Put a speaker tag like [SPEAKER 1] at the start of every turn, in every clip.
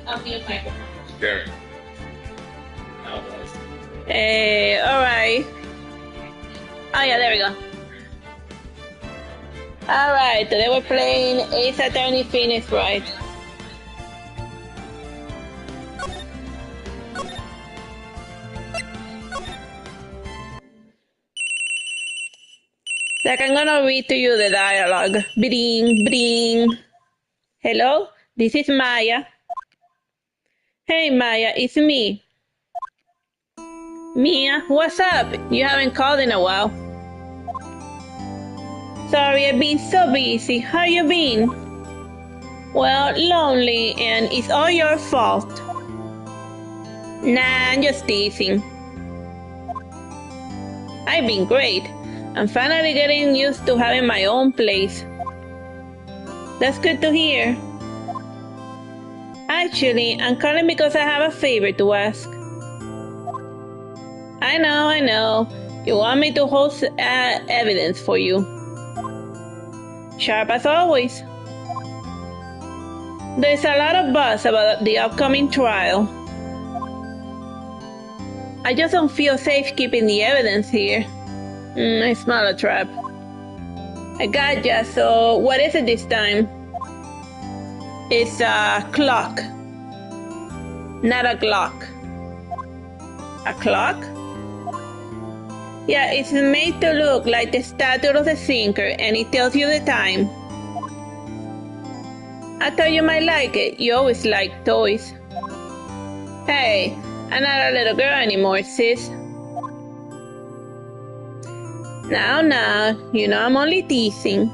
[SPEAKER 1] I'll be a microphone.
[SPEAKER 2] Gary.
[SPEAKER 1] How was? All right. Oh yeah, there we go. All right, today we're playing Ace Attorney Phoenix Wright. Like I'm gonna read to you the dialogue. Bring, bring. Hello, this is Maya. Hey Maya, it's me. Mia, what's up? You haven't called in a while. Sorry, I've been so busy. How you been? Well, lonely, and it's all your fault. Nah, I'm just teasing. I've been great. I'm finally getting used to having my own place. That's good to hear. Actually, I'm calling because I have a favor to ask. I know. You want me to host evidence for you. Sharp as always. There's a lot of buzz about the upcoming trial. I just don't feel safe keeping the evidence here. I smell a trap. I gotcha, so what is it this time? It's a clock. Not a Glock. A clock? Yeah, it's made to look like the statue of the thinker, and it tells you the time. I thought you might like it. You always like toys. Hey, I'm not a little girl anymore, sis. Now, you know I'm only teasing.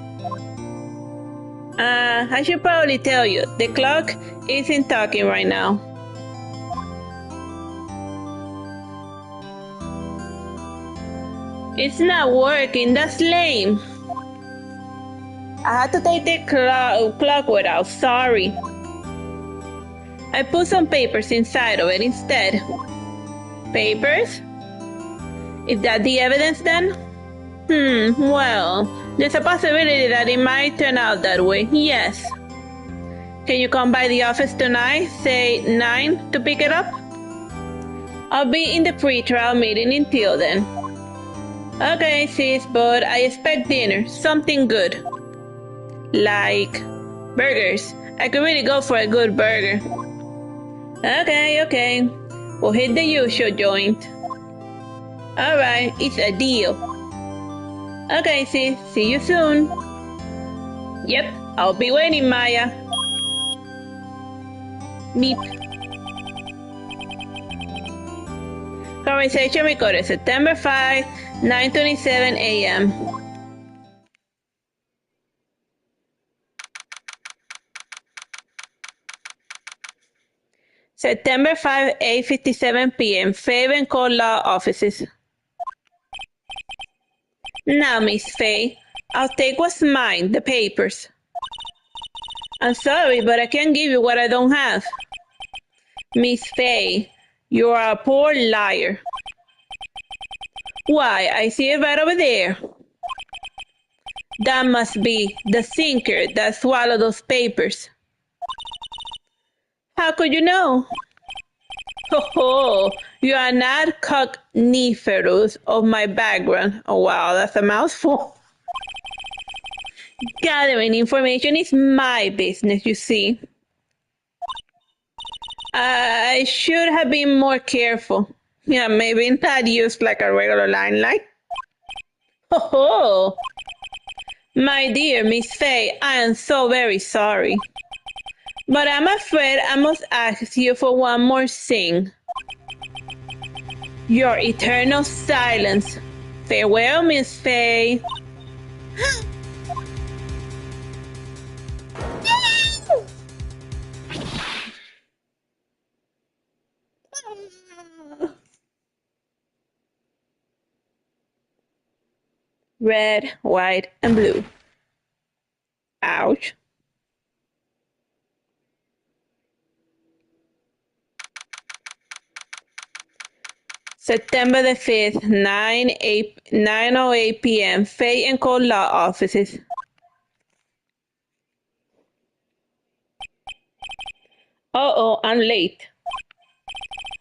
[SPEAKER 1] I should probably tell you, the clock isn't talking right now. It's not working, that's lame. I had to take the clock without, sorry. I put some papers inside of it instead. Papers? Is that the evidence then? Well, there's a possibility that it might turn out that way, yes. Can you come by the office tonight, say 9, to pick it up? I'll be in the pre-trial meeting until then. Okay, sis, but I expect dinner, something good. Like burgers. I could really go for a good burger. Okay. We'll hit the usual joint. Alright, it's a deal. Okay, sis, see you soon. Yep, I'll be waiting, Maya. Beep. Conversation recorded September 5, 9:27 a.m. September 5, 8:57 p.m. Faven Court Law Offices. Now, Miss Faye, I'll take what's mine, the papers. I'm sorry, but I can't give you what I don't have. Miss Faye, you are a poor liar. Why, I see it right over there. That must be the thinker that swallowed those papers. How could you know? You are not cogniferous of my background. Oh wow, that's a mouthful. Gathering information is my business, you see. I should have been more careful. Yeah, maybe not used like a regular limelight. My dear Miss Faye, I am so very sorry. But I'm afraid I must ask you for one more thing. Your eternal silence. Farewell, Miss Faye. Red, white, and blue. Ouch. September the 5th, 9:08 p.m. Faye and Court Law Offices. Uh-oh, I'm late.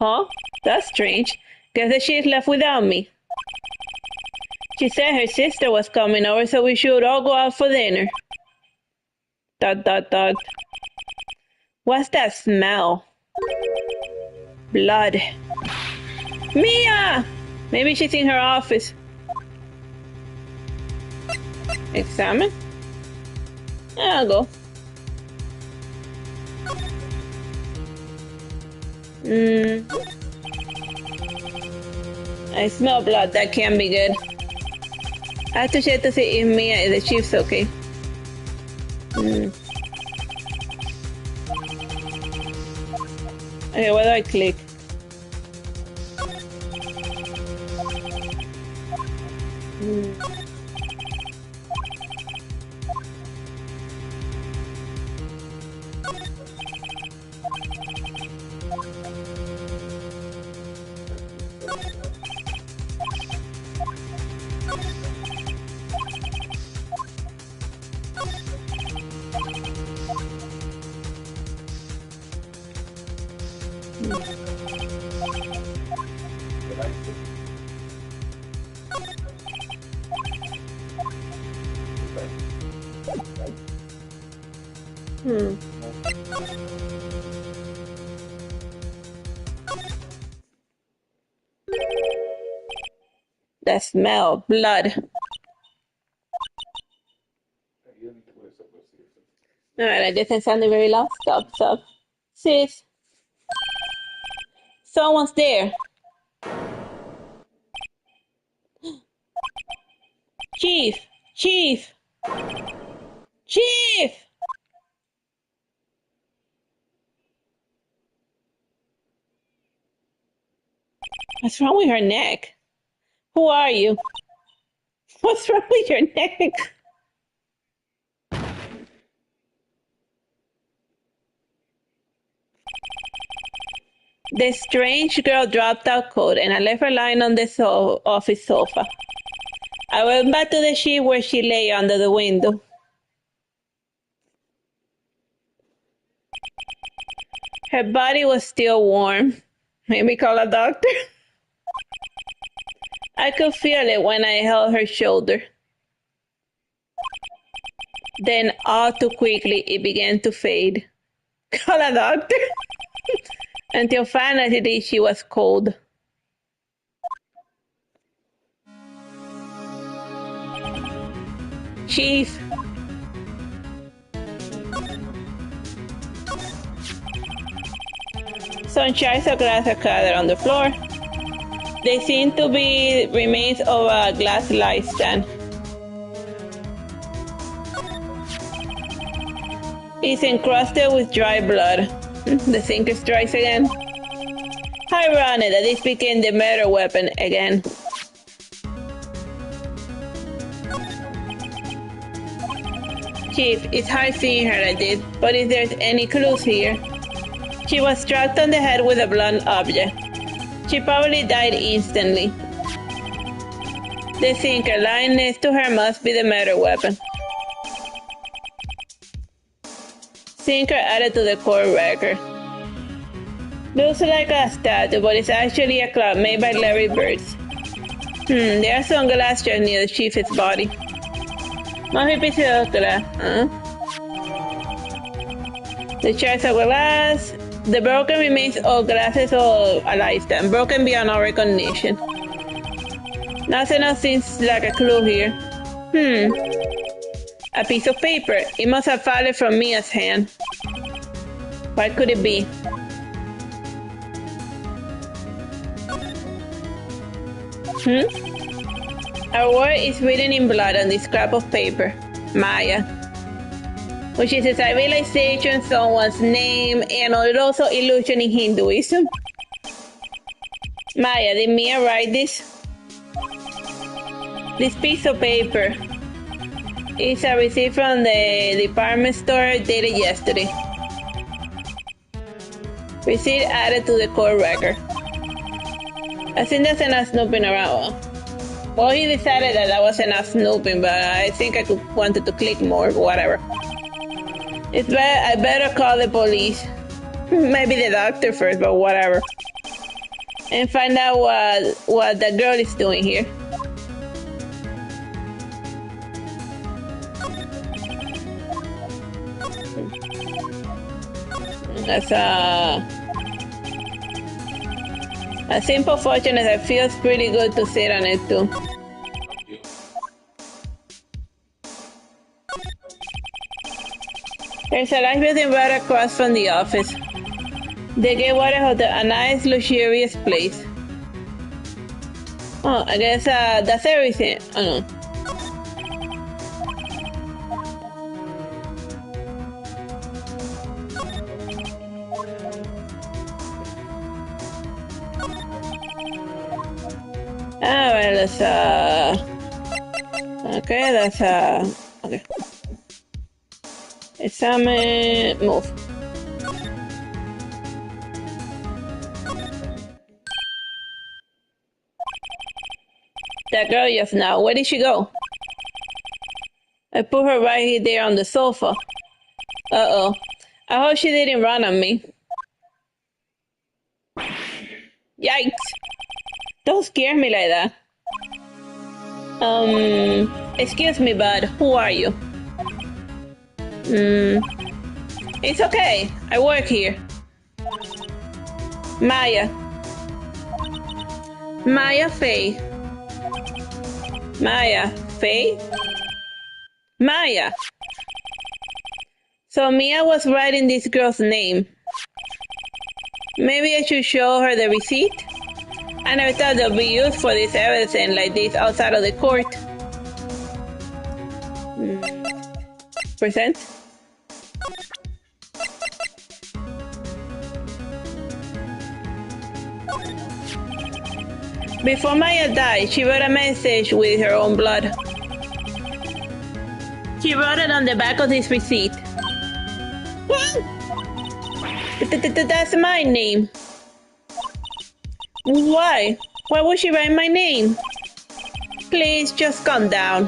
[SPEAKER 1] Huh? That's strange. Guess that she's left without me. She said her sister was coming over, so we should all go out for dinner. ... What's that smell? Blood. Mia! Maybe she's in her office. Examine? I'll go. I smell blood. That can't be good. I have to check to see if Mia is the chief's okay. Okay, where do I click? The smell, blood. Alright, I didn't sound very loud. Stop. Sis. Someone's there. Chief! What's wrong with her neck? Who are you? What's wrong with your neck? The strange girl dropped out cold and I left her lying on the office sofa. I went back to the sheet where she lay under the window. Her body was still warm. Maybe call a doctor? I could feel it when I held her shoulder. Then all too quickly it began to fade. Call a doctor? Until finally she was cold. Chief. Some shards of glass are scattered on the floor. They seem to be remains of a glass light stand. It's encrusted with dry blood. The thinker strikes again. Ironic that this became the murder weapon again. Chief, it's hard seeing her like this, but if there's any clues here. She was struck on the head with a blunt object. She probably died instantly. The thinker lying next to her must be the murder weapon. Thinker added to the court record. Looks like a statue, but it's actually a clock made by Larry Birds. There are some glass shards near the chief's body. Más episodio de glass. The shards of glass. The broken remains of glasses of a lifetime, broken beyond our recognition. Nothing else seems like a clue here. A piece of paper. It must have fallen from Mia's hand. What could it be? A word is written in blood on this scrap of paper. Maya. Which is a civilization, someone's name, and also illusion in Hinduism. Maya, did Mia write this? This piece of paper is a receipt from the department store dated yesterday. Receipt added to the court record. I think that's enough snooping around. Well, he decided that wasn't enough snooping, but I think I wanted to click more, whatever. I better call the police. Maybe the doctor first, but whatever. and find out what the girl is doing here. That's a simple fortune that feels pretty good to sit on it too. There's a large building right across from the office. The Gateway Hotel, a nice, luxurious place. Oh, I guess that's everything. Oh no. Alright, let's okay, that's okay. Examine, move. That girl just now, where did she go? I put her right there on the sofa. Uh-oh. I hope she didn't run on me. Yikes. Don't scare me like that. Excuse me, bud. Who are you? It's okay. I work here. Maya. Maya Faye. Maya Faye? Maya. So Mia was writing this girl's name. Maybe I should show her the receipt? I never thought they'll be used for this evidence like this outside of the court. Present? Before Maya died, she wrote a message with her own blood. She wrote it on the back of this receipt. That's my name. Why? Why would she write my name? Please, just calm down.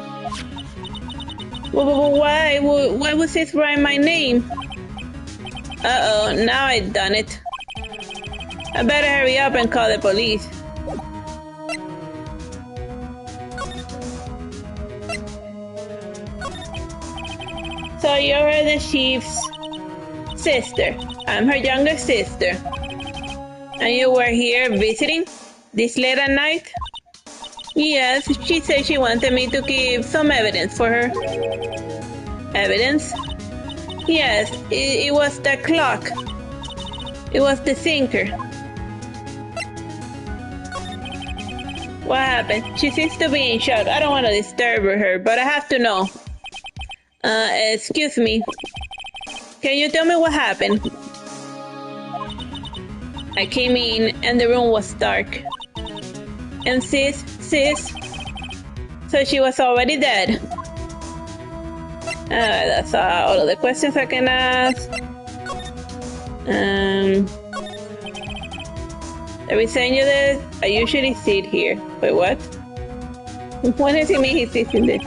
[SPEAKER 1] Why would sis write my name? Uh-oh, now I've done it. I better hurry up and call the police. So you're the chief's sister. I'm her younger sister. And you were here visiting this late at night? Yes, she said she wanted me to keep some evidence for her. Evidence? Yes, it was the clock. It was the sinker. What happened? She seems to be in shock. I don't want to disturb her, but I have to know. Excuse me. Can you tell me what happened? I came in and the room was dark. And sis, so she was already dead. That's all of the questions I can ask. Let me send you this. I usually sit here. Wait, what? What does it mean he sits in this?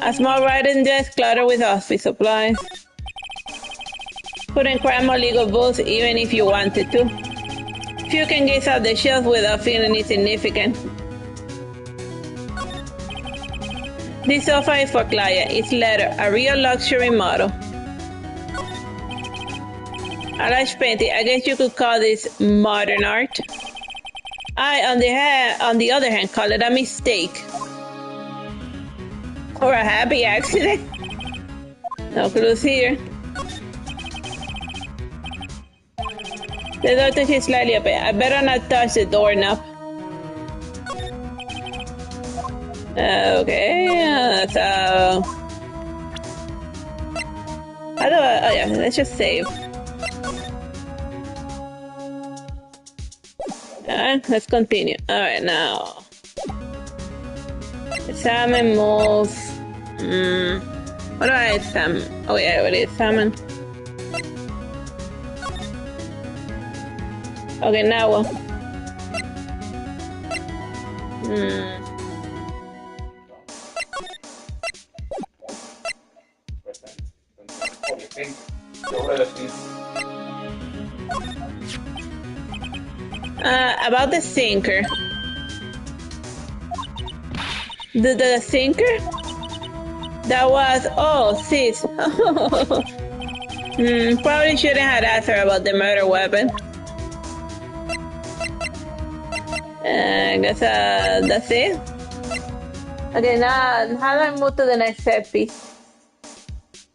[SPEAKER 1] A small writing desk cluttered with office supplies. Couldn't cram more legal books even if you wanted to. Few can gaze out the shelf without feeling insignificant. This sofa is for Claudia. It's leather, a real luxury model. A large painting. I guess you could call this modern art. I, on the other hand, call it a mistake. Or a happy accident. No clues here. The door touches slightly open. I better not touch the doorknob. Okay, that's how do I, oh yeah, let's just save. Alright, let's continue. Alright, now. Examine, move. What do I examine? Oh yeah, what is examine? Okay, now what? about the sinker. The sinker? That was, oh, sis. Probably shouldn't have asked her about the murder weapon. I guess that's it. Okay, now how do I move to the next set piece?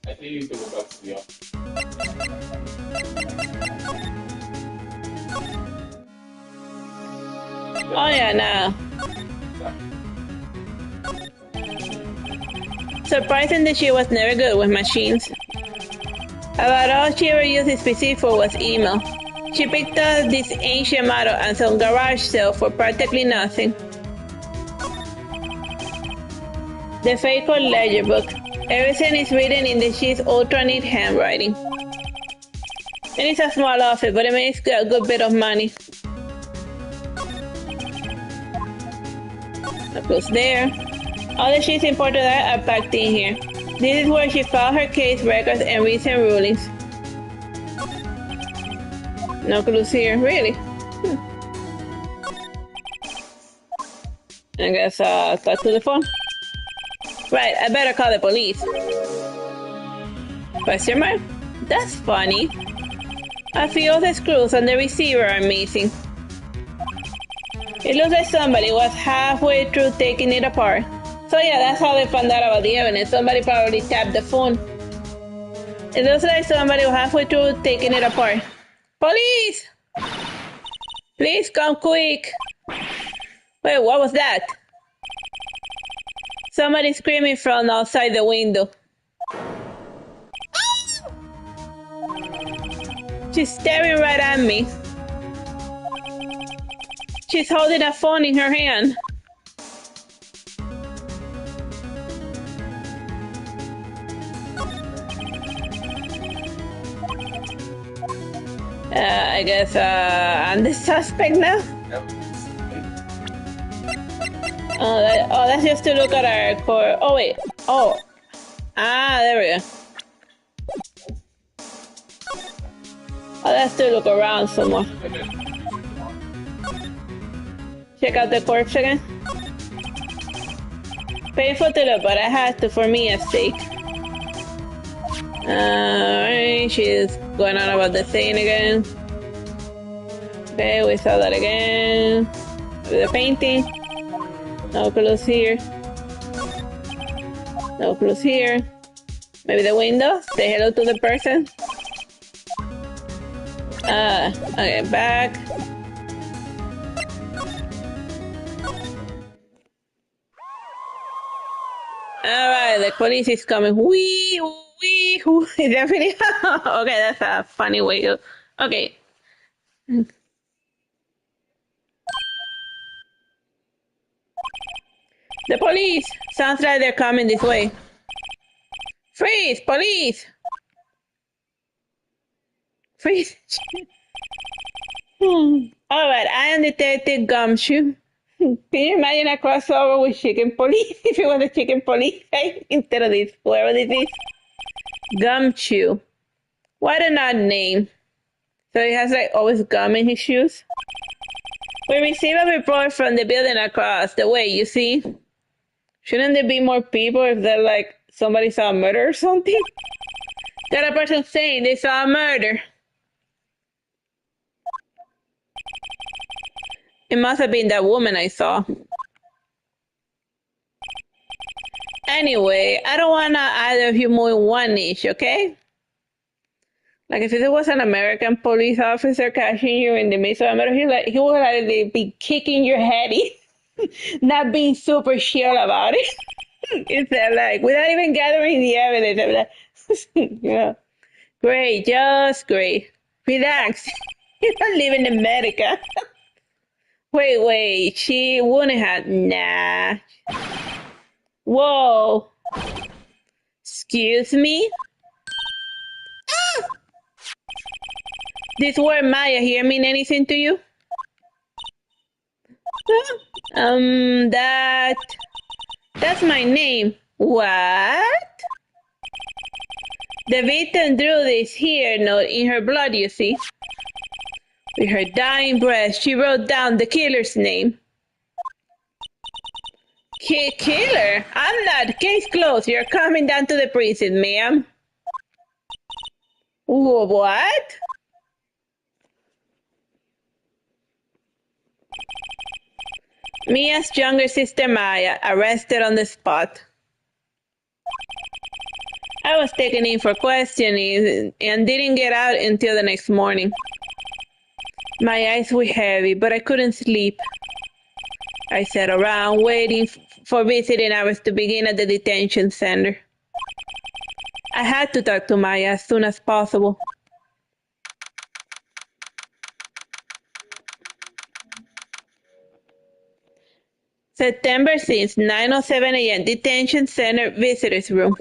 [SPEAKER 2] I think you can go back to the office.
[SPEAKER 1] Oh yeah, now. Surprising that she was never good with machines. About all she ever used this PC for was email. She picked up this ancient model and some garage sale for practically nothing. The fake old ledger book. Everything is written in the sheet's ultra neat handwriting. And it's a small office, but it makes a good bit of money. That goes there. All the sheets important are packed in here. This is where she filed her case records and recent rulings. No clues here, really? I guess talk to the phone. Right, I better call the police. Question mark? That's funny. A few of the screws on the receiver are missing. It looks like somebody was halfway through taking it apart. So yeah, that's how they found out about the evidence. Somebody probably tapped the phone. It looks like somebody was halfway through taking it apart. Police! Please come quick. Wait, what was that? Somebody screaming from outside the window. She's staring right at me. She's holding a phone in her hand. I guess I'm the suspect now. Oh, that's just to look at our core. Oh wait. Oh, there we go. Oh, that's to look around some more. Check out the corpse again. Painful to look, but I had to for Mia's sake. Alright, she's going on about the thing again. Okay, we saw that again. The painting. No clues here. No clues here. Maybe the window. Say hello to the person. Okay, back. Alright, the police is coming. Wee, wee, wee. Definitely. Okay, that's a funny way to. Okay. The police! Sounds like they're coming this way. Freeze! Police! Freeze! Alright, I am Detective Gumshoe. Can you imagine a crossover with Chicken Police? If you want the Chicken Police, right? Instead of this, whoever this is. Gumshoe. What an odd name. So he has like always gum in his shoes. We received a report from the building across the way, you see? Shouldn't there be more people if they're like somebody saw a murder or something? Got a person saying they saw a murder. It must have been that woman I saw. Anyway, I don't want either of you move one inch, okay? Like if it was an American police officer catching you in the midst of a murder, he would like be kicking your head in. Not being super chill about it. Instead, like, without even gathering the evidence. I'm like, yeah. Great, just great. Relax. You don't live in America. Wait, she wouldn't have. Nah. Whoa. Excuse me? This word Maya here mean anything to you? That's my name. What? The victim drew this here note in her blood, you see. With her dying breath, she wrote down the killer's name. Killer? I'm not. Case closed. You're coming down to the prison, ma'am. What? Mia's younger sister Maya, arrested on the spot. I was taken in for questioning and didn't get out until the next morning. My eyes were heavy, but I couldn't sleep. I sat around waiting for visiting hours to begin at the detention center. I had to talk to Maya as soon as possible. September 6, 9:07 a.m. Detention Center Visitors Room.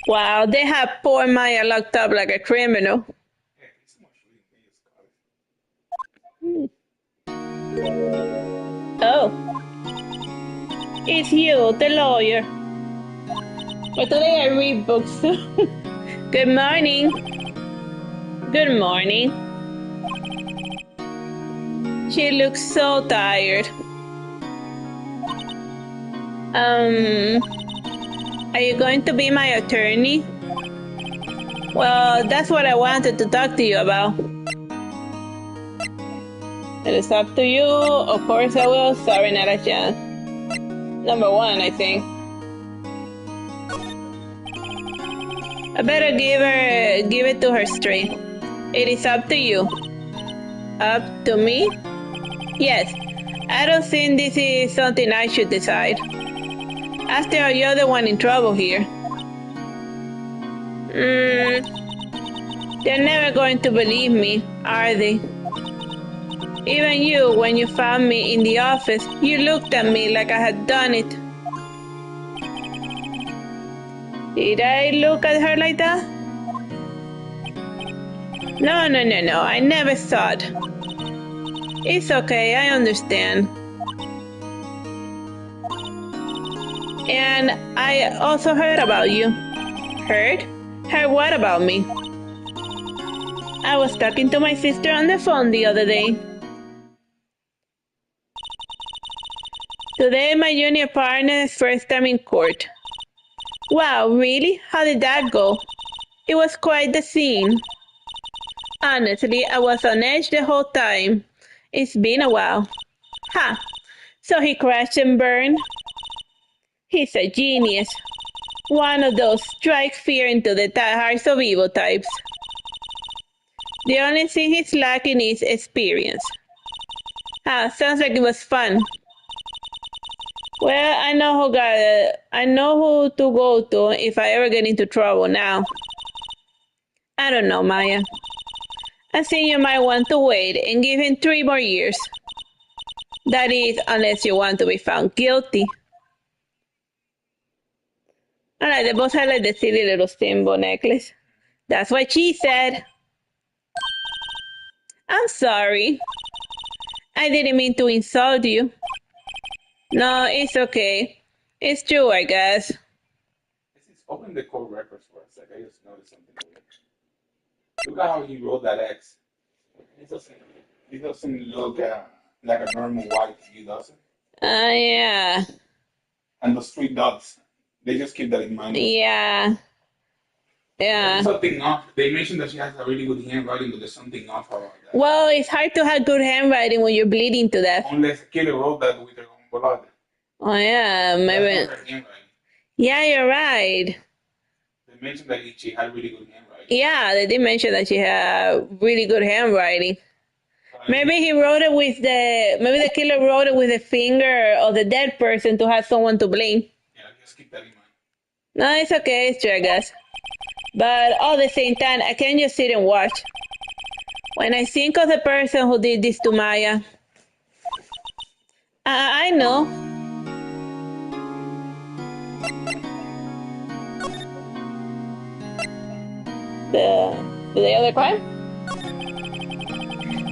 [SPEAKER 1] Wow, they have poor Maya locked up like a criminal. Oh. It's you, the lawyer. But today I read books. Good morning. Good morning. She looks so tired. Are you going to be my attorney? Well, that's what I wanted to talk to you about. It is up to you. Of course I will. Sorry, not a chance. Number one, I think. I better give it to her straight. It is up to you. Up to me? Yes. I don't think this is something I should decide. After all, you're the one in trouble here. They're never going to believe me, are they? Even you, when you found me in the office, you looked at me like I had done it. Did I look at her like that? No, I never thought. It's okay, I understand. And I also heard about you. Heard? Heard what about me? I was talking to my sister on the phone the other day. Today, my junior partner's first time in court. Wow, really? How did that go? It was quite the scene. Honestly, I was on edge the whole time. It's been a while. Ha! So he crashed and burned? He's a genius. One of those strike fear into the hearts of evil types. The only thing he's lacking is experience. Sounds like it was fun. Well, I know who to go to if I ever get into trouble now. I don't know, Maya. I think you might want to wait and give him 3 more years. That is, unless you want to be found guilty. Alright, they both had like the silly little symbol necklace. That's what she said. I'm sorry. I didn't mean to insult you. No, it's okay. It's true, I guess.
[SPEAKER 2] Open the court records for a sec. I just noticed something weird. Look at how he wrote that X. It doesn't look like a normal white view, does it?
[SPEAKER 1] Yeah.
[SPEAKER 2] And the street dots. They just keep that in mind.
[SPEAKER 1] Yeah.
[SPEAKER 2] There's something off. They mentioned that she has a really good handwriting, but there's something off about that.
[SPEAKER 1] Well, it's hard to have good handwriting when you're bleeding to death.
[SPEAKER 2] Unless a killer wrote that with her own blood.
[SPEAKER 1] Oh, yeah, maybe.
[SPEAKER 2] That's not her handwriting.
[SPEAKER 1] Yeah, you're right.
[SPEAKER 2] They mentioned that she had really good handwriting.
[SPEAKER 1] Yeah, they did mention that she had really good handwriting. Maybe he wrote it with maybe the killer wrote it with the finger of the dead person to have someone to blame.
[SPEAKER 2] Yeah, just keep that in mind.
[SPEAKER 1] No, it's okay, it's true, I guess. But all the same time, I can't just sit and watch. When I think of the person who did this to Maya, I know. The day of the crime?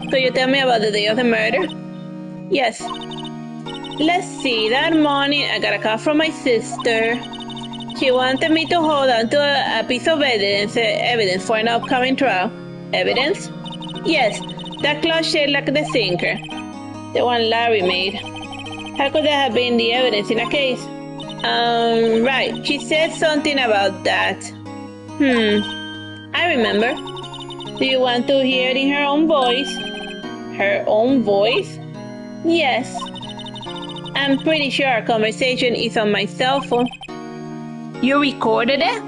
[SPEAKER 1] So you tell me about the day of the murder? Yes. Let's see, that morning I got a call from my sister. She wanted me to hold on to a piece of evidence for an upcoming trial. Evidence? Yes, that cloth shaped like the sinker. The one Larry made. How could that have been the evidence in a case? Right. She said something about that. I remember. Do you want to hear it in her own voice? Her own voice? Yes. I'm pretty sure our conversation is on my cell phone. You recorded it?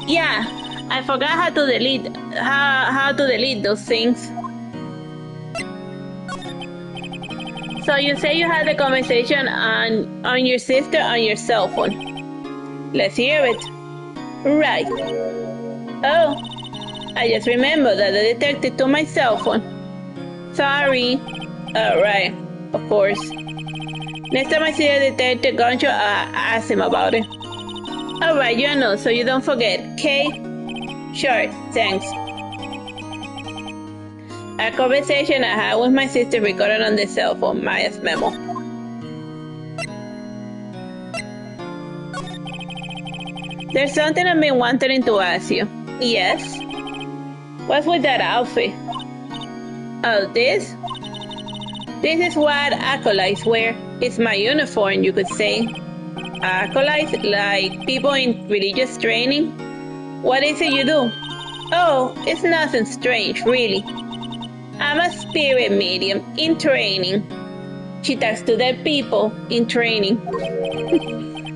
[SPEAKER 1] Yeah. I forgot how to delete those things. So you say you had the conversation on your sister on your cell phone. Let's hear it. Right. Oh, I just remembered that the detective took my cell phone. Sorry. Right. Of course. Next time I see a detective, going to ask him about it. Alright, you know, so you don't forget, okay? Sure, thanks. A conversation I had with my sister recorded on the cell phone, Maya's memo. There's something I've been wanting to ask you. Yes? What's with that outfit? Oh, this? This is what acolytes wear. It's my uniform, you could say. Acolytes, like people in religious training? What is it you do? Oh, it's nothing strange, really. I'm a spirit medium in training. She talks to dead people in training.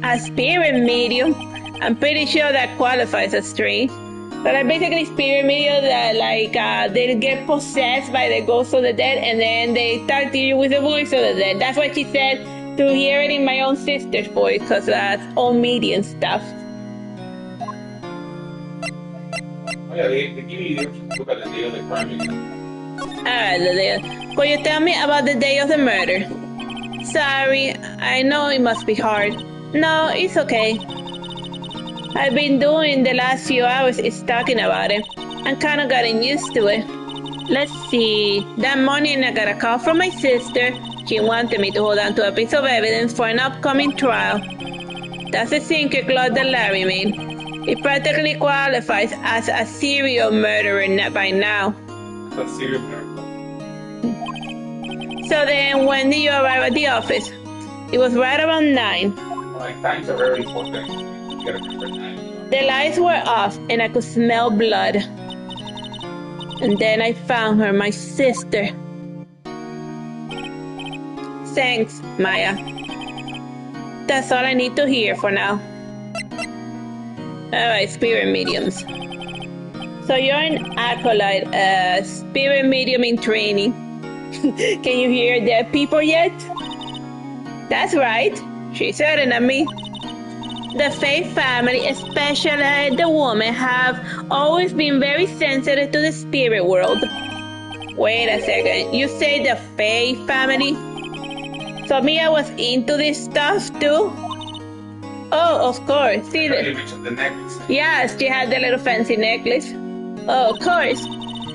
[SPEAKER 1] A spirit medium? I'm pretty sure that qualifies as strange. So they're basically spirit medium that they get possessed by the ghosts of the dead and then they talk to you with the voice of the dead. That's what she said, to hear it in my own sister's voice, because that's all medium stuff.
[SPEAKER 2] Oh yeah, they give you look at the day of the crime.
[SPEAKER 1] The day. Will you tell me about the day of the murder? Sorry, I know it must be hard. No, it's okay. I've been doing the last few hours is talking about it. I'm kind of getting used to it. Let's see. That morning I got a call from my sister. She wanted me to hold on to a piece of evidence for an upcoming trial. That's the sinker cloth that Larry made. It practically qualifies as a serial murderer by now.
[SPEAKER 2] A serial murderer.
[SPEAKER 1] So then, when did you arrive at the office? It was right around 9.
[SPEAKER 2] Like, times are very important. You gotta prefer time.
[SPEAKER 1] The lights were off and I could smell blood. And then I found her, my sister. Thanks, Maya. That's all I need to hear for now. Alright, spirit mediums. So you're an acolyte, a spirit medium in training. Can you hear dead people yet? That's right. She's certain of me. The Faye family, especially the women, have always been very sensitive to the spirit world. Wait a second. You say the Faye family? So Mia was into this stuff too? Oh, of course. See
[SPEAKER 2] the image of the necklace.
[SPEAKER 1] Yes, she had the little fancy necklace. Oh, of course.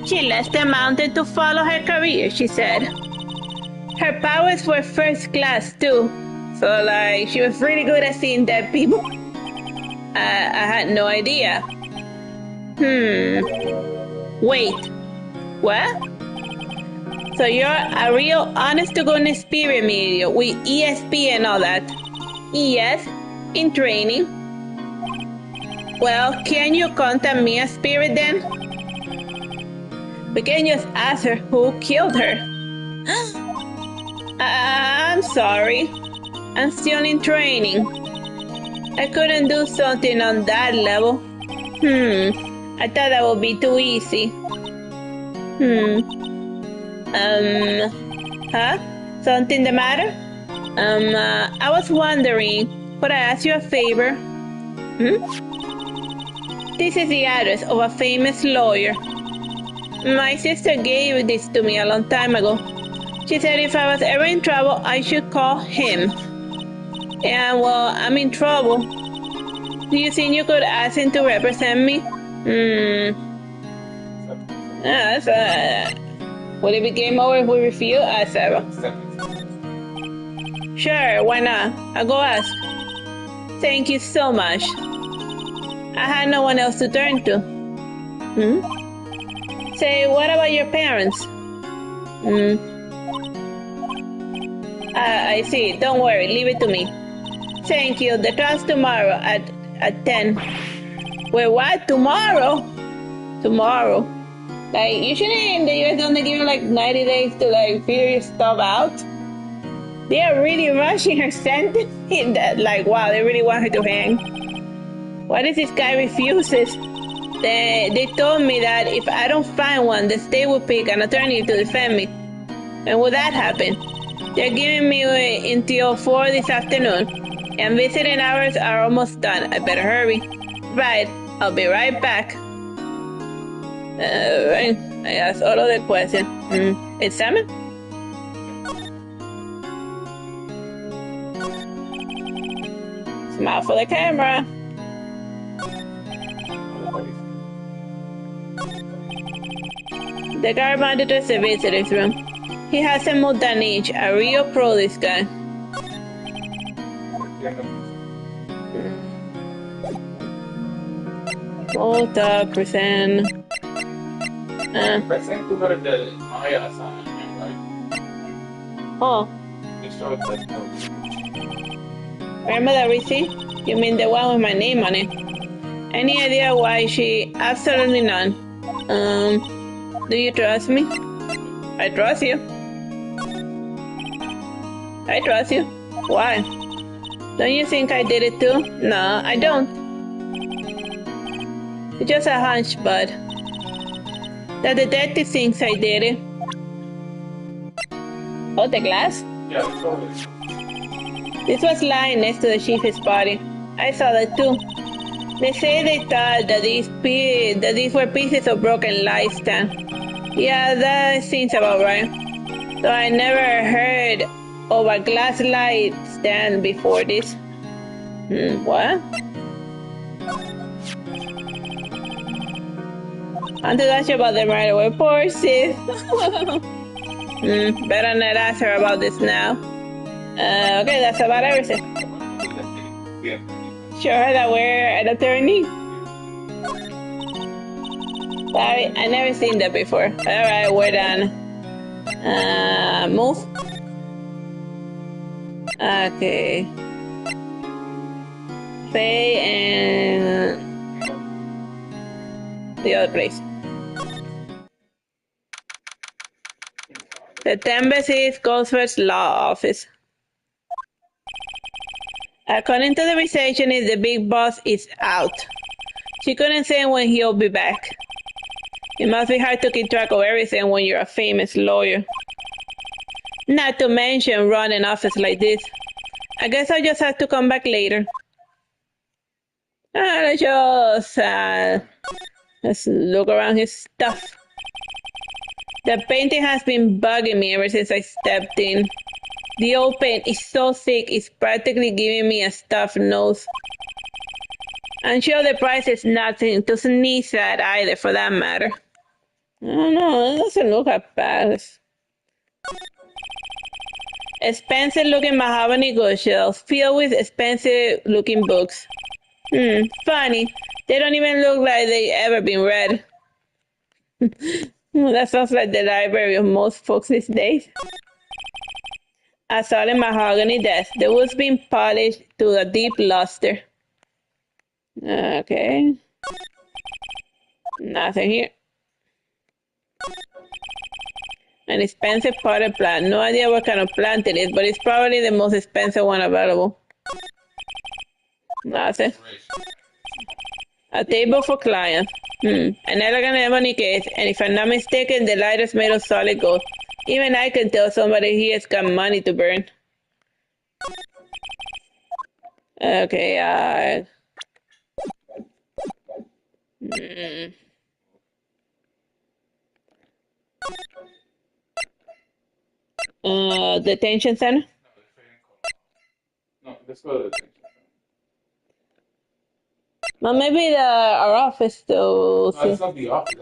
[SPEAKER 1] She left the mountain to follow her career, she said. Her powers were first class too. So, she was really good at seeing dead people. I had no idea. Wait. What? So you're a real honest-to-goodness spirit medium with ESP and all that? Yes, in training. Well, can you contact me as spirit then? We can just ask her who killed her. I'm sorry. I'm still in training. I couldn't do something on that level. I thought that would be too easy. Something the matter? I was wondering, could I ask you a favor? This is the address of a famous lawyer. My sister gave this to me a long time ago. She said if I was ever in trouble, I should call him. And well, I'm in trouble. Do you think you could ask him to represent me? Will it be game over if we refuse? Asked Sarah. Sure, why not? I'll go ask. Thank you so much. I had no one else to turn to. say, what about your parents? I see. Don't worry. Leave it to me. Thank you. The class tomorrow at 10. Wait, what? Tomorrow? Tomorrow. Like, usually in the US, don't they give you like 90 days to like figure your stuff out? They are really rushing her sentence in that. Like, wow, they really want her to hang. What if this guy refuses? They told me that if I don't find one, the state will pick an attorney to defend me. And will that happen? They're giving me until 4 this afternoon, and visiting hours are almost done. I better hurry. Right, I'll be right back. Right. I asked all of the questions. Examine? Smile for the camera. The guard monitors the visitor's room. He hasn't moved an inch. A real pro, this guy. Present.
[SPEAKER 2] Present to her the Maya sign, right?
[SPEAKER 1] Oh. Remember that receipt? You mean the one with my name on it? Any idea why she? Absolutely none. Do you trust me? I trust you. I trust you. Why? Don't you think I did it too? No, I don't. It's just a hunch, bud. The detective thinks I did it. Oh, the glass?
[SPEAKER 2] Yeah, totally.
[SPEAKER 1] This was lying next to the chief's body. I saw that too. They say they thought that these were pieces of broken light stand. Yeah, that seems about right. Though I never heard of a glass light stand before this. What? I'm to ask you about the murder with poor sis. Better not ask her about this now. Okay, that's about everything.
[SPEAKER 2] Yeah.
[SPEAKER 1] Show her that we're an attorney. Sorry, I never seen that before. Alright, we're done. Move. Okay. Faye and the other place. The Embassy Goldsworth's law office. According to the receptionist, the big boss is out. She couldn't say when he'll be back. It must be hard to keep track of everything when you're a famous lawyer. Not to mention running an office like this. I guess I'll just have to come back later. Let's look around his stuff. The painting has been bugging me ever since I stepped in. The old paint is so thick, it's practically giving me a stuffed nose. I'm sure the price is nothing to sneeze at either, for that matter. I don't know, it doesn't look that bad. Expensive-looking mahogany bookshelves filled with expensive-looking books. Funny. They don't even look like they've ever been read. That sounds like the library of most folks these days. A solid mahogany desk. The wood's been polished to a deep luster. Okay. Nothing here. An expensive potted plant. No idea what kind of plant it is, but it's probably the most expensive one available. Nothing. A table for clients. An elegant ebony case, and if I'm not mistaken, the light is made of solid gold. Even I can tell somebody here has got money to burn. Okay, detention center?
[SPEAKER 2] No, let's go to the detention center.
[SPEAKER 1] Well, maybe our office though.
[SPEAKER 2] No, it's not the office.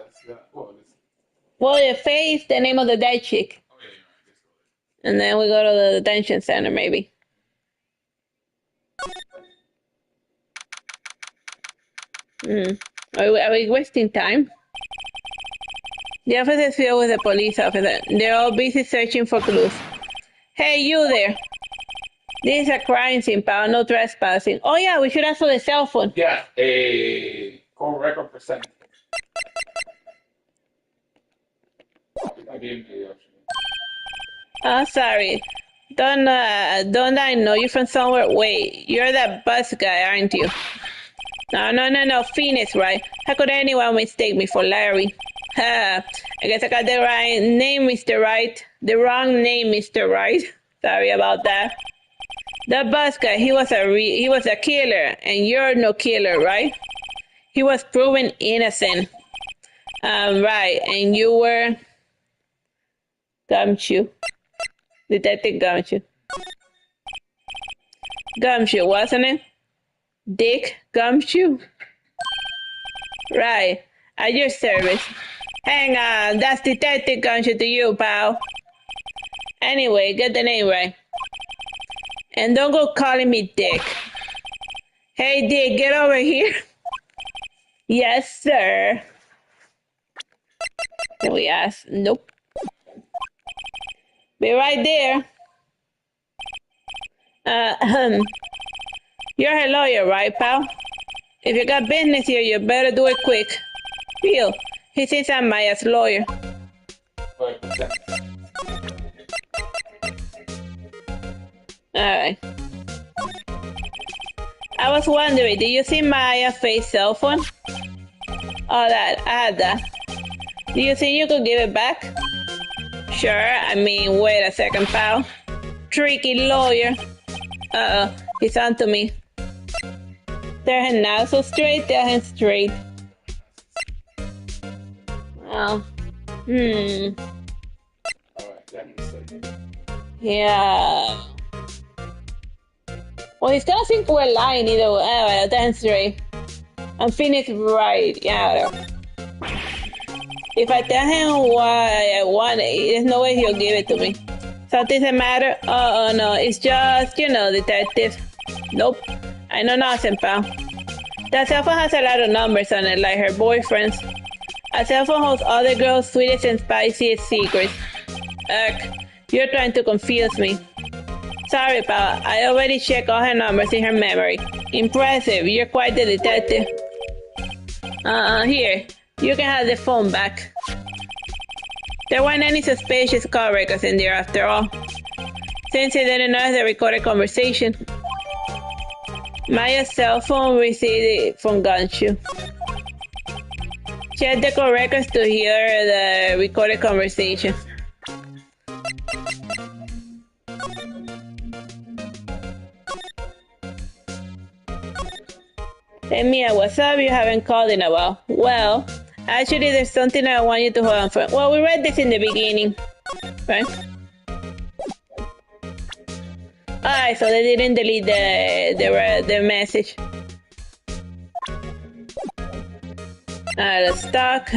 [SPEAKER 1] Well, the face, the name of the dead chick.
[SPEAKER 2] Oh, yeah, you're right. Let's go.
[SPEAKER 1] And then we go to the detention center, maybe. Are we wasting time? The office is filled with the police officer. They're all busy searching for clues. Hey, you there. This is a crime scene, pal. No trespassing. Oh, yeah, we should ask for the cell phone.
[SPEAKER 2] Yeah, a call record presented.
[SPEAKER 1] Oh, sorry. Don't I know you from somewhere? Wait, you're that bus guy, aren't you? No. Phoenix, right? How could anyone mistake me for Larry? I guess I got the right name, Mr. Wright. The wrong name, Mr. Wright. Sorry about that. The bus guy, he was a killer, and you're no killer, right? He was proven innocent. Right, and you were Gumshoe. Detective Gumshoe. Gumshoe, wasn't it? Dick Gumshoe? Right, at your service. Hang on, that's Detective Gumshoe to you, pal. Anyway, get the name right. And don't go calling me Dick. Hey, Dick, get over here. Yes, sir. Can we ask? Nope. Be right there. You're a lawyer, right, pal? If you got business here, you better do it quick. Phil, he thinks I'm Maya's lawyer. Alright. I was wondering, did you see Maya's face cell phone? Oh, that. I had that. Do you think you could give it back? Sure. I mean, wait a second, pal. Tricky lawyer. Uh-oh. He's on to me. Tell him now so straight, tell him straight. Oh. Yeah. Well, he's gonna think we're lying either way. Well, that's straight. I'm finished right. Yeah. If I tell him why I want it, there's no way he'll give it to me. Something's the matter? Oh, no. It's just, detective. Nope. I know nothing, pal. That cell phone has a lot of numbers on it, like her boyfriend's. A cell phone holds other girls' sweetest and spiciest secrets. Ugh. You're trying to confuse me. Sorry, pal. I already checked all her numbers in her memory. Impressive. You're quite the detective. Here. You can have the phone back. There weren't any suspicious call records in there after all. Since he didn't know the recorded conversation. Maya's cell phone received it from Gumshoe. Check the call records to hear the recorded conversation. Hey Mia, what's up? You haven't called in a while. Well, actually there's something I want you to hold on for. Well, we read this in the beginning, right? Alright, so they didn't delete the message. Alright, let's talk.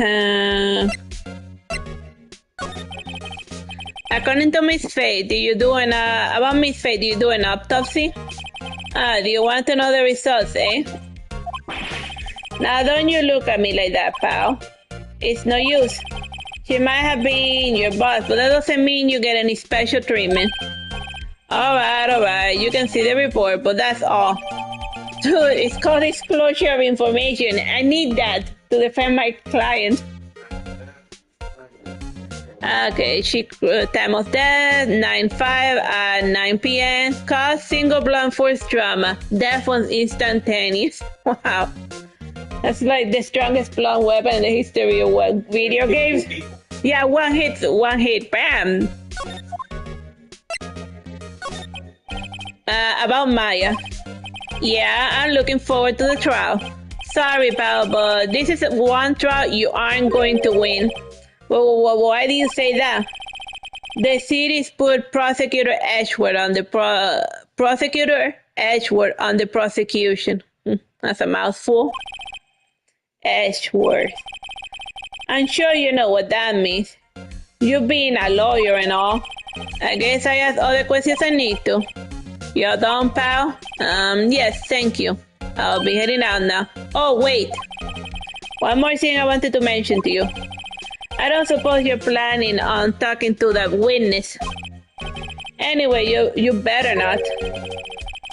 [SPEAKER 1] According to Miss Faye, do you do an autopsy? Do you want to know the results, eh? Now don't you look at me like that, pal. It's no use. She might have been your boss, but that doesn't mean you get any special treatment. Alright, you can see the report, but that's all. Dude, it's called disclosure of information. I need that to defend my client. Okay, time of death, 9/5 at 9 p.m. Cause single blunt force trauma. Death was instantaneous. Wow. That's like the strongest blunt weapon in the history of video games. Yeah, one hit, bam. About Maya. Yeah, I'm looking forward to the trial. Sorry, pal, but this is one trial you aren't going to win. Well, why do you say that? The city's put Prosecutor Edgeworth on the prosecution. That's a mouthful. Edgeworth. I'm sure you know what that means. You being a lawyer and all. I guess I asked all the questions I need to. You're done, pal? Yes, thank you. I'll be heading out now. Oh, wait. One more thing I wanted to mention to you. I don't suppose you're planning on talking to that witness. Anyway, you better not.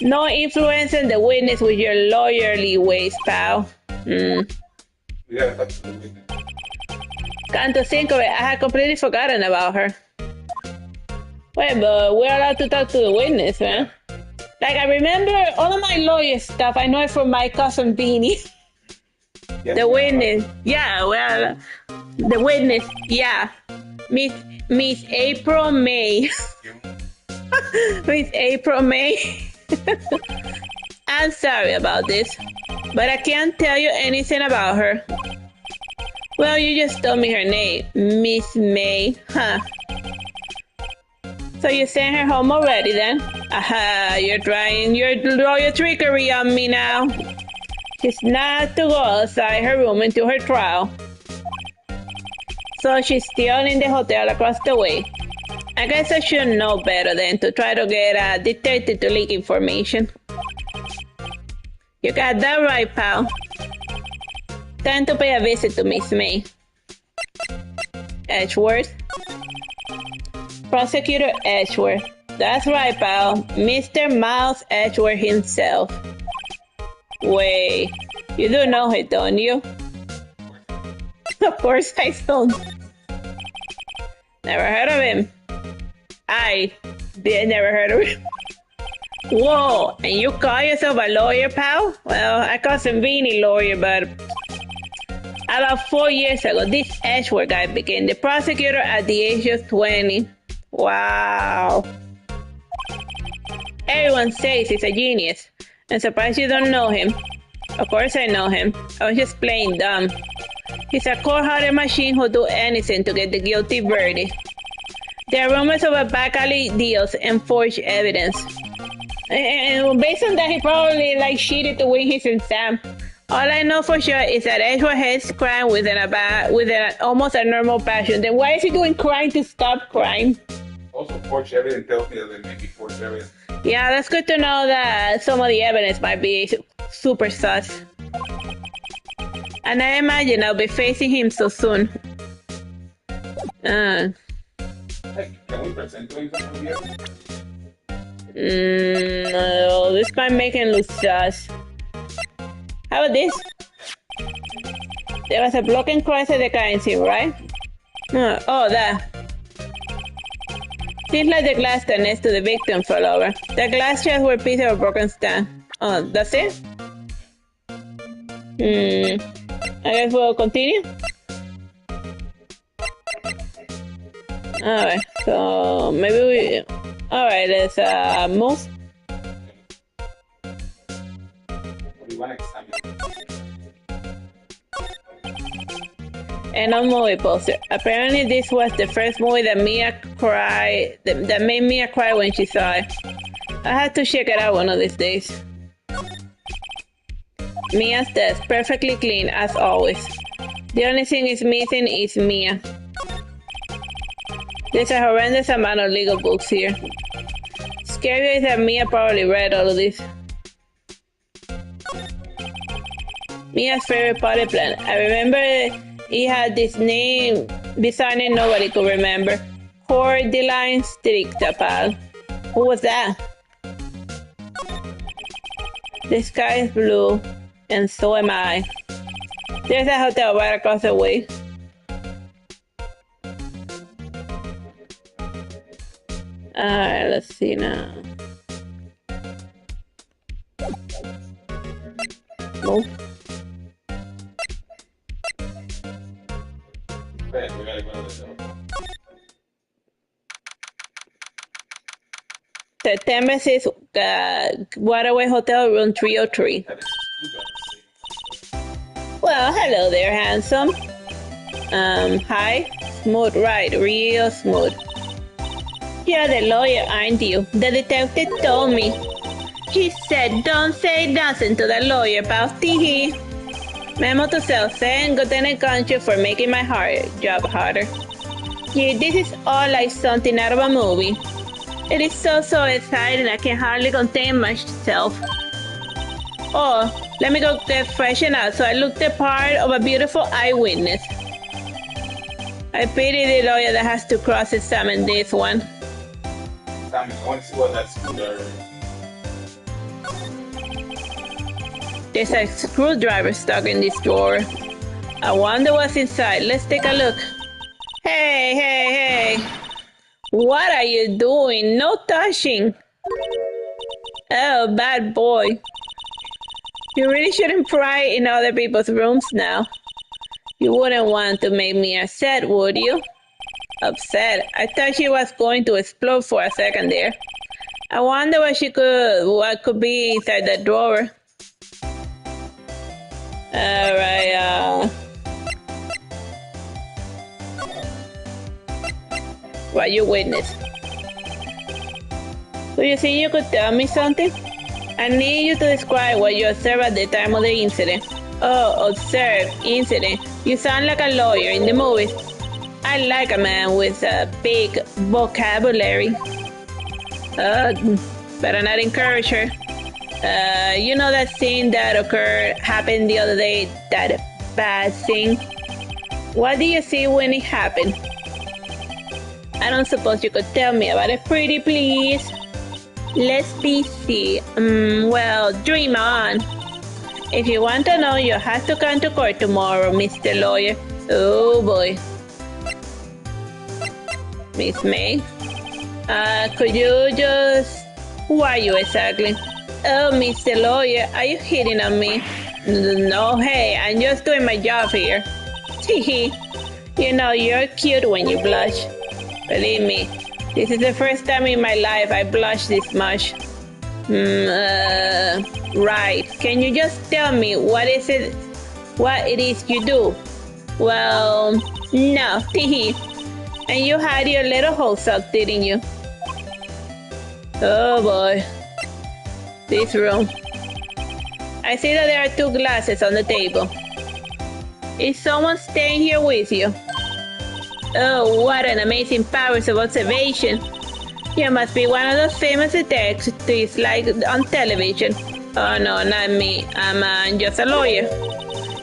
[SPEAKER 1] No influencing the witness with your lawyerly ways, pal.
[SPEAKER 2] We gotta talk to the witness.
[SPEAKER 1] Canto cinco, I had completely forgotten about her. Wait, but we're allowed to talk to the witness, man. Like, I remember all of my lawyer stuff, I know it from my cousin Beanie.
[SPEAKER 2] Yes,
[SPEAKER 1] The witness. Yeah, well, the witness. Yeah. Miss April May. Miss April May. I'm sorry about this, but I can't tell you anything about her. Well, you just told me her name, Miss May, huh? So you sent her home already then? Aha, you're trying your lawyer trickery on me now. She's not to go outside her room into her trial. So she's still in the hotel across the way. I guess I should know better than to try to get a detective to leak information. You got that right, pal. Time to pay a visit to Miss May. Edgeworth. Prosecutor Edgeworth. That's right, pal. Mr. Miles Edgeworth himself. Wait, you do know it, don't you? Of course I don't. Never heard of him. I did never heard of him. Whoa, and you call yourself a lawyer, pal? Well, I call some Beanie lawyer, but about 4 years ago, this Edgeworth guy became the prosecutor at the age of 20. Wow. Everyone says he's a genius. I'm surprised you don't know him. Of course I know him. I was just playing dumb. He's a cold-hearted machine who'll do anything to get the guilty verdict. There are rumors of back alley deals and forged evidence. And based on that, he probably cheated to win his exam. All I know for sure is that Edgeworth hates crime with an almost a normal passion. Then why is he doing crime to stop crime?
[SPEAKER 2] Also, forged evidence tells me that they may be forged evidence.
[SPEAKER 1] Yeah, that's good to know that some of the evidence might be super sus. And I imagine I'll be facing him so soon.
[SPEAKER 2] Hey, can we present to him something here?
[SPEAKER 1] No, this might make him look sus. How about this? There was a broken cross at the crime scene, right? Oh, that. Seems like the glass that next to the victim fell over. The glass shards were pieces of a broken stand. Oh, that's it? I guess we'll continue. Alright, so maybe we... Alright, let's move.
[SPEAKER 2] We want to examine.
[SPEAKER 1] And a movie poster. Apparently, this was the first movie that Mia cried. That made Mia cry when she saw it. I had to check it out one of these days. Mia's desk, perfectly clean as always. The only thing is missing is Mia. There's a horrendous amount of legal books here. Scary is that Mia probably read all of this. Mia's favorite party plant. I remember he had this name, designing nobody could remember. Hordeline Stricta, pal. Who was that? The sky is blue, and so am I. There's a hotel right across the way. Alright, let's see now. Move.
[SPEAKER 2] We gotta go to the door.
[SPEAKER 1] September 6th, Waterway Hotel, room 303. Well, hello there, handsome. Hi. Smooth, right, real smooth. You're the lawyer, aren't you? The detective told me. She said, don't say nothing to the lawyer about Teehee. Memo to self, saying Lieutenant Concho for making my job harder. Yeah, this is all like something out of a movie. It is so exciting I can hardly contain myself. Oh, let me go get freshened out so I look the part of a beautiful eyewitness. I pity the lawyer that has to cross-examine this one.
[SPEAKER 2] I want to see what that scooter is.
[SPEAKER 1] There's a screwdriver stuck in this drawer. I wonder what's inside. Let's take a look. Hey, hey, hey. What are you doing? No touching. Oh, bad boy. You really shouldn't pry in other people's rooms now. You wouldn't want to make me upset, would you? Upset? I thought she was going to explode for a second there. I wonder what could be inside that drawer. Alright, what you witnessed? Do you think you could tell me something? I need you to describe what you observed at the time of the incident. Oh, observe, incident. You sound like a lawyer in the movies. I like a man with a big vocabulary. Better not encourage her. You know that scene that happened the other day? That bad thing? What do you see when it happened? I don't suppose you could tell me about it, pretty please. Let's see. Well, dream on. If you want to know, you have to come to court tomorrow, Mr. Lawyer. Oh boy. Miss May? Could you just... Who are you exactly? Oh, Mr. Lawyer, are you hitting on me? No, hey, I'm just doing my job here. Teehee. You know, you're cute when you blush. Believe me, this is the first time in my life I blush this much. Right. Can you just tell me what it is you do? Well, no, teehee. And you had your little hole sucked, didn't you? Oh boy. This room. I see that there are 2 glasses on the table. Is someone staying here with you? Oh, what an amazing powers of observation. You must be one of those famous detectives like on television. Oh no, not me. I'm just a lawyer.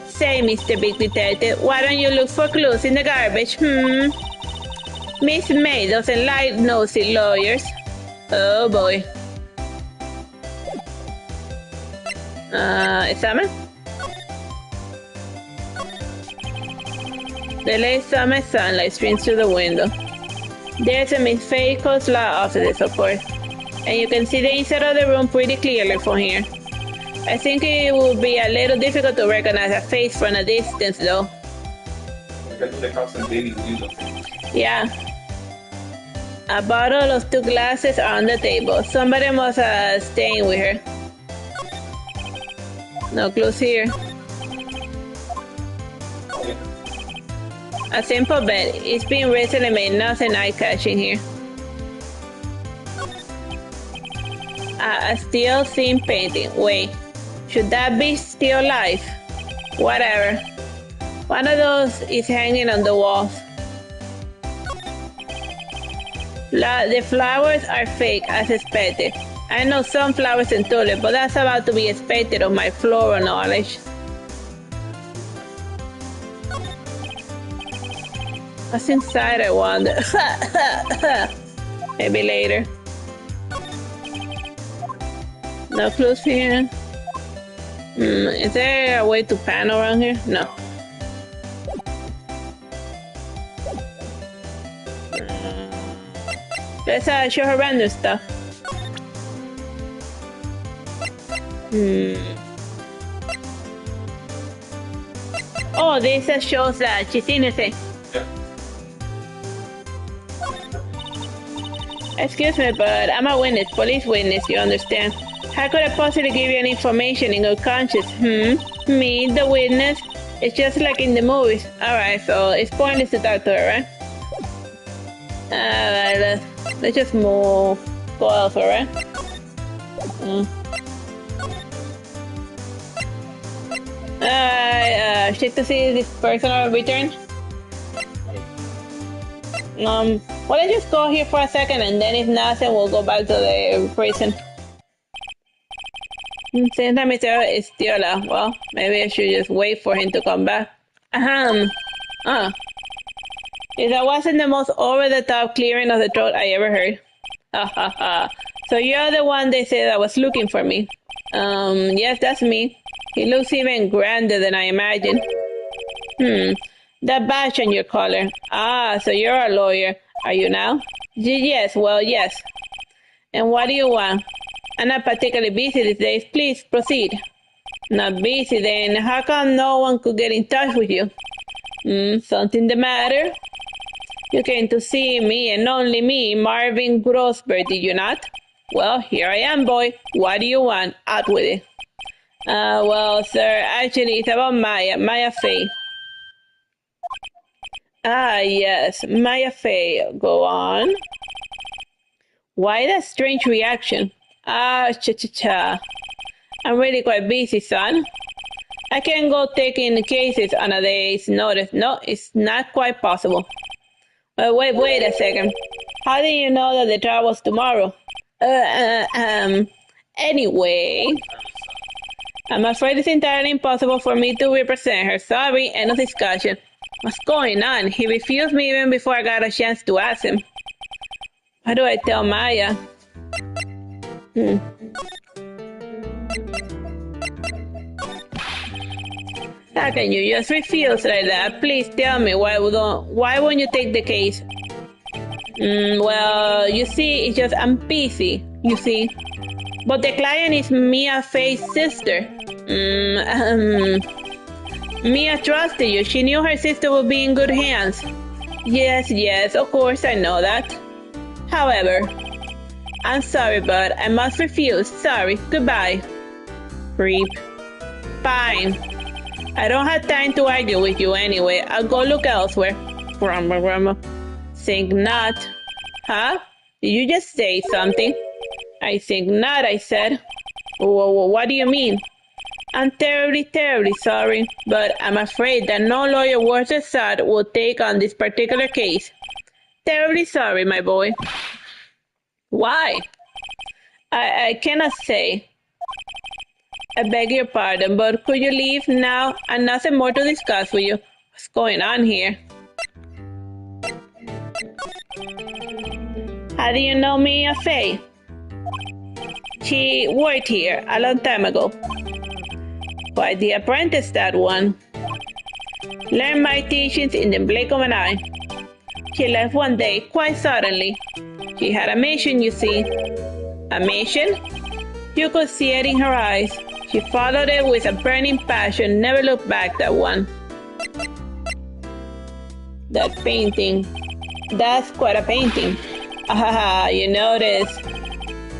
[SPEAKER 1] Say, Mr. Big Detective, why don't you look for clues in the garbage? Miss May doesn't like nosy lawyers. Oh boy. Examine? The late summer sunlight streams through the window. There's a Miss Faye's law office, of course, and you can see the inside of the room pretty clearly from here. I think it would be a little difficult to recognize a face from a distance, though. Yeah. A bottle of 2 glasses are on the table. Somebody must have staying with her. No clues here. A simple bed. It's been recently made, nothing eye-catching here. A steel scene painting. Wait, should that be still life? Whatever. One of those is hanging on the walls. The flowers are fake, as expected. I know sunflowers and tulips, but that's about to be expected of my floral knowledge. What's inside, I wonder? Maybe later. No clues here. Is there a way to pan around here? No. Let's show her random stuff. Oh, this shows that she's innocent.
[SPEAKER 2] Yeah.
[SPEAKER 1] Excuse me, but I'm a witness, police witness, you understand? How could I possibly give you any information in good conscience? Me, the witness? It's just like in the movies. Alright, so it's pointless to talk to her, right? Alright, let's just go elsewhere, right? Alright, shit to see this person return. Well, let's just go here for a second, and then if nothing, we'll go back to the prison. Since Mr. is still out, well, maybe I should just wait for him to come back. If that wasn't the most over-the-top clearing of the throat I ever heard. Ha ha ha. So you're the one they said that was looking for me. Yes, that's me. He looks even grander than I imagined. That badge on your collar. Ah, so you're a lawyer. Are you now? Yes, well, yes. And what do you want? I'm not particularly busy these days. Please, proceed. Not busy, then how come no one could get in touch with you? Something the matter? You came to see me and only me, Marvin Grossberg, did you not? Well, here I am, boy. What do you want? Out with it. Well, sir, actually, it's about Maya Fey. Ah, yes, Maya Fey. Go on. Why that strange reaction? Ah, cha-cha-cha. I'm really quite busy, son. I can't go taking cases on a day's notice. No, it's not quite possible. Wait a second. How do you know that the trial was tomorrow? Anyway, I'm afraid it's entirely impossible for me to represent her. Sorry, end of discussion. What's going on? He refused me even before I got a chance to ask him. How do I tell Maya? How can you just refuse like that? Please tell me why won't you take the case? Well, you see, it's just I'm busy, you see. But the client is Mia Faye's sister. Mia trusted you. She knew her sister would be in good hands. Yes, of course I know that. However, I'm sorry, but I must refuse. Sorry, goodbye. Creep. Fine. I don't have time to argue with you anyway. I'll go look elsewhere. Grandma. Think not. Huh? Did you just say something? I think not, I said. What do you mean? I'm terribly sorry, but I'm afraid that no lawyer worth his salt will take on this particular case. Terribly sorry, my boy. Why? I cannot say. I beg your pardon, but could you leave now? And nothing more to discuss with you. What's going on here? How do you know Mia Fey? She worked here a long time ago. Quite the apprentice, that one. Learned my teachings in the blink of an eye. She left one day, quite suddenly. She had a mission, you see. A mission? You could see it in her eyes. She followed it with a burning passion, never looked back, that one. That painting. That's quite a painting. Ah, you notice.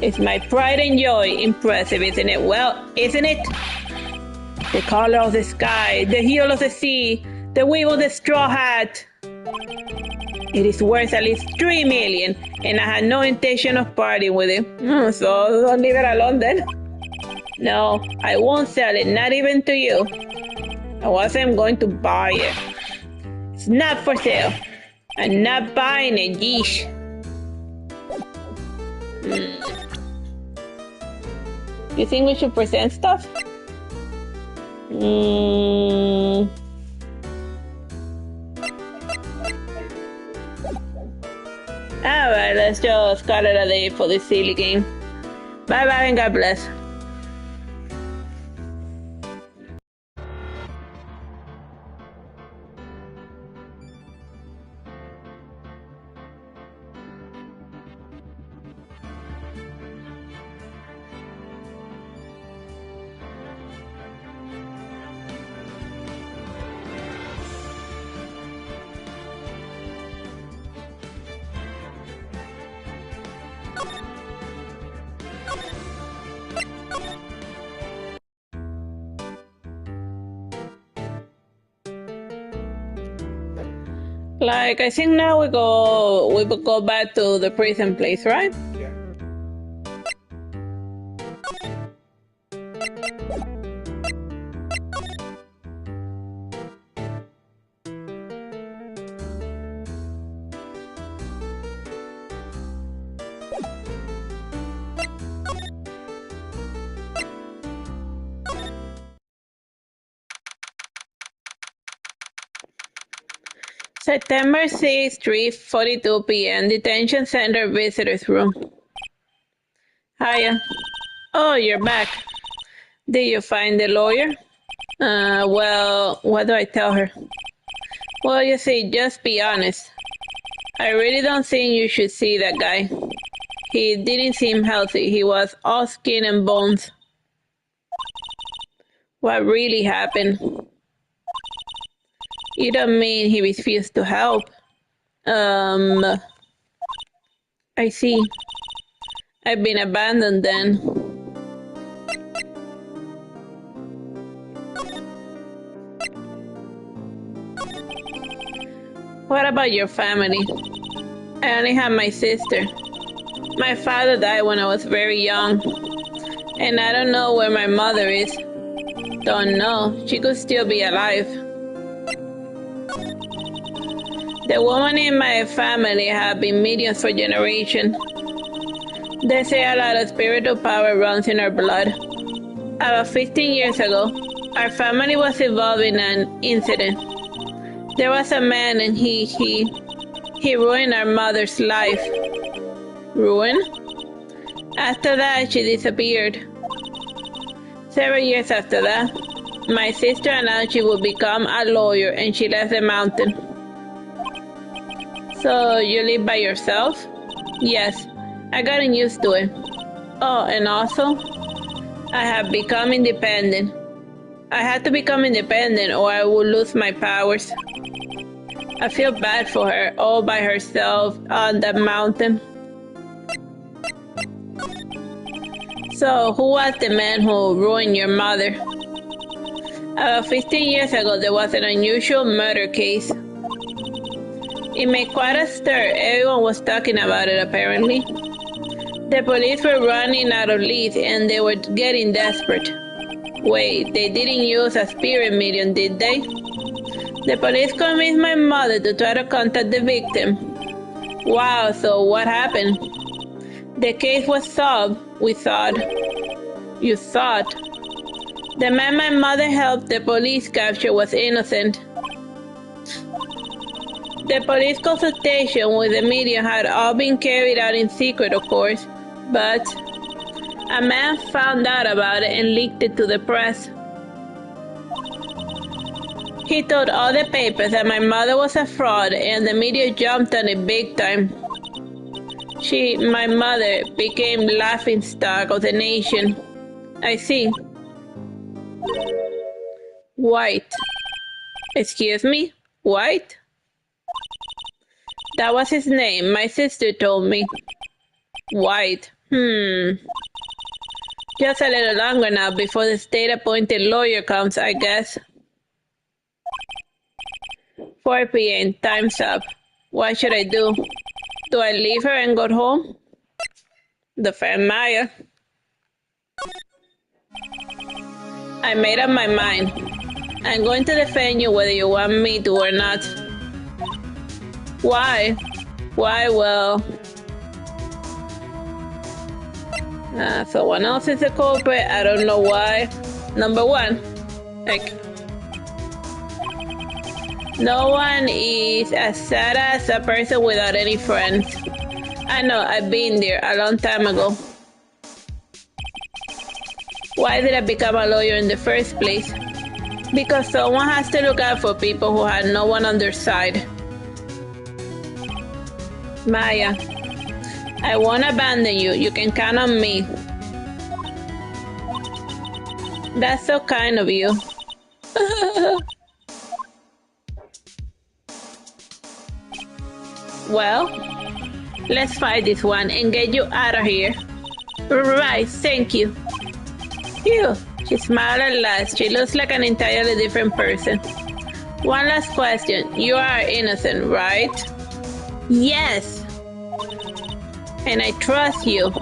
[SPEAKER 1] It's my pride and joy. Impressive, isn't it? Well, isn't it? The color of the sky, the hue of the sea, the weave of the straw hat. It is worth at least 3 million, and I had no intention of parting with it. So don't leave it alone then. No, I won't sell it, not even to you. I wasn't going to buy it. It's not for sale. I'm not buying it, yeesh. You think we should present stuff? Alright, let's just call it a day for this silly game. Bye bye and God bless. Like, I think now we will go back to the prison place, right?
[SPEAKER 2] Yeah.
[SPEAKER 1] September 6, 3:42 p.m. Detention Center Visitors Room. Hiya. Oh, you're back. Did you find the lawyer? Well, what do I tell her? Well, you see, just be honest. I really don't think you should see that guy. He didn't seem healthy. He was all skin and bones. What really happened? You don't mean he refused to help? I see. I've been abandoned then. What about your family? I only have my sister. My father died when I was very young. And I don't know where my mother is. Don't know. She could still be alive. The women in my family have been mediums for generations. They say a lot of spiritual power runs in our blood. About 15 years ago, our family was involved in an incident. There was a man and he ruined our mother's life. Ruined? After that, she disappeared. Several years after that, my sister announced she would become a lawyer and she left the mountain. So you live by yourself? Yes, I gotten used to it. Oh, and also, I have become independent. I had to become independent or I would lose my powers. I feel bad for her, all by herself on that mountain. So, who was the man who ruined your mother? About 15 years ago, there was an unusual murder case. It made quite a stir. Everyone was talking about it, apparently. The police were running out of leads and they were getting desperate. Wait, they didn't use a spirit medium, did they? The police convinced my mother to try to contact the victim. Wow, so what happened? The case was solved, we thought. You thought? The man my mother helped the police capture was innocent. The police consultation with the media had all been carried out in secret, of course, but a man found out about it and leaked it to the press. He told all the papers that my mother was a fraud and the media jumped on it big time. My mother, became laughingstock of the nation. I see. White. Excuse me? White? That was his name, my sister told me. White. Just a little longer now before the state-appointed lawyer comes, I guess. 4 p.m. Time's up. What should I do? Do I leave her and go home? Defend Maya. I made up my mind. I'm going to defend you whether you want me to or not. Why? Why? Well, someone else is the culprit. I don't know why. Number one, no one is as sad as a person without any friends. I know, I've been there a long time ago. Why did I become a lawyer in the first place? Because someone has to look out for people who had no one on their side. Maya, I won't abandon you. You can count on me. That's so kind of you. Well, let's fight this one and get you out of here. Right, thank you. Phew, she smiled at last. She looks like an entirely different person. One last question. You are innocent, right? Yes. And I trust you.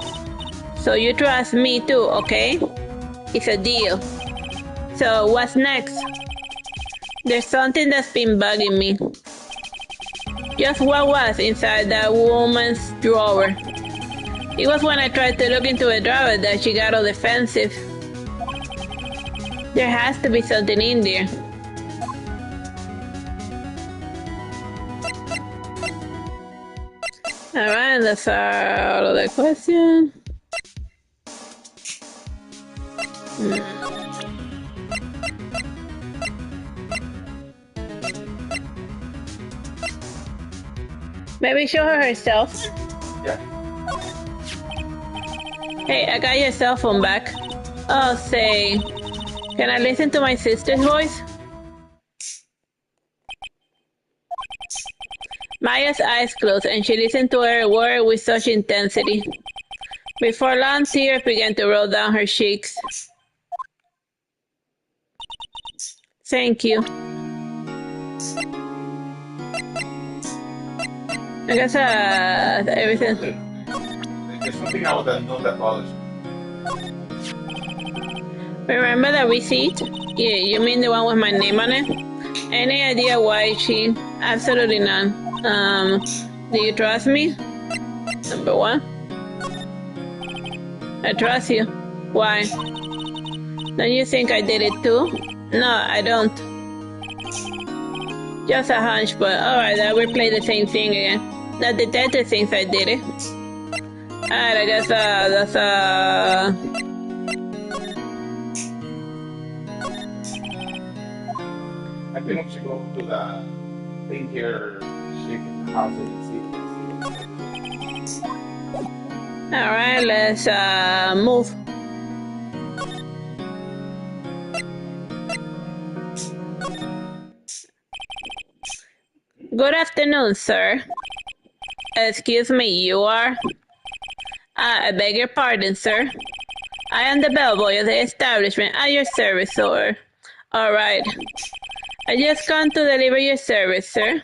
[SPEAKER 1] So you trust me too, okay? It's a deal. So what's next? There's something that's been bugging me. Just what was inside that woman's drawer? It was when I tried to look into a drawer that she got all defensive. There has to be something in there. Alright, that's all of the question. Maybe show her herself.
[SPEAKER 2] Yeah.
[SPEAKER 1] Hey, I got your cell phone back. Oh, say, can I listen to my sister's voice? Maya's eyes closed, and she listened to her word with such intensity. Before long, tears began to roll down her cheeks. Thank you. I guess everything.
[SPEAKER 2] There's something else that knows that bothers me.
[SPEAKER 1] Remember the receipt? Yeah, you mean the one with my name on it? Any idea why she? Absolutely none. Do you trust me? Number one. I trust you. Why? Don't you think I did it too? No, I don't. Just a hunch, but alright, I will play the same thing again. The detective thinks I did it. Alright, I guess that's
[SPEAKER 2] I think we should go to the thing here, shake the house and see.
[SPEAKER 1] Alright, let's move. Good afternoon, sir. Excuse me, you are? I beg your pardon, sir. I am the bellboy of the establishment at your service, sir. Alright. I just come to deliver your service, sir.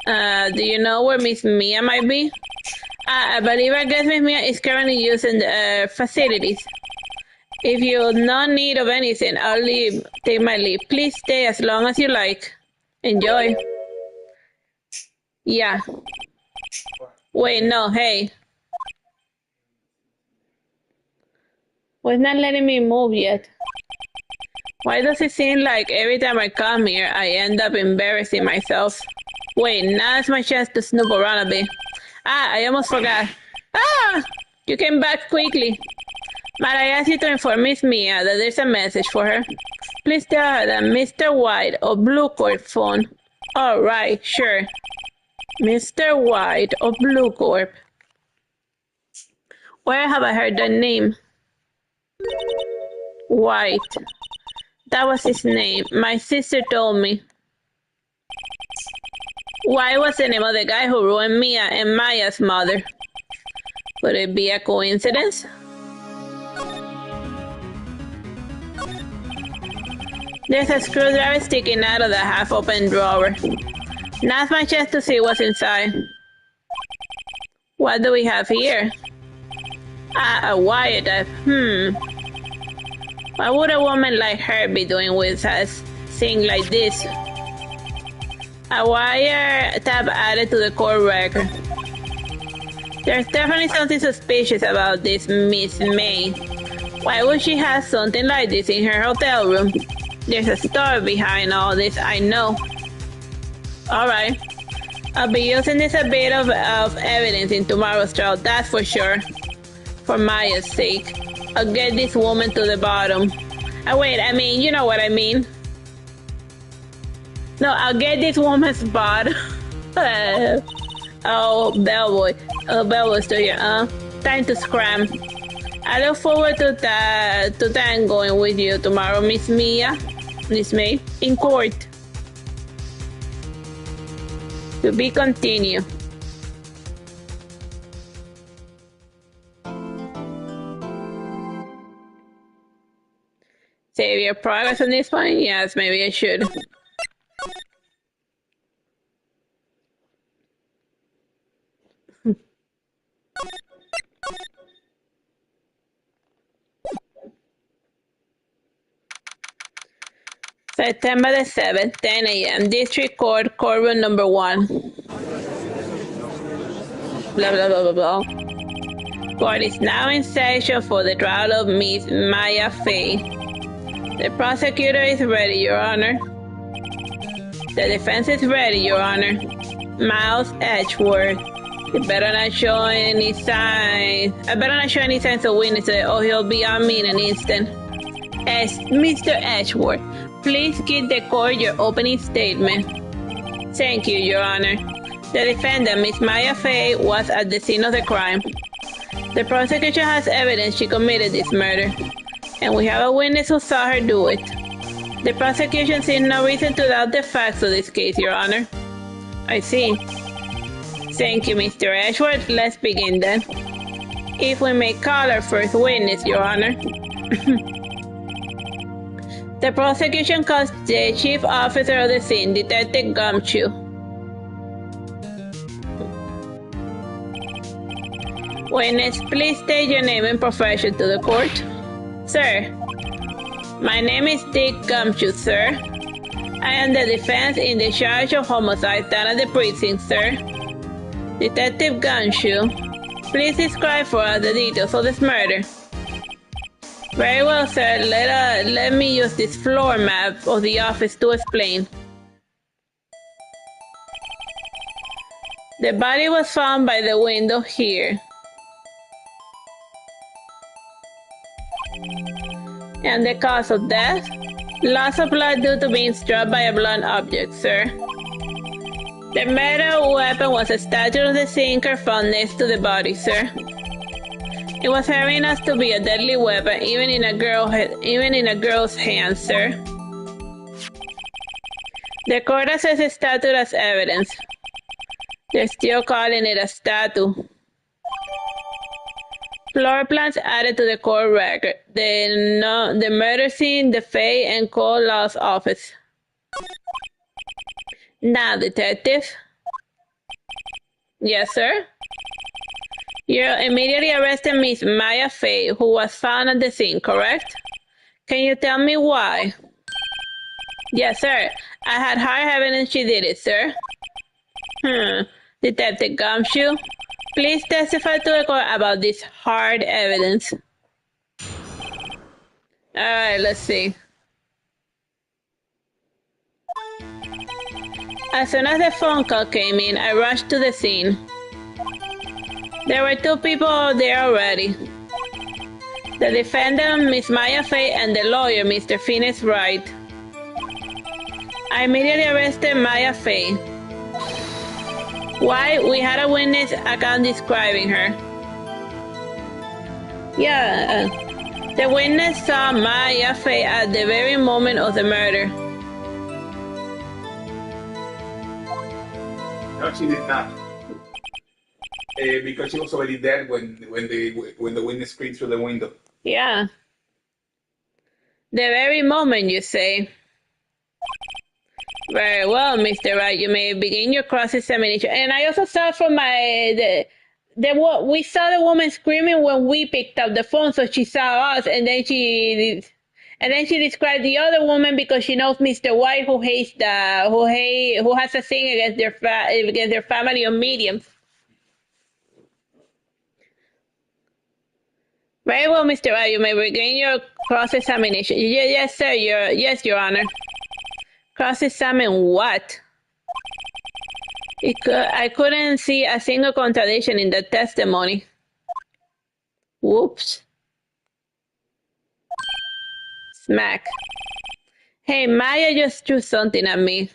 [SPEAKER 1] Do you know where Miss Mia might be? I believe our guest Miss Mia is currently using the facilities. If you're no need of anything, I'll leave. Take my leave. Please stay as long as you like. Enjoy. Yeah. Wait, no, hey. Well, it's not letting me move yet. Why does it seem like every time I come here, I end up embarrassing myself? Wait, now's my chance to snoop around a bit. I almost forgot. You came back quickly. Might I ask you to inform Miss Mia that there's a message for her? Please tell her that Mr. White of Blue Court phone. All right, sure. Mr. White of Blue Corp. Where have I heard that name? White. That was his name. My sister told me. White was the name of the guy who ruined Mia and Maya's mother. Could it be a coincidence? There's a screwdriver sticking out of the half-open drawer. Now's my chance to see what's inside. What do we have here? A wire that, What would a woman like her be doing with a thing like this? A wire tab added to the court record. There's definitely something suspicious about this Miss May. Why would she have something like this in her hotel room? There's a story behind all this, I know. Alright. I'll be using this a bit of evidence in tomorrow's trial, that's for sure. For Maya's sake. I'll get this woman to the bottom. Wait, I mean, you know what I mean. No, I'll get this woman's bottom. Oh, bellboy. Oh, bellboy's still here. Time to scram. I look forward to tangoing with you tomorrow, Miss Mia. Miss May. In court. To be continued. Save your progress on this one? Yes, maybe I should. September the 7th, 10 a.m. District Court, courtroom number 1. Blah, blah, blah, blah, blah. Court is now in session for the trial of Miss Maya Fay. The prosecutor is ready, Your Honor. The defense is ready, Your Honor. Miles Edgeworth. You better not show any signs. I better not show any signs of weakness, or he'll be on me in an instant. As Mr. Ashworth, please give the court your opening statement. Thank you, Your Honor. The defendant, Miss Maya Fey, was at the scene of the crime. The prosecution has evidence she committed this murder, and we have a witness who saw her do it. The prosecution sees no reason to doubt the facts of this case, Your Honor. I see. Thank you, Mr. Ashworth. Let's begin then. If we may call our first witness, Your Honor. The prosecution calls the chief officer of the scene, Detective Gumshoe. Witness, please state your name and profession to the court. Sir, my name is Dick Gumshoe, sir. I am the defense in the charge of homicide down at the precinct, sir. Detective Gumshoe, please describe for us the details of this murder. Very well, sir. Let me use this floor map of the office to explain. The body was found by the window here. And the cause of death? Loss of blood due to being struck by a blunt object, sir. The murder weapon was a statue of the sinker found next to the body, sir. It was heavy enough to be a deadly weapon, even in a girl's hands, sir. The court assesses the statue as evidence. They're still calling it a statue. Floor plans added to the court record. The murder scene, the Fay and Cole Law's office. Now, detective. Yes, sir. You immediately arrested Miss Maya Fay, who was found at the scene, correct? Can you tell me why? Yes, sir. I had hard evidence she did it, sir. Detective Gumshoe, please testify to the court about this hard evidence. Alright, let's see. As soon as the phone call came in, I rushed to the scene. There were two people there already. The defendant, Miss Maya Fay, and the lawyer, Mr. Phineas Wright. I immediately arrested Maya Fay. Why? We had a witness account describing her. Yeah, the witness saw Maya Fay at the very moment of the murder.
[SPEAKER 2] No, she did not. Because she was already dead when the witness screamed through the window.
[SPEAKER 1] Yeah. The very moment, you say. Very well, Mr. Wright. You may begin your cross-examination. And I also saw from we saw the woman screaming when we picked up the phone, so she saw us, and then she described the other woman because she knows Mr. White, who has a thing against their family of mediums. Very well, Mr. Wright. You may begin your cross-examination. Yes, sir. Yes, Your Honor. Cross-examine what? I couldn't see a single contradiction in the testimony. Whoops. Smack. Hey, Maya just threw something at me.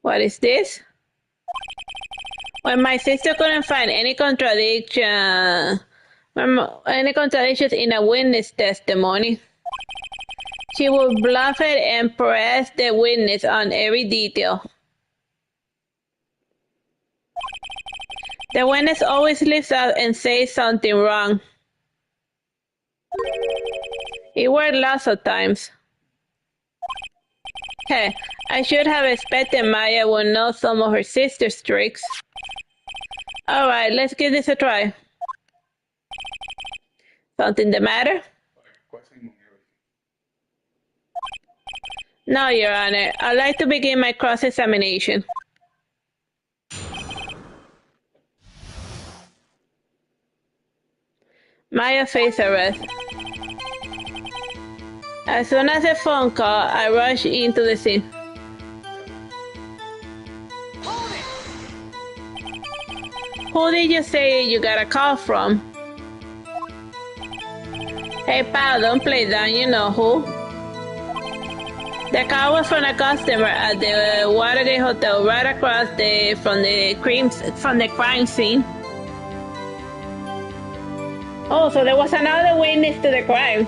[SPEAKER 1] What is this? When my sister couldn't find any contradictions in a witness testimony, she would bluff it and press the witness on every detail. The witness always leaves out and says something wrong. It worked lots of times. Hey, I should have expected Maya would know some of her sister's tricks. Alright, let's give this a try. Something the matter? No, Your Honor. I'd like to begin my cross-examination. Maya face arrest. As soon as the phone call, I rushed into the scene.
[SPEAKER 3] Hold it!
[SPEAKER 1] Who did you say you got a call from? Hey pal, don't play down, you know who. The call was from a customer at the Watergate Hotel right across from the crime scene. Oh, so there was another witness to the crime.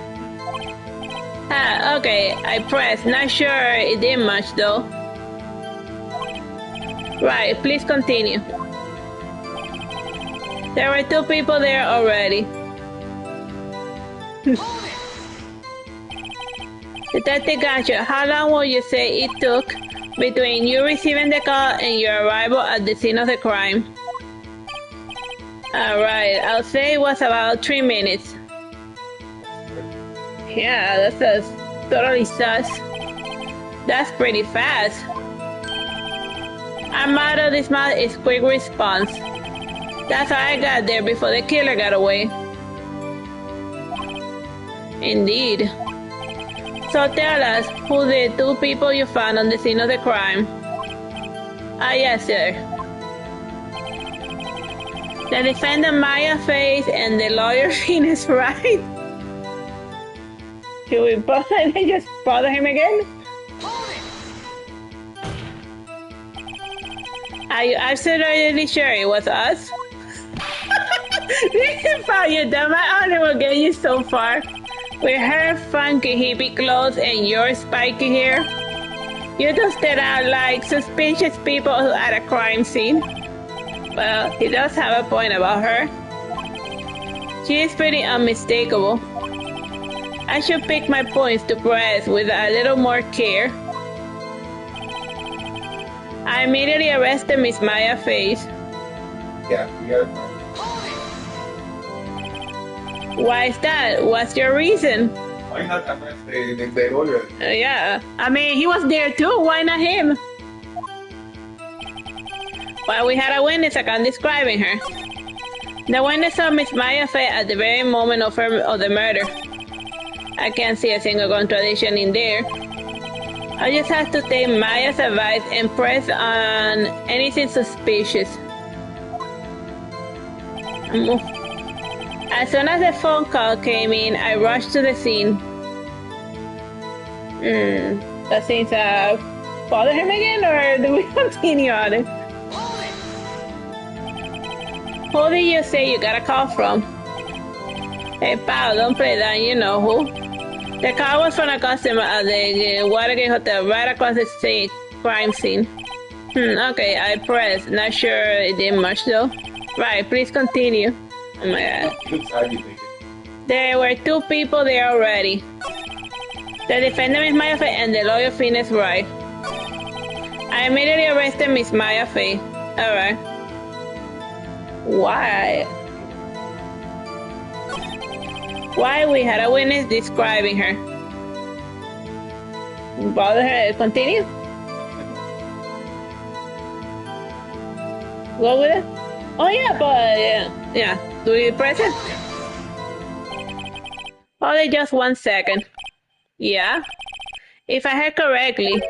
[SPEAKER 1] Ah, okay, I pressed. Not sure it did much though. Right, please continue. There were 2 people there already. Detective Gotcha, how long would you say it took between you receiving the call and your arrival at the scene of the crime? Alright, I'll say it was about 3 minutes. Yeah, that's totally sus. That's pretty fast. Our motto this month is quick response. That's how I got there before the killer got away. Indeed. So tell us who the 2 people you found on the scene of the crime. Ah, yes, sir. The defendant Maya Face and the lawyer Venus Wright. Should we just bother him again? Are you absolutely sure it was us? You dumb, I only will get you so far. With her funky hippie clothes and your spiky hair, you just stood out like suspicious people at a crime scene. Well, he does have a point about her. She is pretty unmistakable. I should pick my points to press with a little more care. I immediately arrested Miss Maya Face.
[SPEAKER 2] Yeah, we got it.
[SPEAKER 1] Why is that? What's your reason?
[SPEAKER 2] Why not arrest the lawyer?
[SPEAKER 1] Yeah, I mean, he was there too. Why not him? Well, we had a witness account describing her. The witness saw Miss Maya Face at the very moment of the murder. I can't see a single contradiction in there. I just have to take Maya's advice and press on anything suspicious. As soon as the phone call came in, I rushed to the scene. That seems bother him again, or do we continue on it? Who did you say you got a call from? Hey pal, don't play that, you know who. The call was from a customer at the Watergate Hotel right across the crime scene. Okay, I pressed. Not sure it did much though. Right, please continue. Oh my god.
[SPEAKER 2] Looks agitated.
[SPEAKER 1] There were 2 people there already. The defendant Miss Maya Face and the lawyer Venus Wright. I immediately arrested Miss Maya Face. Alright. Why? Why we had a witness describing her. Bother her. Continue. Go with it. Oh yeah, but yeah. Do you press it? Only just 1 second. Yeah. If I heard correctly,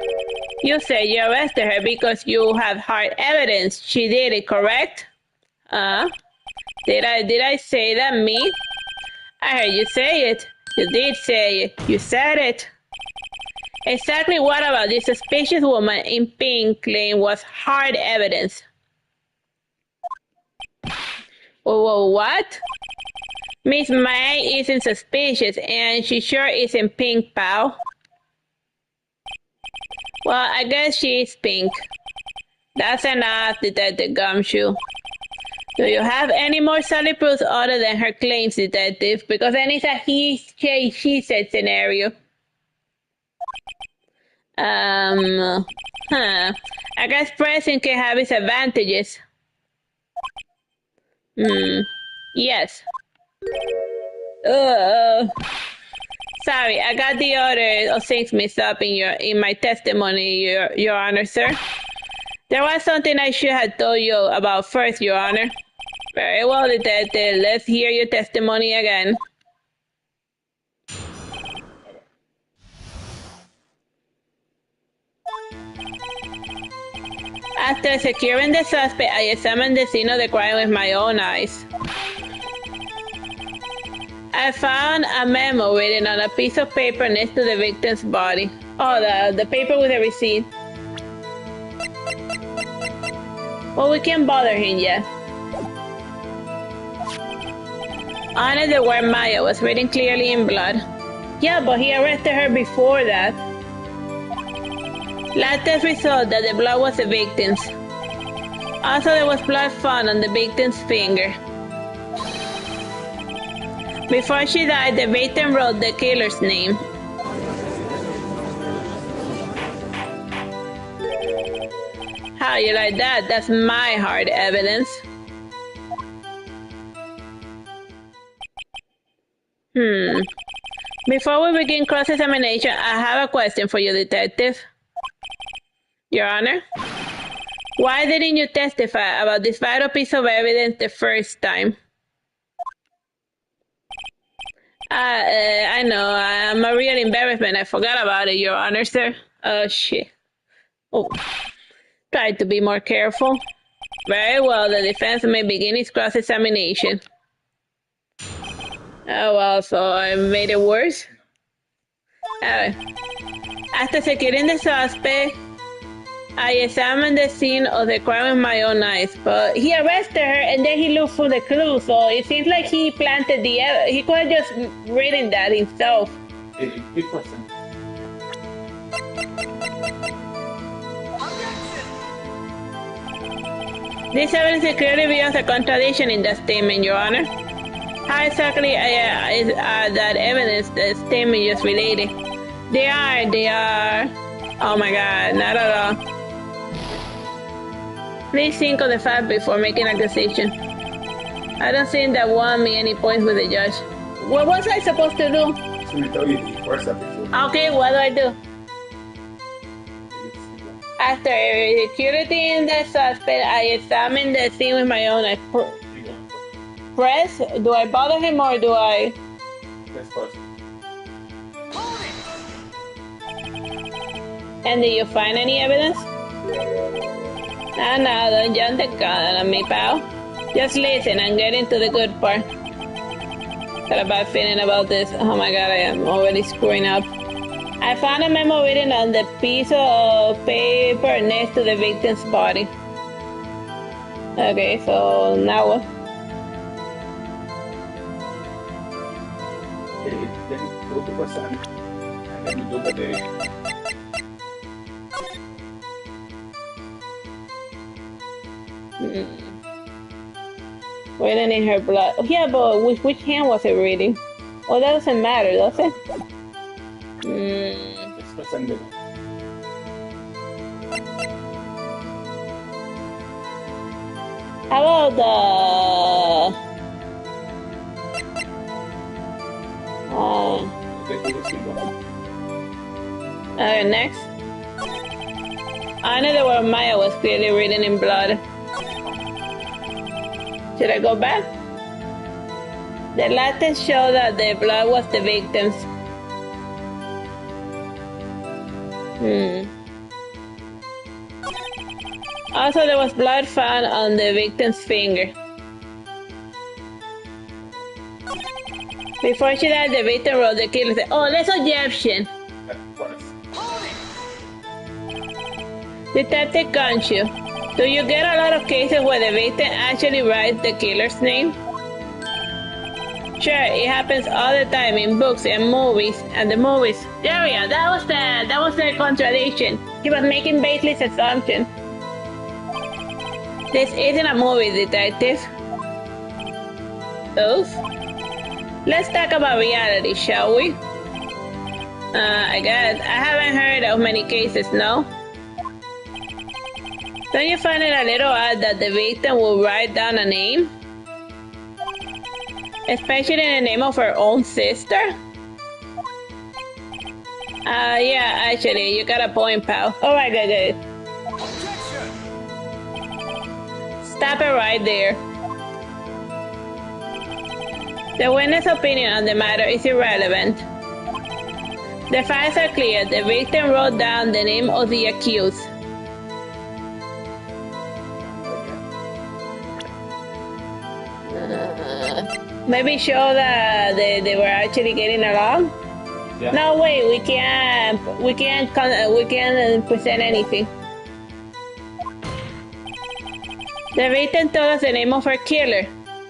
[SPEAKER 1] you said you arrested her because you have hard evidence she did it, correct? Did I say that, me? I heard you say it. You did say it. You said it. Exactly what about this suspicious woman in pink claim was hard evidence? Whoa, what? Miss May isn't suspicious, and she sure isn't pink, pal. Well, I guess she is pink. That's enough, Detective Gumshoe. Do you have any more solid proofs other than her claims, Detective? Because then it's a she said scenario. I guess pressing can have its advantages. Yes. Sorry, I got the order of things mixed up in my testimony, Your Honor, sir. There was something I should have told you about first, Your Honor. Very well, Detective. Let's hear your testimony again. After securing the suspect, I examined the scene of the crime with my own eyes. I found a memo written on a piece of paper next to the victim's body. Oh, the paper with the receipt. Well, we can't bother him yet. On it, the word Maya was written clearly in blood. Yeah, but he arrested her before that. Lab test result that the blood was the victim's. Also, there was blood found on the victim's finger. Before she died, the victim wrote the killer's name. How you like that? That's my hard evidence. Before we begin cross-examination, I have a question for you, Detective. Your Honor, why didn't you testify about this vital piece of evidence the first time? I know, I'm a real embarrassment. I forgot about it, Your Honor, sir. Oh, shit. Oh, try to be more careful. Very well, the defense may begin its cross-examination. Oh, well, so I made it worse? After securing the suspect, I examined the scene of the crime with my own eyes, but he arrested her and then he looked for the clue, so it seems like he planted the evidence. He could have just written that himself.
[SPEAKER 2] Good question.
[SPEAKER 1] This evidence clearly reveals a contradiction in the statement, Your Honor. How exactly is that evidence the statement just related? They are. Oh my God, not at all. Please think of the fact before making a decision. I don't think that won me any points with the judge. What was I supposed to do? Okay, what do I do? After executing the suspect, I examined the scene with my own eyes. Press? Do I bother him or do I? And did you find any evidence? No, don't jump the gun on me, pal. Just listen and get into the good part. Got a bad feeling about this. Oh my God, I am already screwing up. I found a memo written on the piece of paper next to the victim's body. Okay, so now what? Written in her blood. Oh, yeah, but which hand was it reading? Oh, that doesn't matter, does it? How about the... next. I know the word Maya was clearly written in blood. Should I go back? The lab test showed that the blood was the victim's. Also, there was blood found on the victim's finger. Before she died, the victim wrote the killer said, "Oh, that's Egyptian." Detective Ganshu, do you get a lot of cases where the victim actually writes the killer's name? Sure, it happens all the time in books and movies. And the movies. There we are. That was the contradiction. He was making baseless assumptions. This isn't a movie, detective. Oof. Let's talk about reality, shall we? I guess I haven't heard of many cases, no? Don't you find it a little odd that the victim will write down a name? Especially the name of her own sister? Yeah, actually, you got a point, pal. Alright, good. Stop it right there. The witness' opinion on the matter is irrelevant. The facts are clear. The victim wrote down the name of the accused. Maybe show that they were actually getting along.
[SPEAKER 2] Yeah.
[SPEAKER 1] No way, we can't present anything. The victim told us the name of her killer.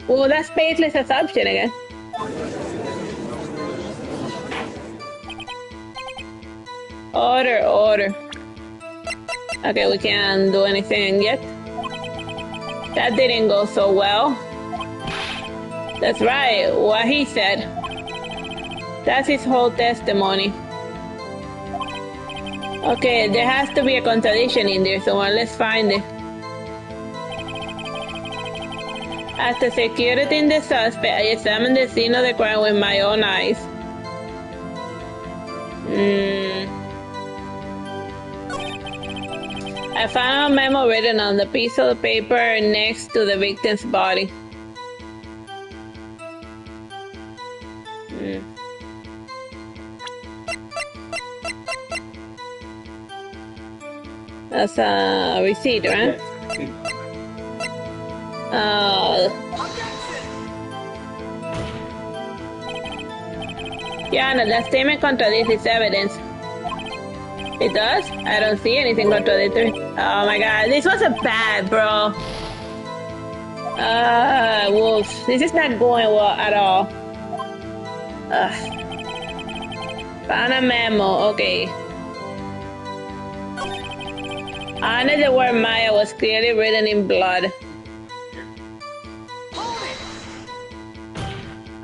[SPEAKER 1] Well, that's baseless assumption again. Order. Okay, we can't do anything yet. That didn't go so well. That's right, what he said. That's his whole testimony. Okay, there has to be a contradiction in there, so let's find it. As the security in the suspect, I examined the scene of the crime with my own eyes. I found a memo written on the piece of paper next to the victim's body. That's a receipt, right? Yeah, no, that statement contradicts its evidence. It does? I don't see anything contradictory. Oh my god, this was a bad, bro. Wolves. This is not going well at all. Found a memo, okay. Under the word Maya was clearly written in blood.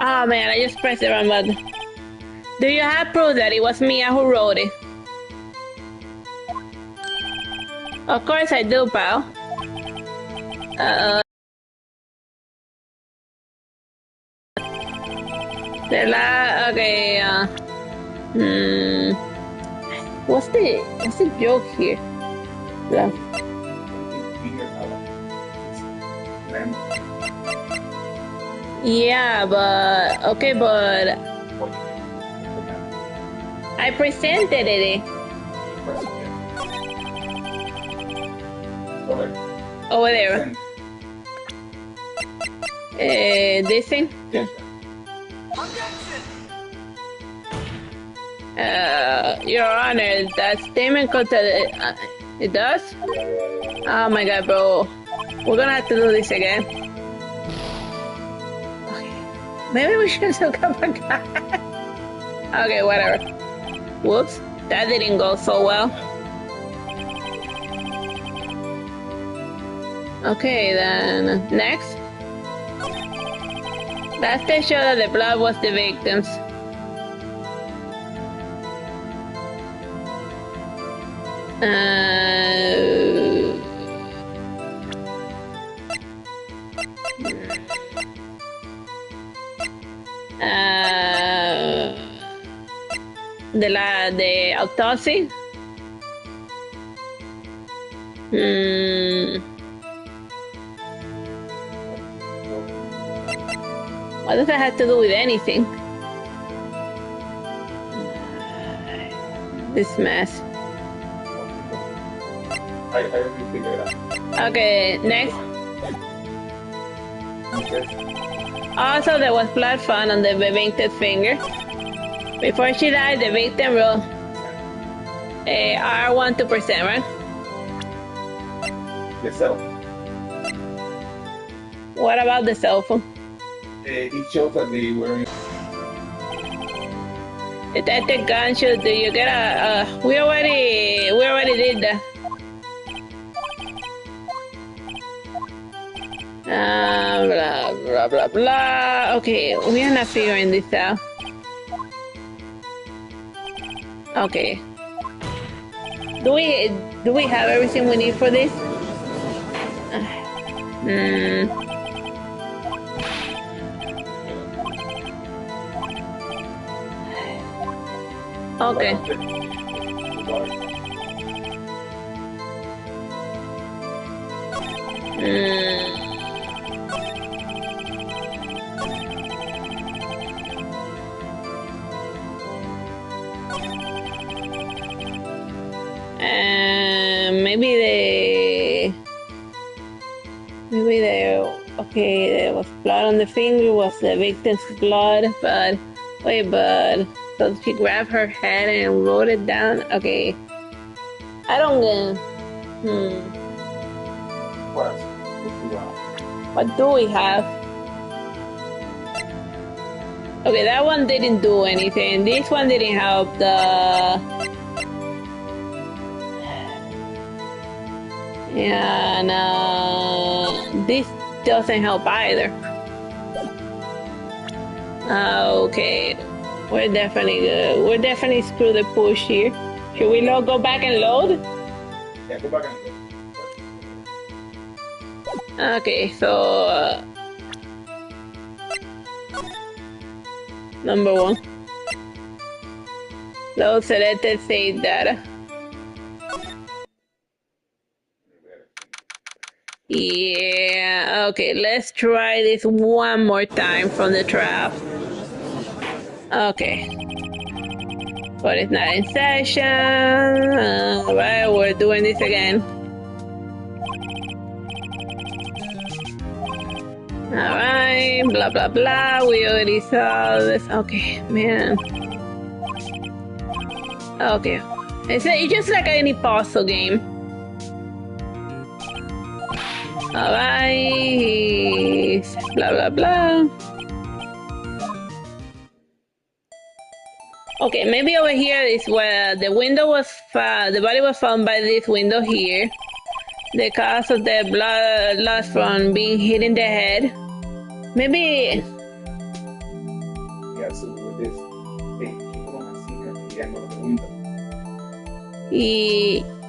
[SPEAKER 1] Oh man, I just pressed the wrong button. Do you have proof that it was Mia who wrote it? Of course I do, pal. Okay, what's the joke here? Yeah. Yeah, but okay, but I presented it. Over there. This thing? Your Honor, that statement it does? Oh my god, bro. We're gonna have to do this again. Okay. Maybe we should still come back. Okay, whatever. Whoops, that didn't go so well. Okay, then next. That's to show that the blood was the victim's. The autopsy. What does that have to do with anything? This mess.
[SPEAKER 2] I already figured it out.
[SPEAKER 1] Okay, next. Also, there was blood found on the victim's finger. Before she died, the victim wrote R1 2%, right?
[SPEAKER 2] The cell.
[SPEAKER 1] What about the cell phone?
[SPEAKER 2] It shows that they were.
[SPEAKER 1] Detected gunshot. Do you get a? We already did that. Blah blah blah. Okay, we are not figuring this out. Okay. Do we have everything we need for this? Okay. Okay, there was blood on the finger, was the victim's blood, but wait, but so she grabbed her head and wrote it down. Okay, I don't get. What do we have? Okay, that one didn't do anything. This one didn't help. And this doesn't help either. Okay, we're definitely good. We're definitely screw the push here. Should we go back and load?
[SPEAKER 2] Yeah, go back and load.
[SPEAKER 1] Okay, so number 1. Load selected save data. Yeah, okay, let's try this one more time from the trap. Okay. But it's not in session. Alright, we're doing this again. Alright, blah blah blah. We already saw this. Okay, man. Okay. It's just like any puzzle game. Alright. Blah blah blah. Okay, maybe over here is where the window was found. The body was found by this window here. The cause of the blood loss from being hit in the head. Maybe.
[SPEAKER 2] Yeah, so with this,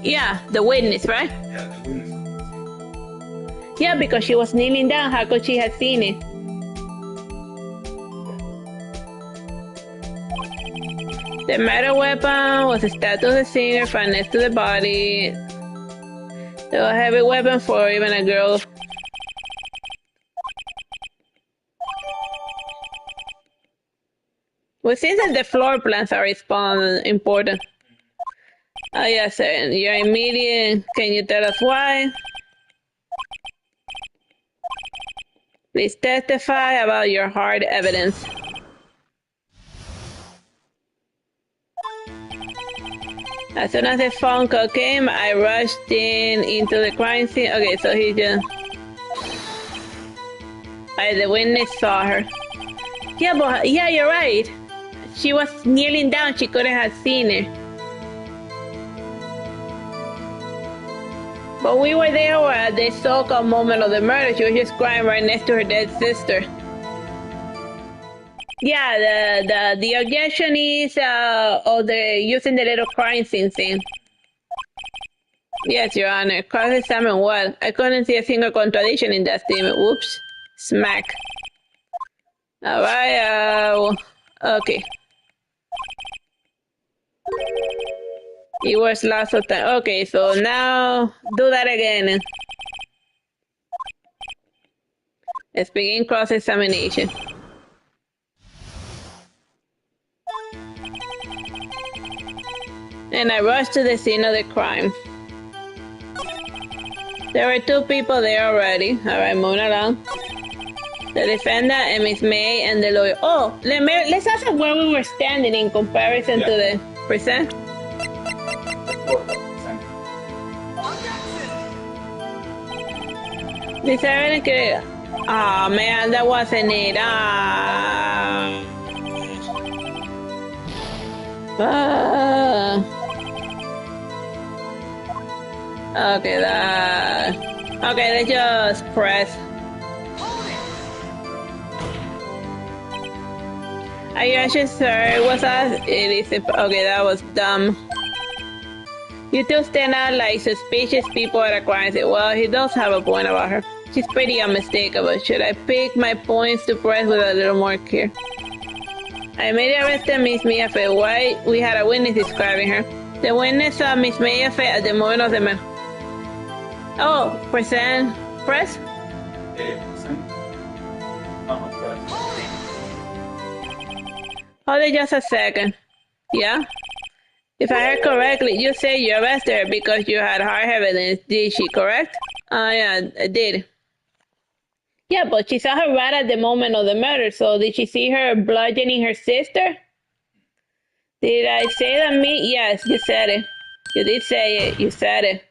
[SPEAKER 1] yeah, the witness, right?
[SPEAKER 2] Yeah, the witness.
[SPEAKER 1] Yeah, because she was kneeling down. How could she have seen it? The murder weapon was a statue of the singer found next to the body. They were a heavy weapon for even a girl. Well, it seems that the floor plans are important. Oh, yes, sir. You're immediate. Can you tell us why? Please testify about your hard evidence. As soon as the phone call came, I rushed into the crime scene. Okay, so he just... the witness saw her. Yeah, but yeah, you're right. She was kneeling down. She couldn't have seen it. But we were there at the so-called moment of the murder. She was just crying right next to her dead sister. Yeah, the objection is using the little crime scene thing. Yes, Your Honor. Cross-examine what? I couldn't see a single contradiction in that statement. Whoops. Smack. Alright, okay. It was lots of time. Okay, so now do that again. Let's begin cross-examination. And I rushed to the scene of the crime. There were 2 people there already. Alright, moving along. The defendant and Miss May and the lawyer. Oh, let's ask them where we were standing in comparison to the present. This evidence que... Oh man, that wasn't it. Okay, okay, let's just press. Are you actually sure it was us? It is. Okay, that was dumb. You two stand out like suspicious people at a crime scene. Well, he does have a point about her. She's pretty unmistakable. Should I pick my points to press with a little more care? I made arrested Miss Mia Fay White. We had a witness describing her. The witness saw Miss Mia Fay at the moment of the murder. Oh, present. Press? Hold it just a second. Yeah? If I heard correctly, you said you arrested her because you had hard evidence. Did she, correct? Yeah, I did. Yeah, but she saw her right at the moment of the murder, so did she see her bludgeoning her sister? Did I say that me? Yes, you said it. You did say it. You said it.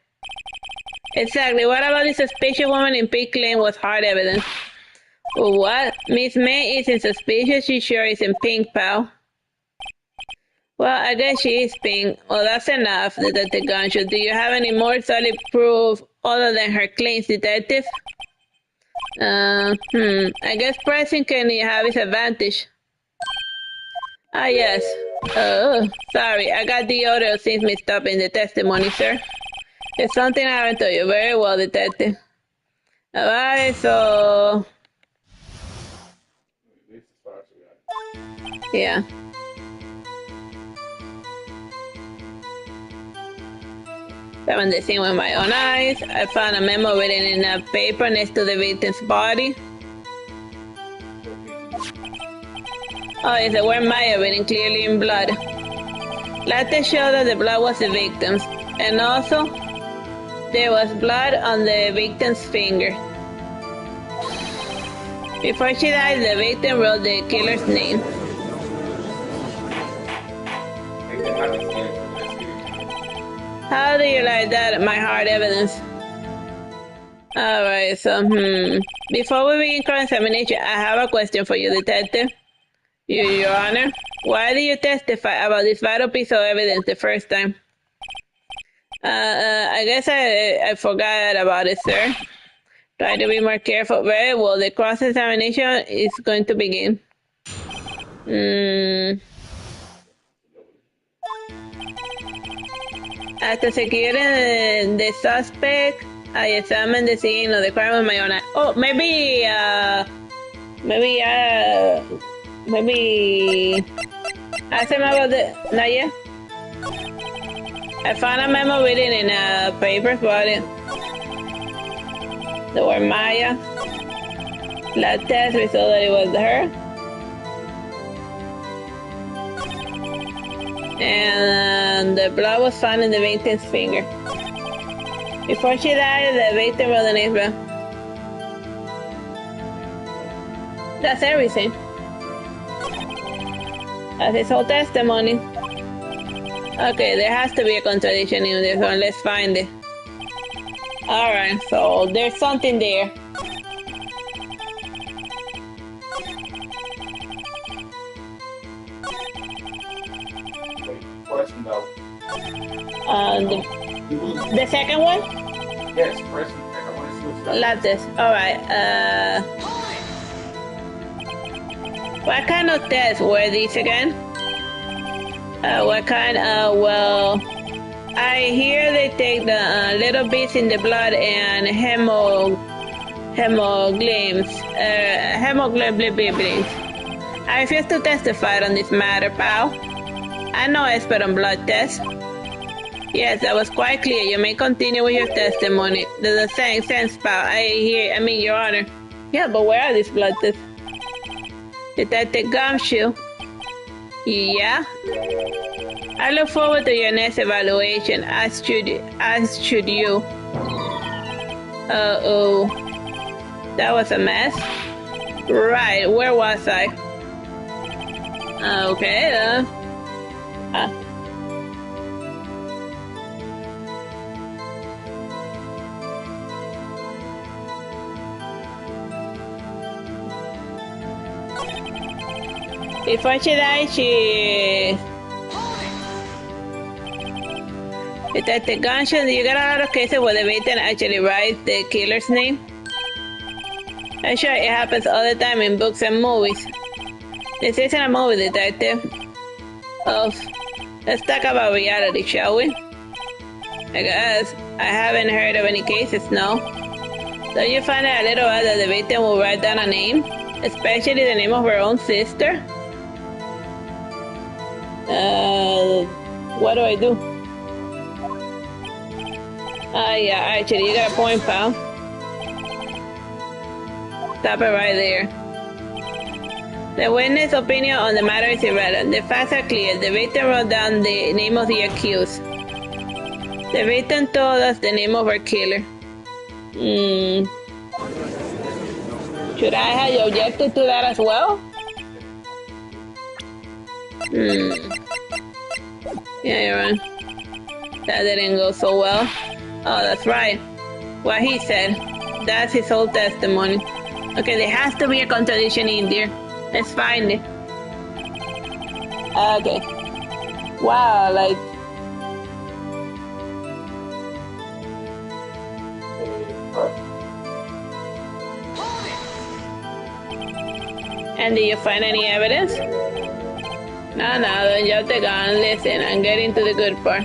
[SPEAKER 1] Exactly. What about the suspicious woman in pink lane was hard evidence? What? Miss May isn't suspicious. She sure isn't pink, pal. Well, I guess she is pink. Well, that's enough, Detective Gunshot. Do you have any more solid proof other than her claims, Detective? I guess pressing can have its advantage. Ah, yes. Oh, sorry. I got the order since me stopping the testimony, sir. It's something I haven't told you. Very well, Detective. Alright, so...
[SPEAKER 2] This is far too bad.
[SPEAKER 1] Yeah. Found the scene with my own eyes. I found a memo written in a paper next to the victim's body. Oh, it's the word Maya written clearly in blood. Lab test showed that the blood was the victim's, and also there was blood on the victim's finger. Before she died, the victim wrote the killer's name. How do you like that, my hard evidence? Alright, so, Before we begin cross-examination, I have a question for you, Detective. Your Honor, why did you testify about this vital piece of evidence the first time? I guess I forgot about it, sir. Try to be more careful. Very well, the cross-examination is going to begin. After securing the suspect, I examined the scene of the crime with my own eye. Oh, maybe ask him about the... Not yet? I found a memo written in a paper's body. The word Maya. Lab test result that it was her. And the blood was found in the victim's finger. Before she died, the victim wrote the name down. That's everything. That's his whole testimony. Okay, there has to be a contradiction in this one. Let's find it. Alright, so there's something there.
[SPEAKER 2] Question though.
[SPEAKER 1] The second one?
[SPEAKER 2] Yes, question. I want to see what's that.
[SPEAKER 1] Love this. Alright, what kind of tests were these again? What kind? Well, I hear they take the little bits in the blood and hemoglobins. I refuse to testify on this matter, pal. I'm no expert on blood tests. Yes, that was quite clear. You may continue with your testimony. There's a saying sense, pal. I mean, Your Honor. Yeah, but where are these blood tests? Detective Gumshoe. Yeah? I look forward to your next evaluation, as should you. Uh-oh. That was a mess. Right, where was I? Okay, Before she died, Detective Gunshot, do you get a lot of cases where the victim actually writes the killer's name? I'm sure it happens all the time in books and movies. This isn't a movie, Detective. Oh, let's talk about reality, shall we? I guess I haven't heard of any cases, no. Don't you find it a little odd that the victim will write down a name? Especially the name of her own sister? What do I do? Yeah, actually, you got a point, pal. Stop it right there. The witness' opinion on the matter is irrelevant. The facts are clear. The victim wrote down the name of the accused. The victim told us the name of her killer. Should I have objected to that as well? Yeah, you're right. That didn't go so well. Oh, that's right. What he said. That's his whole testimony. Okay, there has to be a contradiction in there. Let's find it. Okay. Wow, like... And did you find any evidence? No, don't jump the gun. Listen, I'm getting to the good part.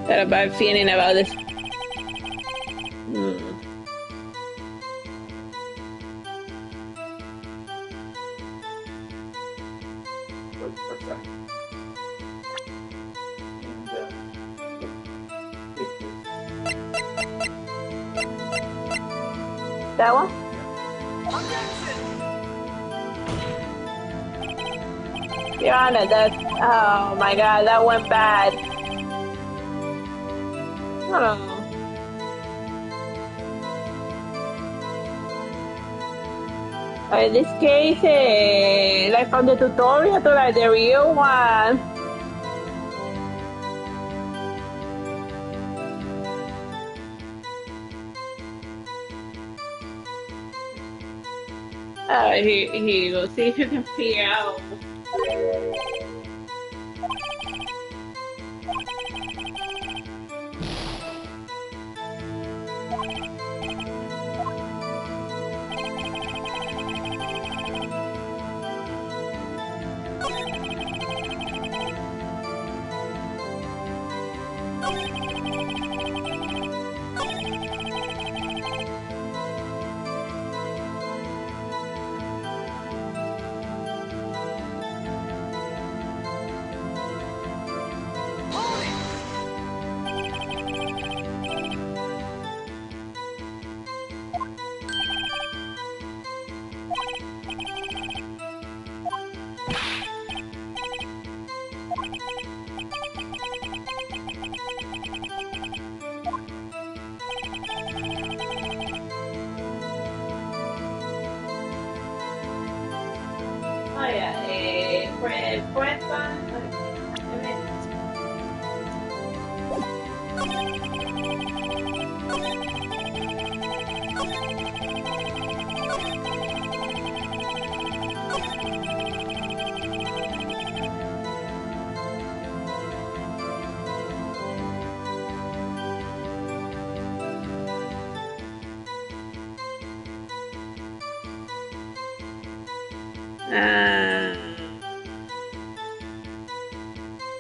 [SPEAKER 1] Got a bad feeling about this. That one? Your Honor, that... Oh my god, that went bad. Oh. In this case, like from the tutorial to like the real one. Here you go. See if you can figure out. Oh yeah, press on.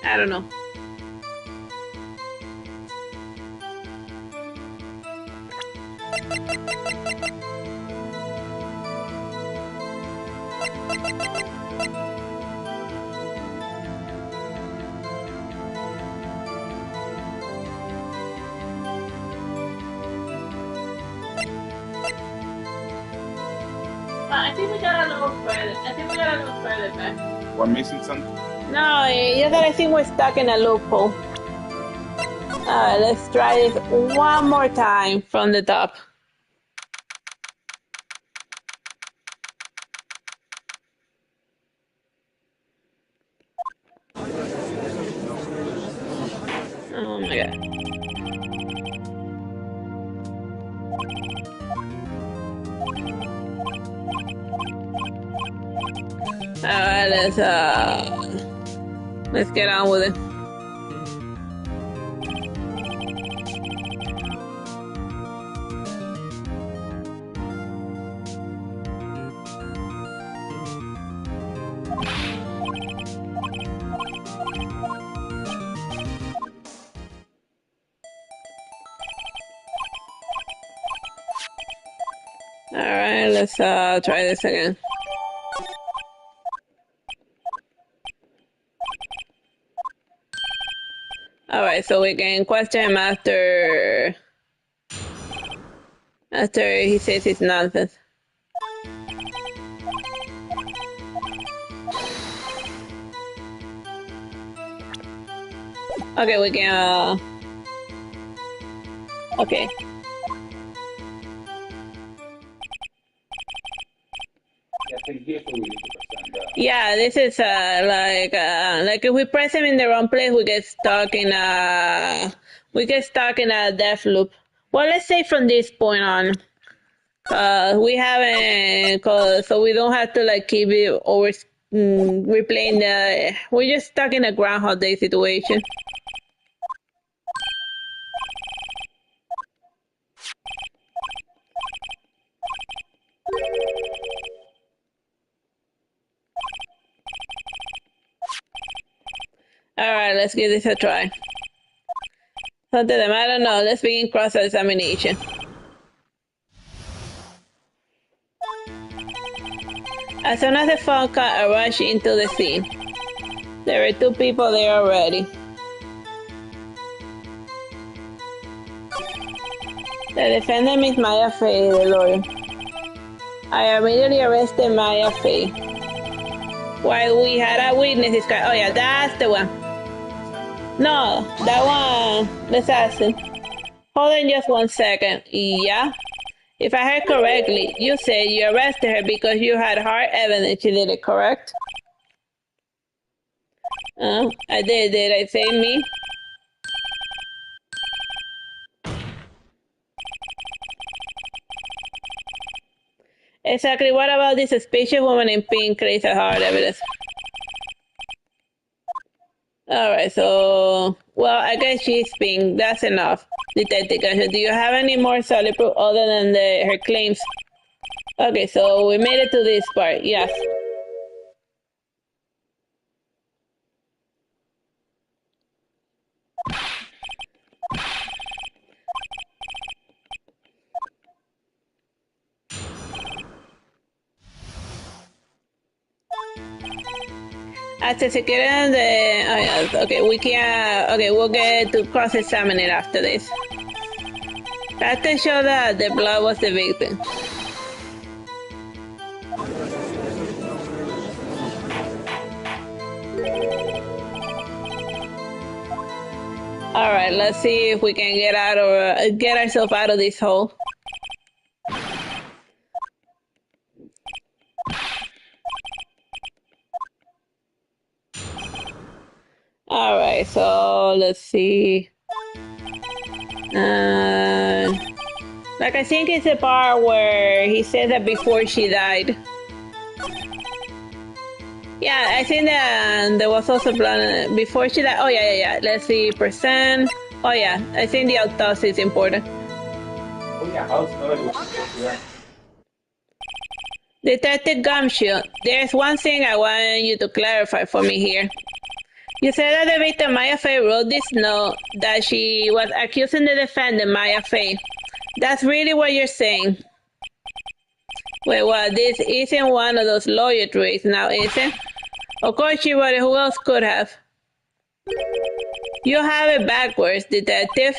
[SPEAKER 1] I don't know. I think we got a little further back.
[SPEAKER 2] We're missing something?
[SPEAKER 1] No, you gotta think we're stuck in a loophole. Let's try this one more time from the top. Oh my god. Alright, let's get on with it. Alright, let's try this again. Alright, so we can question him after he says his nonsense. Okay, we can okay. Yeah, this is like if we press him in the wrong place, we get stuck in a death loop. Well, let's say from this point on, we haven't, so we don't have to like keep it over replaying the. We're just stuck in a Groundhog Day situation. All right, let's give this a try. Something them, I don't know. Let's begin cross-examination. As soon as the phone call rushed into the scene, there were two people there already. The defendant is Maya Fey, the lawyer. I immediately arrested Maya Fey. While we had a witness, oh yeah, that's the one. No, that one, let's ask him. Hold on just 1 second. Yeah? If I heard correctly, you said you arrested her because you had hard evidence she did it, correct? I did. Did I say me? Exactly. What about this suspicious woman in pink creates a hard evidence? Alright, so, well, I guess she's pink. That's enough. Detective Garcia, do you have any more solid proof other than her claims? Okay, so we made it to this part. Yes. After securing the, oh yes, okay, we can, okay, we'll get to cross-examine it after this. That to show that the blood was the victim. All right, let's see if we can get ourselves out of this hole. All right, so let's see. Like I think it's the part where he said that before she died. Yeah, I think that there was also blood before she died. Oh yeah. Let's see, percent. Oh yeah, I think the autopsy is important.
[SPEAKER 2] Oh yeah, I was knowing what
[SPEAKER 1] Detective Gumshoe, there's one thing I want you to clarify for me here. You said that the victim, Maya Fey, wrote this note that she was accusing the defendant, Maya Fey. That's really what you're saying. Wait, what? This isn't one of those lawyer tricks now, is it? Of course she wrote it. Who else could have? You have it backwards, detective.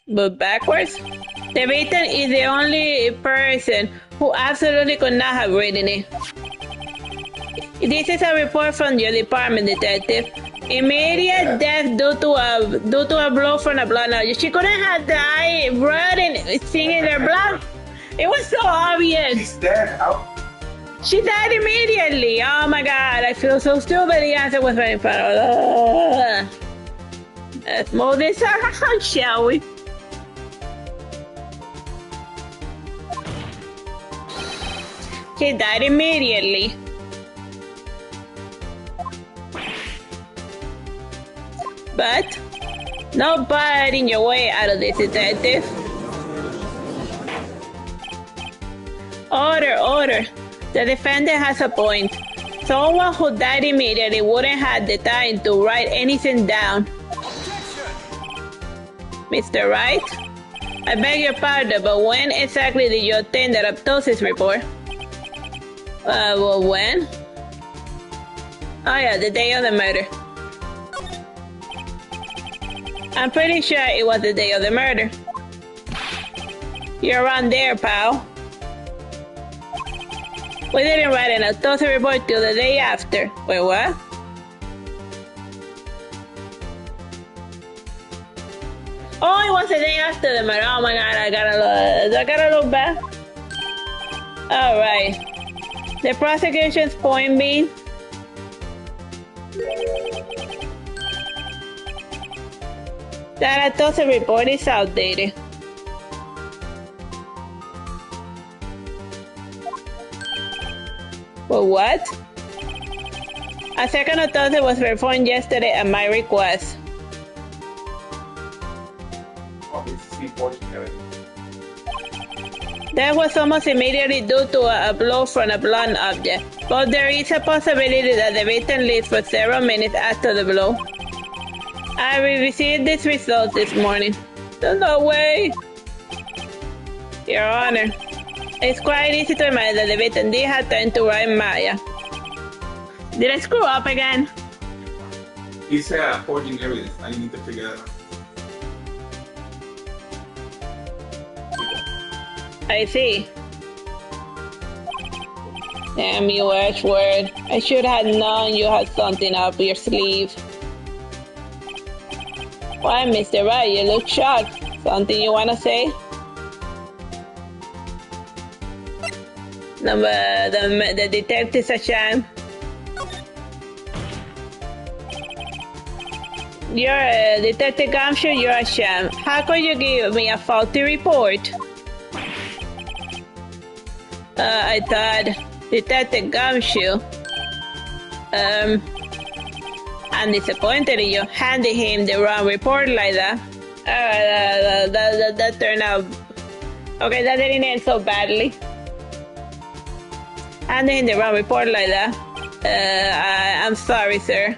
[SPEAKER 1] But backwards? The victim is the only person who absolutely could not have written it. This is a report from your department, detective. Immediate death due to a blow from a blood. Now, she couldn't have died running, singing their blood. It was so obvious.
[SPEAKER 2] She's dead.
[SPEAKER 1] She died immediately. Oh my God, I feel so stupid. The answer was right in front of us. Let's move this around, shall we? She died immediately. But no but in your way out of this, detective. Order. The defendant has a point. Someone who died immediately wouldn't have the time to write anything down. Mr. Wright? I beg your pardon, but when exactly did you obtain that autopsy report? Well, when? Oh yeah, the day of the murder. I'm pretty sure it was the day of the murder. You're around there, pal. We didn't write an autopsy report till the day after. Wait, what? Oh, it was the day after the murder. Oh my God, I gotta look back. All right. The prosecution's point being, That autopsy report is outdated. Well, what? A second autopsy was performed yesterday at my request. That was almost immediately due to a blow from a blunt object, but there is a possibility that the victim lived for several minutes after the blow. I received these results this morning. There's no way. Your Honor, it's quite easy to imagine that the victim did have time to write Maya. Did I screw up again?
[SPEAKER 2] He said forging evidence. I need to figure that out.
[SPEAKER 1] I see. Damn you, Ashworth. I should have known you had something up your sleeve. Why, Mr. Wright, you look shocked. Something you wanna say? The detective's a sham. You're a Detective Gumshoe, you're a sham. How could you give me a faulty report? I thought Detective Gumshoe. I'm disappointed in you handing him the wrong report like that. That turned out... Okay, that didn't end so badly. Handing him the wrong report like that. I'm sorry, sir.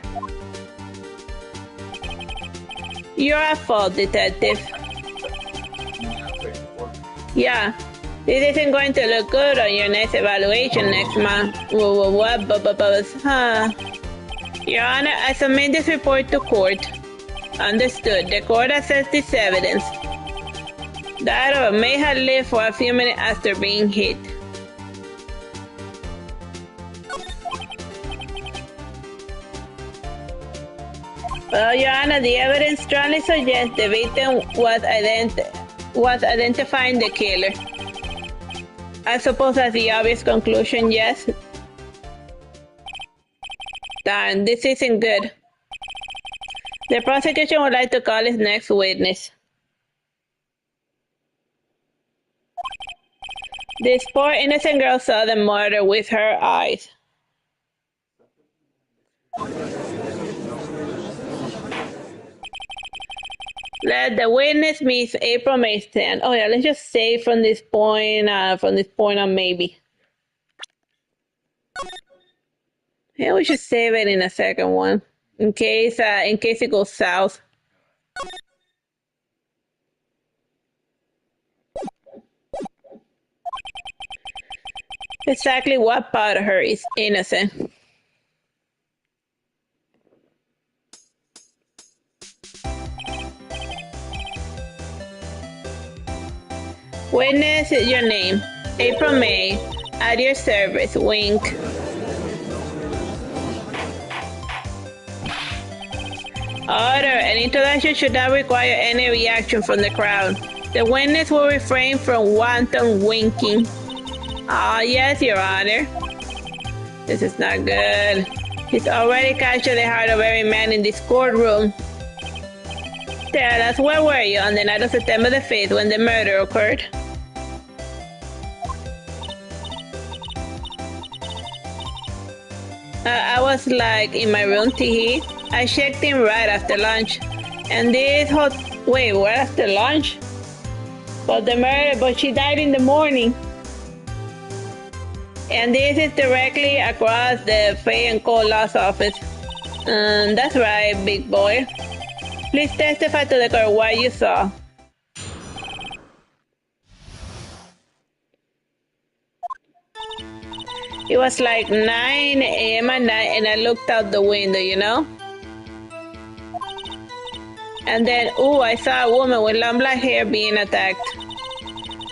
[SPEAKER 1] You're at fault, detective. Yeah. This isn't going to look good on your next evaluation next month. What? Huh? Your Honor, I submit this report to court. Understood. The court assessed this evidence. The adult may have lived for a few minutes after being hit. Well, Your Honor, the evidence strongly suggests the victim was identifying the killer. I suppose that's the obvious conclusion, yes? Darn, this isn't good. The prosecution would like to call its next witness. This poor innocent girl saw the murder with her eyes. Let the witness Miss April May stand. Oh yeah, let's just say from this point on maybe. Yeah, we should save it in a second one. In case it goes south. Exactly what part of her is innocent? Witness, your name. April May. At your service. Wink. Order. An introduction should not require any reaction from the crowd. The witness will refrain from wanton winking. Ah, yes, Your Honor. This is not good. He's already captured the heart of every man in this courtroom. Tell us, where were you on the night of September the 5th when the murder occurred? I was like in my room, teehee. I checked in right after lunch. And this hot... Wait, what after lunch? But she died in the morning. And this is directly across the Fay and Co. Law's office. That's right, big boy. Please testify to the court what you saw. It was like 9 a.m. at night and I looked out the window, you know? And then, I saw a woman with long black hair being attacked.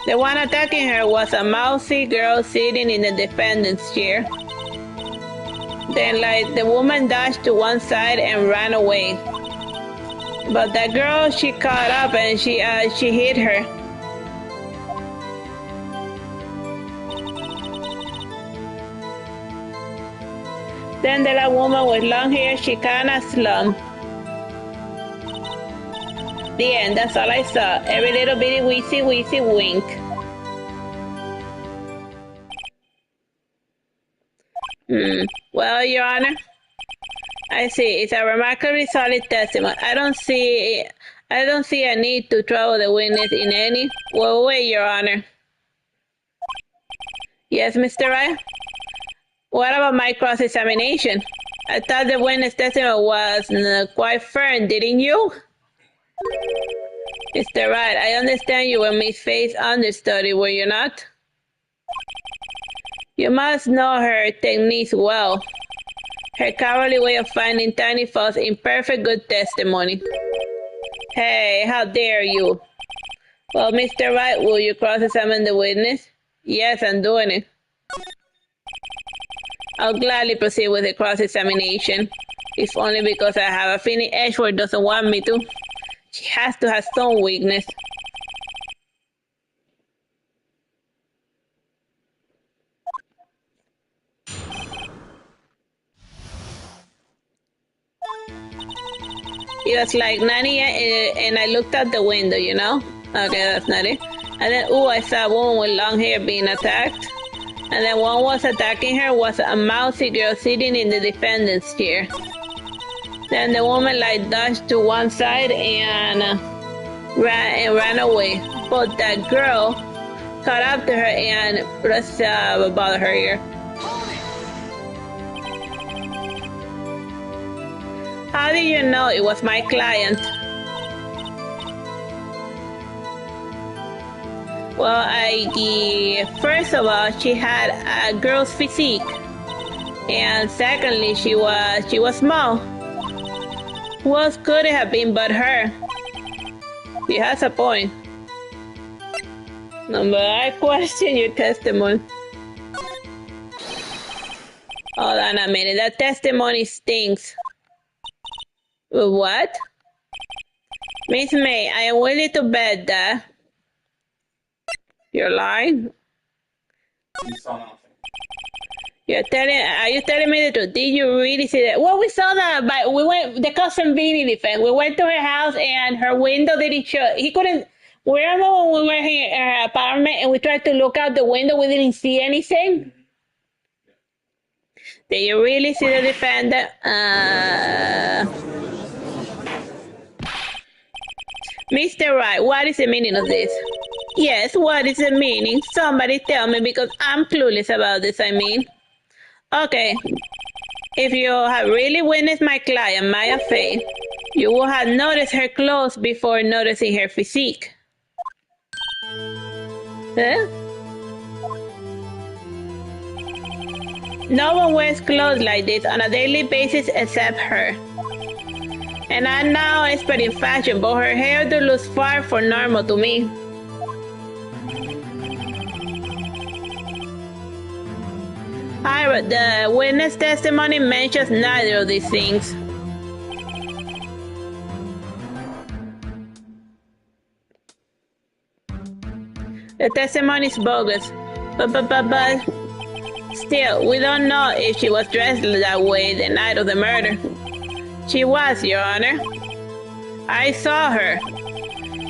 [SPEAKER 1] The one attacking her was a mousy girl sitting in the defendant's chair. Then, the woman dashed to one side and ran away. But that girl, she caught up and she hit her. Then the woman with long hair, she kinda slumped. The end, that's all I saw. Every little bitty weesy wink. Well, Your Honor, I see. It's a remarkably solid testimony. I don't see a need to trouble the witness in any way, Your Honor. Yes, Mr. Wright? What about my cross-examination? I thought the witness testimony was quite firm, didn't you? Mr. Wright, I understand you were Miss Faith's understudy, were you not? You must know her techniques well. Her cowardly way of finding tiny faults in perfect good testimony. Hey, how dare you? Well, Mr. Wright, will you cross-examine the witness? Yes, I'm doing it. I'll gladly proceed with the cross-examination, if only because I have a feeling Edgeworth doesn't want me to. She has to have some weakness. It was like 9 a.m. and I looked out the window, you know? Okay, that's not it. And then, I saw a woman with long hair being attacked. And then one was attacking her was a mousy girl sitting in the defendant's chair. Then the woman dodged to one side and ran away. But that girl caught up to her and pressed about her ear. How did you know it was my client? Well, first of all, she had a girl's physique, and secondly, she was small. Who else could it have been but her? She has a point. No, but I question your testimony. Hold on a minute, that testimony stinks. What? Miss May, I am willing to bet that you're lying.
[SPEAKER 2] You saw nothing.
[SPEAKER 1] Are you telling me the truth? Did you really see that? Well, we saw that, but the cousin Beanie defense. We went to her house and her window didn't show. He couldn't. Remember when we were in her apartment and we tried to look out the window, we didn't see anything? Did you really see the defendant? Mr. Wright, what is the meaning of this? Yes, what is the meaning? Somebody tell me because I'm clueless about this, I mean. Okay. If you have really witnessed my client, Maya Faye, you will have noticed her clothes before noticing her physique. Huh? No one wears clothes like this on a daily basis except her. And I'm now an expert in fashion, but her hairdo looks far from normal to me. However, the witness testimony mentions neither of these things. The testimony is bogus, but still, we don't know if she was dressed that way the night of the murder. She was, Your Honor. I saw her,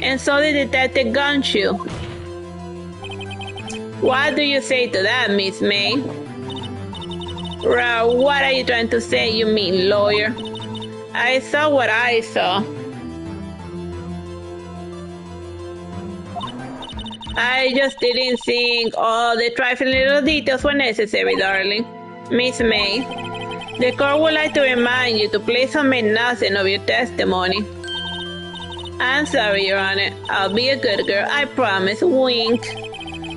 [SPEAKER 1] and so did Detective Gumshoe. What do you say to that, Miss May? What are you trying to say, you mean lawyer? I saw what I saw. I just didn't think all the trifling little details were necessary, darling. Miss May, the court would like to remind you to please omit nothing of your testimony. I'm sorry, Your Honor. I'll be a good girl, I promise. Wink.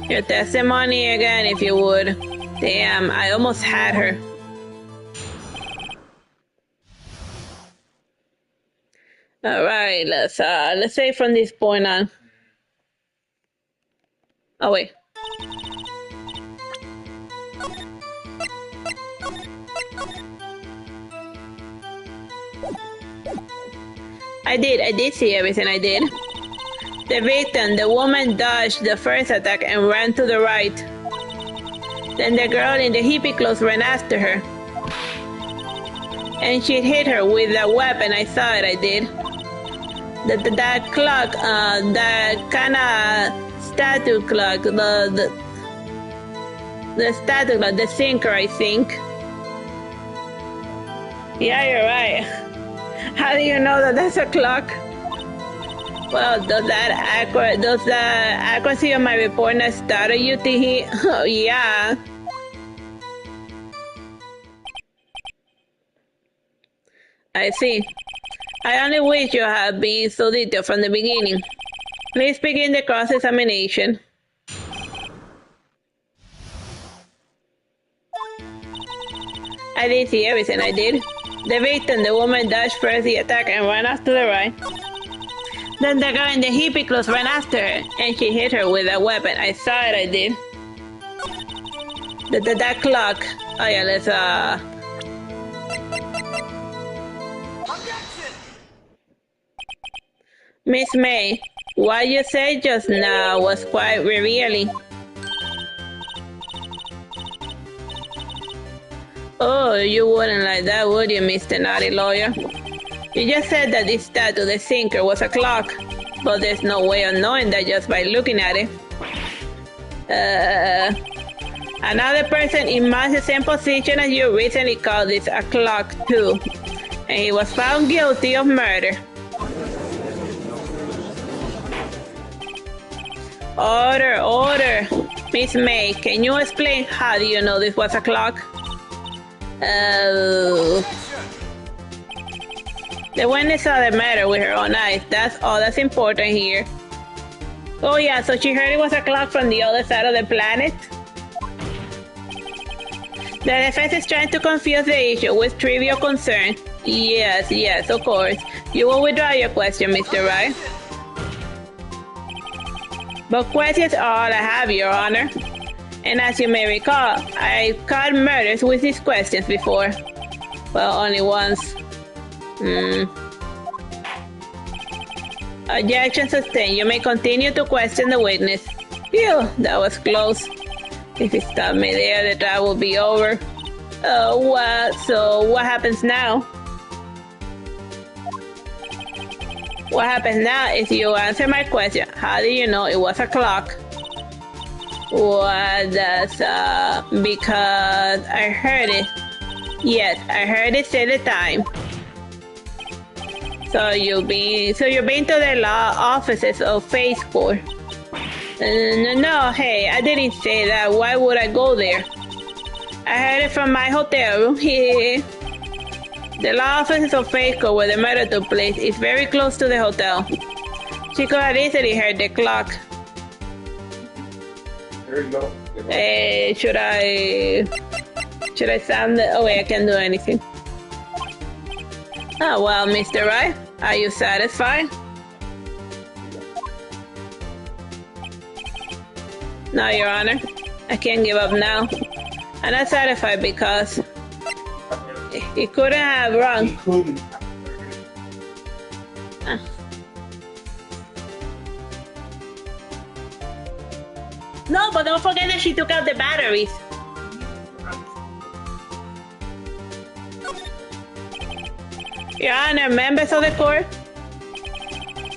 [SPEAKER 1] Your testimony again, if you would. Damn, I almost had her. All right, let's say from this point on. Oh wait. I did see everything, I did. The victim, the woman, dodged the first attack and ran to the right. Then the girl in the hippie clothes ran after her. and she hit her with a weapon. I saw it, I did. That clock, that kind of statue clock, the statue clock, the sinker, I think. Yeah, you're right. How do you know that that's a clock? Well, does the accuracy of my report not startle you, Tihi? Oh, yeah. I see. I only wish you had been so detailed from the beginning. Please begin the cross-examination. I did see everything, I did. The victim, the woman, dodged first the attack and ran off to the right. Then the girl in the hippie clothes ran after her, and she hit her with a weapon. I saw it, I did. That clock. Oh yeah, let's Miss May, what you said just now was quite revealing. Oh, you wouldn't like that, would you, Mr. Naughty Lawyer? You just said that this statue, the sinker, was a clock, but there's no way of knowing that just by looking at it. Another person in much the same position as you recently called this a clock too, and he was found guilty of murder. Order. Miss May, can you explain how do you know this was a clock? The witness saw the matter with her own eyes. That's all that's important here. Oh yeah, so she heard it was a clock from the other side of the planet? The defense is trying to confuse the issue with trivial concern. Yes, of course. You will withdraw your question, Mr. Wright. But questions are all I have, Your Honor. And as you may recall, I've caught murders with these questions before. Well, only once. Objection sustained. You may continue to question the witness. Phew, that was close. If you stop me there, the trial will be over. So what happens now? What happens now is you answer my question. How do you know it was a clock? What does, because I heard it. Yes, I heard it say the time. So you've been to the law offices of Face Corps. No, hey, I didn't say that. Why would I go there? I heard it from my hotel room here. The law offices of Face Corps where the murder took place is very close to the hotel. She could have easily heard the clock.
[SPEAKER 2] There you go.
[SPEAKER 1] Should I sound it? Oh wait, I can't do anything. Oh well, Mr. Wright, are you satisfied? No, Your Honor. I can't give up now. I'm not satisfied because he couldn't have wrong.
[SPEAKER 2] He couldn't.
[SPEAKER 1] No, but don't forget that she took out the batteries. Your Honor, members of the court,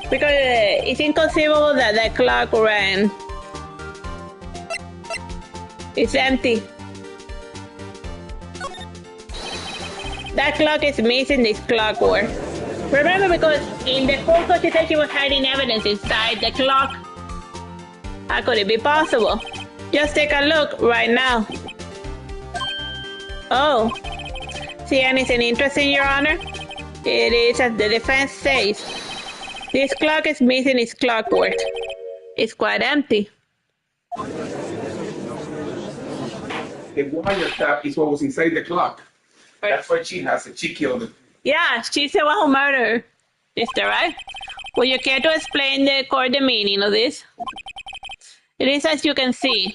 [SPEAKER 1] because it's inconceivable that the clock ran. It's empty. That clock is missing this clockwork. Remember, because in the phone call she said she was hiding evidence inside the clock. How could it be possible? Just take a look right now. Oh. See anything interesting, Your Honor? It is as the defense says. This clock is missing its clockwork. It's quite empty.
[SPEAKER 2] The wiretap is what was inside the clock. That's why she has it. She killed it.
[SPEAKER 1] Yeah, she's the one who murdered her. Is that right? Would you care to explain the court the meaning of this? It is as you can see.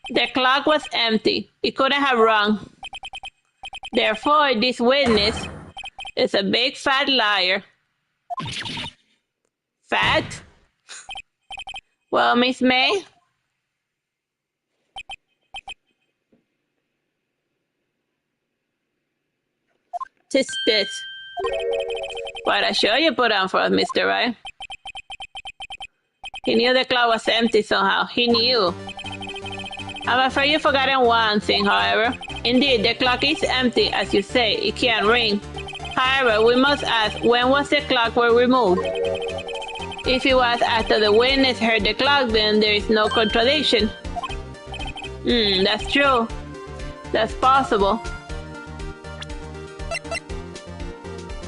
[SPEAKER 1] The clock was empty. It couldn't have rung. Therefore, this witness is a big fat liar. Fat? Well, Miss May? Tis this. What a show you put on for us, Mr. Wright. He knew the clock was empty somehow. He knew. I'm afraid you've forgotten one thing, however. Indeed, the clock is empty, as you say. It can't ring. However, we must ask, when was the clock were removed? If it was after the witness heard the clock, then there is no contradiction. That's true. That's possible.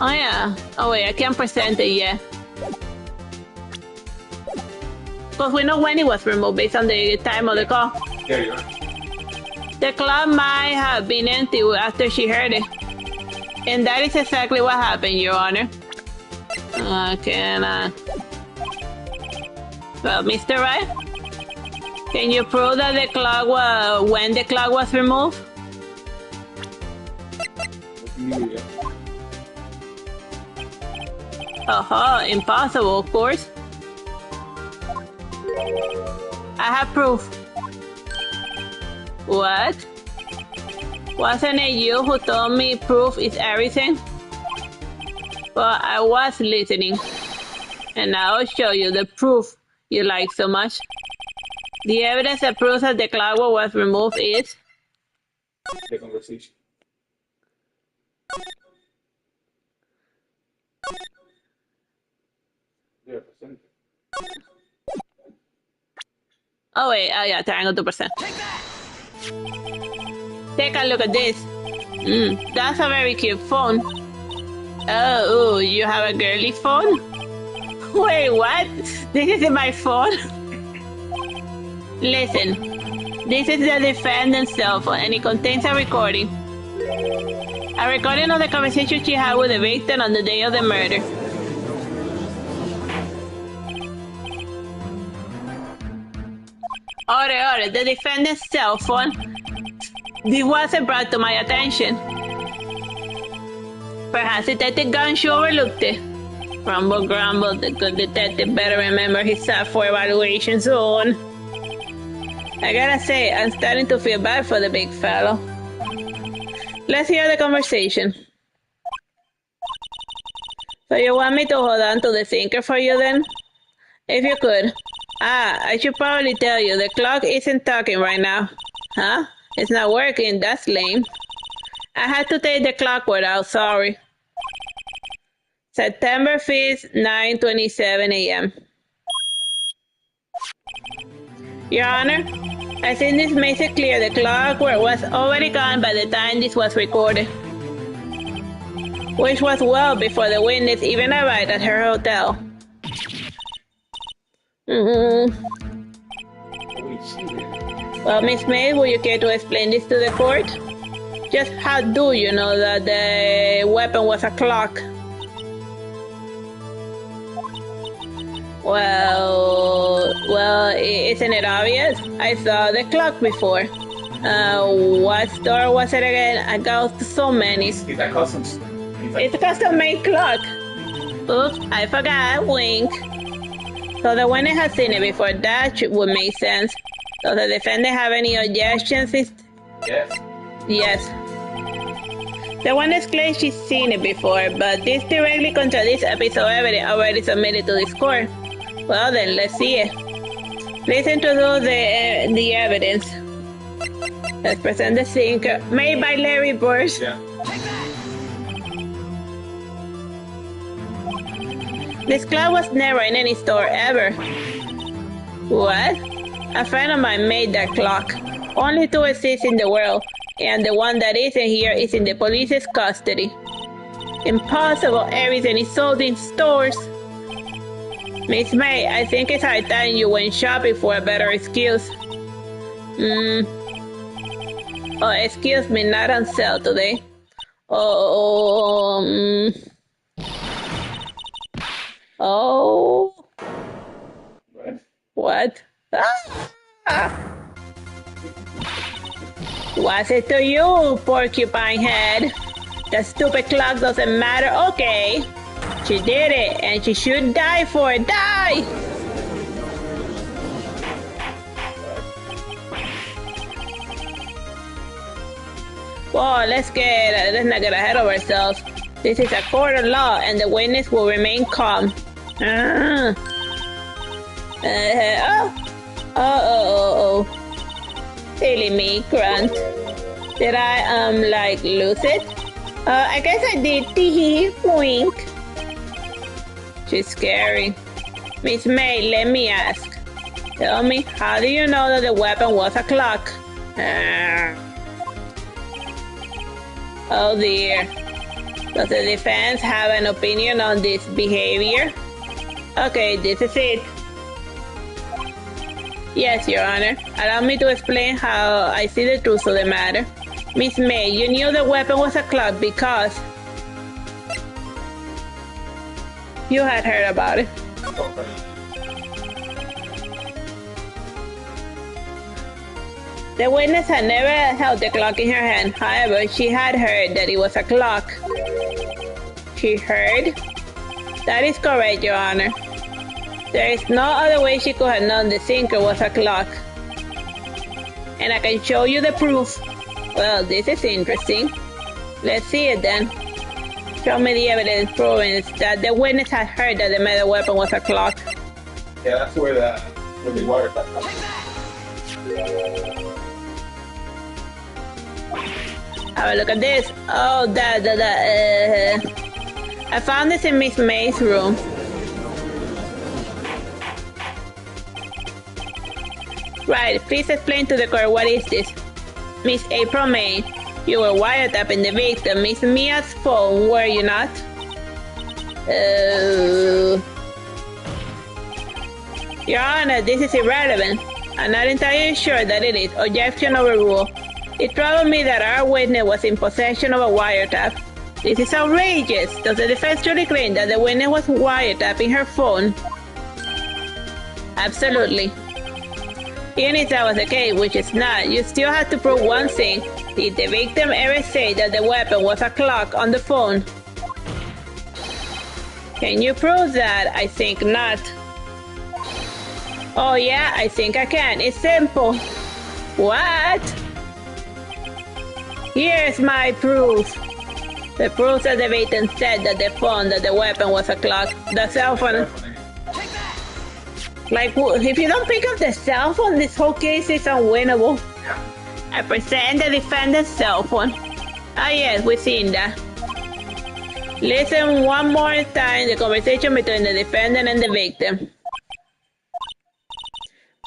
[SPEAKER 1] Oh yeah. Oh wait, I can't present it yet. Because we know when it was removed based on the time of the call.
[SPEAKER 2] There you are.
[SPEAKER 1] The clock might have been empty after she heard it. And that is exactly what happened, Your Honor. Okay, well, Mr. Wright, can you prove that the clock was when the clock was removed? Impossible, of course. I have proof. What? Wasn't it you who told me proof is everything? Well, I was listening. And I'll show you the proof you like so much. The evidence that proves that the clock was removed is...
[SPEAKER 2] The conversation. Yeah, percent.
[SPEAKER 1] Oh wait, yeah, triangle 2%. Take a look at this. That's a very cute phone. Oh, you have a girly phone? Wait, what? This is my phone? Listen, this is the defendant's cell phone and it contains a recording. A recording of the conversation she had with the victim on the day of the murder. Ore, the defendant's cell phone. This wasn't brought to my attention. Perhaps Detective Gumshoe overlooked it. Grumble, the good detective better remember his for evaluation soon. I gotta say, I'm starting to feel bad for the big fellow. Let's hear the conversation. So you want me to hold on to the thinker for you then? If you could. I should probably tell you, the clock isn't talking right now. Huh? It's not working, that's lame. I had to take the clockwork out, sorry. September 5th, 9:27 a.m. Your Honor, I think this makes it clear the clockwork was already gone by the time this was recorded. Which was well before the witness even arrived at her hotel. Well, Miss May, will you care to explain this to the court? Just how do you know that the weapon was a clock? Well, isn't it obvious? I saw the clock before. What store was it again? I got so many.
[SPEAKER 2] It's a custom.
[SPEAKER 1] It's a custom-made clock. Oops, I forgot. Wink. So the one that has seen it before, that would make sense. Does the defendant have any objections?
[SPEAKER 2] Yes.
[SPEAKER 1] Yes. The one that claims she's seen it before, but this directly contradicts a piece of evidence already submitted to this court. Well then, let's see it. Please introduce the evidence. Let's present the thinker, made by Larry Burst.
[SPEAKER 2] Yeah.
[SPEAKER 1] This clock was never in any store ever. What? A friend of mine made that clock. Only two exist in the world, and the one that isn't here is in the police's custody. Impossible, everything is sold in stores. Miss May, I think it's high time you went shopping for a better excuse. Oh, excuse me, not on sale today. Oh. What? What's it to you, porcupine head? The stupid clock doesn't matter. Okay. She did it, and she should die for it. Die! Whoa, let's not get ahead of ourselves. This is a court of law, and the witness will remain calm. Oh. Silly me, grunt. Did I, lose it? I guess I did. Tee wink. She's scary. Miss May, let me ask. Tell me, how do you know that the weapon was a clock? Oh dear. Does the defense have an opinion on this behavior? Okay, this is it. Yes, Your Honor. Allow me to explain how I see the truth of the matter. Miss May, you knew the weapon was a clock because you had heard about it. The witness had never held the clock in her hand. However, she had heard that it was a clock. She heard? That is correct, Your Honor. There is no other way she could have known the sinker was a clock. And I can show you the proof. Well, this is interesting. Let's see it then. Show me the evidence proving that the witness had heard that the metal weapon was a clock.
[SPEAKER 2] Yeah, that's where the wire got from.
[SPEAKER 1] Have a look at this. Oh, I found this in Miss May's room. Right, please explain to the court what is this. Miss April May, you were wiretapping the victim, Miss Mia's phone, were you not? Your Honor, this is irrelevant. I'm not entirely sure that it is. Objection overruled. It troubled me that our witness was in possession of a wiretap. This is outrageous. Does the defense truly claim that the witness was wiretapping her phone? Absolutely. Even if that was the case, which is not, you still have to prove one thing. Did the victim ever say that the weapon was a clock on the phone? Can you prove that? I think not. Oh yeah, I think I can. It's simple. What? Here's my proof. The proof that the victim said that the phone, that the weapon was a clock. The cell phone. Like, if you don't pick up the cell phone, this whole case is unwinnable. I present the defendant's cell phone. Ah yes, we've seen that. Listen one more time the conversation between the defendant and the victim.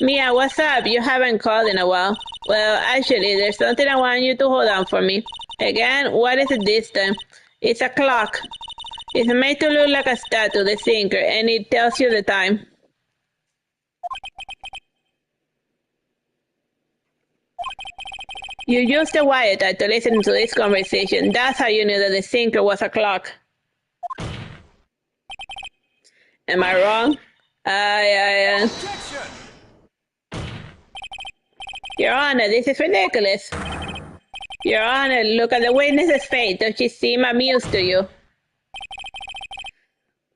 [SPEAKER 1] Mia, what's up? You haven't called in a while. Well, actually, there's something I want you to hold on for me. Again, what is it this time? It's a clock. It's made to look like a statue, the sinker, and it tells you the time. You used the wiretap to listen to this conversation. That's how you knew that the sinker was a clock. Am I wrong? Your Honor, this is ridiculous. Your Honor, look at the witness's face. Does she seem amused to you?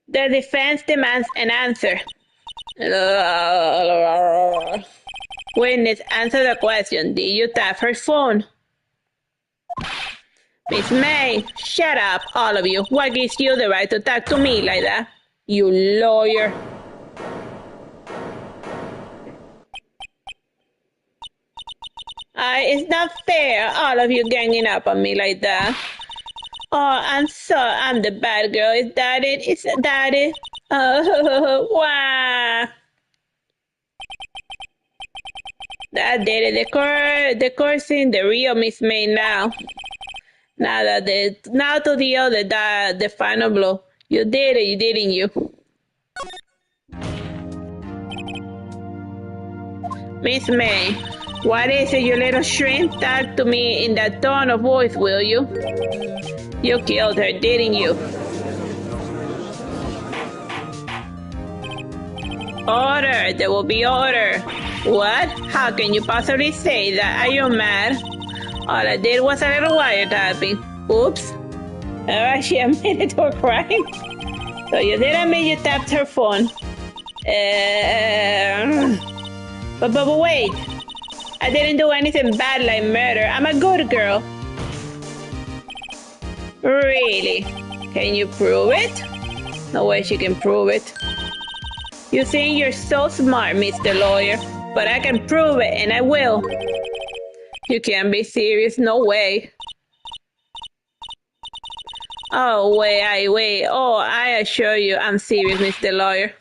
[SPEAKER 1] The defense demands an answer. Witness, answer the question. Did you tap her phone? Miss May, shut up, all of you. What gives you the right to talk to me like that? You lawyer. It's not fair, all of you ganging up on me like that. Oh, I'm the bad girl. Is that it? Is that it? Wow. That did it. The court seen the real Miss May now. Now to the other, the final blow. You did it, didn't you? Miss May, what is it, you little shrimp? Talk to me in that tone of voice, will you? You killed her, didn't you? Order, there will be order. What? How can you possibly say that? Are you mad? All I did was a little wiretapping. Oops. She admitted to a crime. So you did admit you tapped her phone. But wait. I didn't do anything bad like murder. I'm a good girl. Really? Can you prove it? No way she can prove it. You think you're so smart, Mr. Lawyer, but I can prove it, and I will. You can't be serious, no way. Oh, wait. Oh, I assure you, I'm serious, Mr. Lawyer.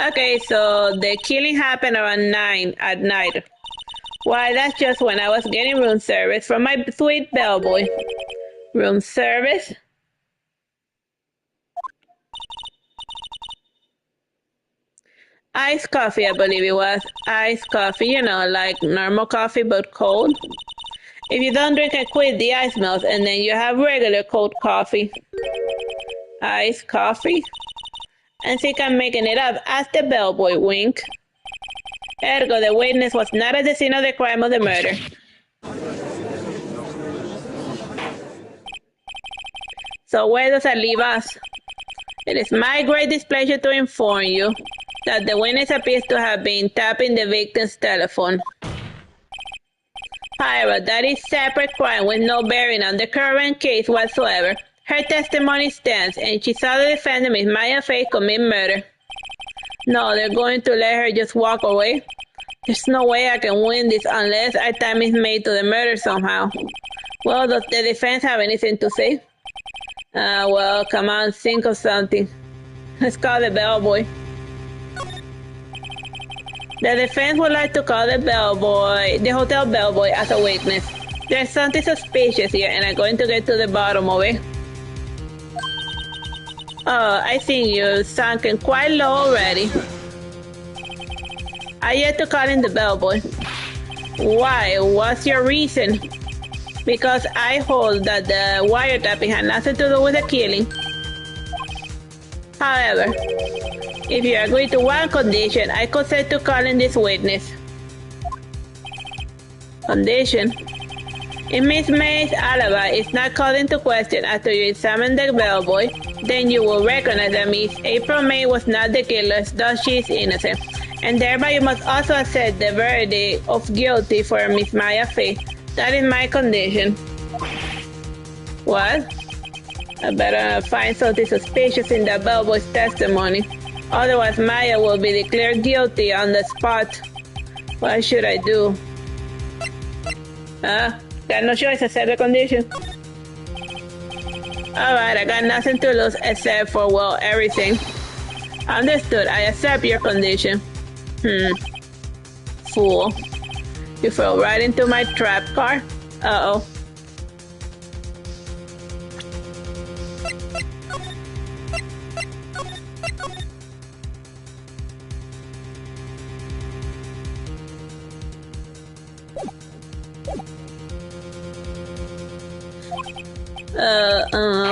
[SPEAKER 1] Okay, so the killing happened around 9 at night. Why, that's just when I was getting room service from my sweet bellboy. Room service? Iced coffee, I believe it was. Iced coffee, you know, like normal coffee but cold. If you don't drink it quick, the ice melts, and then you have regular cold coffee. Iced coffee? And think I'm making it up. Ask the bellboy, wink. Ergo, the witness was not at the scene of the crime of the murder. So where does that leave us? It is my great displeasure to inform you that the witness appears to have been tapping the victim's telephone. However, that is separate crime with no bearing on the current case whatsoever. Her testimony stands, and she saw the defendant, Miss Maya Faith, commit murder. No, they're going to let her just walk away. There's no way I can win this unless I tie Miss May to the murder somehow. Well, does the defense have anything to say? Well, come on, think of something. Let's call the bellboy. The defense would like to call the hotel bellboy as a witness. There's something suspicious here, and I'm going to get to the bottom of it. Oh, I think you're sunken quite low already. I yet to call in the bellboy. Why? What's your reason? Because I hold that the wiretapping had nothing to do with the killing. However, if you agree to one condition, I consent to calling this witness. Condition? If Miss May's alibi is not called into question after you examine the bellboy, then you will recognize that Miss April May was not the killer, thus she is innocent. And thereby you must also accept the verdict of guilty for Miss Maya Faith. That is my condition. What? I better find something suspicious in the bellboy's testimony. Otherwise, Maya will be declared guilty on the spot. What should I do? Got no choice, accept the condition. Alright, I got nothing to lose except for, well, everything. Understood, I accept your condition. Fool. You fell right into my trap car? Uh-oh.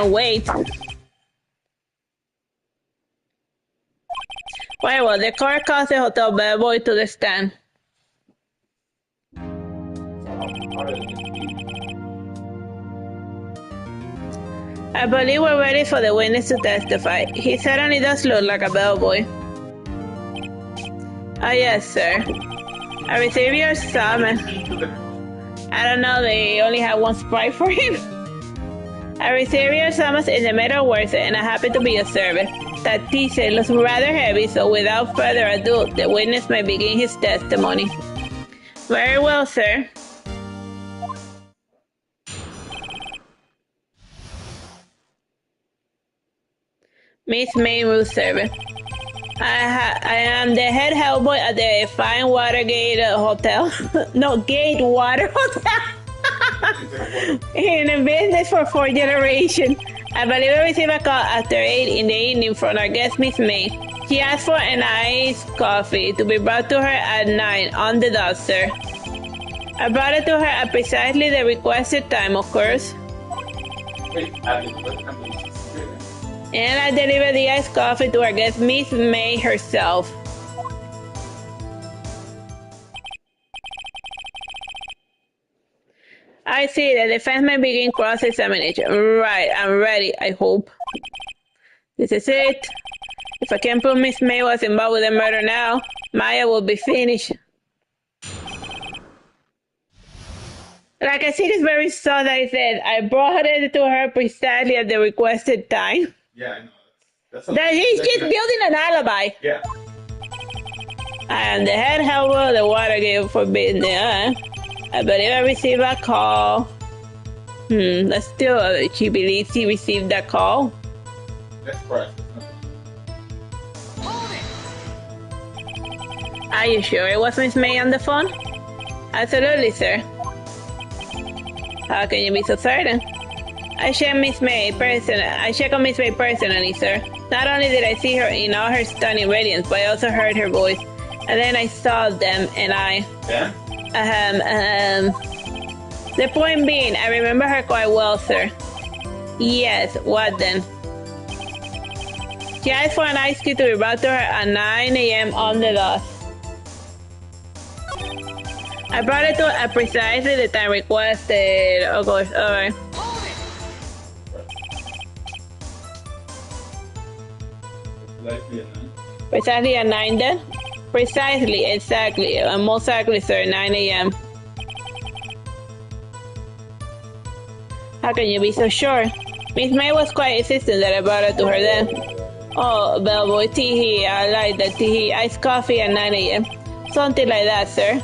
[SPEAKER 1] Wait. Well, the car caused the hotel bellboy to the stand. I believe we're ready for the witness to testify. He certainly does look like a bellboy. Yes, sir. I received your summons. I don't know, they only have one sprite for him. I received your summons in the matter of words, and I happen to be a servant. That t-shirt looks rather heavy, so without further ado, the witness may begin his testimony. Very well, sir. Miss May, room servant. I am the head hellboy at the Fine Watergate Hotel. No, Gate Water Hotel. In a business for 4 generations. I believe I received a call after 8 in the evening from our guest, Miss May. She asked for an iced coffee to be brought to her at 9 on the dot, sir. I brought it to her at precisely the requested time, of course. And I delivered the iced coffee to our guest, Miss May herself. I see. The defense may begin cross-examination. Right, I'm ready, I hope. This is it. If I can prove Miss May was involved with the murder now, Maya will be finished. Like, I think it's very soft that I said, I brought it to her precisely at the requested time.
[SPEAKER 2] Yeah, I know.
[SPEAKER 1] That he's just building an alibi.
[SPEAKER 2] Yeah.
[SPEAKER 1] I am the head helper of the Watergate Forbidden. I believe I received a call. That's still, she believes he received that call.
[SPEAKER 2] That's correct.
[SPEAKER 1] Are you sure it was Miss May on the phone? Absolutely, sir. How can you be so certain? I checked on Miss May personally, sir. Not only did I see her in all her stunning radiance, but I also heard her voice. And then I saw them, and I...
[SPEAKER 2] Yeah?
[SPEAKER 1] The point being, I remember her quite well, sir. Yes, what then? She asked for an ice cube to be brought to her at 9 a.m. on the dot. I brought it to her at precisely the time requested. Oh gosh, alright. Precisely at 9 then? Precisely, exactly, most likely, sir, 9 a.m. How can you be so sure? Miss May was quite insistent that I brought it to her then. Oh, bellboy, teehee, I like that teehee, iced coffee at 9 a.m. Something like that, sir.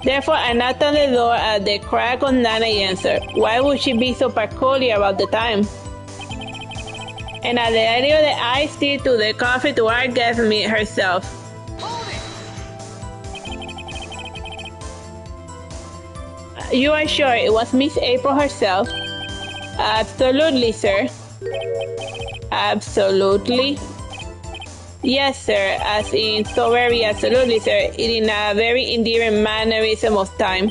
[SPEAKER 1] Therefore, I knocked on the door at the crack of 9 a.m., sir. Why would she be so peculiar about the time? And at the idea of the iced tea to the coffee to our guest me herself. You are sure it was Miss April herself? Absolutely, sir. Absolutely. Yes, sir, as in so very absolutely, sir, in a very endearing mannerism of time.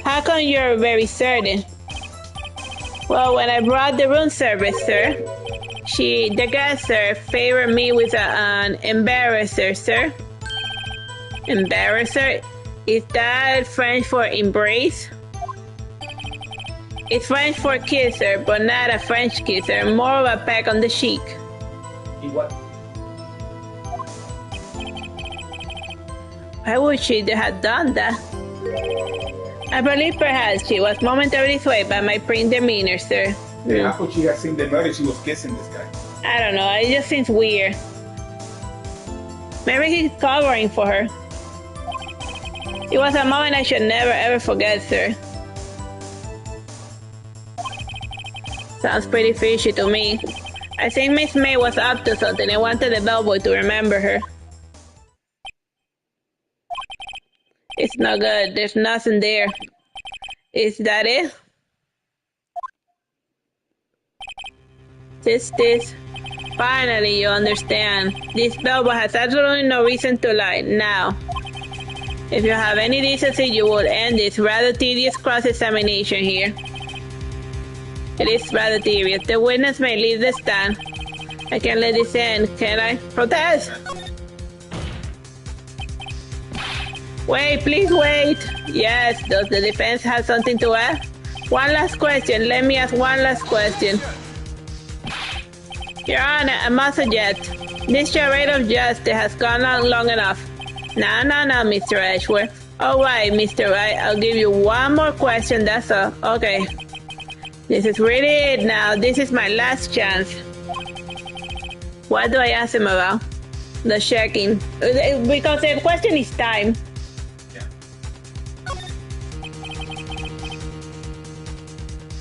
[SPEAKER 1] How come you're very certain? Well, when I brought the room service, sir, the guest, sir, favored me with an embarrasser, sir. Embarrasser? Is that French for embrace? It's French for kiss, sir, but not a French kiss, sir, more of a peck on the cheek.
[SPEAKER 2] What?
[SPEAKER 1] Why would she have done that? I believe perhaps she was momentarily swayed by my prim demeanor, sir.
[SPEAKER 2] How could she have seen the murder? She was kissing this guy.
[SPEAKER 1] I don't know, it just seems weird. Maybe he's covering for her. It was a moment I should never ever forget, sir. Sounds pretty fishy to me. I think Miss May was up to something and wanted the bellboy to remember her. It's not good. There's nothing there. Is that it? This. Finally, you understand. This bellboy has absolutely no reason to lie. Now, if you have any decency, you will end this rather tedious cross-examination here. It is rather tedious. The witness may leave the stand. I can't let this end, can I? Protest! Wait, please wait. Yes, does the defense have something to add? One last question. Let me ask one last question. Your Honor, I must suggest, this charade of justice has gone on long enough. No, Mr. Ashworth. All right, Mr. Wright, I'll give you one more question, that's all. Okay. This is really it now. This is my last chance. What do I ask him about? The checking. Because the question is time.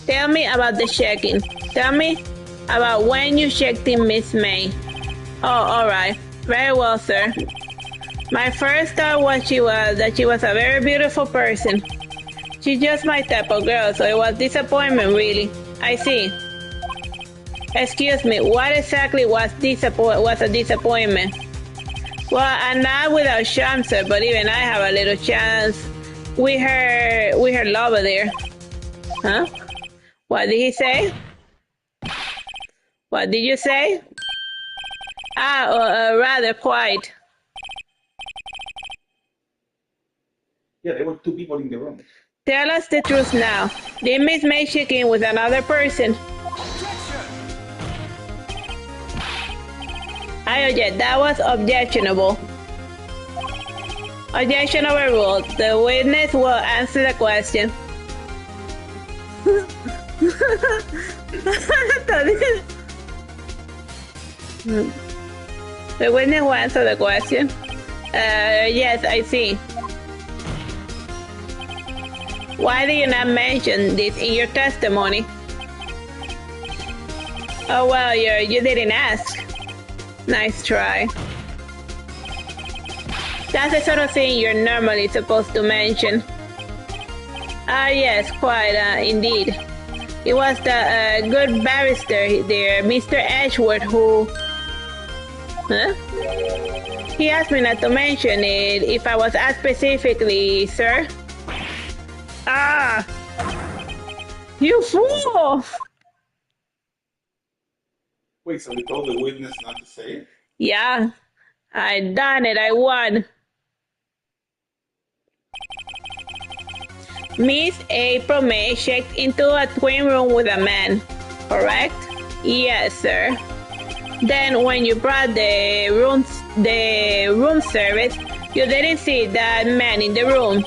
[SPEAKER 1] Tell me about the checking. Tell me about when you checked in Miss May. Oh, all right. Very well, sir. My first thought was that she was a very beautiful person. She's just my type of girl, so it was disappointment, really. I see. Excuse me, what exactly was a disappointment? Well, I'm not without charm, sir, but even I have a little chance with her lover there. Huh? What did he say? What did you say? Rather quite.
[SPEAKER 2] Yeah, there were two people in the room.
[SPEAKER 1] Tell us the truth now. Did Miss May check in with another person? I object. That was objectionable. Objection overruled. The witness will answer the question. The witness will answer the question. Yes, I see. Why did you not mention this in your testimony? Oh, well, you didn't ask. Nice try. That's the sort of thing you're normally supposed to mention. Yes, quite, indeed. It was the good barrister there, Mr. Edgeworth, who... Huh? He asked me not to mention it if I was asked specifically, sir. Ah! You fool!
[SPEAKER 2] Wait, so we told the witness not to say it?
[SPEAKER 1] Yeah, I done it. I won. Miss April May checked into a twin room with a man, correct? Yes, sir. Then when you brought the room service, you didn't see that man in the room.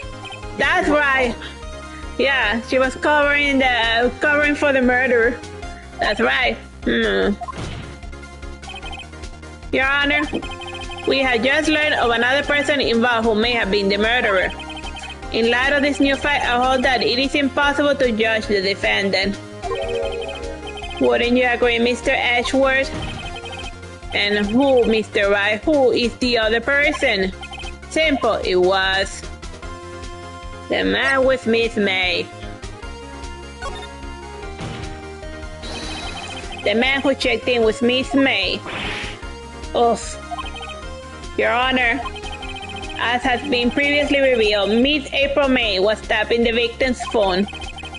[SPEAKER 1] That's right. Yeah, she was covering for the murder. That's right. Your Honor, we have just learned of another person involved who may have been the murderer. In light of this new fact, I hold that it is impossible to judge the defendant. Wouldn't you agree, Mr. Edgeworth? And who, Mr. Wright? Who is the other person? Simple, it was the man with Miss May. The man who checked in with Miss May. Oof. Your Honor, as has been previously revealed, Miss April May was tapping the victim's phone.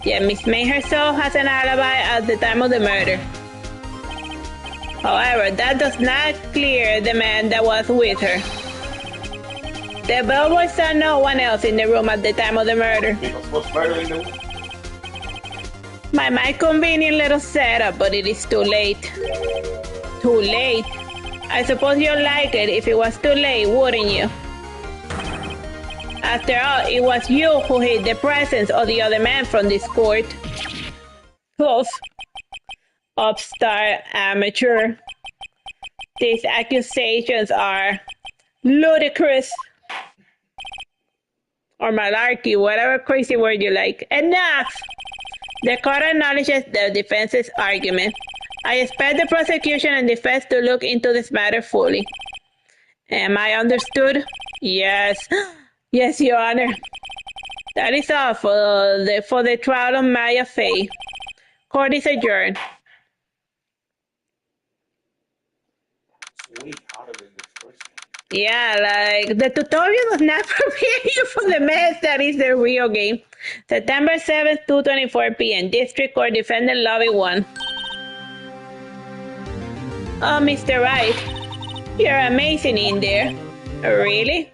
[SPEAKER 1] Yet Miss May herself has an alibi at the time of the murder. However, that does not clear the man that was with her. The bellboy saw no one else in the room at the time of the murder.
[SPEAKER 2] Because what's murder in the room?
[SPEAKER 1] My convenient little setup, but it is too late. Too late? I suppose you'd like it if it was too late, wouldn't you? After all, it was you who hid the presence of the other man from this court. Oof. Upstart amateur. These accusations are ludicrous. Or malarkey, whatever crazy word you like. Enough! The court acknowledges the defense's argument. I expect the prosecution and defense to look into this matter fully. Am I understood? Yes. Yes, Your Honor. That is all for the trial of Maya Fey. Court is adjourned.
[SPEAKER 2] It's way harder than the first one.
[SPEAKER 1] Yeah, like the tutorial does not prepare you for the mess that is the real game. September 7th, 2:24 p.m. District Court, Defendant Lobby 1. Oh, Mr. Wright, you're amazing in there. Really?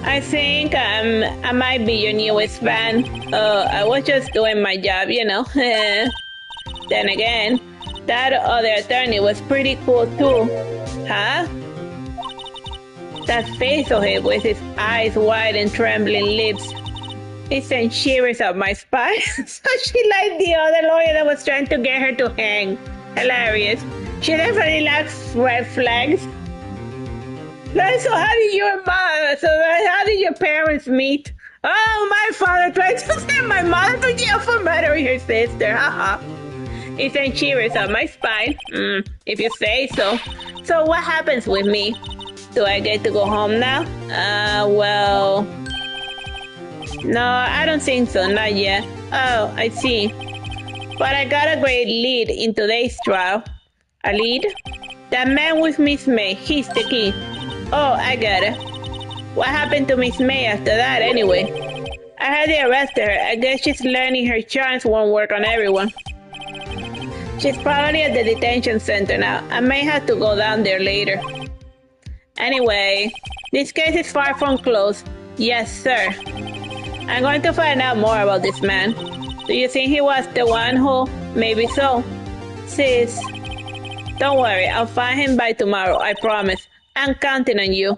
[SPEAKER 1] I think I might be your newest fan. I was just doing my job, you know. Then again, that other attorney was pretty cool too. Huh? That face of him with his eyes wide and trembling lips. It sent shivers up my spine. So she liked the other lawyer that was trying to get her to hang. Hilarious. She definitely lacks red flags. So how did your parents meet? Oh, my father tried to send my mother to jail for murdering her sister. Haha. It sent shivers up my spine. If you say so. So what happens with me? Do I get to go home now? Well... No, I don't think so, not yet. Oh, I see. But I got a great lead in today's trial. A lead? That man with Miss May, he's the key. Oh, I got it. What happened to Miss May after that, anyway? I had to arrest her. I guess she's learning her charms won't work on everyone. She's probably at the detention center now. I may have to go down there later. Anyway, this case is far from closed. Yes, sir. I'm going to find out more about this man. Do you think he was the one who? Maybe so. Sis. Don't worry, I'll find him by tomorrow, I promise. I'm counting on you.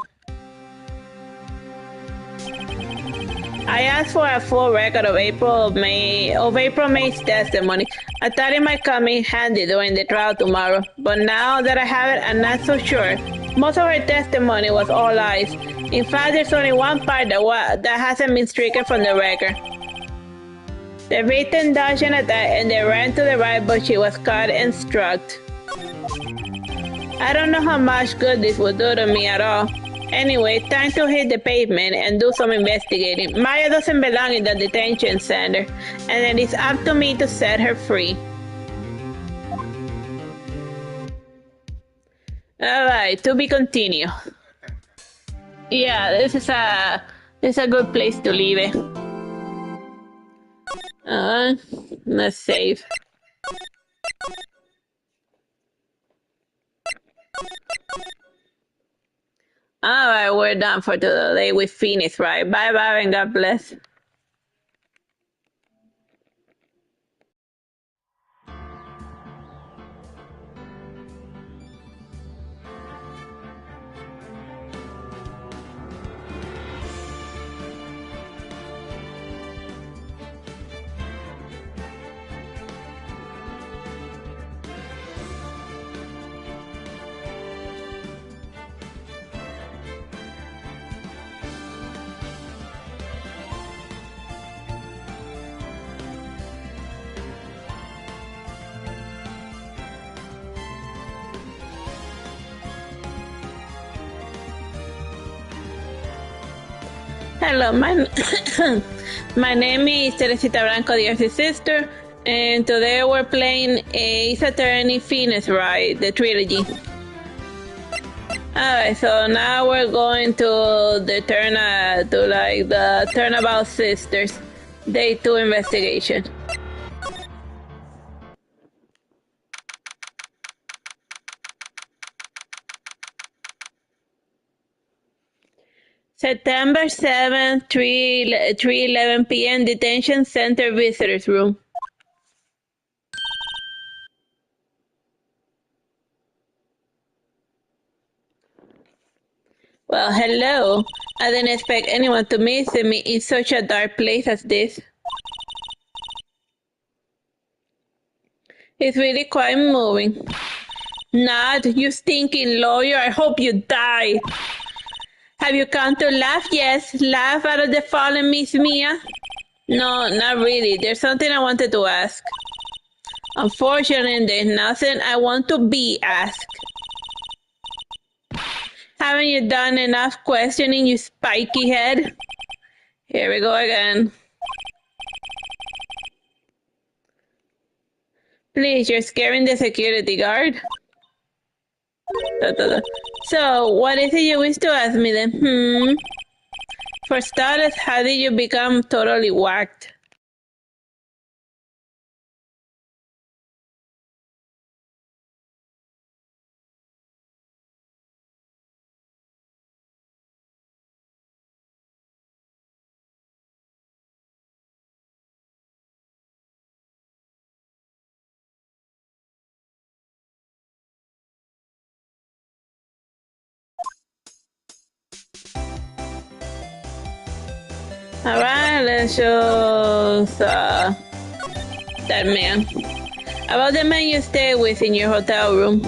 [SPEAKER 1] I asked for a full record of April May's testimony. I thought it might come in handy during the trial tomorrow, but now that I have it, I'm not so sure. Most of her testimony was all lies. In fact, there's only one part that hasn't been stricken from the record. The victim dodged an attack and they ran to the right, but she was caught and struck. I don't know how much good this would do to me at all. Anyway, time to hit the pavement and do some investigating. Maya doesn't belong in the detention center, and it is up to me to set her free. Alright, to be continued. Yeah, this is a good place to leave it. Let's save. Alright, we're done for today with Phoenix, right? Bye bye and God bless. Hello, my name is Teresita Blanco, the Artsy Sister, and today we're playing Ace Attorney Phoenix Wright, the trilogy. Alright, so now we're going to the Turnabout Sisters, Day 2 investigation. September 7th, 3:11 p.m. Detention Center Visitors Room. Well, hello. I didn't expect anyone to visit me in such a dark place as this. It's really quite moving. Not, you stinking lawyer. I hope you die. Have you come to laugh? Yes, laugh out of the fallen Miss Mia. No, not really. There's something I wanted to ask. Unfortunately, there's nothing I want to be asked. Haven't you done enough questioning, you spiky head? Here we go again. Please, you're scaring the security guard. So, what is it you wish to ask me then? For starters, how did you become totally whacked? Alright, let's show that man. About the man you stay with in your hotel room.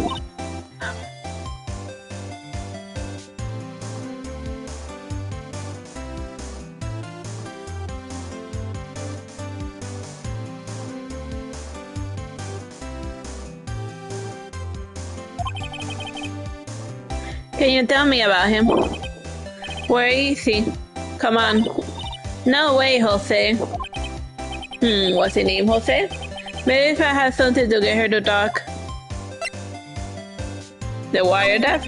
[SPEAKER 1] Can you tell me about him? Where is he? Come on. No way, Jose. What's his name, Jose? Maybe if I have something to get her to talk. The wiretap?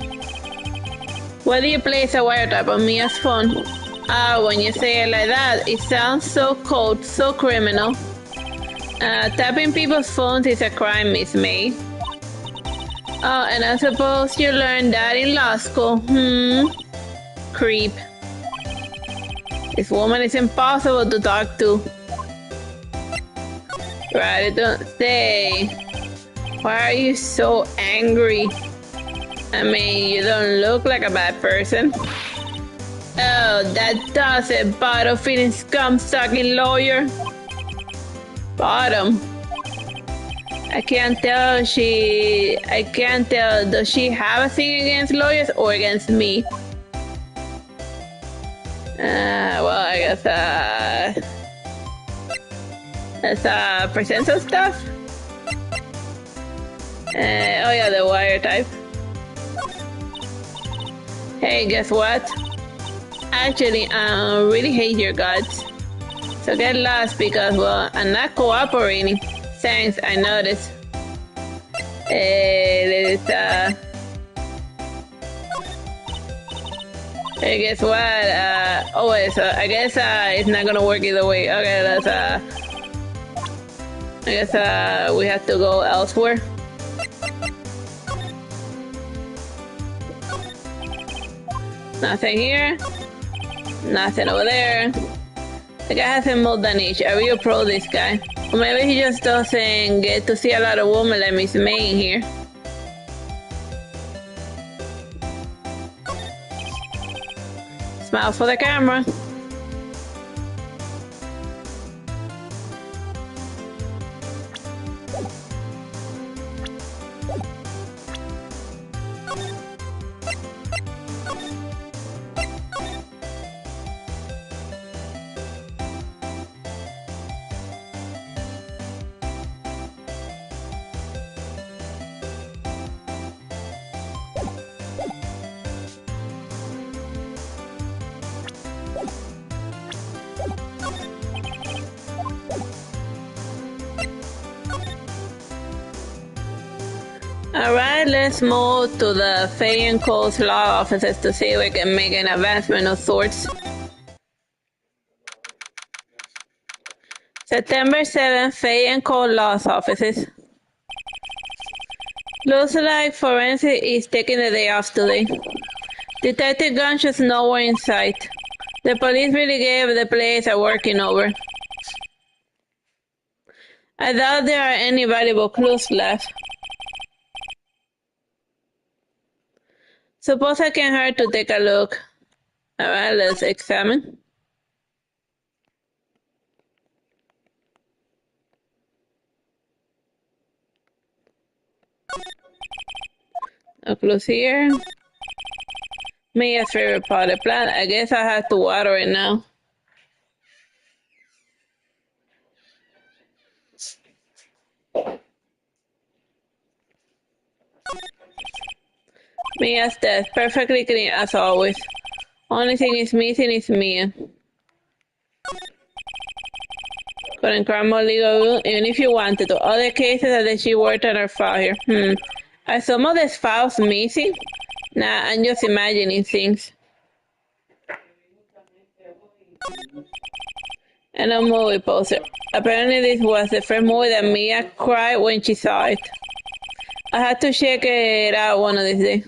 [SPEAKER 1] Why do you place a wiretap on Mia's phone? Ah, when you say it like that, it sounds so cold, so criminal. Tapping people's phones is a crime, Miss May. Oh, and I suppose you learned that in law school. Creep. This woman is impossible to talk to. Right, don't say. Why are you so angry? I mean, you don't look like a bad person. Oh, that does it, bottom feeding scum sucking lawyer. Bottom. I can't tell does she have a thing against lawyers or against me? Well, I guess, let's, present some stuff. Oh yeah, the wire type. Hey, guess what? Actually, I really hate your guts. So get lost because, well, I'm not cooperating. Thanks, I noticed. There's, hey, guess what? Oh wait, so I guess, it's not gonna work either way. Okay, let's, I guess, we have to go elsewhere. Nothing here. Nothing over there. The guy hasn't moved an inch. I real pro this guy. Or maybe he just doesn't get to see a lot of women like Miss May in here. Smile for the camera. Alright, let's move to the Fay and Cole's law offices to see if we can make an advancement of sorts. September 7th, Fay and Cole Law's offices. Looks like Forensic is taking the day off today. Detective Gunch is nowhere in sight. The police really gave the place a working over. I doubt there are any valuable clues left. Suppose I can hurt to take a look. Alright, let's examine. No clues here. Mia's favorite potted plant. I guess I have to water it now. Mia's desk. Perfectly clean as always. Only thing is missing is Mia. Couldn't cry more legal rule, even if you wanted to. Other cases that she worked on her file here. Are some of these files missing? Nah, I'm just imagining things. And a movie poster. Apparently this was the first movie that Mia cried when she saw it. I had to check it out one of these days.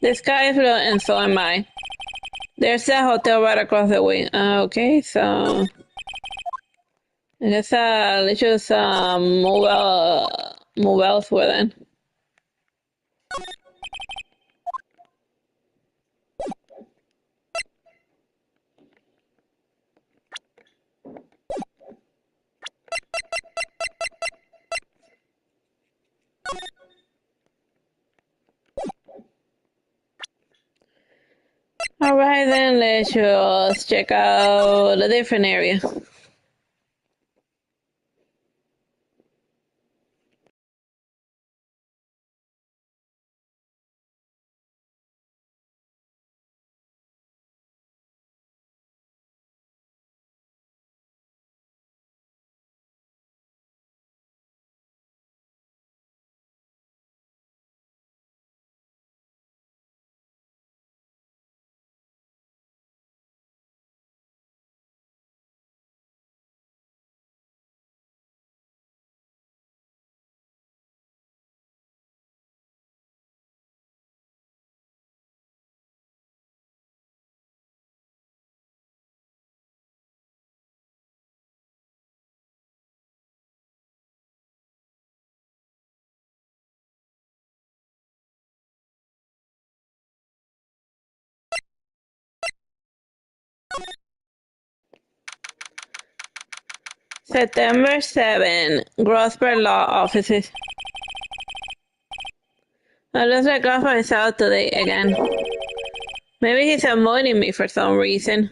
[SPEAKER 1] The sky is blue and so am I. There's a hotel right across the way. Okay, so I guess let's just move elsewhere then. Alright then, let's just check out a different area. September 7, Grosvenor Law Offices. It looks like Grosvenor is out today again. Maybe he's avoiding me for some reason.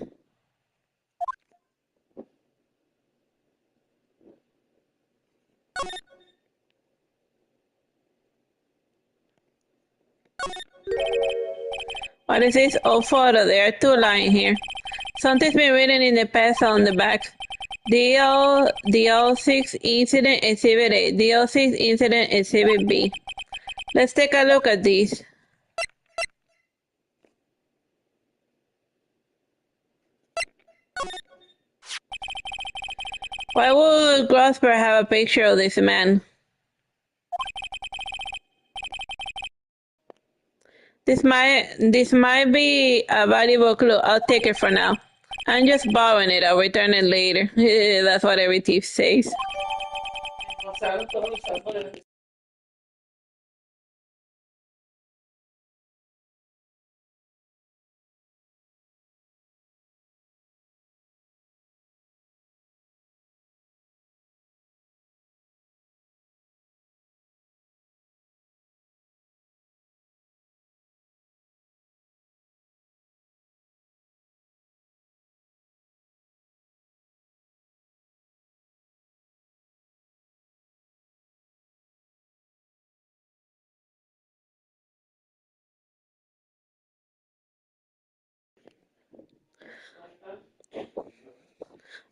[SPEAKER 1] What is this old photo? There are two lines here. Something's been written in the past on the back. DO6 Incident Exhibit A. DO6 Incident Exhibit B. Let's take a look at these. Why would Grosvenor have a picture of this man? This might be a valuable clue. I'll take it for now. I'm just borrowing it. I'll return it later. That's what every thief says.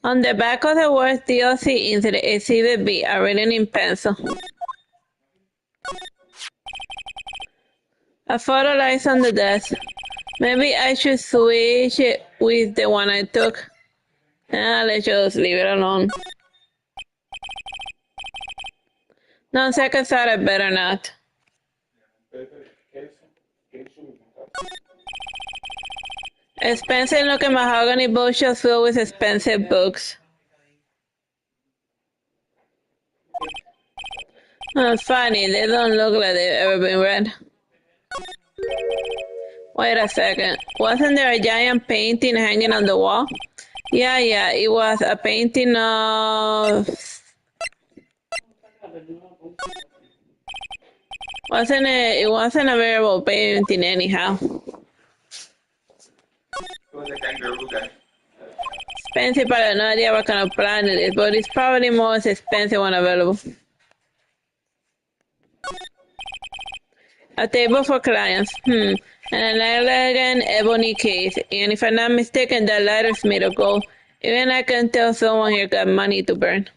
[SPEAKER 1] On the back of the words DOC Incident Exhibit B are written in pencil. A photo lies on the desk. Maybe I should switch it with the one I took. Let's just leave it alone. No, second thought, I better not. Expensive looking mahogany bookshelves filled with expensive books. Funny, they don't look like they've ever been read. Wait a second. Wasn't there a giant painting hanging on the wall? Yeah, it was a painting of... It wasn't a variable painting anyhow. Expensive, but I have no idea what kind of plant it is, but it's probably most expensive one available. A table for clients. And an elegant ebony case. And if I'm not mistaken, that ladder's made of gold. Even I can tell someone here got money to burn.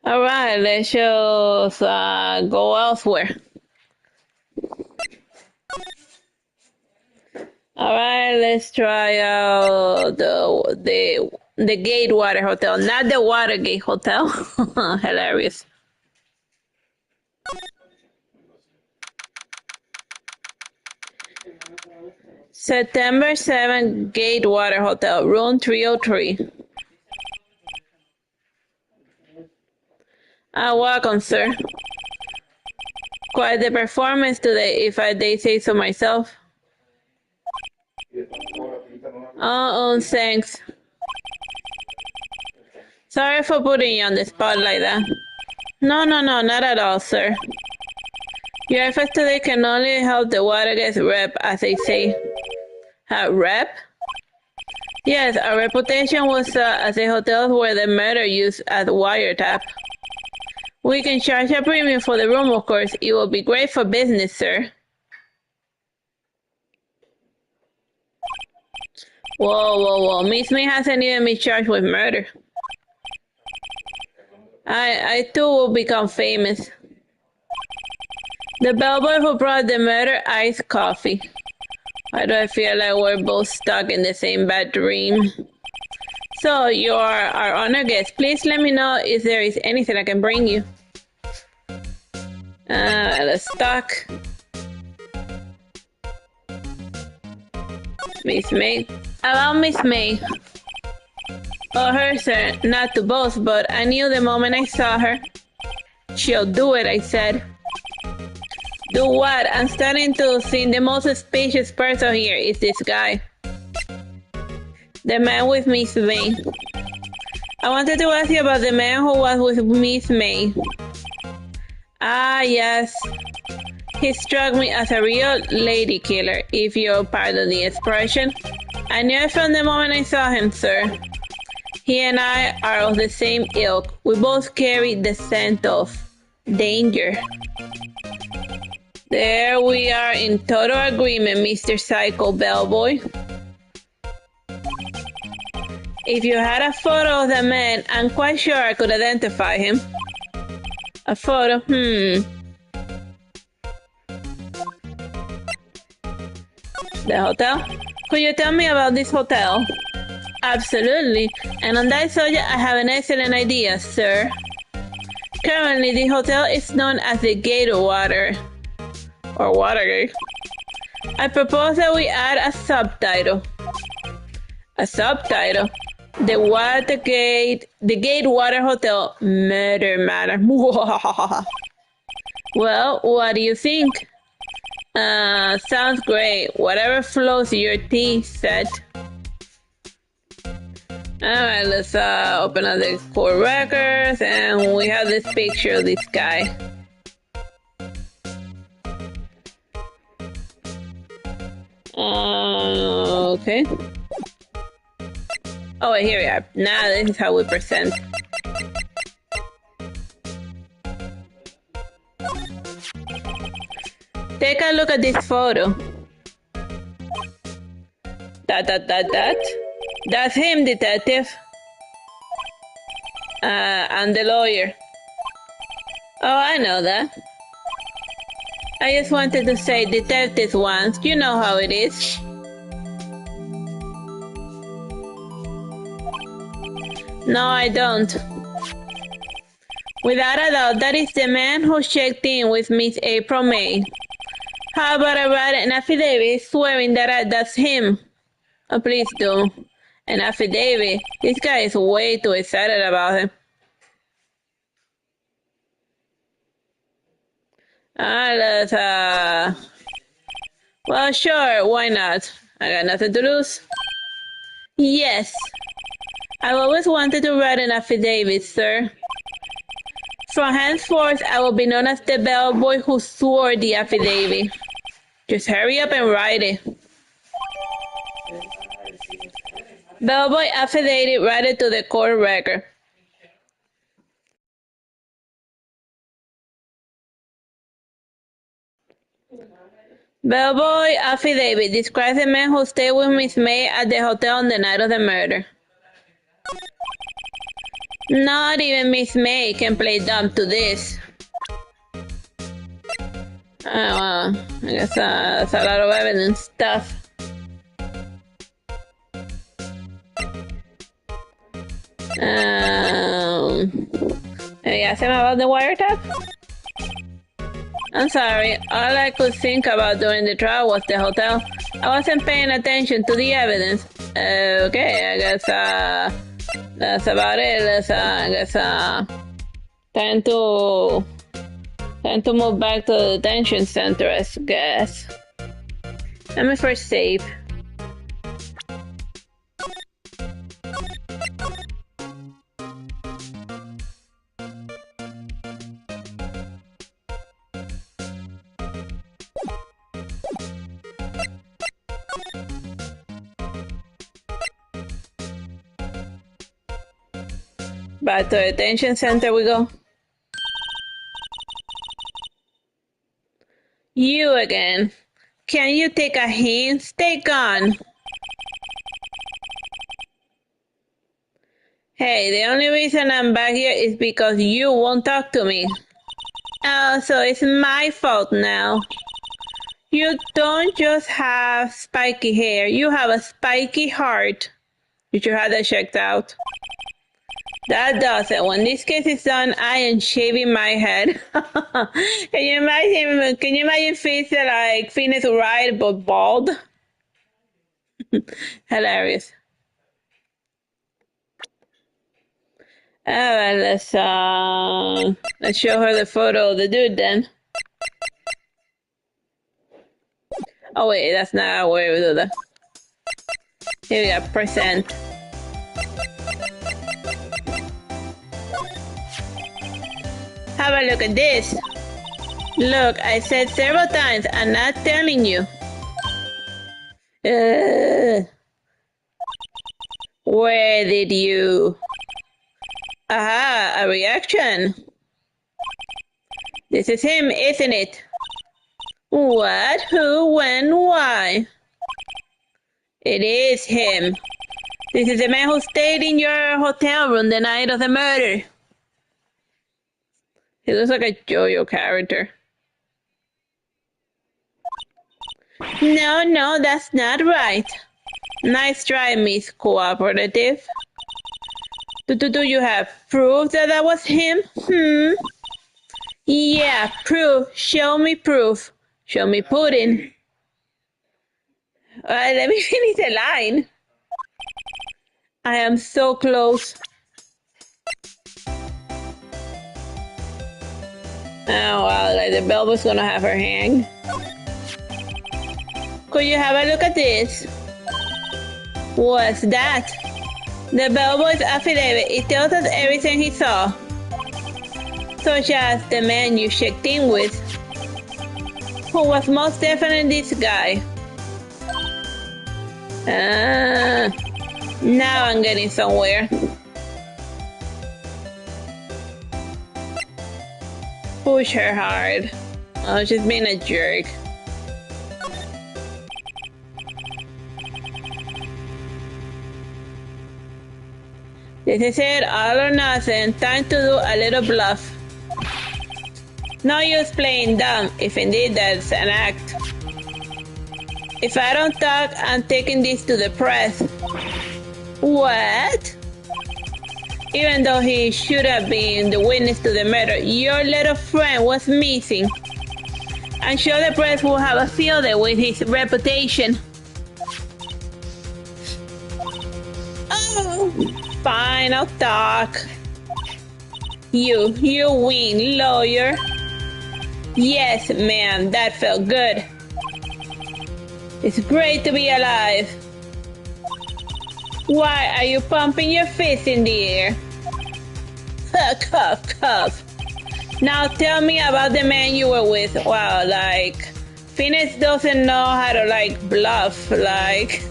[SPEAKER 1] All right, let's just go elsewhere. All right, let's try out the Gatewater Hotel, not the Watergate Hotel. Hilarious. September 7, Gatewater Hotel, room 303. Welcome, sir. Quite the performance today, if I may say so myself. Oh, thanks. Sorry for putting you on the spot like that. No, not at all, sir. Your efforts today can only help the Watergate's rep, as they say. Rep? Yes, our reputation was as a hotel where the murder used as wiretap. We can charge a premium for the room, of course. It will be great for business, sir. Whoa. Miss May hasn't even been charged with murder. I too will become famous. The bellboy who brought the murder iced coffee. Why do I feel like we're both stuck in the same bad dream? So, you are our honored guest. Please let me know if there is anything I can bring you. Let's talk. Miss May. Hello, Miss May. Oh, her, sir. Not to boast, but I knew the moment I saw her. She'll do it, I said. Do what? I'm starting to think the most suspicious person here is this guy. The man with Miss May. I wanted to ask you about the man who was with Miss May. Ah, yes. He struck me as a real lady killer, if you'll pardon the expression. I knew it from the moment I saw him, sir. He and I are of the same ilk. We both carry the scent of danger. There we are in total agreement, Mr. Psycho Bellboy. If you had a photo of the man, I'm quite sure I could identify him. A photo? The hotel? Could you tell me about this hotel? Absolutely. And on that subject, I have an excellent idea, sir. Currently, the hotel is known as the Gatorwater, or Watergate. I propose that we add a subtitle. A subtitle. The Gatewater Hotel Murder Matter. Well, what do you think? Sounds great. Whatever flows your tea, said. Alright, let's open up the court records, and we have this picture of this guy. Okay. Oh, wait, here we are. Now this is how we present. Take a look at this photo. That's him, detective. I'm the lawyer. Oh, I know that. I just wanted to say detective once. You know how it is. No, I don't. Without a doubt, that is the man who checked in with Miss April May. How about I write an affidavit swearing that that's him? Oh, please do. An affidavit. This guy is way too excited about him. Let's, well, sure, why not? I got nothing to lose. Yes. I've always wanted to write an affidavit, sir. From henceforth, I will be known as the bellboy who swore the affidavit. Just hurry up and write it. Bellboy affidavit, write it to the court record. Bellboy affidavit describes the man who stayed with Miss May at the hotel on the night of the murder. Not even Miss May can play dumb to this. I guess that's a lot of evidence stuff. Have you asked him about the wiretap? I'm sorry, all I could think about during the trial was the hotel. I wasn't paying attention to the evidence. Okay, I guess that's about it. Let's I guess time to move back to the detention center, I guess. Let me first save. Back to the detention center we go. You again. Can you take a hint? Stay gone. Hey, the only reason I'm back here is because you won't talk to me. Oh, so it's my fault now. You don't just have spiky hair, you have a spiky heart. You should have that checked out. That does it. When this case is done, I am shaving my head. Can you imagine face like Phoenix Wright but bald? Hilarious. Alright, let's show her the photo of the dude then. Oh wait, that's not where we do that. Here we go, present. Have a look at this. Look, I said several times, I'm not telling you. Where did you? Aha, a reaction. This is him, isn't it? What, who, when, why? It is him. This is the man who stayed in your hotel room the night of the murder. He looks like a JoJo character. No, that's not right. Nice try, Miss Cooperative. Do you have proof that was him? Yeah, proof. Show me proof. Show me pudding. Let me finish the line. I am so close. Oh, wow, like the bell was gonna have her hang. Could you have a look at this? What's that? The bellboy's affidavit. It tells us everything he saw. Such as the man you checked in with, who was most definitely this guy. Now I'm getting somewhere. Push her hard. Oh, she's being a jerk. This is it, all or nothing. Time to do a little bluff. No use playing dumb, if indeed that's an act. If I don't talk, I'm taking this to the press. What? Even though he should have been the witness to the murder, your little friend was missing. I'm sure the press will have a field day with his reputation. Oh, fine, I'll talk. You win, lawyer. Yes, ma'am, that felt good. It's great to be alive. Why are you pumping your fist in the air? Cough, cough. Now tell me about the man you were with. Wow, like, Phoenix doesn't know how to, like, bluff. Like,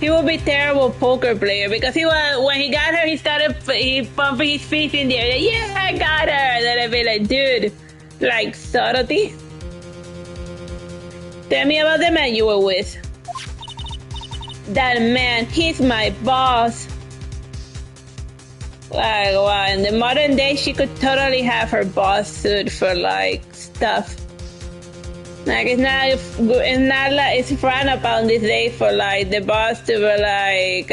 [SPEAKER 1] he will be terrible poker player because when he got her, he pumping his fist in the air. Yeah, I got her. Then I'd be like, dude, like, subtlety. Tell me about the man you were with. That man, he's my boss. Like, wow, in the modern day, she could totally have her boss suit for, like, stuff. Like, it's not like, it's frowned upon this day for, like, the boss to be, like,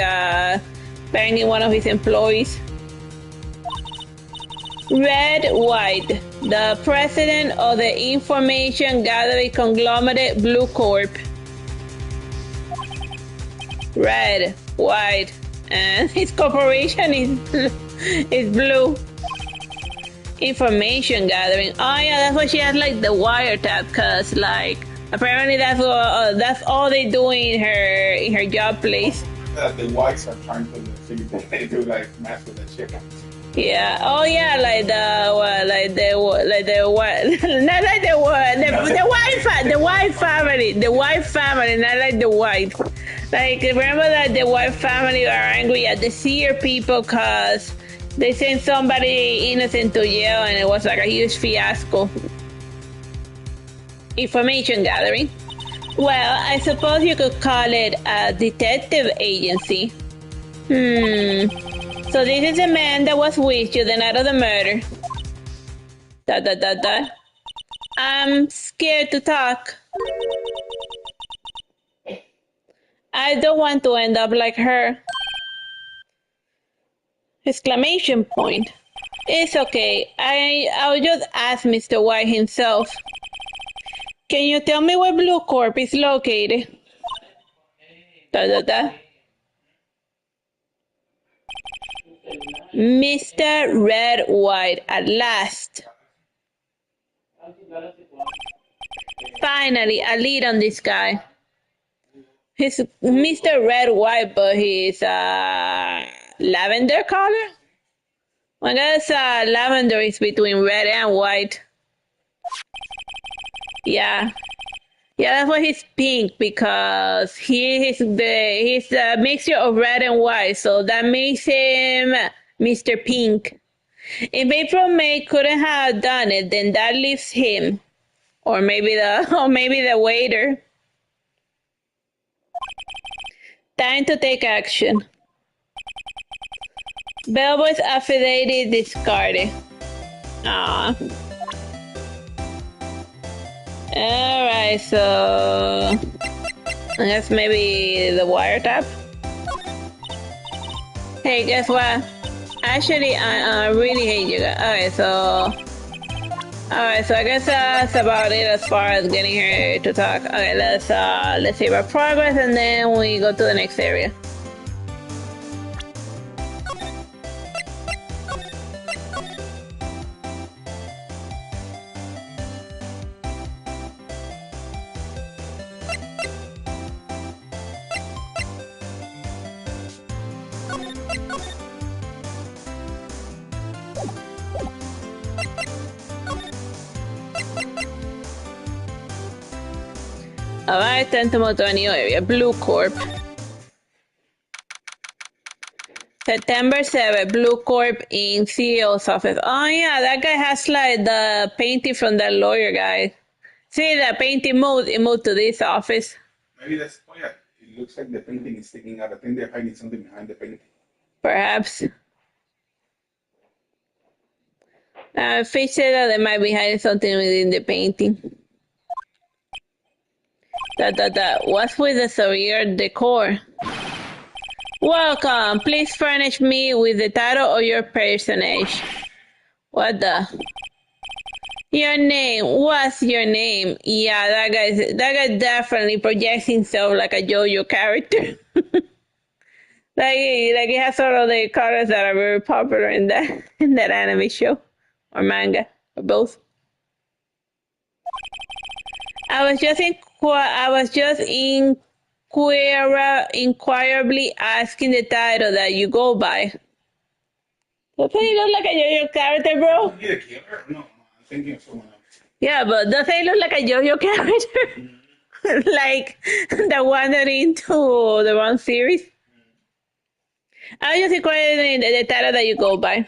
[SPEAKER 1] banging one of his employees. Red White, the president of the information gathering conglomerate Blue Corp. Red, white, and his corporation is blue. Information gathering. Oh yeah, that's why she has like the wiretap, cause like apparently that's all they do in her job place.
[SPEAKER 2] The whites are trying to figure that they do like mess with the chicken.
[SPEAKER 1] Yeah. Oh yeah, like the what? Like the what? Not like the what? The white family. The white family, not like the white. Like, remember that the white family are angry at the Seer people because they sent somebody innocent to jail and it was like a huge fiasco. Information gathering. Well, I suppose you could call it a detective agency. So this is the man that was with you the night of the murder. ... I'm scared to talk. I don't want to end up like her. Exclamation point. It's okay. I'll just ask Mr. White himself. Can you tell me where Blue Corp is located? ... Mr. Red White, at last. Finally, a lead on this guy. He's Mr. Red White, but he's lavender color? I guess lavender is between red and white. Yeah. Yeah, that's why he's pink, because he's a mixture of red and white, so that makes him Mr. Pink. If April May couldn't have done it, then that leaves him, or maybe the waiter. Time to take action. Bellboy's affidavit discarded. Ah. Alright, so I guess maybe the wiretap. Hey, guess what? Actually, I really hate you guys. Alright, so I guess that's about it as far as getting her to talk. Okay, let's save our progress and then we go to the next area. Alright, time to move to a new area. Blue Corp. September 7th, Blue Corp in CEO's office. Oh yeah, that guy has like the painting from that lawyer guy. See, the painting moved, it moved to this office.
[SPEAKER 2] Maybe that's, oh yeah, it looks like the painting is sticking out. I think they're hiding something behind the painting.
[SPEAKER 1] Perhaps. Fish said that they might be hiding something within the painting. What's with the surreal decor? Welcome. Please furnish me with the title of your personage. What the? Your name. What's your name? Yeah, that guy definitely projects himself like a JoJo character. like he has all of the colors that are very popular in that anime show or manga or both. I was just inquirably asking the title that you go by. Doesn't he look like a JoJo character, bro?
[SPEAKER 2] Is he a killer? No, I'm thinking of someone else.
[SPEAKER 1] Yeah, but doesn't he look like a JoJo character? Like the one that into the wrong series? I was just inquiring the title that you go by.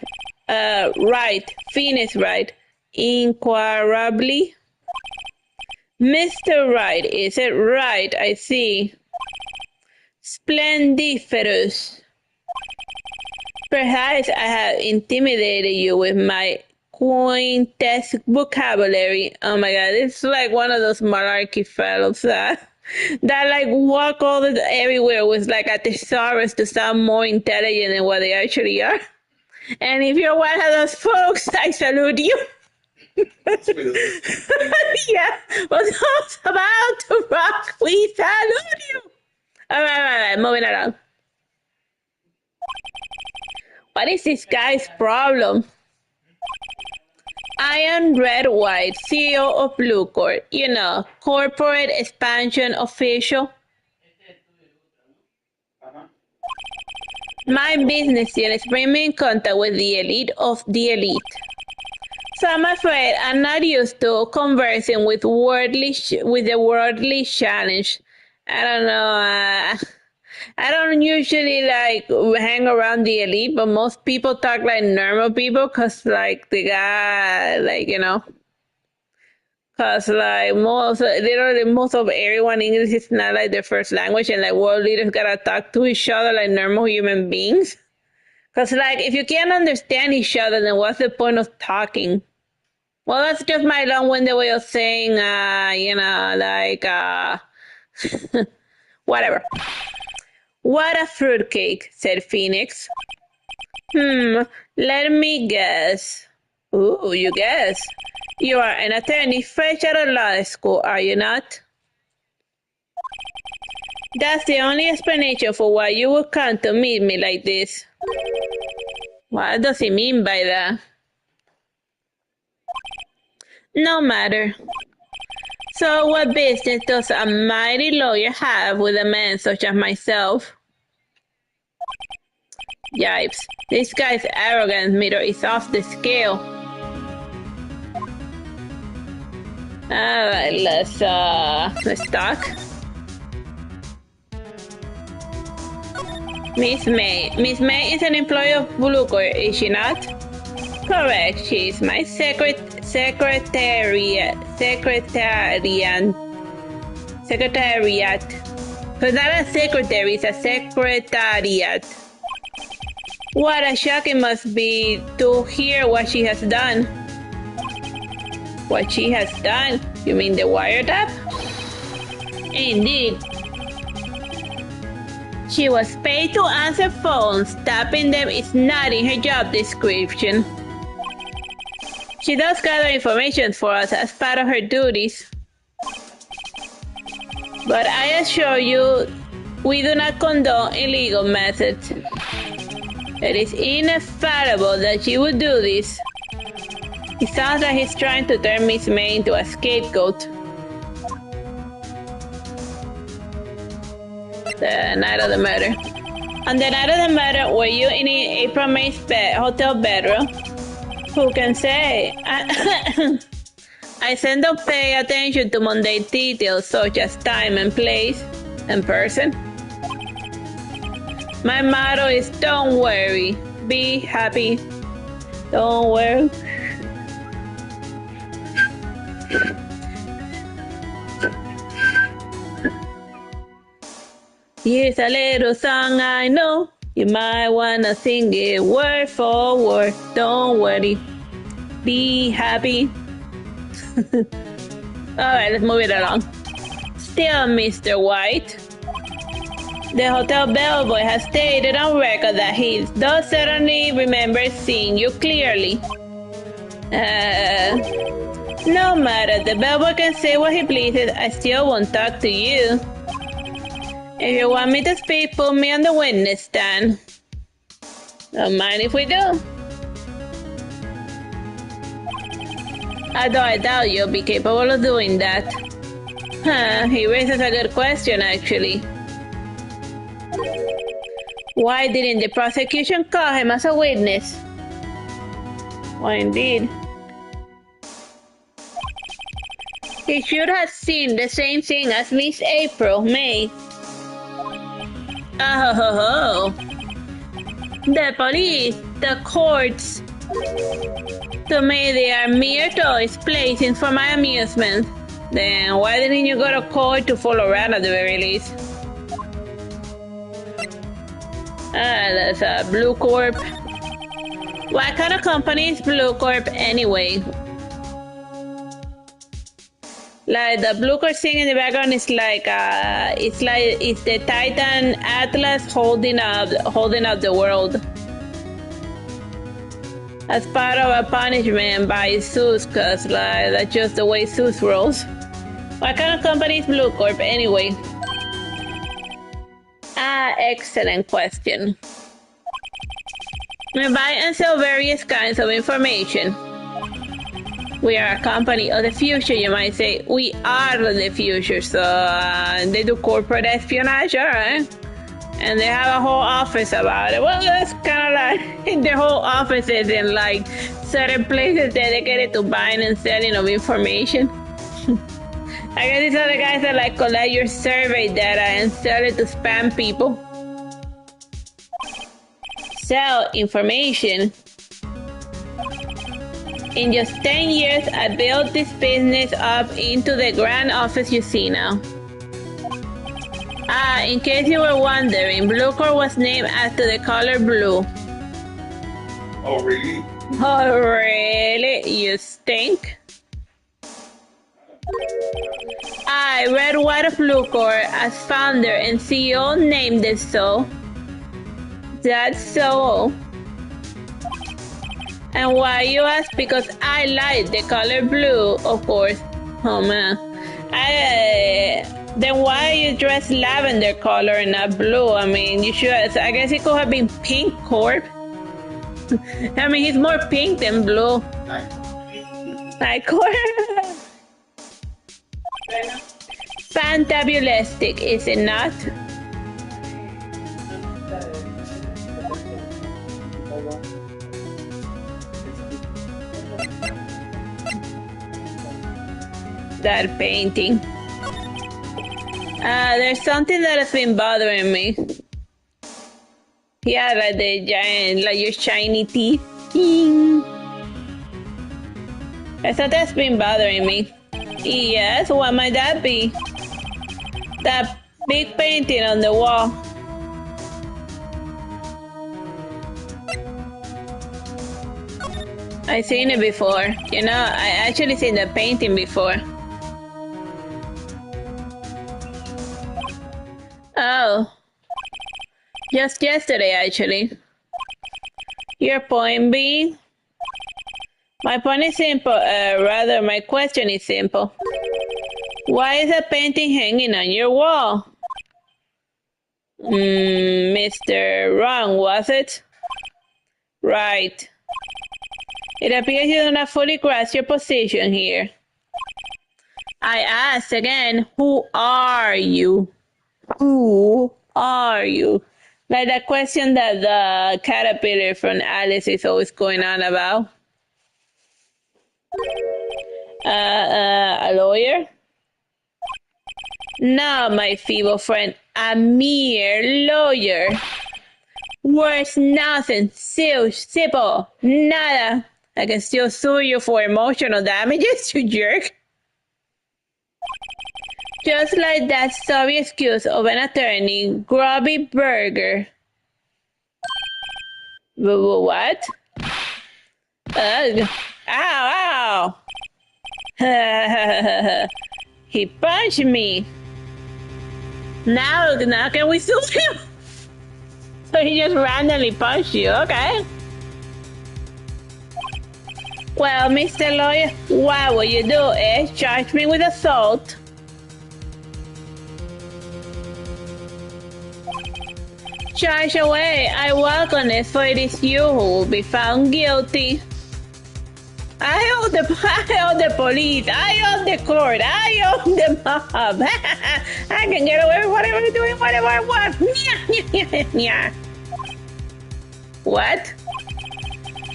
[SPEAKER 1] Wright. Phoenix Wright. Inquirably. Mr. Wright, is it right? I see. Splendiferous. Perhaps I have intimidated you with my quaintest vocabulary. Oh my god, it's like one of those malarkey fellows that like walk everywhere with like a thesaurus to sound more intelligent than what they actually are. And if you're one of those folks, I salute you. Yeah, but those about to rock, we salute you. All right, moving along. What is this guy's problem? I am Red White, CEO of Blue Corp. You know, corporate expansion official. My business unit brings me in contact with the elite of the elite. So I'm afraid I'm not used to conversing with the worldly challenge. I don't know. I don't usually like hang around the elite, but most people talk like normal people, cause like the guy, like cause like most of everyone English is not like their first language, and like world leaders gotta talk to each other like normal human beings. Cause like if you can't understand each other, then what's the point of talking? Well, that's just my long-winded way of saying, whatever. What a fruitcake, said Phoenix. Let me guess. Ooh, you guess. You are an attorney fresh out of law school, are you not? That's the only explanation for why you would come to meet me like this. What does he mean by that? No matter. So what business does a mighty lawyer have with a man such as myself? Yipes. This guy's arrogance meter is off the scale. Alright, let's talk. Miss May. Miss May is an employee of Bluecore, is she not? Correct, she is my secretariat. But not a secretary, it's a secretariat. What a shock it must be to hear what she has done. What she has done? You mean the wiretap? Indeed. She was paid to answer phones. Tapping them is not in her job description. She does gather information for us as part of her duties. But I assure you, we do not condone illegal methods. It is inevitable that she would do this. It sounds like he's trying to turn Miss May into a scapegoat. The night of the murder. On the night of the murder, were you in April May's hotel bedroom? Who can say? I tend to pay attention to mundane details such as time and place and person. My motto is don't worry, be happy. Don't worry. Here's a little song I know. You might wanna sing it word for word. Don't worry, be happy. Alright, let's move it along. Still, Mr. White. The hotel bellboy has stated on record that he does certainly remember seeing you clearly. No matter, the bellboy can say what he pleases, I still won't talk to you. If you want me to speak, put me on the witness stand. Don't mind if we do. Although I doubt you'll be capable of doing that. He raises a good question, actually. Why didn't the prosecution call him as a witness? Why indeed. He should have seen the same thing as Miss April May. Oh, the police, the courts. To me, they are mere toys, playthings for my amusement. Then why didn't you go to court to fool around at the very least? That's a Blue Corp. What kind of company is Blue Corp anyway? Like the Blue Corp thing in the background is like it's the Titan Atlas holding up the world as part of a punishment by Zeus, cause like that's just the way Zeus rolls. What kind of company is Blue Corp anyway? Excellent question. We buy and sell various kinds of information. We are a company of the future, you might say. We are the future, so they do corporate espionage, alright? And they have a whole office about it. Well, that's kind of like their whole offices in like certain places dedicated to buying and selling of information. I guess these are the guys that like collect your survey data and sell it to spam people. Sell information. In just 10 years, I built this business up into the grand office you see now. In case you were wondering, Blue Corp was named after the color blue.
[SPEAKER 2] Oh, really?
[SPEAKER 1] Oh, really? You stink? I, Red White of Blue Corp, as founder and CEO, named it so. That's so. And why, you ask? Because I like the color blue, of course. Oh man. Then why you dress lavender color and not blue? I mean, you should. I guess it could have been Pink Corp. I mean, he's more pink than blue. Like, fantabulistic, is it not? That painting. There's something that has been bothering me. Yeah, like the giant, like your shiny teeth. I thought that's been bothering me. Yes, what might that be? That big painting on the wall. I've seen it before. You know, I actually seen the painting before. Oh. Just yesterday, actually. Your point being? My point is simple. Rather, my question is simple. Why is a painting hanging on your wall? Mr. Wrong, was it? Right. It appears you do not fully grasp your position here. I ask again, who are you? Who are you? Like that question that the caterpillar from Alice is always going on about. A lawyer? No, my feeble friend, a mere lawyer. Worth nothing, simple, nada. I can still sue you for emotional damages, you jerk. Just like that sorry excuse of an attorney, grubby burger. What? Ugh. Ow, ow. He punched me. Now can we sue him? So he just randomly punched you, okay? Well, Mr. Lawyer, what will you do, eh? Charge me with assault. Charge away. I welcome it, for it is you who will be found guilty. I own the police. I own the court. I own the mob. I can get away with whatever I'm doing, whatever I want. What?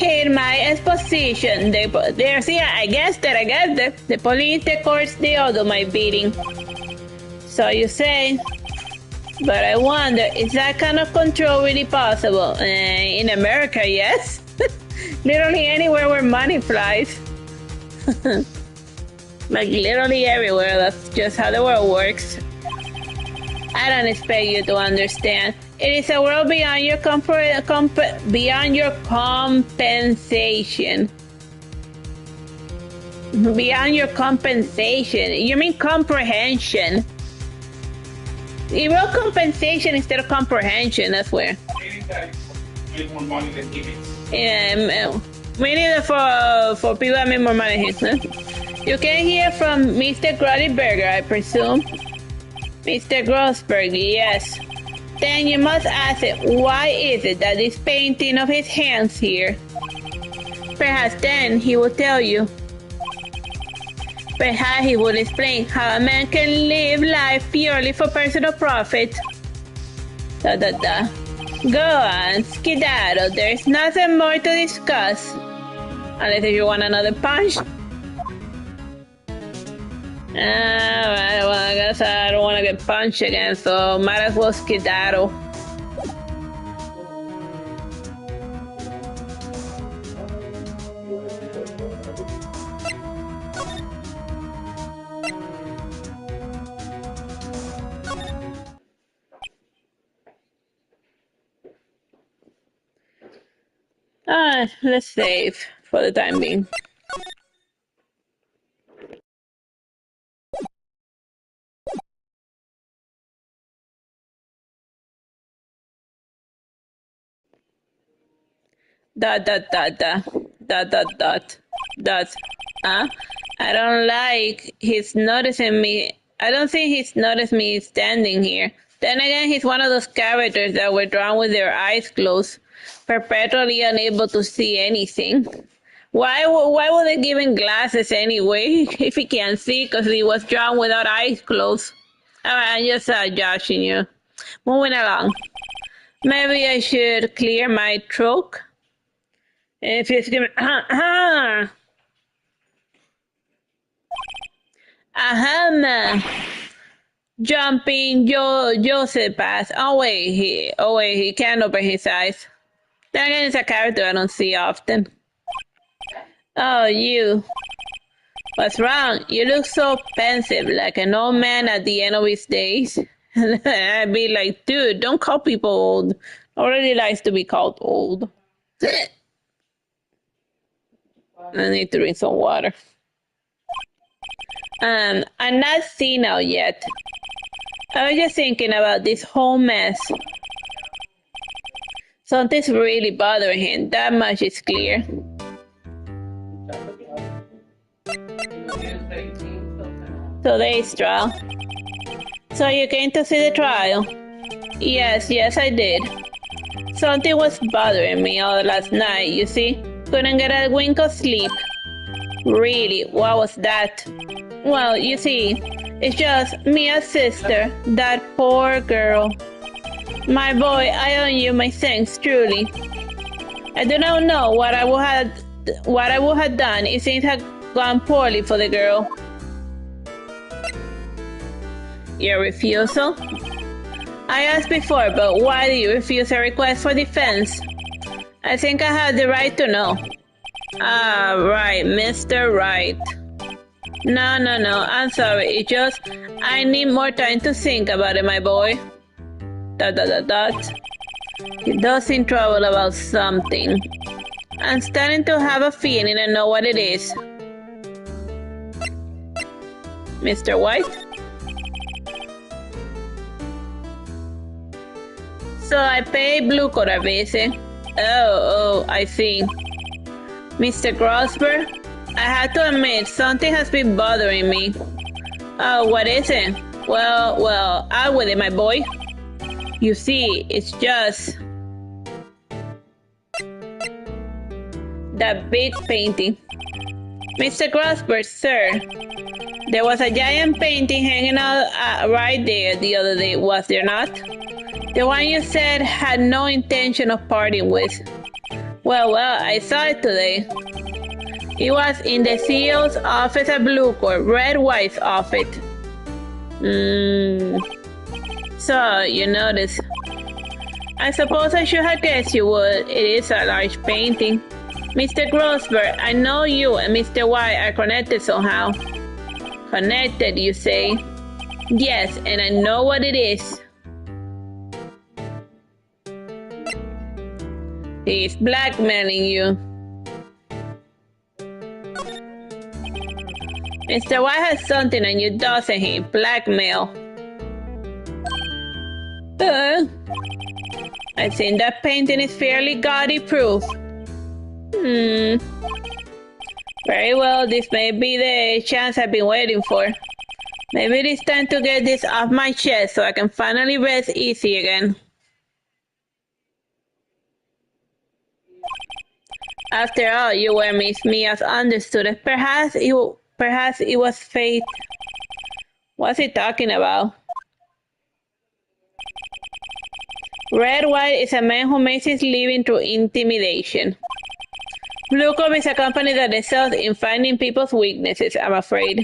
[SPEAKER 1] In my exposition, I guess that the police, the courts, they all do my beating. So you say, but I wonder, is that kind of control really possible? In America, yes. Literally anywhere where money flies. Like literally everywhere. That's just how the world works. I don't expect you to understand. It is a world beyond your beyond your compensation. Beyond your compensation. You mean comprehension? You wrote compensation instead of comprehension. That's where.
[SPEAKER 2] Make more money than he makes.
[SPEAKER 1] Yeah, we need it for people that make more money. Huh? You can hear from Mr. Grottyberger, I presume. Mr. Grossberg, yes. Then you must ask it, why is it that this painting of his hands here? Perhaps then he will tell you. Perhaps he will explain how a man can live life purely for personal profit. Go on, skedaddle. There's nothing more to discuss. Unless if you want another punch. Alright, well, I guess I don't want to get punched again, so might as well skedaddle. Let's save for the time being. Dot. I don't like he's noticing me. I don't think he's noticed me standing here. Then again, he's one of those characters that were drawn with their eyes closed, perpetually unable to see anything. Why would they give him glasses anyway if he can't see because he was drawn without eyes closed? I'm just joshing you. Moving along. Maybe I should clear my throat. If you scream, jumping, Joseph pass. Oh wait, he can't open his eyes. Then again, it's a character I don't see often. Oh, you. What's wrong? You look so pensive, like an old man at the end of his days. I'd be like, dude, don't call people old. Nobody likes to be called old. I need to drink some water. I'm not senile yet. I was just thinking about this whole mess. Something's really bothering him. That much is clear. Today's trial. So you came to see the trial? Yes, I did. Something was bothering me all last night, you see. Couldn't get a wink of sleep. Really, what was that? Well, you see, it's just Mia's sister, that poor girl. My boy, I owe you my thanks, truly. I do not know what I would have done if things had gone poorly for the girl. Your refusal? I asked before, but why do you refuse a request for defense? I think I have the right to know. Ah, right, Mr. Wright. No, I'm sorry. It's just, I need more time to think about it, my boy. ... He does in trouble about something. I'm starting to have a feeling I know what it is. Mr. White? So I pay Blue Coravese. Oh, I see. Mr. Grosberg, I have to admit, something has been bothering me. Oh, what is it? Well, out with it, my boy. You see, it's just that big painting. Mr. Grosberg, sir, there was a giant painting hanging out right there the other day, was there not? The one you said had no intention of parting with. Well, I saw it today. It was in the CEO's office at Blue Court, Red White's office. So, you notice. I suppose I should have guessed you would. It is a large painting. Mr. Grosberg, I know you and Mr. White are connected somehow. Connected, you say? Yes, and I know what it is. He's blackmailing you. Mr. White has something on you, doesn't he? Blackmail. I think that painting is fairly gaudy proof. Very well, this may be the chance I've been waiting for. Maybe it is time to get this off my chest so I can finally rest easy again. After all, you were Miss Mia's understood. Perhaps it was fate. What's he talking about? Red White is a man who makes his living through intimidation. Blue Corp is a company that excels in finding people's weaknesses, I'm afraid.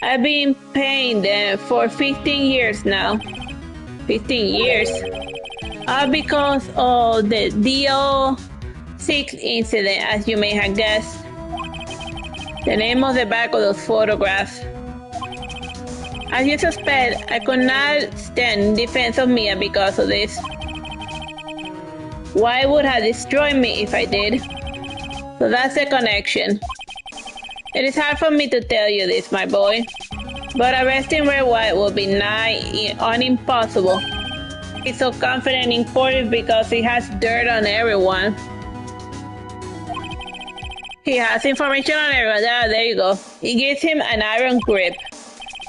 [SPEAKER 1] I've been paying them for 15 years now. 15 years? All because of the DO6 incident, as you may have guessed. The name on the back of those photographs. As you suspect, I could not stand in defense of Mia because of this. Why would have destroyed me if I did? So that's the connection. It is hard for me to tell you this, my boy, but arresting Red White will be nigh on impossible. He's so confident in court because he has dirt on everyone. He has information on everyone. There you go. It gives him an iron grip.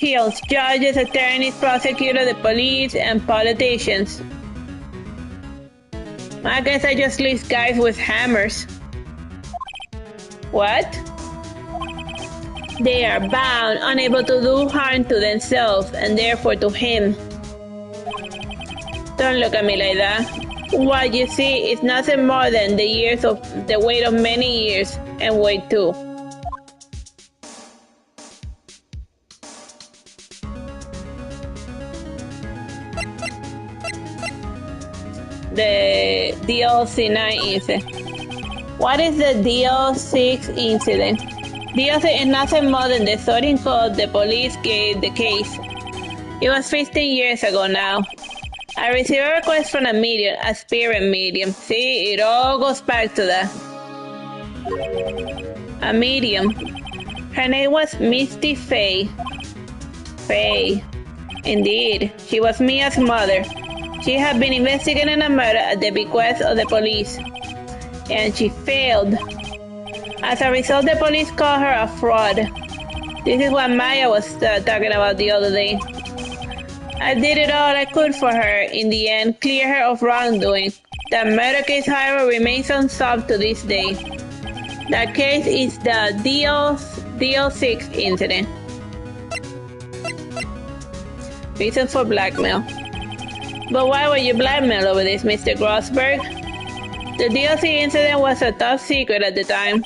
[SPEAKER 1] kills judges, attorneys, prosecutors, the police, and politicians. I guess I just list guys with hammers. What? They are bound, unable to do harm to themselves, and therefore to him. Don't look at me like that. What you see is nothing more than the weight of many years, and weight too. The DL9 incident. What is the DL6 incident? DL6 is nothing more than the sorting code the police gave the case. It was 15 years ago now. I received a request from a medium, a spirit medium. See, it all goes back to that. A medium. Her name was Misty Faye. Faye. Indeed, she was Mia's mother. She had been investigating a murder at the bequest of the police, and she failed. As a result, the police called her a fraud. This is what Maya was talking about the other day. I did it all I could for her, in the end, clear her of wrongdoing. The murder case, however, remains unsolved to this day. That case is the DL6 incident. Reason for blackmail. But why were you blackmailed over this, Mr. Grossberg? The DLC incident was a top secret at the time.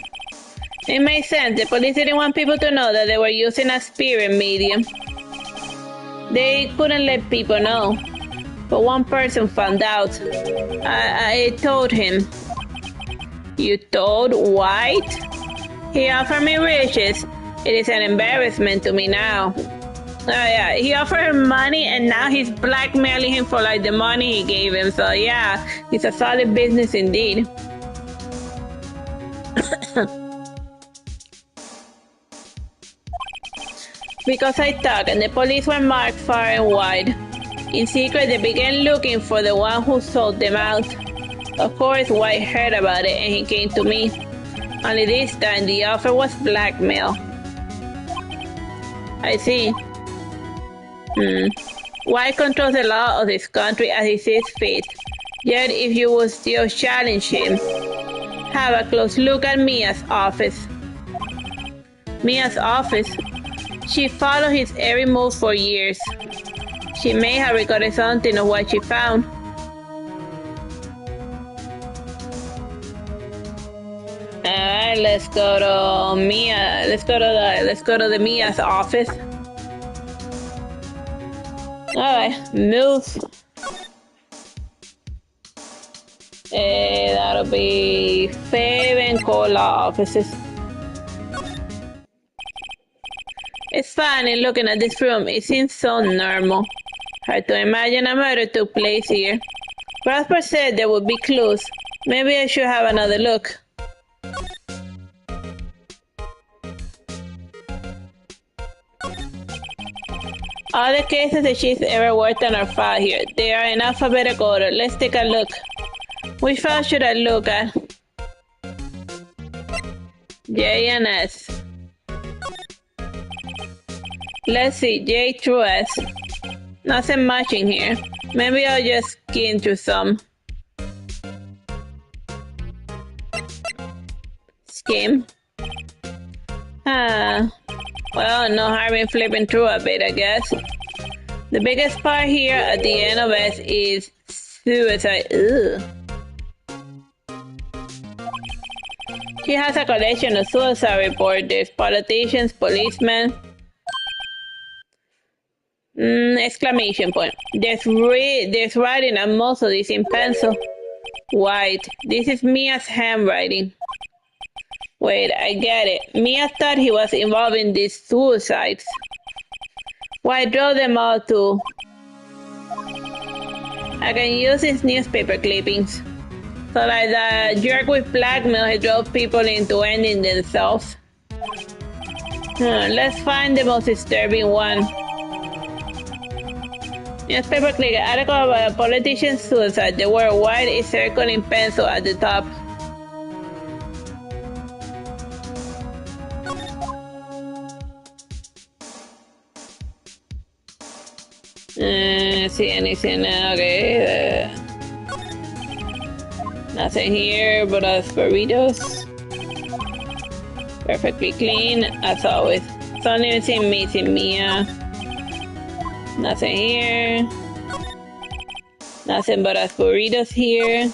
[SPEAKER 1] It made sense. The police didn't want people to know that they were using a spirit medium. They couldn't let people know. But one person found out. I told him. You told Wright? He offered me riches. It is an embarrassment to me now. Yeah, he offered him money and now he's blackmailing him for like the money he gave him. So yeah, it's a solid business indeed. Because I talked and the police were marked far and wide. In secret, they began looking for the one who sold them out. Of course, White heard about it and he came to me. Only this time, the offer was blackmail. I see. White controls the law of this country as he sees fit. Yet, if you would still challenge him, have a close look at Mia's office. Mia's office? She followed his every move for years. She may have recorded something of what she found. Alright, let's go to Mia. Let's go to the Mia's office. Alright, move. That'll be Fave and Cola offices. It's funny looking at this room. It seems so normal. Hard to imagine a murder took place here. Prosper said there would be clues. Maybe I should have another look. All the cases that she's ever worked on are filed here. They are in alphabetical order. Let's take a look. Which file should I look at? J and S. Let's see, J through S. Nothing much in here. Maybe I'll just skim through some. Skim. Well, no harm in flipping through a bit, I guess. The biggest part here at the end of S is suicide. Ugh. She has a collection of suicide reports. There's politicians, policemen. Exclamation point. There's writing on most of these in pencil. White. This is Mia's handwriting. Wait, I get it. Mia thought he was involved in these suicides. Why draw them all too? I can use his newspaper clippings. So like the jerk with blackmail, he drove people into ending themselves. Let's find the most disturbing one. Newspaper clip, article about a politician's suicide. The word white is circled in pencil at the top. See anything? Okay. Nothing here but us burritos. Perfectly clean, as always. Something missing, Mia. Nothing here. Nothing but us burritos here.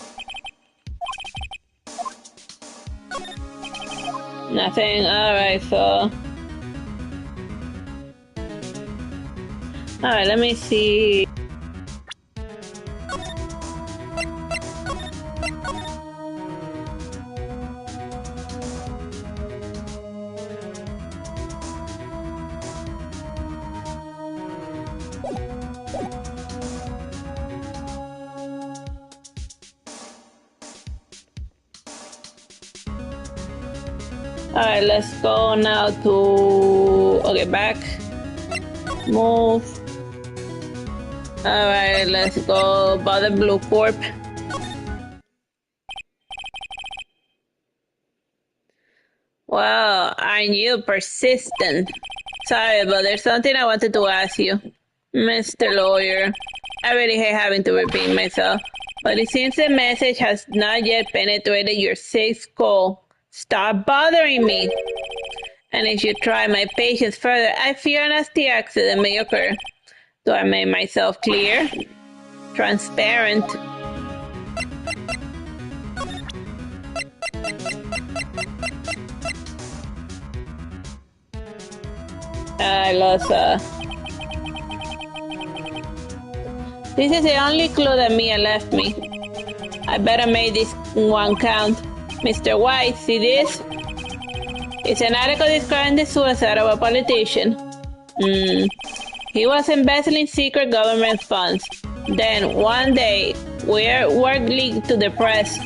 [SPEAKER 1] Nothing. Alright, so. Alright, let me see. Alright, let's go now to, okay, back, move. Alright, let's go by the blue corp. Wow, aren't you persistent? Sorry, but there's something I wanted to ask you. Mr. Lawyer, I really hate having to repeat myself, but it seems the message has not yet penetrated your sick skull. Stop bothering me. And if you try my patience further, I fear a nasty accident may occur. Do I make myself clear? Transparent. I lost This is the only clue that Mia left me. I better make this one count. Mr. White, see this? It's an article describing the suicide of a politician. He was embezzling secret government funds. Then, one day, word leaked to the press.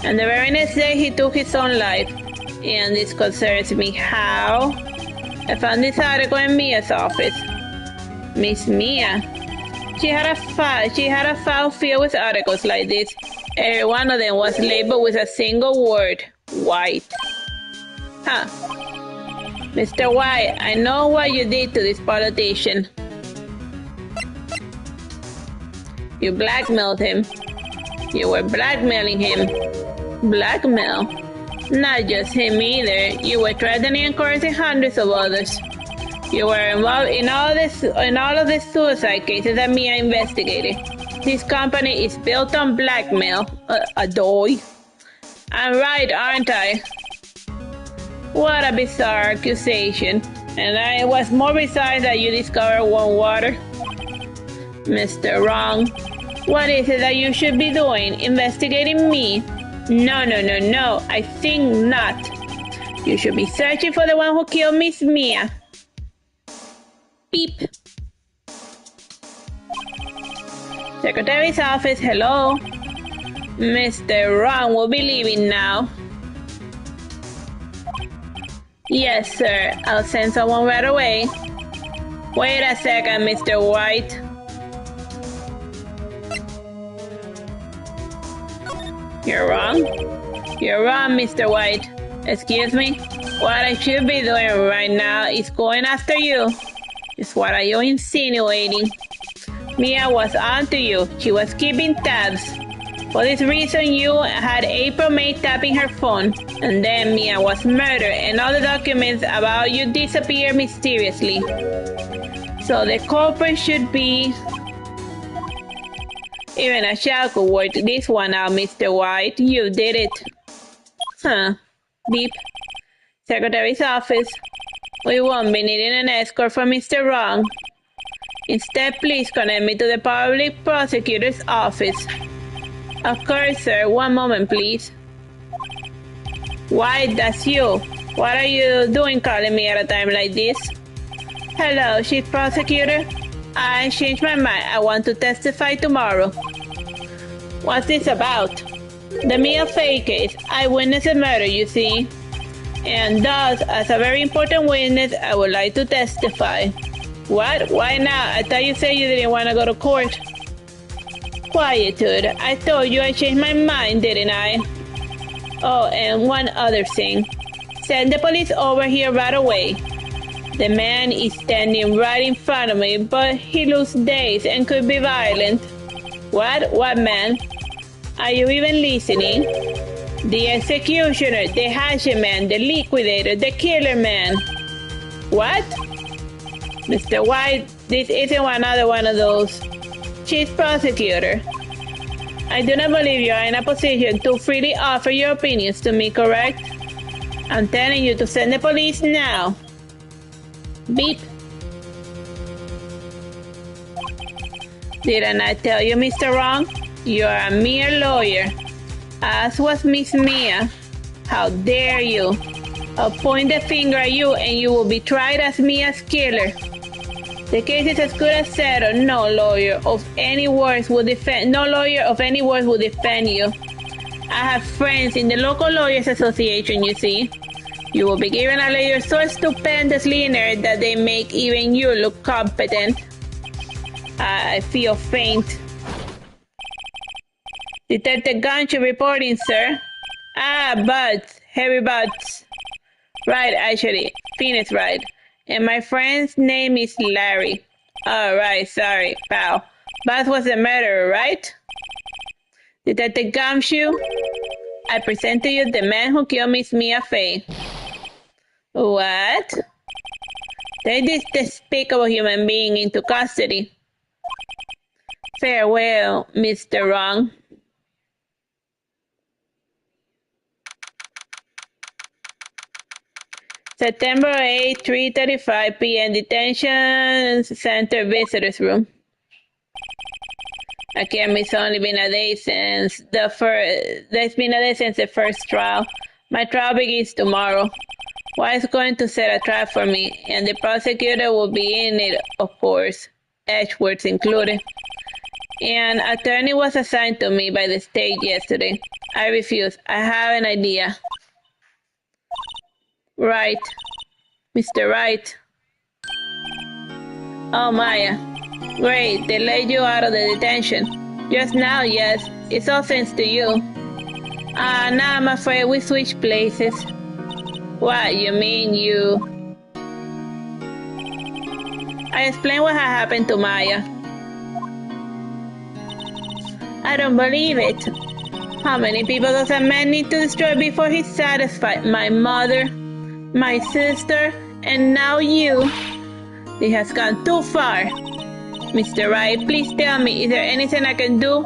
[SPEAKER 1] And the very next day, he took his own life. And this concerns me. How? I found this article in Mia's office. Miss Mia. She had a file filled with articles like this. Every one of them was labeled with a single word, White. Huh. Mr. White, I know what you did to this politician. You blackmailed him. You were blackmailing him. Blackmail? Not just him either. You were threatening and coercing hundreds of others. You were involved in all of the suicide cases that Mia investigated. This company is built on blackmail. Adoy. I'm right, aren't I? What a bizarre accusation. And it was more bizarre that you discovered warm water. Mr. Wrong. What is it that you should be doing? Investigating me? No. I think not. You should be searching for the one who killed Miss Mia. Beep. Secretary's office, hello. Mr. Wrong will be leaving now. Yes, sir. I'll send someone right away. Wait a second, Mr. White. You're wrong? You're wrong, Mr. White. Excuse me? What I should be doing right now is going after you. Is what are you insinuating? Mia was onto you. She was keeping tabs. For this reason, you had April May tapping her phone. And then Mia was murdered and all the documents about you disappeared mysteriously. So the culprit should be... Even a child could work this one out, Mr. White. You did it. Huh. Beep. Secretary's office. We won't be needing an escort from Mr. Wrong. Instead, please connect me to the public prosecutor's office. Of course, sir. One moment, please. Why, that's you. What are you doing calling me at a time like this? Hello, Chief Prosecutor. I changed my mind. I want to testify tomorrow. What's this about? The Mia Fey case. I witnessed a murder, you see. And thus, as a very important witness, I would like to testify. What? Why not? I thought you said you didn't want to go to court. Quietude. I told you I changed my mind, didn't I? Oh, and one other thing. Send the police over here right away. The man is standing right in front of me, but he looks dazed and could be violent. What? What man? Are you even listening? The executioner, the hatchet-man, the liquidator, the killer man. What? Mr. White, this isn't another one of those. Chief prosecutor, I do not believe you are in a position to freely offer your opinions to me, correct? I'm telling you to send the police now. Beep. Did I not tell you, Mr. Wrong? You are a mere lawyer. As was Miss Mia. How dare you? I'll point the finger at you and you will be tried as Mia's killer. The case is as good as settled. No lawyer of any words will defend you. I have friends in the local lawyers association, you see. You will be given a lawyer so stupendously inert that they make even you look competent. I feel faint. Detective Gancho reporting, sir. Butts. Heavy butts. Right, actually. Phoenix Wright. And my friend's name is Larry. Oh, right, sorry, pal. Butts was the murderer, right? Detective Gumshoe, I present to you the man who killed Miss Mia Fey. What? Take this despicable human being into custody. Farewell, Mr. Wrong. September 8, 3:35 p.m. Detention Center Visitors Room. Again, it's only been a day since the first trial. My trial begins tomorrow. White's going to set a trap for me, and the prosecutor will be in it, of course, Edgeworth included. An attorney was assigned to me by the state yesterday. I refuse. I have an idea. Right. Mr. Wright. Oh, Maya. Great, they let you out of the detention. Just now, yes. It's all thanks to you. Now I'm afraid we switched places. What, you mean you... I explained what had happened to Maya. I don't believe it. How many people does a man need to destroy before he's satisfied? My mother, my sister, and now you. This has gone too far. Mr. Wright, please tell me, is there anything I can do?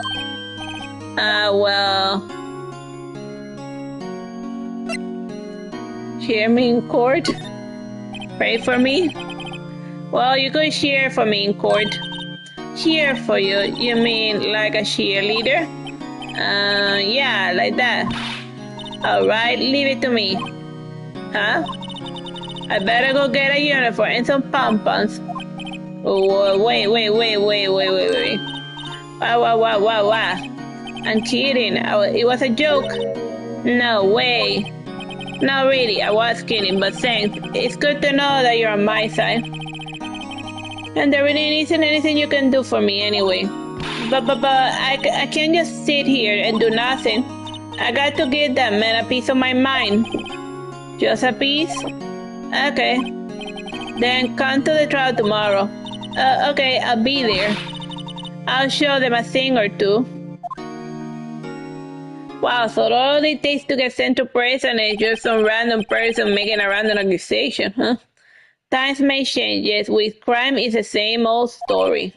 [SPEAKER 1] Well... Cheer me in court? Pray for me? Well, you could cheer for me in court. Cheer for you? You mean like a cheerleader? Yeah, like that. Alright, leave it to me. Huh? I better go get a uniform and some pom-poms. Oh, wait. Wow. I'm kidding. It was a joke. No way. No, really, I was kidding, but thanks. It's good to know that you're on my side. And there really isn't anything you can do for me anyway. But I can't just sit here and do nothing. I got to give that man a piece of my mind. Just a piece? Okay. Then come to the trial tomorrow. Okay, I'll be there. I'll show them a thing or two. Wow, so all it takes to get sent to prison is just some random person making a random accusation, huh? Times may change, yes, with crime it's the same old story.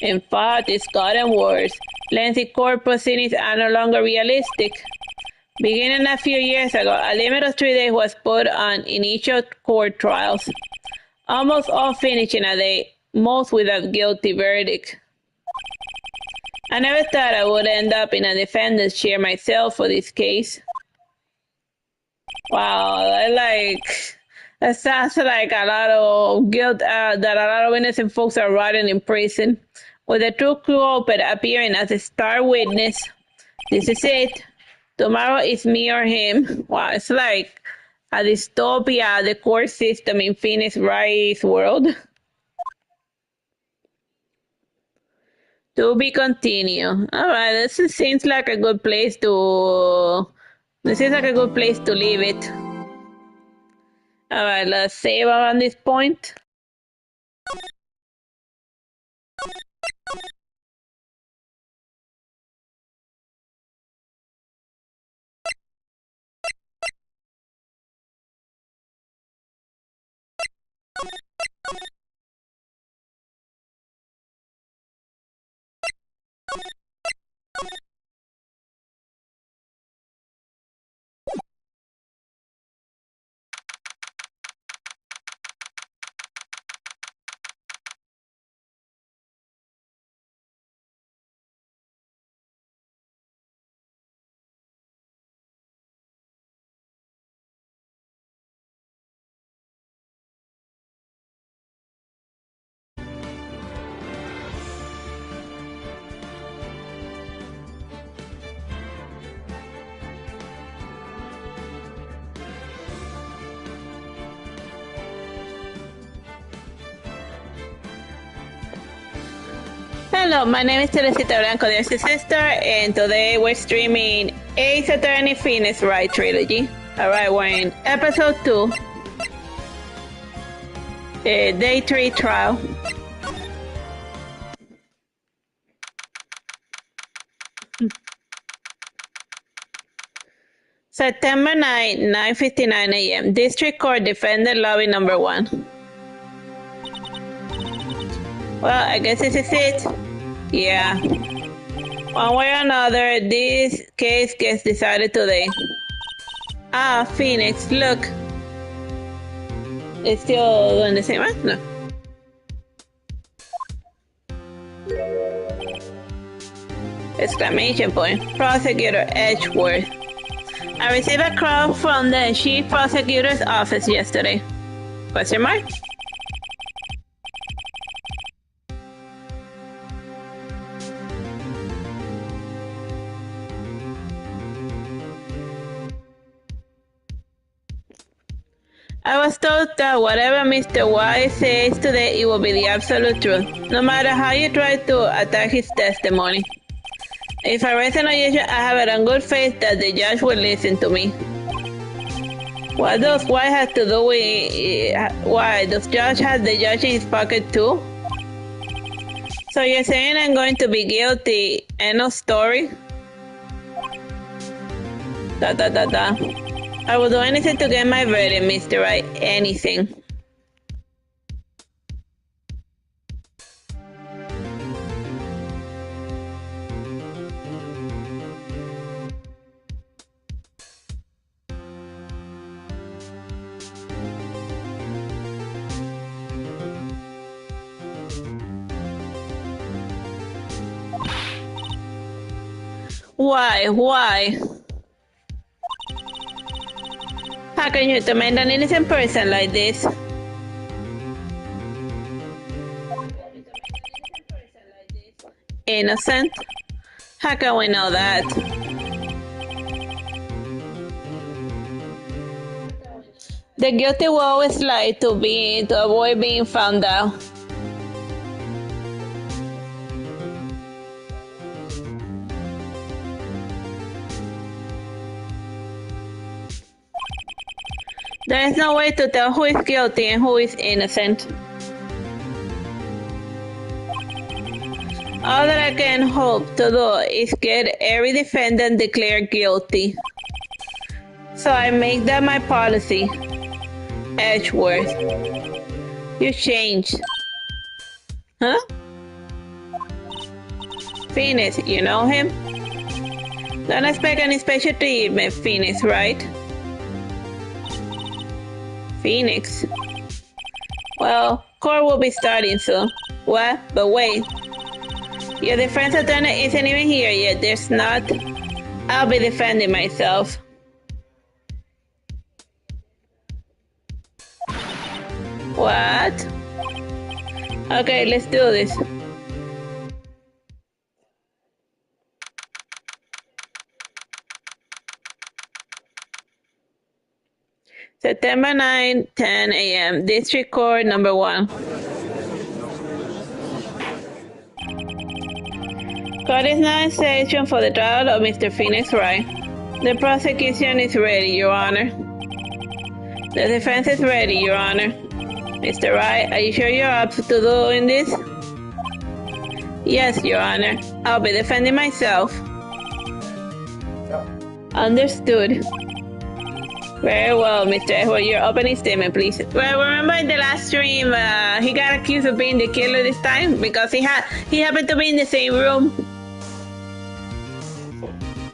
[SPEAKER 1] In fact, it's gotten worse. Lengthy court proceedings are no longer realistic. Beginning a few years ago, a limit of 3 days was put on initial court trials. Almost all finished in a day, most with a guilty verdict. I never thought I would end up in a defendant's chair myself for this case. Wow, that sounds like a lot of guilt that a lot of innocent folks are rotting in prison. With the true culprit appearing as a star witness. This is it. Tomorrow is me or him. Wow, it's like a dystopia, the court system in Phoenix Wright's world. To be continued. All right, this seems like a good place to. This is like a good place to leave it. All right, let's save around this point. Hello, my name is Teresita Blanco, the Artsy Sister, and today we're streaming Ace Attorney Phoenix Wright trilogy. Alright, we're in episode 2, day 3 trial. September 9, 9:59 a.m. District Court Defendant Lobby number 1. Well, I guess this is it. Yeah. One way or another, this case gets decided today. Ah, Phoenix, look. It's still doing the same, right? No. Exclamation point. Prosecutor Edgeworth. I received a call from the chief prosecutor's office yesterday. Question mark? I was told that whatever Mr. Y says today, it will be the absolute truth, no matter how you try to attack his testimony. If I raise an objection, I have it on good faith that the judge will listen to me. What does Y have to do with why? Does judge have the judge in his pocket too? So you're saying I'm going to be guilty? End of story? I will do anything to get my verdict, Mr. Wright. Anything. Why? How can you torment an innocent person like this? Innocent? How can we know that? The guilty will always lie to avoid being found out. There is no way to tell who is guilty and who is innocent. All that I can hope to do is get every defendant declared guilty. So I make that my policy. Edgeworth. You changed. Huh? Phoenix, you know him? Don't expect any special treatment, Phoenix, right? Phoenix. Well, court will be starting soon. What? But wait. Your defense attorney isn't even here yet. There's not. I'll be defending myself. What? Okay, let's do this. September 9, 10 a.m. District Court number 1. Court is now in session for the trial of Mr. Phoenix Wright. The prosecution is ready, Your Honor. The defense is ready, Your Honor. Mr. Wright, are you sure you're up to doing this? Yes, Your Honor. I'll be defending myself. Understood. Very well, Mr. Edward. Your opening statement, please. Well, remember in the last stream, he got accused of being the killer this time because he happened to be in the same room.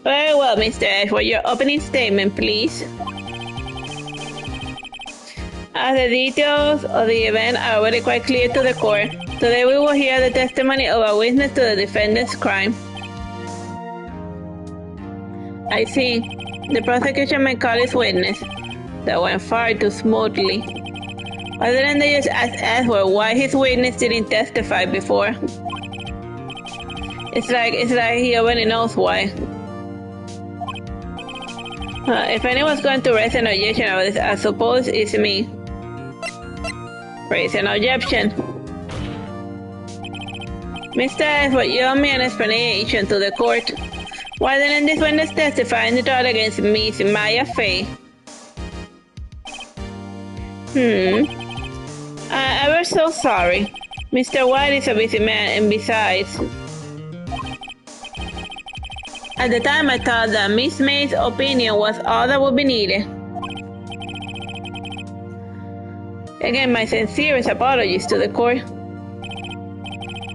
[SPEAKER 1] Very well, Mr. Edward. Your opening statement, please. As the details of the event are already quite clear to the court, today we will hear the testimony of a witness to the defendant's crime. I see. The prosecution may call his witness. That went far too smoothly. Why didn't they just ask Edward why his witness didn't testify before? It's like he already knows why. If anyone's going to raise an objection about this, I suppose it's me. Raise an objection. Mr. Edward, you owe me an explanation to the court. Why didn't this witness testify in the trial against Miss Maya Fey? I was so sorry. Mr. White is a busy man, and besides... At the time, I thought that Miss May's opinion was all that would be needed. Again, my sincerest apologies to the court.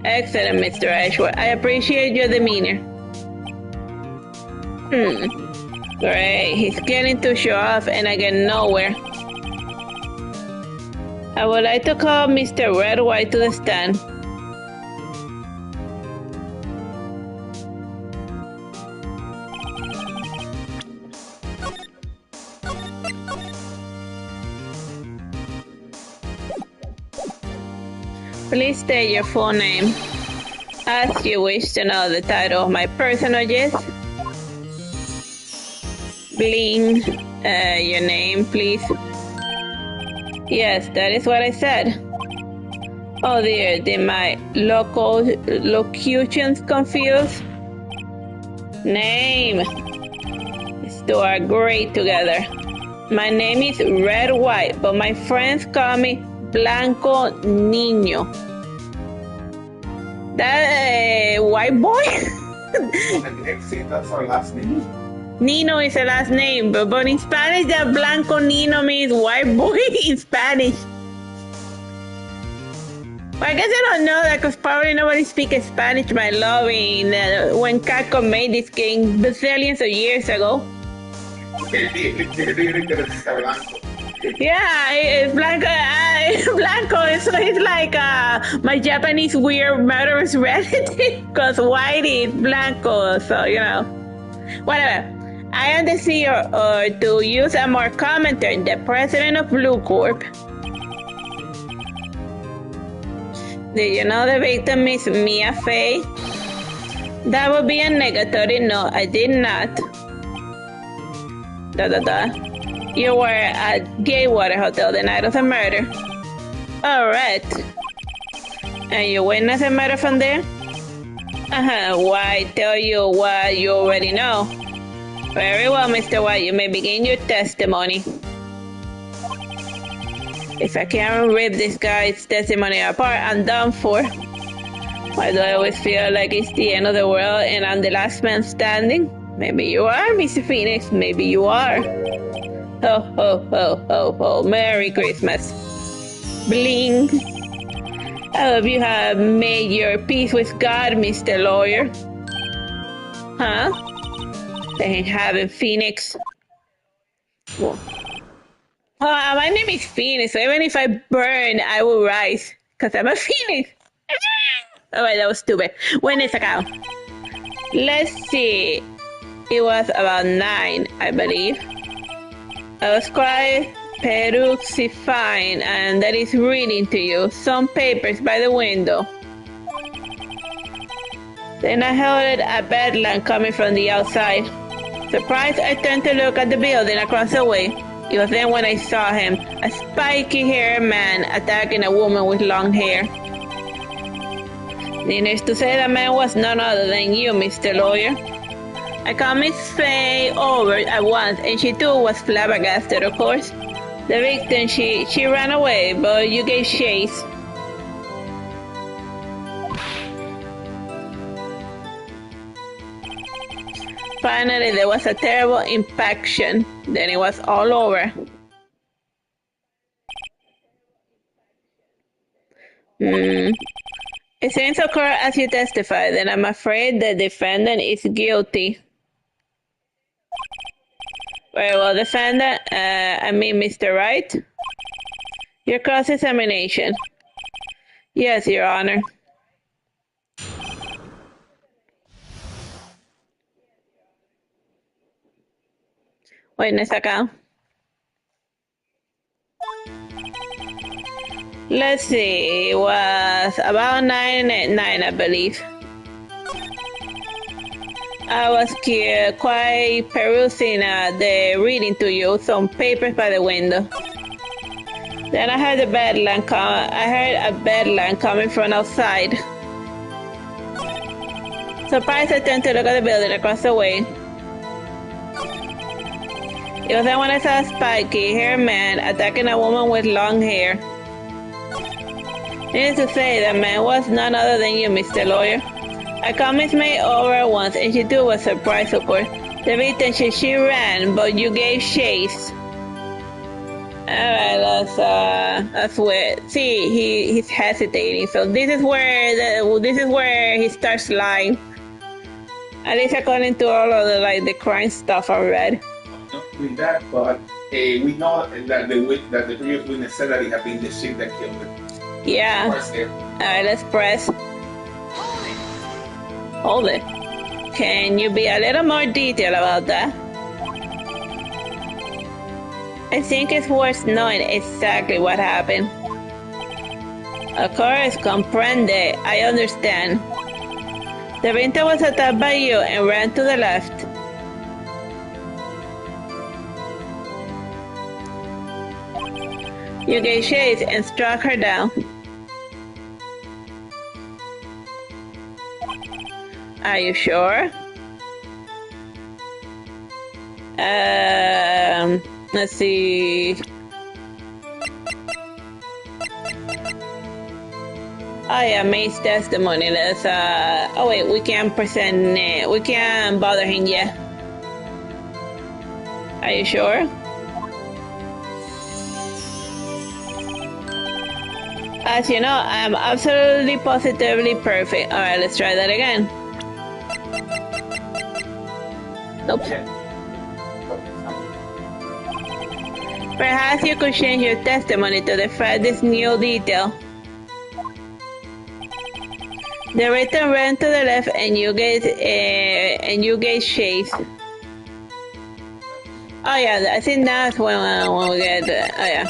[SPEAKER 1] Excellent, Mr. Ashworth. I appreciate your demeanor. Great. He's getting to show off and I get nowhere. I would like to call Mr. Red White to the stand. Please state your full name. As you wish to know the title of my personages. Bling, your name, please. Yes, that is what I said. Oh dear, did my locutions confuse? Name. These two are great together. My name is Red White, but my friends call me Blanco Niño. That white boy?
[SPEAKER 2] That's our last name.
[SPEAKER 1] Nino is the last name, but in Spanish, that Blanco Nino means white boy in Spanish. Well, I guess I don't know that because probably nobody speaks Spanish, my love, when Capcom made this game bazillions of years ago. Yeah, it's Blanco. Blanco, so it's like my Japanese weird murderous relative because white is Blanco, so you know. Whatever. I am the CEO, or to use a more common term, the president of Blue Corp. Did you know the victim is Mia Fey? That would be a negatory no, I did not. You were at Gaywater Hotel the night of the murder. Alright. And you witnessed a murder from there? Why tell you what you already know? Very well, Mr. White, you may begin your testimony. If I can't rip this guy's testimony apart, I'm done for. Why do I always feel like it's the end of the world and I'm the last man standing? Maybe you are, Mr. Phoenix, maybe you are. Ho, ho, ho, ho, ho, Merry Christmas. Bling. I hope you have made your peace with God, Mr. Lawyer. Huh? They ain't having Phoenix. Whoa. My name is Phoenix, so even if I burn, I will rise. Because I'm a Phoenix. Oh, wait, that was stupid. When is it out? Let's see. It was about 9, I believe. I was quite peruxifying, and that is reading to you some papers by the window. Then I heard a bedlam coming from the outside. Surprised, I turned to look at the building across the way. It was then when I saw him, a spiky-haired man attacking a woman with long hair. Needless to say, the man was none other than you, Mr. Lawyer. I called Miss Fay over at once, and she too was flabbergasted, of course. The victim, she ran away, but you gave chase. Finally, there was a terrible impaction. Then it was all over. If things occur as you testify, then I'm afraid the defendant is guilty. Very well, defendant. Mr. Wright. Your cross-examination. Yes, Your Honor. Witness acá. Let's see, it was about 9 at 9, I believe. I was quite perusing the reading to you, some papers by the window. Then I heard a bedlam coming from outside. Surprised, I turned to look at the building across the way. It was then when I saw a spiky-haired man attacking a woman with long hair. Needless to say, the man was none other than you, Mr. Lawyer. I called Miss May over at once, and she too was surprised, of course. The victim, she ran, but you gave chase. Alright, that's weird. See, he's hesitating. So this is where he starts lying. At least according to all of the crime stuff I read.
[SPEAKER 2] Not only that, but we know that the previous witness said that it had been the ship that killed him.
[SPEAKER 1] Yeah. Alright, let's press. Hold it. Can you be a little more detailed about that? I think it's worth knowing exactly what happened. Of course, comprende. I understand. The victim was attacked by you and ran to the left. You gave chase and struck her down. Are you sure? Let's see. Oh yeah, May's testimony. Let's oh wait, we can't present it. We can't bother him yet. Are you sure? As you know, I'm absolutely positively perfect. Alright, let's try that again. Nope. Perhaps you could change your testimony to reflect this new detail. The victim ran to the left and you gave chase. Oh yeah, I think that's when we get oh yeah.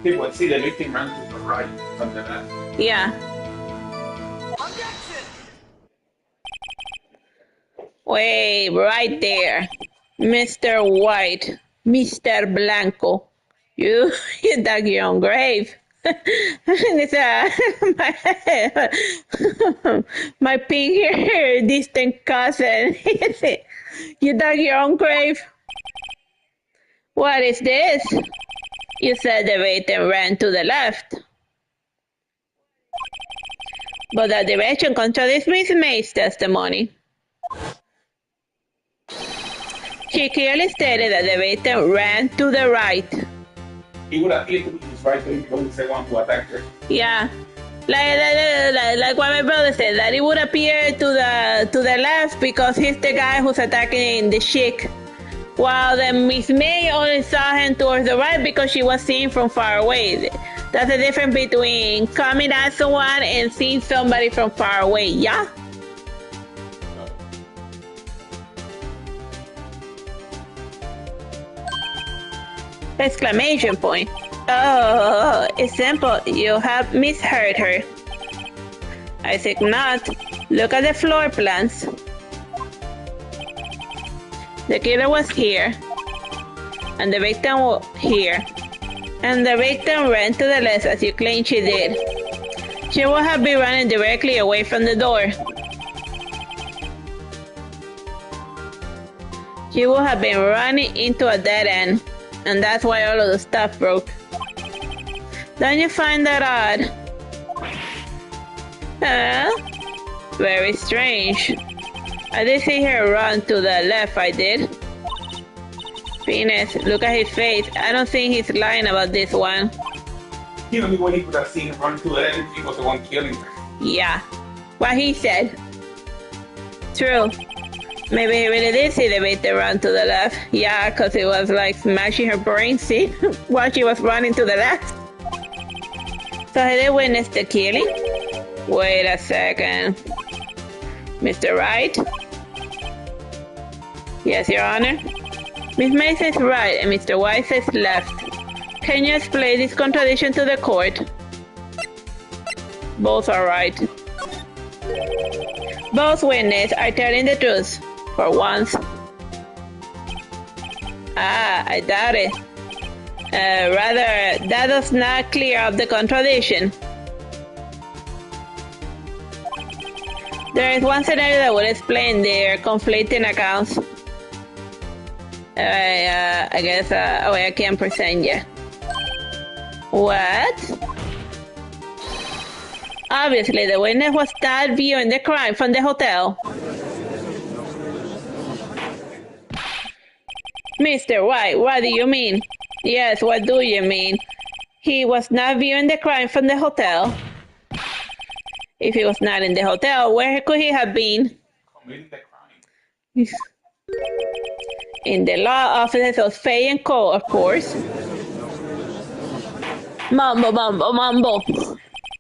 [SPEAKER 2] People see the victim ran to the right, something like that.
[SPEAKER 1] Yeah. Wait, right there. Mr. White. Mr. Blanco. You dug your own grave. It's my pink-haired distant cousin. You dug your own grave? What is this? You said the victim ran to the left. But that direction contradicts Miss May's testimony. She clearly stated that the victim ran to the right.
[SPEAKER 2] He would appear to be his right because he's the one who attacked her.
[SPEAKER 1] Yeah. Like what my brother said, that it would appear to the left because he's the guy who's attacking the chick. While the Miss May only saw him towards the right because she was seen from far away. That's the difference between coming at someone and seeing somebody from far away, yeah? Exclamation point. Oh, it's simple. You have misheard her. I think not. Look at the floor plans. The killer was here, and the victim was here, and the victim ran to the left as you claim she did. She would have been running directly away from the door. She would have been running into a dead end. and that's why all of the stuff broke. Don't you find that odd? Very strange. I did see her run to the left, I did. Venus, look at his face. I don't think he's lying about this one.
[SPEAKER 2] The only one he could have seen run to the left if he was the one killing her.
[SPEAKER 1] Yeah, what he said. True. Maybe he really did see the victim run to the left. Yeah, because it was like smashing her brain, see? While she was running to the left. So he did witness the killing? Wait a second. Mr. Wright? Yes, Your Honor? Miss May says right and Mr. White says left. Can you explain this contradiction to the court? Both are right. Both witnesses are telling the truth, for once. I doubt it. Rather, that does not clear up the contradiction. There is one scenario that will explain their conflicting accounts. I guess, I can't present yet. What? Obviously, the witness was not viewing the crime from the hotel. Mr. White, what do you mean? Yes, what do you mean? He was not viewing the crime from the hotel. If he was not in the hotel, where could he have been?
[SPEAKER 2] Committing the crime.
[SPEAKER 1] In the law offices of Fay and Co., of course. Mumbo, mumbo, mumbo.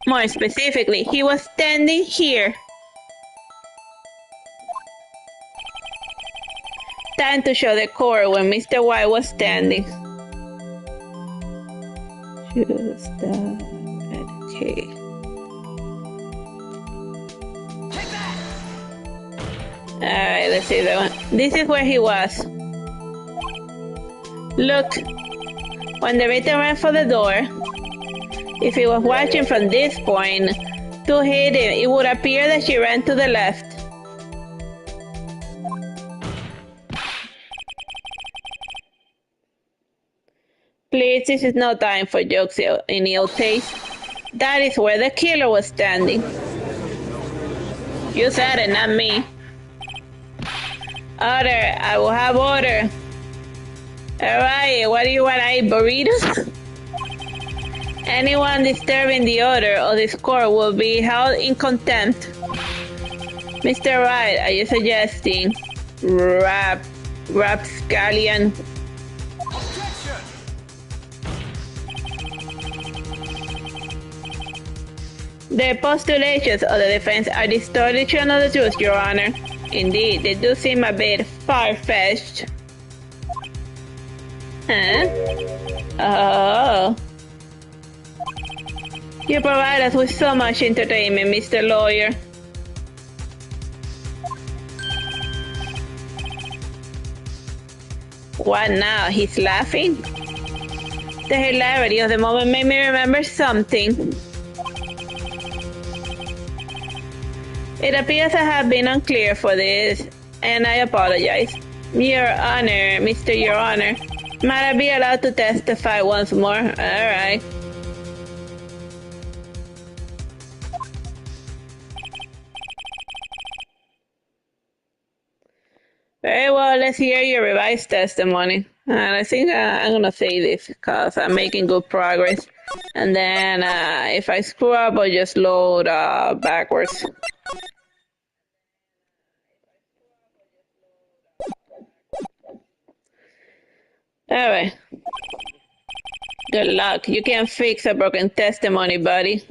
[SPEAKER 1] More specifically, he was standing here. Time to show the court when Mr. White was standing. Just okay. Alright, let's see that one. This is where he was. Look, when the victim ran for the door, if he was watching from this point to hit him, it would appear that she ran to the left. Please, this is no time for jokes in ill taste. That is where the killer was standing. You said it, not me. Order, I will have order. Alright, what do you want? I eat burritos? Anyone disturbing the order of this court will be held in contempt. Mr. Wright, are you suggesting rapscallion? The postulations of the defense are distortion of the truth, Your Honor. Indeed, they do seem a bit far-fetched. Huh? Oh. You provide us with so much entertainment, Mr. Lawyer. What now? He's laughing? The hilarity of the moment made me remember something. It appears I have been unclear for this, and I apologize. Your Honor, Mr. Your Honor, might I be allowed to testify once more? Alright. Very well, let's hear your revised testimony. And I think I'm gonna say this because I'm making good progress. And then if I screw up, I'll just load backwards. Alright. Good luck. You can't fix a broken testimony, buddy.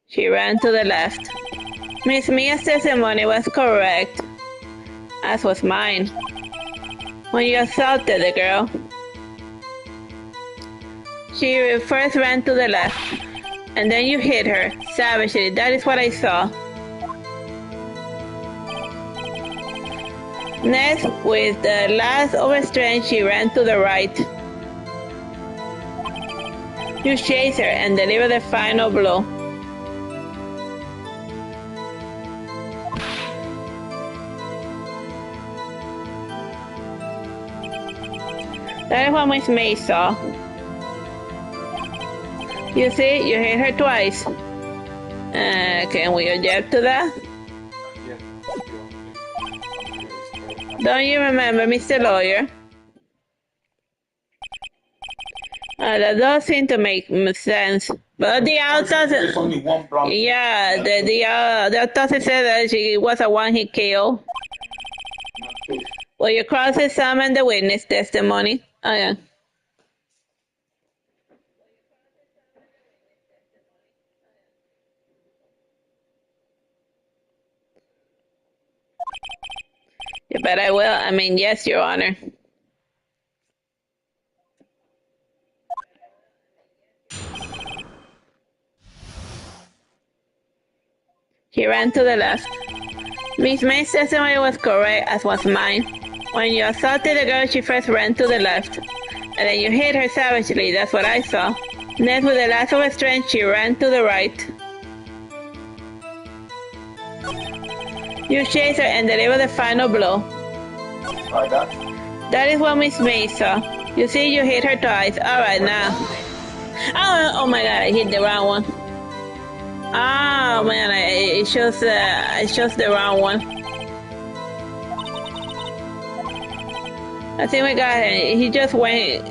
[SPEAKER 1] She ran to the left. Miss Mia's testimony was correct, as was mine. When you assaulted the girl, she first ran to the left, and then you hit her savagely. That is what I saw. Next, with the last overstrength, she ran to the right. You chased her and delivered the final blow. That is what Miss May saw. You see, you hit her twice. Can we object to that? Don't you remember, Mr. Lawyer? That does seem to make sense. But the autopsy,
[SPEAKER 2] There's only one problem.
[SPEAKER 1] yeah, the autopsy said that she was the one he killed. Well, you cross-examine the witness testimony. Oh, yeah. You bet I will. I mean, yes, Your Honor. He ran to the left. Miss May's testimony was correct, as was mine. When you assaulted the girl, she first ran to the left. And then you hit her savagely, that's what I saw. Next, with the last of her strength, she ran to the right. You chased her and delivered the final blow.
[SPEAKER 2] Like that?
[SPEAKER 1] That is what Miss May saw. You see, you hit her twice. Alright, now. Oh my god, I hit the wrong one. Oh man, it shows the wrong one. I think we got him. He just went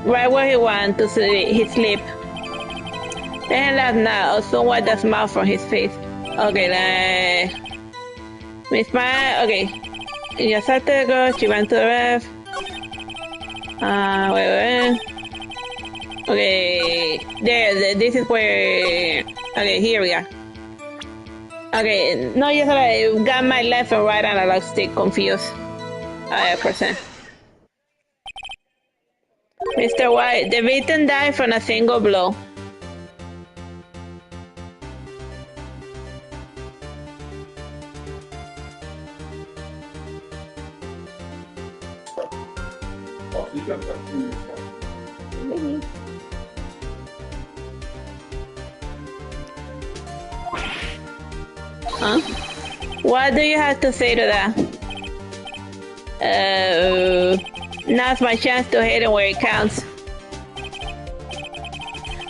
[SPEAKER 1] right where he wanted to sleep. Then he left now, or someone that smile from his face. Okay, Miss May, okay. You assaulted the girl, she went to the left. Wait. Okay, there, this is where, okay, here we are. Okay, no, yes, I got my left and right analog stick confused. Percent. Mr. White, the victim died from a single blow. Huh? What do you have to say to that? Now's my chance to hit him where it counts.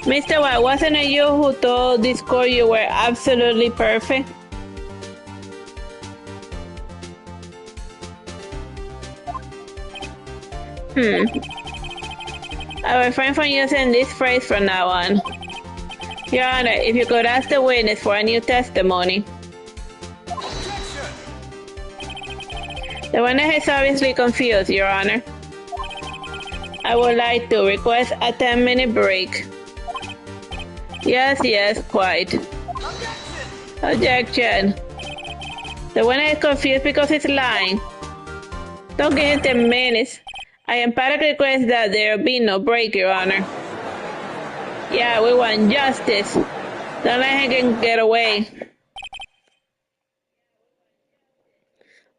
[SPEAKER 1] Mr. White, wasn't it you who told this court you were absolutely perfect? I refrain from using this phrase from now on. Your Honor, if you could ask the witness for a new testimony. The witness is obviously confused, Your Honor. I would like to request a 10-minute break. Yes, quite. Objection. The witness is confused because he's lying. Don't give him 10 minutes. I emphatically request that there be no break, Your Honor. Yeah, we want justice. Don't let him get away.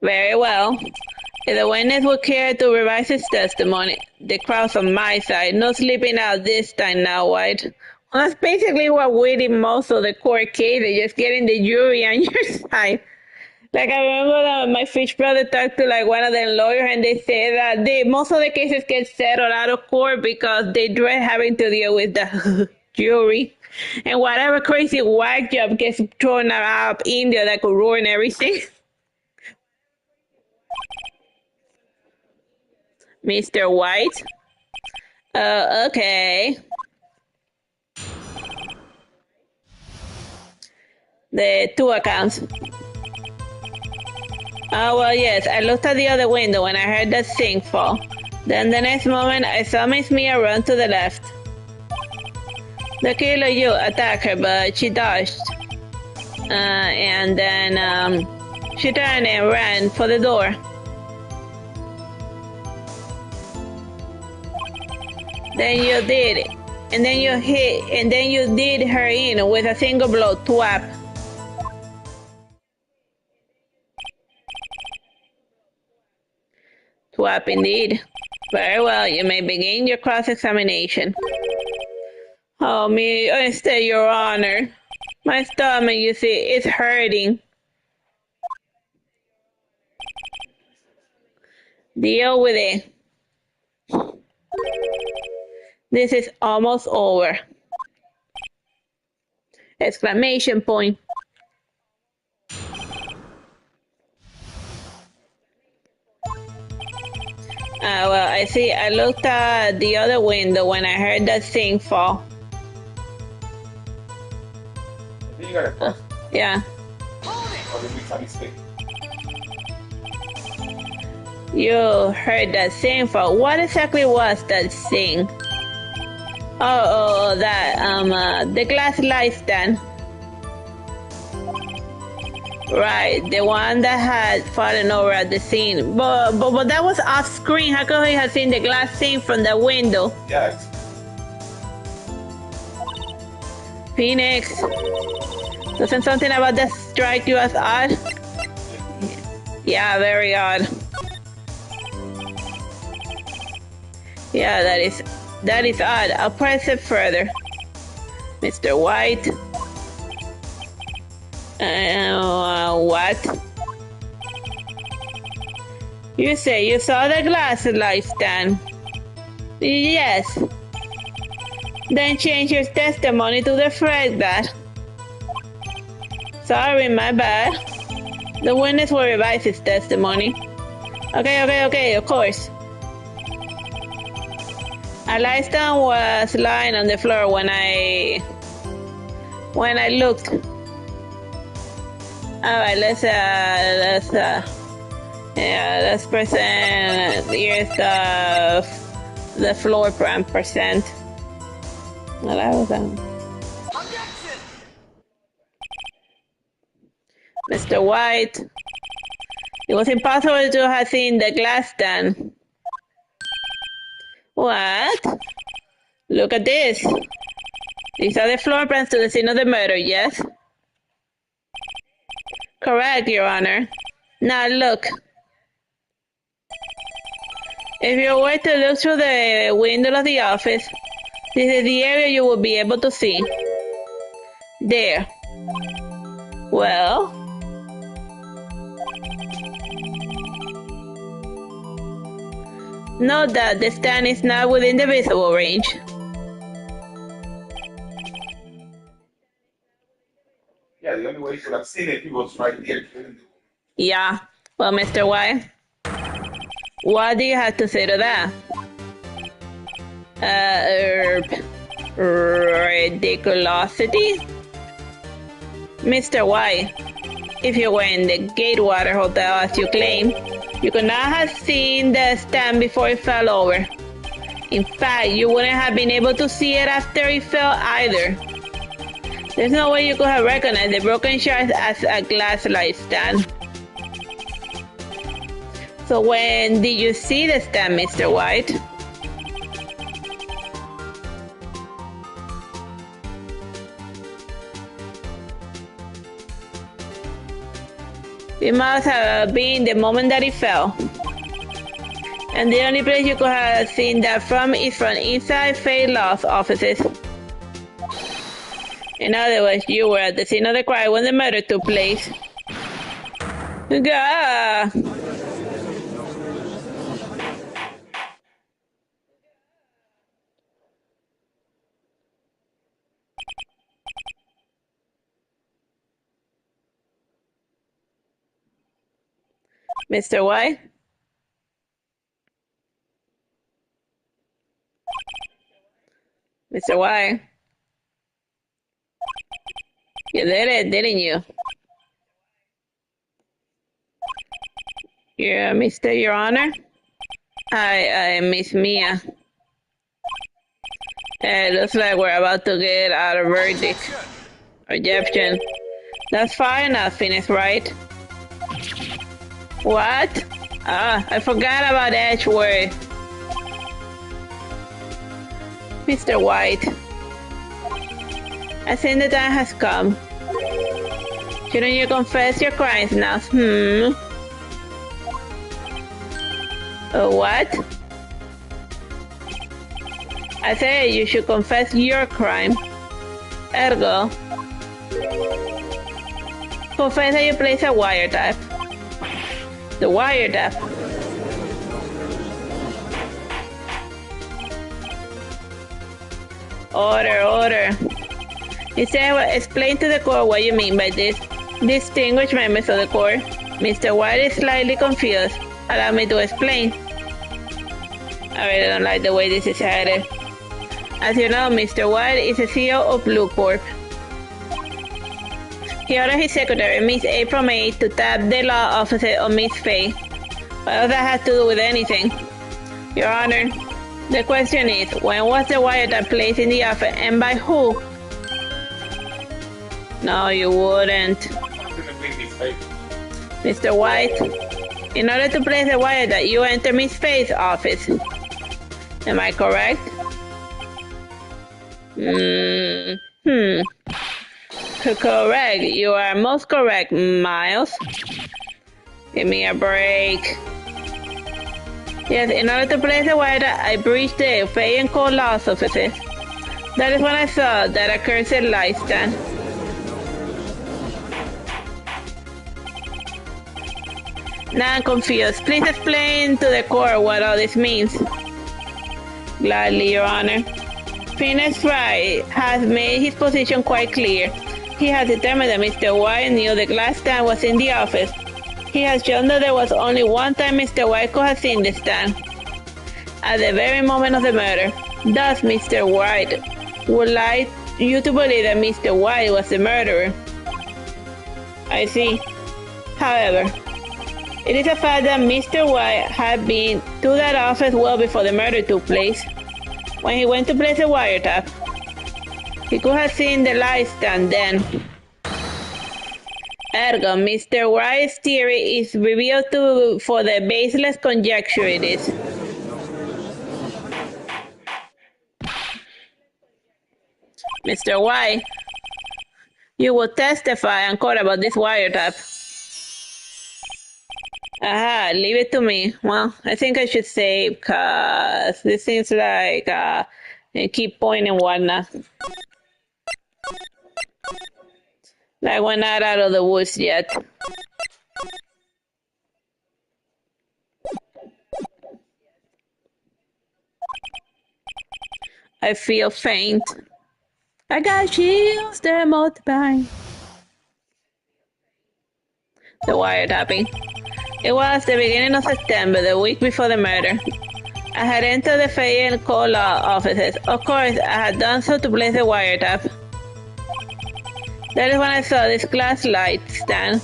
[SPEAKER 1] Very well. If the witness would care to revise his testimony, the crowd's on my side. No sleeping out this time now, White. Well, that's basically what we did most of the court cases, just getting the jury on your side. Like, I remember that my fish brother talked to like one of the lawyers, and they say that most of the cases get settled out of court because they dread having to deal with the jury. And whatever crazy whack job gets thrown out of India that could ruin everything. Mr. White? Okay. The two accounts. Oh, well, yes. I looked at the other window when I heard that thing fall. Then the next moment, I saw Miss Mia run to the left. The killer you attacked her, but she dodged. And then she turned and ran for the door. Then you did it. And then you hit, and then you did her in with a single blow, twap. Twap indeed. Very well, you may begin your cross-examination. Oh, Your Honor. My stomach, you see, is hurting. Deal with it. This is almost over. Exclamation point. Well, I see. I looked at the other window when I heard that thing fall.
[SPEAKER 2] I think you got it crossed.
[SPEAKER 1] Yeah.
[SPEAKER 2] Or did we have mistake?
[SPEAKER 1] You heard that thing fall. What exactly was that thing? That the glass light stand. Right, the one that had fallen over at the scene. But that was off screen. How could he have seen the glass thing from the window?
[SPEAKER 2] Yeah.
[SPEAKER 1] Phoenix, doesn't something about that strike you as odd? Yeah, very odd. Yeah, that is odd. I'll press it further. Mr. White. What? You say you saw the glass light stand? Yes. Then change your testimony to reflect that. Sorry, my bad. The witness will revise his testimony. Okay, of course. A light stand was lying on the floor when I looked. All right, let's present. Here's the floor plan percent. Well, that was Mr. White. It was impossible to have seen the glass stand. What? Look at this. These are the floor plans to the scene of the murder, yes? Correct, Your Honor. Now look. If you were to look through the window of the office, this is the area you will be able to see. There. Well? Note that the stand is not within the visible range.
[SPEAKER 2] Yeah, the only way you could have seen it, he was right there.
[SPEAKER 1] Yeah. Well, Mr. White, what do you have to say to that? Ridiculosity? Mr. White, if you were in the Gatewater Hotel as you claim, you could not have seen the stand before it fell over. In fact, you wouldn't have been able to see it after it fell either. There's no way you could have recognized the broken shards as a glass light stand. So when did you see the stand, Mr. White? It must have been the moment that it fell. And the only place you could have seen that from is from inside Faye Law's offices. In other words, you were at the scene of the crime when the murder took place. Gah! Mr. White? Mr. White? You did it, didn't you? Yeah, Mr. Your Honor? I Miss Mia. It looks like we're about to get out a verdict. Objection. That's fine enough, Phoenix, right? What? I forgot about the H word. Mr. White, I think the time has come. Shouldn't you confess your crimes now? What? I said you should confess your crime. Ergo, confess that you placed a wiretap. The wiretap. Order. Instead, explain to the court what you mean by this. Distinguished members of the court. Mr. White is slightly confused. Allow me to explain. I really don't like the way this is headed. As you know, Mr. White is the CEO of Blue Corp. He ordered his secretary, Miss April May, to tap the law officer of Miss Faye. What does that have to do with anything? Your Honor, the question is, when was the wiretap placed in the office and by who? No, you wouldn't. Mr. White, in order to place the wiretap, you enter Miss Faye's office. Am I correct? Correct. You are most correct, Miles. Give me a break. Yes, in order to place the wiretap, I breached the Faye and Co. laws offices. That is when I saw that accursed light stand. Now I'm confused. Please explain to the court what all this means. Gladly, Your Honor. Phineas Wright has made his position quite clear. He has determined that Mr. White knew the glass stand was in the office. He has shown that there was only one time Mr. White could have seen the stand. At the very moment of the murder. Thus, Mr. White would like you to believe that Mr. White was the murderer. I see. However, it is a fact that Mr. White had been to that office well before the murder took place. When he went to place the wiretap, he could have seen the light stand then. Ergo, Mr. Wright's theory is revealed for the baseless conjecture it is. Mr. White, you will testify in court about this wiretap. Aha, leave it to me. Well, I think I should say, because this seems like keep pointing and whatnot. Like we're not out of the woods yet. I feel faint. I got chills, they're multiplying. The wiretapping. It was the beginning of September, the week before the murder. I had entered the Faye and Co. law offices. Of course, I had done so to place the wiretap. That is when I saw this glass light stand.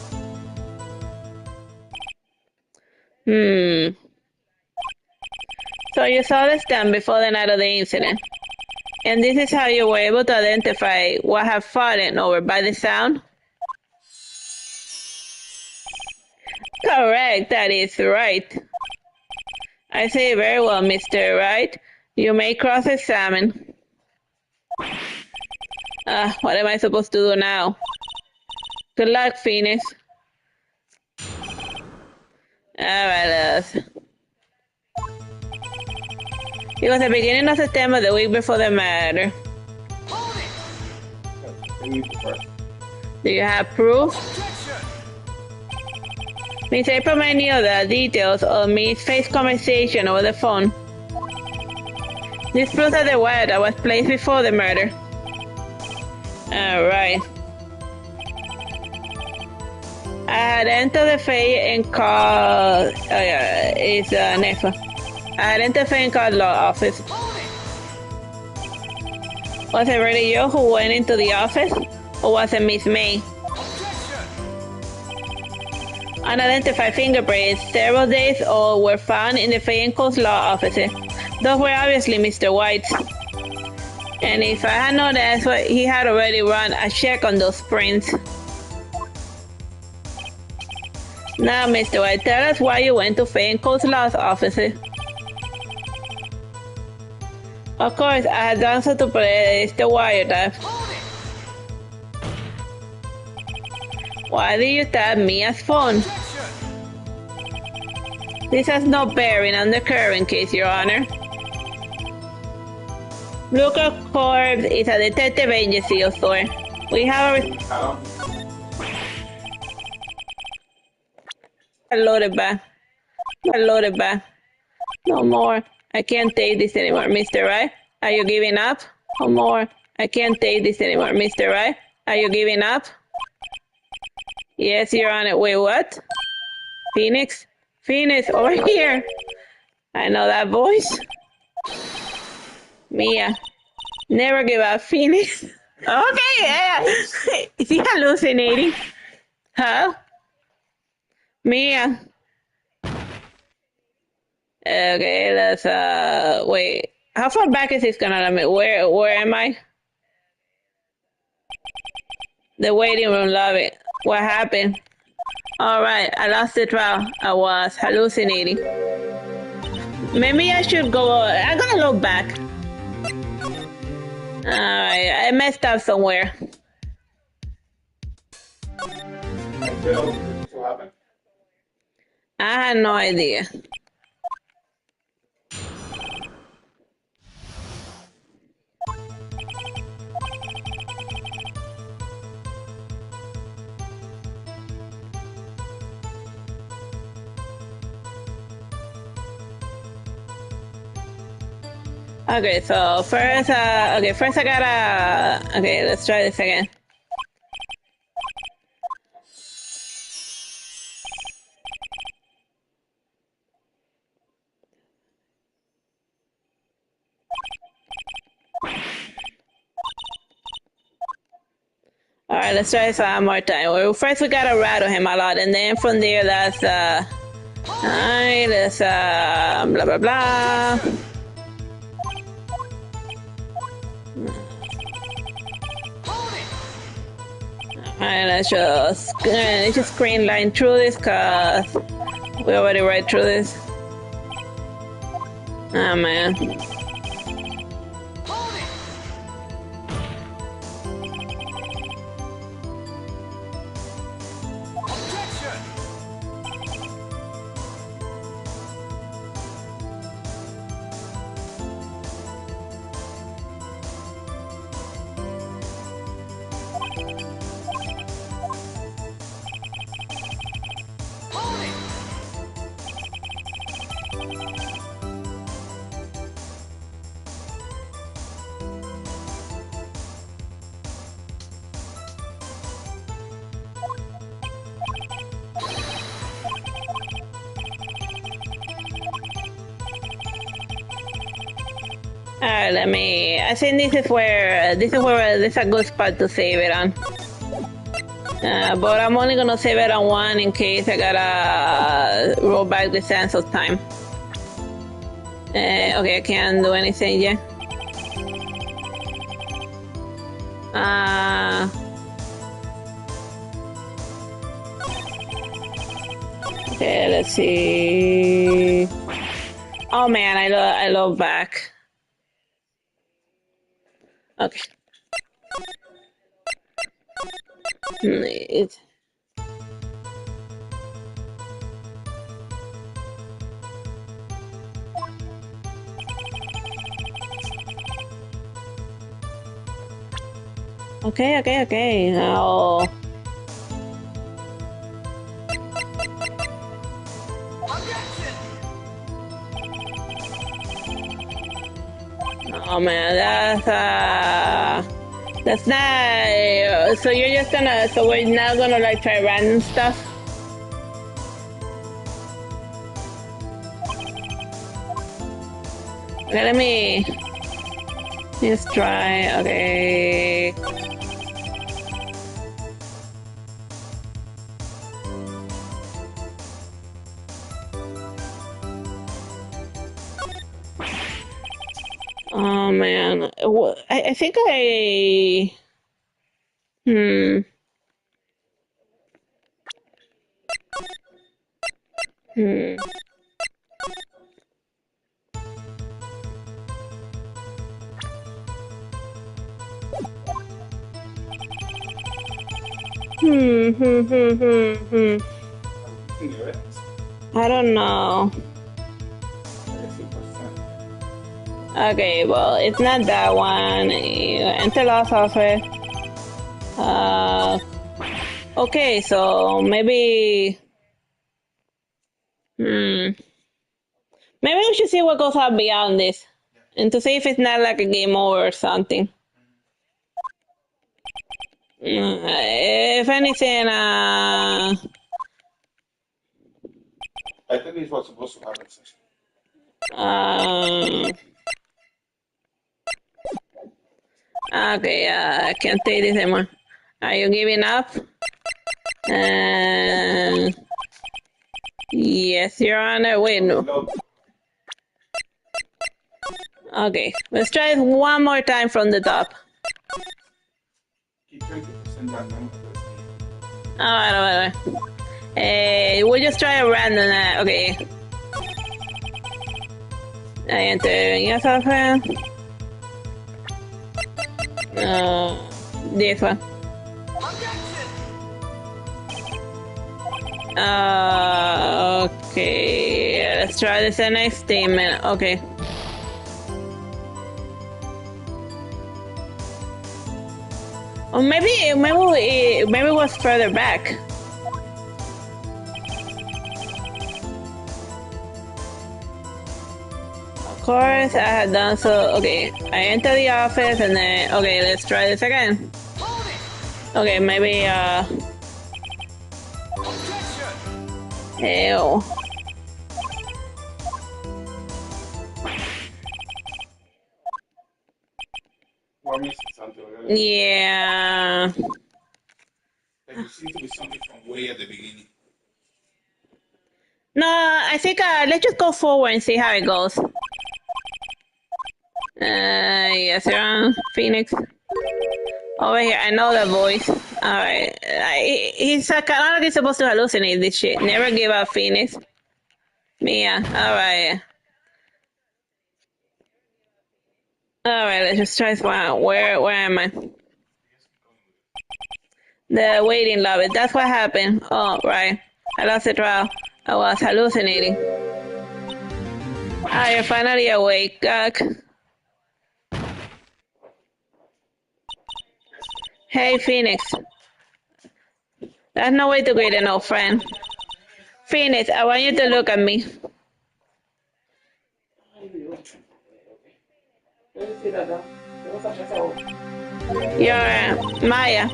[SPEAKER 1] So you saw the stand before the night of the incident. And this is how you were able to identify what had fallen over by the sound? Correct, that is right. I say very well, Mr. Wright. You may cross-examine. What am I supposed to do now? Good luck, Phoenix. Alright, it was the beginning of September, the week before the murder. Do you have proof? Miss April may knew the details of Miss Faye's conversation over the phone. This proves that the wiretap was placed before the murder. Alright. I had entered the Faye and called... Oh yeah, it's Nefa. I had entered the Faye and called law office. Was it really you who went into the office? Or was it Miss May? Unidentified fingerprints several days old were found in the Faye and Co.'s law offices. Those were obviously Mr. White's. And if I had known that's what he had already run a check on those prints. Now, Mr. White, tell us why you went to Faye and Co.'s law offices. Of course, I had done so to place the wiretap. Why did you tap Mia's phone? This has no bearing on the current case, Your Honor. Blue Corp is a detective agency, sir. We have a... I loaded back. No more. I can't take this anymore, Mr. Wright. Are you giving up? No more. I can't take this anymore, Mr. Wright. Are you giving up? Yes, Your Honor. Wait, what? Phoenix? Phoenix, over here. I know that voice. Mia. Never give up, Phoenix. Okay, yeah. Is he hallucinating? Huh? Mia. Okay, let's wait. How far back is this gonna let me? Where am I? The waiting room, love it. What happened? Alright, I lost the trial. I was hallucinating. Maybe I should go. I'm gonna look back. Alright, I messed up somewhere.
[SPEAKER 2] And Bill, what happened?
[SPEAKER 1] I had no idea. Okay, so first, first I gotta. Okay, let's try this again. All right, let's try this one more time. Well, first we gotta rattle him a lot, and then from there, that's all right. Let's blah blah blah. Alright, let's just screen line through this cause we already read through this. Oh man. Alright, I think this is a good spot to save it on. But I'm only gonna save it on one in case I gotta roll back the sense of time. Okay, I can't do anything yet. Okay, let's see. Oh man, I love back. Okay. Okay. Now. Oh man, that's not. So you're just gonna. So we're now gonna like try random stuff. Okay, let me just try. Okay. Oh man, I think I. Hmm. Hmm. I don't know. Okay, well, it's not that one. Enter lost offer. Okay, so maybe. Maybe we should see what goes on beyond this. And to see if it's not like a game over or something. If anything,
[SPEAKER 2] I think this was supposed to happen.
[SPEAKER 1] okay, I can't take this anymore. Are you giving up? Yes, Your Honor. Wait, no. Okay, let's try it one more time from the top.
[SPEAKER 2] Keep trying to present that number.
[SPEAKER 1] Alright. We'll just try a random. Okay. I enter. Yes, friend. This one. Okay. Let's try this next statement. Okay. Or maybe it was further back. Of course, I had done so. Okay, I enter the office and then okay, let's try this again. Okay, maybe ew.
[SPEAKER 2] We're missing something.
[SPEAKER 1] Yeah.
[SPEAKER 2] There seems to be something from way at the beginning.
[SPEAKER 1] No, I think let's just go forward and see how it goes. Yes, you're on Phoenix. Over here, I know that voice. Alright. He's kind of like he's supposed to hallucinate this shit. Never give up, Phoenix. Mia, alright. Alright, let's just try this one. Where am I? The waiting lobby. That's what happened. Oh, right. I lost the trial. I was hallucinating. Ah, you're finally awake, Gug. Hey, Phoenix. There's no way to greet an old friend. Phoenix, I want you to look at me. You're Maya.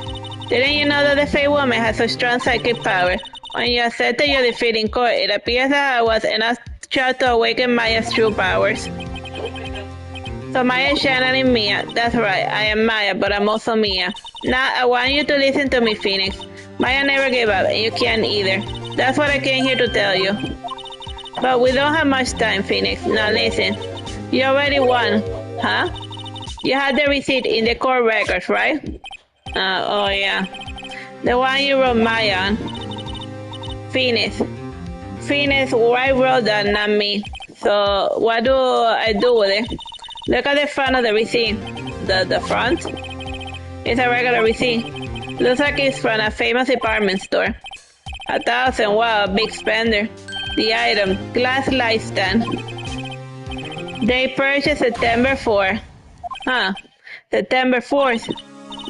[SPEAKER 1] Didn't you know that the Fey woman has a strong psychic power? When you accepted your defeat in court, it appears that I was enough to awaken Maya's true powers. So Maya is channeling Mia. That's right, I am Maya, but I'm also Mia. Now, I want you to listen to me, Phoenix. Maya never gave up, and you can't either. That's what I came here to tell you. But we don't have much time, Phoenix. Now listen. You already won, huh? You had the receipt in the court records, right? Oh yeah. The one you wrote Maya on. Phoenix. Phoenix, Wright wrote that, not me. So what do I do with it? Look at the front of the receipt. The front? It's a regular receipt. Looks like it's from a famous department store. 1,000, wow, a big spender. The item, glass light stand. They purchased September 4. Huh, September 4th.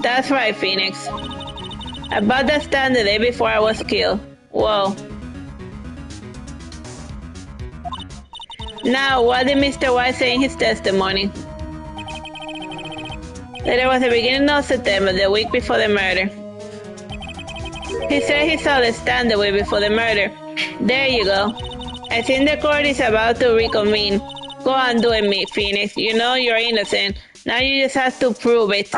[SPEAKER 1] That's right, Phoenix. I bought that stand the day before I was killed. Whoa. Now, what did Mr. White say in his testimony? That it was the beginning of September, the week before the murder. He said he saw the stand the week before the murder. There you go. I think the court is about to reconvene. Go on, do it, Phoenix. You know you're innocent. Now you just have to prove it.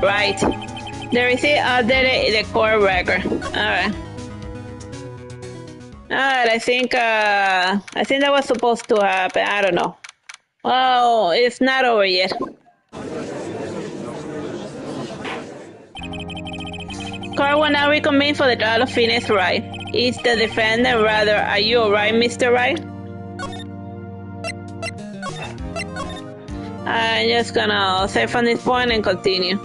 [SPEAKER 1] Right. The receipt updated in the court record. Alright. Alright, I think that was supposed to happen. I don't know. Oh, it's not over yet. Court will now reconvene for the trial of Phoenix Wright. Is the defendant rather, are you alright, Mr. Wright? I'm just gonna say from this point and continue.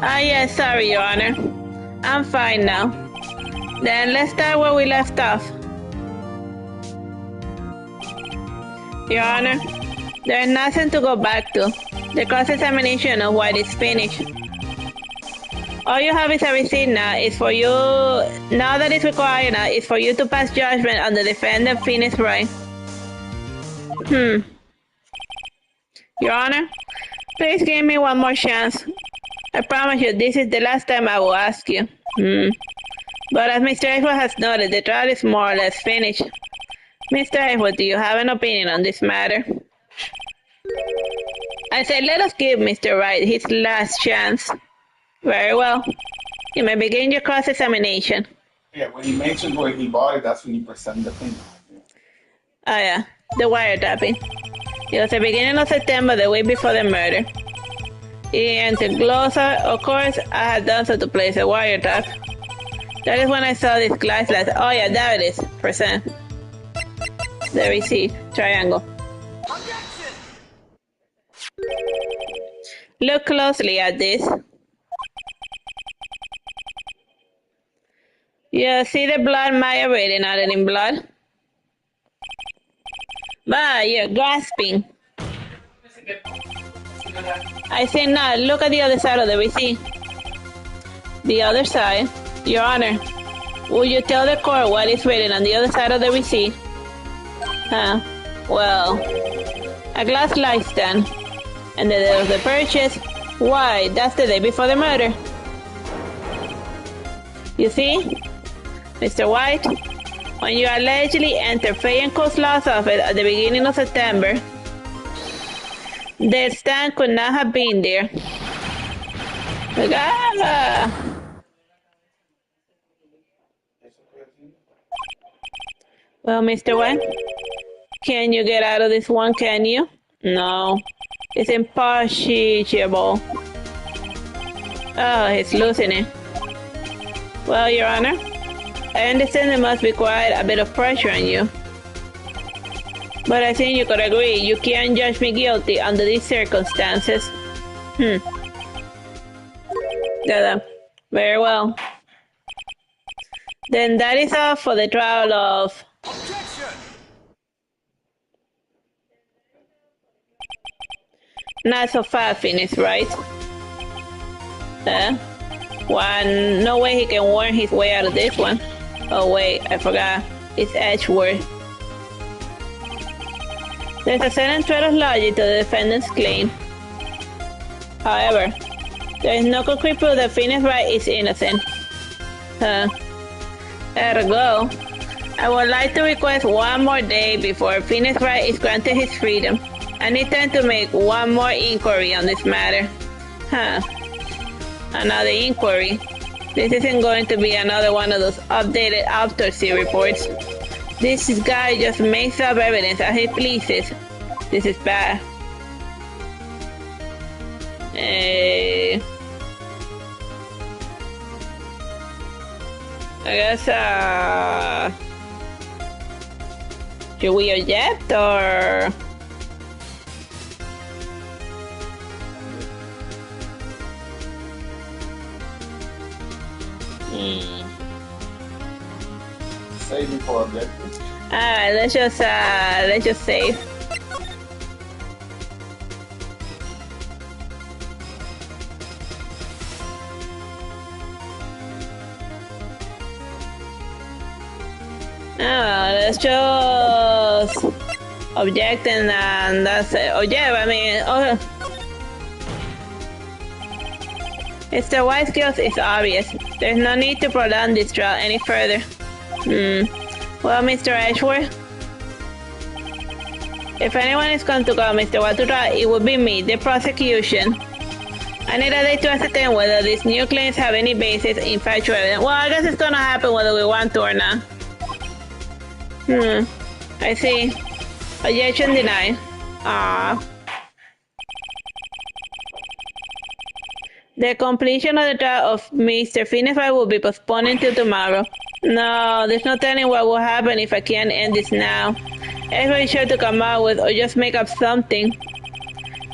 [SPEAKER 1] Ah, yes, sorry, Your Honor. I'm fine now. Then let's start where we left off. Your Honor, there's nothing to go back to. The cross-examination of White is finished. All you have is a receipt now. It's for you. Now that it's required now, it's for you to pass judgment on the defendant, Phoenix Wright. Your Honor, please give me one more chance. I promise you, this is the last time I will ask you. But as Mr. Ashford has noted, the trial is more or less finished. Mr. Ashford, do you have an opinion on this matter? I said, let us give Mr. Wright his last chance. Very well. You may begin your cross-examination.
[SPEAKER 2] Yeah, when he mentioned where he bought it, that's when he presented the thing.
[SPEAKER 1] Oh yeah, the wiretapping. It was the beginning of September, the week before the murder. He entered Glossa. Of course, I had done so to place a wiretap. That is when I saw this glass light. Oh yeah, there it is. Present. The receipt. Triangle. Look closely at this. You see the blood Maya reading out it in blood? But you're grasping. I say now, look at the other side of the receipt. The other side. Your Honor, will you tell the court what is written on the other side of the receipt? Well, a glass light stand. And the day of the purchase, why, that's the day before the murder. You see, Mr. White, when you allegedly entered Fay & Co.'s law's office at the beginning of September, the stand could not have been there. Well, Mr. White, can you get out of this one, can you? No, it's impossible. Oh, he's losing it. Well, Your Honor, I understand there must be quite a bit of pressure on you. But I think you could agree, you can't judge me guilty under these circumstances. Very well. Then that is all for the trial of...
[SPEAKER 3] Objection!
[SPEAKER 1] Not so fast, Phoenix, right? One, no way he can warn his way out of this one. Oh wait, I forgot. It's Edgeworth. There's a certain thread of logic to the defendant's claim. However, there is no concrete proof that Phoenix Wright is innocent. Ergo, I would like to request one more day before Phoenix Wright is granted his freedom. I need time to make one more inquiry on this matter. Another inquiry. This isn't going to be another one of those updated autopsy reports. This guy just makes up evidence as he pleases. This is bad. I guess, should we object or?
[SPEAKER 2] Save before objecting.
[SPEAKER 1] Alright, let's just save. Let's just object and that's it. Oh yeah, I mean, Mr. White's guilt is obvious. There's no need to prolong this trial any further. Well, Mr. Ashworth, if anyone is going to call Mr. White to trial, it would be me, the prosecution. I need a day to ascertain whether these new claims have any basis in factual evidence. Well, I guess it's gonna happen whether we want to or not. I see. Objection denied. The completion of the trial of Mr. Phoenix Wright will be postponed until tomorrow. No, there's no telling what will happen if I can't end this now. Everybody's sure to come out with or just make up something.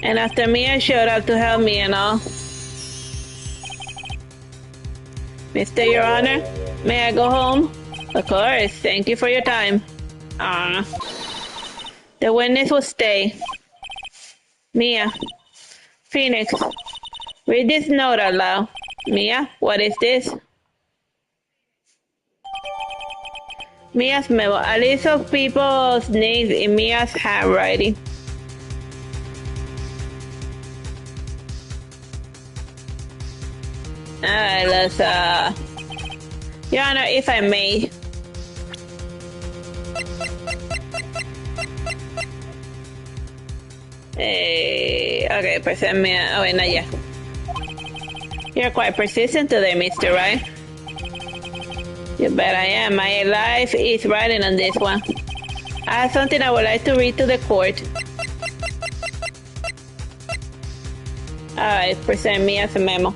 [SPEAKER 1] And after Mia showed up to help me and all. Mr. Your Honor, may I go home? Of course, thank you for your time. The witness will stay. Mia, Phoenix, read this note out loud. Mia, what is this? Mia's memo. A list of people's names in Mia's handwriting. Alright, let's Your Honor, if I may. Okay, present me. Oh, wait, not yet. You're quite persistent today, Mr. Wright. You bet I am. My life is riding on this one. I have something I would like to read to the court. Alright, present me as a memo.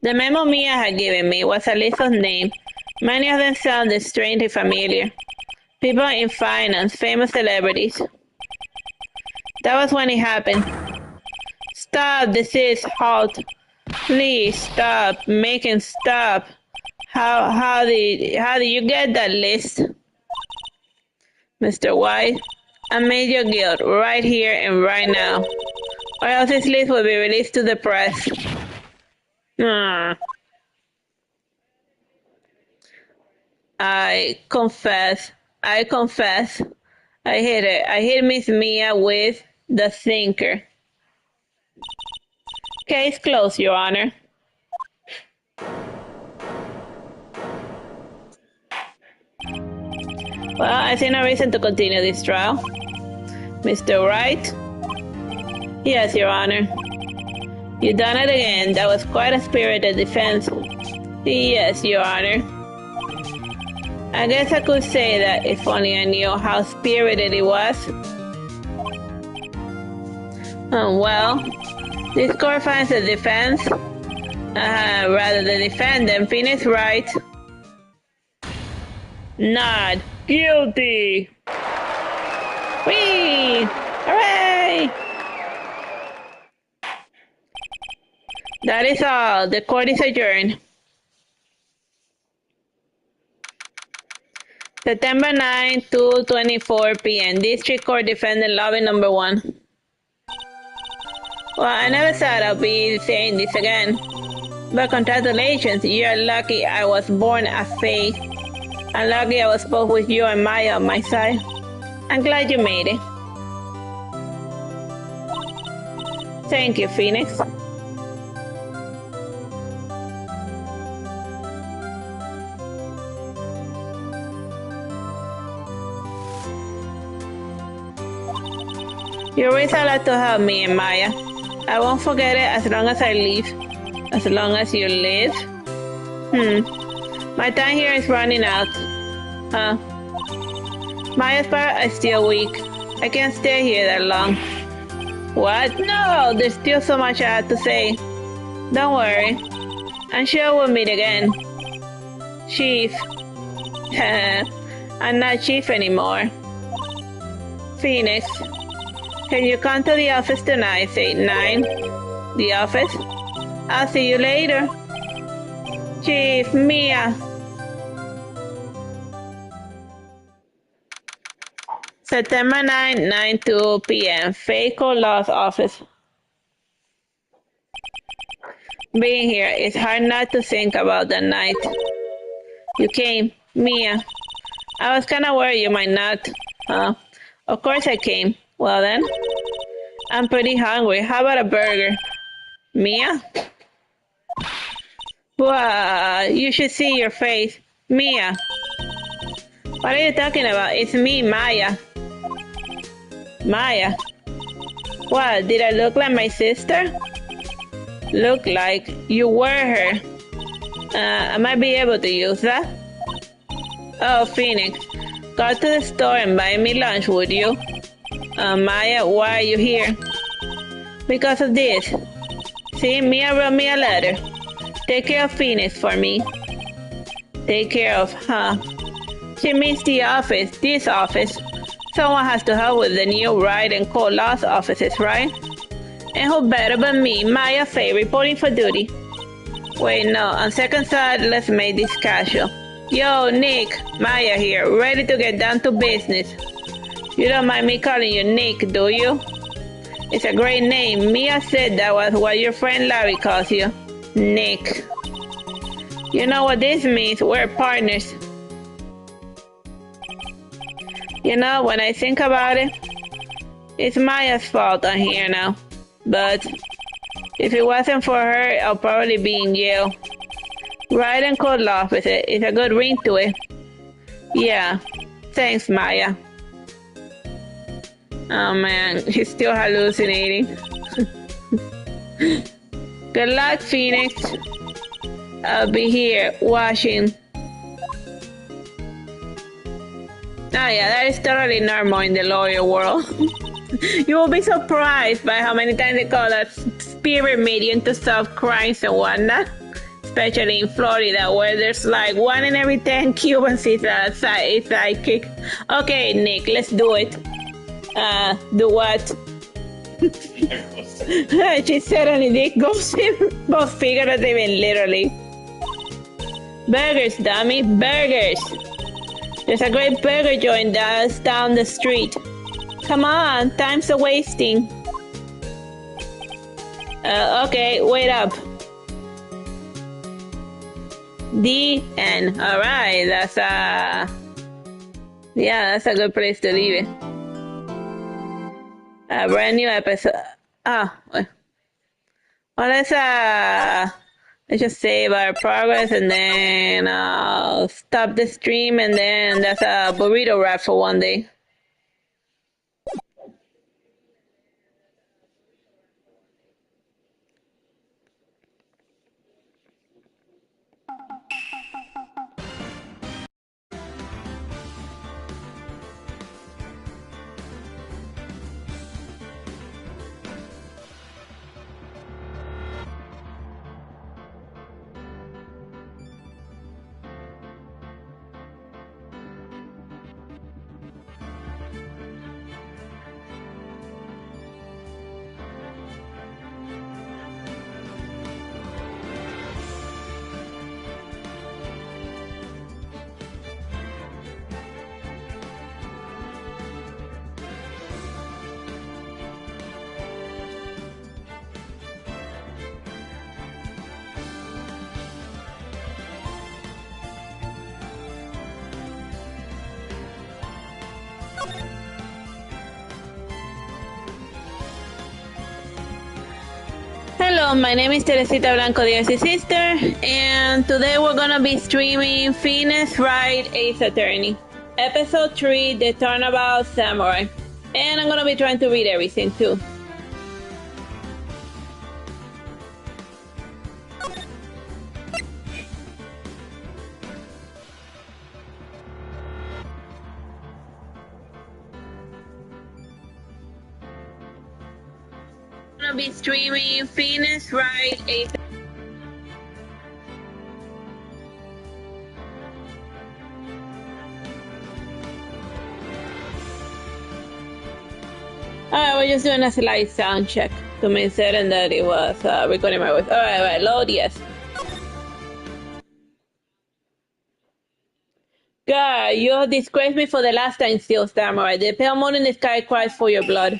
[SPEAKER 1] The memo Mia had given me was a list of names. Many of them sounded strangely familiar. People in finance, famous celebrities. That was when it happened. Stop, desist, halt. Please stop, making stop. How did you get that list? Mr. White, I made your guilt right here and right now. Or else this list will be released to the press. I confess. I hit it. I hit Miss Mia with the thinker. Case closed, Your Honor. Well, I see no reason to continue this trial. Mr. Wright? Yes, Your Honor. You done it again. That was quite a spirited defense. Yes, Your Honor. I guess I could say that if only I knew how spirited it was. Well, this court finds the defense, rather the defendant, Phoenix Wright, not guilty. Whee! Hooray! That is all. The court is adjourned. September 9, 2:24 p.m. District Court Defendant Lobby Number 1. Well, I never thought I'd be saying this again. But congratulations, you're lucky I was born a Fae. I'm lucky I was both with you and Maya on my side. I'm glad you made it. Thank you, Phoenix. You always allowed to help me and Maya. I won't forget it as long as I live. As long as you live? My time here is running out. Huh? Maya's part is still weak. I can't stay here that long. What? No, there's still so much I have to say. Don't worry. I'm sure we'll meet again. Chief. I'm not Chief anymore. Phoenix. Can you come to the office tonight, say 9? The office? I'll see you later. Chief, Mia. September 9, 9:02 p.m. Faco Law's office. Being here, it's hard not to think about that night. You came, Mia. I was kind of worried you might not. Of course I came. Well then, I'm pretty hungry. How about a burger? Mia? Wow, you should see your face. Mia. What are you talking about? It's me, Maya. Maya? What, did I look like my sister? Look like you were her. I might be able to use that. Oh, Phoenix, go to the store and buy me lunch, would you? Maya, why are you here? Because of this. See, Mia wrote me a letter. Take care of Phoenix for me. Take care of, huh? She means the office, this office. Someone has to help with the new Wright and Cole Law's offices, right? And who better but me, Maya Faye, reporting for duty. Wait, no, on second thought, let's make this casual. Yo, Nick, Maya here, ready to get down to business. You don't mind me calling you Nick, do you? It's a great name. Mia said that was what your friend Larry calls you. Nick. You know what this means? We're partners. You know, when I think about it, it's Maya's fault I'm here now. But if it wasn't for her, I'll probably be in jail. Wright and cold laugh with it. It's a good ring to it. Yeah. Thanks, Maya. Oh man, he's still hallucinating. Good luck, Phoenix. I'll be here watching. Oh yeah, that is totally normal in the lawyer world. You will be surprised by how many times they call a spirit medium to solve crimes and whatnot. Especially in Florida, where there's like 1 in every 10 Cubans is a psychic. Okay, Nick, let's do it. Do what? She said, and it goes both figuratively and literally. Burgers, dummy, burgers. There's a great burger joint that's down the street. Come on, time's a wasting. Okay, wait up. The end. All right, that's a good place to leave it. A brand new episode. Well, let's just save our progress and then stop the stream, and then that's a burrito wrap for one day. Hello, my name is Teresita Blanco, the Artsy Sister, and today we're gonna be streaming Phoenix Wright, Ace Attorney, Episode 3, The Turnabout Samurai, and I'm gonna be trying to read everything too. Gonna be streaming Phoenix Wright, Ace. Alright, we're just doing a slight sound check to make certain that it was recording my voice. Alright, load, yes. God, you have disgraced me for the last time, still, Samurai. The pale moon in the sky cries for your blood.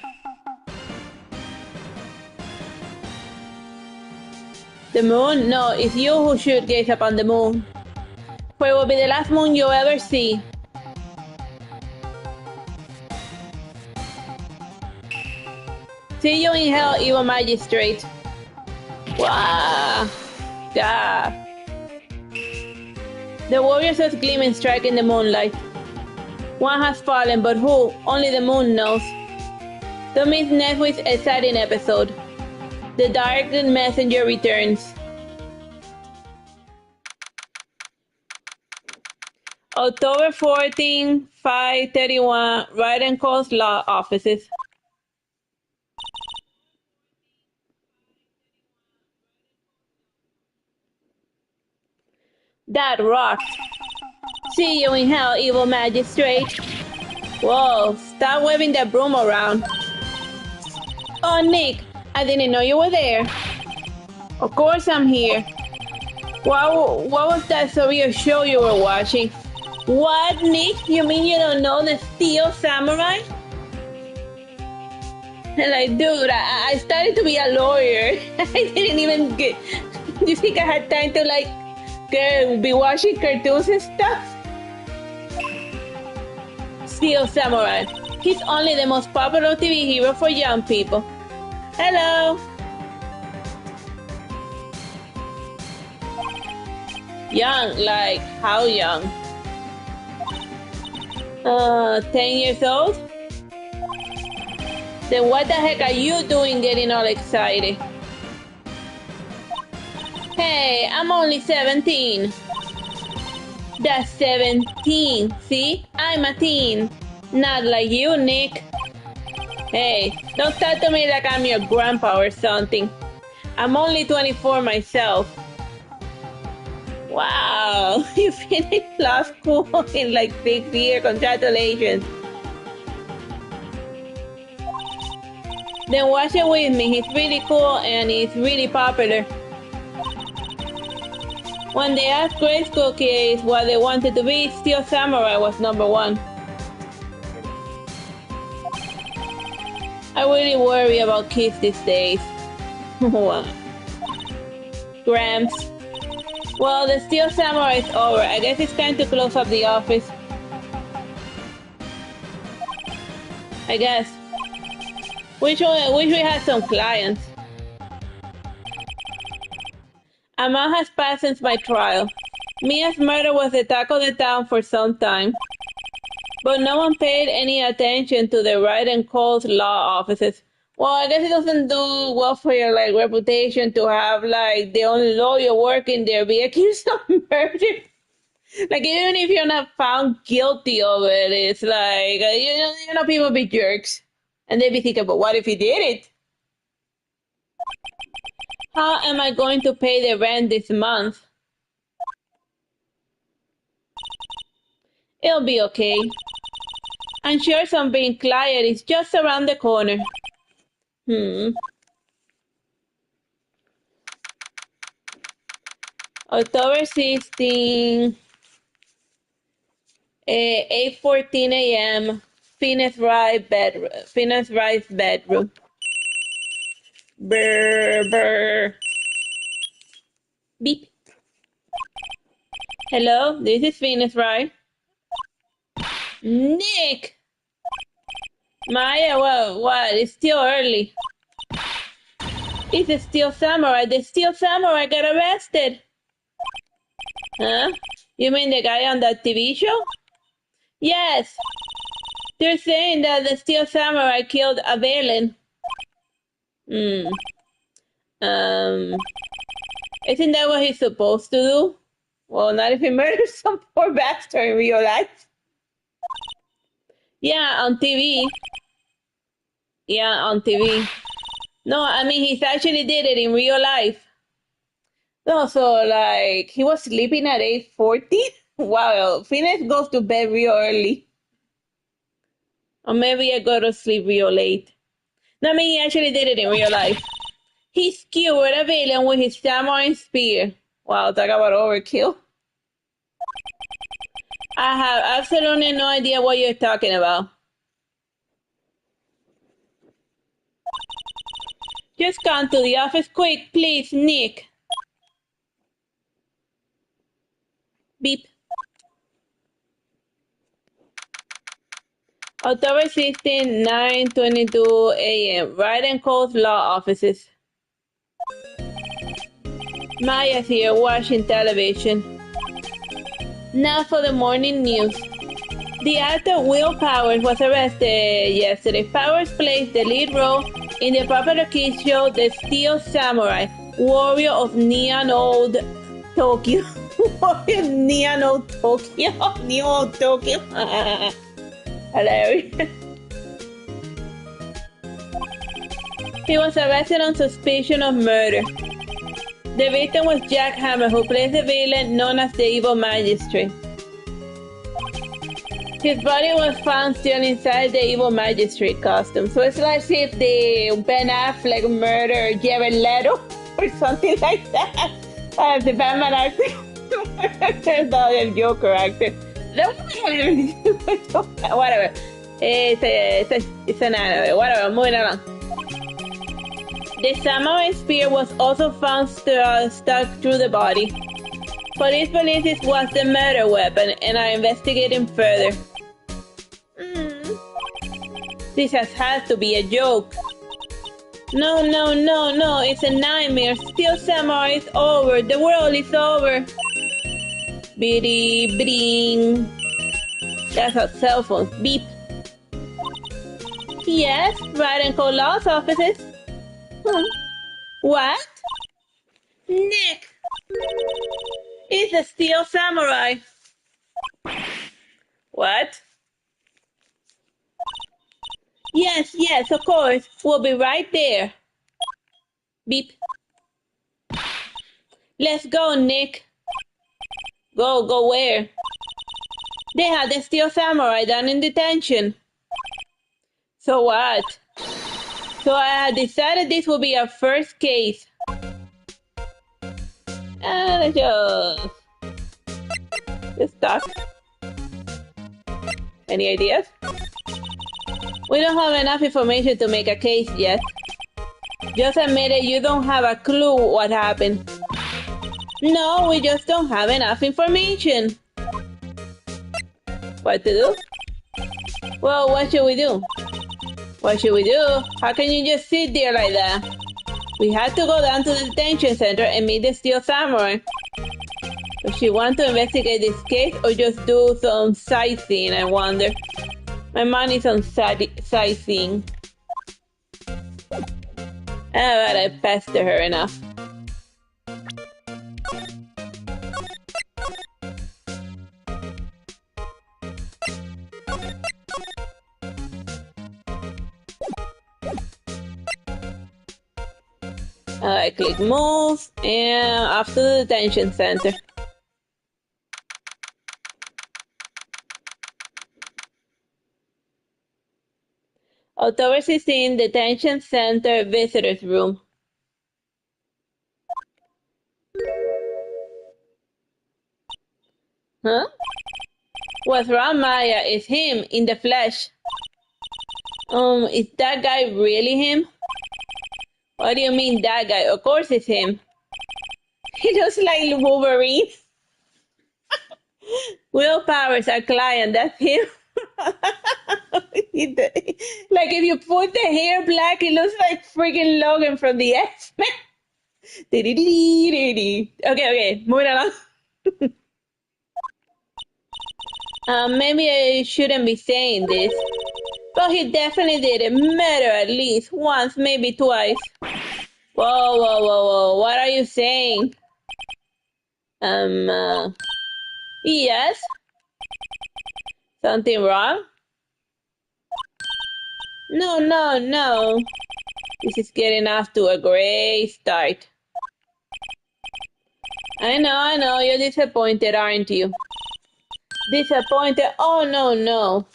[SPEAKER 1] The moon? No, it's you who should gaze upon the moon. For it will be the last moon you'll ever see. See you in hell, evil magistrate. Wow. Yeah. The warriors of gleaming strike in the moonlight. One has fallen, but who? Only the moon knows. Don't miss next week's exciting episode. The Dark Messenger returns. October 14, 5:31, Wright and Cole's Law Offices. That rocks. See you in hell, evil magistrate. Whoa, stop waving that broom around. Oh, Nick, I didn't know you were there. Of course I'm here. What was that surreal show you were watching? What, Nick? You mean you don't know the Steel Samurai? And like, dude, I started to be a lawyer. I didn't even get. You think I had time to like be watching cartoons and stuff? Steel Samurai. He's only the most popular TV hero for young people. Hello. Young, like how young? 10 years old? Then what the heck are you doing getting all excited? Hey, I'm only 17. That's 17. See? I'm a teen. Not like you, Nick. Hey, don't talk to me like I'm your grandpa or something. I'm only 24 myself. Wow, you finished law school in like 6 years. Congratulations. Then watch it with me. He's really cool and he's really popular. When they asked grade school kids what they wanted to be, Steel Samurai was #1. I really worry about kids these days. Gramps. Well, the Steel Samurai is over. I guess it's time to close up the office. I guess. Wish we had some clients. A month has passed since my trial. Mia's murder was the talk of the town for some time. But no one paid any attention to the Wright and Cole's law offices. Well, I guess it doesn't do well for your like reputation to have like the only lawyer working there be accused of murder. Like even if you're not found guilty of it, it's like you know people be jerks, and they be thinking, but what if he did it? How am I going to pay the rent this month? It'll be okay. I'm sure some being client is just around the corner. October 16, 8:14 a.m. Phineas Wright's bedroom. Brr, brr. Beep. Hello, this is Phineas Wright. Nick! Maya, what? It's still early. It's the Steel Samurai. The Steel Samurai got arrested. Huh? You mean the guy on that TV show? Yes. They're saying that the Steel Samurai killed a villain. Isn't that what he's supposed to do? Well, not if he murders some poor bastard in real life. Yeah, on TV. Yeah, on TV. No, I mean, he actually did it in real life. No, so, like, he was sleeping at 8:40? Wow, Phineas goes to bed real early. Or maybe I go to sleep real late. No, I mean, he actually did it in real life. He skewered a villain with his samurai spear. Wow, talk about overkill. I have absolutely no idea what you're talking about. Just come to the office quick, please, Nick. Beep. October 16, 9:22 a.m. Wright and Cole's law offices. Maya's here watching television. Now for the morning news. The actor Will Powers was arrested yesterday. Powers plays the lead role in the popular kids show The Steel Samurai, Warrior of Neon Old Tokyo. Warrior Neon Old Tokyo. Neon Old Tokyo. Hilarious. He was arrested on suspicion of murder. The victim was Jack Hammer, who plays the villain known as the Evil Magistrate. His body was found still inside the Evil Magistrate costume. So it's like if the Ben Affleck murdered Jared Leto or something like that. The Batman actor. The Joker actor. Whatever. It's an anime. Whatever, moving along. The samurai spear was also found stuck through the body. Police believe this was the murder weapon and are investigating further. This has to be a joke. No, no, no, no, it's a nightmare. Still samurai is over. The world is over. Biddy, bing. That's our cell phone. Beep. Yes, Wright and call law's offices. What? Nick! It's a steel samurai. What? Yes, yes, of course. We'll be right there. Beep. Let's go, Nick. Go where? They had the steel samurai down in detention. So what? So I had decided this would be our first case. And just talk. Any ideas? We don't have enough information to make a case yet. Just admit it, you don't have a clue what happened. No, we just don't have enough information. What to do? Well, what should we do? What should we do? How can you just sit there like that? We had to go down to the detention center and meet the steel samurai. Does she want to investigate this case or just do some sightseeing, I wonder? My money's on sightseeing. But I pestered her enough. I click move and off to the detention center. October 16, detention center visitors room. Huh? What's wrong, Maya? It's him in the flesh. Is that guy really him? What do you mean that guy? Of course it's him. He looks like Wolverine. Will Powers, our client, that's him. Like if you put the hair black, it looks like freaking Logan from the X-Men. Okay, moving along. Maybe I shouldn't be saying this, but he definitely did a murder at least once, maybe twice. Whoa, what are you saying? Yes? Something wrong? No. This is getting off to a great start. I know, you're disappointed, aren't you? Disappointed? Oh, no.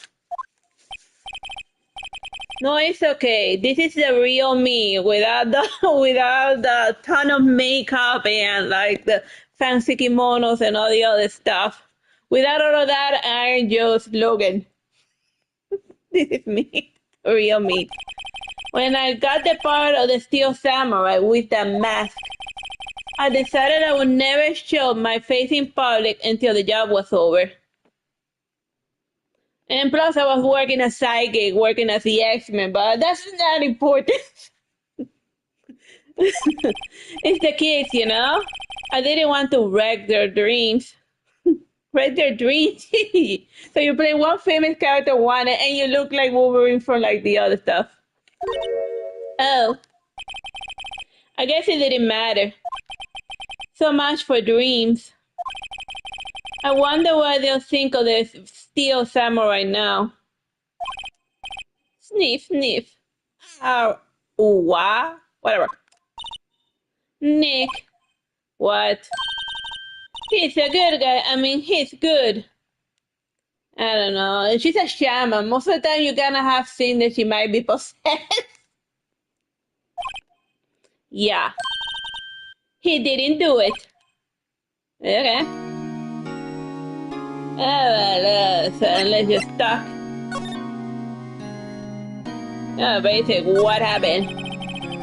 [SPEAKER 1] No, it's okay. This is the real me without the ton of makeup and like the fancy kimonos and all the other stuff. Without all of that, I'm just Logan. This is me, real me. When I got the part of the Steel Samurai with the mask, I decided I would never show my face in public until the job was over. And plus, I was working as psychic, working as the X-Men, but that's not important. It's the kids, you know? I didn't want to wreck their dreams. Wreck their dreams? So you play one famous character one, and you look like Wolverine from like the other stuff. Oh. I guess it didn't matter. So much for dreams. I wonder what they'll think of the Steel Samurai now. Sniff. What? Whatever. Nick. What? He's a good guy. I mean, he's good. I don't know. She's a shaman. Most of the time you're gonna have seen that she might be possessed. Yeah. He didn't do it. Okay. So let's just talk. Basic, what happened?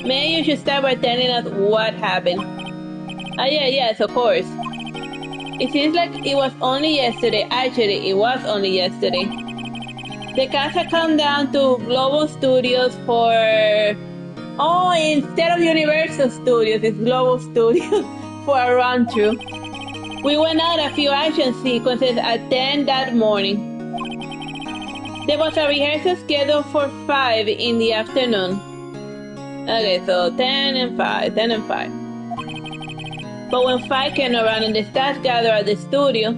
[SPEAKER 1] Maybe you should start by telling us what happened. Ah, yeah, yes, of course. It seems like it was only yesterday. Actually, it was only yesterday. The cast had come down to Global Studios for... Oh, instead of Universal Studios, it's Global Studios for a run-through. We went out a few action sequences at 10 that morning. There was a rehearsal scheduled for 5 in the afternoon. Okay, so 10 and 5, 10 and 5. But when 5 came around and the staff gathered at the studio,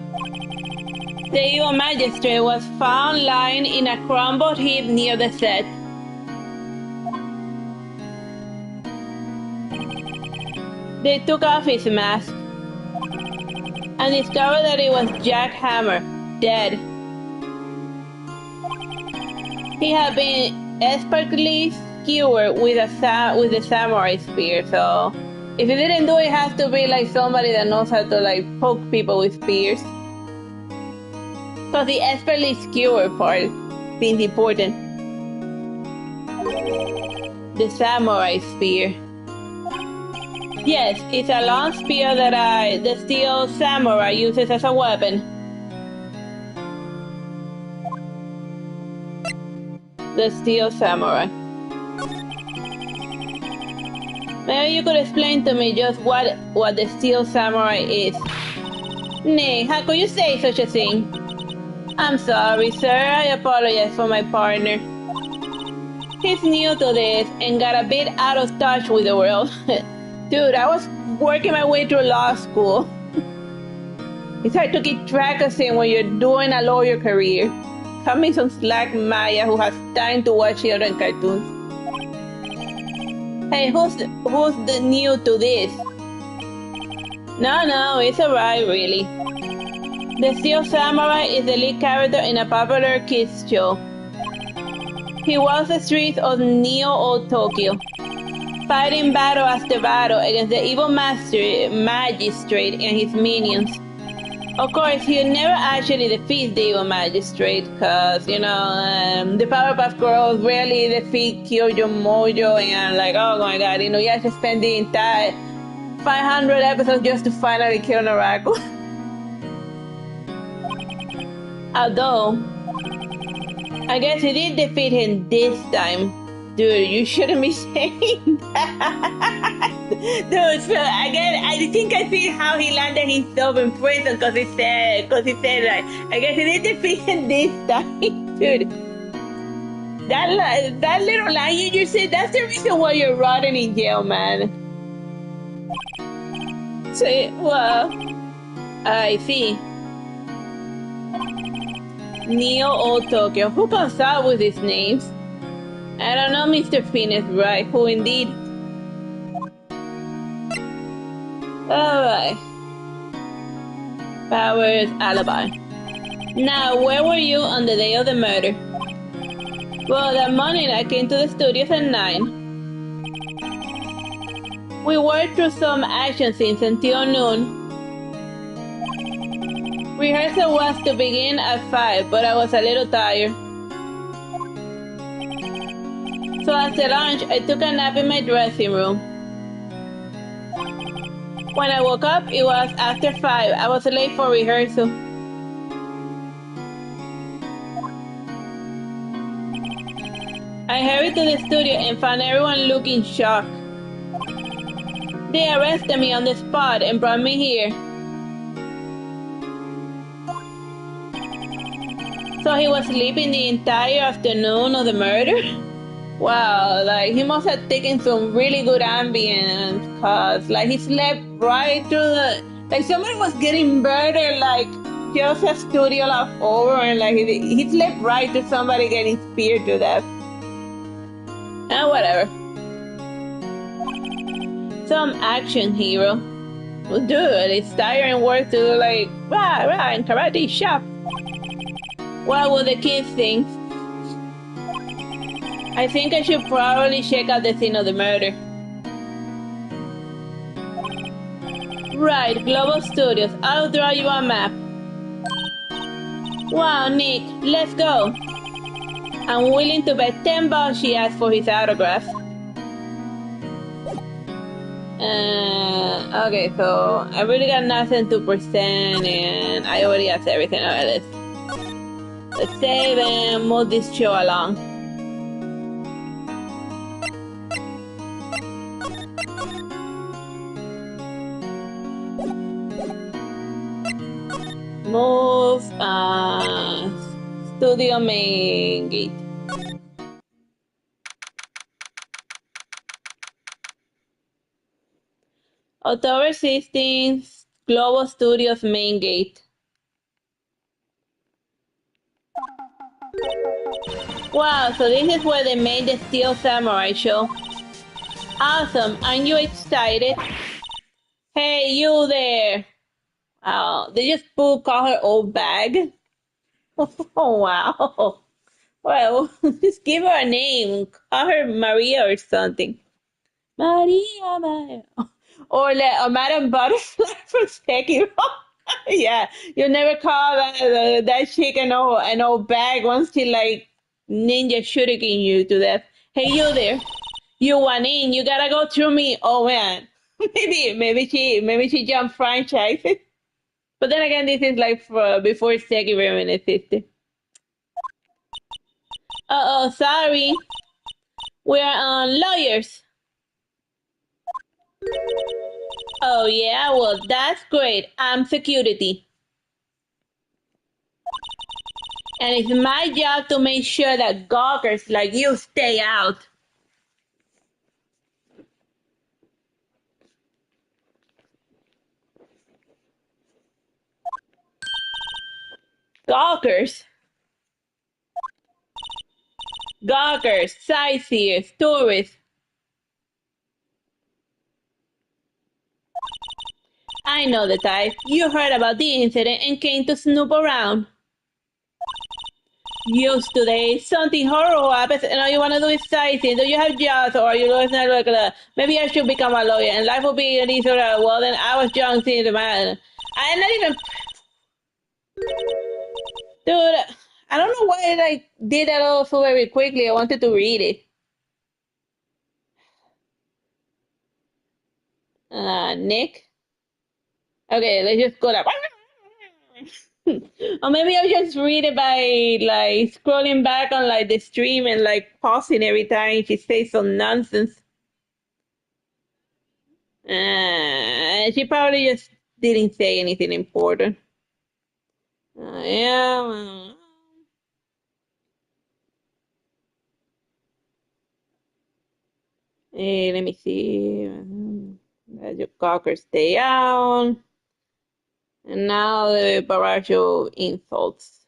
[SPEAKER 1] the evil magistrate was found lying in a crumbled heap near the set. They took off his mask and discovered that it was Jack Hammer, dead. He had been expertly skewered with the samurai spear, so if he didn't do it, it has to be like somebody that knows how to like poke people with spears. So the expertly skewered part seems important. The samurai spear. Yes, it's a long spear that the steel samurai uses as a weapon. The steel samurai. Maybe you could explain to me just what the steel samurai is. Nay, how could you say such a thing? I'm sorry, sir. I apologize for my partner. He's new to this and got a bit out of touch with the world. Dude, I was working my way through law school. It's hard to keep track of things when you're doing a lawyer career. Coming some slack Maya who has time to watch children cartoons. Hey, who's the new to this? No, it's alright, really. The Steel Samurai is the lead character in a popular kids show. He walks the streets of Neo-Old Tokyo, fighting battle after battle against the evil magistrate and his minions. Of course, he'll never actually defeat the evil magistrate, because, you know, the Powerpuff Girls rarely defeat Kyojo Mojo, and like, oh my god, you know, you have to spend the entire 500 episodes just to finally kill Naraku. Although, I guess he did defeat him this time. Dude, you shouldn't be saying that. Dude, so again, I think I see how he landed himself in prison because he said like, I guess he did defeat him this time. Dude, that little line you just said, that's the reason why you're rotting in jail, man. So, well, I see. Neo-Old Tokyo. Who comes out with these names? I don't know, Mr. Phoenix, right? Who indeed? Alright. Powers alibi. Now, where were you on the day of the murder? Well, that morning I came to the studios at 9. We worked through some action scenes until noon. Rehearsal was to begin at 5, but I was a little tired. So after lunch, I took a nap in my dressing room. When I woke up, it was after 5. I was late for rehearsal. I hurried to the studio and found everyone looking shocked. They arrested me on the spot and brought me here. So he was sleeping the entire afternoon of the murder? Wow, like he must have taken some really good ambience, cause like he slept right through the, like somebody was getting murdered like just a studio lap over, and like he slept right through somebody getting speared to death. And whatever. Some action hero. Well, dude, it's tiring work to do like rah and karate shop. What will the kids think? I think I should probably check out the scene of the murder. Right, Global Studios. I'll draw you a map. Wow, Nick, let's go. I'm willing to bet $10 she asked for his autograph. Okay, so I really got nothing 2%, and I already asked everything. Alright, let's save and move this show along. Move studio main gate. October 16th, Global Studios main gate. Wow, so this is where they made the Steel Samurai show. Awesome, aren't you excited? Hey, you there! Oh, they just call her old bag. Oh, wow. Well, just give her a name. Call her Maria or something. Maria, Maria. Or Madame Butterfly from Sekiro. Yeah, you never call that chick an old bag once she like ninja shuriken you to death. Hey, you there? You want in? You gotta go through me. Oh man, maybe she jumped franchises. But then again, this is like before Sekiro and existed. Uh oh, sorry. We're on lawyers. Oh yeah, well that's great. I'm security. And it's my job to make sure that gawkers like you stay out. Gawkers? Gawkers, sightseers, tourists. I know the type. You heard about the incident and came to snoop around. Used today, something horrible happens and all you want to do is sightseeing. Do you have jobs or are you always not regular? Maybe I should become a lawyer and life will be easier. Well, then I was young seeing the man. I'm not even... Dude, I don't know why I did that all so very quickly. I wanted to read it. Nick? Okay, let's just go that. Or maybe I'll just read it by like scrolling back on like the stream and like pausing every time she says some nonsense. She probably just didn't say anything important. Yeah. Hey, let me see. Let your cocker stay down. And now the barrage of insults.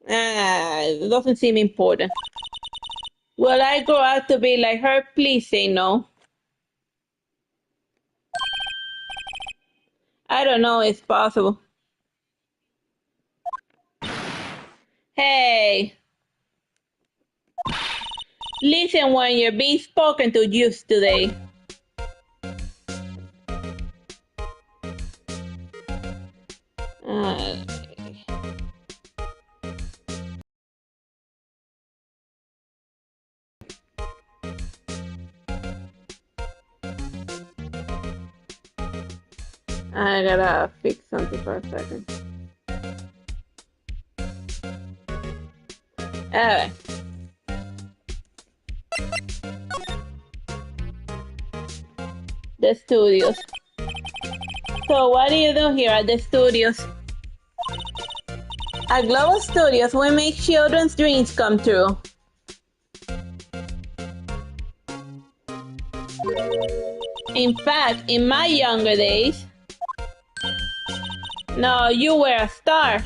[SPEAKER 1] It doesn't seem important. Will I grow up to be like her? Please say no. I don't know. It's possible. Hey. Listen when you're being spoken to just today. I gotta fix something for a second. Alright. The studios. So what do you do here at the studios? At Global Studios, we make children's dreams come true. In fact, in my younger days, no, you were a star.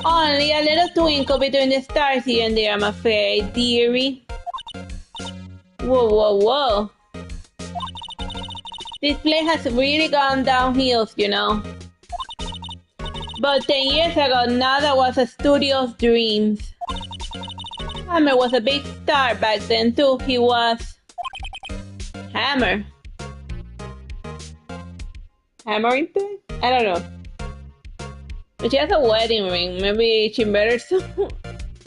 [SPEAKER 1] Only a little twinkle between the stars here and there, I'm afraid, dearie. Whoa, whoa, whoa. This place has really gone downhill, you know. But 10 years ago, now that was a studio's dreams. Hammer was a big star back then too. He was... Hammer? Hammering thing? I don't know. She has a wedding ring. Maybe she murdered someone.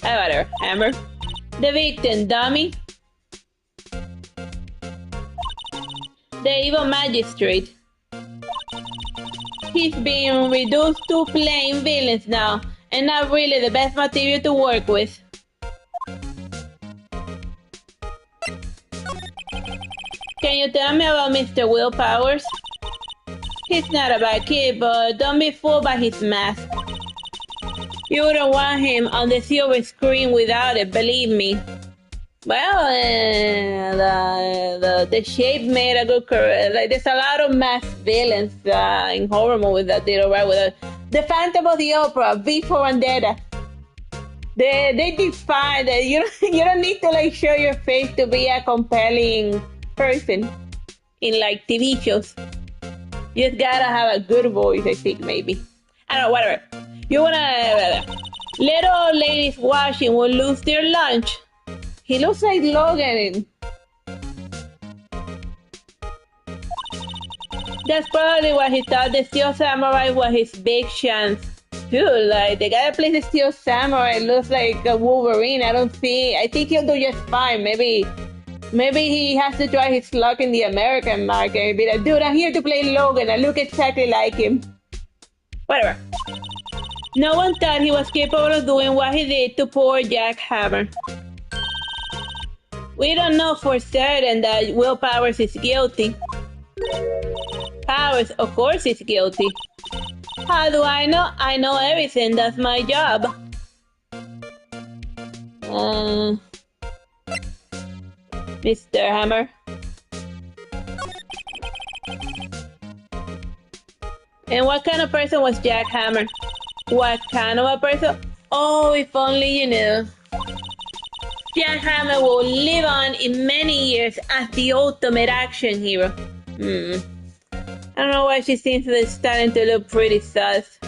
[SPEAKER 1] Whatever. Hammer. The victim, dummy. The evil magistrate. He's being reduced to plain villains now, and not really the best material to work with. Can you tell me about Mr. Will Powers? He's not a bad kid, but don't be fooled by his mask. You wouldn't want him on the silver screen without it, believe me. Well, the shape made a good career. Like, there's a lot of masked villains in horror movies that did alright with it. The Phantom of the Opera, V for Vendetta. They define that you don't need to like show your face to be a compelling person in like TV shows. You just gotta have a good voice, I think, maybe. I don't know, whatever. You wanna... Little ladies watching will lose their lunch. He looks like Logan. That's probably what he thought the Steel Samurai was his big chance. Dude, like, the guy that plays the Steel Samurai looks like a Wolverine. I think he'll do just fine. Maybe he has to try his luck in the American market and be like, dude, I'm here to play Logan. I look exactly like him. Whatever. No one thought he was capable of doing what he did to poor Jack Hammer. We don't know for certain that Will Powers is guilty. Powers, of course, is guilty. How do I know? I know everything. That's my job. Mr. Hammer. And what kind of person was Jack Hammer? What kind of a person? Oh, if only you knew. Jack Hammer will live on in many years as the ultimate action hero. I don't know why she seems to be starting to look pretty sus.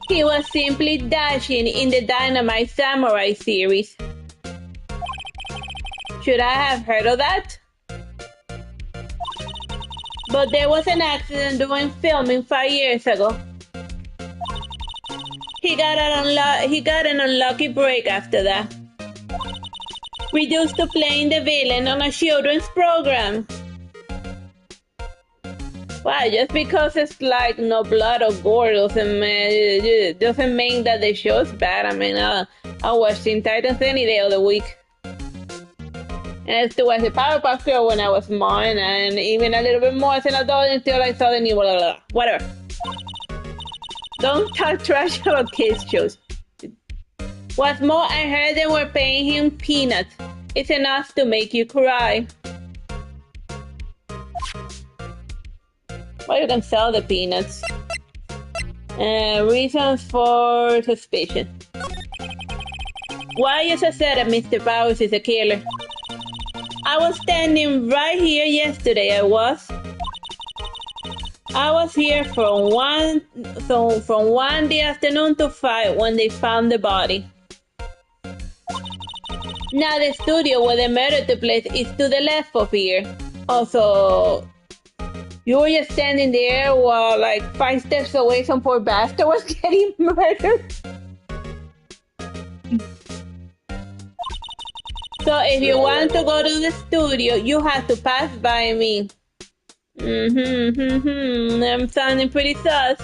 [SPEAKER 1] He was simply dashing in the Dynamite Samurai series. Should I have heard of that? But there was an accident during filming 5 years ago. He got an unlucky break after that. Reduced to playing the villain on a children's program. Wow, just because it's like no blood or gore doesn't mean that the show's bad. I mean, I watched Teen Titans any day of the week. And I still watched the Powerpuff Girl when I was small, and even a little bit more as an adult until I saw the new whatever. Don't talk trash about kids shows. What's more, I heard they were paying him peanuts. It's enough to make you cry. Well, you can sell the peanuts. Reasons for suspicion. Why you so sad that Mr. Powers is a killer? I was standing right here yesterday. I was here from 1 the afternoon to 5 when they found the body. Now the studio where the murder took place is to the left of here. Also, you were just standing there while like 5 steps away some poor bastard was getting murdered. So if you want to go to the studio, you have to pass by me. I'm sounding pretty sus.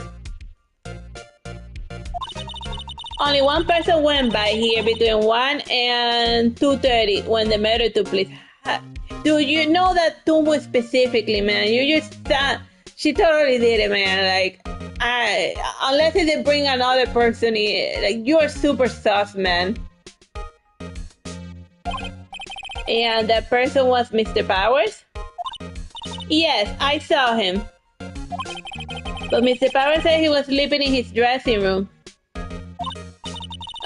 [SPEAKER 1] Only one person went by here between 1 and 2:30 when the murder took place. Do you know that Tumbo specifically, man? She totally did it, man. Like, unless they bring another person in, like, you're super sus, man. And that person was Mr. Powers? Yes, I saw him. But Mr. Powers said he was sleeping in his dressing room.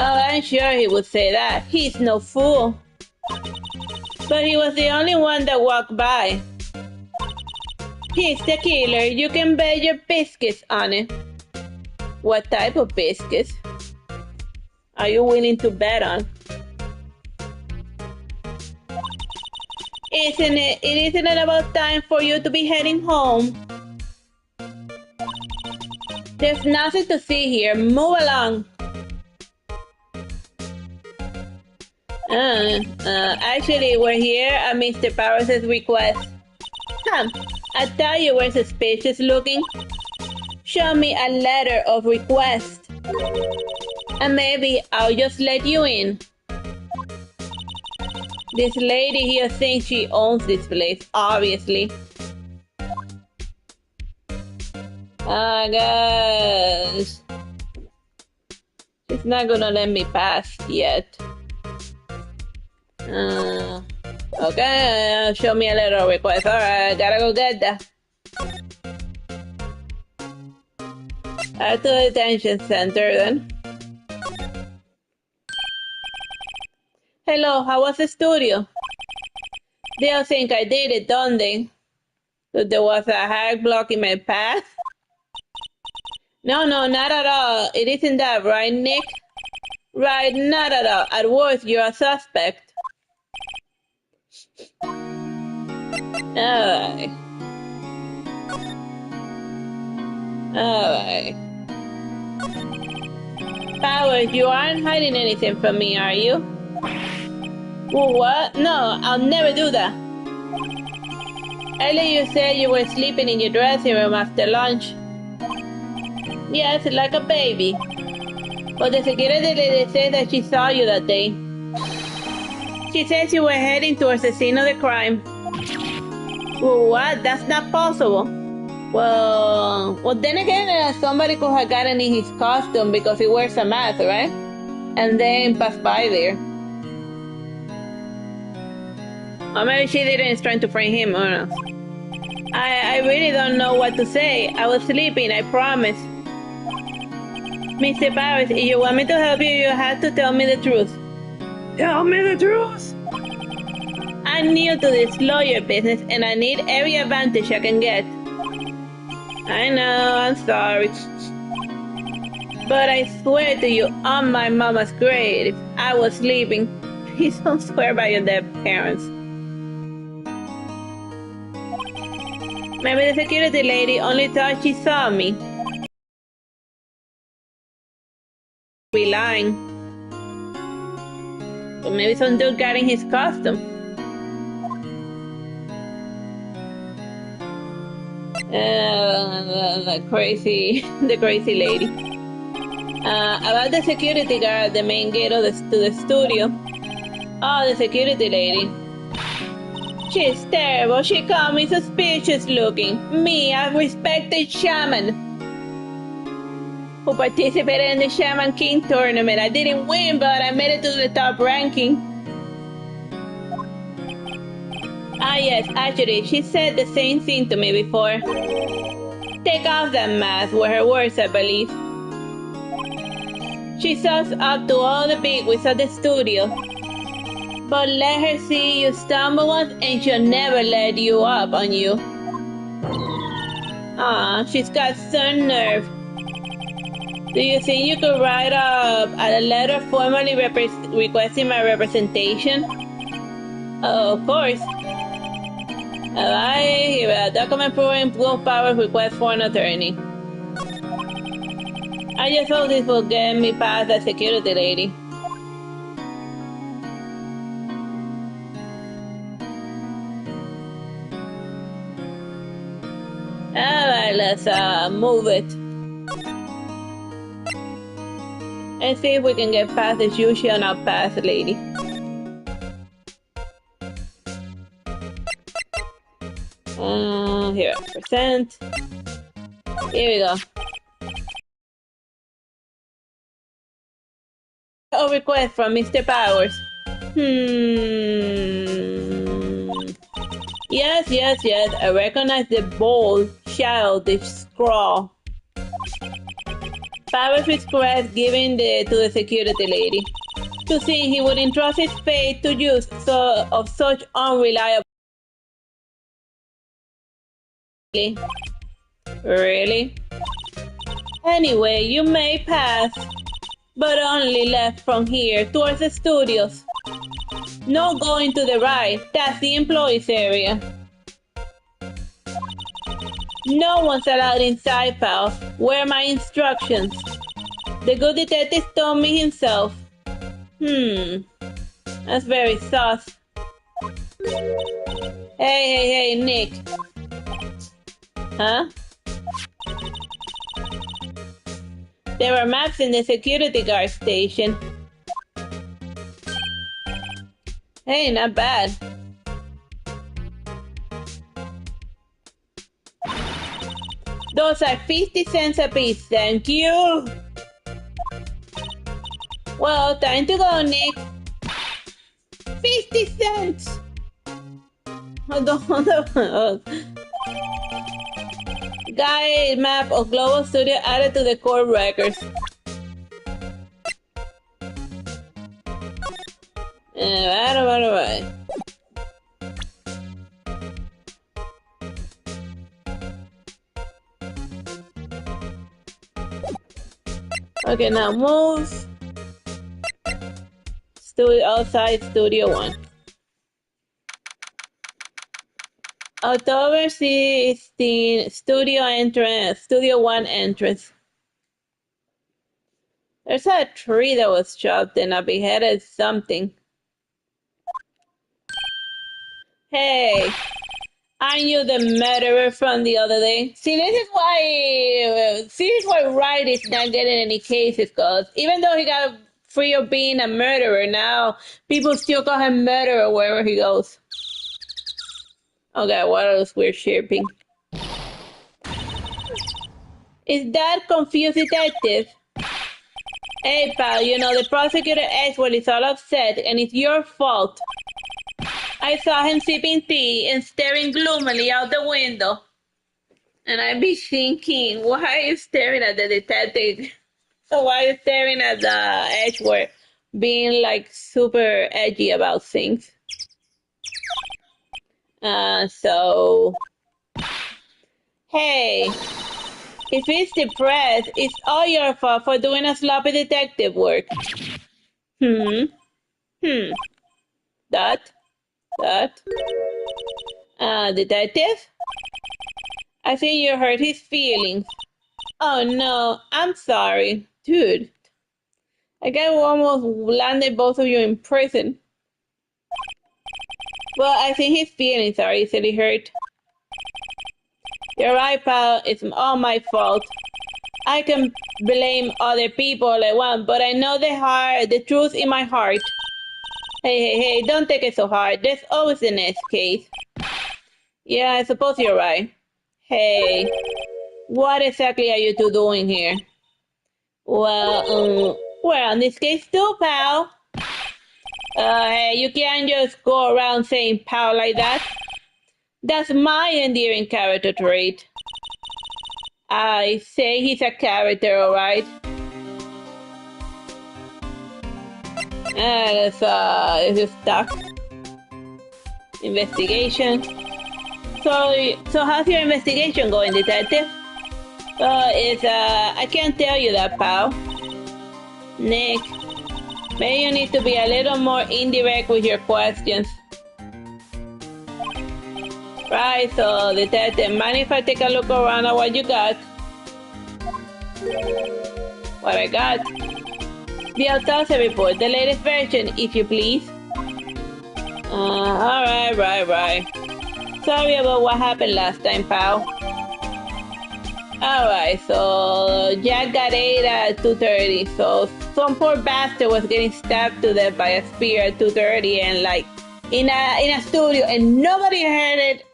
[SPEAKER 1] Oh, I'm sure he would say that. He's no fool. But he was the only one that walked by. He's the killer. You can bet your biscuits on it. What type of biscuits are you willing to bet on? Isn't it about time for you to be heading home? There's nothing to see here. Move along. Actually, we're here at Mr. Powers' request. Come, I thought you were suspicious looking. Show me a letter of request. And maybe I'll just let you in. This lady here thinks she owns this place, obviously. I guess she's not gonna let me pass yet. Okay, show me a little request. Alright, gotta go get that. To the detention center then. Hello, how was the studio? They'll think I did it, don't they? That there was a hag blocking my path? No, not at all. It isn't that, right, Nick? Right, not at all. At worst, you're a suspect. Alright. Powers, you aren't hiding anything from me, are you? Well, what? No, I'll never do that. Earlier you said you were sleeping in your dressing room after lunch. Yes, like a baby. But the security lady said that she saw you that day. She says you were heading towards the scene of the crime. Well, what? That's not possible. Well, then again, somebody could have gotten in his costume because he wears a mask, right? And then passed by there. Or maybe she didn't trying to frame him, or no. I really don't know what to say. I was sleeping, I promise. Mr. Powers, if you want me to help you, you have to tell me the truth. Tell me the truth! I'm new to this lawyer business and I need every advantage I can get. I know, I'm sorry. But I swear to you on my mama's grave, if I was sleeping, please don't swear by your dead parents. Maybe the security lady only thought she saw me. Be lying. But maybe some dude got in his costume. The crazy lady. About the security guard at the main gate of to the studio. Oh, the security lady. She's terrible. She called me suspicious looking. Me, a respected shaman who participated in the Shaman King tournament. I didn't win, but I made it to the top ranking. Ah yes, actually, she said the same thing to me before. Take off that mask, were her words, I believe. She sucks up to all the bigwigs at the studio. But let her see you stumble once and she'll never let you up on you. Ah, she's got some nerve. Do you think you could write up a letter formally requesting my representation? Oh, of course. I give a document proving Wolf Power's request for an attorney. I just hope this will get me past the security lady. Alright, let's move it. And see if we can get past this you shall not pass lady. Here, percent. Here we go. A request from Mr. Powers. Yes. I recognize the bold, childish scrawl. Powers request given to the security lady. To see he would entrust his fate to use of such unreliable. Really? Anyway, you may pass, but only left from here towards the studios. No going to the right, that's the employees area. No one's allowed inside, pal. Where are my instructions? The good detective told me himself. That's very sus. Hey, Nick. Huh? There were maps in the security guard station. Hey, not bad. Those are 50 cents a piece, thank you. Well, time to go, Nick. 50 cents! Hold on. Guide map of Global Studio added to the court records. Right. Okay, now move. Outside Studio 1. October 16, Studio 1 entrance. There's a tree that was chopped and I beheaded something. Hey, aren't you the murderer from the other day? See, this is why Wright is not getting any cases, because even though he got free of being a murderer, now people still call him murderer wherever he goes. Okay, what else we're chirping? Is that confused detective? Hey, pal, you know, the prosecutor Edgeworth is all upset, and it's your fault. I saw him sipping tea and staring gloomily out the window. And I'd be thinking, why are you staring at the detective? So why are you staring at the Edgeworth being like super edgy about things? Hey, if he's depressed, it's all your fault for doing a sloppy detective work. That? Detective? I think you hurt his feelings. Oh no, I'm sorry. Dude, I got almost landed both of you in prison. Well, I think his feelings are easily hurt. You're right, pal. It's all my fault. I can blame other people all I want, but I know the truth in my heart. Hey, don't take it so hard. There's always the next case. Yeah, I suppose you're right. Hey, what exactly are you two doing here? Well, in this case too, pal. Hey, you can't just go around saying pal like that. That's my endearing character trait. I say he's a character, alright? It's just stuck. Investigation. So how's your investigation going, detective? I can't tell you that, pal. Nick, maybe you need to be a little more indirect with your questions. Right, so detective, mind if I take a look around at what you got? What I got? The autopsy report, the latest version, if you please. Alright, right. Sorry about what happened last time, pal. Alright, so Jack got 8 at 2:30, so some poor bastard was getting stabbed to death by a spear at 2:30 and like in a studio and nobody heard it.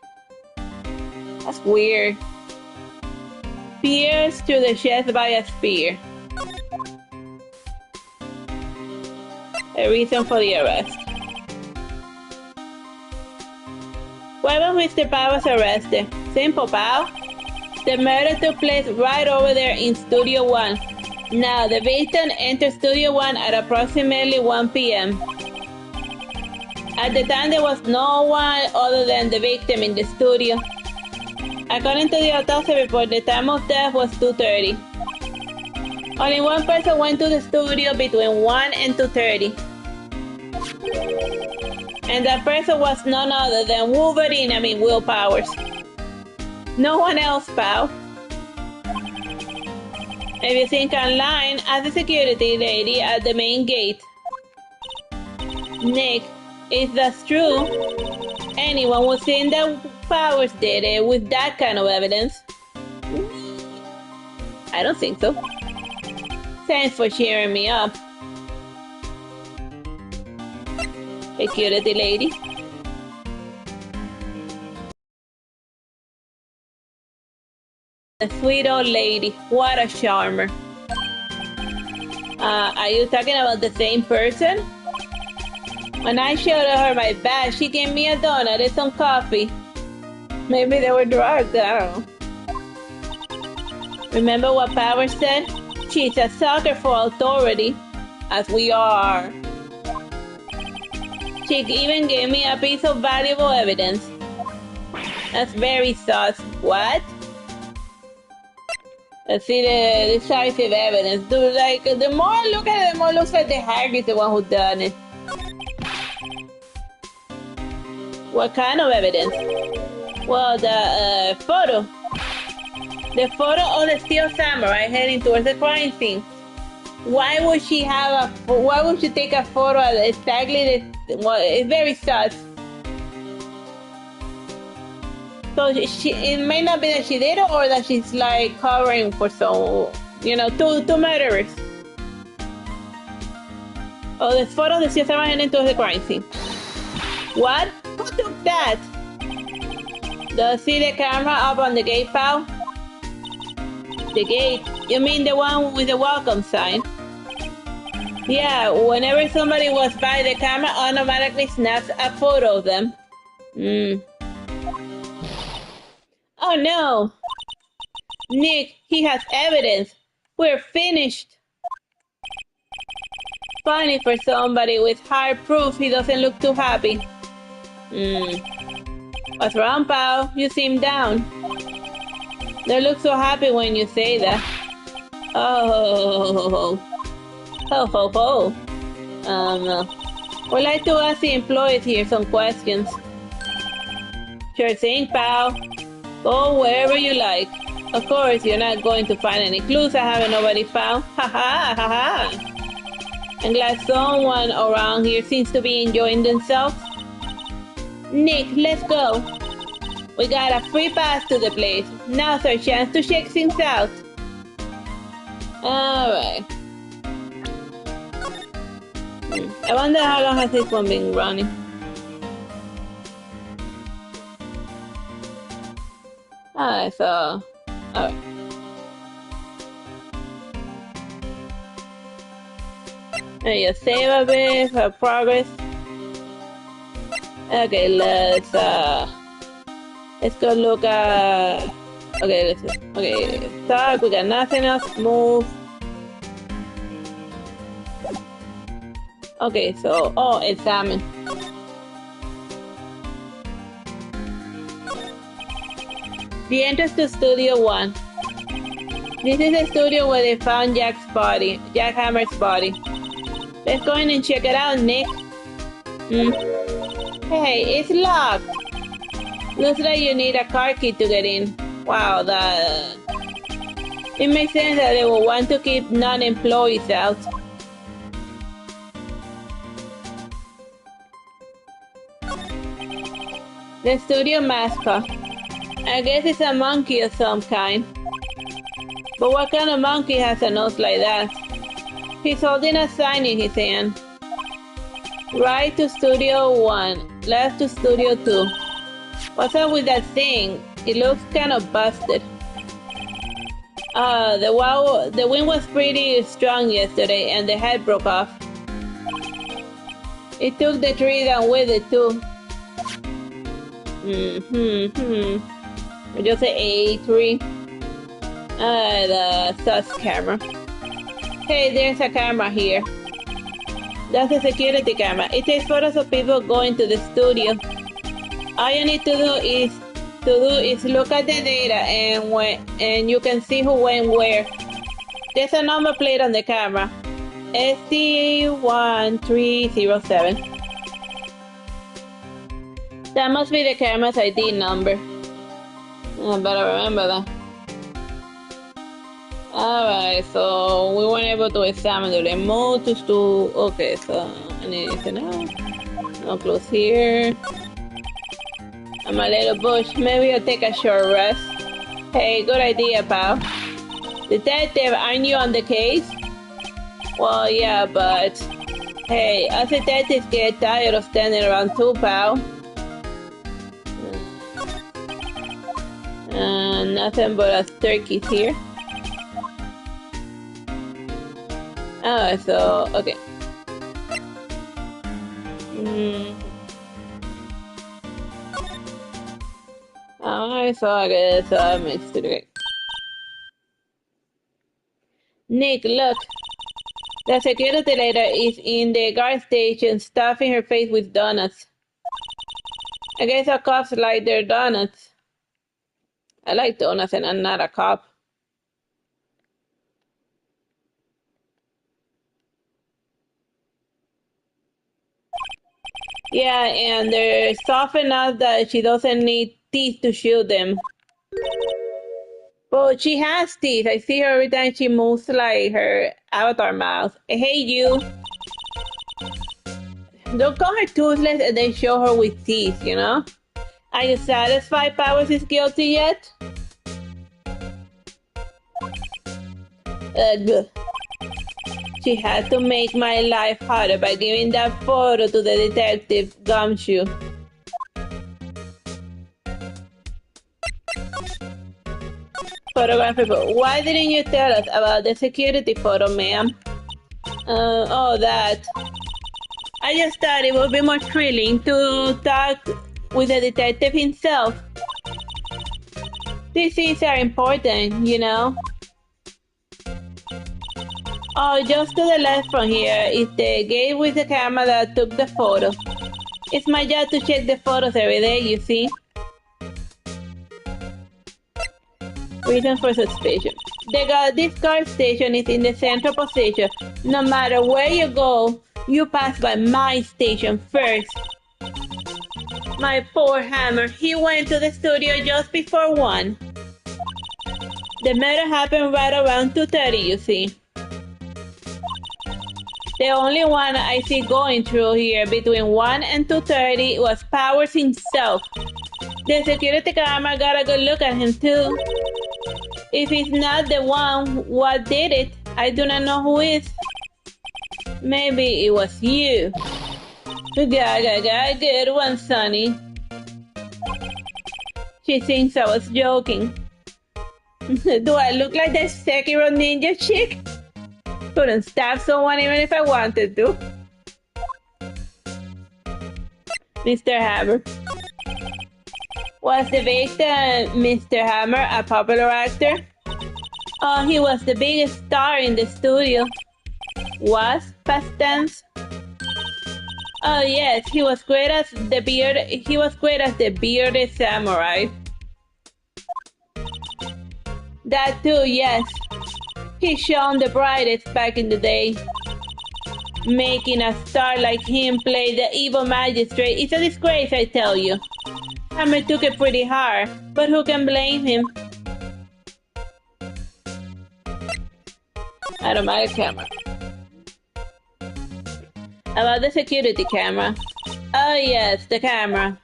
[SPEAKER 1] That's weird. Pierced to the chest by a spear. A reason for the arrest. Why was Mr. Pal was arrested? Simple, pal. The murder took place right over there in Studio 1. Now, the victim entered Studio 1 at approximately 1 p.m. At the time, there was no one other than the victim in the studio. According to the autopsy report, the time of death was 2:30. Only one person went to the studio between 1 and 2:30. And that person was none other than Will Powers. No one else, pal. If you think online, ask the security lady at the main gate. Nick, if that's true, anyone would think that Powers did it with that kind of evidence. I don't think so. Thanks for cheering me up. Security lady. A sweet old lady. What a charmer. Are you talking about the same person? When I showed her my bag, she gave me a donut and some coffee. Maybe they were drugged, I don't know. Remember what Power said? She's a sucker for authority, as we are. She even gave me a piece of valuable evidence. That's very sus. What? Let's see the decisive evidence. Dude, like, the more I look at it, the more it looks like the Hag is the one who done it. What kind of evidence? Well, the photo. The photo of the steel samurai heading towards the crime scene. Why would she take a photo of exactly the, well, it's very sus. So it may not be that she did it, or that she's like covering for some, two murderers. Oh, the photo of the steel samurai heading towards the crime scene. What? Who took that? Does see the camera up on the gate, pal? The gate? You mean the one with the welcome sign? Yeah, whenever somebody was by, the camera automatically snaps a photo of them. Oh no! Nick, he has evidence. We're finished. Funny for somebody with hard proof, he doesn't look too happy. What's wrong, pal? You seem down. They look so happy when you say that. Oh. We'd like to ask the employees here some questions. Sure thing, pal. Go wherever you like. Of course, you're not going to find any clues I haven't already found. Ha ha ha ha. I'm glad someone around here seems to be enjoying themselves. Nick, let's go. We got a free pass to the place. Now's our chance to check things out. Alright. I wonder how long has this one been running. Alright, so... Alright. And you save a bit for progress. Okay, let's go look at... Okay, start. We got nothing else. Move. Okay, so... Oh, examine. The entrance to Studio 1. This is the studio where they found Jack Hammer's body. Let's go in and check it out, Nick. Hey, it's locked. Looks like you need a car key to get in. Wow, it makes sense that they will want to keep non-employees out. The studio mascot. I guess it's a monkey of some kind. But what kind of monkey has a nose like that? He's holding a sign in his hand. Right to Studio 1, left to Studio 2. What's up with that thing? It looks kind of busted. The wind was pretty strong yesterday and the head broke off. It took the tree down with it too. Just say A3. The sus camera. Hey, there's a camera here. That's a security camera. It takes photos of people going to the studio. All you need to do is look at the data and you can see who went where. There's a number plate on the camera. ST1307. That must be the camera's ID number. I better remember that. Alright, so we weren't able to examine the remote to... Okay, so anything else? No close here. I'm a little bush. Maybe I'll take a short rest. Hey, good idea, pal. Detective, aren't you on the case? Well, yeah, but... Hey, us detectives get tired of standing around too, pal. Nothing but us turkeys here. Oh, so, okay. Alright, so I guess I mixed it right. Nick, look. The security lady is in the guard station stuffing her face with donuts. I guess the cops like their donuts. I like donuts and I'm not a cop. Yeah, and they're soft enough that she doesn't need teeth to chew them. But she has teeth. I see her every time she moves like her avatar mouth. Hey, you. Don't call her toothless and then show her with teeth, you know? Are you satisfied Powers is guilty yet? Ugh. She had to make my life harder by giving that photo to the detective Gumshoe. Photographer, why didn't you tell us about the security photo, ma'am? Oh, that. I just thought it would be more thrilling to talk with the detective himself. These things are important, you know. Oh, just to the left from here is the gate with the camera that took the photo. It's my job to check the photos every day, you see. Reason for suspicion. This guard station is in the central position. No matter where you go, you pass by my station first. My poor Hammer, he went to the studio just before 1. The murder happened right around 2:30, you see. The only one I see going through here between 1 and 2:30 was Powers himself. The security camera got a good look at him too. If he's not the one what did it, I do not know who is. Maybe it was you. Good one, Sonny. She thinks I was joking. Do I look like that Sekiro ninja chick? Couldn't stab someone even if I wanted to. Mr. Hammer. Was the victim Mr. Hammer a popular actor? Oh, he was the biggest star in the studio. Was past tense? Oh yes, he was great as the bearded samurai. That too, yes. He shone the brightest back in the day. Making a star like him play the evil magistrate is a disgrace, I tell you. Hammer took it pretty hard, but who can blame him? Automatic camera. About the security camera. Oh yes, the camera.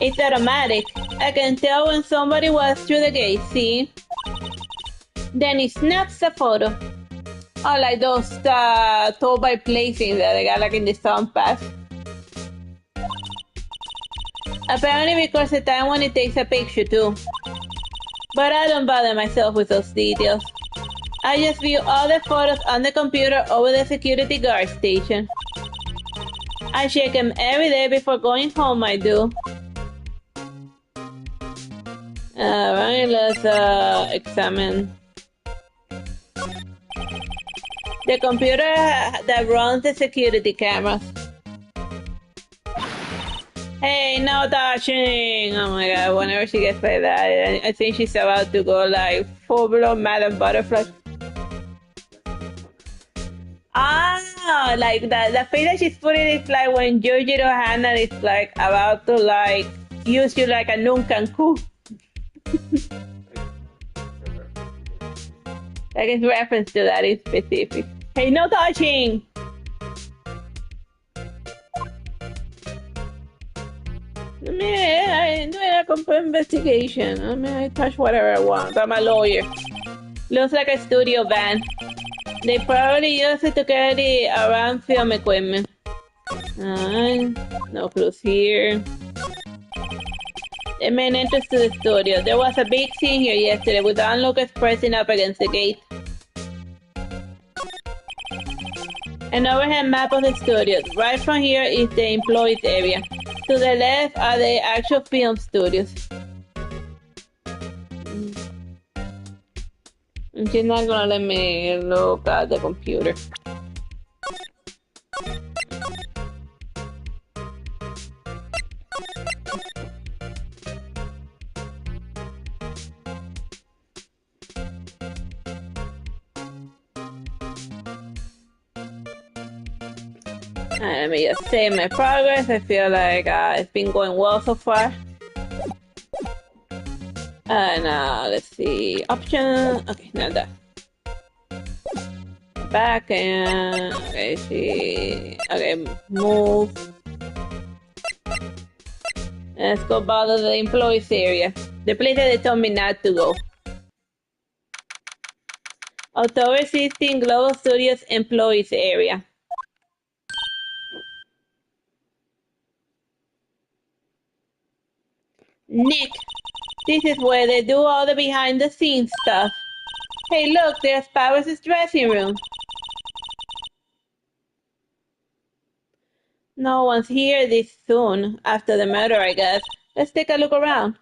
[SPEAKER 1] It's automatic. I can tell when somebody was through the gate, see? Then he snaps a photo. Oh, like those told by placings that they got like in the sun pass. Apparently because the time when it takes a picture too. But I don't bother myself with those details. I just view all the photos on the computer over the security guard station. I check them every day before going home, I do. Alright, let's examine the computer that runs the security cameras. Hey, no touching! Oh my god, whenever she gets like that, I think she's about to go like full-blown Madam Butterfly. Ah, like that. The face that she's putting is like when Georgie Hanna is like about to like use you like a nuncanku. Like it's reference to that is specific. Hey, no touching! I'm doing a complete investigation. I touch whatever I want. I'm a lawyer. Looks like a studio van. They probably use it to carry around film equipment. No clues here. The main entrance to the studio. There was a big scene here yesterday with onlookers pressing up against the gate. An overhead map of the studio. Right from here is the employees area. To the left are the actual film studios. She's not gonna let me look at the computer. Let me just save my progress. I feel like it's been going well so far. Now let's see. Option. Okay, not that. Back and okay, see. Okay, move. Let's go bother the employees area. The place that they told me not to go. October 16, Global Studios employees area. Nick, this is where they do all the behind the scenes stuff. Hey, look, there's Powers' dressing room. No one's here this soon after the murder, I guess. Let's take a look around.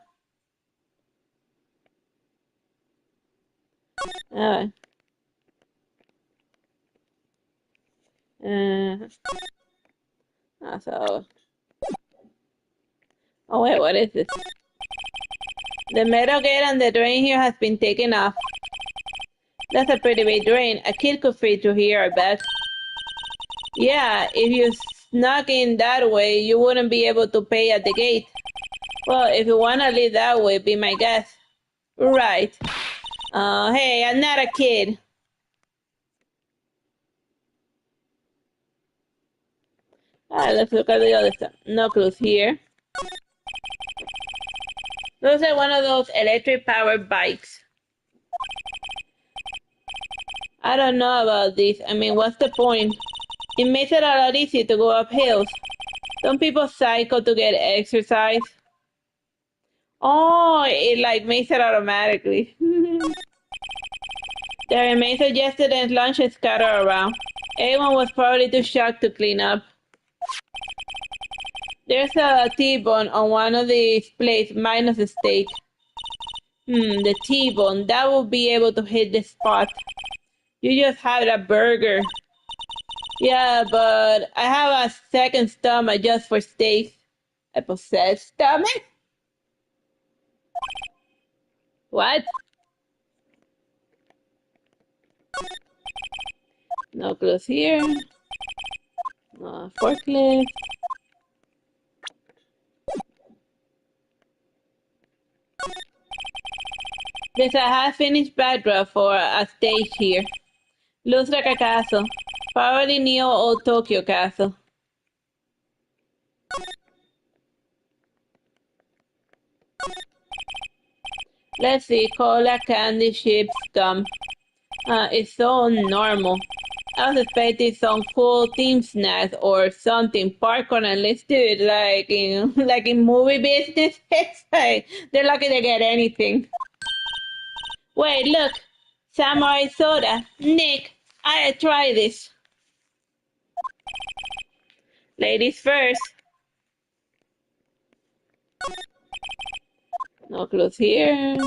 [SPEAKER 1] Alright. So. Oh wait, what is this? The metal gate on the drain here has been taken off. That's a pretty big drain. A kid could fit through here, I bet. Yeah, if you snuck in that way, you wouldn't be able to pay at the gate. Well, if you want to leave that way, be my guest. Right. Hey, I'm not a kid. Alright, let's look at the other stuff. No clues here. Looks like one of those electric-powered bikes. I don't know about this. I mean, what's the point? It makes it a lot easier to go up hills. Some people cycle to get exercise. Oh, it like makes it automatically. The remains of yesterday's lunch is scattered around. Everyone was probably too shocked to clean up. There's a T-bone on one of these plates minus a steak. The T-bone, that will be able to hit the spot. You just had a burger. Yeah, but I have a second stomach just for steak. A possessed stomach? What? No clues here. No forklift. There's a half-finished backdrop for a stage here. Looks like a castle. Probably Neo Old Tokyo Castle. Let's see, cola, candy, chips, gum. It's so normal. I was expecting some cool team snacks or something popcorn and let's do it like in movie business. Like, they're lucky to get anything. Wait, look, samurai soda. Nick, I try this. Ladies first. No clues here.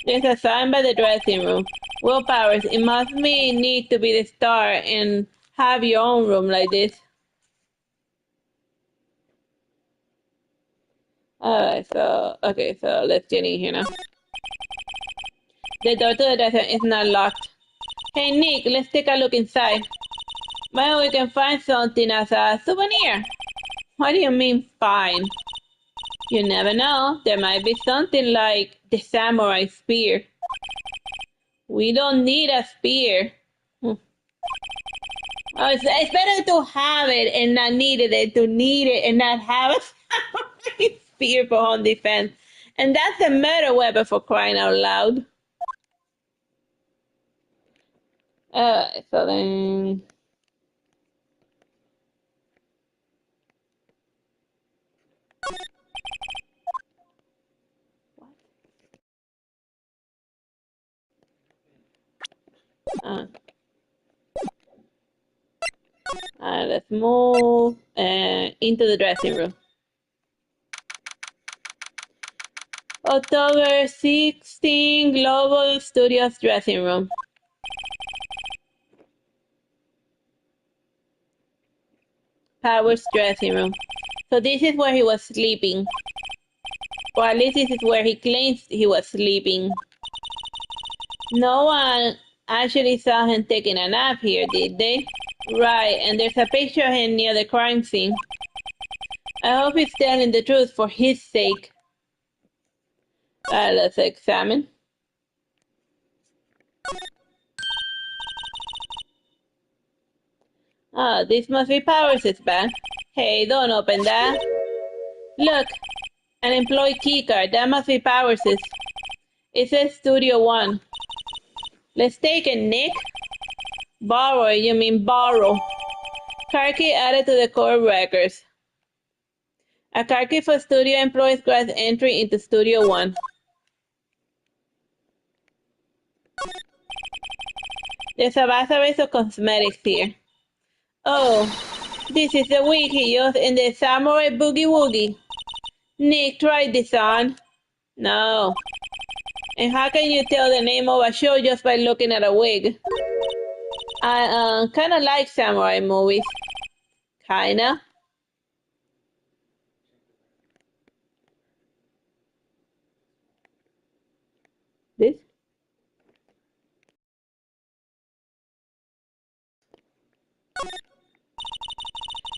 [SPEAKER 1] There's a sign by the dressing room. Will Powers, it must mean need to be the star and have your own room like this. Alright, so let's get in here now. The door to the dressing room is not locked. Hey Nick, let's take a look inside. Maybe we can find something as a souvenir. What do you mean, fine? You never know. There might be something like the samurai spear. We don't need a spear. Oh, it's better to have it and not need it than to need it and not have a samurai spear for home defense. And that's a murder weapon for crying out loud. So then... let's move into the dressing room. October 16, Global Studios dressing room. Powers dressing room. So this is where he was sleeping. Or at least this is where he claims he was sleeping. No one actually saw him taking a nap here, did they? Right, and there's a picture of him near the crime scene. I hope he's telling the truth for his sake. Let's examine. Oh, this must be Powers' bag. Hey, don't open that. Look, an employee keycard. That must be Powers'. It says Studio One. Let's take it, Nick. Borrow, you mean borrow. Car key added to the core records. A car key for studio employees grants entry into Studio One. There's a vast array of cosmetics here. Oh, this is the wig he used in the Samurai Boogie Woogie. Nick, try this on. No. And how can you tell the name of a show just by looking at a wig? I kind of like samurai movies. Kinda. This?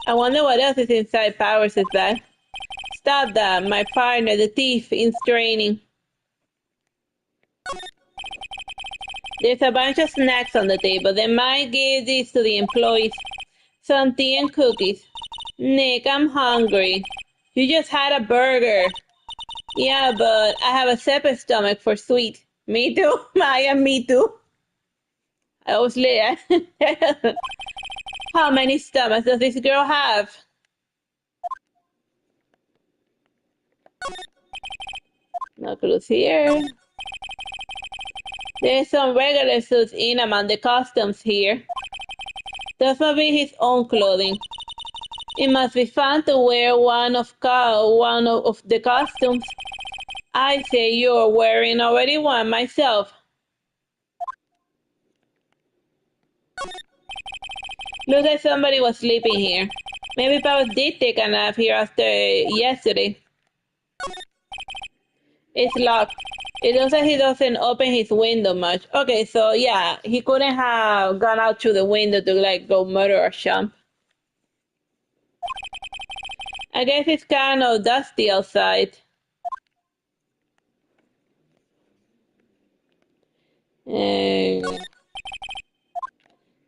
[SPEAKER 1] I wonder what else is inside Powers' bag. Stop that. My partner, the thief, is training. There's a bunch of snacks on the table. They might give these to the employees. Some tea and cookies. Nick, I'm hungry. You just had a burger. Yeah, but I have a separate stomach for sweet. Me too. Maya, me too. I was late. How many stomachs does this girl have? No clues here. There's some regular suits in among the costumes here. Those must be his own clothing. It must be fun to wear one of the costumes. I say you're wearing already one myself. Looks like somebody was sleeping here. Maybe Papa did take a nap here after yesterday. It's locked. It looks like he doesn't open his window much. Okay, so yeah, he couldn't have gone out through the window to like go murder a chump. I guess it's kind of dusty outside.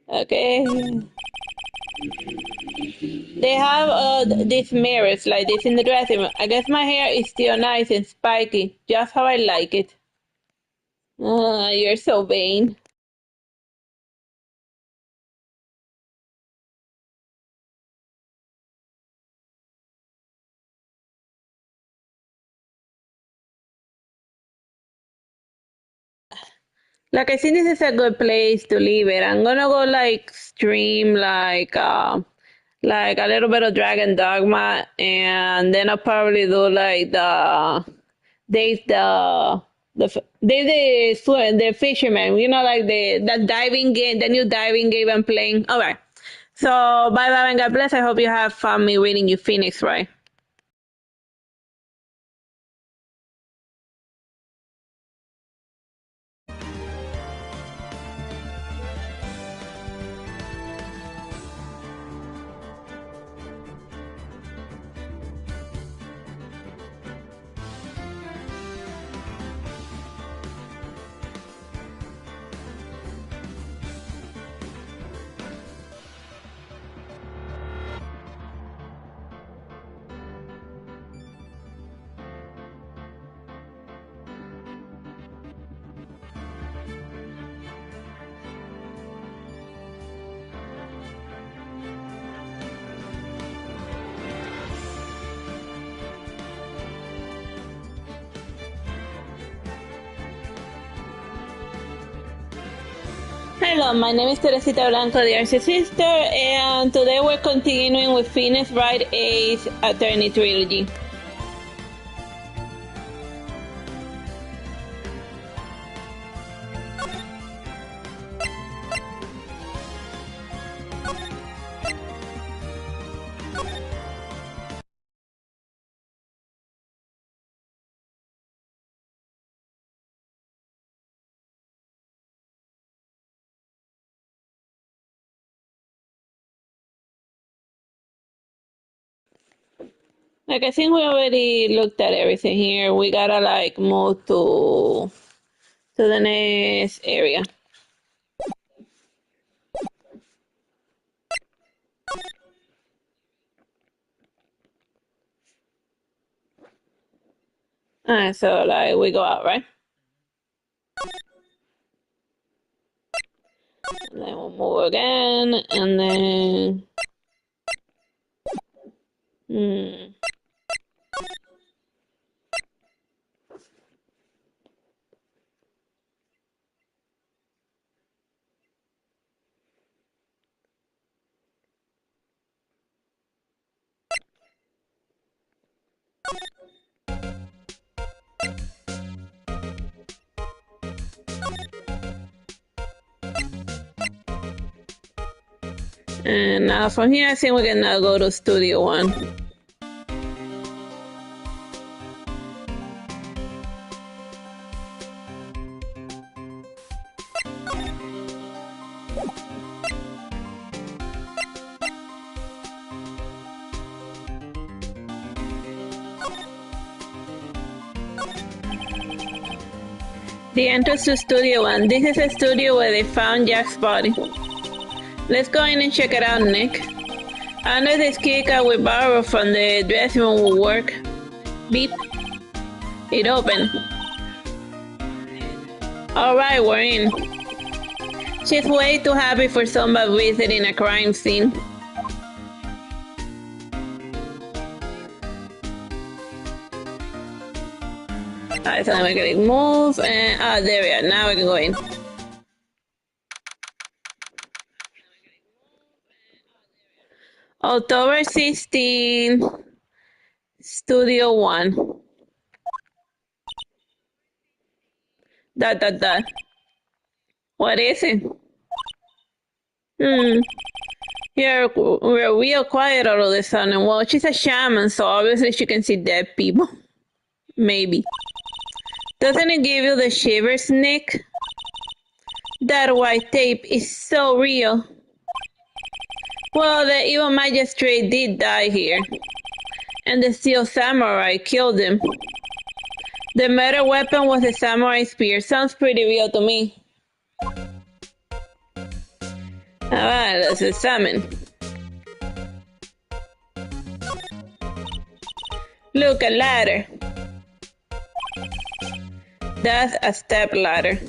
[SPEAKER 1] Okay. They have these mirrors like this in the dressing room. I guess my hair is still nice and spiky, just how I like it. You're so vain. Like I think this is a good place to leave it. I'm gonna go like stream like a little bit of Dragon Dogma, and then I'll probably do like the fisherman. You know, like that diving game, the new diving game I'm playing. All right. So bye bye and God bless. I hope you have fun me reading you Phoenix, right? Hello, my name is Teresita Blanco, the Artsy Sister, and today we're continuing with Wright A's Attorney Trilogy. Like, I think we already looked at everything here. We gotta like move to the next area. Alright, so like we go out, right? And then we'll move again, and then and now from here, I think we can now go to Studio 1. The entrance to Studio 1. This is a studio where they found Jack's body. Let's go in and check it out, Nick. I know this key card we borrowed from the dressing room will work. Beep. It opened. Alright, we're in. She's way too happy for somebody visiting a crime scene. Alright, so let me click move, and there we are. Now we can go in. October 16, Studio 1. ... What is it? We're real quiet all of a sudden. Well, she's a shaman, so obviously she can see dead people. Maybe. Doesn't it give you the shivers, Nick? That white tape is so real. Well, the evil magistrate did die here, and the steel samurai killed him. The murder weapon was a samurai spear. Sounds pretty real to me. Alright, let's examine. Look, a ladder. That's a step ladder.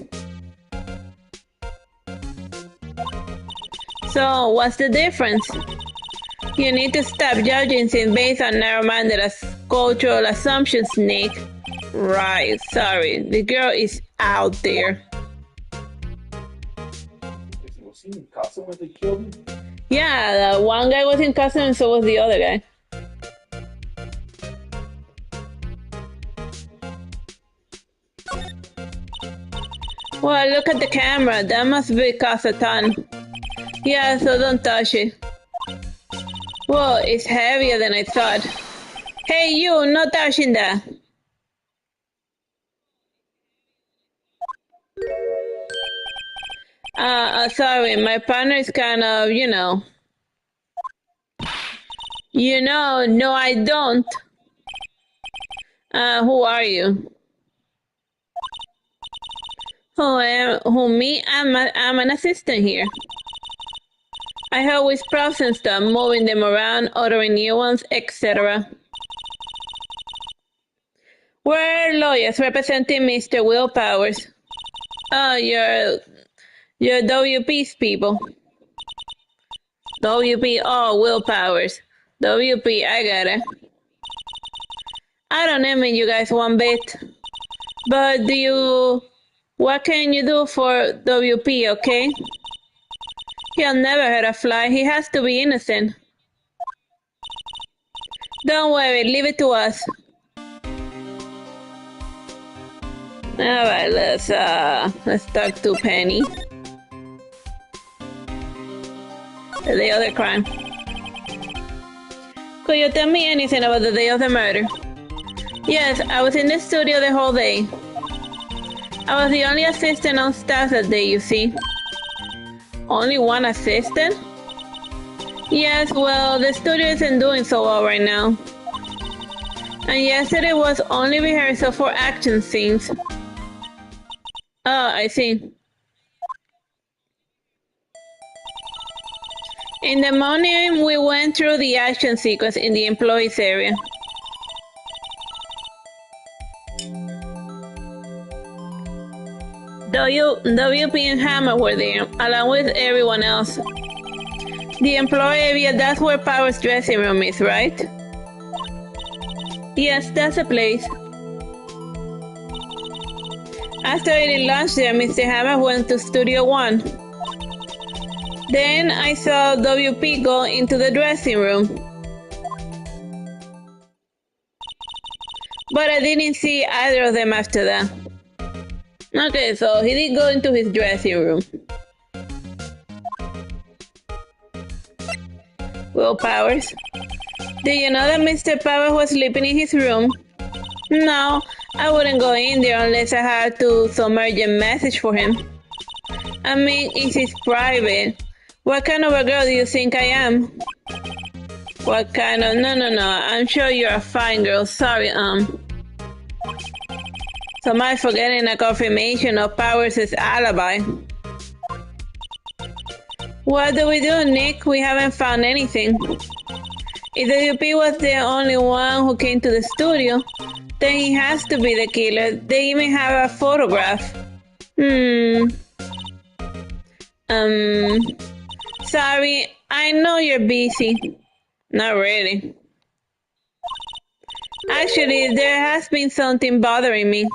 [SPEAKER 1] So, what's the difference? You need to stop judging things based on narrow-minded cultural assumptions, Nick. Right, sorry. The girl is out there.
[SPEAKER 2] Was he in costume when they killed him?
[SPEAKER 1] Yeah, the one guy was in costume and so was the other guy. Well, look at the camera. That must be cost a ton. Yeah, so don't touch it. Whoa, it's heavier than I thought. Hey, you, not touching that. Sorry, my partner is kind of, no, I don't. Who are you? Me? I'm an assistant here. I help with processing stuff, moving them around, ordering new ones, etc. We're lawyers representing Mr. Will Powers. Oh, you're WP's people. WP, oh, Will Powers. WP, I got it. I don't envy you guys one bit. But what can you do for WP, okay? He'll never hurt a fly. He has to be innocent. Don't worry, leave it to us. Alright, let's talk to Penny. The other crime. Could you tell me anything about the day of the murder? Yes, I was in the studio the whole day. I was the only assistant on staff that day, you see. Only one assistant? Yes, well, the studio isn't doing so well right now. And yesterday was only rehearsal for action scenes. Oh, I see. In the morning, we went through the action sequence in the employees area. WP and Hammer were there, along with everyone else. The employee area, that's where Power's dressing room is, right? Yes, that's the place. After eating lunch there, Mr. Hammer went to Studio 1. Then I saw WP go into the dressing room. But I didn't see either of them after that. Okay, so he did go into his dressing room. Well, Powers, do you know that Mr. Powers was sleeping in his room? No, I wouldn't go in there unless I had to submerge a message for him. I mean, it's his private. What kind of a girl do you think I am? What kind of... No. I'm sure you're a fine girl. Sorry, So am I forgetting a confirmation of Powers' alibi? What do we do, Nick? We haven't found anything. If the WP was the only one who came to the studio, then he has to be the killer. They even have a photograph. Sorry, I know you're busy. Not really. Actually, there has been something bothering me.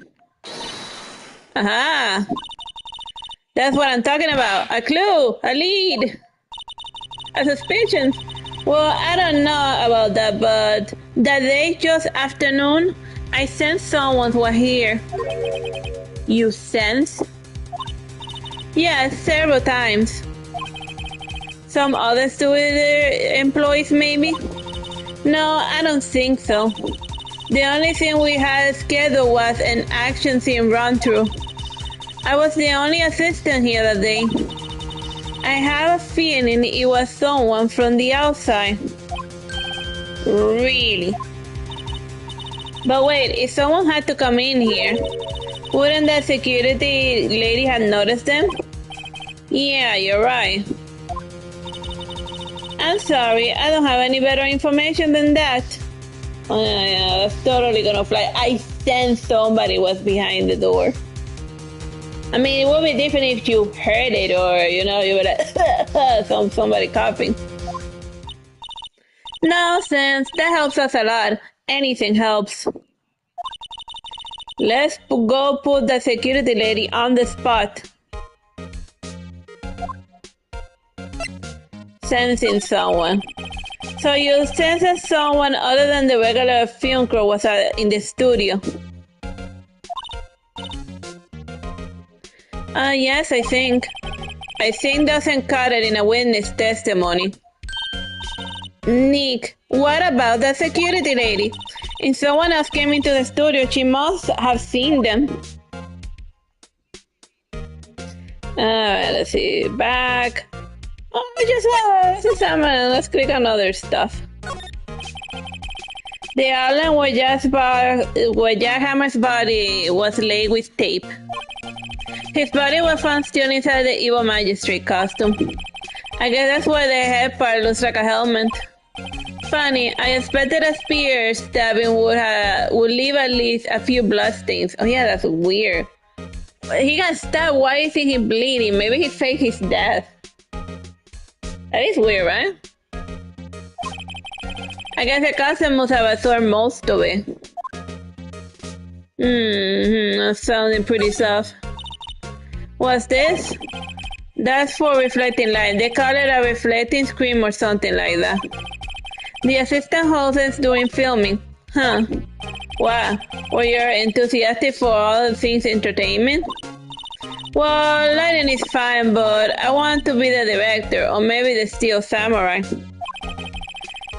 [SPEAKER 1] Aha! That's what I'm talking about. A clue, a lead, a suspicion. Well, I don't know about that, but that day just afternoon, I sensed someone was here. You sense? Yes, several times. Some other studio employees, maybe? No, I don't think so. The only thing we had scheduled was an action scene run-through. I was the only assistant here that day. I have a feeling it was someone from the outside. Really? But wait, if someone had to come in here, wouldn't the security lady have noticed them? Yeah, you're right. I'm sorry, I don't have any better information than that. Oh, yeah, that's totally gonna fly. I sensed somebody was behind the door. I mean, it would be different if you heard it or, you know, you would have somebody coughing. No sense. That helps us a lot. Anything helps. Let's go put the security lady on the spot. Sensing someone. So you sense that someone other than the regular film crew was in the studio? Yes, I think. I think doesn't cut it in a witness testimony. Nick, what about the security lady? If someone else came into the studio, she must have seen them. Alright, let's see. Back. Oh, let's click on other stuff. The island where Jack Hammer's body was laid with tape. His body was found still inside the evil magistrate costume. I guess that's why the head part looks like a helmet. Funny, I expected a spear stabbing would leave at least a few bloodstains. Oh yeah, that's weird. He got stabbed, why isn't he bleeding? Maybe he faked his death. That is weird, right? I guess the cousin must have absorbed most of it. That's sounding pretty soft. What's this? That's for reflecting light. They call it a reflecting screen or something like that. The assistant hosts during filming. Huh. Wow. Well, you're enthusiastic for all things entertainment? Well, lighting is fine, but I want to be the director, or maybe the Steel Samurai.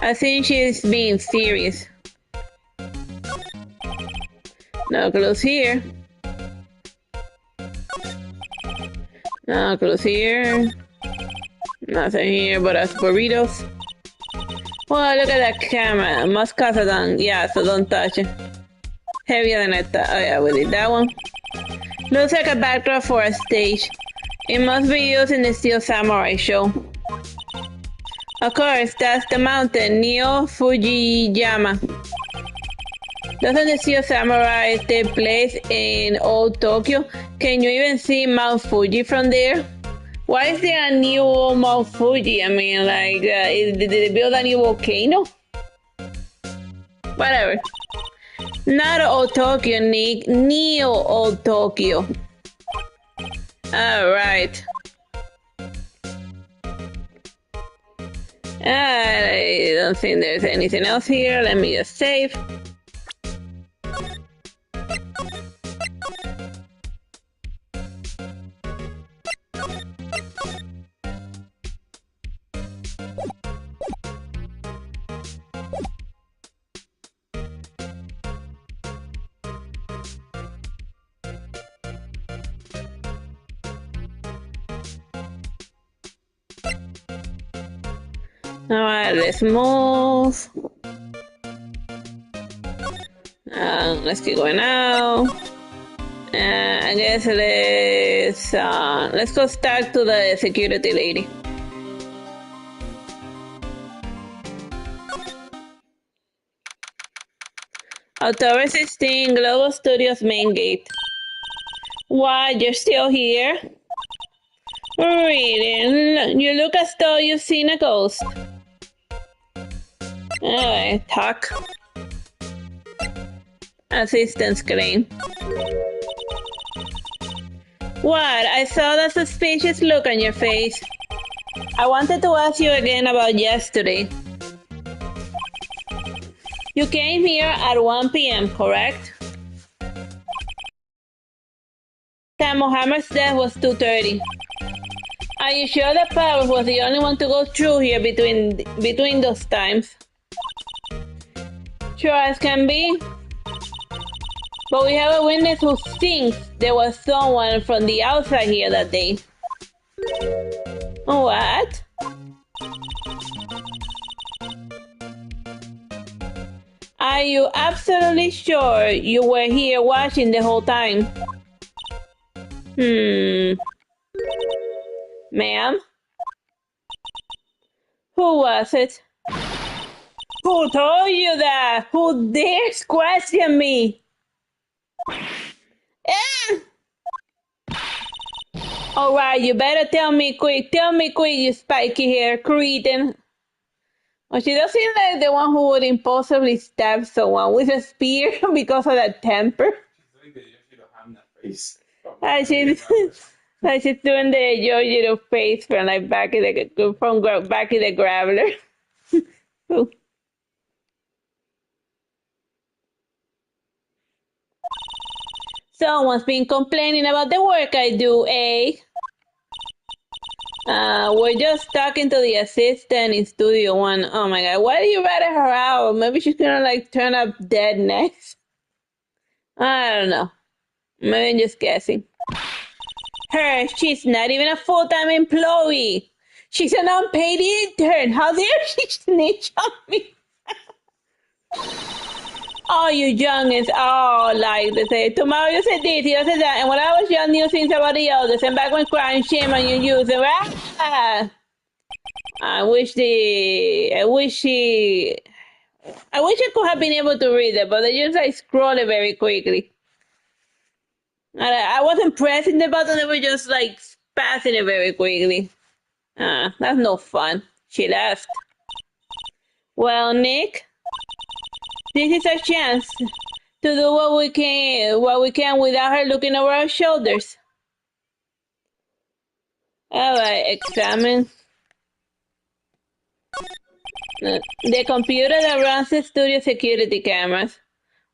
[SPEAKER 1] I think she's being serious. No clues here. No clues here. Nothing here but us burritos. Well, look at that camera. Must cost a ton. Yeah, so don't touch it. Heavier than I thought. Oh yeah, we did that one. Looks like a backdrop for a stage. It must be used in the Steel Samurai show. Of course, that's the mountain, Neo Fujiyama. Doesn't the Steel Samurai take place in old Tokyo? Can you even see Mount Fuji from there? Why is there a new Mount Fuji? I mean, like, did they build a new volcano? Whatever. Not old Tokyo, Nick. Neo old Tokyo. Alright. I don't think there's anything else here. Let me just save. Alright, let's move. Let's keep going now. I guess let's go talk to the security lady. October 16, Global Studios main gate. What, you're still here? Reading. You look as though you've seen a ghost. Alright, talk. Assistant's claim. What? I saw that suspicious look on your face. I wanted to ask you again about yesterday. You came here at 1 p.m., correct? Time Mohammed's death was 2:30. Are you sure that Paris was the only one to go through here between those times? Sure as can be. But we have a witness who thinks there was someone from the outside here that day. What? Are you absolutely sure you were here watching the whole time? Ma'am? Who was it? Who told you that? Who dares question me? Alright, you better tell me quick. Tell me quick, you spiky hair cretin. Well, she does seem like the one who would impulsively stab someone with a spear because of that temper. She's doing the Yojiro face from like back in the Graveler. Someone's been complaining about the work I do, eh? We're just talking to the assistant in Studio One. Oh my god, why do you rather her out? Maybe she's gonna like turn up dead next. I don't know. Maybe I'm just guessing. Her, she's not even a full-time employee. She's an unpaid intern. How dare she snitch on me? Oh, you youngins. Oh, like they say, tomorrow you say this, you say that. And when I was young, new things about the elders. And back when crime, shame on you use it. I wish I could have been able to read it, but they just like scroll it very quickly. I wasn't pressing the button, they were just like passing it very quickly. That's no fun. She left. Well, Nick, this is our chance to do what we can without her looking over our shoulders. Alright, examine the computer that runs the studio security cameras.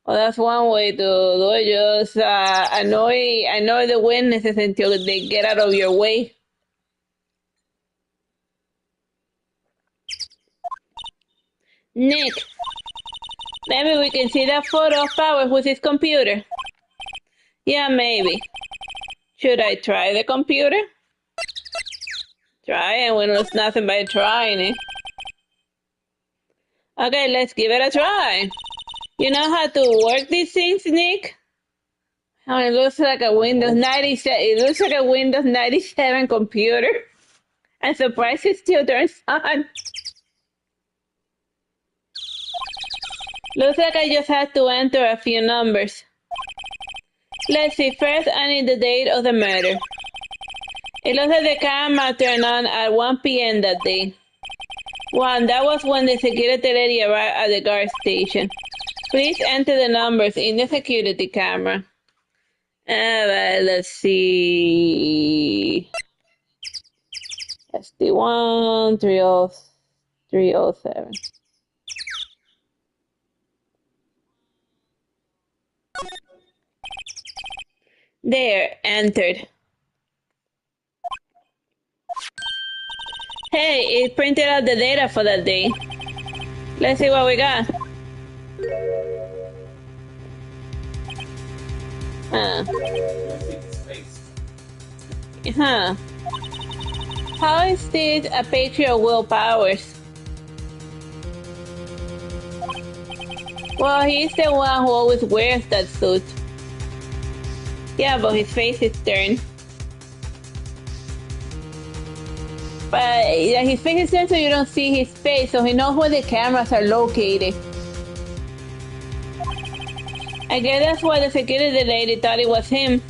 [SPEAKER 1] Well, that's one way to do it. Just annoy the witnesses until they get out of your way. Nick, maybe we can see that photo of Powers with his computer. Yeah, maybe. Should I try the computer? Try and we lose nothing by trying it. Okay, let's give it a try. You know how to work these things, Nick? Oh, it looks like a Windows 97. It looks like a Windows 97 computer. I'm surprised it still turns on. Looks like I just had to enter a few numbers. Let's see. First, I need the date of the murder. It looks like the camera turned on at 1 p.m. that day. One, that was when the security lady arrived at the guard station. Please enter the numbers in the security camera. Let's see. SD1 307. There, entered. Hey, it printed out the data for that day. Let's see what we got. Huh. How is this a picture of Will Powers? Well, he's the one who always wears that suit. Yeah, but his face is turned. But his face is turned so you don't see his face, so he knows where the cameras are located. I guess that's why the security lady thought it was him.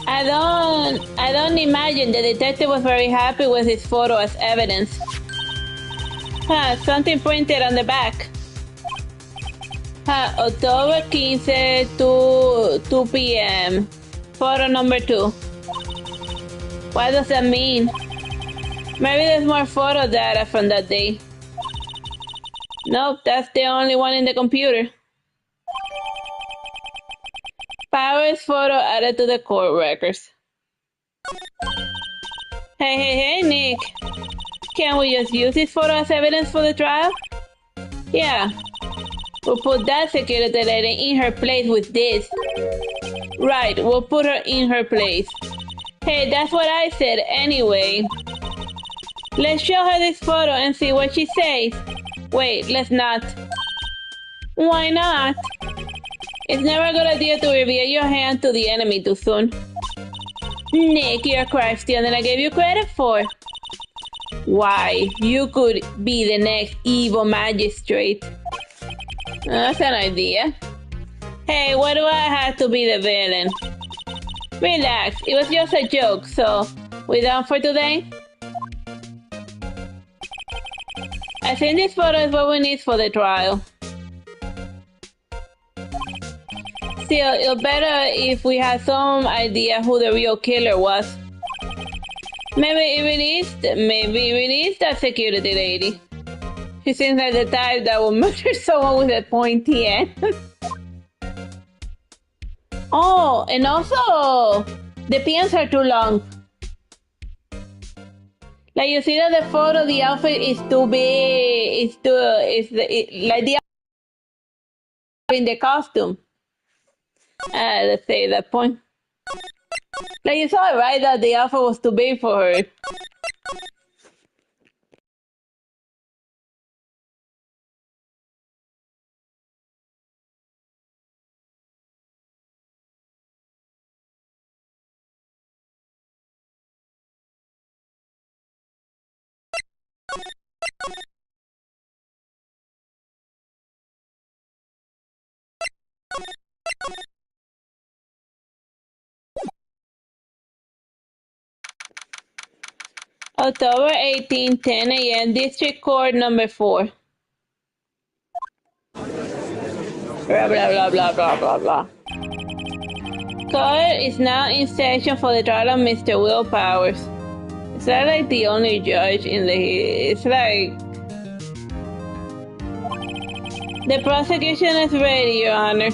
[SPEAKER 1] I don't imagine the detective was very happy with his photo as evidence. Huh, something printed on the back. Huh, October 15 to 2 p.m. Photo number 2. What does that mean? Maybe there's more photo data from that day. Nope, that's the only one in the computer. Powers photo added to the court records. Hey, Nick. Can we just use this photo as evidence for the trial? Yeah. We'll put that security lady in her place with this. Right, we'll put her in her place. Hey, that's what I said anyway. Let's show her this photo and see what she says. Wait, let's not. Why not? It's never a good idea to reveal your hand to the enemy too soon. Nick, you're craftier than I gave you credit for. Why, you could be the next evil magistrate. That's an idea. Hey, why do I have to be the villain? Relax, it was just a joke, so we done for today? I think this photo is what we need for the trial. Still, it's better if we had some idea who the real killer was. Maybe it is that security lady. She seems like the type that will murder someone with a pointy end. Oh, and also, the pins are too long. Like you see that the photo, the outfit is too big. Like the outfit in the costume. Let's say that point. Like you saw it, right? That the outfit was too big for her. October 18, 10 a.m. District Court number 4. Blah, blah, blah, blah, blah, blah, blah. Court is now in session for the trial of Mr. Will Powers. Is that like the only judge in the... It's like... The prosecution is ready, Your Honor.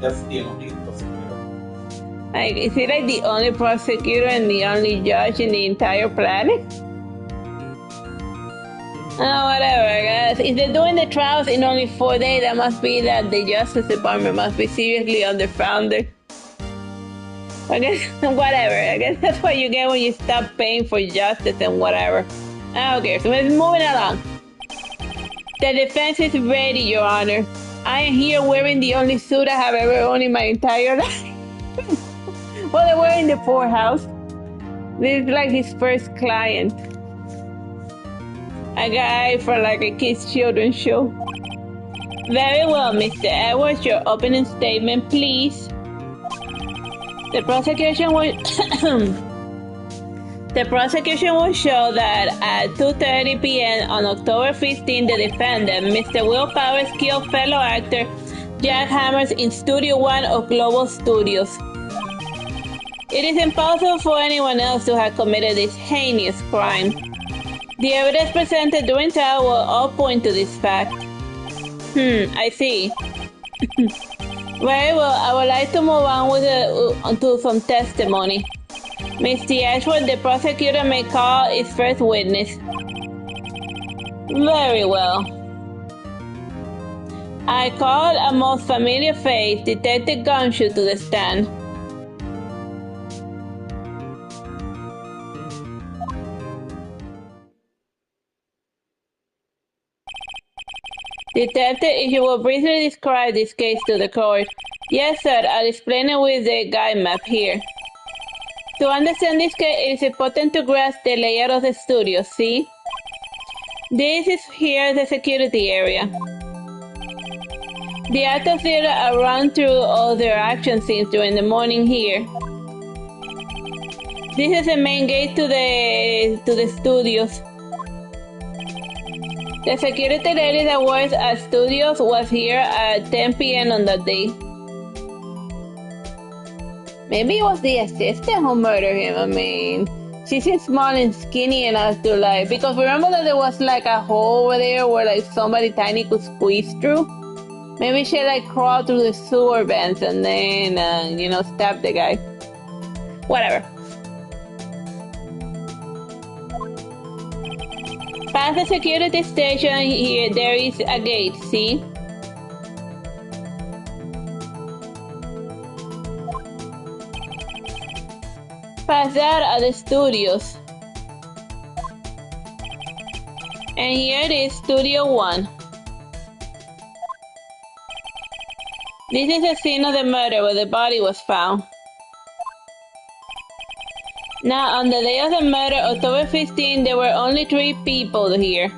[SPEAKER 2] That's the only prosecutor.
[SPEAKER 1] Like, is he like the only prosecutor and the only judge in the entire planet? Oh, whatever, I guess. If they're doing the trials in only 4 days, that must be that the Justice Department must be seriously underfunded. I guess, whatever. I guess that's what you get when you stop paying for justice and whatever. Okay, so let's moving along. The defense is ready, Your Honor. I am here wearing the only suit I have ever owned in my entire life. Well, they were in the poorhouse. This is like his first client. A guy from like a kids' children's show. Very well, Mr. Edwards, your opening statement, please. The prosecution will show that at 2:30 p.m. on October 15, the defendant, Mr. Will Powers, killed fellow actor Jack Hammers in Studio One of Global Studios. It is impossible for anyone else to have committed this heinous crime. The evidence presented during trial will all point to this fact. I see. Very well, I would like to move on with to some testimony. Mr. Ashworth, the prosecutor may call his first witness. Very well. I call a most familiar face, Detective Gumshoe, to the stand. Detective, if you will briefly describe this case to the court. Yes, sir, I'll explain it with the guide map here. To understand this case, it is important to grasp the layout of the studio, see? This is here the security area. The actors here are run through all their action scenes during the morning here. This is the main gate to the studios. The security lady that works at studios was here at 10 p.m. on that day. Maybe it was the assistant who murdered him. I mean, she seems small and skinny enough to like, because remember that there was like a hole over there where like somebody tiny could squeeze through? Maybe she like crawled through the sewer vents and then, stabbed the guy. Whatever. Past the security station here, there is a gate, see? Past that are the studios. And here it is, Studio 1. This is the scene of the murder where the body was found. Now, on the day of the murder, October 15, there were only 3 people here.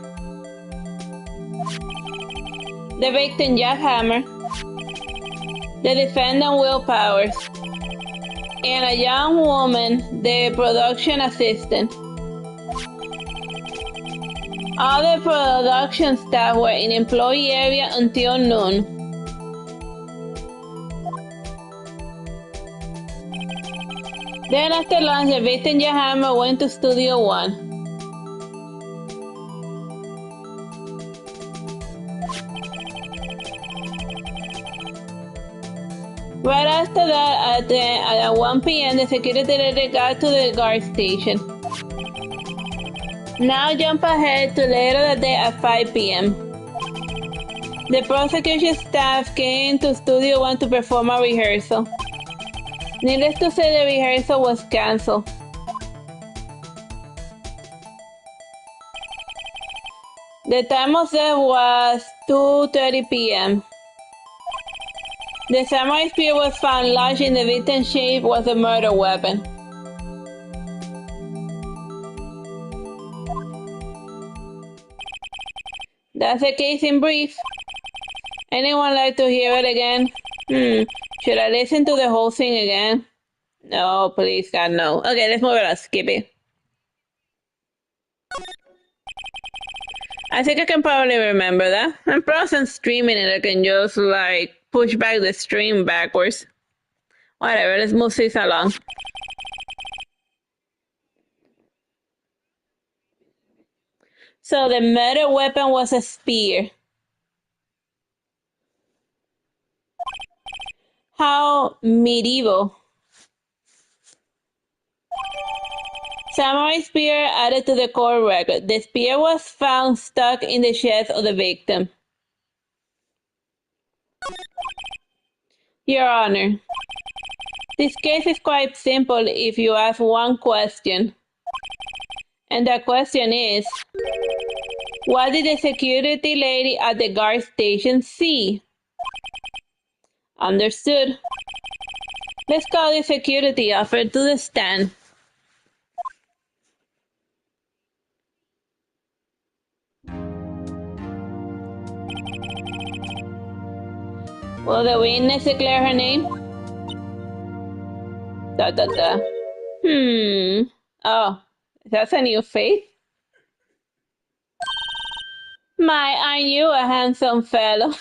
[SPEAKER 1] The victim, Jack Hammer, the defendant, Will Powers, and a young woman, the production assistant. All the production staff were in employee area until noon. Then after lunch, the victim Jack Hammer went to Studio 1. Right after that, at 1 p.m., the security lady got to the guard station. Now jump ahead to later that day at 5 p.m. The prosecution staff came to Studio 1 to perform a rehearsal. Needless to say, the rehearsal was cancelled. The time of death was 2:30 p.m. The samurai spear was found lodged in the victim's shape was a murder weapon. That's the case in brief. Anyone like to hear it again? Should I listen to the whole thing again? No, please, God, no. Okay, let's move it on. Skip it. I think I can probably remember that. I'm probably streaming it. I can just like push back the stream backwards. Whatever, let's move this along. So the murder weapon was a spear. How medieval. Samurai spear added to the court record. The spear was found stuck in the chest of the victim. Your Honor, this case is quite simple if you ask one question. And the question is, what did the security lady at the guard station see? Understood. Let's call the security officer to the stand. Will the witness declare her name? Oh, that's a new face. My, aren't you a handsome fellow?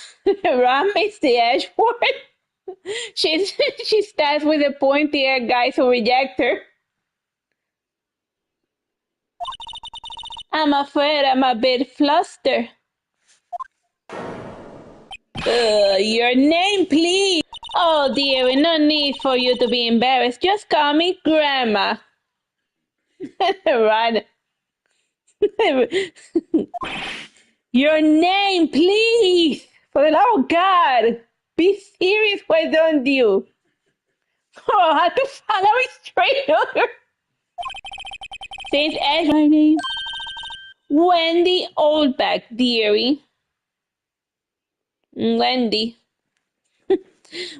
[SPEAKER 1] Ram is the edge word. She starts with the pointy-eared guys who reject her. I'm afraid I'm a bit flustered. Your name, please. Oh, dearie, no need for you to be embarrassed. Just call me Grandma. Right. Your name, please. For the love of God. Be serious, why don't you? Oh, I have to follow it straight over. Since Ash, my name. Wendy Oldback, dearie. Wendy.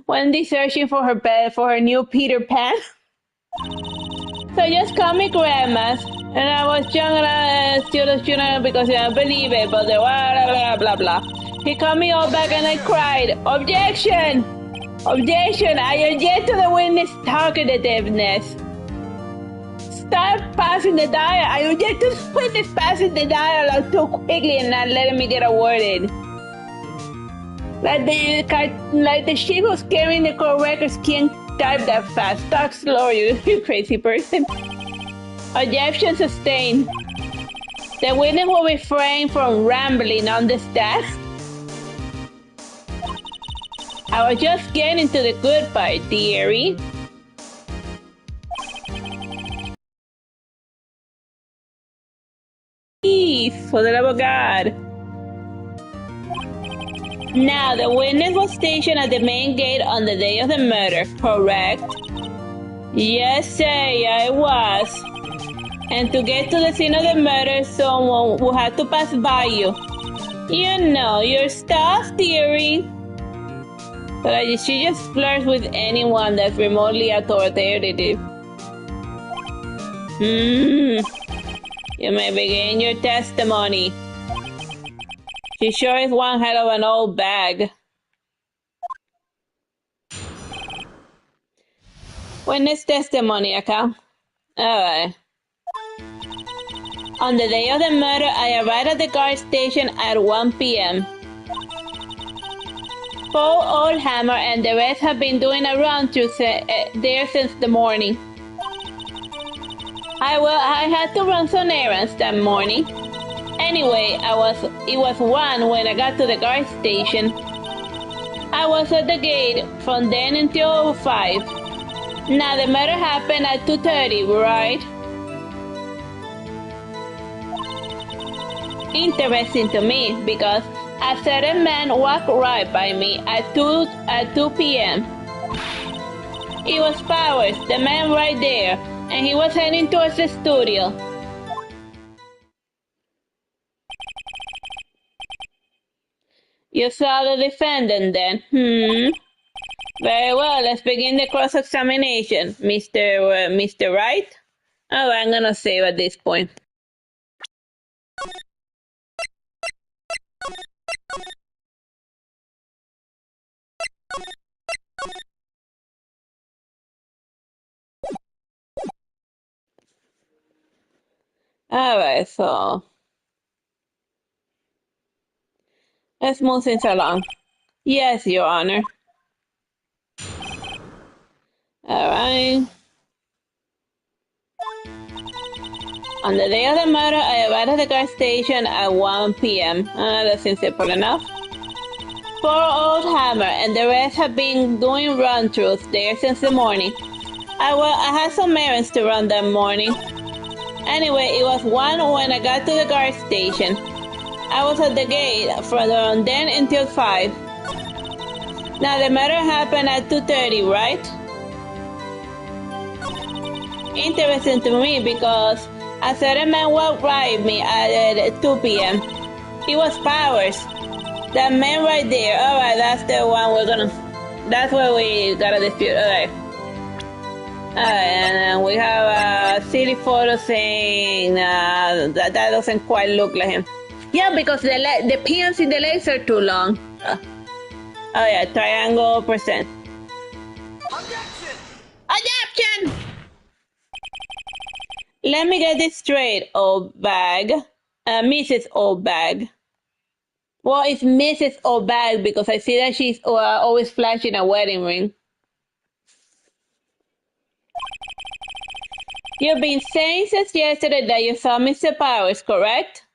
[SPEAKER 1] Wendy searching for her bed for her new Peter Pan. So just call me Grandma. And I was young and I still because I don't believe it, but the blah, blah, blah, blah. He called me all back and I cried, objection! Objection! I object to the witness talkativeness. Start passing the dialogue. I object to the witness passing the dialogue too quickly and not letting me get a word in. Like the sheep who's carrying the court records can't type that fast. Talk slower, you crazy person. Objection sustained. The witness will refrain from rambling on the stand. I was just getting to the good part, dearie. Please, for the love of God. Now, the witness was stationed at the main gate on the day of the murder, correct? Yes, sir, I was. And to get to the scene of the murder, someone will have to pass by you. You know, your stuff, dearie. But she just flirts with anyone that's remotely authoritative. You may begin your testimony. She sure is one hell of an old bag. Witness testimony account. Alright. On the day of the murder, I arrived at the guard station at 1 p.m. Paul Oldhammer and the rest have been doing a run-through there since the morning. I had to run some errands that morning. Anyway, it was 1 when I got to the guard station. I was at the gate from then until 5. Now the murder happened at 2:30, right? Interesting to me because a certain man walked right by me at 2 p.m. It was Powers, the man right there, and he was heading towards the studio. You saw the defendant then? Very well, let's begin the cross-examination. Mr. Wright? Oh, I'm gonna save at this point. Alright, so let's move things along. Yes, Your Honor. All right. On the day of the murder, I arrived at the gas station at 1 p.m. That seems simple enough. Poor old Hammer and the rest have been doing run-throughs there since the morning. I had some errands to run that morning. Anyway, it was 1 when I got to the gas station. I was at the gate from then until 5. Now the murder happened at 2:30, right? Interesting to me because a certain man walked by me at 2 p.m. He was Powers. That man right there. Alright, that's the one that's where we got a dispute. Alright. Alright, and then we have a silly photo saying that doesn't quite look like him. Yeah, because the pins in the legs are too long. Oh yeah, triangle percent. Objection! Objection! Let me get this straight, old bag. Mrs. Old Bag. Well, it's Mrs. Old Bag because I see that she's always flashing a wedding ring. You've been saying since yesterday that you saw Mr. Powers, correct?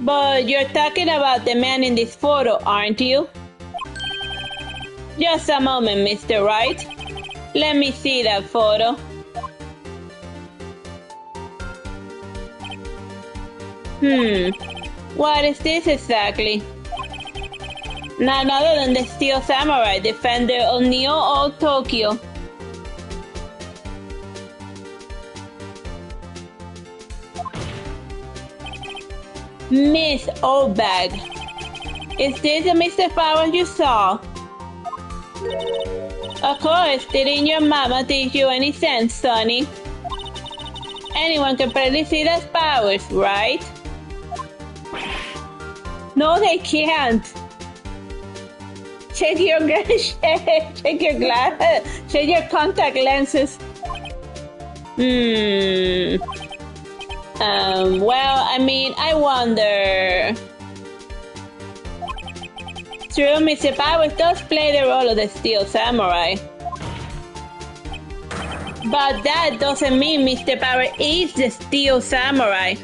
[SPEAKER 1] But you're talking about the man in this photo, aren't you? Just a moment, Mr. Wright. Let me see that photo. What is this exactly? None other than the Steel Samurai, defender of Neo Old Tokyo. Miss Oldbag, is this the Mr. Powers you saw? Of course, didn't your mama teach you any sense, Sonny? Anyone can barely see those powers, right? No, they can't. Check your glasses. Check your contact lenses. Well, I mean, I wonder. True, Mr. Powers does play the role of the Steel Samurai. But that doesn't mean Mr. Powers is the Steel Samurai.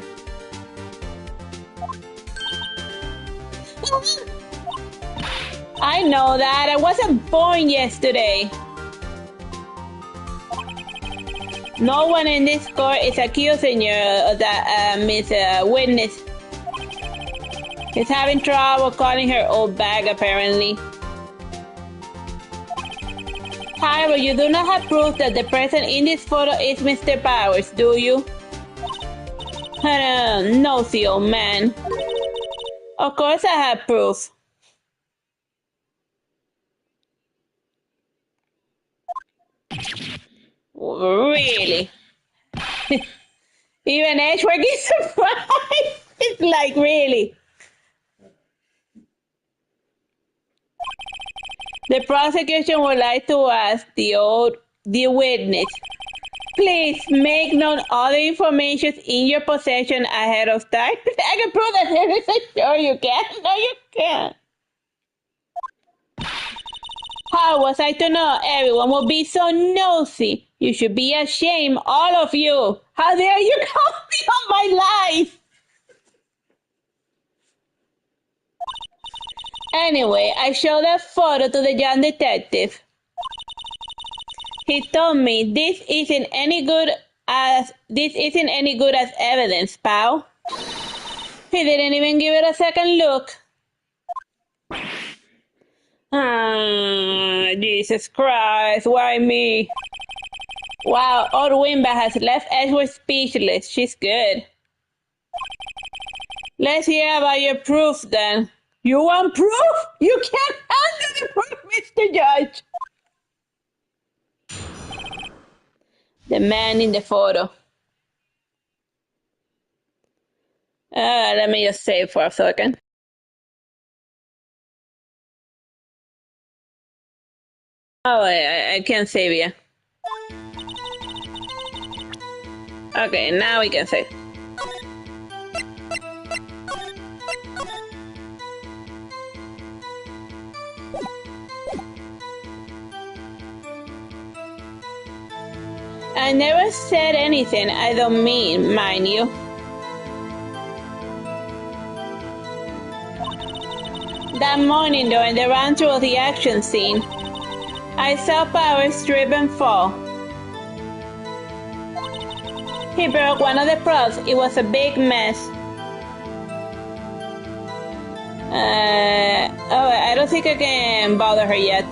[SPEAKER 1] I know that. I wasn't born yesterday. No one in this court is accusing you of that, Miss Witness. He's having trouble calling her old bag, apparently. However, you do not have proof that the person in this photo is Mr. Powers, do you? Nosy old man. Of course I have proof. Really? Even Edgeworth is surprised. It's like, really? The prosecution would like to ask the witness, please make known all the information in your possession ahead of time. I can prove that there is a sure you can. No, you can't. How was I to know everyone would be so nosy? You should be ashamed, all of you. How dare you call me on my life? Anyway, I showed that photo to the young detective. He told me this isn't any good as evidence, pal. He didn't even give it a second look. Jesus Christ, why me? Wow, old Wimba has left Edgeworth speechless. She's good. Let's hear about your proof then. You want proof? You can't handle the proof, Mr. Judge. The man in the photo. Let me just save for a second. Oh, I can't save yet. Okay, now we can save. I never said anything I don't mean, mind you. That morning, during the run-through of the action scene, I saw Powers trip and fall. He broke one of the props. It was a big mess. I don't think I can bother her yet.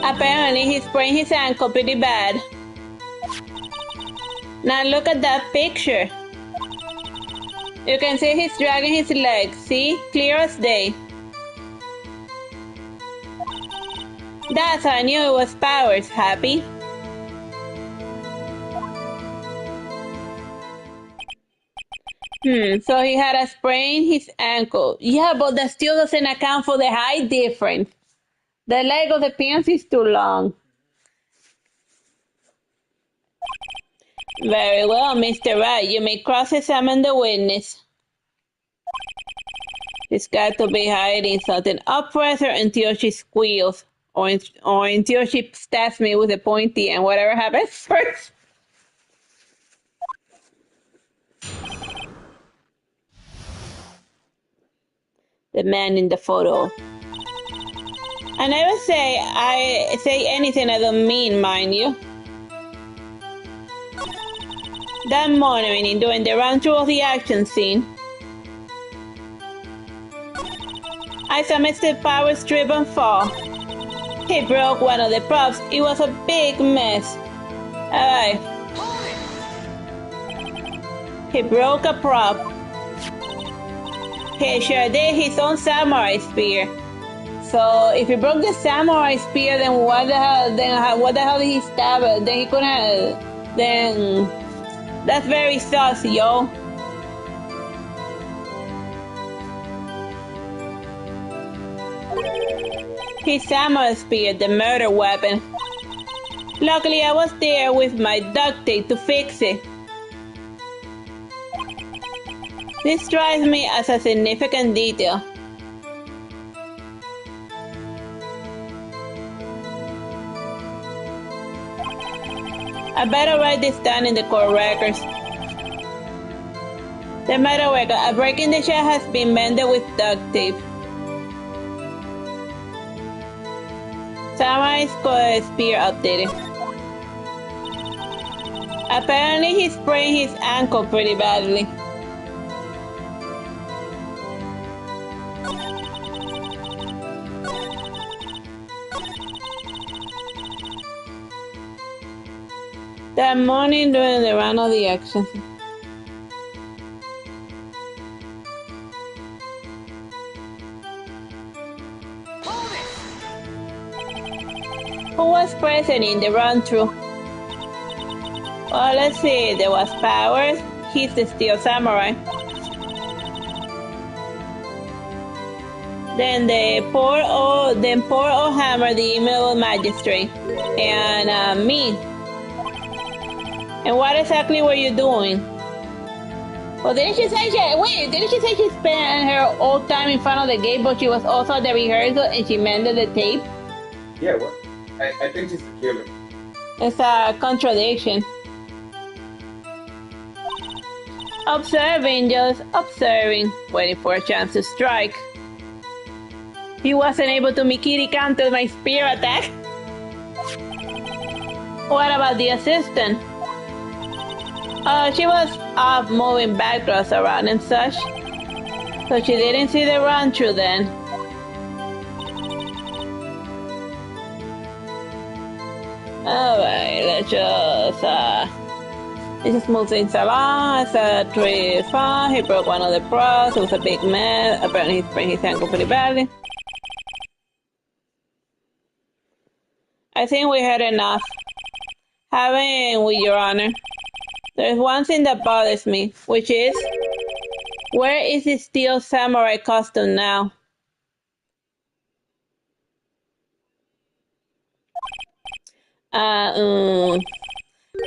[SPEAKER 1] Apparently, he sprained his ankle pretty bad. Now look at that picture. You can see he's dragging his legs. See? Clear as day. That's how I knew it was Powers. Happy? So he had a sprain his ankle. Yeah, but that still doesn't account for the height difference. The leg of the penis is too long. Very well, Mr. Wright. You may cross-examine the witness. She's got to be hiding something. I'll press her until she squeals. Or until she stabs me with a pointy and whatever happens first. The man in the photo. I never say anything I don't mean, mind you. That morning, during the run-through of the action scene, I saw Mr. Powers trip and fall. He broke one of the props. It was a big mess. Alright. He broke a prop. He sure did, his own samurai spear. So if he broke the samurai spear, then what the hell did he stab it? Then he couldn't. Then that's very saucy, yo. His samurai spear, the murder weapon. Luckily, I was there with my duct tape to fix it. This strikes me as a significant detail. I better write this down in the court records. The murder record, a break in the shell has been mended with duct tape. Samurai's spear updated. Apparently he sprained his ankle pretty badly. That morning during the run of the action. Who was present in the run-through? Well, let's see. There was Powers. He's the Steel Samurai. Then poor old Hammer, the email magistrate, and me. And what exactly were you doing? Well, didn't she say she spent her whole time in front of the gate, but she was also at the rehearsal and she mended the tape?
[SPEAKER 2] Yeah, well, I think she's the killer.
[SPEAKER 1] It's a contradiction. Observing, just observing, waiting for a chance to strike. He wasn't able to Mikiri counter my spear attack. What about the assistant? She was off moving backdrops around and such, so she didn't see the run-through then. Alright, let's just move things along. It's a 3-5. He broke one of the props. It was a big mess. Apparently he sprained his ankle pretty badly. I think we had enough, haven't we, Your Honor? There's one thing that bothers me, which is, where is the Steel Samurai costume now?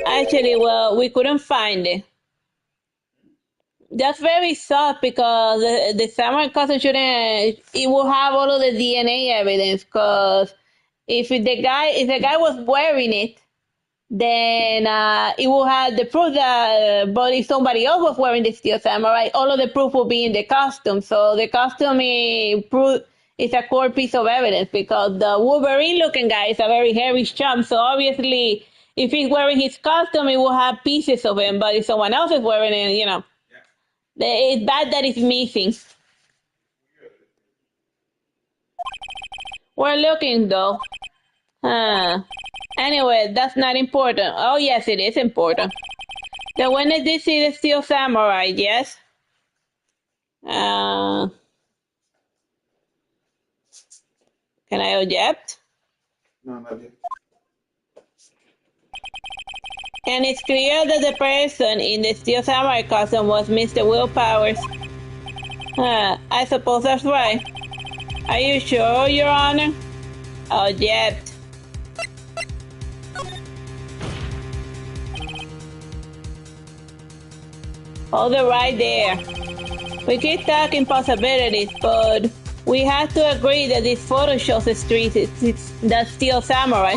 [SPEAKER 1] Actually, well, we couldn't find it. That's very soft because the samurai costume it will have all of the DNA evidence because if the guy was wearing it, then it will have the proof that, but if somebody else was wearing the Steel Samurai, all of the proof will be in the costume. So the costume is a core piece of evidence because the Wolverine-looking guy is a very hairy chump. So obviously, if he's wearing his costume, it will have pieces of him. But if someone else is wearing it, it's bad that it's missing. We're looking though. Anyway, that's not important. Oh yes, it is important. The winner did see the Steel Samurai, yes. Can I object?
[SPEAKER 2] No, not yet.
[SPEAKER 1] And it's clear that the person in the Steel Samurai costume was Mr. Will Powers. I suppose that's right. Are you sure, Your Honor? Object. Hold it right there. We keep talking possibilities, but we have to agree that this photo shows the Steel Samurai.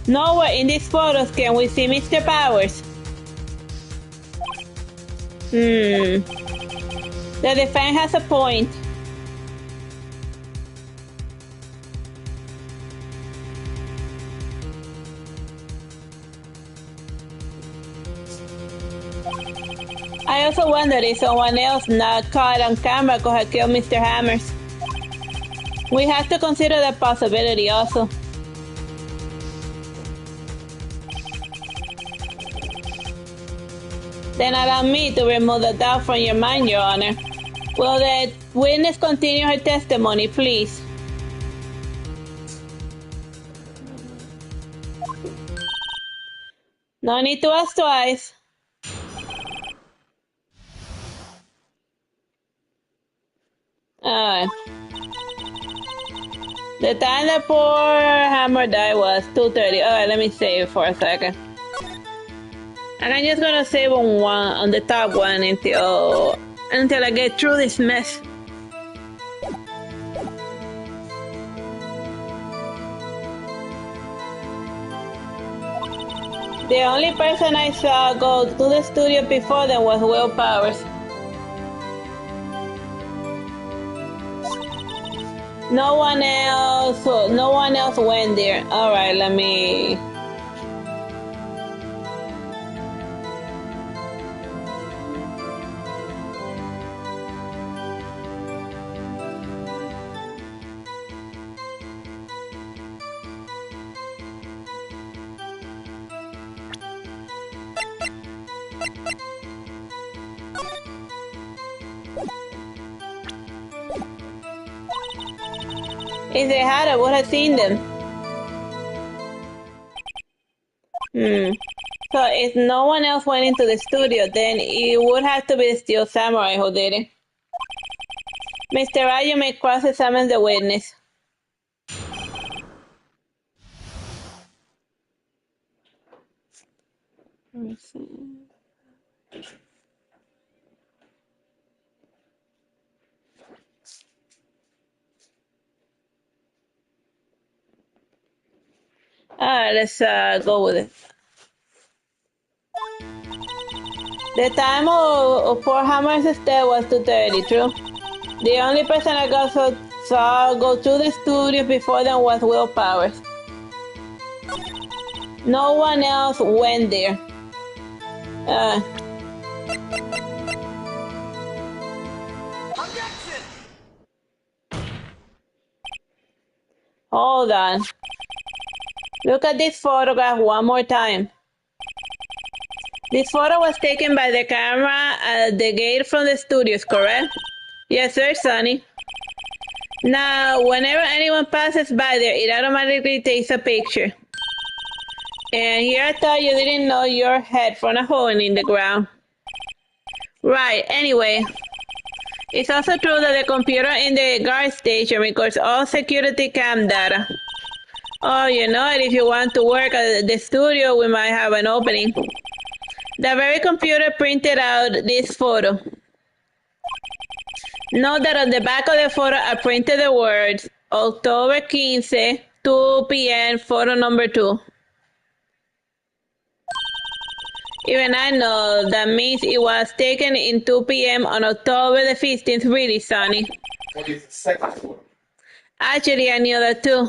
[SPEAKER 1] Nowhere in these photos can we see Mr. Powers. The defense has a point. I also wonder if someone else not caught on camera could have killed Mr. Hammers. We have to consider that possibility also. Then allow me to remove the doubt from your mind, Your Honor. Will the witness continue her testimony, please? No need to ask twice. The time that poor Hammer died was 2:30. Alright, let me save for a second. And I'm just gonna save on the top one until I get through this mess. The only person I saw go to the studio before them was Will Powers. No one else went there. All right, let me. If they had, I would have seen them. So if no one else went into the studio, then it would have to be the Steel Samurai who did it. Mr. Wright, you may cross-examine the witness. Let's go with it. The time of poor Hammer's death was 2:30, true? The only person I saw go to the studio before them was Will Powers. No one else went there. Hold on. Look at this photograph one more time. This photo was taken by the camera at the gate from the studios, correct? Yes, sir, Sonny. Now, whenever anyone passes by there, it automatically takes a picture. And here I thought you didn't know your head from a hole in the ground. Right, anyway. It's also true that the computer in the guard station records all security cam data. Oh, you know it, if you want to work at the studio, we might have an opening. The very computer printed out this photo. Note that on the back of the photo I printed the words October 15, 2 p.m. photo number 2. Even I know that means it was taken in 2 p.m. on October the 15th. Really, Sonny.
[SPEAKER 2] What is the second photo?
[SPEAKER 1] Actually, I knew that too.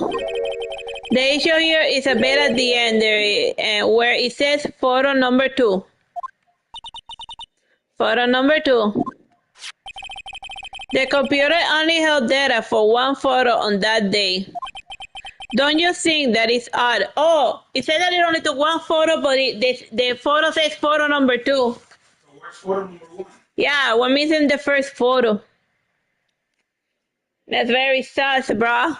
[SPEAKER 1] The issue here is a bit at the end there, where it says photo number 2. Photo number 2. The computer only held data for one photo on that day. Don't you think that is odd? Oh, it said that it only took one photo, but the photo says photo number 2.
[SPEAKER 2] So where's photo number 1?
[SPEAKER 1] Yeah, we're missing the first photo. That's very sus, bro.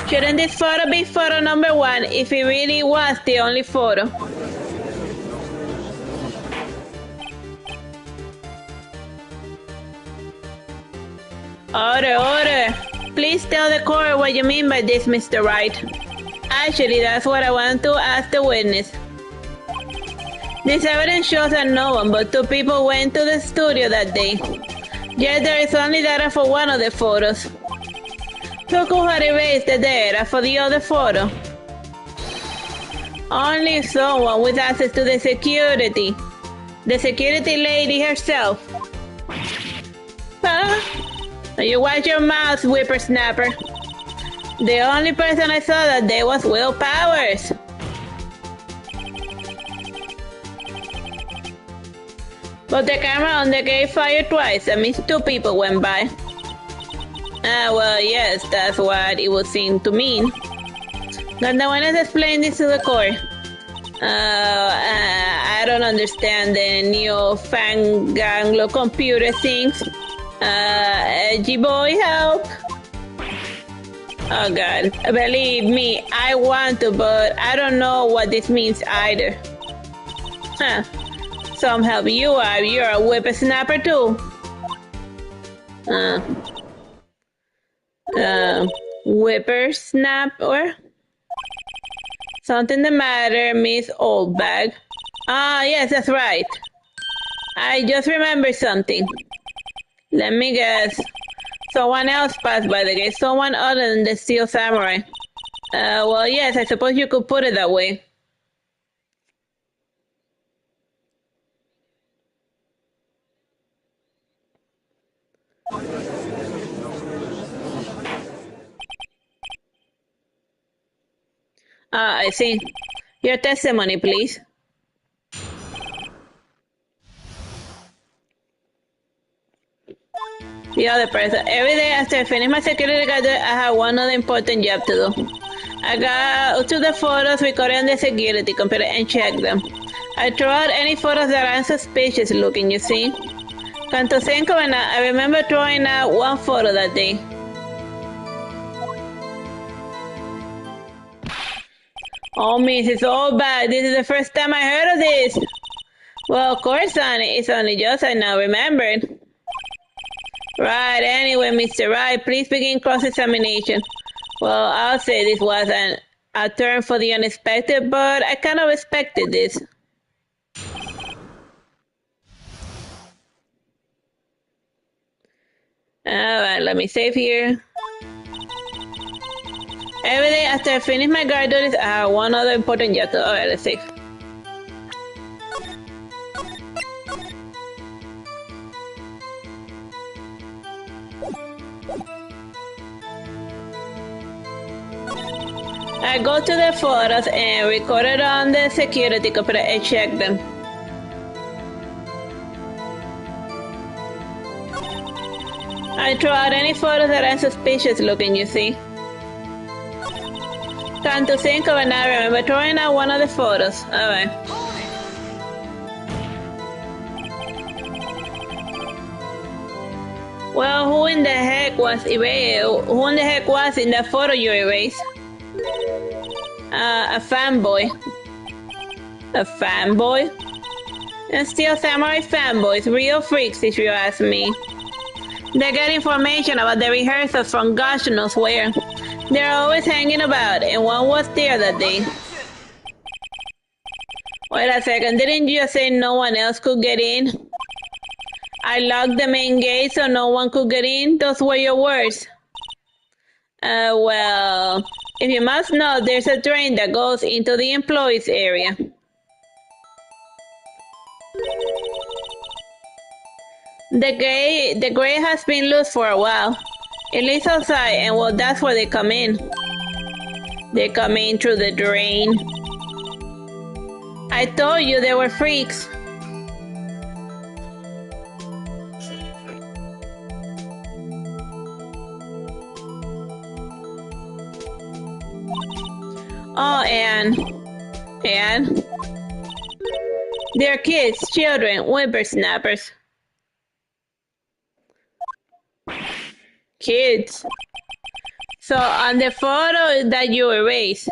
[SPEAKER 1] Shouldn't this photo be photo number 1 if it really was the only photo? Order. Please tell the court what you mean by this, Mr. Wright. Actually, that's what I want to ask the witness. This evidence shows that no one but 2 people went to the studio that day. Yet there is only data for one of the photos. Who could have erased the data for the other photo? Only someone with access to the security. The security lady herself. Huh? You watch your mouth, whippersnapper. The only person I saw that day was Will Powers. But the camera on the gate fired twice. That means 2 people went by. Well, yes, that's what it would seem to mean. Can the witness explain this to the court? I don't understand the neo-fanganglo computer things. Edgy boy, help! Oh God, believe me, I want to, but I don't know what this means either. Huh. Some help you are. You're a whippersnapper too. Whippersnapper? Something the matter, Miss Oldbag? Ah, yes, that's right. I just remembered something. Let me guess. Someone else passed by the gate. Someone other than the Steel Samurai. Well, yes, I suppose you could put it that way. I see. Your testimony, please. The other person. Every day after I finish my security guard, I have one other important job to do. I got to the photos recorded on the security computer and check them. I throw out any photos that are suspicious looking, you see. Canto think of it now, I remember throwing out one photo that day. Oh, miss, it's all bad. This is the first time I heard of this. Well, of course, honey. It's only just I now remembered. Right, anyway, Mr. Wright, please begin cross-examination. Well, I'll say this was a turn for the unexpected, but I kind of expected this. Alright, let me save here. Every day after I finish my guard duties, I have one other important job to do. Alright, let's save. I go to the photos and record it on the security computer and check them. I throw out any photos that are suspicious looking, you see. Come to think of it now, I remember throwing out one of the photos. Alright. Well, who in the heck was in that photo you erased? A fanboy. A fanboy? And Steel Samurai fanboys, real freaks if you ask me. They get information about the rehearsals from gosh knows where. They're always hanging about, and one was there that day. Wait a second, didn't you say no one else could get in? I locked the main gate so no one could get in? Those were your words. Well, if you must know, there's a drain that goes into the employees area. The gray has been loose for a while. It leads outside, and well, that's where they come in. They come in through the drain. I told you they were freaks. Oh, and they're kids, children, whippersnappers. Kids. So on the photo that you erased.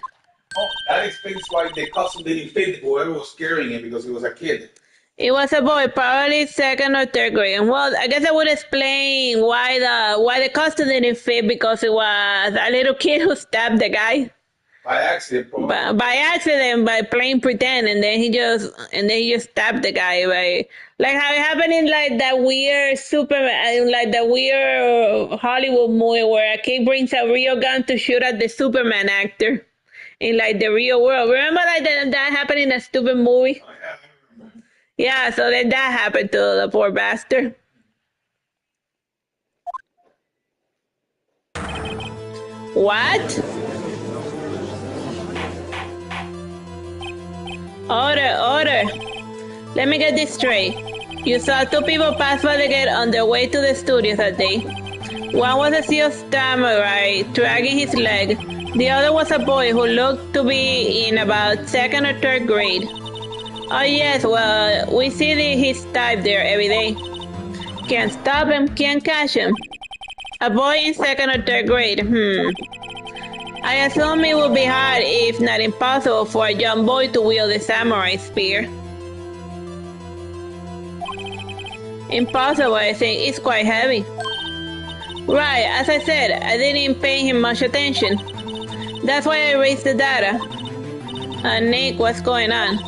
[SPEAKER 2] Oh, that explains why the costume didn't fit whoever was carrying it because he was a kid.
[SPEAKER 1] It was a boy, probably second or third grade. And well, I guess I would explain why the costume didn't fit because it was a little kid who stabbed the guy.
[SPEAKER 2] By accident, probably.
[SPEAKER 1] By accident, by playing pretend, and then he just stabbed the guy. Like how it happened in like that weird Superman, like that weird Hollywood movie where a kid brings a real gun to shoot at the Superman actor in like the real world. Remember like that happened in a stupid movie?
[SPEAKER 2] Oh, yeah, I remember.
[SPEAKER 1] Yeah, so then that happened to the poor bastard. What? Order. Let me get this straight. You saw two people pass by the gate on their way to the studio that day. One was a steel samurai dragging his leg. The other was a boy who looked to be in about second or third grade. Oh yes, well, we see his type there every day. Can't stop him, can't catch him. A boy in second or third grade, I assume it would be hard, if not impossible, for a young boy to wield a samurai spear. Impossible, I think. It's quite heavy. Right, as I said, I didn't pay him much attention. That's why I erased the data. Nick, what's going on?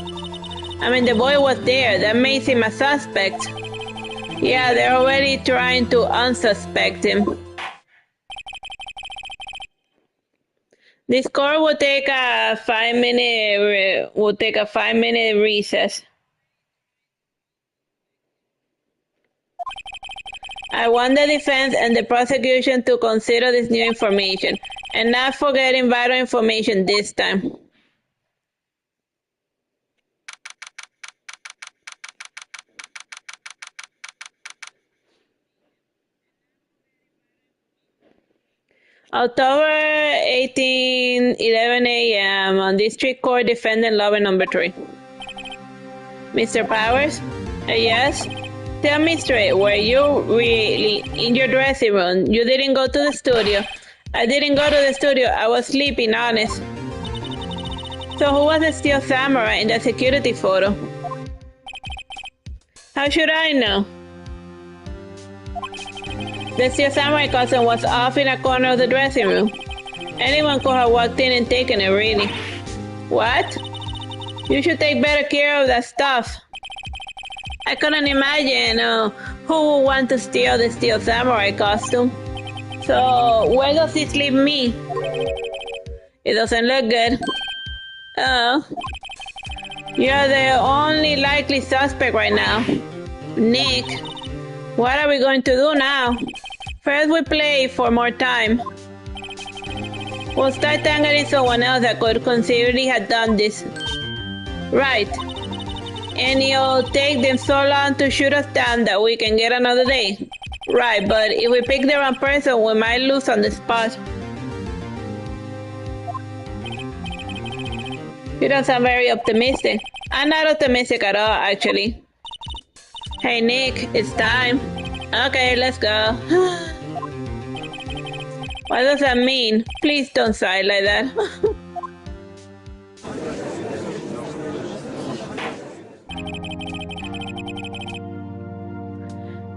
[SPEAKER 1] I mean, the boy was there. That makes him a suspect. Yeah, they're already trying to unsuspect him. This call will take a 5-minute recess. I want the defense and the prosecution to consider this new information and not forgetting vital information this time. October 18, 11 a.m. on District Court, Defendant Lover number 3. Mr. Powers? Yes? Tell me straight, were you really in your dressing room? You didn't go to the studio? I didn't go to the studio. I was sleeping, honest. So who was the steel samurai in the security photo? How should I know? The steel samurai costume was off in a corner of the dressing room. Anyone could have walked in and taken it, really. What? You should take better care of that stuff. I couldn't imagine who would want to steal the steel samurai costume. So, where does this leave me? It doesn't look good. Oh. You're the only likely suspect right now. Nick. What are we going to do now? First we play for more time. We'll start tangling someone else that could conceivably have done this. Right. And it'll take them so long to shoot us down that we can get another day. Right, but if we pick the wrong person, we might lose on the spot. You don't sound very optimistic. I'm not optimistic at all, actually. Hey Nick, it's time. Okay, let's go. What does that mean? Please don't sigh like that.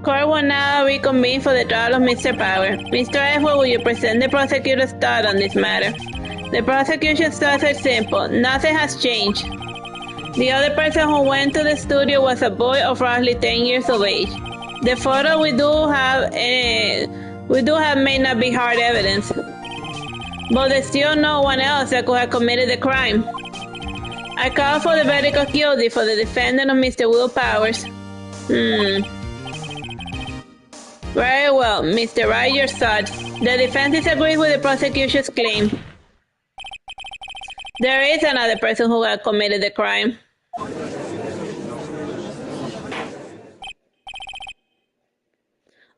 [SPEAKER 1] Court will now reconvene for the trial of Mr. Power. Mr. Edward, will you present the prosecutor's thought on this matter? The prosecution's thoughts are simple. Nothing has changed. The other person who went to the studio was a boy of roughly 10 years of age. The photo we do have may not be hard evidence. but there's still no one else that could have committed the crime. I call for the verdict of guilty for the defendant of Mr. Will Powers. Very well, Mr. Wright, your side. The defense disagrees with the prosecution's claim. There is another person who had committed the crime.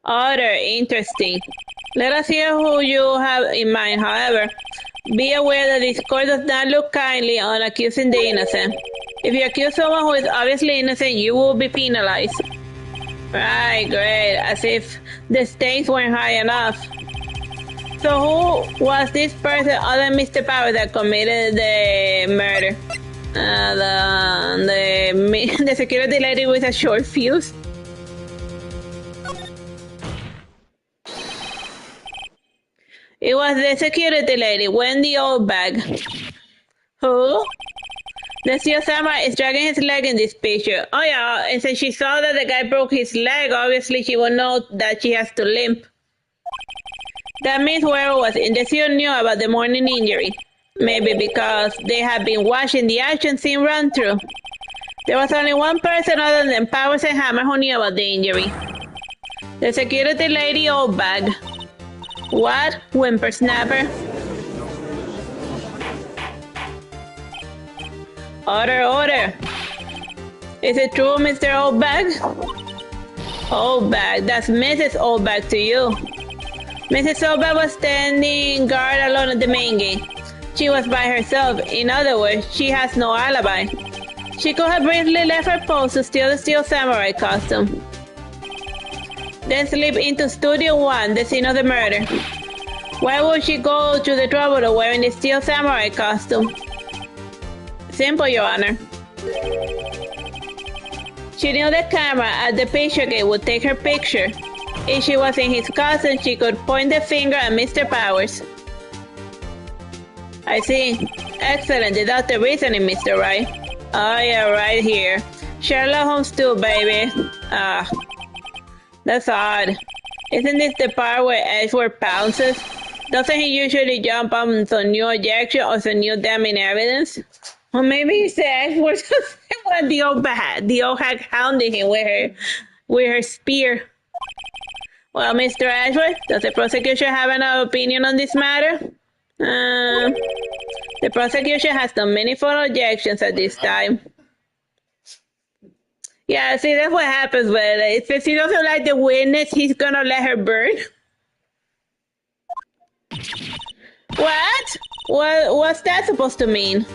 [SPEAKER 1] Other, interesting. Let us hear who you have in mind. However, be aware that this court does not look kindly on accusing the innocent. If you accuse someone who is obviously innocent, you will be penalized. Right, great. As if the stakes weren't high enough. So who was this person other than Mr. Powers that committed the murder? The security lady with a short fuse? It was the security lady, Wendy Oldbag. Who? The steel samurai is dragging his leg in this picture. Oh yeah, and since she saw that the guy broke his leg, obviously she will know that she has to limp. That means whoever was in the scene knew about the morning injury. Maybe because they had been watching the action scene run through. There was only one person other than Powers and Hammer who knew about the injury. The security lady Oldbag. What? Whippersnapper? Order. Is it true, Mr. Oldbag? Oldbag, that's Mrs. Oldbag to you. Mrs. Oldbag was standing guard alone at the main gate. She was by herself. In other words, she has no alibi. She could have briefly left her post to steal the steel samurai costume. Then slip into Studio 1, the scene of the murder. Why would she go to the trouble of wearing the steel samurai costume? Simple, Your Honor. She knew the camera at the picture gate would take her picture. If she was in his costume, she could point the finger at Mr. Powers. I see. Excellent deductive reasoning, Mr. Wright. Oh yeah, right here. Sherlock Holmes too, baby. That's odd. Isn't this the part where Edgeworth pounces? Doesn't he usually jump on some new objection or some new damning evidence? Or maybe he said Edgeworth when the old hag hounded him with her spear. Well, Mr. Edgeworth, does the prosecution have an opinion on this matter? The prosecution has no meaningful objections at this time. Yeah, see, that's what happens with it. If he doesn't like the witness, he's gonna let her burn. What? What's that supposed to mean?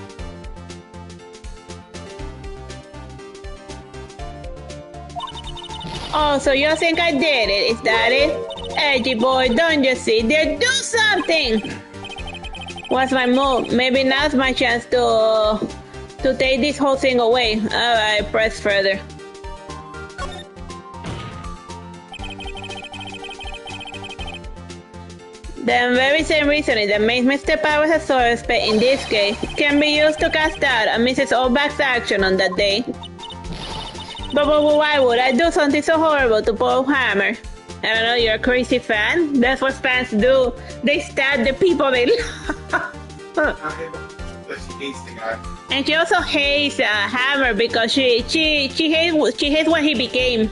[SPEAKER 1] Oh, so you think I did it? Is that it? Edgy boy, don't you see? There, do something! What's my move? Maybe now's my chance to take this whole thing away. Alright, press further. The very same reasoning that makes Mr. Powers a suspect in this case can be used to cast doubt on Mrs. Oldbag's action on that day. But why would I do something so horrible to Paul Hammer? I don't know, you're a crazy fan? That's what fans do. They stab the people they love. And she also hates Hammer because she hates what he became.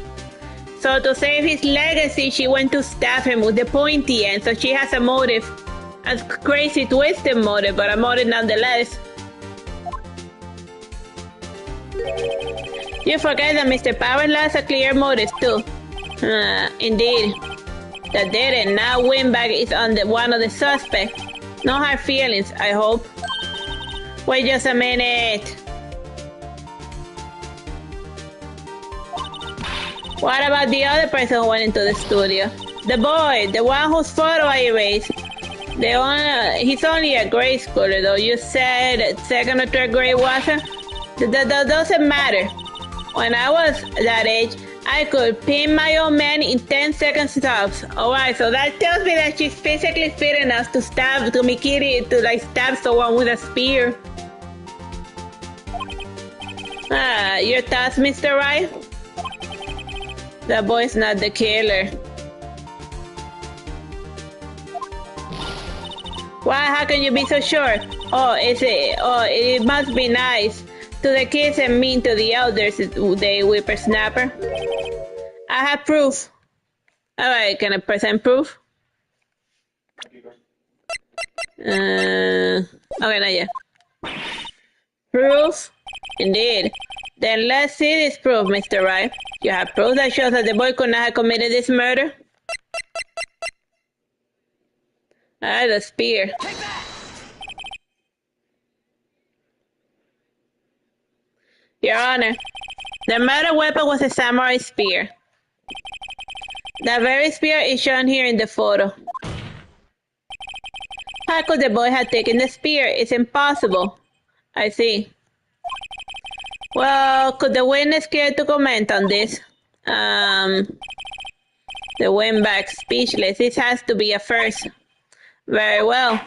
[SPEAKER 1] So to save his legacy, she went to stab him with the pointy end. So she has a motive, a crazy twisted motive, but a motive nonetheless. You forget that Mr. Powers has a clear motive too. Indeed. The dead and now Windbag is on one of the suspects. No hard feelings, I hope. Wait just a minute. What about the other person who went into the studio? The boy, the one whose photo I erased. He's only a grade schooler though. You said second or third grade wasn't? That doesn't matter. When I was that age, I could pin my own man in 10 seconds tops. Alright, so that tells me that she's physically fit enough to stab someone with a spear. Your thoughts, Mr. Wright? That boy's not the killer. Why? How can you be so sure? Oh, it must be nice to the kids and mean to the elders, the whippersnapper. I have proof. All right, can I present proof? Okay, not yet. Proof? Indeed. Then let's see this proof, Mr. Wright. You have proof that shows that the boy could not have committed this murder? The spear. Your Honor, the murder weapon was a samurai spear. That very spear is shown here in the photo. How could the boy have taken the spear? It's impossible. I see. Well, could the witness care to comment on this? The windbag speechless. This has to be a first. Very well.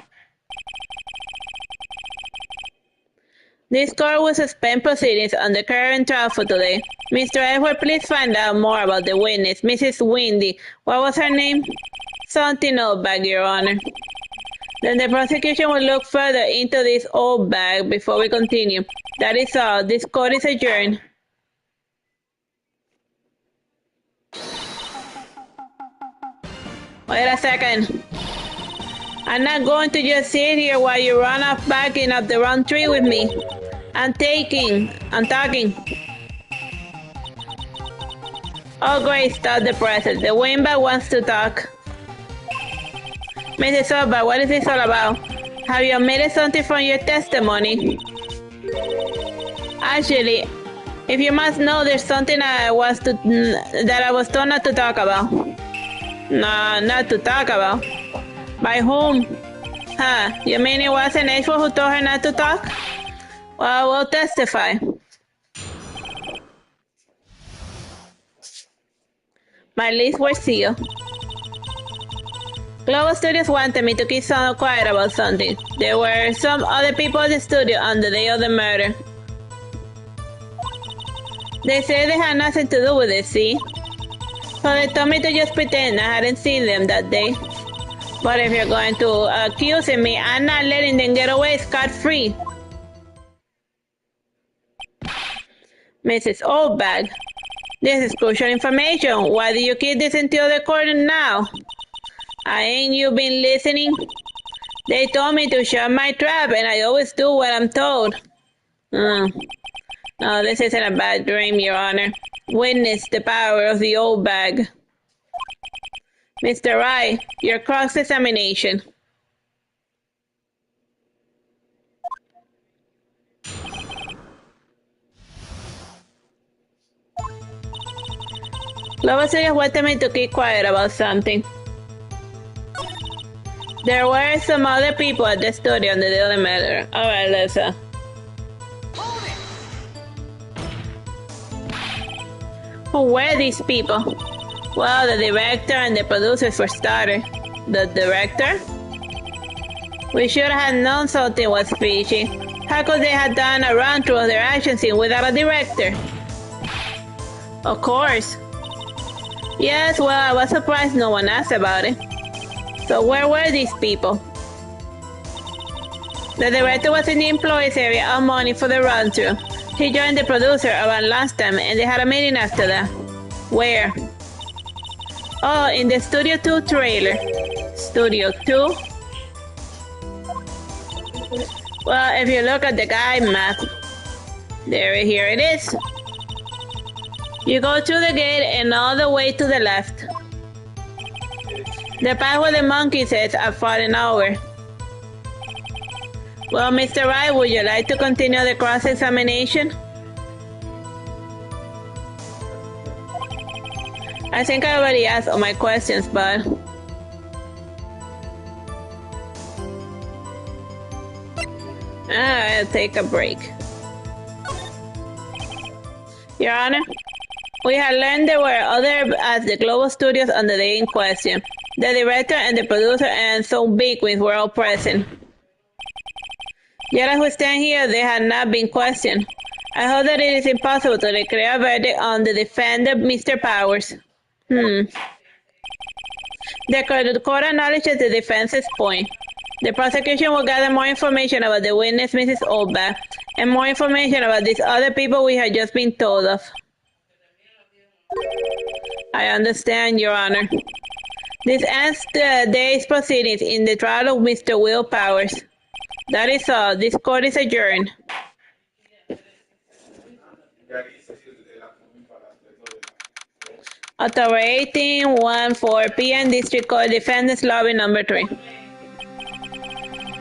[SPEAKER 1] This court will suspend proceedings on the current trial for today. Mr. Edward, please find out more about the witness, Mrs. Windy. What was her name? Something old bag, Your Honor. Then the prosecution will look further into this old bag before we continue. That is all. This court is adjourned. Wait a second. I'm not going to just sit here while you run off backing up the wrong tree with me. I'm talking. Oh, great, stop the presses. The windbag wants to talk. Mrs. Oba, what is this all about? Have you omitted something from your testimony? Actually, if you must know, there's something that I was told not to talk about. No, not to talk about. By whom? Huh? You mean it wasn't Edward who told her not to talk? Well, we'll testify. My lips were sealed. Global Studios wanted me to keep someone quiet about something. There were some other people in the studio on the day of the murder. They said they had nothing to do with it, see? So they told me to just pretend I hadn't seen them that day. But if you're going to accuse me, I'm not letting them get away scot-free. Mrs. Oldbag, this is crucial information. Why do you keep this until the court now? Ain't you been listening? They told me to shut my trap, and I always do what I'm told. No, this isn't a bad dream, Your Honor. Witness the power of the old bag. Mr. Wright, your cross-examination. Global Studios wanted me to keep quiet about something. There were some other people at the studio on the day of the murder. Alright, let's Who were these people? Well, the director and the producers for starters. The director? We should have known something was fishy. How could they have done a run-through of their action scene without a director? Of course. Yes, well, I was surprised no one asked about it. So where were these people? The director was in the employees area on money for the run-through. He joined the producer around lunchtime and they had a meeting after that. Where? Oh, in the Studio 2 trailer. Studio 2? Well, if you look at the guide map, here it is. You go through the gate and all the way to the left. The path where the monkey says I've fallen over. Well, Mr. Wright, would you like to continue the cross-examination? I think I already asked all my questions, but... I'll take a break. Your Honor, we had learned there were others at the Global Studios on the day in question. The director and the producer and some bigwigs were all present. Yet as we stand here, they had not been questioned. I hope that it is impossible to declare a verdict on the defendant, Mr. Powers. The court acknowledges the defense's point. The prosecution will gather more information about the witness, Mrs. Oldback, and more information about these other people we had just been told of. I understand, Your Honor. This ends the day's proceedings in the trial of Mr. Will Powers. That is all. This court is adjourned. October 18, 1:04 p.m. District Court, Defendants Lobby number 3.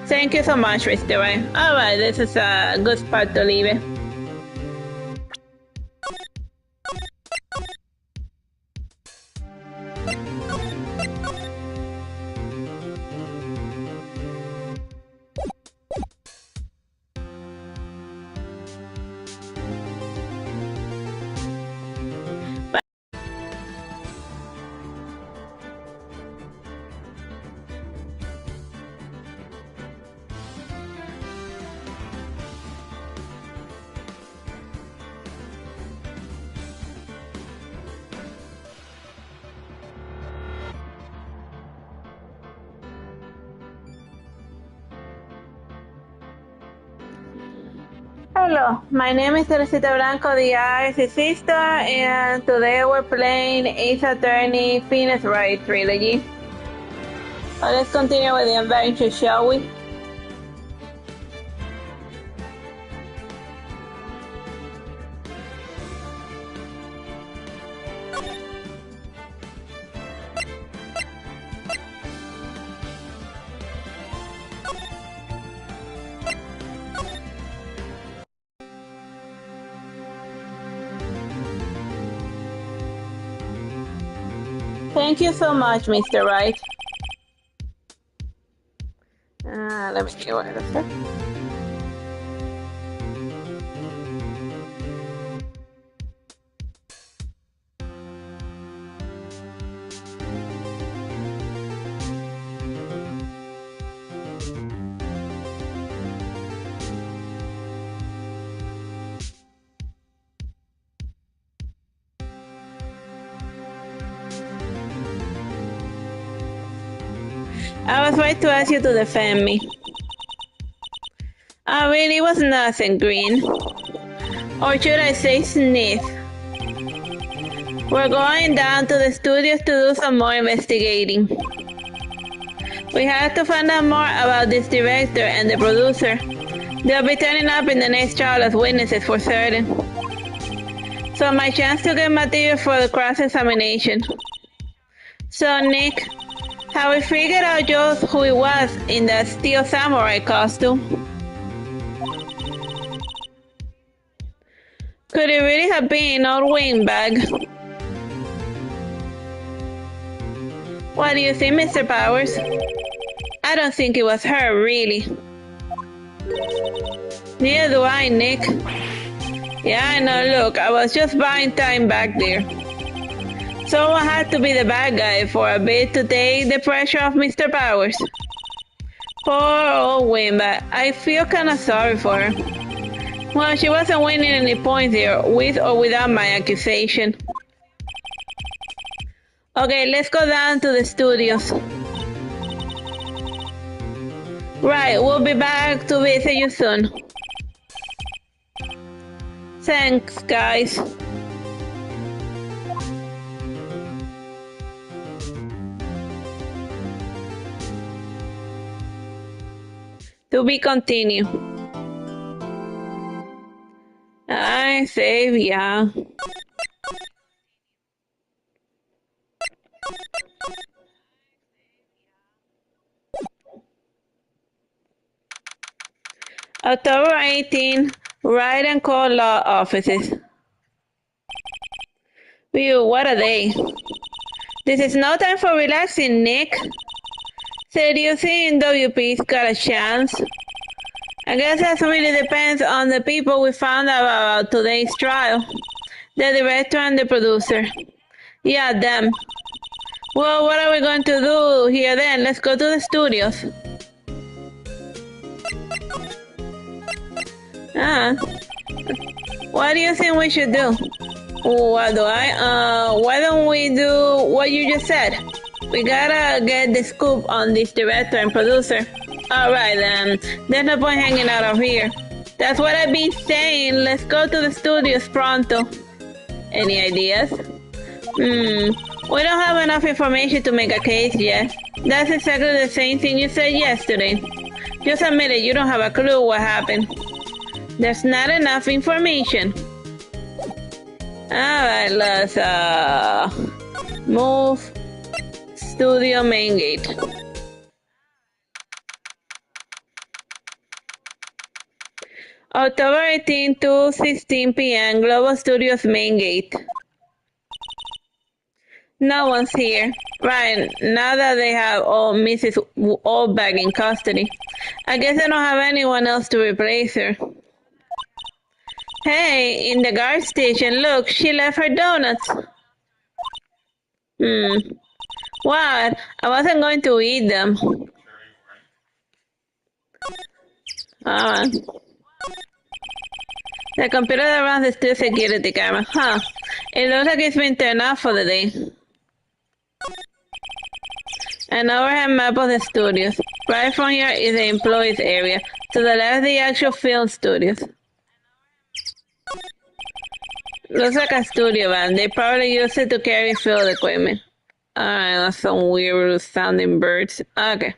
[SPEAKER 1] Thank you so much, Mr. Wright. All right, this is a good spot to leave it. Hello, my name is Teresita Blanco, the Artsy Sister, and today we're playing Ace Attorney Phoenix Wright trilogy. Let's continue with the adventure, shall we? Thank you so much, Mr. Wright. Let me see what it is. I was right to ask you to defend me. I really was nothing, Green. Or should I say Smith? We're going down to the studios to do some more investigating. We have to find out more about this director and the producer. They'll be turning up in the next trial as witnesses for certain. So my chance to get material for the cross-examination. So Nick, have we figured out just who he was in that steel samurai costume? Could it really have been old windbag? What do you think, Mr. Powers? I don't think it was her, really. Neither do I, Nick. Yeah, I know, look, I was just buying time back there. Someone had to be the bad guy for a bit to take the pressure off Mr. Powers. Poor old Wimba. I feel kinda sorry for her. Well, she wasn't winning any points here, with or without my accusation. Okay, let's go down to the studios. Right, we'll be back to visit you soon. Thanks, guys. To be continued. I save, yeah. October 18, Wright and Co. Law Offices. Phew, what a day. This is no time for relaxing, Nick. Seriously, WP's got a chance. I guess that really depends on the people we found out about today's trial. The director and the producer. Yeah, them. Well, what are we going to do here then? Let's go to the studios. What do you think we should do? What do I? Why don't we do what you just said? We gotta get the scoop on this director and producer. Alright, there's no point hanging out over here. That's what I've been saying. Let's go to the studios pronto. Any ideas? We don't have enough information to make a case yet. That's exactly the same thing you said yesterday. Just admit it, you don't have a clue what happened. There's not enough information. Alright, let's move studio main gate. October 18, 2:16 p.m. Global Studios main gate. No one's here. Right, now that they have Mrs. Oldbag in custody. I guess they don't have anyone else to replace her. Hey, in the guard station, look, she left her donuts. What? I wasn't going to eat them. The computer that runs the studio security camera. Huh. It looks like it's been turned off for the day. An overhead map of the studios. Right from here is the employees area. To the left, the actual film studios. Looks like a studio van. They probably use it to carry field equipment. Alright, that's some weird sounding birds. Okay.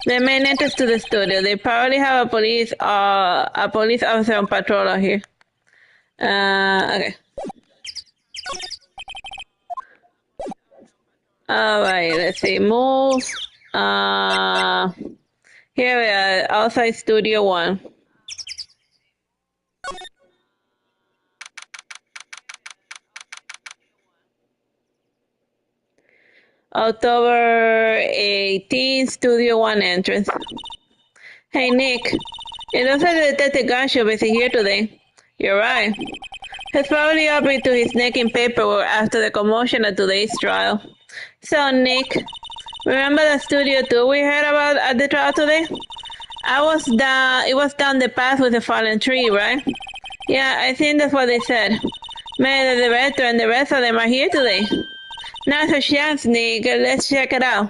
[SPEAKER 1] The main entrance to the studio. They probably have a police officer on patrol out here. Okay. Alright, let's see. Move. Here we are, outside Studio 1. October 18, Studio 1 entrance. Hey, Nick. It looks like the Detective Gunship is here today. You're right. He's probably up into his neck in paperwork after the commotion at today's trial. So, Nick, remember the Studio 2 we heard about at the trial today? It was down the path with the fallen tree, right? Yeah, I think that's what they said. Maybe the director and the rest of them are here today. Now's a chance, Nick. Let's check it out.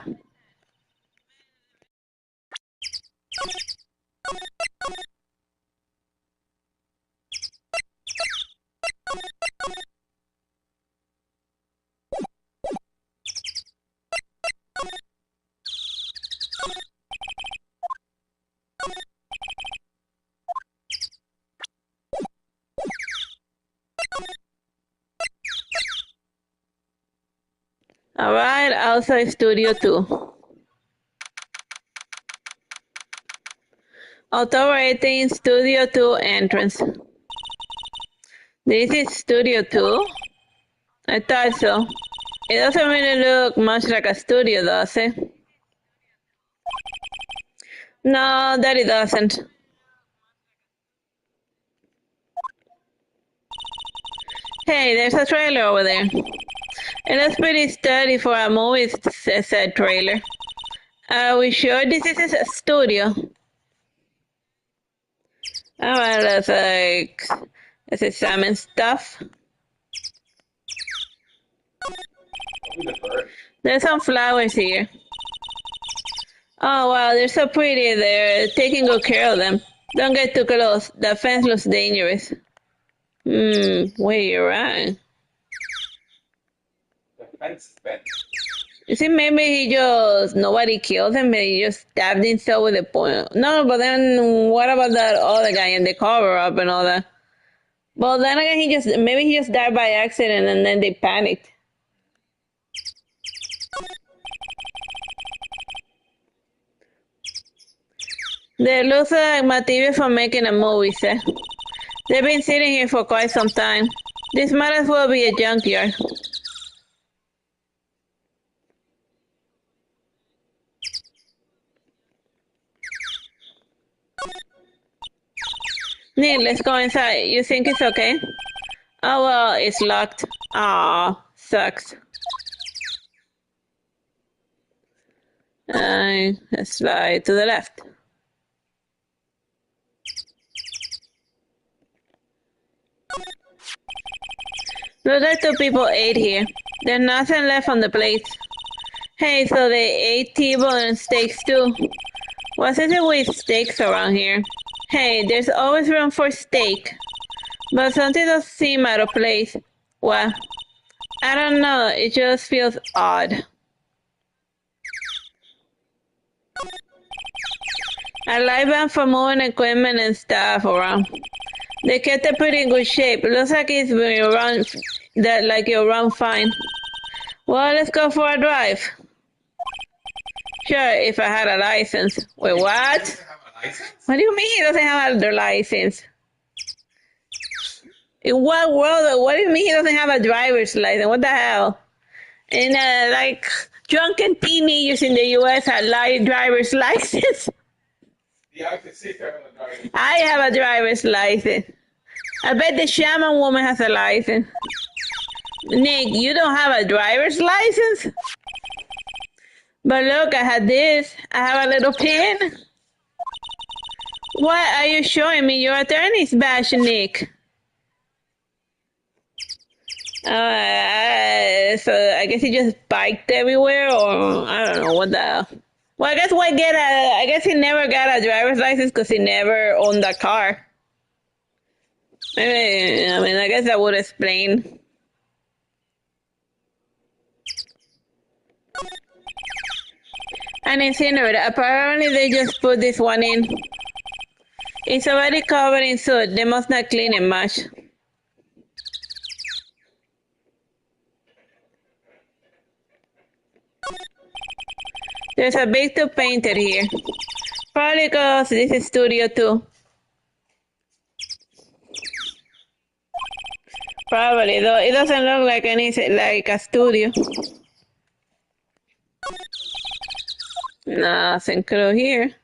[SPEAKER 1] Alright, outside Studio 2. October 18, Studio 2 entrance. This is Studio 2? I thought so. It doesn't really look much like a studio, does it? No, that it doesn't. Hey, there's a trailer over there. It looks pretty sturdy for a movie, said trailer. Are we sure this is a studio? Alright, let's examine stuff. There's some flowers here. Oh wow, they're so pretty. They're taking good care of them. Don't get too close. The fence looks dangerous. Wait, you're right.
[SPEAKER 2] The fence is bent.
[SPEAKER 1] You see, maybe nobody killed him, he just stabbed himself with a point. No, but then what about that other guy in the cover up and all that? Well, then again, maybe he just died by accident and then they panicked. There looks like material for making a movie set. They've been sitting here for quite some time. This might as well be a junkyard. Neil, let's go inside. You think it's okay? Oh well, it's locked. Aw, sucks. Let's slide to the left. Looks like two people ate here. There's nothing left on the plate. Hey, so they ate T-bone and steaks too. What's it with steaks around here? Hey, there's always room for steak. But something does seem out of place. Well, I don't know, it just feels odd. I like them for moving equipment and stuff around. They kept it pretty in good shape. It looks like it's been run that like it'll run fine. Well, let's go for a drive. Sure, if I had a license. Wait, what? What do you mean he doesn't have a license? In what world? What do you mean he doesn't have a driver's license? What the hell? And like drunken teenagers in the U.S. have driver's license.
[SPEAKER 2] The Artsy Sister has a driver's license.
[SPEAKER 1] I have a driver's license. I bet the shaman woman has a license. Nick, you don't have a driver's license? But look, I had this. I have a little pin. What are you showing me? Your attorney's badge, Nick. So I guess he just biked everywhere, or I don't know what the hell. Well, I guess he never got a driver's license because he never owned a car. Maybe, I mean, I guess that would explain. An incinerator. Apparently they just put this one in. It's already covered in soot. They must not clean it much. There's a big tube painted here. Probably because this is studio too. Probably, though it doesn't look like like a studio. Nothing cool here.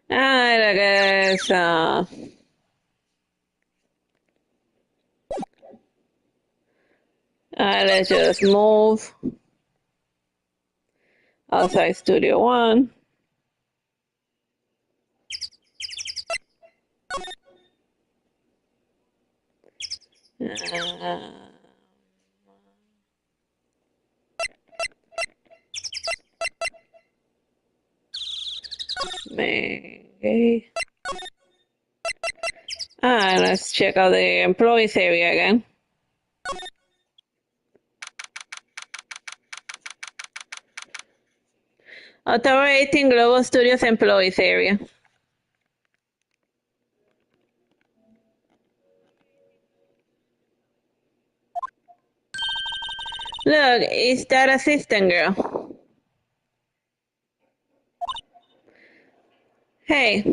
[SPEAKER 1] I guess let's just move outside Studio One. Maybe. Let's check out the employees area again. Ottawa 18 Global Studios employees area. Look, is that assistant girl? Hey.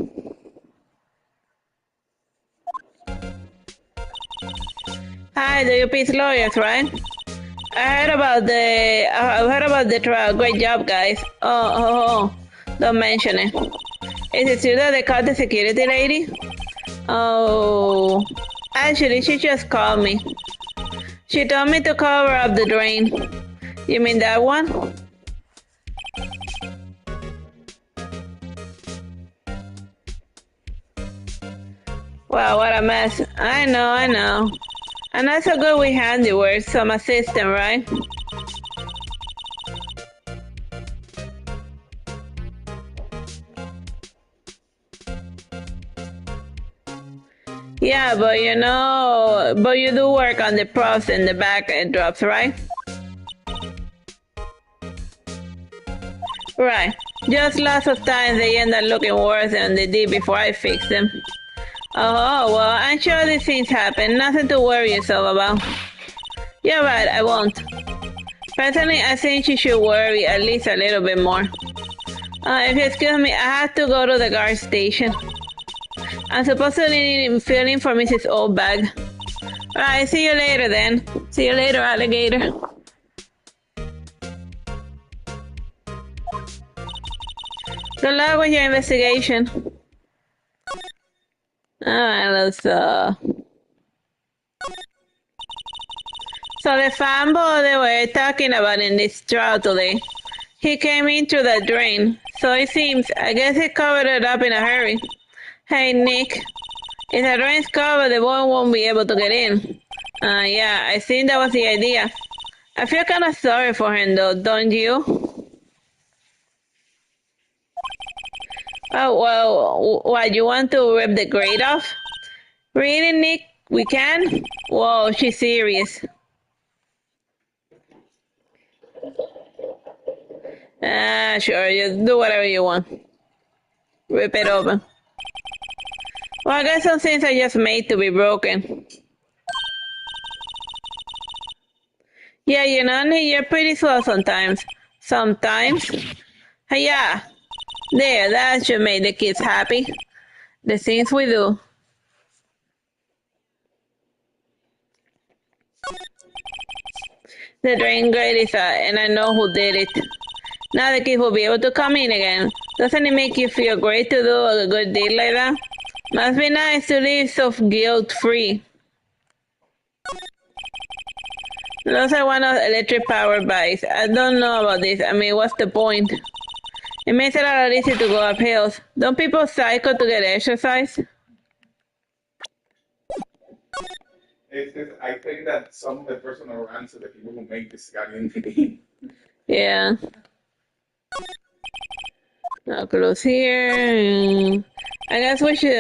[SPEAKER 1] Hi, the UP's lawyers, right? I heard about the trial. Great job, guys. Oh, don't mention it. Is it true that they caught the security lady? Oh, actually, she just called me. She told me to cover up the drain. You mean that one? Wow, what a mess. I know. And that's so good with handiwork, some assistant, right? Yeah, but you do work on the props and the back end drops, right? Right. Just lots of times they end up looking worse than they did before I fixed them. Oh, well, I'm sure these things happen. Nothing to worry yourself about. You're right, I won't. Personally, I think you should worry at least a little bit more. If you excuse me, I have to go to the guard station. I'm supposedly filling for Mrs. Oldbag. Alright, see you later then. See you later, alligator. Good luck with your investigation. Alright, let's So the fanboy they were talking about in this trial today, he came in through the drain. So it seems, I guess he covered it up in a hurry. Hey, Nick, If the drain's covered, the boy won't be able to get in. Yeah, I think that was the idea. I feel kind of sorry for him, though, don't you? Oh, well, what, you want to rip the grate off? Really, Nick? We can? Whoa, she's serious. Sure, you do whatever you want. Rip it open. Well, I guess some things are just made to be broken. Yeah, you know, Nick, you're pretty slow sometimes. Sometimes. Yeah, there, that should make the kids happy. The things we do. The drain grate is out, and I know who did it. Now the kids will be able to come in again. Doesn't it make you feel great to do a good deed like that? Must be nice to live so guilt-free. Those are one of electric powered bikes. I don't know about this. I mean, what's the point? It makes it a lot easier to go up hills. Don't people cycle to get exercise?
[SPEAKER 2] I think that some of the personal runs are the people who make this goddamn game.
[SPEAKER 1] Yeah. Now close here. I guess we should,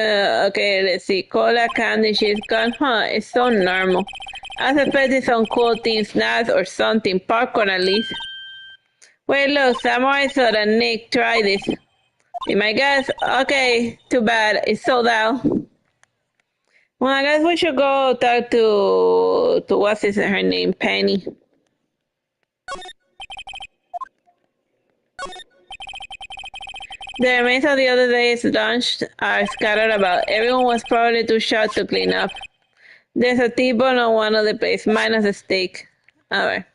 [SPEAKER 1] okay, let's see. Cola, candy, cheese, gun. Huh, it's so normal. I was expecting some cool teen snacks or something. Popcorn at least. Wait, look, Samurai Soda, Nick, try this. Be my guess? Okay, too bad. It's sold out. Well, I guess we should go talk to what's her name? Penny. The remains of the other day's lunch are scattered about. Everyone was probably too short to clean up. There's a T-bone on one of the plates, minus a steak. A ver.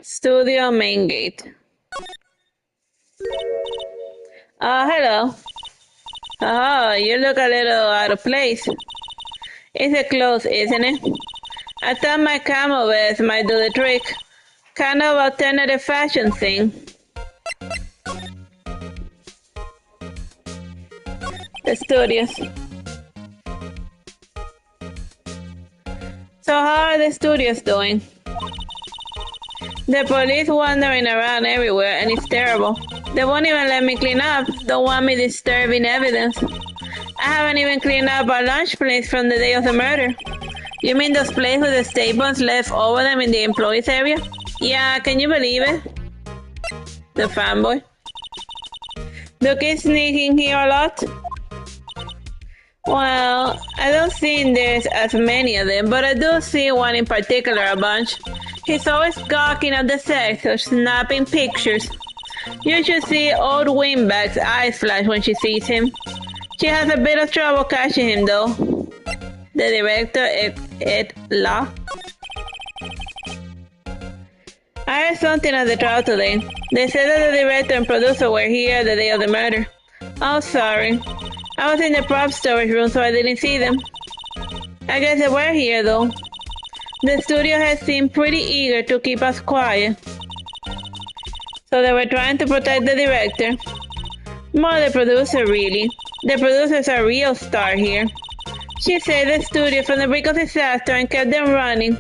[SPEAKER 1] Studio main gate. Hello. Oh, you look a little out of place. It's a clothes, isn't it? I thought my camel vest might do the trick. Kind of alternative fashion thing. The studios. So how are the studios doing? The police wandering around everywhere and it's terrible. They won't even let me clean up. Don't want me disturbing evidence. I haven't even cleaned up our lunch plates from the day of the murder. You mean those plates with the staples left over them in the employees area? Yeah, can you believe it? The fanboy. Do kids sneak in here a lot? Well, I don't think there's as many of them, but I do see one in particular a bunch. He's always gawking at the sex or snapping pictures. You should see old Windbag's eyes flash when she sees him. She has a bit of trouble catching him, though. The director, Ed Law. I heard something at the trial today. They said that the director and producer were here the day of the murder. Oh, sorry. I was in the prop storage room, so I didn't see them. I guess they were here, though. The studio has seemed pretty eager to keep us quiet. So they were trying to protect the director. More the producer, really. The producer's a real star here. She saved the studio from the brink of disaster and kept them running.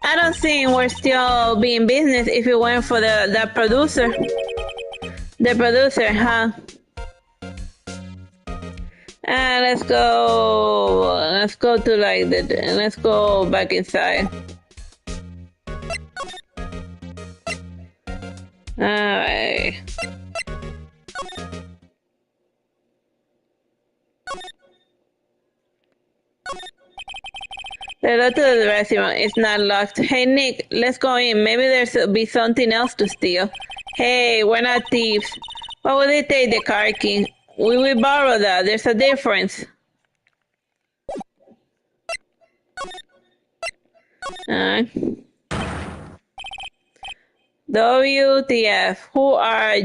[SPEAKER 1] I don't think we're still being business if it weren't for the producer. The producer, huh? Let's go to like let's go back inside. Alright. The door to the restaurant is not locked. Hey Nick, let's go in. Maybe there'll be something else to steal. Hey, we're not thieves. Why would they take the car key? We will borrow that. There's a difference. WTF? Who are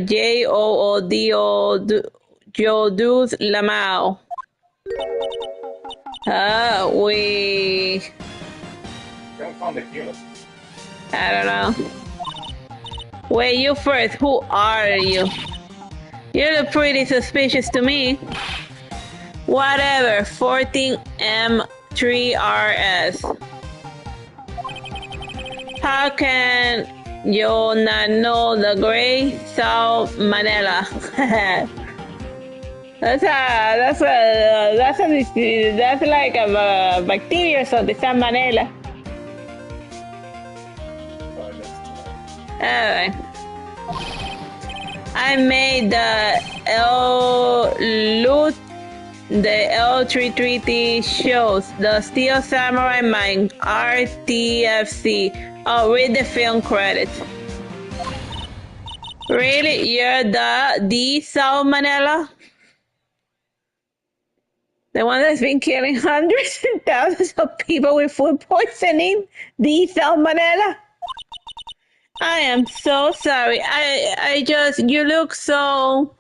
[SPEAKER 1] Jodus Lamau? We...
[SPEAKER 2] Don't found the killer.
[SPEAKER 1] I don't know. Wait, you first. Who are you? You look pretty suspicious to me. Whatever. 14M3RS. How can you not know the Gray South Manila? That's like a bacteria or something. Salmonella. Alright. I made the L330 shows the Steel Samurai Mine RTFC. Oh, read the film credits. Really? You're the Salmonella? The one that's been killing hundreds and thousands of people with food poisoning? The Salmonella? I am so sorry. You look so...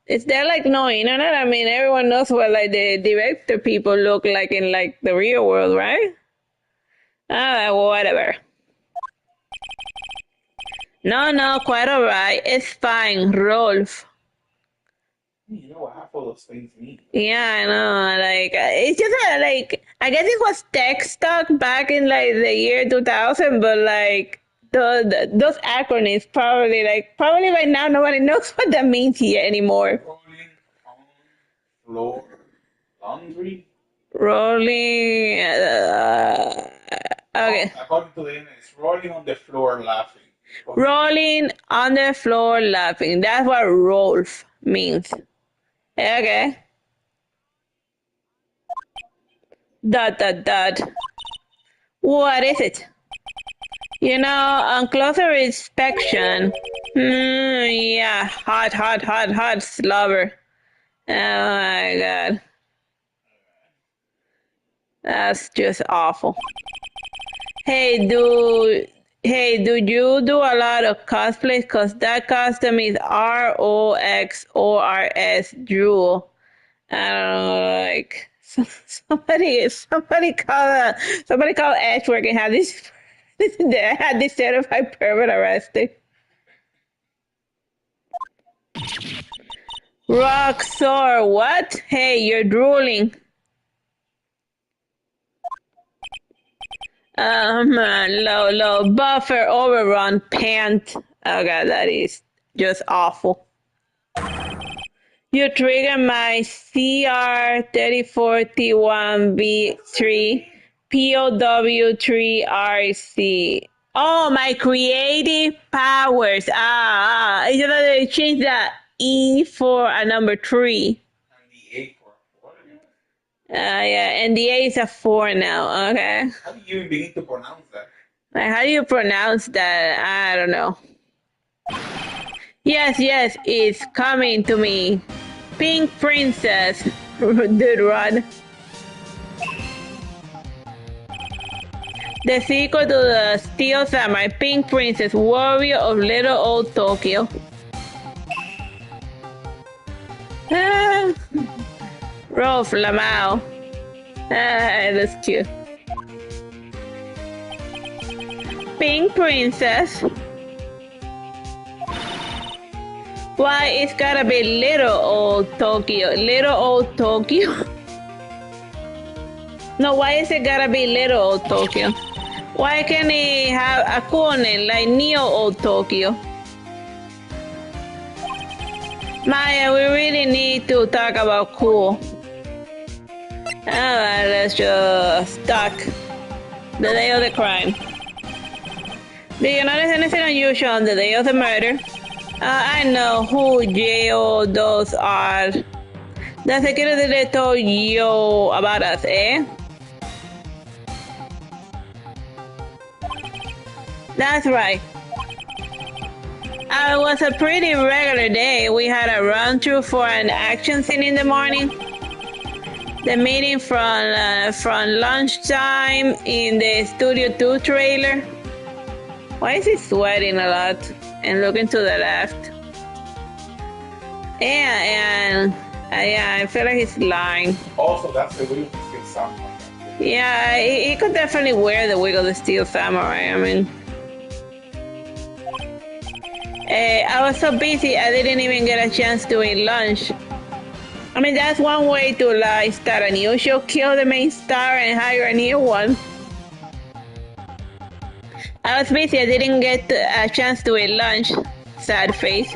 [SPEAKER 1] Is there like no internet? I mean, everyone knows what like the director people look like in like the real world, right? Whatever. No, quite alright. It's fine, Rolf.
[SPEAKER 2] You know what half of those things mean.
[SPEAKER 1] Yeah, I know. Like, it's just like, I guess it was tech stock back in like the year 2000, but like those acronyms probably right now nobody knows what that means here anymore.
[SPEAKER 2] Rolling on floor laundry.
[SPEAKER 1] Rolling. Okay.
[SPEAKER 2] According to the internet, it's rolling on the floor laughing.
[SPEAKER 1] Rolling on the floor laughing. That's what Rolf means. Okay. ... What is it? You know, on closer inspection. Yeah, hot slobber. Oh my God. That's just awful. Hey, do you do a lot of cosplay? Cause that costume is ROXORS Jewel. I don't know, like somebody call Ashwork and had this certified pervert arrested. Roxor, what? Hey, you're drooling. Low buffer overrun pant. Oh God, that is just awful. You trigger my CR34T1B3 POW3RC. Oh, my creative powers. You know, they changed that E for a number 3.
[SPEAKER 2] And the A for 4.
[SPEAKER 1] Yeah, and the A is a 4 now. Okay.
[SPEAKER 2] How do you even begin to pronounce that?
[SPEAKER 1] Like, how do you pronounce that? I don't know. Yes, it's coming to me. Pink Princess. Dude, run. The sequel to the Steel Samurai, Pink Princess, Warrior of Little Old Tokyo. Rolf Lamau. That's cute. Pink Princess. Why it's gotta be Little Old Tokyo? Little Old Tokyo? No, why is it gotta be Little Old Tokyo? Why can't it have a cool name like Neo Old Tokyo? Maya, we really need to talk about cool. Alright, let's just talk. The day of the crime. Do you notice anything unusual on the day of the murder? I know who those are. The security they told you about us, eh? That's right. It was a pretty regular day. We had a run-through for an action scene in the morning. The meeting from lunchtime in the Studio 2 trailer. Why is he sweating a lot and looking to the left? Yeah, I feel like he's lying.
[SPEAKER 2] Also, that's the way you can sound like that.
[SPEAKER 1] Yeah, he could definitely wear the wig of the Steel Samurai. I mean, I was so busy I didn't even get a chance to eat lunch. I mean, that's one way to like start a new show, kill the main star and hire a new one. I was busy, I didn't get a chance to eat lunch. Sad face.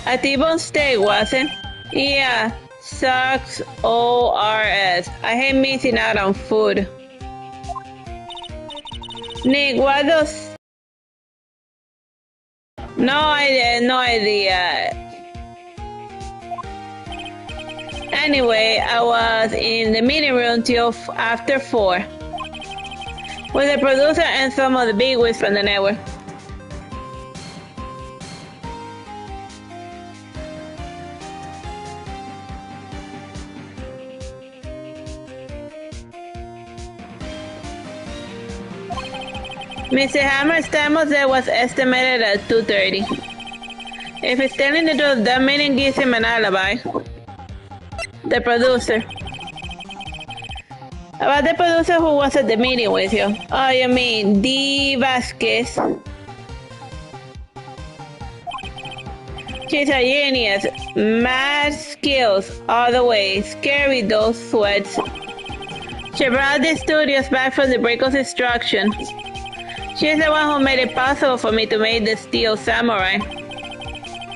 [SPEAKER 1] A T-bone steak, was it? Yeah, sucks ORS. I hate missing out on food. Nick, what does... No idea. Anyway, I was in the meeting room till after 4 with the producer and some of the bigwigs from the network. Mr. Hammer's time was estimated at 2:30. If he's telling the truth, that meeting gives him an alibi. The producer. About the producer who was at the meeting with you. Oh, you mean D. Vasquez? She's a genius. Mad skills all the way. Scary those sweats. She brought the studios back from the brink of destruction. She's the one who made it possible for me to make the Steel Samurai.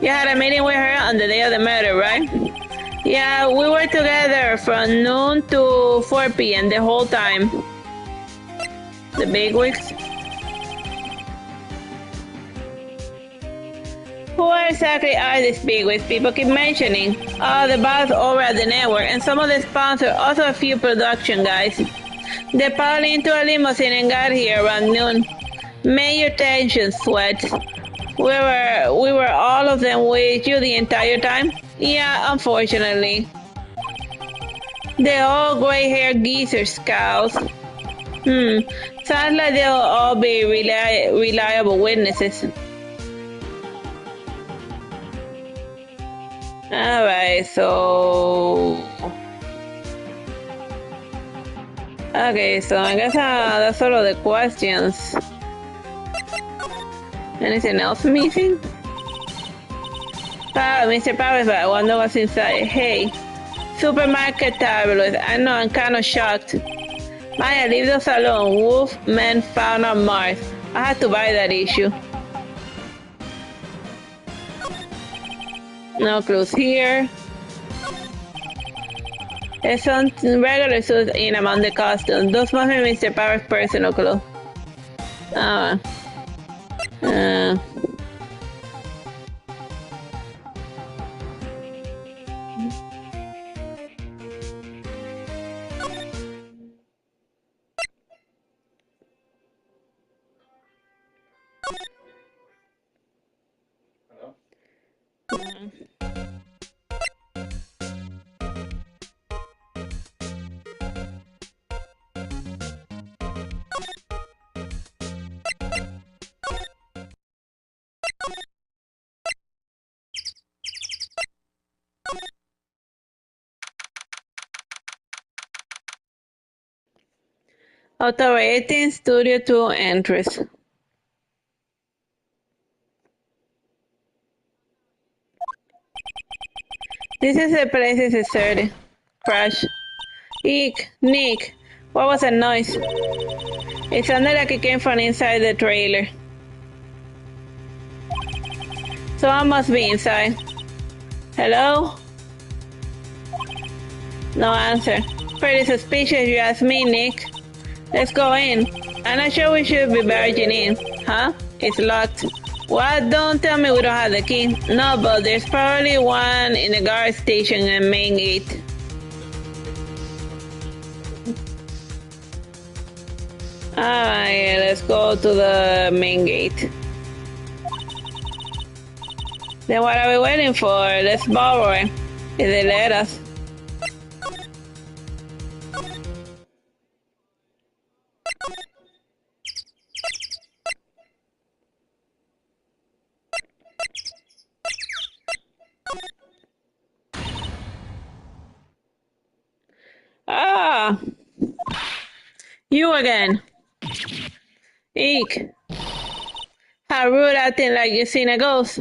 [SPEAKER 1] You had a meeting with her on the day of the murder, right? Yeah, we were together from noon to 4 p.m. the whole time. The bigwigs. Who exactly are these bigwigs people keep mentioning? Oh, the boss over at the network and some of the sponsors, also a few production guys. They piled into a limousine and got here around noon. Major tension, sweats. We were all of them with you the entire time? Yeah, unfortunately. They're all gray-haired geezers, cows. Sounds like they'll all be reliable witnesses. Alright, so... Okay, so I guess that's all of the questions. Anything else missing? Mr. Powers, but I wonder what's inside. Hey, supermarket tabloids. I know, I'm kind of shocked. Maya, leave those alone. Wolf men found on Mars. I had to buy that issue. No clues here. There's some regular suits in among the costumes. Those must be Mr. Powers' personal clothes. Operating Studio 2 entries. This is the place is deserted. Crash. Eek, Nick, what was that noise? It sounded like it came from inside the trailer. Someone must be inside. Hello? No answer. Pretty suspicious, you ask me, Nick. Let's go in. I'm not sure we should be barging in. Huh? It's locked. What? Don't tell me we don't have the key. No, but there's probably one in the guard station and main gate. Alright, let's go to the main gate. Then what are we waiting for? Let's borrow it. If they let us. You again. Eek. How rude, acting like you seen a ghost.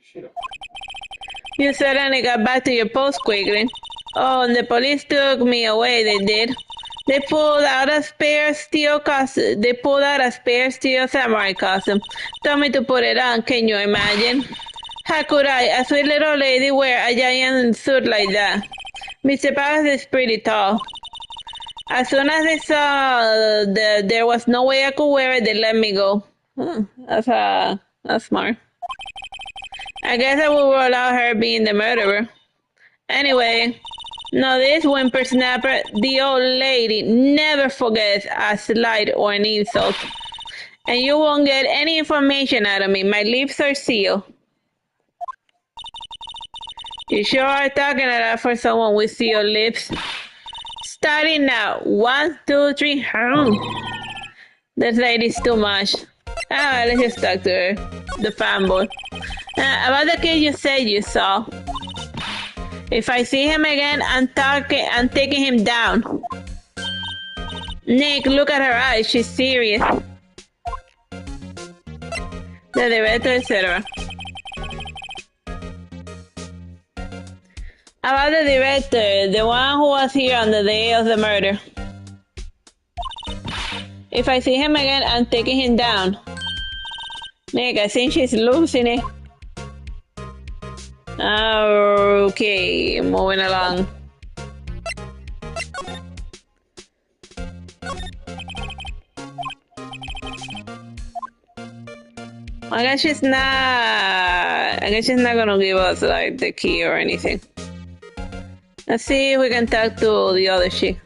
[SPEAKER 2] Shit.
[SPEAKER 1] You suddenly got back to your post quickly. Oh, and the police took me away, they did. They pulled out a spare steel costume. They pulled out a spare steel samurai costume. Told me to put it on, can you imagine? How could I, a sweet little lady, wear a giant suit like that? Mr. Powers is pretty tall. As soon as they saw that there was no way I could wear it, they let me go. That's smart. I guess I will rule out her being the murderer. Anyway, no, this whippersnapper, the old lady, never forgets a slight or an insult. And you won't get any information out of me. My lips are sealed. You sure are talking a lot for someone with sealed lips. Starting now. 1, 2, 3. This lady's too much. Let's just talk to her. The fanboy. About the kid you said you saw. If I see him again, I'm taking him down. Nick, look at her eyes. She's serious. The director, etc. About the director, the one who was here on the day of the murder. If I see him again, I'm taking him down. Nick, I think she's losing it. Okay, moving along. I guess she's not gonna give us like the key or anything. Let's see if we can talk to the other chick.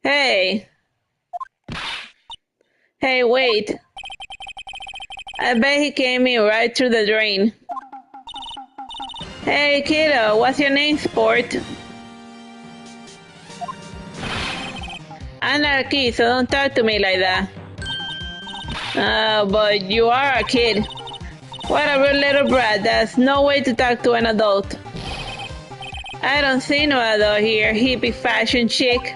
[SPEAKER 1] Hey. Hey, wait. I bet he came in right through the drain. Hey, kiddo, what's your name, sport? I'm not a kid, so don't talk to me like that. But you are a kid. What a rude little brat. That's no way to talk to an adult. I don't see no adult here, hippie fashion chick.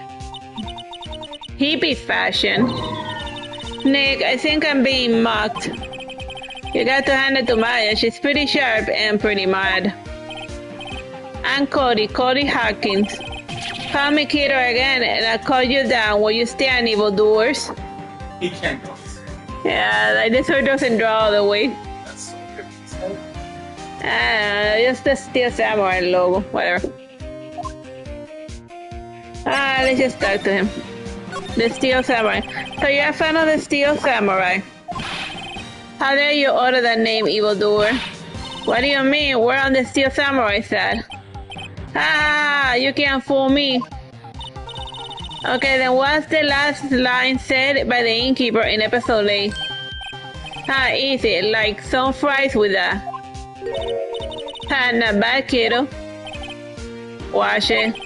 [SPEAKER 1] Hippie fashion? Nick, I think I'm being mocked. You got to hand it to Maya. She's pretty sharp and pretty mad. I'm Cody Hawkins. Call me kiddo again and I'll call you down. Will you stand, evildoers?
[SPEAKER 2] He can't go.
[SPEAKER 1] Yeah, like this one doesn't draw all the way.
[SPEAKER 2] That's so good.
[SPEAKER 1] Just the Steel Samurai logo, whatever. Let's just talk to him. The Steel Samurai. So you're a fan of the Steel Samurai? How dare you order that name, evildoer? What do you mean? We're on the Steel Samurai side. You can't fool me. Okay, then what's the last line said by the innkeeper in episode 8? Easy, like some fries with that. Not bad, kiddo. Watch it.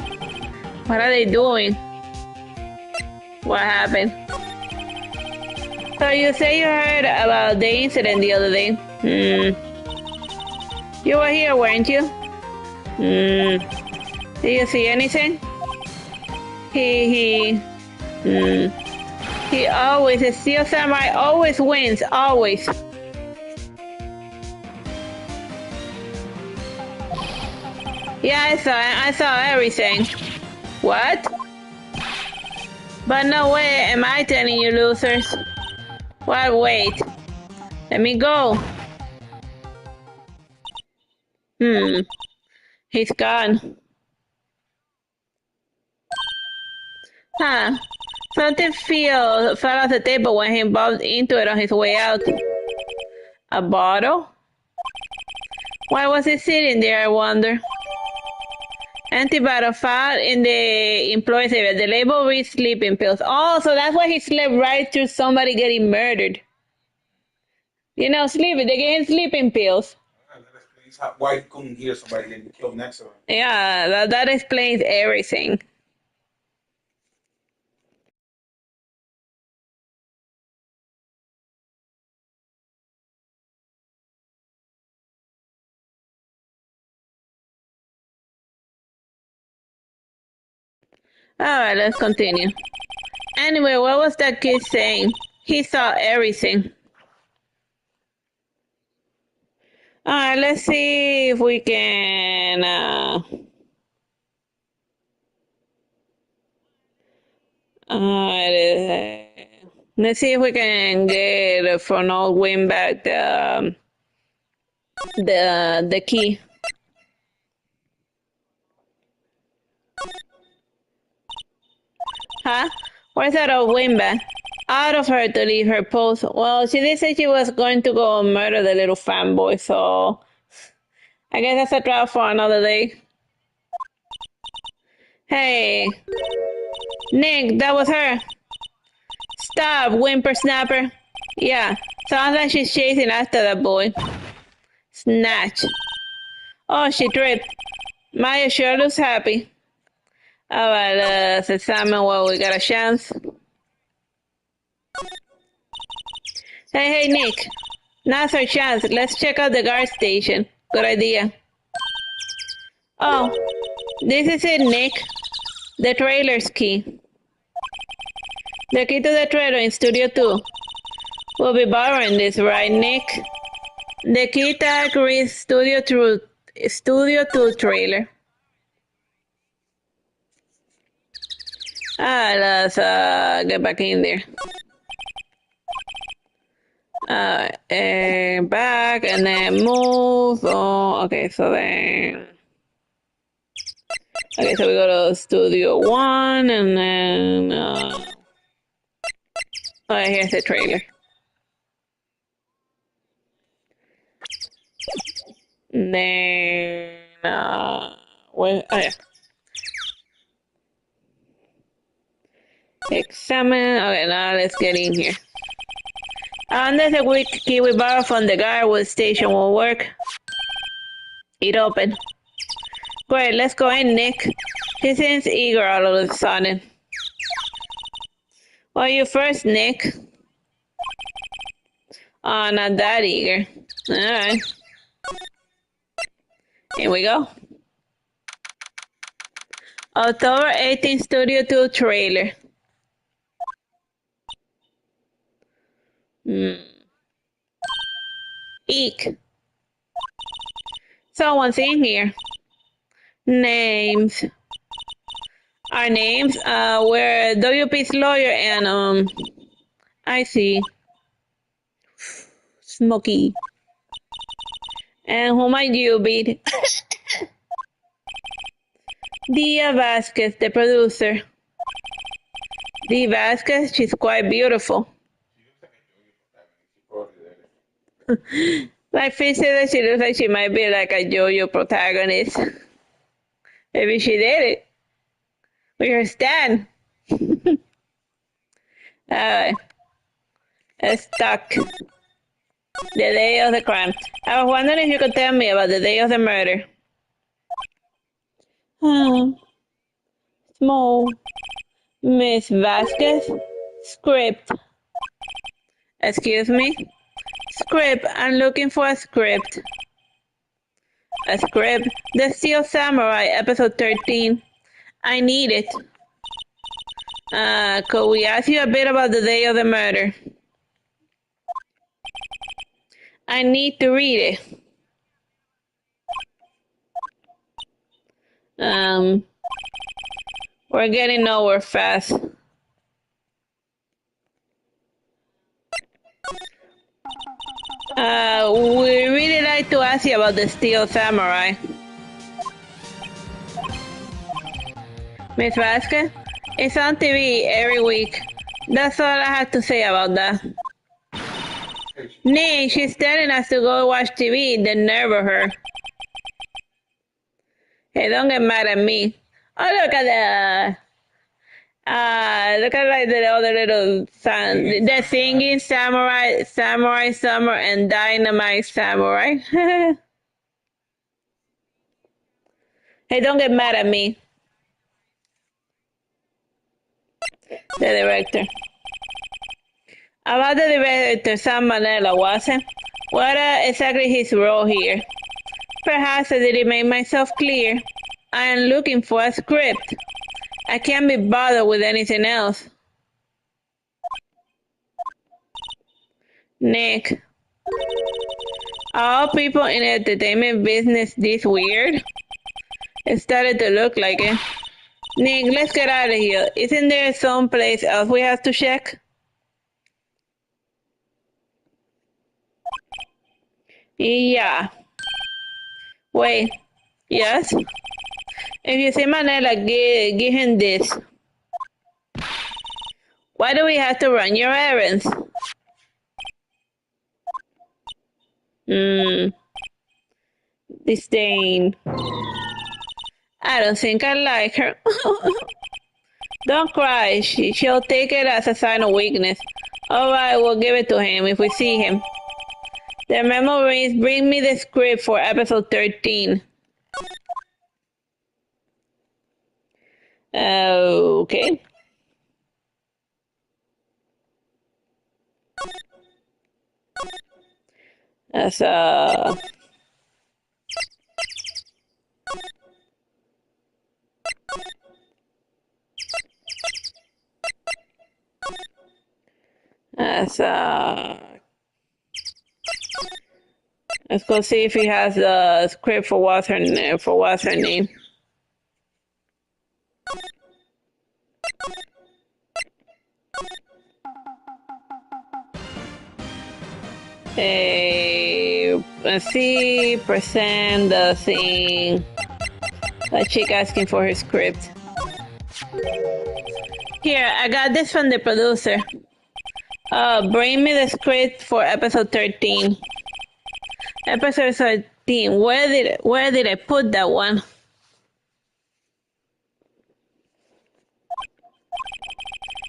[SPEAKER 1] What are they doing? What happened? So you say you heard about the incident the other day? You were here, weren't you? Did you see anything? He always, the Steel Samurai always wins, always. Yeah, I saw everything. What? But no way am I telling you, losers. Well, wait. Let me go. He's gone. Something fell off the table when he bumped into it on his way out. A bottle? Why was it sitting there, I wonder? Empty bottle found in the employee's area. The label reads sleeping pills. Oh, so that's why he slept right through somebody getting murdered. You know, sleeping. They gave him sleeping pills.
[SPEAKER 2] Why couldn't hear somebody getting killed next to him?
[SPEAKER 1] Yeah, that explains everything. Alright, let's continue. Anyway, what was that kid saying? He saw everything. Alright, let's see if we can let's see if we can get from old win back the key. Huh? Where's that old win back? Out of her to leave her post. Well, she did say she was going to go and murder the little fanboy, so I guess that's a trial for another day. Hey, Nick, that was her. Stop, whippersnapper. Yeah, sounds like she's chasing after that boy. Snatch. Oh, she tripped. Maya sure looks happy. Alright, let's examine what we got a chance. Hey, Nick. Now's our chance. Let's check out the guard station. Good idea. Oh, this is it, Nick. The trailer's key. The key to the trailer in Studio 2. We'll be borrowing this, right, Nick? The key tag reads Studio 2 trailer. Let's get back in there. Back and then move. Oh, okay, so then. Okay, so we go to Studio 1 and then. Oh, here's the trailer. And then. Where? Oh, yeah. Examine. Okay, now let's get in here. Unless the quick key we borrowed from the guard station will work. It opened. Great, let's go in, Nick. He seems eager all of a sudden. Well, you first, Nick. Oh, not that eager. Alright. Here we go. October 18th, Studio 2 trailer. Eek. Someone's in here. Names. Our names? We're WP's lawyer and, I see. Smokey. And who might you be? Dia Vasquez, the producer. Dia Vasquez, she's quite beautiful. Like Fish said that she looks like she might be like a JoJo protagonist. Maybe she did it. With her stand. Alright. Stuck. The day of the crime. I was wondering if you could tell me about the day of the murder. Small. Miss Vasquez. Script. Excuse me? Script. I'm looking for a script. A script. The Steel Samurai, episode 13. I need it. Could we ask you a bit about the day of the murder? I need to read it. We're getting nowhere fast. We really like to ask you about the Steel Samurai. Miss Vasquez, it's on TV every week. That's all I have to say about that. Nick, she's telling us to go watch TV, the nerve of her. Hey, don't get mad at me. Oh, look at like the other little son, the singing samurai summer and dynamite samurai. Hey, don't get mad at me. The director. About the director, Sam Manella, wasn't? What exactly his role here? Perhaps I didn't make myself clear. I am looking for a script. I can't be bothered with anything else. Nick, are all people in the entertainment business this weird? It started to look like it. Nick, let's get out of here. Isn't there someplace else we have to check? Yeah. Wait. Yes? If you see Manila, give him this. Why do we have to run your errands? Disdain. I don't think I like her. Don't cry. She'll take it as a sign of weakness. All right, we'll give it to him if we see him. The memo reads, bring me the script for episode 13. Okay. That's let's go see if he has the script for what's her name. Let's see, present the thing. That chick asking for her script. Here, I got this from the producer. Bring me the script for episode 13. Episode 13. Where did I put that one?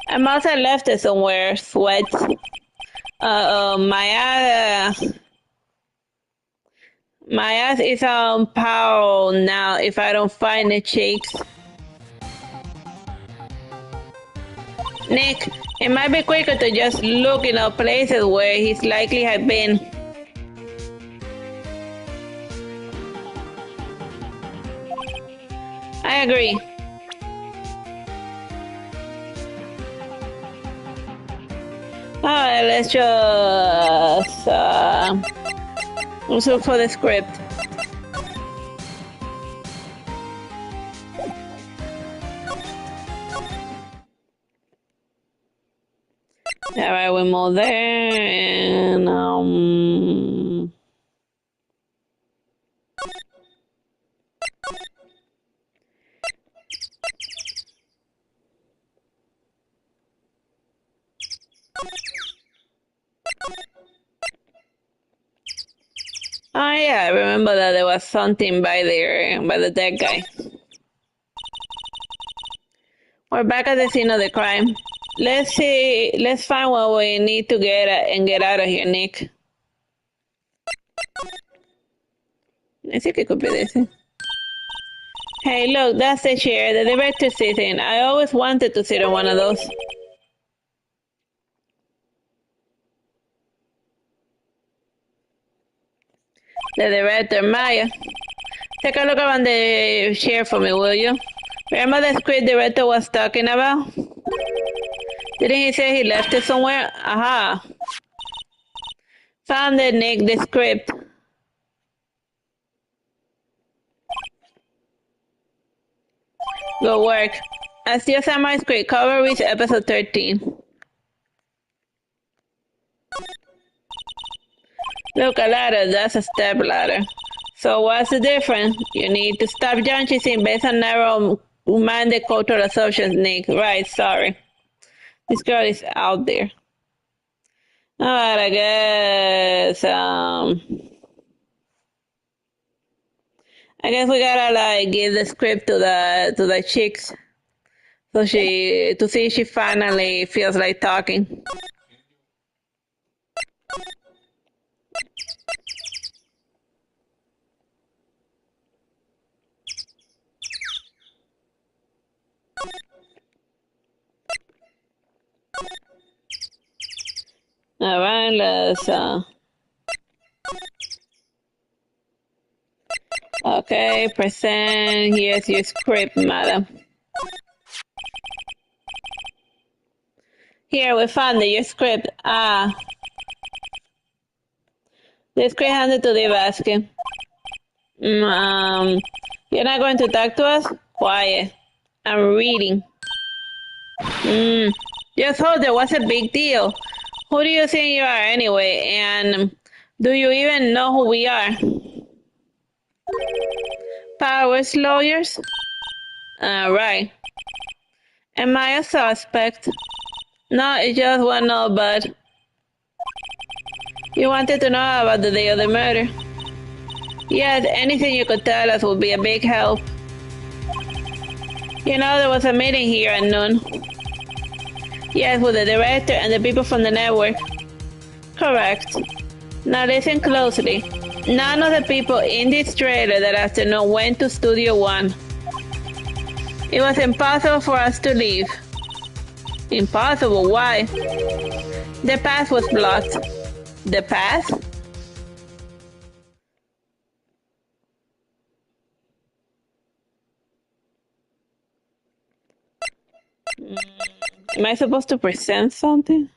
[SPEAKER 1] I must have left it somewhere. Sweat. My ass is on power now if I don't find it, chicks. Nick, it might be quicker to just look in up places where he's likely have been. I agree. Alright, let's just let's look for the script. Alright, we move there and oh yeah, I remember that there was something by there, by the dead guy. We're back at the scene of the crime. Let's find what we need to get out of here, Nick. I think it could be this. Hey, look, that's the chair the director sits in. I always wanted to sit on one of those. The director, Maya. Take a look around the chair for me, will you? Remember the script director was talking about? Didn't he say he left it somewhere? Aha. Found it, Nick, the script. Good work. As your summary script, cover reach episode 13. Look, a ladder, that's a step ladder. So what's the difference? You need to stop judging based on narrow-minded cultural assumptions, Nick. Right, sorry. This girl is out there. Alright, I guess we gotta like give the script to the chicks, so to see if she finally feels like talking. All right, let's okay, present. Here's your script, madam. Here, we found it, your script. Ah. The script handed to the basket. You're not going to talk to us? Quiet. I'm reading. Just hold it. What's a big deal? Who do you think you are anyway? And do you even know who we are? Powers lawyers? Right. Am I a suspect? No, it's just one no, but you wanted to know about the day of the murder. Yes, anything you could tell us would be a big help. You know, there was a meeting here at noon. Yes, with the director and the people from the network. Correct. Now listen closely. None of the people in this trailer that afternoon went to Studio One. It was impossible for us to leave. Impossible? Why? The path was blocked. The path? Am I supposed to present something?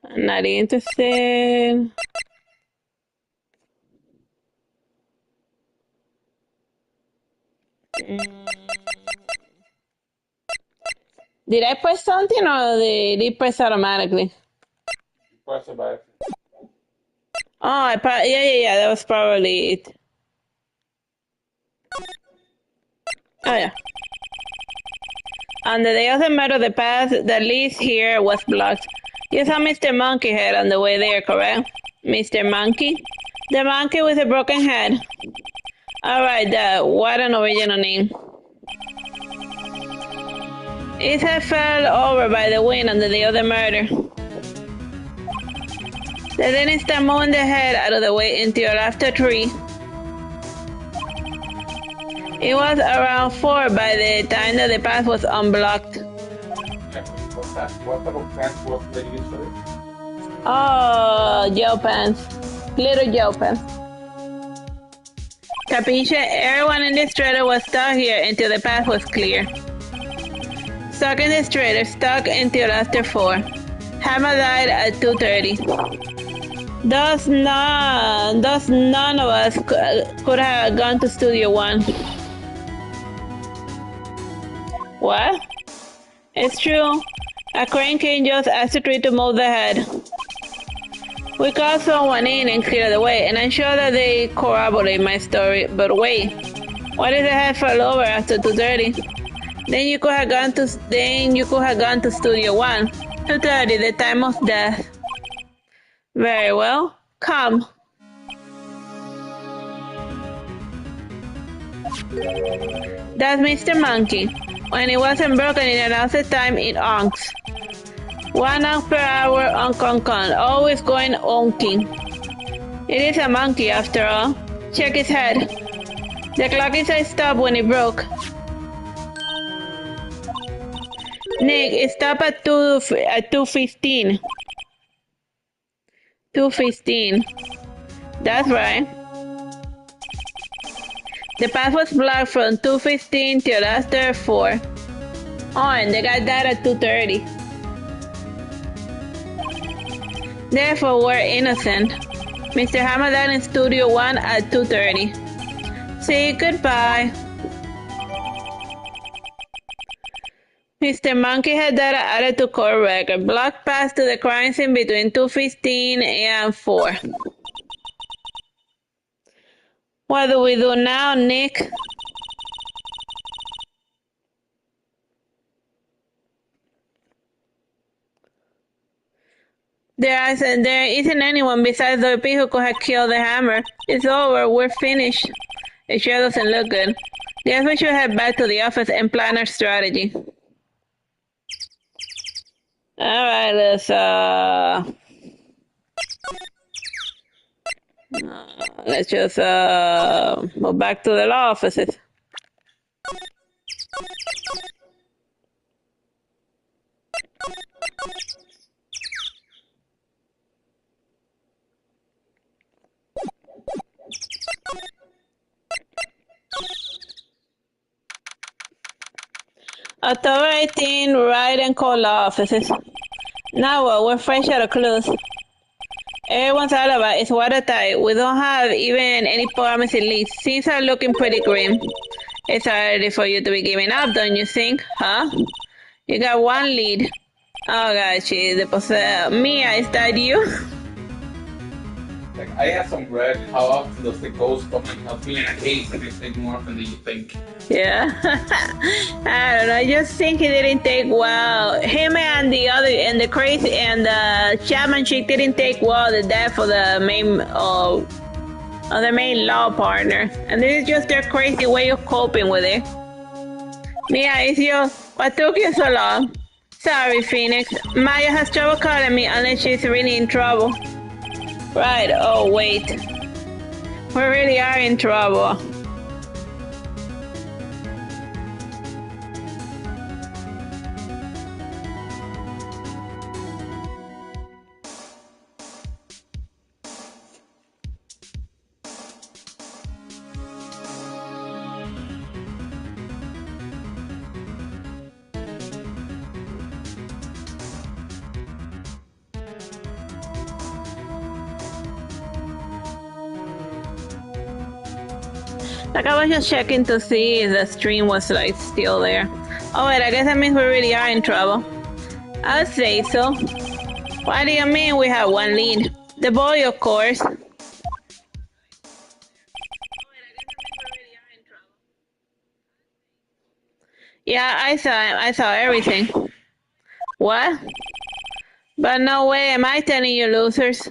[SPEAKER 1] I'm not interested. Did I press something or did it press automatically?
[SPEAKER 2] Press it by accident.
[SPEAKER 1] Oh, yeah. That was probably it. Oh, yeah. On the day of the murder, the path that leads here was blocked. You saw Mr. Monkey Head on the way there, correct? Mr. Monkey? The monkey with a broken head. Alright, what an original name. His head fell over by the wind on the day of the murder. They didn't start moving the head out of the way until after 3. It was around 4 by the time that the path was unblocked.
[SPEAKER 2] What type of pants was they used for it?
[SPEAKER 1] Oh, gel pants. Little gel pants. Capisce? Everyone in this trailer was stuck here until the path was clear. Stuck in this trailer, stuck until after 4. Hammer died at 2:30. Thus none of us could have gone to Studio One. What? It's true. A crane came just as the tree to move the head. We called someone in and cleared the way, and I'm sure that they corroborate my story. But wait, what if the head fell over after 2:30? Then you could have gone to Studio One. 2:30, the time of death. Very well. Come. That's Mr. Monkey. When it wasn't broken, it announced the time in onks. 1 onk per hour, onk, always going onking. It is a monkey after all. Check his head. The clock inside stopped when it broke. Nick, it stopped at 2:15. 2:15. That's right. The path was blocked from 2:15 till after 4. Oh, and they got that at 2:30. Therefore, we're innocent. Mr. Hammer died in Studio One at 2:30. Say goodbye. Mr. Monkey had data added to court record. Block pass to the crime scene between 2:15 and 4. What do we do now, Nick? There isn't anyone besides the people who could have killed the hammer. It's over. We're finished. It sure doesn't look good. Guess we should head back to the office and plan our strategy. All right, let's just go back to the law offices. October 18, Wright and Cole offices. Now what? We're fresh out of clues. Everyone's alibi is watertight. We don't have even any promising leads. Things are looking pretty grim. It's early for you to be giving up, don't you think? Huh? You got one lead. Oh god, she's the possessor. Mia, is that you?
[SPEAKER 2] Like, I have some read how often does the ghost come and help me in a case and it's take more often than you think.
[SPEAKER 1] Yeah. I don't know. I just think he didn't take well. Him and the crazy and the shaman chick didn't take well the death of the main law partner. And this is just their crazy way of coping with it. Mia, it's you. What took you so long? Sorry, Phoenix. Maya has trouble calling me unless she's really in trouble. Right. Oh, wait. We really are in trouble. Like, I was just checking to see if the stream was like still there. Oh wait, I guess that means we really are in trouble. I'd say so. What do you mean we have one lead? The boy, of course. Yeah, I saw him. I saw everything. What? But no way am I telling you losers.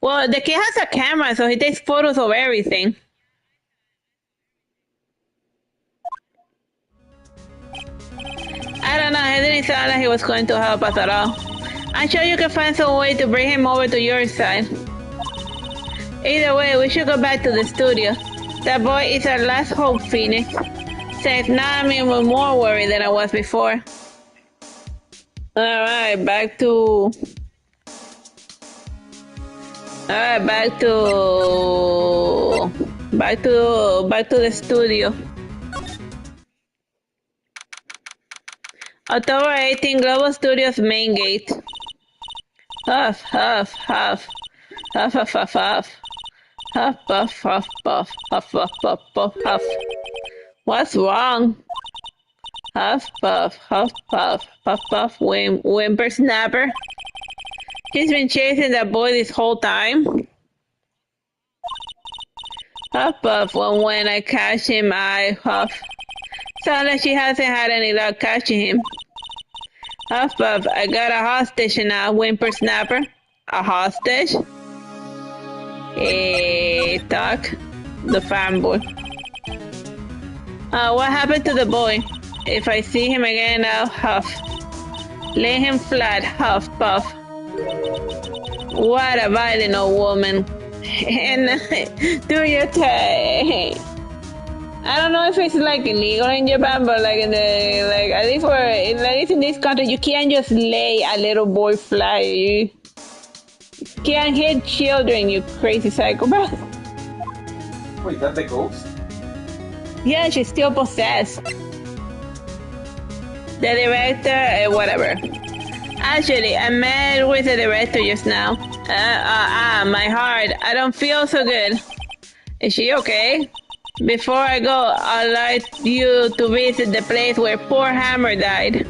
[SPEAKER 1] Well, the kid has a camera, so he takes photos of everything. I don't know, he didn't sound like he was going to help us at all. I'm sure you can find some way to bring him over to your side. Either way, we should go back to the studio. That boy is our last hope, Phoenix. Since now I'm even more worried than I was before. Alright, back to the studio. October 18, Global Studios main gate. Huff, huff, huff. Huff, huff, huff, huff. Huff, puff, huff, puff. Huff, puff, puff, puff, huff. What's wrong? Huff, puff, huff, puff. Puff, puff, whimper-snapper. He's been chasing that boy this whole time. Huff, puff, when I catch him, I huff. Sounds like she hasn't had any luck catching him. Huff, puff, I got a hostage now, whimper-snapper. A hostage? Hey, talk. The fanboy. What happened to the boy? If I see him again, I'll huff. Lay him flat, huff, puff. What a violent old woman. And do your thing. I don't know if it's like illegal in Japan, but like at least in this country, you can't just lay a little boy flat. You can't hit children, you crazy psychopath.
[SPEAKER 2] Wait, that's the ghost?
[SPEAKER 1] Yeah, she's still possessed. The director, whatever. Actually, I met with the director just now. My heart. I don't feel so good. Is she okay? Before I go, I'd like you to visit the place where poor Hammer died.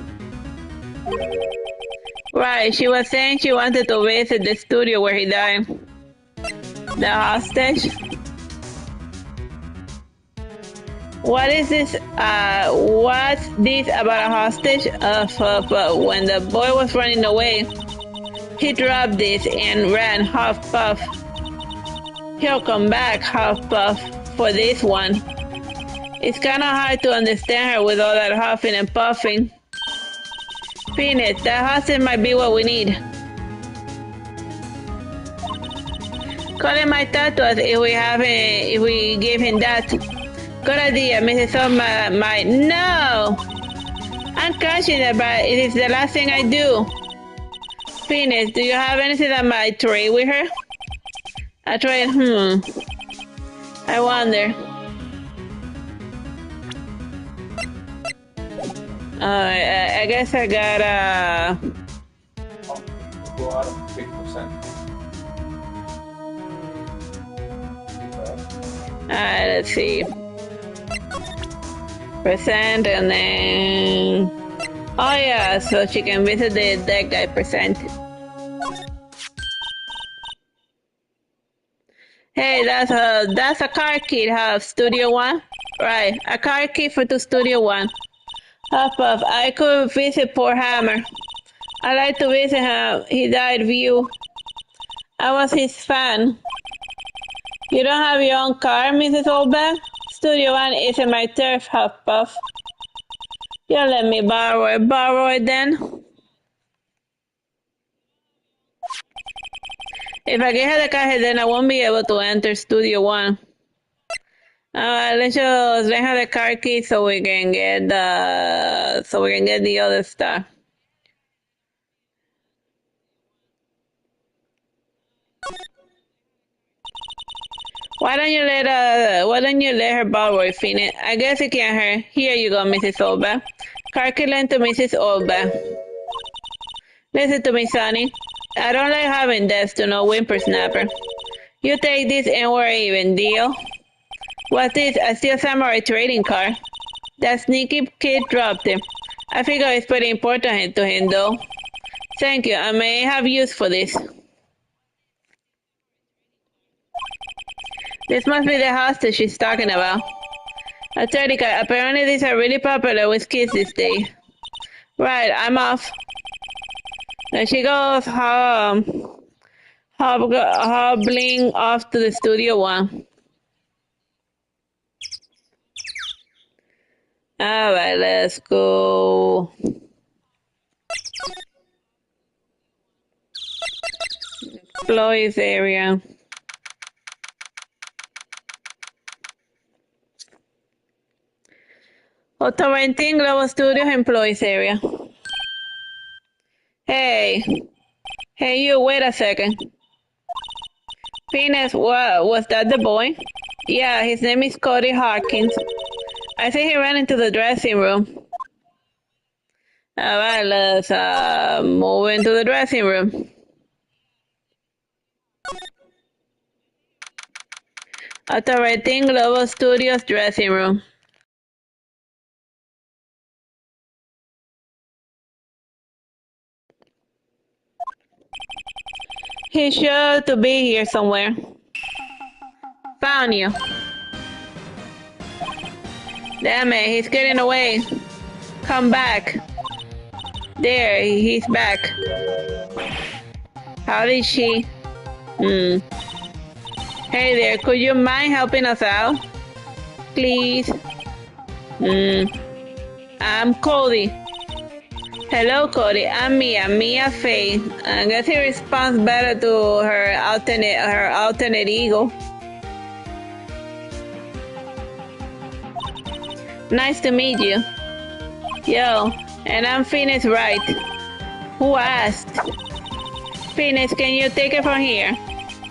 [SPEAKER 1] Right, she was saying she wanted to visit the studio where he died. The hostage? What is this? What's this about a hostage? When the boy was running away, he dropped this and ran, huff puff. He'll come back, huff puff, for this one. It's kinda hard to understand her with all that huffing and puffing. Phoenix, that hostage might be what we need. Colin might talk to us if we give him that. Good idea, Mrs. Soma might. No! I'm catching it, but it is the last thing I do. Phoenix, do you have anything that might trade with her? I tried, I wonder. I guess I gotta...
[SPEAKER 2] Go out of 6%.
[SPEAKER 1] Let's see. Percent and then... Oh yeah, so she can visit that guy percent. Hey, that's a car key, Studio One. Right, a car key for the Studio One. Huff Puff, I could visit poor Hammer. I like to visit him. He died view. I was his fan. You don't have your own car, Mrs. Oldback? Studio One isn't my turf, Huff Puff. You let me borrow it. Borrow it then. If I get her the car, then I won't be able to enter Studio One. Let's just let her the car key so we can get the other stuff. Why don't you let her borrow it, Phoenix? I guess you can't her. Here you go, Mrs. Olba. Car key lent to Mrs. Olba. Listen to me, Sonny. I don't like having debts to no whippersnapper. You take this and we're even, deal? What's this? A Steel Samurai trading card. That sneaky kid dropped it. I figure it's pretty important to him, though. Thank you. I may have use for this. This must be the hostage she's talking about. A trading card. Apparently these are really popular with kids these days. Right, I'm off. There she goes, hobbling off to the Studio One. Alright, let's go. Employees area. Autorenting Global Studios employees area. Hey, you, wait a second. Phoenix, what, was that the boy? Yeah, his name is Cody Harkins. I think he ran into the dressing room. Alright, let's move into the dressing room. Autorenting Global Studios dressing room. He's sure to be here somewhere. Found you. Damn it, he's getting away. Come back. There, he's back. How did she? Hey there, could you mind helping us out? Please. I'm Cody. Hello, Cody. I'm Mia Faye. I guess he responds better to her alternate ego. Nice to meet you. Yo, and I'm Phoenix Wright. Who asked? Phoenix, can you take it from here?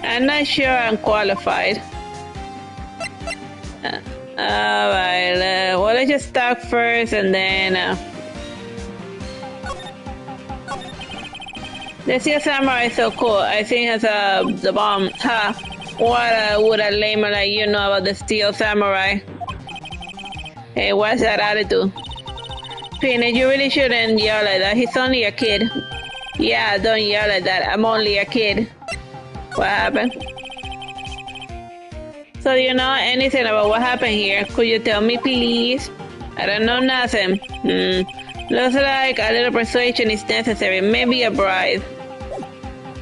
[SPEAKER 1] I'm not sure I'm qualified. Alright, well, let's just talk first and then... The Steel Samurai is so cool. I think it's the bomb. Ha! What would a lamer like you know about the Steel Samurai? Hey, what's that attitude? Phoenix, you really shouldn't yell like that. He's only a kid. Yeah, don't yell like that. I'm only a kid. What happened? So you know anything about what happened here? Could you tell me, please? I don't know nothing. Looks like a little persuasion is necessary. Maybe a bribe.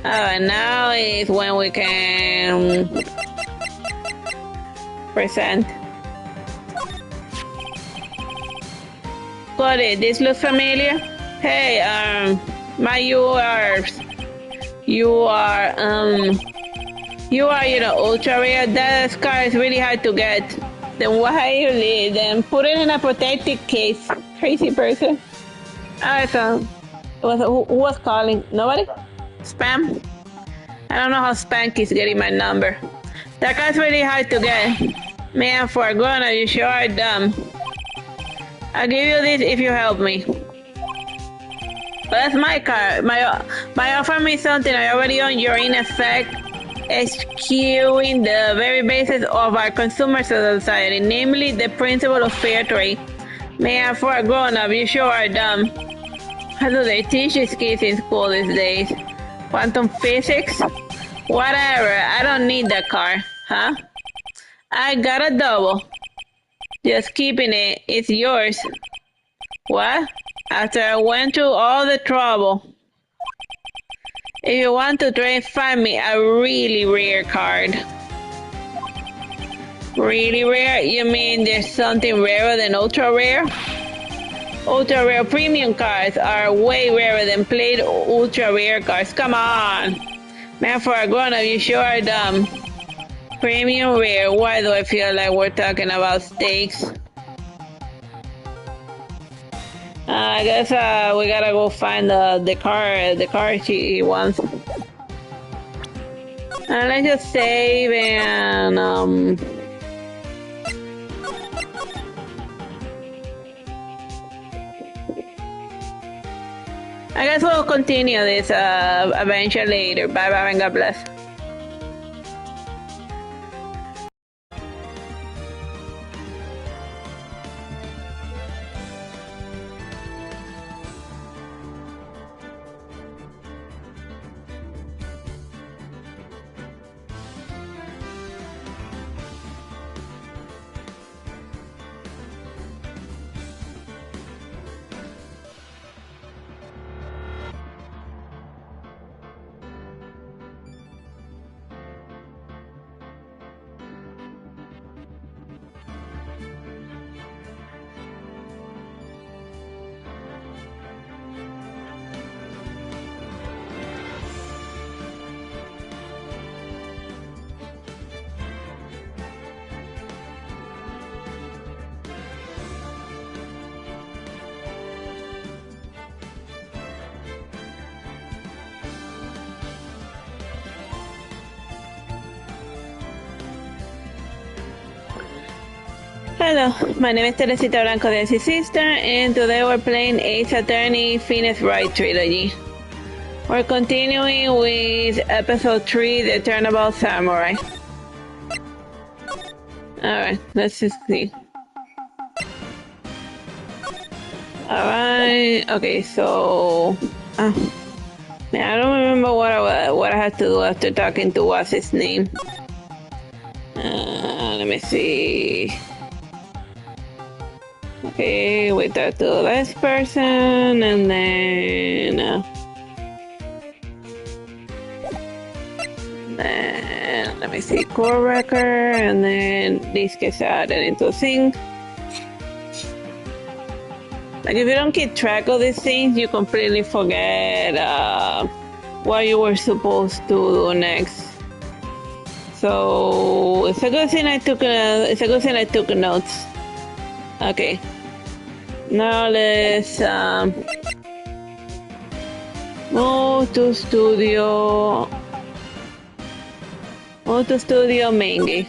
[SPEAKER 1] Alright, now is when we can present. Got it. This looks familiar. Hey, my you are, ultra rare. That scar is really hard to get. Then why you leave? Then put it in a protected case. Crazy person. Alright, so who was calling? Nobody? Spam? I don't know how spam keeps getting my number. That guy's really hard to get. Man, for a grown up, you sure are dumb. I'll give you this if you help me. That's my card. My offer me something I already own. You're in effect eschewing the very basis of our consumer society, namely the principle of fair trade. Man, for a grown up, you sure are dumb. How do they teach these kids in school these days? Quantum physics? Whatever, I don't need that car, huh? I got a double. Just keeping it, it's yours. What? After I went through all the trouble. If you want to trade, find me a really rare card. Really rare? You mean there's something rarer than ultra rare? Ultra rare premium cards are way rarer than plain ultra rare cards. Come on. Man, for a grown up, you sure are dumb. Premium rare. Why do I feel like we're talking about steaks? I guess we gotta go find the car she wants. Let's just save and I guess we'll continue this adventure later. Bye bye and God bless. Hello, my name is Teresita Blanco de Artsy Sister, and today we're playing Ace Attorney Phoenix Wright trilogy. We're continuing with episode 3, The Turnabout Samurai. Alright, let's just see. Alright, okay, so... man, I don't remember what I had to do after talking to what's his name. Let me see... Okay, we talk to this person, and then let me see, core record, and then this gets added into a thing. Like if you don't keep track of these things, you completely forget what you were supposed to do next. So it's a good thing I took notes. Okay. Now let's move to studio main game.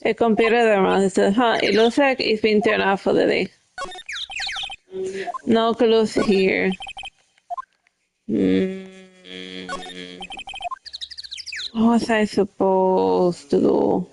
[SPEAKER 1] A computer that says, it looks like it's been turned off for the day. No clues here. What was I supposed to do?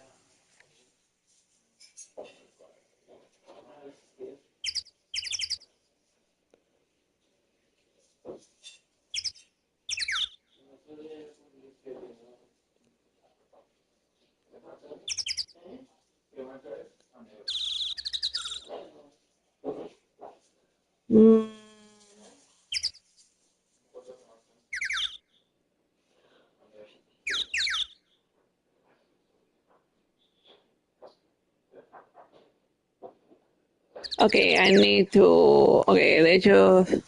[SPEAKER 1] Okay, I need to. Okay, let's just.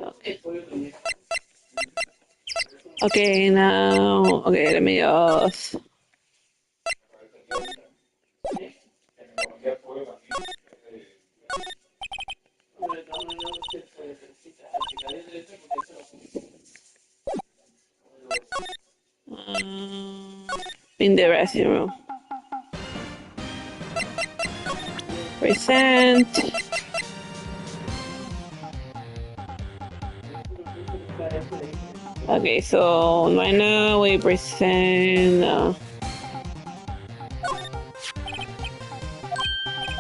[SPEAKER 1] Okay. Okay, now. Okay, let me just. In the restroom. Present. Okay, so right now we present.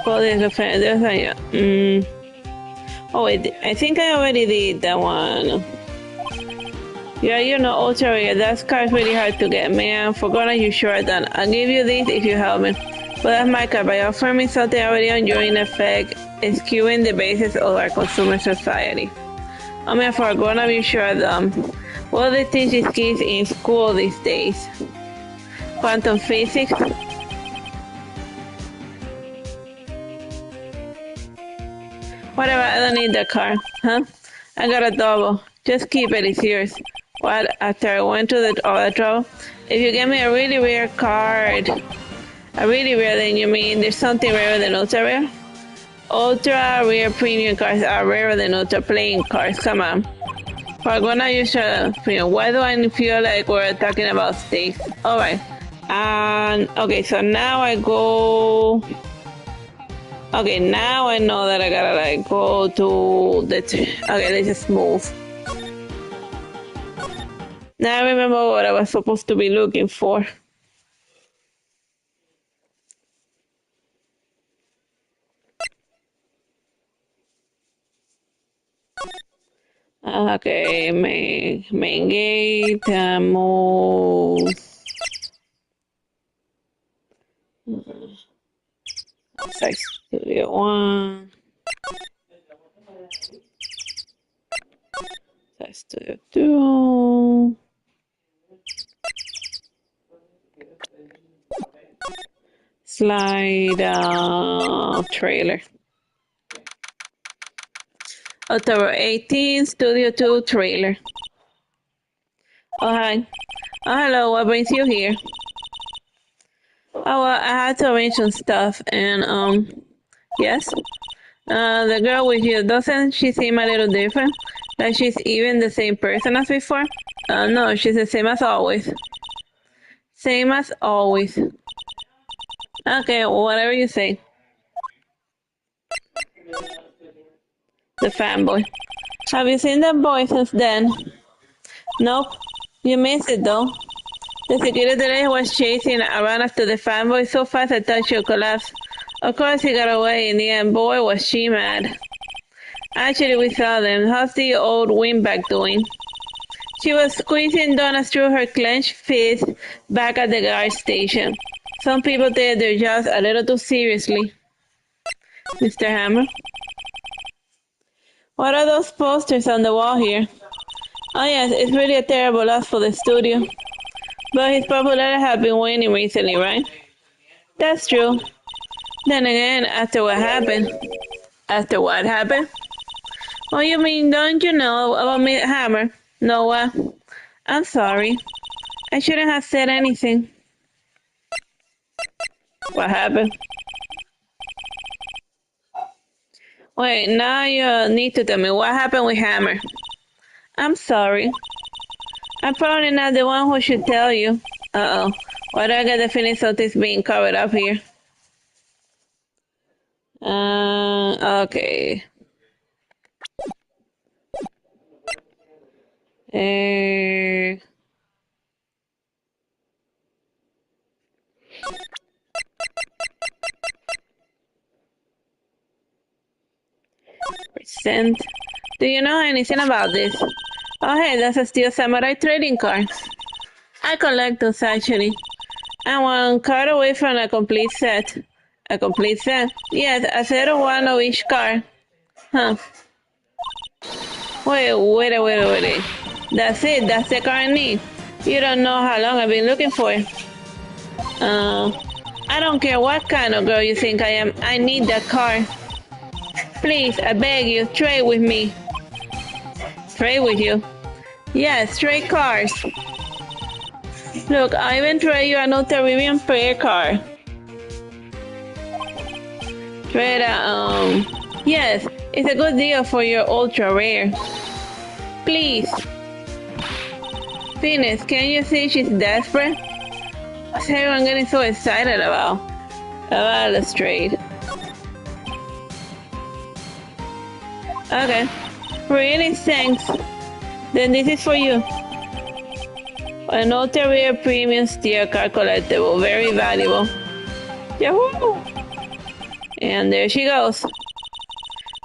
[SPEAKER 1] Oh, there's a. Oh wait, I think I already did that one. Yeah, you know, Ultra, that card's really hard to get, man. For gonna you sure done. I'll give you this if you help me. But that's my card. By offering me something already on your in effect, skewing the basis of our consumer society. I mean, for gonna you sure done. What they teach these kids in school these days? Quantum physics? Whatever, I don't need that card, huh? I got a double. Just keep it, it's yours. What, after I went to all that trouble? If you give me a really rare card, a really rare, then you mean there's something rarer than ultra rare? Ultra rare premium cards are rarer than ultra playing cards, come on. We're gonna use a premium. Why do I feel like we're talking about stakes? Alright. And, okay, so now I go... Okay, now I know that I gotta like go to the. Okay, let's just move. Now I remember what I was supposed to be looking for. Okay, main gate, move. Outside Studio 1. Outside Studio 2. Slide trailer. October 18, Studio 2 trailer. Oh, hi. Oh, hello, what brings you here? Oh, well, I had to arrange some stuff, and, yes? The girl with you, doesn't she seem a little different? Like she's even the same person as before? No, she's the same as always. Same as always. Okay, whatever you say. The fanboy. Have you seen that boy since then? Nope. You missed it though. The security lady was chasing around after the fanboy so fast I thought she'd collapse. Of course he got away in the end. Boy, was she mad. Actually, we saw them. How's the old windbag doing? She was squeezing donuts through her clenched fist back at the guard station. Some people take their jobs a little too seriously. Mr. Hammer? What are those posters on the wall here? Oh yes, it's really a terrible loss for the studio. But his popularity has been waning recently, right? That's true. Then again, after what happened? After what happened? Oh, you mean, don't you know about Miss Hammer? Noah? I'm sorry. I shouldn't have said anything. What happened? Wait, now you need to tell me what happened with Hammer. I'm sorry. I'm probably not the one who should tell you. Uh-oh. Why do I get the feeling something's being covered up here? Okay. Present. Do you know anything about this? Oh, hey, that's a Steel Samurai trading card. I collect those, actually. I'm one card away from a complete set. A complete set? Yes, a set of one of each card. Huh. Wait. That's it. That's the card I need. You don't know how long I've been looking for it. I don't care what kind of girl you think I am. I need that car. Please, I beg you, trade with me. Trade with you? Yes, trade cars. Look, I even trade you an Ultra prayer car. Trade yes, it's a good deal for your ultra rare. Please. Phineas, can you see she's desperate? What's everyone getting so excited about? Let's trade. Okay. Really, thanks. Then this is for you. An ultra rare premium steel car collectible. Very valuable. Yahoo! And there she goes.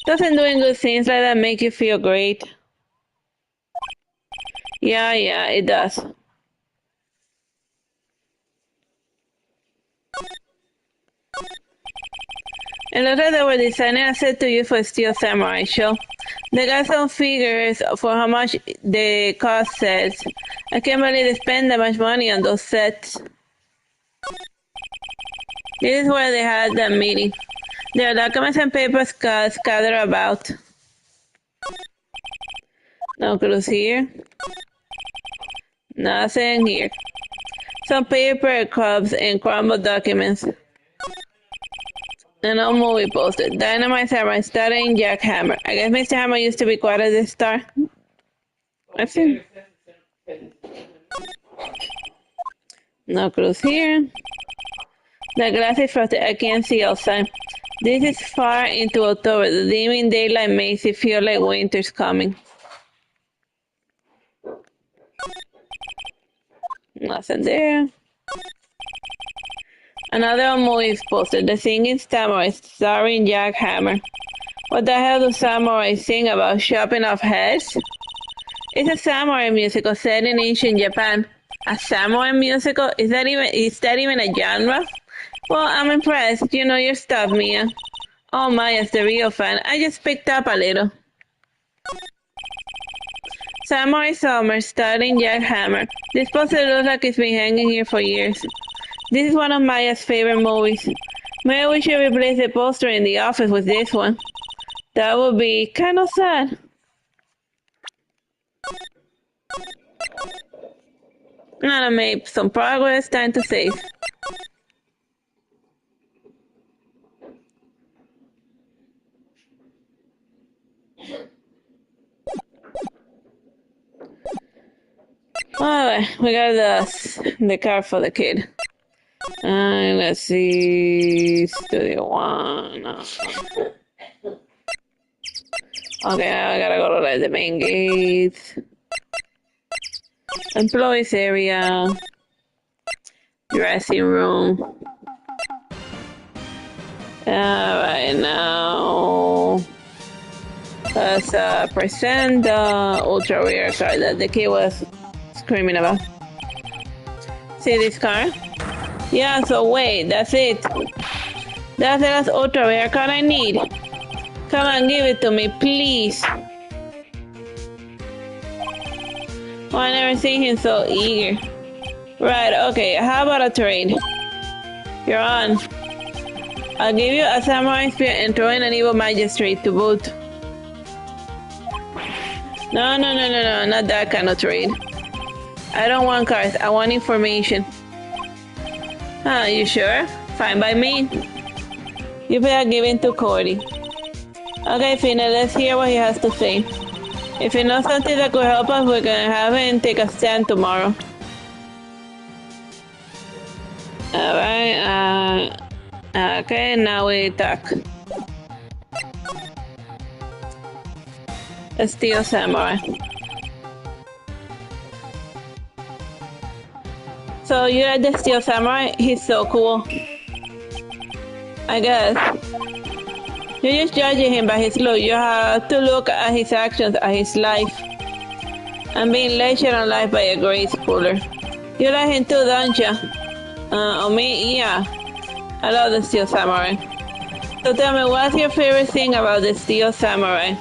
[SPEAKER 1] Doesn't doing good things like that make you feel great? Yeah, it does. And look at that were designing a set to use for Steel Samurai show. They got some figures for how much the cost sets. I can't believe they spend that much money on those sets. This is where they had that meeting. There are documents and papers scattered about. No clues here. Nothing here. Some paper cups and crumbled documents. And no movie poster. Dynamite Samurai starring Jack Hammer. I guess Mr. Hammer used to be quite a star. I've seen. No clues here. The glass is frosted. I can't see outside. This is far into October. The dimming daylight makes it feel like winter's coming. Nothing there. Another movie poster. The Singing Samurai starring Jack Hammer. What the hell do samurai sing about? Chopping off heads? It's a samurai musical set in ancient Japan. A samurai musical? Is that even a genre? Well, I'm impressed. You know your stuff, Mia. Oh, Maya's the real fan. I just picked up a little. Samurai Summer starring Jack Hammer. This poster looks like it's been hanging here for years. This is one of Maya's favorite movies. Maybe we should replace the poster in the office with this one. That would be kind of sad. I made some progress. Time to save. Alright, we got the car for the kid. Let's see, Studio One. Okay, I gotta go to like the main gate. Employees area. Dressing room. Alright, now let's present the ultra rare car that the kid was screaming about. See this car? Yeah, so wait, that's it. That's the last ultra rare card I need. Come on, give it to me, please. Oh, I never seen him so eager. Right, okay, how about a trade? You're on. I'll give you a samurai spear and throw in an evil magistrate to boot. No, not that kind of trade. I don't want cards, I want information. You sure? Fine by me. You better give in to Cody. Okay, Fina, let's hear what he has to say. If he knows something that could help us, we're gonna have him take a stand tomorrow. Alright, okay, now we talk. A Steel Samurai. So you like the Steel Samurai? He's so cool. I guess. You're just judging him by his look. You have to look at his actions, at his life. I'm being lectured on life by a grade schooler. You like him too, don't you? Me? Yeah. I love the Steel Samurai. So tell me, what's your favorite thing about the Steel Samurai?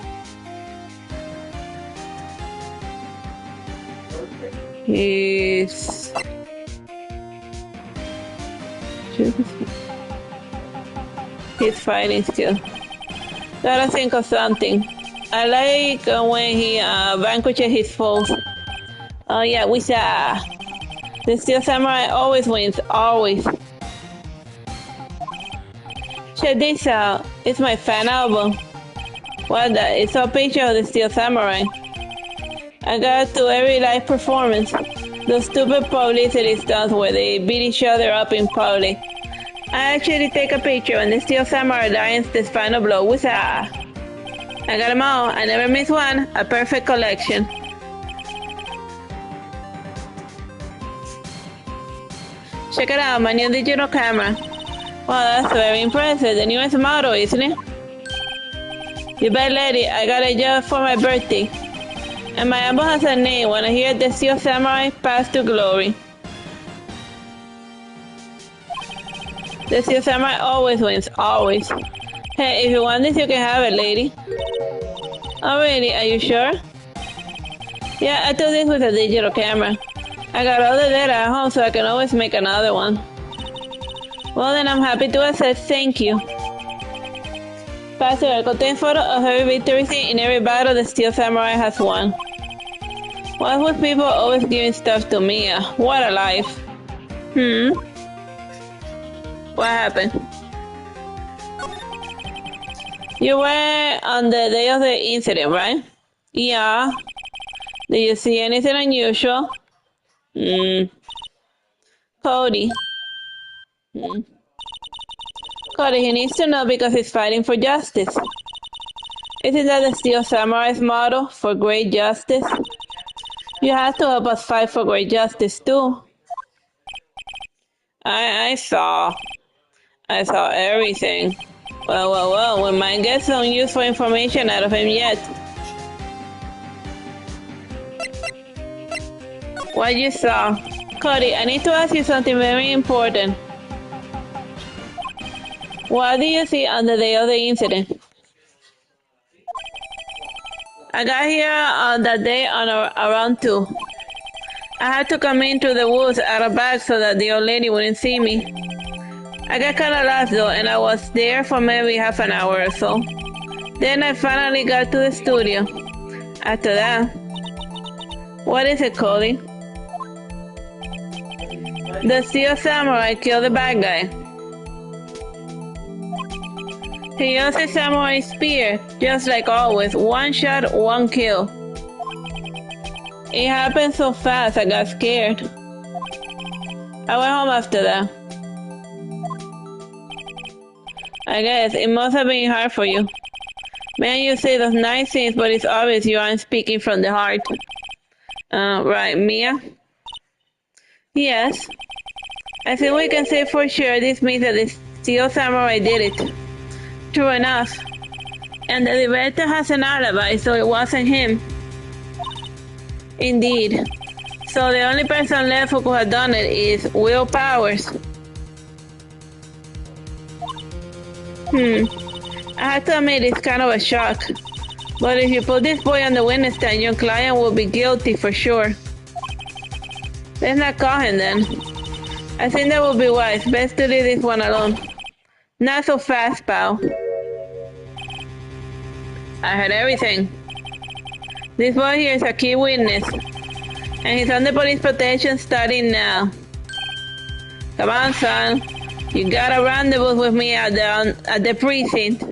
[SPEAKER 1] His fighting skill. Gotta think of something. I like when he vanquishes his foes. Oh yeah, we saw. The Steel Samurai always wins, always. Check this out. It's my fan album. What the? It's a picture of the Steel Samurai. I got to every live performance. Those stupid publicity stunts where they beat each other up in public. I actually take a picture and the Steel Samurai lands the final blow. What's that? I got them all. I never miss one. A perfect collection. Check it out, my new digital camera. Wow, that's very impressive. The newest model, isn't it? You bet, lady. I got it just for my birthday. And my album has a name. When I hear the Steel Samurai, Path to Glory. The Steel Samurai always wins, always. Hey, if you want this, you can have it, lady. Oh, really? Are you sure? Yeah, I took this with a digital camera. I got all the data at home, so I can always make another one. Well, then I'm happy to accept. Thank you. Pastor, contains photos of every victory scene in every battle the Steel Samurai has won. What's with people always giving stuff to Mia? What a life. What happened? You were on the day of the incident, right? Yeah. Did you see anything unusual? Cody. Cody, he needs to know because he's fighting for justice. Isn't that the Steel Samurai's motto, for great justice? You have to help us fight for great justice too. I saw everything. Well, we might get some useful information out of him yet. What you saw? Cody, I need to ask you something very important. What did you see on the day of the incident? I got here on that day around 2. I had to come into the woods out of bag so that the old lady wouldn't see me. I got kind of lost though, and I was there for maybe half an hour or so. Then I finally got to the studio. After that, what is it, Cody? The Steel Samurai killed the bad guy. He used his samurai spear, just like always. One shot, one kill. It happened so fast, I got scared. I went home after that. I guess it must have been hard for you. Man, you say those nice things, but it's obvious you aren't speaking from the heart. Right, Mia? Yes. I think we can say for sure this means that the Steel Samurai did it. True enough. And the director has an alibi, so it wasn't him. Indeed. So the only person left who could have done it is Will Powers. I have to admit it's kind of a shock. But if you put this boy on the witness stand, your client will be guilty for sure. Let's not call him then. I think that would be wise. Best to leave this one alone. Not so fast, pal. I heard everything. This boy here is a key witness. And he's under police protection starting now. Come on, son. You got a rendezvous with me at the precinct.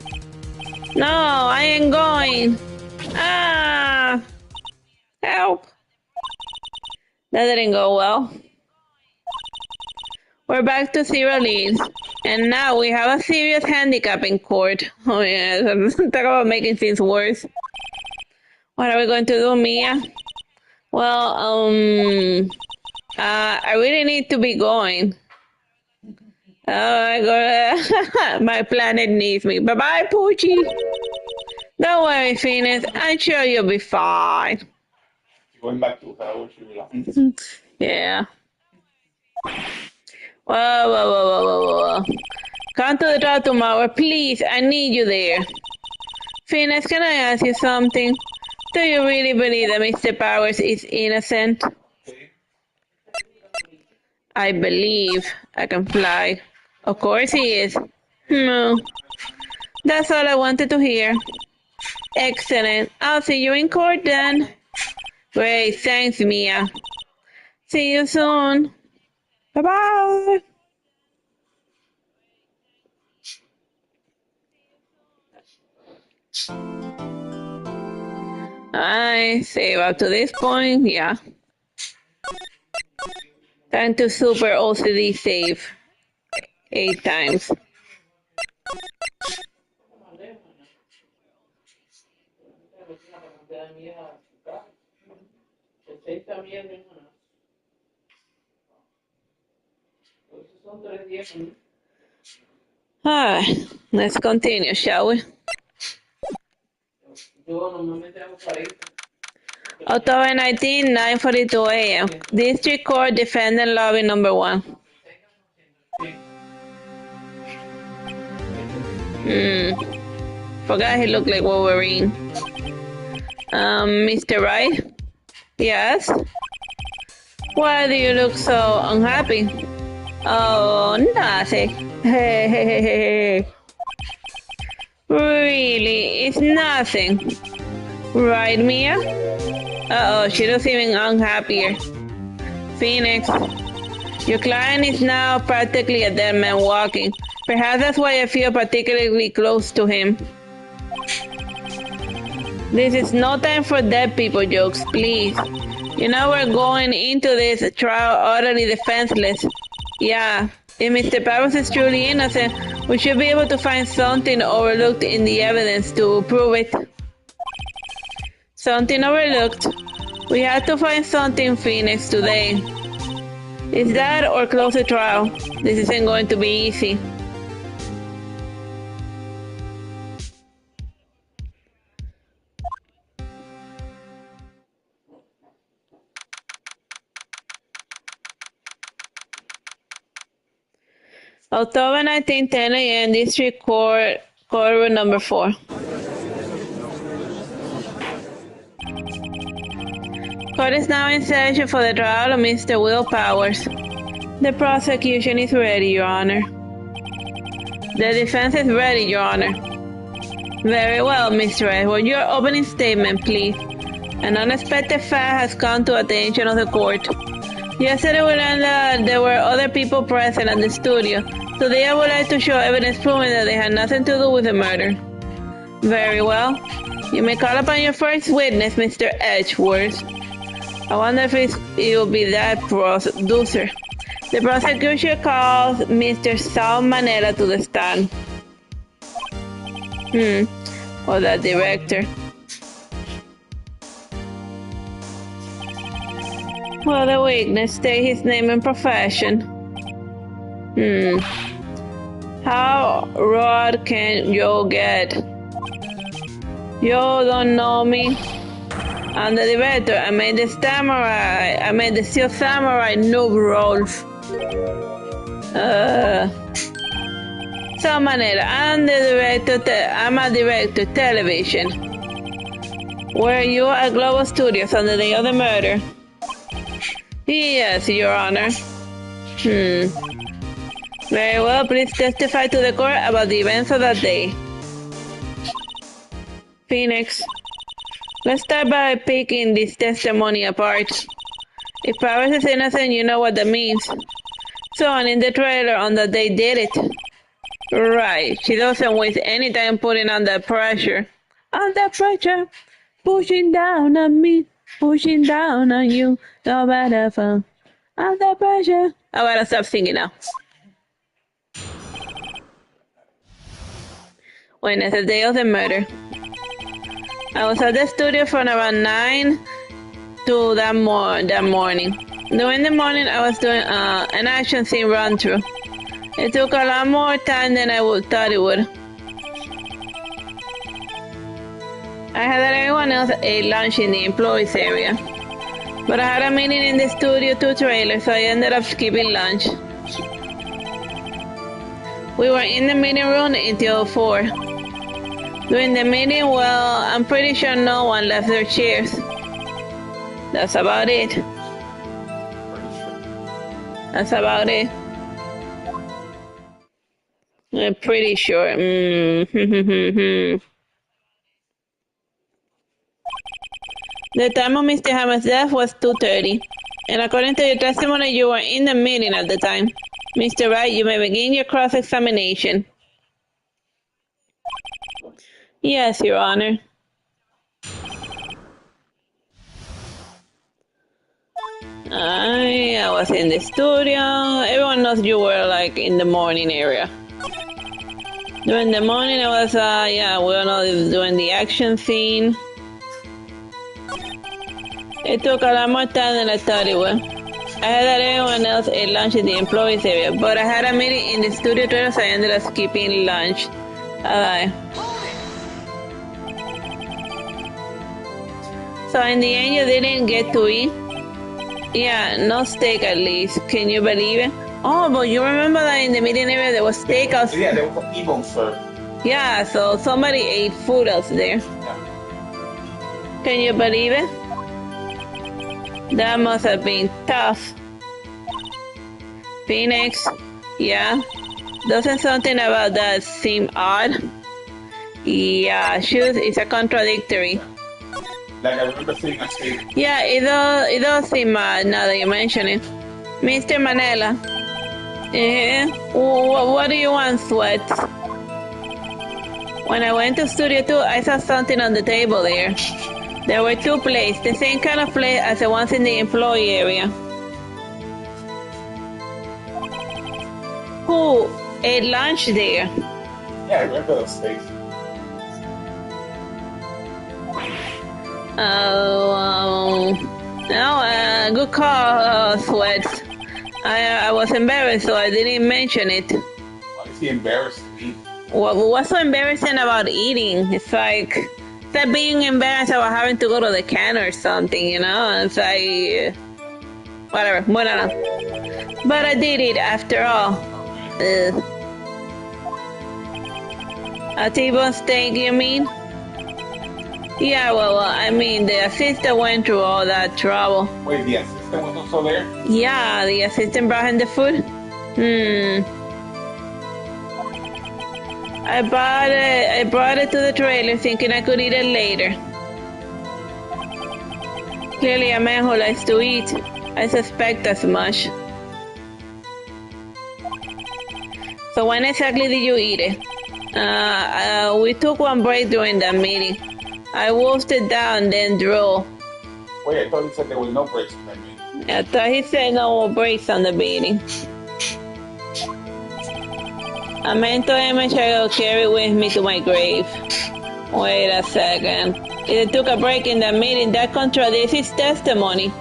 [SPEAKER 1] No, I ain't going. Ah! Help! That didn't go well. We're back to 0 leads. And now we have a serious handicap in court. Oh yeah, talk about making things worse. What are we going to do, Mia? Well, I really need to be going. Oh my god, my planet needs me. Bye-bye, Poochie. Don't worry, Phoenix. I'm sure you'll be fine.
[SPEAKER 2] Going back to how she belongs.
[SPEAKER 1] Yeah. Whoa. Come to the top tomorrow, please. I need you there. Phoenix, can I ask you something? Do you really believe that Mr. Powers is innocent? I believe I can fly. Of course he is. No, that's all I wanted to hear. Excellent. I'll see you in court then. Great, thanks, Mia. See you soon. Bye-bye. I save up to this point, yeah. Time to super OCD save 8 times. Alright, let's continue, shall we? October 19, 9:42 a.m. District Court Defendant Lobby number 1. Forgot he looked like Wolverine. Mr. Wright? Yes? Why do you look so unhappy? Oh, nothing. Hey, hey, hey, hey. Really, it's nothing. Right, Mia? Uh-oh, she looks even unhappier. Phoenix, your client is now practically a dead man walking. Perhaps that's why I feel particularly close to him. This is no time for dead people jokes, please. You know we're going into this trial utterly defenseless. Yeah, if Mr. Parros is truly innocent, we should be able to find something overlooked in the evidence to prove it. Something overlooked? We have to find something, Phoenix, today. Is that or close the trial? This isn't going to be easy. October 19, 10 a.m., District Court, Courtroom number 4. Court is now in session for the trial of Mr. Will Powers. The prosecution is ready, Your Honor. The defense is ready, Your Honor. Very well, Mr. Edward. Your opening statement, please. An unexpected fact has come to attention of the court. Yesterday we learned that there were other people present at the studio. Today I would like to show evidence proving that they had nothing to do with the murder. Very well. You may call upon your first witness, Mr. Edgeworth. I wonder if it will be that producer. The prosecution calls Mr. Sal Manella to the stand. Or the director. Well, the witness state his name and profession. How raw can you get? You don't know me. I'm the director. I made the Steel Samurai noob roles. Some manera. I'm a director television. Were you at Global Studios on the day of the murder? Yes, Your Honor. Very well, please testify to the court about the events of that day. Phoenix, let's start by picking this testimony apart. If Powers is innocent, you know what that means. Someone in the trailer on that day did it. Right, she doesn't waste any time putting under pressure. Under pressure, pushing down on me, pushing down on you, no matter fun. Under pressure. I gotta stop singing now. Witness, the day of the murder. I was at the studio from around 9 to that morning. During the morning, I was doing an action scene run-through. It took a lot more time than I thought it would. I had that everyone else ate lunch in the employees area. But I had a meeting in the studio 2 trailer, so I ended up skipping lunch. We were in the meeting room until 4. During the meeting, well, I'm pretty sure no one left their chairs. That's about it. That's about it. I'm pretty sure. The time of Mr. Hammer's death was 2:30, and according to your testimony, you were in the meeting at the time. Mr. Wright, you may begin your cross-examination. Yes, Your Honor. I was in the studio. Everyone knows you were like in the morning area. During the morning, I was, doing the action scene. It took a lot more time than I thought it would. I had that everyone else ate lunch in the employees area, but I had a meeting in the studio too, so I ended up skipping lunch. So in the end, you didn't get to eat? Yeah, no steak at least. Can you believe it? Oh, but you remember that in the meeting area there was steak outside?
[SPEAKER 2] Yeah, there was a T-bone served.
[SPEAKER 1] Yeah, so somebody ate food out there.
[SPEAKER 2] Yeah.
[SPEAKER 1] Can you believe it? That must have been tough. Phoenix, yeah? Doesn't something about that seem odd? Yeah, shoes is a contradictory.
[SPEAKER 2] Like I remember seeing a steak.
[SPEAKER 1] Yeah, it does seem odd now that you mention it. Mr. Manila. What do you want, Sweat? When I went to Studio 2, I saw something on the table there. There were two plates, the same kind of plate as the ones in the employee area. Who ate lunch there?
[SPEAKER 2] Yeah, I remember those steaks.
[SPEAKER 1] No, good call, Sweat. I was embarrassed, so I didn't mention it.
[SPEAKER 2] Why is he embarrassed to eat?
[SPEAKER 1] What's so embarrassing about eating? It's like being embarrassed about having to go to the can or something, you know? It's like, whatever. Bueno, no. But I did it after all. A T-bone steak, you mean? Yeah, well, I mean, the assistant went through all that trouble.
[SPEAKER 2] Wait, the assistant was also there?
[SPEAKER 1] Yeah, the assistant brought him the food. I brought it to the trailer thinking I could eat it later. Clearly a man who likes to eat. I suspect as much. So when exactly did you eat it? We took one break during that meeting. I wolfed it down, then drove.
[SPEAKER 2] Wait, I thought you said there were no breaks in that meeting.
[SPEAKER 1] I thought he said no more breaks on the meeting. I meant to image I will carry with me to my grave. Wait a second. If it took a break in the meeting, that contradicts his testimony.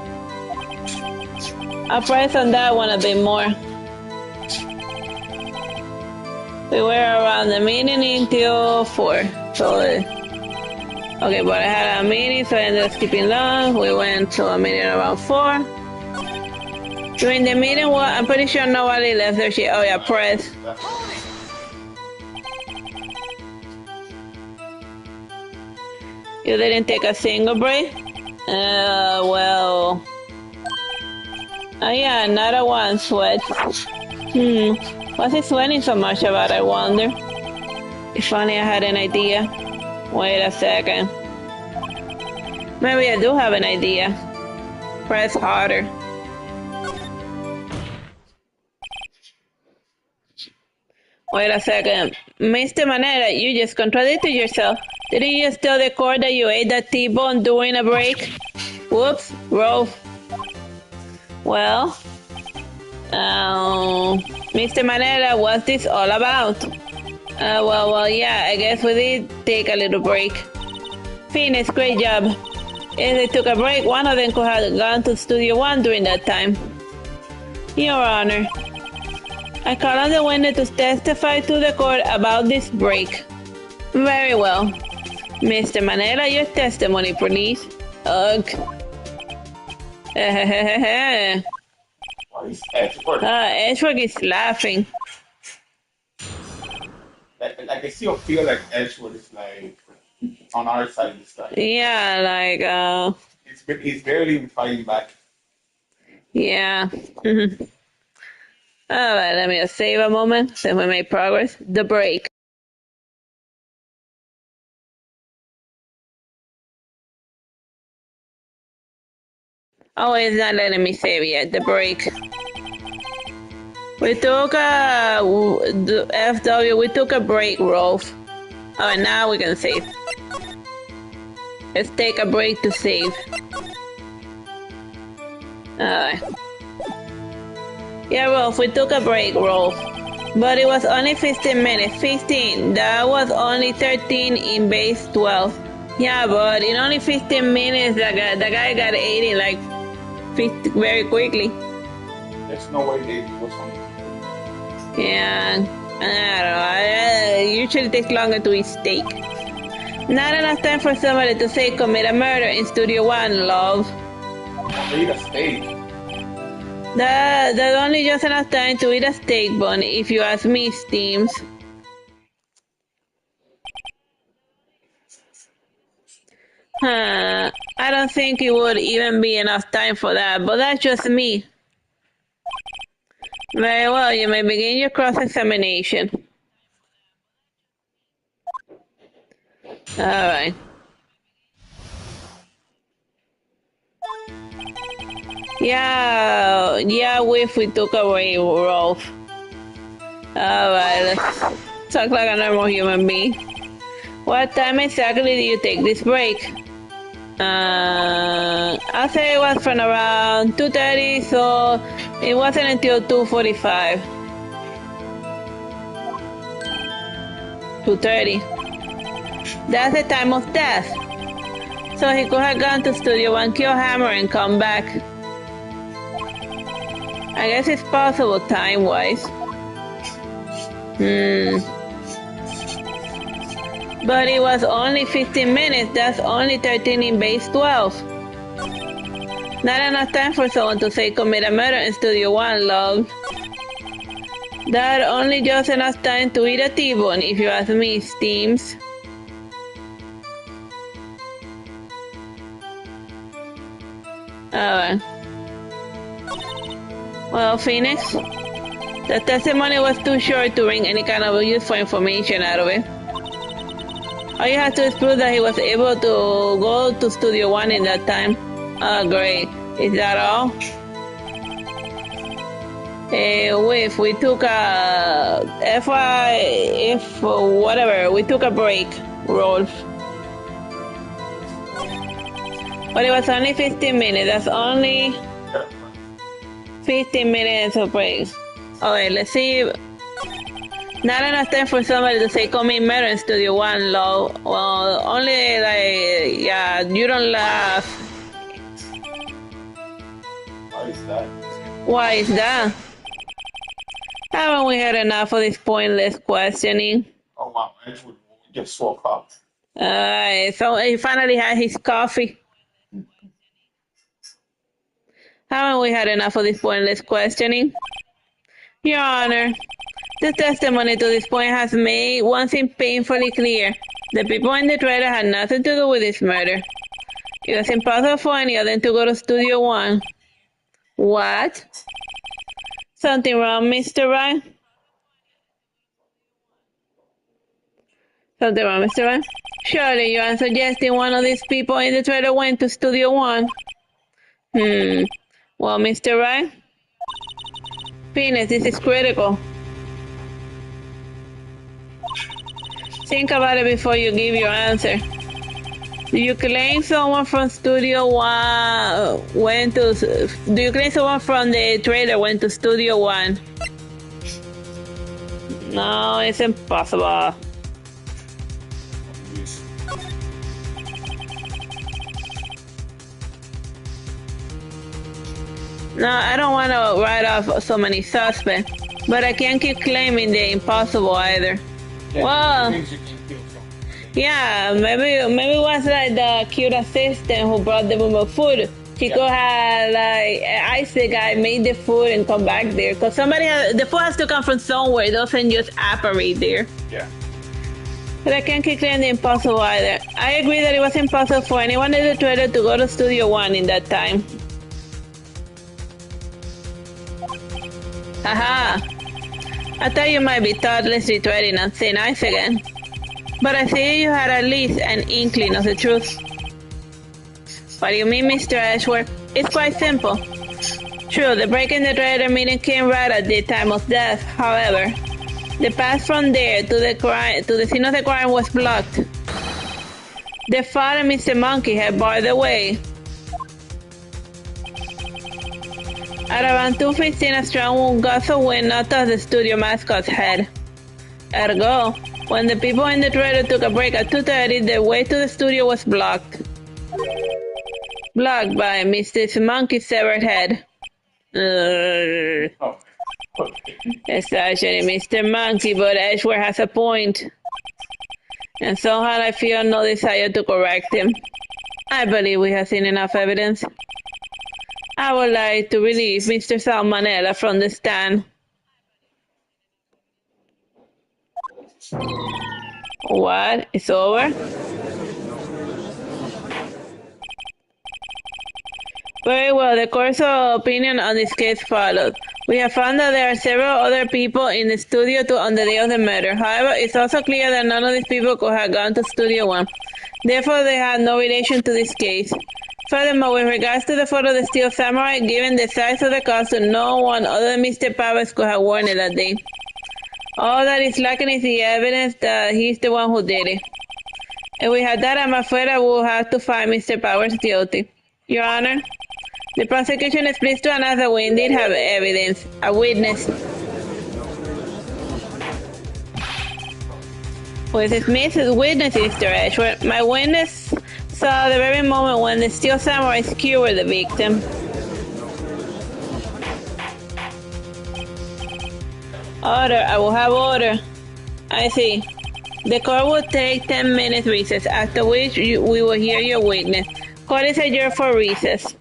[SPEAKER 1] I'll press on that one a bit more. We were around the meeting until 4. So, okay, but I had a meeting, so I ended up skipping lunch. We went to a meeting around 4. During the meeting, well, I'm pretty sure nobody left their shit. Oh yeah, press. You didn't take a single break? Well... yeah, not a one, Sweat. What's he sweating so much about, I wonder? If only I had an idea. Wait a second. Maybe I do have an idea. Press harder. Wait a second. Mr. Manera, you just contradicted yourself. Didn't you just tell the court that you ate that T-bone during a break? Whoops, Rove. Well, Mr. Manera, what's this all about? Well, yeah, I guess we did take a little break. Phoenix, great job. If they took a break, one of them could have gone to Studio 1 during that time. Your Honor, I call on the witness to testify to the court about this break. Very well. Mr. Manela, your testimony, please. Ugh.
[SPEAKER 2] What is Edgeworth?
[SPEAKER 1] Edgeworth is laughing.
[SPEAKER 2] Like I still feel like Edgeworth is like on our side this time.
[SPEAKER 1] Yeah, like
[SPEAKER 2] He's barely even fighting back.
[SPEAKER 1] Yeah. All right, let me just save a moment so we make progress. The break. Oh, it's not letting me save yet. The break. We took the FW. We took a break, Rolf. All right, now we can save. Let's take a break to save. Alright. Yeah, Rolf, we took a break, Rolf. But it was only 15 minutes. 15. That was only 13 in base 12. Yeah, but in only 15 minutes, the guy got 80 like 50, very quickly.
[SPEAKER 2] There's no way they was on.
[SPEAKER 1] Yeah, I don't know. Usually takes longer to eat steak. Not enough time for somebody to say commit a murder in Studio One, love.
[SPEAKER 2] They eat a steak.
[SPEAKER 1] That's only just enough time to eat a steak bun, if you ask me, Steams. I don't think it would even be enough time for that, but that's just me. Very well, you may begin your cross-examination. Alright. Yeah, if we took away Rolf. Alright, let's talk like a normal human being. What time exactly do you take this break? I'll say it was from around 2:30, so it wasn't until 2:45. 2:30. That's the time of death. So he could have gone to Studio One, kill Hammer, and come back. I guess it's possible time-wise. But it was only 15 minutes. That's only 13 in base 12. Not enough time for someone to say commit a murder in Studio One, love. That only just enough time to eat a T-bone, if you ask me, Steams. Alright. Well, Phoenix, the testimony was too short to bring any kind of useful information out of it. All you have to is prove that he was able to go to Studio One in that time. Oh, great. Is that all? We took a we took a break, Rolf. But it was only 15 minutes. That's only 15 minutes of break. Okay, let's see. Not enough time for somebody to say commit murder in Studio One, lol. Well, only like, yeah, you don't laugh.
[SPEAKER 2] Why is that?
[SPEAKER 1] Why is that? Haven't we had enough of this pointless questioning?
[SPEAKER 2] Oh wow, Edgewood just woke up.
[SPEAKER 1] So he finally had his coffee. Haven't we had enough of this pointless questioning? Your Honor, the testimony to this point has made one thing painfully clear. The people in the trailer had nothing to do with this murder. It was impossible for any of them to go to Studio One. What? Something wrong, Mr. Wright? Something wrong, Mr. Wright? Surely you are suggesting one of these people in the trailer went to Studio One. Well, Mr. Wright? Phoenix, this is critical. Think about it before you give your answer. Do you claim someone from Studio One went to... Do you claim someone from the trailer went to Studio One? No, it's impossible. No, I don't want to write off so many suspects, but I can't keep claiming the impossible either.
[SPEAKER 2] Yeah,
[SPEAKER 1] Well, yeah, maybe it was like the cute assistant who brought the room of food. She could have like asked the guy, made the food and come back there. Cause the food has to come from somewhere. It doesn't just apparate there.
[SPEAKER 2] Yeah.
[SPEAKER 1] But I can't keep claiming the impossible either. I agree that it was impossible for anyone in the trailer to go to Studio One in that time. Haha. I thought you might be thoughtlessly treading on thin ice again. But I see you had at least an inkling of the truth. What do you mean, Mr. Ashworth? It's quite simple. True, the break in the trader meeting came right at the time of death. However, the path from there to the scene of the crime was blocked. The father, Mr. Monkey, had barred the way. At around 2:15, a strong gust of wind knocked off the studio mascot's head. Ergo, when the people in the trailer took a break at 2:30, the way to the studio was blocked. Blocked by Mr. Monkey's severed head.
[SPEAKER 2] Oh, okay.
[SPEAKER 1] It's actually Mr. Monkey, but Ashworth has a point. And somehow I feel no desire to correct him. I believe we have seen enough evidence. I would like to relieve Mr. Salmonella from the stand. What? It's over? Very well, the course of opinion on this case followed. We have found that there are several other people in the studio on the day of the murder. However, it's also clear that none of these people could have gone to Studio 1. Therefore, they had no relation to this case. Furthermore, with regards to the photo of the Steel Samurai, given the size of the costume, no one other than Mr. Powers could have worn it that day. All that is lacking is the evidence that he's the one who did it. If we had that, I'm afraid I will have to find Mr. Powers guilty. Your Honor, the prosecution is pleased to announce that we indeed have evidence, a witness. With his Mrs. Witness, Mr. Ashworth, my witness saw the very moment when the Steel Samurai skewered the victim. Order, I will have order. I see. The court will take 10 minutes recess, after which we will hear your witness. Court is adjourned for recess.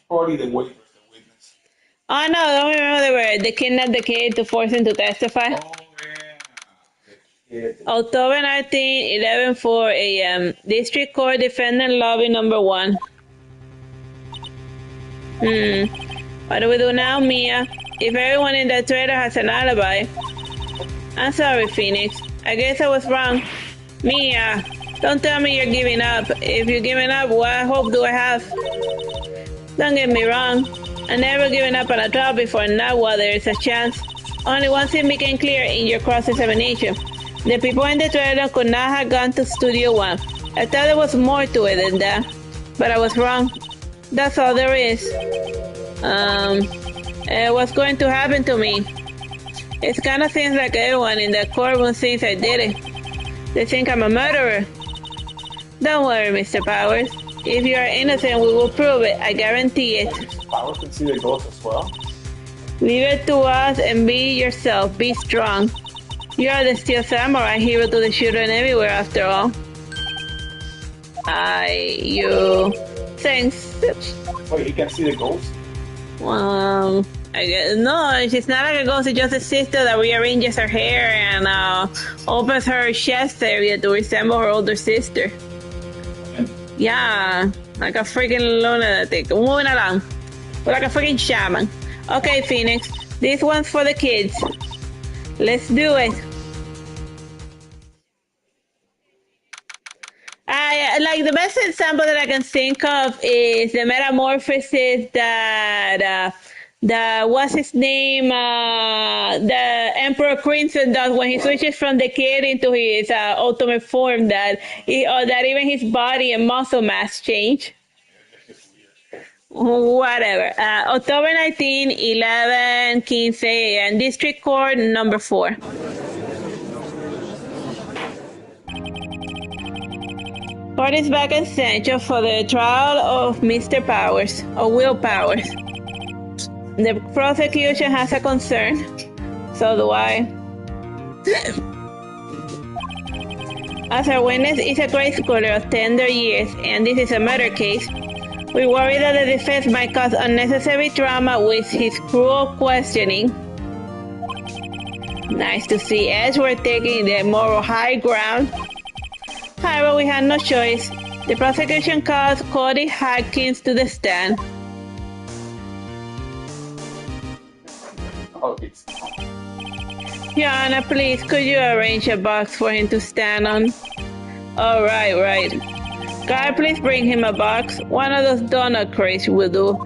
[SPEAKER 2] Party the witness.
[SPEAKER 1] Oh no, don't remember they kidnapped the kid to force him to testify?
[SPEAKER 2] Oh yeah.
[SPEAKER 1] October 19, 11:04 a.m. District Court Defendant Lobby Number 1. What do we do now, Mia? If everyone in that trailer has an alibi. I'm sorry, Phoenix. I guess I was wrong. Mia, don't tell me you're giving up. If you're giving up, what hope do I have? Don't get me wrong. I never given up on a trial before, now while there is a chance. Only one thing became clear in your cross-examination. The people in the trailer could not have gone to Studio 1. I thought there was more to it than that, but I was wrong. That's all there is. What's going to happen to me? It kind of seems like everyone in the courtroom thinks I did it. They think I'm a murderer. Don't worry, Mr. Powers. If you are innocent, we will prove it. I guarantee it.
[SPEAKER 2] Powers can see the ghost as well.
[SPEAKER 1] Leave it to us and be yourself. Be strong. You are the Steel Samurai, hero to the children everywhere, after all. Thanks.
[SPEAKER 2] Wait, he can see the ghost?
[SPEAKER 1] I guess, no, she's not like a ghost. It's just a sister that rearranges her hair and opens her chest area to resemble her older sister. Yeah, like a freaking lunatic. Moving along. Like a freaking shaman. Okay, Phoenix, this one's for the kids. Let's do it. Like the best example that I can think of is the metamorphosis that what's his name, the Emperor Crimson does when he switches from the kid into his ultimate form. That even his body and muscle mass change. Whatever. October 19, 11:15 a.m. District Court number 4. Court is back at Central for the trial of Mr. Powers, or Will Powers. The prosecution has a concern. So do I. As our witness is a grade schooler of tender years, and this is a murder case, we worry that the defense might cause unnecessary trauma with his cruel questioning. Nice to see Edgeworth taking the moral high ground. However, we had no choice. The prosecution calls Cody Hatkins to the stand.
[SPEAKER 2] Oh, it's
[SPEAKER 1] Yana, please, could you arrange a box for him to stand on? All right, right. Guy, please bring him a box. One of those donut crates will do.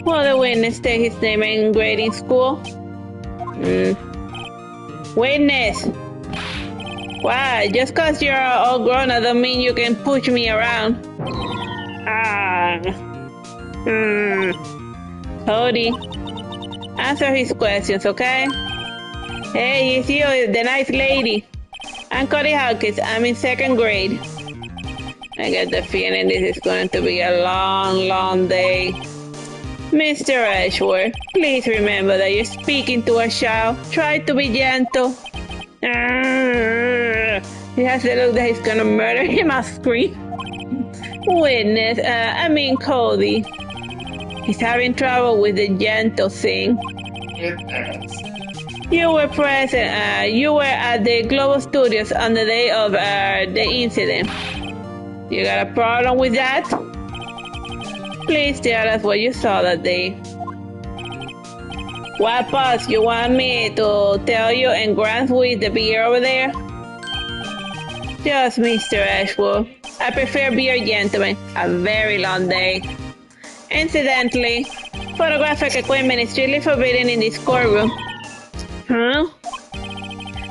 [SPEAKER 1] Will the witness state his name and grade in school? Witness! Why? Just cause you're all grown up don't mean you can push me around. Ah. Cody, answer his questions, okay? Hey, it's you, the nice lady. I'm Cody Hawkins. I'm in second grade. I get the feeling this is going to be a long, long day. Mr. Ashworth, please remember that you're speaking to a child. Try to be gentle. He has the look that he's gonna murder him. I'll scream. Witness, Cody. He's having trouble with the gentle thing. You were present. You were at the Global Studios on the day of the incident. You got a problem with that? Please tell us what you saw that day. What boss you want me to tell you and grant with the beer over there? Just Mr. Ashworth. I prefer beer, gentlemen. A very long day. Incidentally, photographic equipment is strictly forbidden in this courtroom. Huh?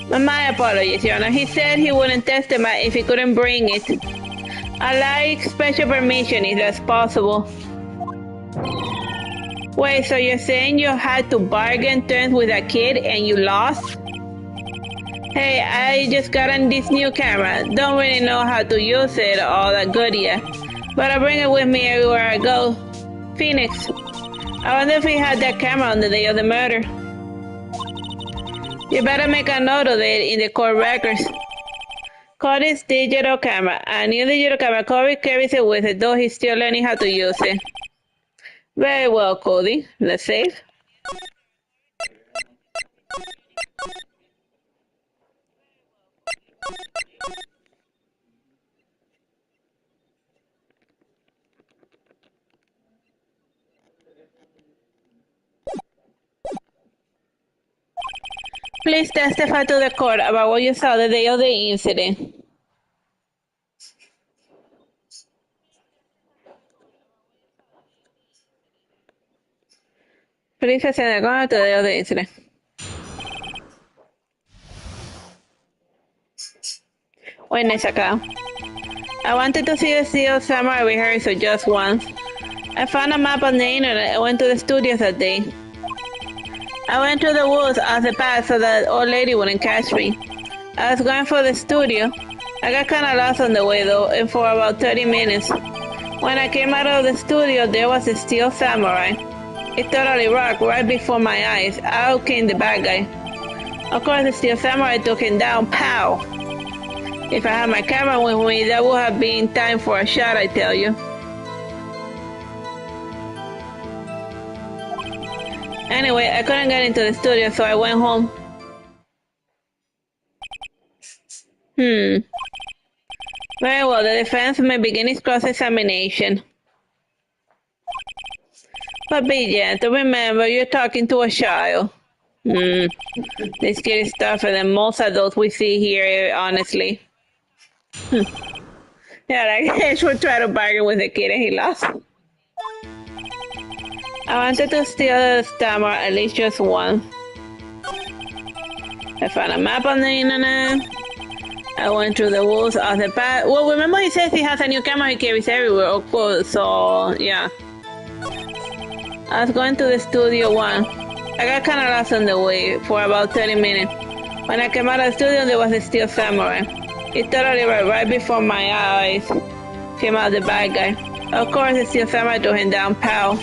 [SPEAKER 1] My apologies, Your Honor. He said he wouldn't testify if he couldn't bring it. I like special permission if that's possible. Wait, so you're saying you had to bargain terms with a kid and you lost? Hey, I just got on this new camera. Don't really know how to use it all that good yet. But I bring it with me everywhere I go. Phoenix. I wonder if he had that camera on the day of the murder. You better make a note of it in the court records. Cody's digital camera. A new digital camera. Cody carries it with it, though he's still learning how to use it. Very well, Cody. Let's save. Please testify to the court about what you saw the day of the incident. Please testify to the day of the incident. Witness account. I wanted to see the Steel Samurai rehearsal just once. I found a map on the internet and went to the studios that day. I went to the woods as a path so that old lady wouldn't catch me. I was going for the studio. I got kind of lost on the way though, and for about 30 minutes. When I came out of the studio, there was a Steel Samurai. It totally rocked right before my eyes. Out came the bad guy. Of course, the Steel Samurai took him down. Pow! If I had my camera with me, that would have been time for a shot, I tell you. Anyway, I couldn't get into the studio, so I went home. Very well, the defense may begin its cross-examination. But be gentle, remember, you're talking to a child. This kid is tougher than most adults we see here, honestly. Yeah, like Ashwood tried to bargain with the kid and he lost. I wanted to steal the stammer at least just once. I found a map on the internet. I went through the woods of the path. Well, remember he says he has a new camera he carries everywhere, of course, so yeah. I was going to the studio one. I got kind of lost on the way for about 30 minutes. When I came out of the studio, there was a Steel Samurai. It totally right before my eyes came out the bad guy. Of course, the Steel Samurai threw him down, pow.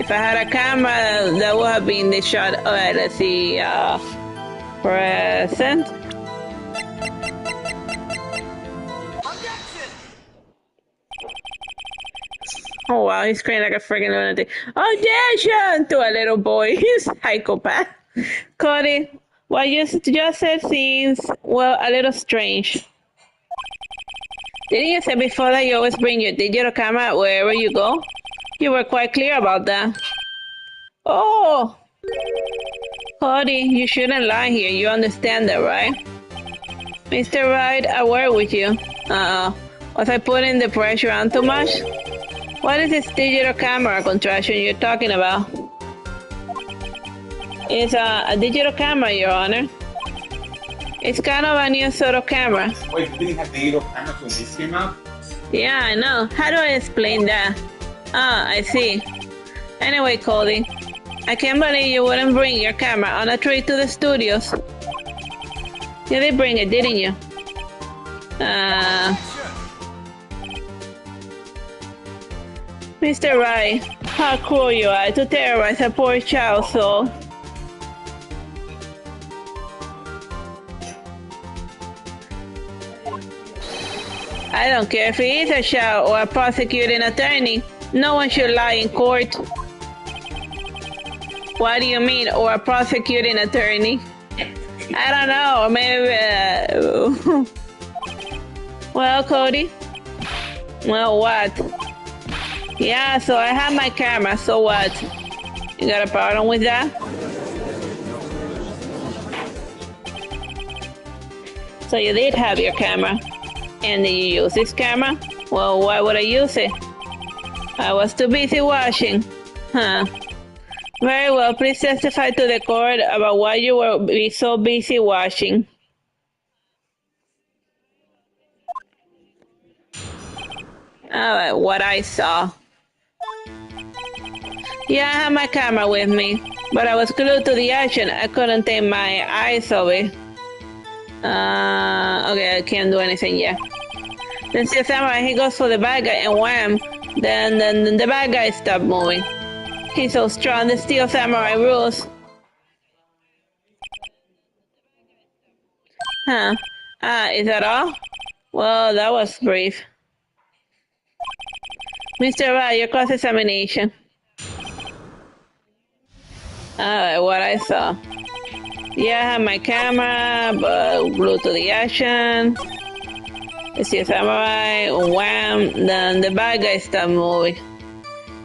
[SPEAKER 1] If I had a camera, that would have been the shot. Alright, let's see. Present. Oh wow, he's crying like a freaking lunatic. Audition to a little boy. He's a psychopath. Cody, what you just said seems, well, a little strange. Didn't you say before that you always bring your digital camera wherever you go? You were quite clear about that. Oh! Cody, you shouldn't lie here. You understand that, right? Mr. Wright, I work with you. Uh-oh. Was I putting the pressure on too much? What is this digital camera contraption you're talking about? It's a digital camera, Your Honor. It's kind of a new sort of camera.
[SPEAKER 2] Wait, you didn't have digital cameras when this came out?
[SPEAKER 1] Yeah, I know. How do I explain that? Ah, I see. Anyway, Cody, I can't believe you wouldn't bring your camera on a trip to the studios. You did bring it, didn't you? Mr. Wright, how cruel you are to terrorize a poor child's soul. I don't care if he is a child or a prosecuting attorney. No one should lie in court. What do you mean, or a prosecuting attorney? I don't know, maybe... Well, Cody? Well, what? Yeah, so I have my camera, so what? You got a problem with that? So you did have your camera. And did you use this camera? Well, why would I use it? I was too busy watching. Huh. Very well, please testify to the court about why you were so busy watching. What I saw. Yeah, I had my camera with me, but I was glued to the action. I couldn't take my eyes off it. Okay, I can't do anything yet. Then Steel Samurai, he goes for the bad guy, and wham! Then the bad guy stopped moving. He's so strong, the Steel Samurai rules. Huh. Is that all? Well, that was brief. Mr. Wright, your cross-examination. What I saw. Yeah, I have my camera, but glued to the action. I see a samurai, wham, then the bad guy stopped moving.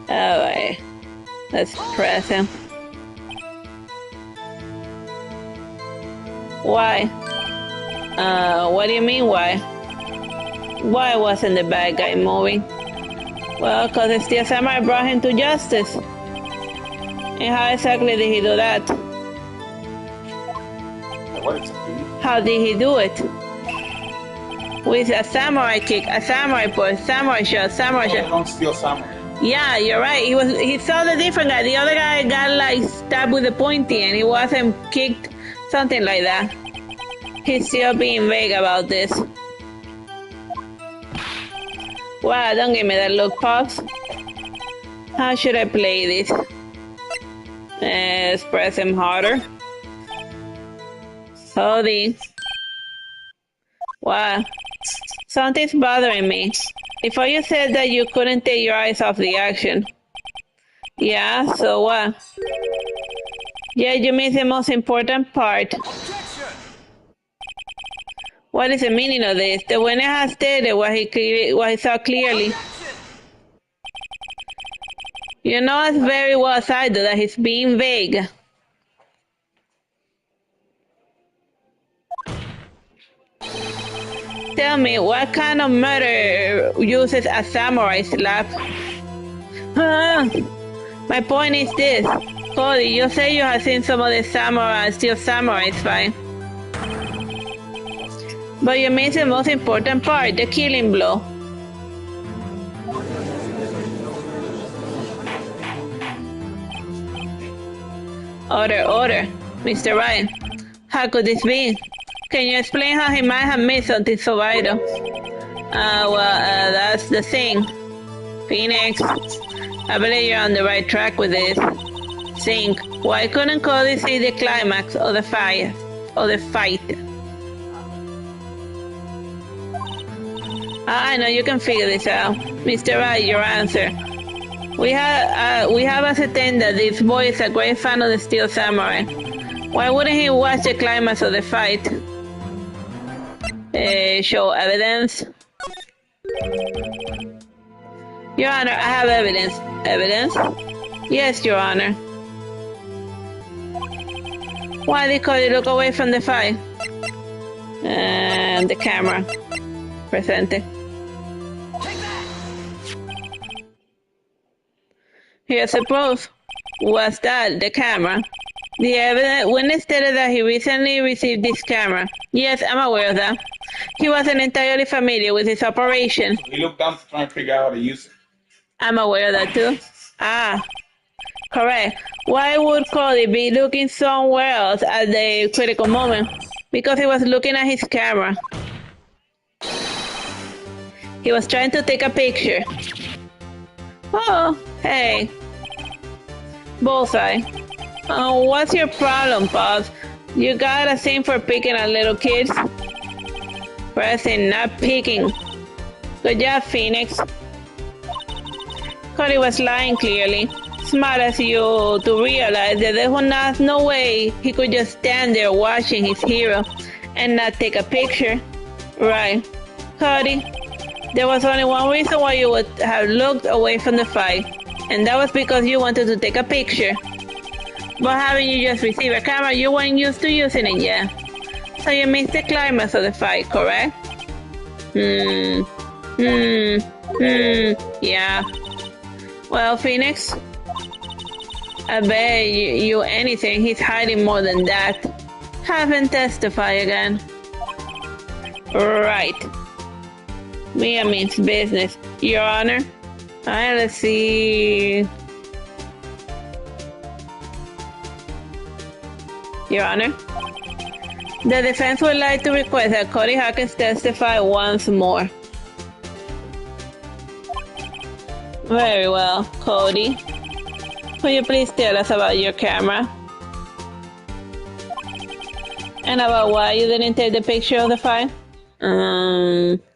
[SPEAKER 1] Alright, let's press him. Why? What do you mean why? Why wasn't the bad guy moving? Well, because the Steel Samurai brought him to justice. And how exactly did he do that?
[SPEAKER 2] What exactly?
[SPEAKER 1] How did he do it? With a samurai kick, a samurai push, samurai shot, samurai shot.
[SPEAKER 2] Don't steal samurai.
[SPEAKER 1] Yeah, you're right. He saw the different guy. The other guy got like stabbed with a pointy and he wasn't kicked, something like that. He's still being vague about this. Wow, don't give me that look, Pops. How should I play this? Let's press him harder. Sorry. Wow. Something's bothering me. Before you said that you couldn't take your eyes off the action. Yeah, so what? Yeah, you missed the most important part. What is the meaning of this? The winner has stated what he saw clearly. You know as very well as I do that he's being vague. Tell me, what kind of murder uses a samurai slap? My point is this. Cody, you say you have seen some of the samurai, Steel Samurais fight. But you missed the most important part, the killing blow. Order. Mr. Wright, how could this be? Can you explain how he might have missed something so vital? That's the thing. Phoenix, I believe you're on the right track with this. Think, why couldn't Cody see the climax of the fight? I know you can figure this out. Mr. Wright, your answer. We have ascertained that this boy is a great fan of the Steel Samurai. Why wouldn't he watch the climax of the fight? Show evidence. Your Honor, I have evidence. Evidence? Yes, Your Honor. Why did Cody look away from the file? And the camera. Presente. Here's the proof. What's that? The camera. The evidence witness stated that he recently received this camera. Yes, I'm aware of that. He wasn't entirely familiar with its operation.
[SPEAKER 2] He looked down to try and figure out how to use it.
[SPEAKER 1] I'm aware of that too. Ah, correct. Why would Cody be looking somewhere else at the critical moment? Because he was looking at his camera. He was trying to take a picture. Oh, hey. Bullseye. What's your problem, Pops? You got a thing for picking at little kids? Pressing, not picking. Good job, Phoenix. Cody was lying clearly. Smart as you to realize that there was no way he could just stand there watching his hero and not take a picture. Right. Cody, there was only one reason why you would have looked away from the fight, and that was because you wanted to take a picture. But having you just received a camera, you weren't used to using it yet. So you missed the climax of the fight, correct? Yeah. Well, Phoenix, I bet you anything he's hiding more than that. Have him testify again. Right. Mia means business. Your Honor. Alright, let's see. Your Honor. The defense would like to request that Cody Hawkins testify once more. Very well, Cody. Will you please tell us about your camera? And about why you didn't take the picture of the file?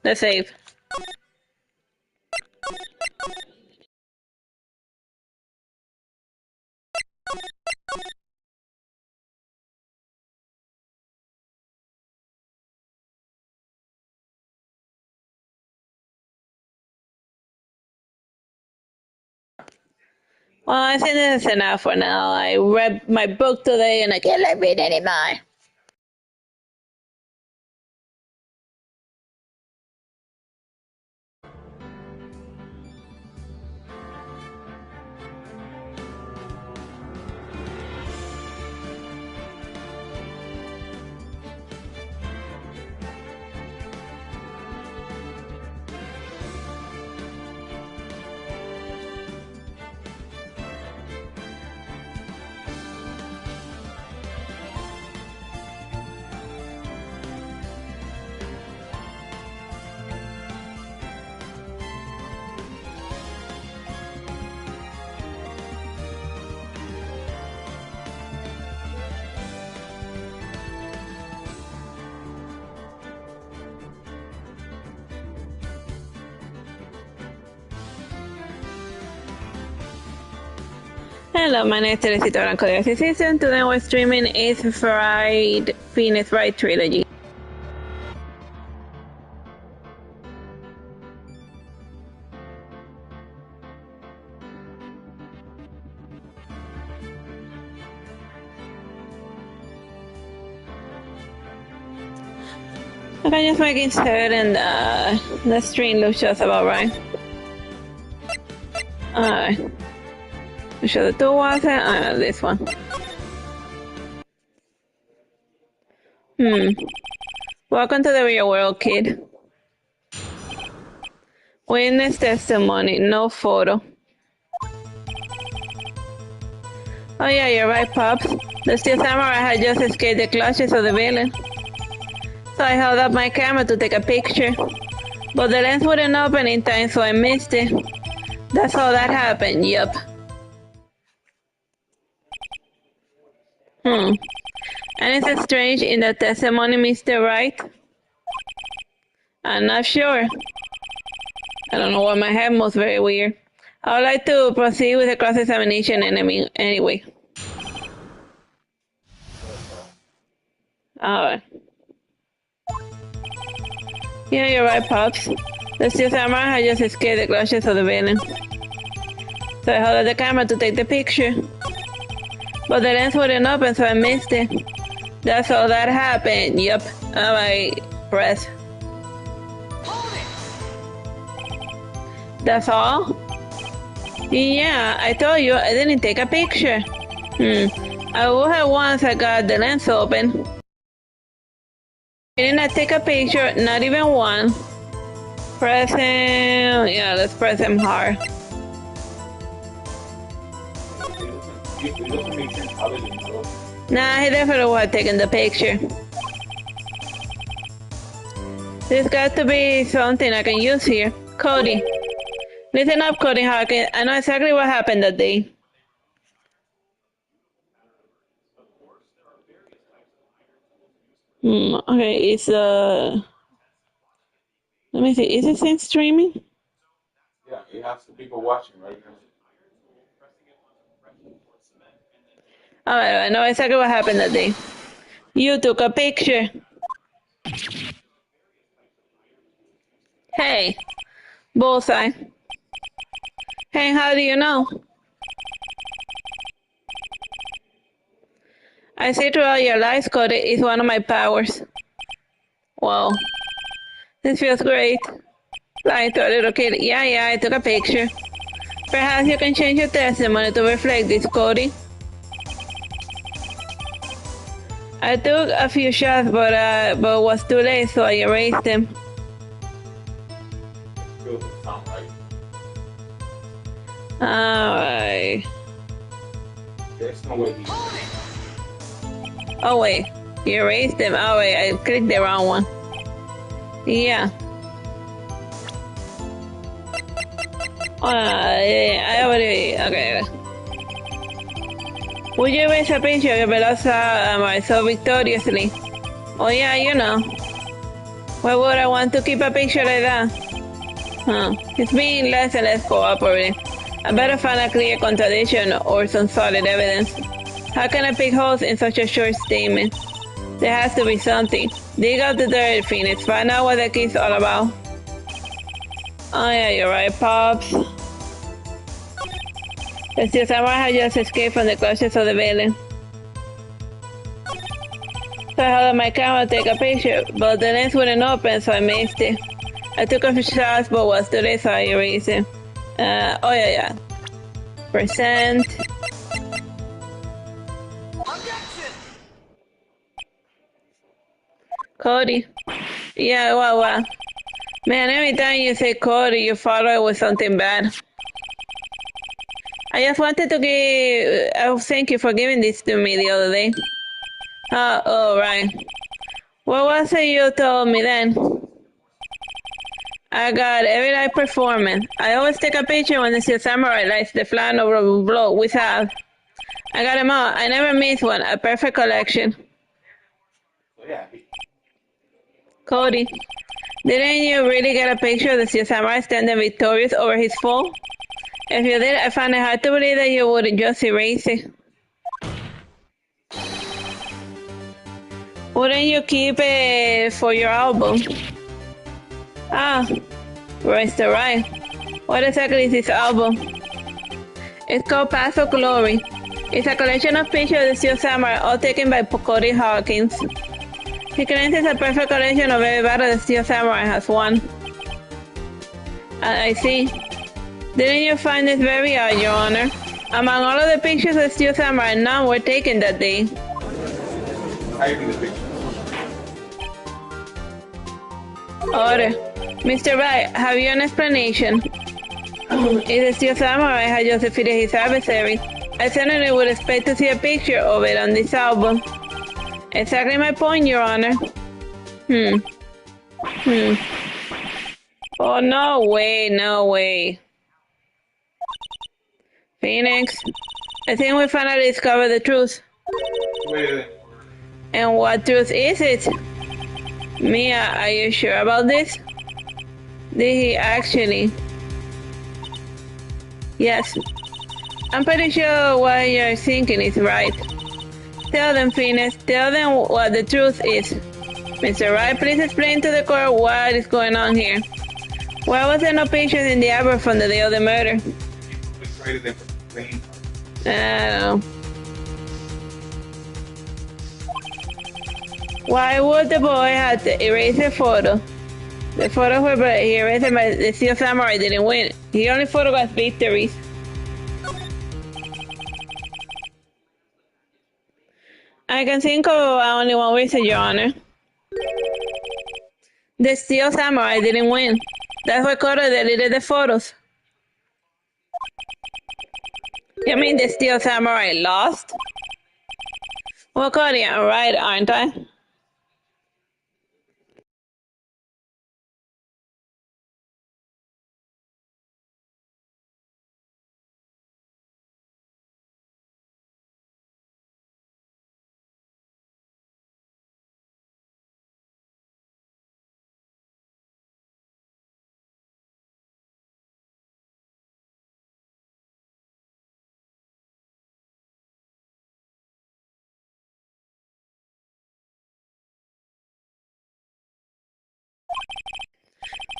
[SPEAKER 1] Let's save. Well, I think this is enough for now. I read my book today and I can't read anymore. Hello, my name is Teresita Blanco de Artsy Sister. Today we're streaming is Wright, Phoenix Wright trilogy. Okay, just making certain the stream looks just about right. Alright. Show the two ones and this one. Welcome to the real world, kid. Witness testimony, no photo. Oh yeah, you're right, Pops. The steel samurai had just escaped the clutches of the villain. So I held up my camera to take a picture. But the lens wouldn't open in time, so I missed it. That's how that happened, yup. Anything strange in the testimony, Mr. Wright? I'm not sure. I don't know why my head moves very weird. I would like to proceed with the cross-examination anyway. Alright. Yeah, you're right, Pops. The steel samurai had just escaped the clutches of the villain. So I held the camera to take the picture. But the lens wouldn't open, so I missed it. That's all that happened. Yup. Alright, press. That's all? Yeah, I told you I didn't take a picture. I would have once I got the lens open. Didn't I take a picture? Not even one. Press him. Yeah, let's press him hard. Nah, he definitely would have taken the picture. There's got to be something I can use here. Cody. Listen up, Cody Hawkins. I know exactly what happened that day. Okay, it's let me see, is this thing streaming?
[SPEAKER 2] Yeah, it has the people watching right now.
[SPEAKER 1] Alright, I know exactly what happened that day. You took a picture. Hey, bullseye. Hey, how do you know? I see through all your lies, Cody. It's one of my powers. Wow. This feels great. Lying to a little kid. Yeah, I took a picture. Perhaps you can change your testimony to reflect this, Cody. I took a few shots, but it was too late, so I erased them.
[SPEAKER 2] Doesn't sound right.
[SPEAKER 1] Alright.
[SPEAKER 2] There's no way he.
[SPEAKER 1] Oh wait, you erased them. Oh wait, I clicked the wrong one. Yeah. I already. Okay. Would you erase a picture of Velosa so victoriously? Oh yeah, you know. Why would I want to keep a picture like that? It's being less and less cooperative. I better find a clear contradiction or some solid evidence. How can I pick holes in such a short statement? There has to be something. Dig out the dirt, Phoenix. Find out what the key's all about. Oh yeah, you're right, Pops. The steel samurai had just escaped from the clutches of the villain. So I held up my camera to take a picture, but the lens wouldn't open, so I missed it. I took a few shots, but was too late, so I erased it. Oh yeah. Percent. Cody. Yeah, wow. Man, every time you say Cody, you follow it with something bad. I just wanted to thank you for giving this to me the other day. Oh, right. What was it you told me then? I got every light performance. I always take a picture when the steel samurai lights the flan over the blow we have. I got them all. I never miss one. A perfect collection.
[SPEAKER 2] Yeah.
[SPEAKER 1] Cody, didn't you really get a picture of the steel samurai standing victorious over his foe? If you did, I find it hard to believe that you wouldn't just erase it. Wouldn't you keep it for your album? Where's the right? What exactly is this album? It's called Path of Glory. It's a collection of pictures of the steel samurai, all taken by Cody Hawkins. He claims it's a perfect collection of every battle the steel samurai has won. I see. Didn't you find this very odd, Your Honor? Among all of the pictures of the steel samurai, none were taken that day.
[SPEAKER 2] I agree with the picture.
[SPEAKER 1] Order. Mr. Wright, have you an explanation? If the steel samurai had just defeated his adversary, I certainly would expect to see a picture of it on this album. Exactly my point, Your Honor. Oh, no way. Phoenix, I think we finally discovered the truth.
[SPEAKER 2] Wait.
[SPEAKER 1] And what truth is it? Mia, are you sure about this? Did he actually? Yes. I'm pretty sure what you're thinking is right. Tell them, Phoenix. Tell them what the truth is. Mr. Wright, please explain to the court what is going on here. Why was there no pictures in the album from the day of the murder?
[SPEAKER 2] He probably traded them for playing cards.
[SPEAKER 1] I don't know. Why would the boy have to erase the photo? The photos were but he erased them, but the Steel Samurai didn't win. He only photographed victories. I can think of only one reason, Your Honor. The Steel Samurai didn't win. That's why Kodo deleted the photos. You mean the Steel Samurai lost? Well, Cody, I'm right, aren't I?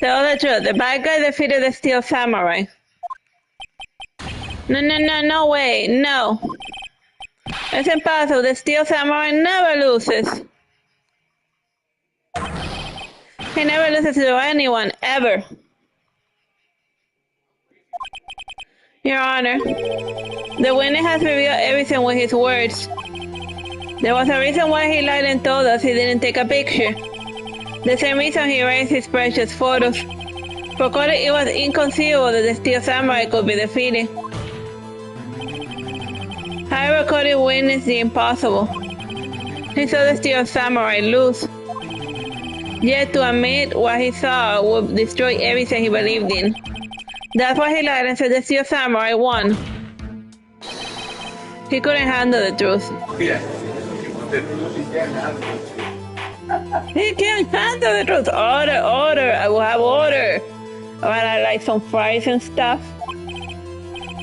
[SPEAKER 1] Tell the truth. The bad guy defeated the Steel Samurai. No way. No. It's impossible. The Steel Samurai never loses. He never loses to anyone, ever. Your Honor, the witness has revealed everything with his words. There was a reason why he lied and told us he didn't take a picture. The same reason he erased his precious photos. For Cody, it was inconceivable that the Steel Samurai could be defeated. However, Cody witnessed the impossible. He saw the Steel Samurai lose. Yet to admit what he saw would destroy everything he believed in. That's why he lied and said the Steel Samurai won. He couldn't handle the truth.
[SPEAKER 2] Yeah. He can't handle it.
[SPEAKER 1] He can't handle the truth. Order. I will have order. I like some fries and stuff.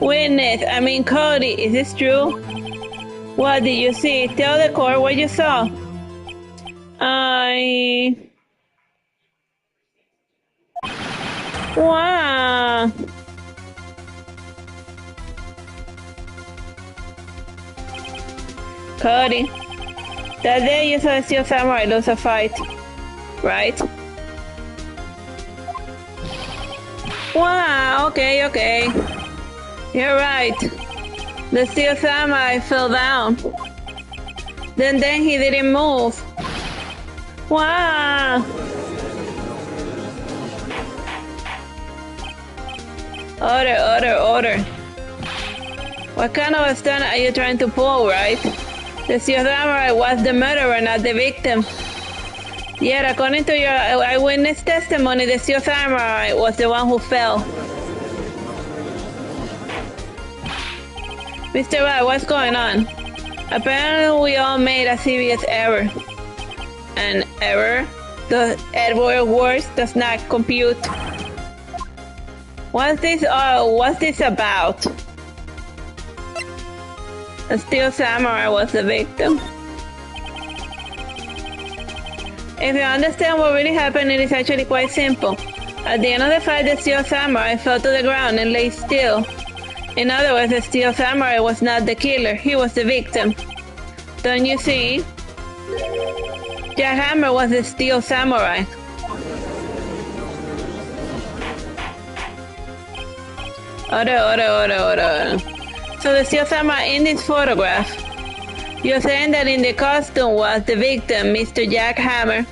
[SPEAKER 1] Witness, Cody, is this true? What did you see? Tell the court what you saw. Wow. Cody, that day you saw the Steel Samurai lose a fight, right? Wow, okay. You're right. The Steel Samurai fell down. Then he didn't move. Wow. Order. What kind of a stunt are you trying to pull, right? The Steel Samurai was the murderer, not the victim. Yet, according to your eyewitness testimony, the Steel Samurai was the one who fell. Mr. Wright, what's going on? Apparently, we all made a serious error. An error? The Edward words does not compute. What's this about? The Steel Samurai was the victim. If you understand what really happened, it is actually quite simple. At the end of the fight, the Steel Samurai fell to the ground and lay still. In other words, the Steel Samurai was not the killer, he was the victim. Don't you see? Jack Hammer was the Steel Samurai. Order. So the Steel Samurai in this photograph, you're saying that in the costume was the victim, Mr. Jack Hammer.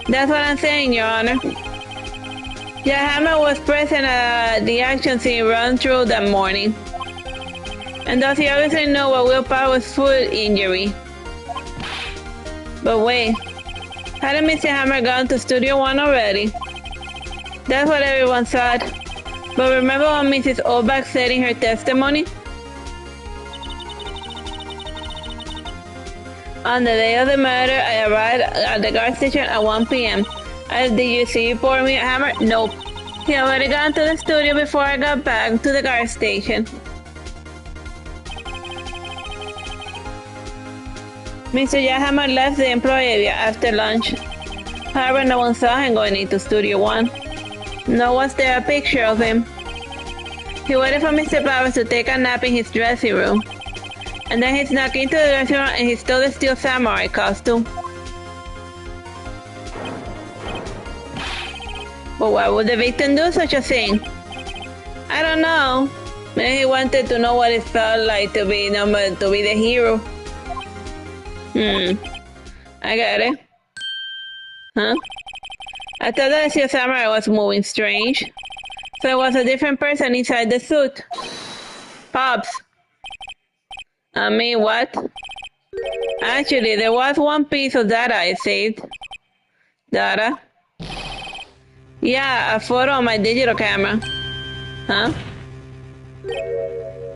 [SPEAKER 1] That's what I'm saying, Your Honor. Jack Hammer was present at the action scene run through that morning. And thus he obviously knew what Will Power's foot injury. But wait, hadn't Mr. Hammer gone to Studio One already? That's what everyone thought. But remember when Mrs. Oldback said in her testimony? On the day of the murder, I arrived at the gas station at 1 p.m. Did you see poor me Hammer? Nope. He already got to the studio before I got back to the gas station. Mr. Jack Hammer left the employee area after lunch. However, no one saw him going into Studio 1. Nor was there a picture of him. He waited for Mr. Powers to take a nap in his dressing room. And then he snuck into the restaurant and he stole the Steel Samurai costume. But why would the victim do such a thing? I don't know. Maybe he wanted to know what it felt like to be the hero. I get it. Huh? I thought that the Steel Samurai was moving strange. So it was a different person inside the suit. Pops. I mean, what? Actually, there was one piece of data I saved. Data? Yeah, a photo on my digital camera. Huh?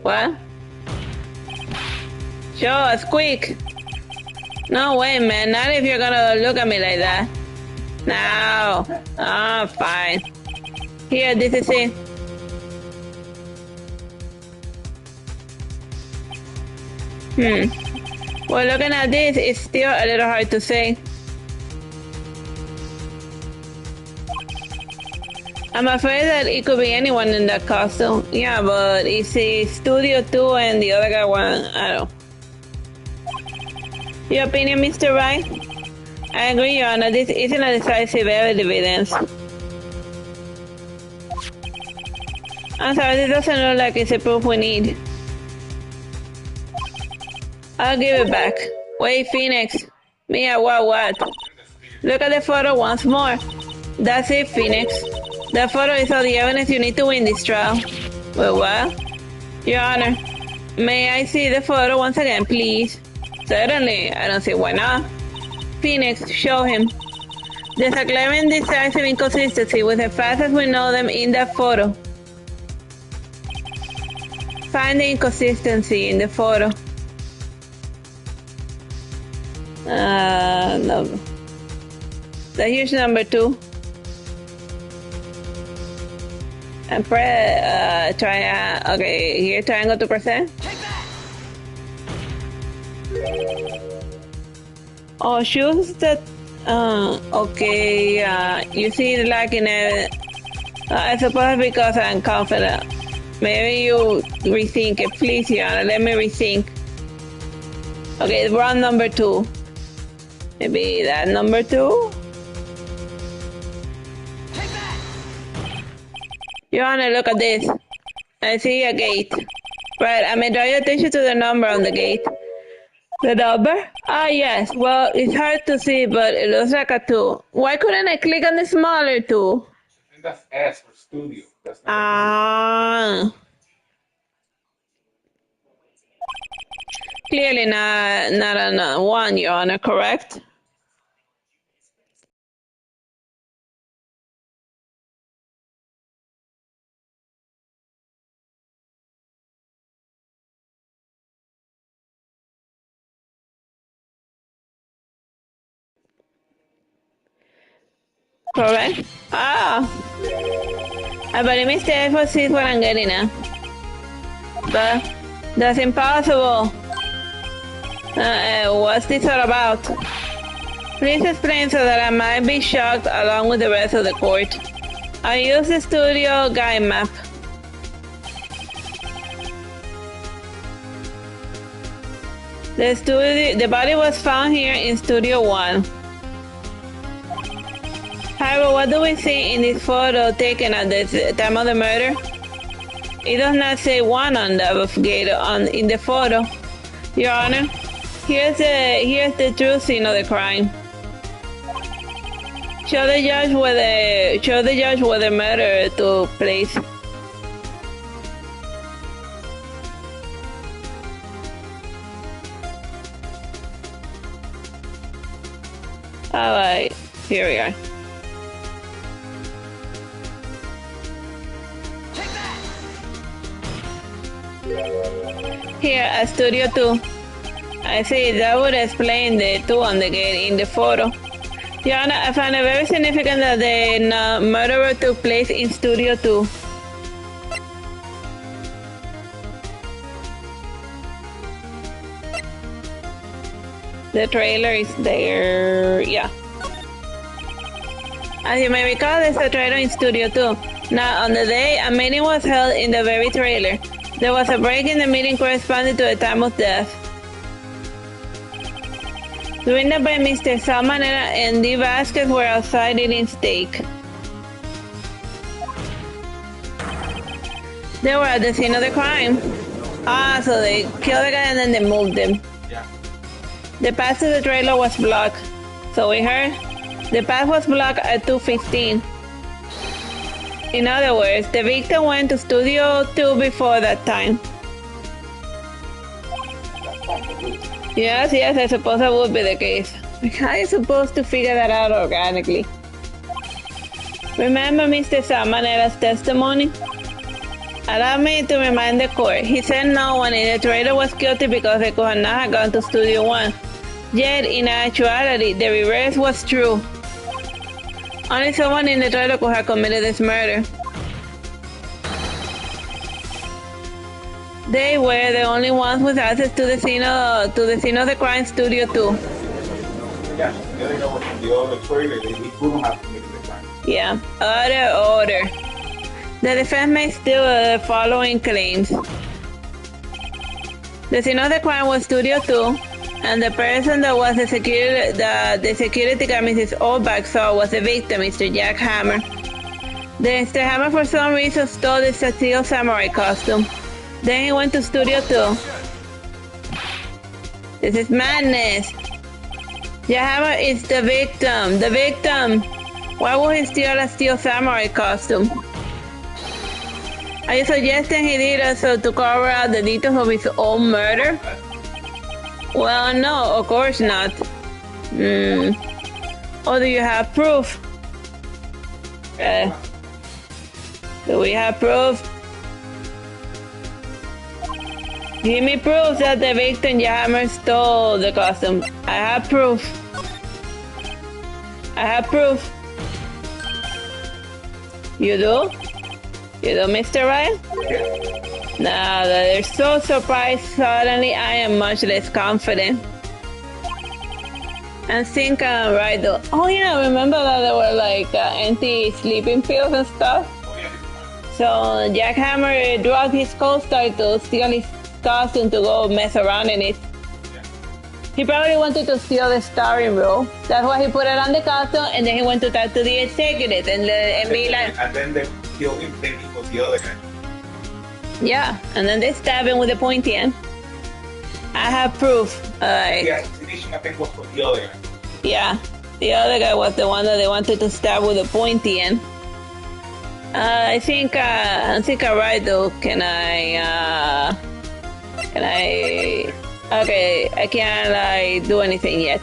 [SPEAKER 1] What? Show us, quick! No way, man, not if you're gonna look at me like that. No. Oh, fine. Here, this is it. Well, looking at this, it's still a little hard to say. I'm afraid that it could be anyone in that costume. Yeah, but it's Studio 2 and the other guy one, I don't know. Your opinion, Mr. Wright? I agree, Your Honor. This isn't a decisive evidence. I'm sorry, this doesn't look like it's the proof we need. I'll give it back. Wait, Phoenix. Mia, what? Look at the photo once more. That's it, Phoenix. That photo is all the evidence you need to win this trial. Wait, what? Your Honor, may I see the photo once again, please? Certainly. I don't see why not. Phoenix, show him. There's a clear and decisive inconsistency with the facts as we know them in that photo. Find the inconsistency in the photo. No. Here's number 2. And press, okay, here triangle to present. Oh, shoes that, okay, you see it like in a, I suppose because I'm confident. Maybe you rethink it, please, Your Honor, let me rethink. Okay, wrong number 2. Maybe that number 2? Your Honor, look at this. I see a gate. Right, I may draw your attention to the number on the gate. The number? Ah, yes. Well, it's hard to see, but it looks like a 2. Why couldn't I click on the smaller 2?
[SPEAKER 2] I think that's S for studio. That's not
[SPEAKER 1] Ah. Clearly not a 1, Your Honor, correct? Correct? Ah. I believe Mr. F sees what I'm getting at. But that's impossible. What's this all about? Please explain so that I might be shocked along with the rest of the court. I use the studio guide map. The body was found here in Studio 1. However, what do we see in this photo taken at the time of the murder? It does not say 1 on the gate in the photo. Your Honor, here's the true scene of the crime. Show the judge where the murder took place. Alright, here we are. Here at Studio 2. I see that would explain the 2 on the gate in the photo. Your Honor, I find it very significant that the murder took place in Studio 2. The trailer is there, yeah. As you may recall, there's a trailer in Studio 2. Now, on the day, a meeting was held in the very trailer. There was a break in the meeting corresponding to the time of death. Written by Mr. Salmonella and D. Vasquez were outside eating steak. They were at the scene of the crime. Ah, so they killed the guy and then they moved him.
[SPEAKER 2] Yeah.
[SPEAKER 1] The path to the trailer was blocked. So we heard the path was blocked at 2:15. In other words, the victim went to Studio 2 before that time. Yes, I suppose that would be the case. How are you supposed to figure that out organically? Remember Mr. Salmonella's testimony? Allow me to remind the court. He said no one in the trailer was guilty because they could not have gone to Studio 1. Yet, in actuality, the reverse was true. Only someone in the trailer could have committed this murder. They were the only ones with access to the scene of the crime, Studio 2.
[SPEAKER 2] Yeah, they know what the other trailer, they couldn't have committed the crime.
[SPEAKER 1] Yeah, order. The defense made still the following claims. The scene of the crime was Studio 2, and the person that was the security guard Mrs. Oldback saw was the victim, Mr. Jack Hammer. Mr. Hammer, for some reason, stole the steel samurai costume. Then he went to Studio 2. This is madness. Jack Hammer is the victim. The victim. Why would he steal a steel samurai costume? Are you suggesting he did it so to cover up the details of his own murder? Well, no, of course not. Or do you have proof? Do we have proof? Give me proof that the victim Hammer stole the costume. I have proof. You do? You do, Mr. Wright? Now that they're so surprised, suddenly I am much less confident. And think I'm right though. Oh yeah, remember that there were like anti-sleeping pills and stuff? So Jack Hammer drugged his co-star to steal his costume to go mess around in it. He probably wanted to steal the starring role. That's why he put it on the costume, and then he went to talk to the executive and be like...
[SPEAKER 2] And then they killed him thinking was the other guy.
[SPEAKER 1] Yeah, and then they stab him with a pointy end. I have proof.
[SPEAKER 2] Yeah, I think was for the other guy.
[SPEAKER 1] Yeah, the other guy was the one that they wanted to stab with a pointy end. I think I'm right though. Can I? Okay, I can't like do anything yet.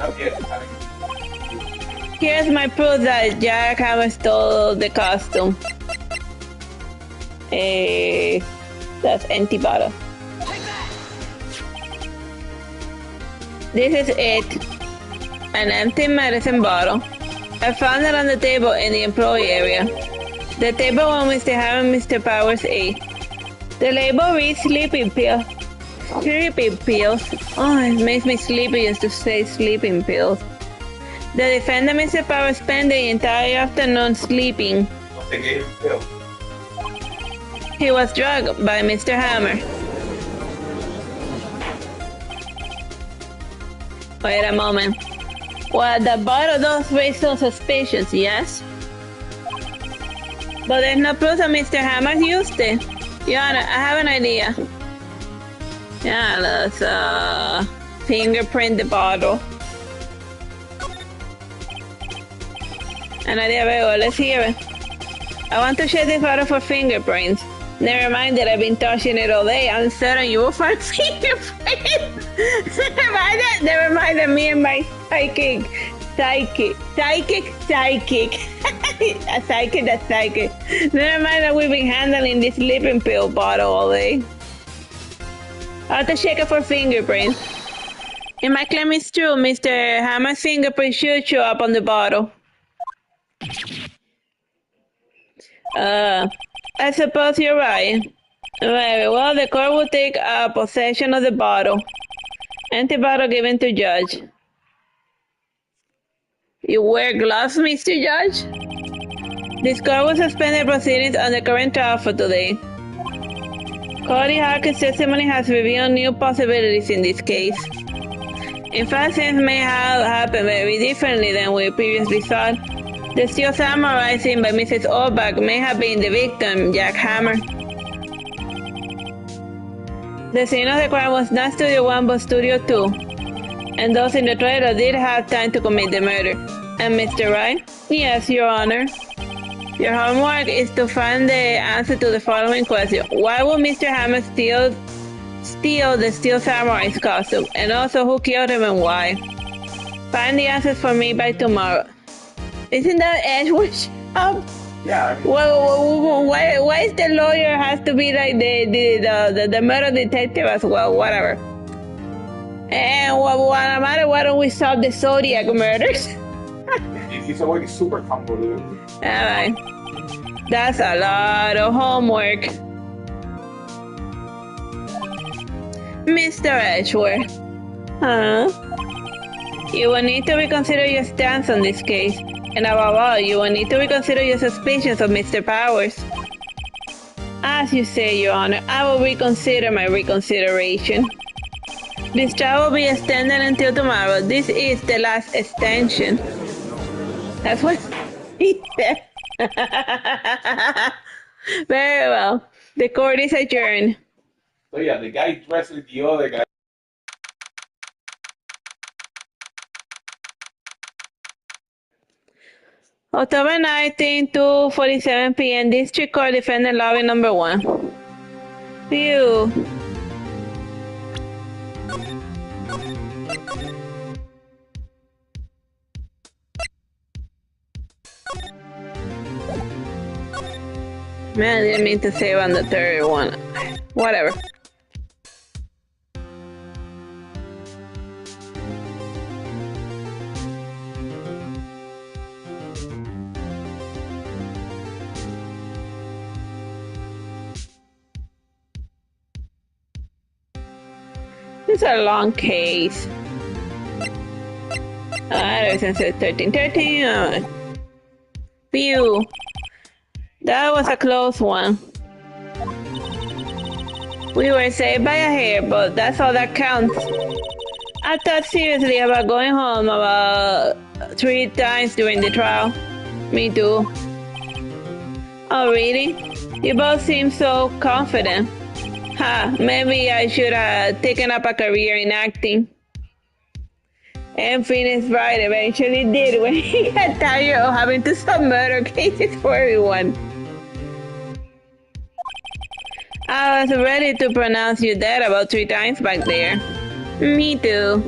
[SPEAKER 1] Here's my proof that Jack Hammer stole the costume. That's empty bottle. This is it. An empty medicine bottle. I found it on the table in the employee area. The table where Mr. Hammer and Mr. Powers ate. The label reads sleeping pill. Sleeping pills. Oh, it makes me sleepy just to say sleeping pills. The defendant, Mr. Powers, spent the entire afternoon sleeping.
[SPEAKER 2] They gave him pills.
[SPEAKER 1] He was drugged by Mr. Hammer. Wait a moment. Well, the bottle does raise some suspicions, yes? But there's no proof that Mr. Hammer used it. Your Honor, I have an idea. Yeah, let's fingerprint the bottle. An idea, very well. Let's hear it. I want to check this bottle for fingerprints. Never mind that I've been touching it all day. I'm certain you will find fingerprints. Never mind that me and my psychic. A psychic, that's psychic. Never mind that we've been handling this sleeping pill bottle all day. I have to check it for fingerprints. If my claim is true, Mr. Hammer's fingerprint should show up on the bottle. I suppose you're right. Very well, the court will take possession of the bottle. Empty bottle given to judge. You wear gloves, Mr. Judge? This court will suspend the proceedings on the current trial for today. Cody Harker's testimony has revealed new possibilities in this case. In fact, things may have happened very differently than we previously thought. The steel samurai seen by Mrs. Orbach may have been the victim, Jack Hammer. The scene of the crime was not Studio 1 but Studio 2, and those in the trailer did have time to commit the murder. And Mr. Wright? Yes, Your Honor. Your homework is to find the answer to the following question. Why would Mr. Hammer steal the Steel Samurai's costume? And also, who killed him and why? Find the answers for me by tomorrow. Isn't that Edgewood's job?
[SPEAKER 2] Yeah. I mean,
[SPEAKER 1] Well, why is the lawyer has to be like the murder detective as well? Whatever. And no matter why don't we solve the Zodiac murders?
[SPEAKER 2] it's already super convoluted.
[SPEAKER 1] Alright. That's a lot of homework. Mr. Edgeworth. Huh? You will need to reconsider your stance on this case. And above all, you will need to reconsider your suspicions of Mr. Powers. As you say, Your Honor, I will reconsider my reconsideration. This trial will be extended until tomorrow. This is the last extension. That's what he said. Very well. The court is adjourned.
[SPEAKER 2] So yeah, the guy dressed like the other guy.
[SPEAKER 1] October 19, 2:47 p.m. District Court Defendant Lobby Number 1. Phew. Man, I didn't mean to save on the third one. Whatever. It's a long case. Alright, since it's 1313. Phew. That was a close one. We were saved by a hair, but that's all that counts. I thought seriously about going home about 3 times during the trial. Me too. Oh, really? You both seem so confident. Ha, maybe I should have taken up a career in acting. And Phoenix Wright eventually did when he got tired of having to solve murder cases for everyone. I was ready to pronounce you dead about 3 times back there. Me too.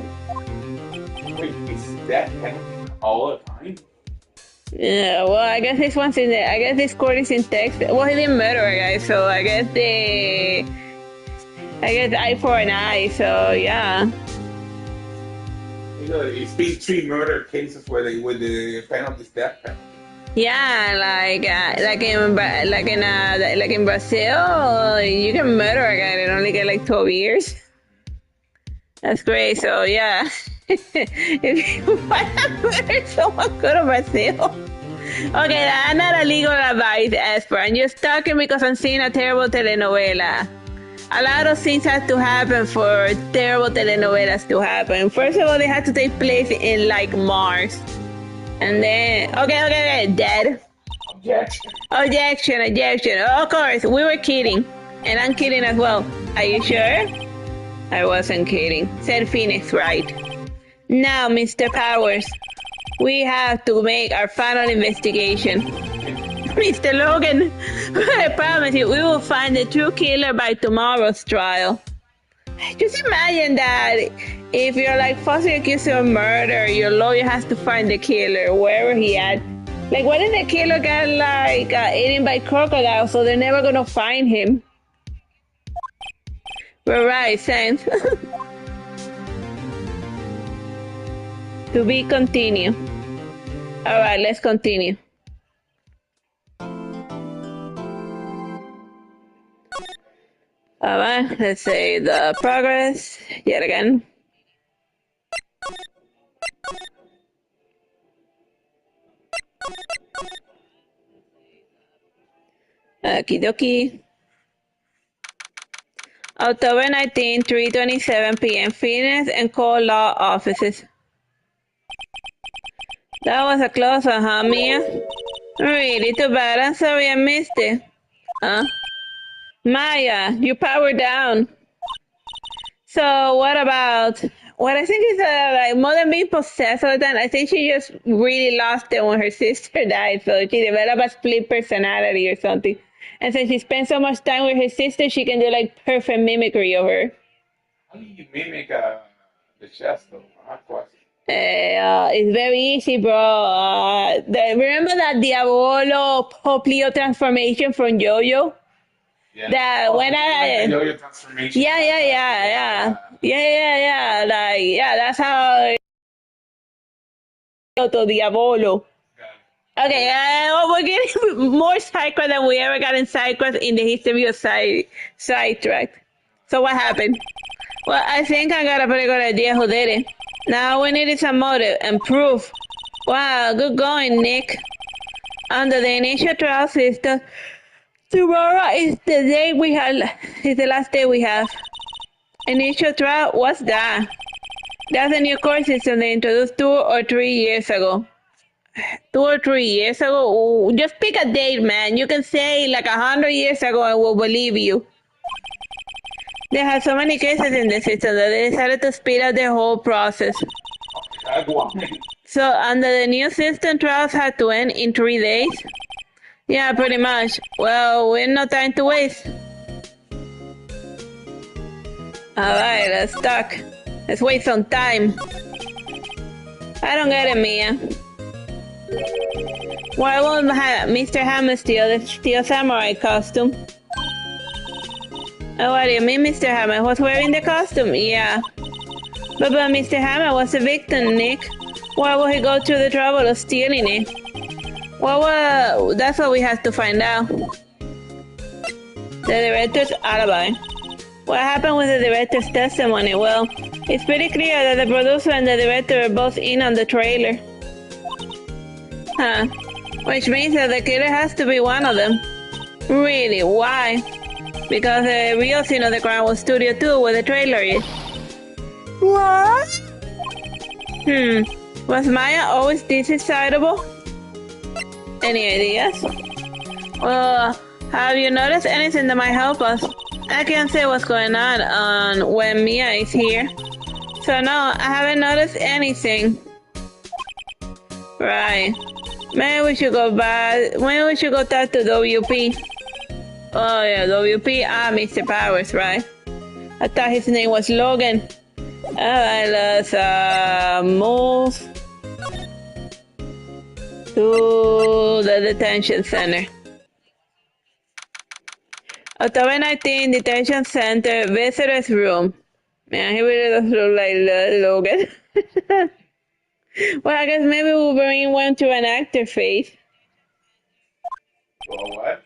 [SPEAKER 2] Wait, is that happening all the time?
[SPEAKER 1] Yeah, well, I guess this one's in the. I guess this court is in Texas. Well, he didn't murder a guy, so I guess eye for an eye. So yeah.
[SPEAKER 2] You know, it's been 3 murder cases where they with the penalty death penalty.
[SPEAKER 1] Yeah, like in Brazil, you can murder a guy and only get like 12 years. That's great. So yeah, if you want to murder someone, go to Brazil. Okay, I'm not a legal advice expert. I'm just talking because I'm seeing a terrible telenovela. A lot of things have to happen for terrible telenovelas to happen. First of all, they have to take place in like Mars. And then, okay, dead. Objection. Of course, we were kidding. And I'm kidding as well. Are you sure? I wasn't kidding, said Phoenix Wright. Now, Mr. Powers, we have to make our final investigation. Mr. Logan, I promise you, we will find the true killer by tomorrow's trial. Just imagine that if you're like falsely accused of murder, your lawyer has to find the killer wherever he at. Like, what if the killer got like eaten by crocodiles, so they're never gonna find him? We're right, Sam. To be continued. All right, let's continue. All right, let's say the progress yet again. Okie dokie. October 19, 3:27 p.m. Fitness and Core Law offices. That was a close one, huh, Mia? Really too bad. I'm sorry I missed it. Huh? Maya, you powered down. So what about what I think is like more than being possessed all the time? I think she just really lost it when her sister died. So she developed a split personality or something. And since she spent so much time with her sister, she can do like perfect mimicry of her.
[SPEAKER 2] How do you mimic the chest though? Hard question.
[SPEAKER 1] It's very easy, bro. Remember that Diavolo Poplio transformation from Jojo?
[SPEAKER 2] Yeah.
[SPEAKER 1] That
[SPEAKER 2] Oh,
[SPEAKER 1] when
[SPEAKER 2] so you like
[SPEAKER 1] I
[SPEAKER 2] the yo-yo transformation.
[SPEAKER 1] yeah, yeah, yeah, yeah, yeah, yeah, yeah. Like yeah, that's how to Diavolo. Okay, well, we're getting more psycho than we ever got in psychos in the history of sidetrack. So what happened? Well, I think I got a pretty good idea who did it. Now we need some motive and proof. Wow, good going, Nick. Under the initial trial system, tomorrow is the day we have. Is the last day we have. Initial trial. What's that? That's a new course system they introduced 2 or 3 years ago. 2 or 3 years ago? Ooh, just pick a date, man. You can say like 100 years ago and we'll believe you. They had so many cases in the system that they decided to speed up the whole process. So under the new system, trials had to end in 3 days? Yeah, pretty much. Well, we have no time to waste. Alright, let's talk. Let's waste some time. I don't get it, Mia. Why won't Mr. Hammer steal the Steel Samurai costume? Oh, what do you mean, Mr. Hammer was wearing the costume? Yeah. But Mr. Hammer was a victim, Nick. Why would he go through the trouble of stealing it? Well, that's what we have to find out. The director's alibi. What happened with the director's testimony? Well, it's pretty clear that the producer and the director are both in on the trailer. Huh. Which means that the killer has to be one of them. Really? Why? Because the real scene of the crime was Studio 2, where the trailer is. What? Was Maya always this excitable? Any ideas? Well, have you noticed anything that might help us? I can't say what's going on when Mia is here. So no, I haven't noticed anything. Right. Maybe we should go talk to WP. Oh yeah, WP. Mr. Powers, right? I thought his name was Logan. Alright, let's move to the detention center. October 19, detention center, visitors room. Man, he really does look like Logan. Well, I guess maybe Wolverine went to an actor face.
[SPEAKER 2] Well, what?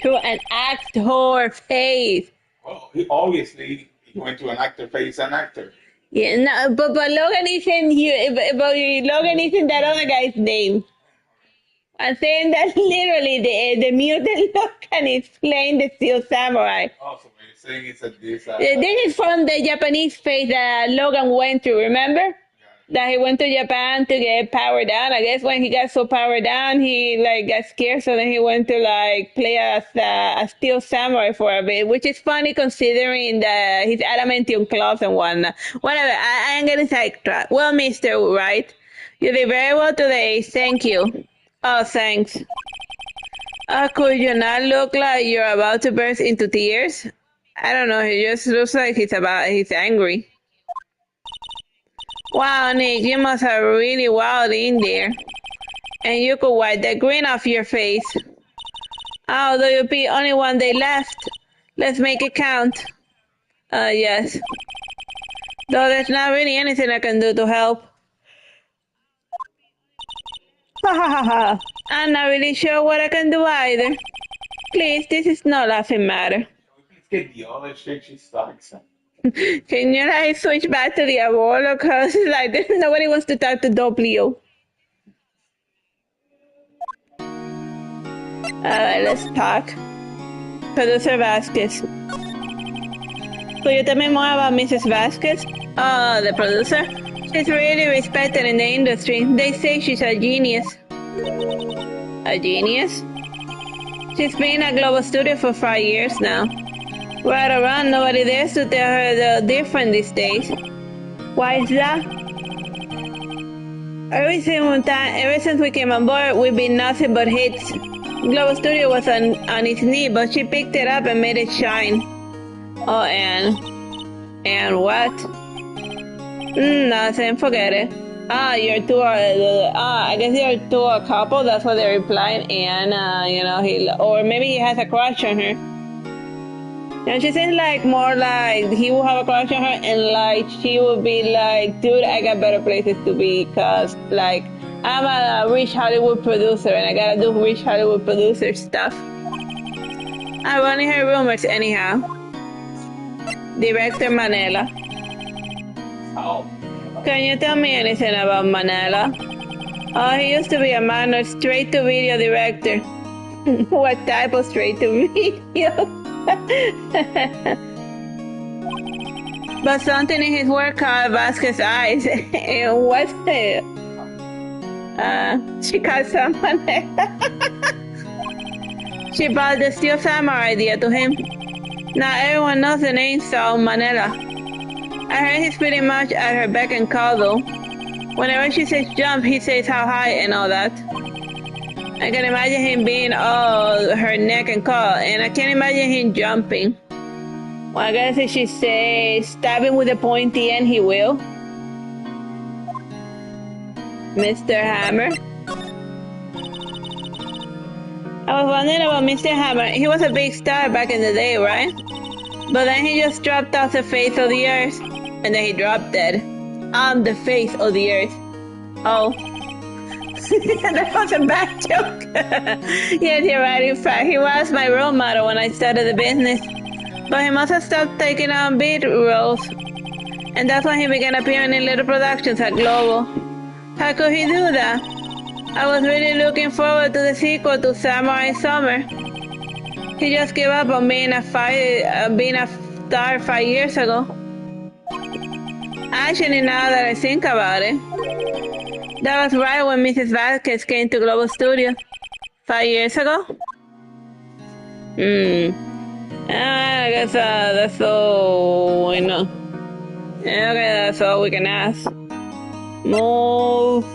[SPEAKER 1] To an actor face.
[SPEAKER 2] Well, he obviously he went to an actor face an actor.
[SPEAKER 1] Yeah, no, but Logan isn't here. But Logan isn't that other guy's name. I'm saying that literally the mutant Logan is playing the Steel Samurai.
[SPEAKER 2] Oh, so you're saying it's a this?
[SPEAKER 1] This is from the Japanese phase that Logan went to. Remember? That he went to Japan to get powered down. I guess when he got so powered down, he like got scared, so then he went to like play as a Steel Samurai for a bit, which is funny considering his adamantium claws and whatnot. Whatever, I am getting sidetracked. Well, Mr. Wright, you did very well today. Thank you. Oh, thanks. Could you not look like you're about to burst into tears? I don't know. He just looks like he's angry. Wow, Nick, you must have really wild in there. And you could wipe the grin off your face. Oh, WP, only 1 day left. Let's make it count. Yes. Though there's not really anything I can do to help. Ha ha ha ha. I'm not really sure what I can do either. Please, this is no laughing matter.
[SPEAKER 2] Let's get the other shit she sucks.
[SPEAKER 1] Can you like switch back to the abuelo? Cause like nobody wants to talk to Doblio. Alright, let's talk. Producer Vasquez. Could you tell me more about Mrs. Vasquez? Oh, the producer? She's really respected in the industry. They say she's a genius. A genius? She's been at Global Studio for 5 years now. Right around, nobody dares to tell her the difference these days. Why is that? Ever since we came on board, we've been nothing but hits. Global Studio was on its knee, but she picked it up and made it shine. Oh, and what? Nothing, forget it. You're two I guess you're two a couple, that's what they replied, and, or maybe he has a crush on her. And she seems like more like he will have a crush on her, and like she would be like, dude, I got better places to be, cause like, I'm a rich Hollywood producer, and I gotta do rich Hollywood producer stuff. I've only heard rumors anyhow. Director Manela.
[SPEAKER 2] Oh.
[SPEAKER 1] Can you tell me anything about Manela? Oh, he used to be a minor straight-to-video director. What type of straight-to-video? But something in his work caught Vasquez's eyes. And what's it? She caught someone. She brought the Steel Samurai idea to him. Now everyone knows the name Saul Manela. I heard he's pretty much at her beck and call though. Whenever she says jump, he says how high and all that. I can imagine him being all her neck and call, and I can't imagine him jumping. Well, I guess if she says stab him with a pointy end, he will. Mr. Hammer. I was wondering about Mr. Hammer. He was a big star back in the day, right? But then he just dropped off the face of the earth. And then he dropped dead. On the face of the earth. Oh. That was a bad joke. Yes, you're right. In fact, he was my role model when I started the business. But he must have stopped taking on beat roles. And that's when he began appearing in little productions at Global. How could he do that? I was really looking forward to the sequel to Samurai Summer. He just gave up on being a star 5 years ago. Actually, now that I think about it, that was right when Mrs. Vasquez came to Global Studio. 5 years ago? I guess that's all we know. Yeah, okay, that's all we can ask. Move.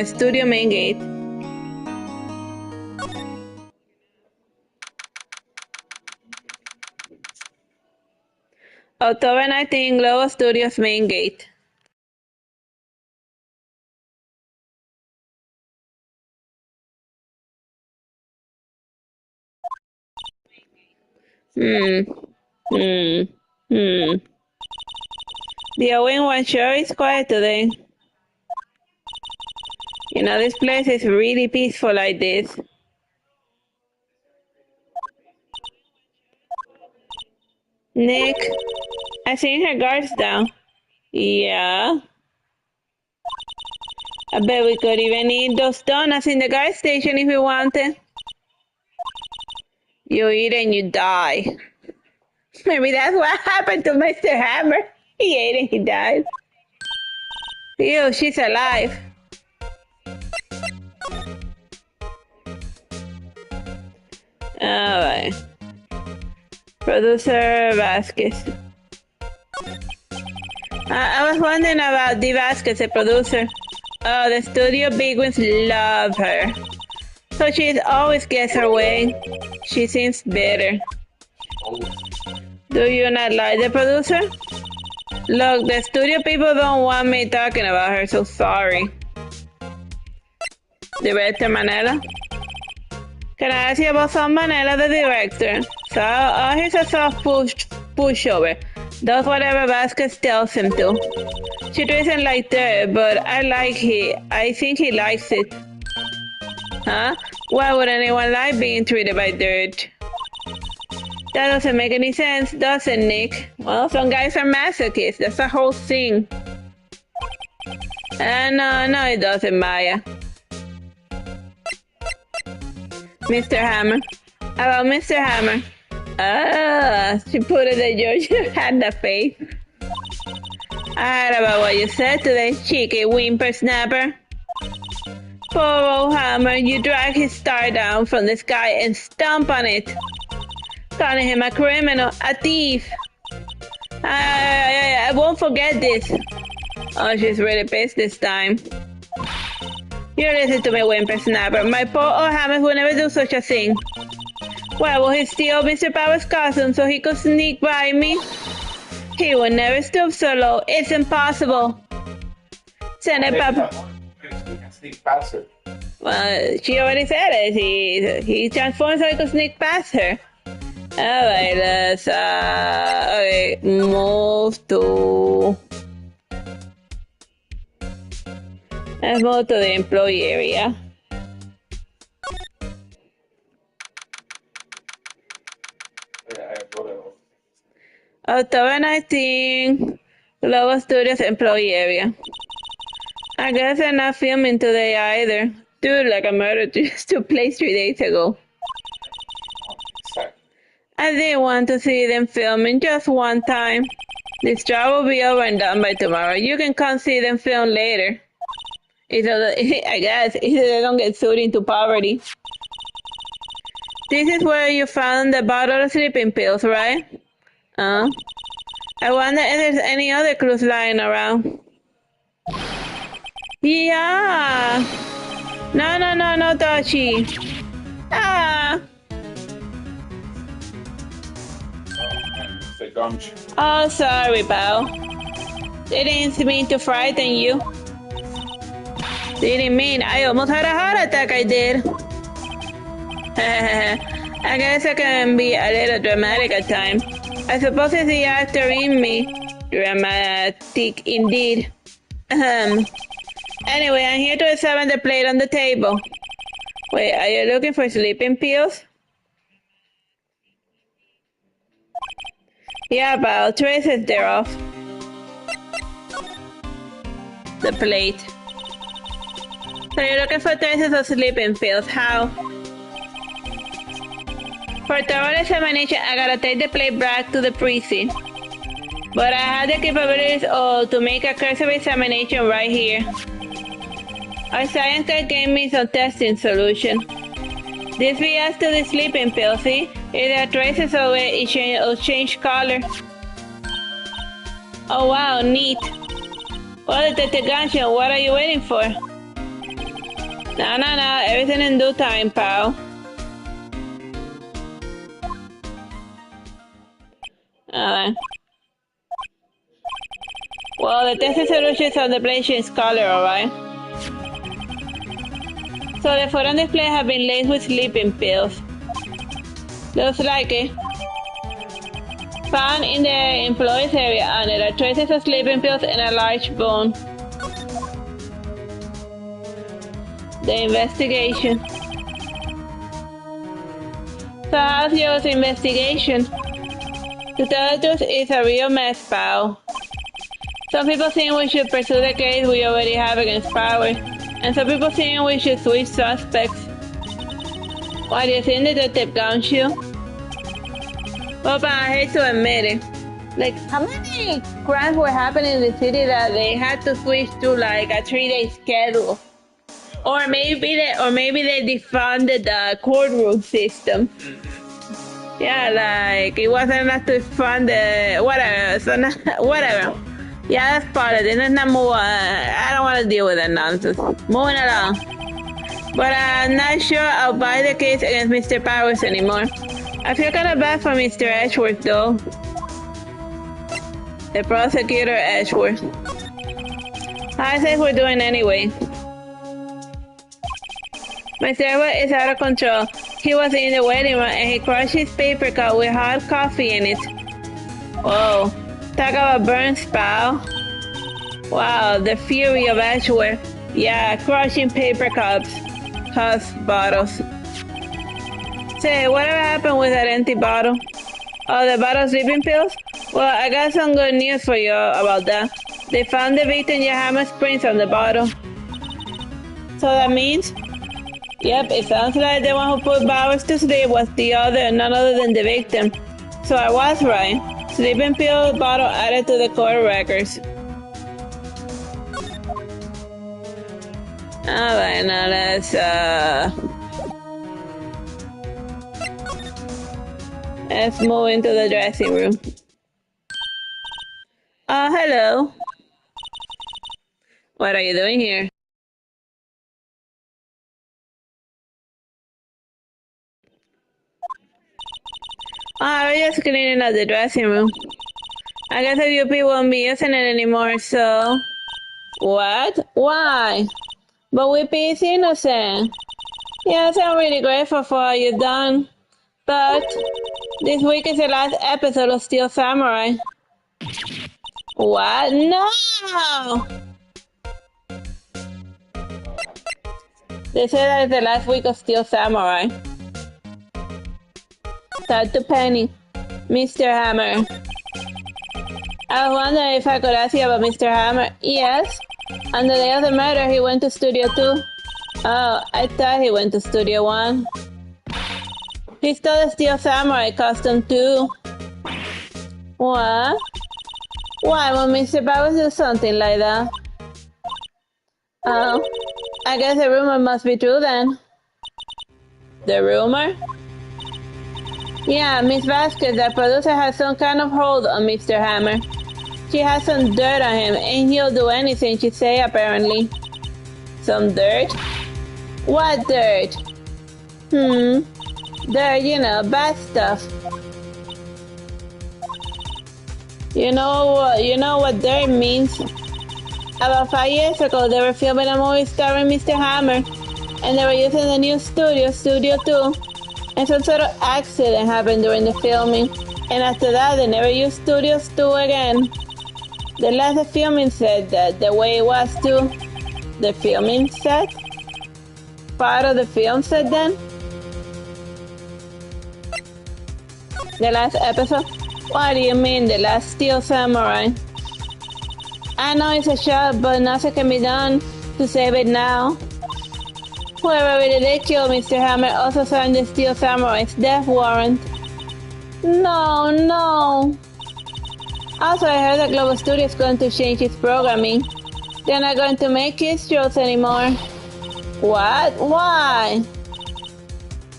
[SPEAKER 1] Studio main gate. October 19, Global Studios main gate. The Owen show is quiet today. You know, this place is really peaceful like this. Nick, I seen her guards down. Yeah. I bet we could even eat those donuts in the gas station if we wanted. You eat and you die. Maybe that's what happened to Mr. Hammer. He ate and he died. Ew, she's alive. Alright. Producer Vasquez. I was wondering about Dee Vasquez, the producer. Oh, the studio bigwigs love her. So she always gets her way. She seems better. Do you not like the producer? Look, the studio people don't want me talking about her, so sorry. Director Manela? Can I ask you about some Manela, the director? So, he's a soft pushover. Does whatever Vasquez tells him to. She treats him like dirt, but I think he likes it. Huh? Why would anyone like being treated by dirt? That doesn't make any sense, does it, Nick? Well, some guys are masochists. That's the whole thing. No, it doesn't, Maya. Mr. Hammer. About Mr. Hammer. Ah, she put it that George had the face. I heard about what you said to that cheeky whippersnapper. Poor old Hammer, you drag his star down from the sky and stomp on it. Calling him a criminal, a thief. I won't forget this. Oh, she's really pissed this time. You listen to me, whippersnapper. My poor old Hammer will never do such a thing. Why will he steal Mr. Power's costume so he could sneak by me? He will never stoop so low. It's impossible. Send it, Papa.
[SPEAKER 2] Sneak past her.
[SPEAKER 1] Well, she already said it. He transformed so he could sneak past her. Alright, let's okay, move to the employee area. October 19, Global Studios employee area. I guess they're not filming today either. Dude, like a murder just took place 3 days ago. I didn't want to see them filming just one time. This job will be over and done by tomorrow. You can come see them film later. I guess either they don't get sued into poverty. This is where you found the bottle of sleeping pills, right? I wonder if there's any other clues lying around. Yeah. No, Dodgy. Ah. Oh, sorry, pal. Didn't mean to frighten you. Didn't mean. I almost had a heart attack, I did. I guess I can be a little dramatic at times. I suppose it's the actor in me. Dramatic indeed. Anyway, I'm here to examine the plate on the table. Wait, are you looking for sleeping pills? Yeah, pal, traces thereof. The plate. So you're looking for traces of sleeping pills. How? For thorough examination, I gotta take the plate back to the precinct. But I have the capabilities to make a cursory examination right here. Our science guy gave me some testing solution. This reacts to the sleeping pill, see? If there are traces of it, it'll change color. Oh wow, neat. Well, Detective Ganshin, what are you waiting for? No, everything in due time, pal. Alright. Well, the testing solutions on the plate change color, alright? So the food on display have been laced with sleeping pills. Looks like it. Found in the employees area, and there are traces of sleeping pills in a large bone. The investigation. So how's your investigation? To tell the truth, it's a real mess, pal. Some people think we should pursue the case we already have against Power, and some people think we should switch suspects. What do you think, Detective Ganshin? Well, but I hate to admit it. Like, how many crimes were happening in the city that they had to switch to like a 3-day schedule? Or maybe they defunded the courtroom system. Yeah, like it wasn't enough to fund the whatever. So whatever. Yeah, that's part of it. Let's not move on. I don't want to deal with that nonsense. Moving along. But I'm not sure I'll buy the case against Mr. Powers anymore. I feel kind of bad for Mr. Edgeworth, though. The prosecutor Edgeworth. How's it we're doing anyway? Mr. Edgeworth is out of control. He was in the waiting room and he crushed his paper cup with hot coffee in it. Whoa. Talk about burns, pal. Wow, the fury of Edgeworth. Yeah, crushing paper cups. Husk bottles. Say, whatever happened with that empty bottle? Oh, the bottle of sleeping pills? Well, I got some good news for you about that. They found the victim Yahammer's prints on the bottle. So that means? Yep, it sounds like the one who put Bowers to sleep was none other than the victim. So I was right. Sleeping pill bottle added to the court records. Alright, now let's move into the dressing room. Hello. What are you doing here? I was just cleaning up the dressing room. I guess the UP won't be using it anymore, so... What? Why? But Whippy is innocent. Yes, I'm really grateful for all you've done. But this week is the last episode of Steel Samurai. What? No! They say that it's the last week of Steel Samurai. Talk to Penny. Mr. Hammer. I was wondering if I could ask you about Mr. Hammer. Yes. On the day of the murder, he went to Studio 2. Oh, I thought he went to Studio 1. He stole the Steel Samurai costume too. What? Why would Mr. Bowers do something like that? Oh, I guess the rumor must be true then. The rumor? Yeah, Miss Vasquez, the producer, has some kind of hold on Mr. Hammer. She has some dirt on him, and he'll do anything she say, apparently. Some dirt? What dirt? Dirt, you know, bad stuff. You know what dirt means? About 5 years ago, they were filming a movie starring Mr. Hammer, and they were using the new studio, Studio 2, and some sort of accident happened during the filming, and after that, they never used Studio 2 again. The last filming set that the way it was too. The filming set? Part of the film set then? The last episode? What do you mean, the last Steel Samurai? I know it's a shot, but nothing can be done to save it now. Whoever really did kill Mr. Hammer also signed the Steel Samurai's death warrant. No. Also, I heard that Global Studio is going to change its programming. They're not going to make kids shows anymore. What? Why?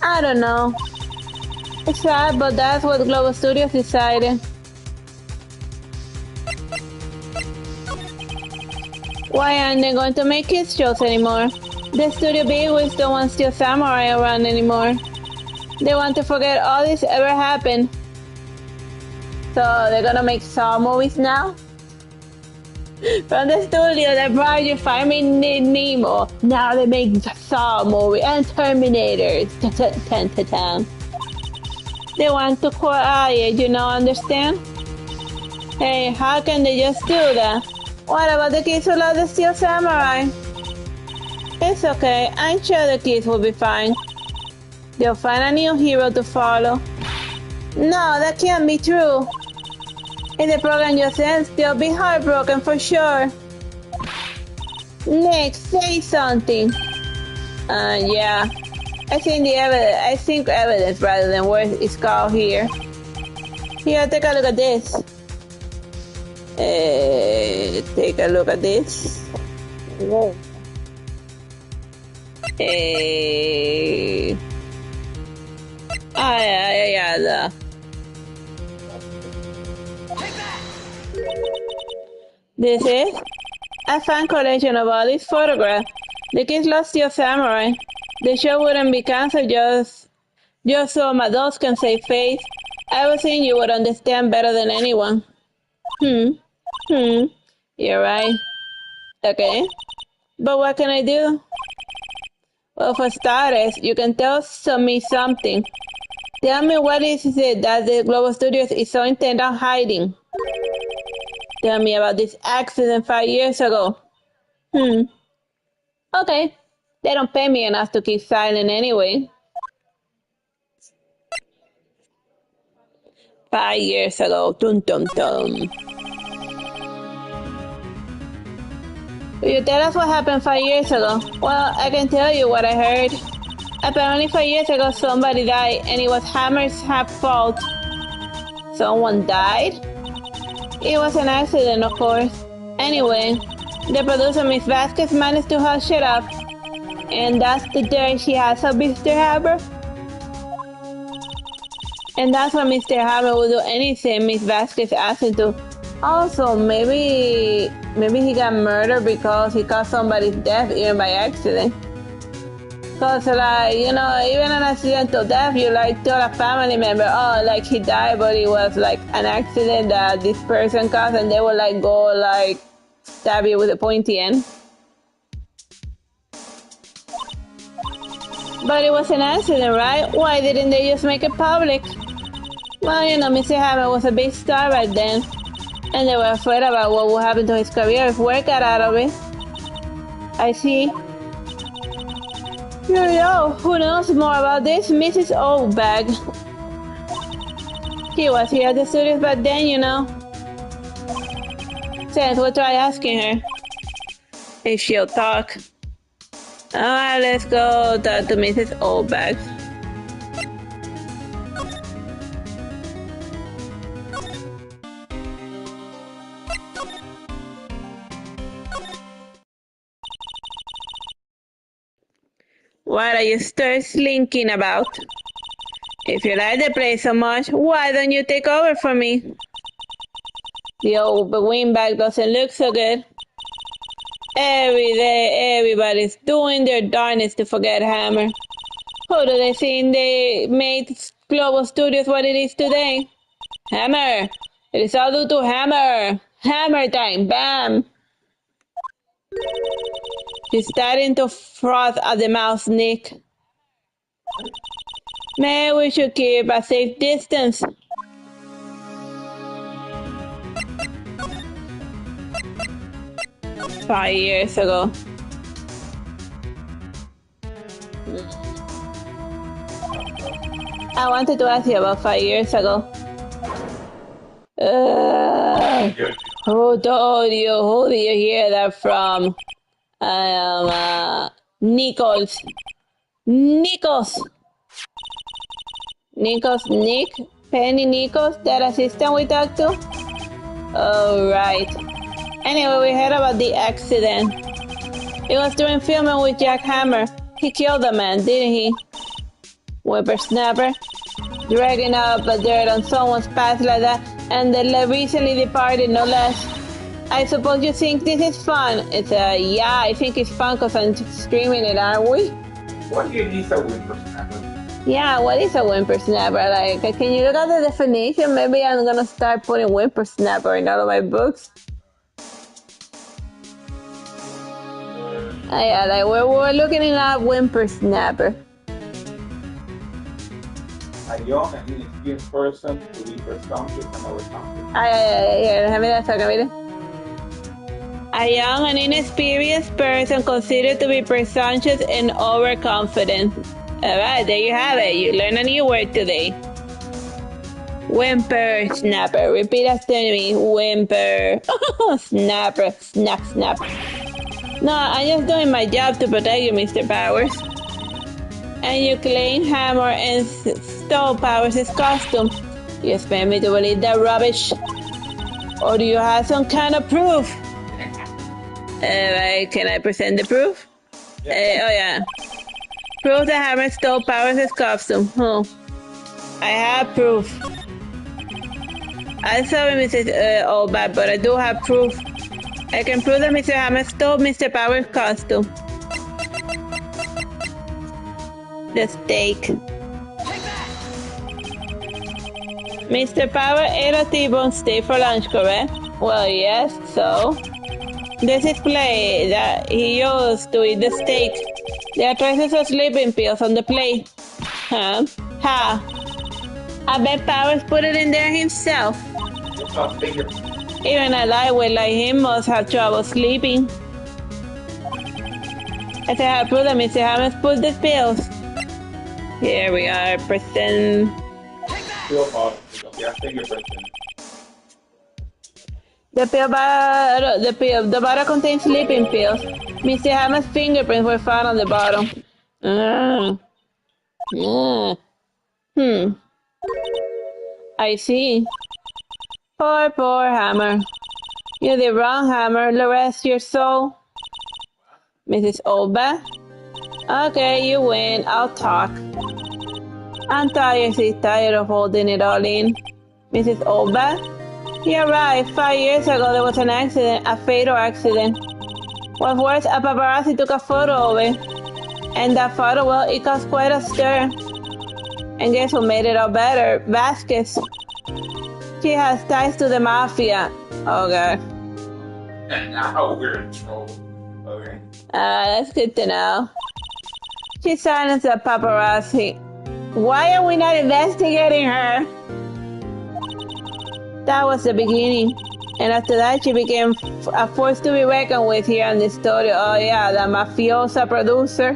[SPEAKER 1] I don't know. It's sad, but that's what Global Studios decided. Why aren't they going to make kids shows anymore? The studio bigwigs don't want Steel Samurai around anymore. They want to forget all this ever happened. So they're gonna make Saw movies now? From the studio that brought you Finding Nemo, now they make Saw movie and Terminators. They want to quiet, you know, understand? Hey, how can they just do that? What about the kids who love the Steel Samurai? It's okay, I'm sure the kids will be fine. They'll find a new hero to follow. No, that can't be true. If the program just ends, they'll be heartbroken for sure. Nick, say something. Yeah. I think evidence rather than words is called here. Here, take a look at this. Take a look at this. Whoa. Yeah. This is a fan collection of all these photographs. The kids lost Steel Samurai. The show wouldn't be cancelled just so adults can save face. I was saying you would understand better than anyone. You're right. Okay. But what can I do? Well, for starters, you can tell me something. Tell me what is it that the Global Studios is so intent on hiding. Tell me about this accident 5 years ago. Okay. They don't pay me enough to keep silent anyway. 5 years ago. Dun dun dun. Will you tell us what happened 5 years ago? Well, I can tell you what I heard. Apparently 5 years ago somebody died and it was Hammer's fault. Someone died? It was an accident, of course. Anyway, the producer Miss Vasquez managed to hush it up. And that's the dirt she has of Mr. Hammer. And that's why Mr. Hammer will do anything Miss Vasquez asked him to. Also, maybe he got murdered because he caused somebody's death even by accident. Cause like, you know, even an accidental death, you like tell a family member, oh, like he died, but it was like an accident that this person caused, and they will like go like stab you with a pointy end. But it was an accident, right? Why didn't they just make it public? Well, you know, Mr. Hammer was a big star back then, and they were afraid about what would happen to his career if word got out of it. I see. Yo, who knows more about this? Mrs. Oldbag. She was here at the studios back then, you know. Since we'll try asking her if she'll talk. Alright, let's go talk to Mrs. Oldbag. What are you still slinking about? If you like the place so much, why don't you take over for me? The old windbag doesn't look so good. Every day, everybody's doing their darnest to forget Hammer. Who do they think they made Global Studios what it is today? Hammer! It is all due to Hammer! Hammer time! Bam! She's starting to froth at the mouth, Nick. Maybe we should keep a safe distance. Five years ago. I wanted to ask you about 5 years ago. Who told you? Who did you hear that from? Nichols. Nichols. Nick? Penny Nichols? That assistant we talked to? Oh, right. Anyway, we heard about the accident. It was during filming with Jack Hammer. He killed a man, didn't he? Whippersnapper. Dragging up the dirt on someone's past like that, and they recently departed, no less. I suppose you think this is fun. It's yeah, I think it's fun because I'm streaming it, aren't we?
[SPEAKER 2] What is a whippersnapper?
[SPEAKER 1] Yeah, what is a whippersnapper? Like, can you look at the definition? Maybe I'm gonna start putting whippersnapper in all of my books. Yeah, like we're looking at whippersnapper.
[SPEAKER 2] A young and inexperienced person who be presumptuous and overconfident.
[SPEAKER 1] Yeah, déjame ver acá, mire. A young and inexperienced person considered to be presumptuous and overconfident. Alright, there you have it. You learned a new word today. Whippersnapper. Repeat after me. Whimper. Snapper. Snap, snap. No, I'm just doing my job to protect you, Mr. Powers. And you claim Hammer and stole Powers' costume. You expect me to believe that rubbish? Or do you have some kind of proof? Can I present the proof?
[SPEAKER 2] Yeah.
[SPEAKER 1] Oh yeah. Proof that Hammer stole Powers' costume. I have proof. I'm sorry, Mrs. Oldbag, but I do have proof. I can prove that Mr. Hammer stole Mr. Powers' costume. The steak. Mr. Power ate a T-bone steak for lunch, correct? Well, yes, so? This display that he used to eat the steak. There are traces of sleeping pills on the plate. Huh? How? I bet Powers put it in there himself. Even a lightweight like him must have trouble sleeping. I said I prove that Mr. Hammer put the pills. Here we are, present. The bottle contains sleeping pills. Mr. Hammer's fingerprints were found on the bottom. Yeah. Hmm. I see. Poor Hammer. You're the wrong Hammer. The rest your soul. Mrs. Olba. Okay, you win. I'll talk. I'm tired of holding it all in. Mrs. Olba? You're right. 5 years ago there was an accident, a fatal accident. What's worse, a paparazzi took a photo of it. And that photo, well, it caused quite a stir. And guess who made it all better? Vasquez. She has ties to the mafia. Oh, God.
[SPEAKER 2] And now we're in trouble. Okay.
[SPEAKER 1] That's good to know. She silenced the paparazzi. Why are we not investigating her? That was the beginning. And after that, she became a force to be reckoned with here in the studio. Oh, yeah, the mafiosa producer.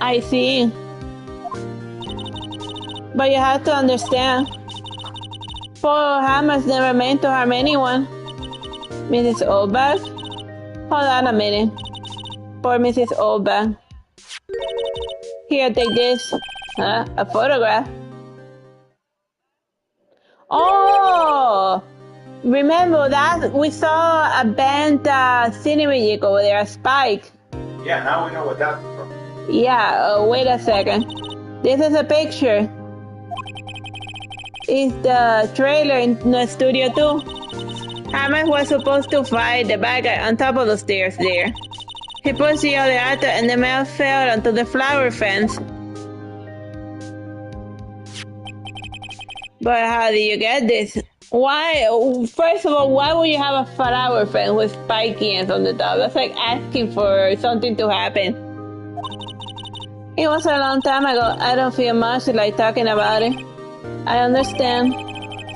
[SPEAKER 1] I see. But you have to understand, Paul Hammers never meant to harm anyone. Mrs. Olbach? Hold on a minute. Poor Mrs. Olbach. Here, take this. Huh? A photograph. Oh! Remember that? We saw a bent cinemajig over there, a spike.
[SPEAKER 2] Yeah, now we know what that's from.
[SPEAKER 1] Yeah, wait a second. This is a picture. It's the trailer in the studio too. Hammond was supposed to fight the bad guy on top of the stairs there. He pushed the other actor and the man fell onto the flower fence. But how do you get this? Why? First of all, why would you have a flower fence with spiky ends on the top? That's like asking for something to happen. It was a long time ago. I don't feel much like talking about it. I understand.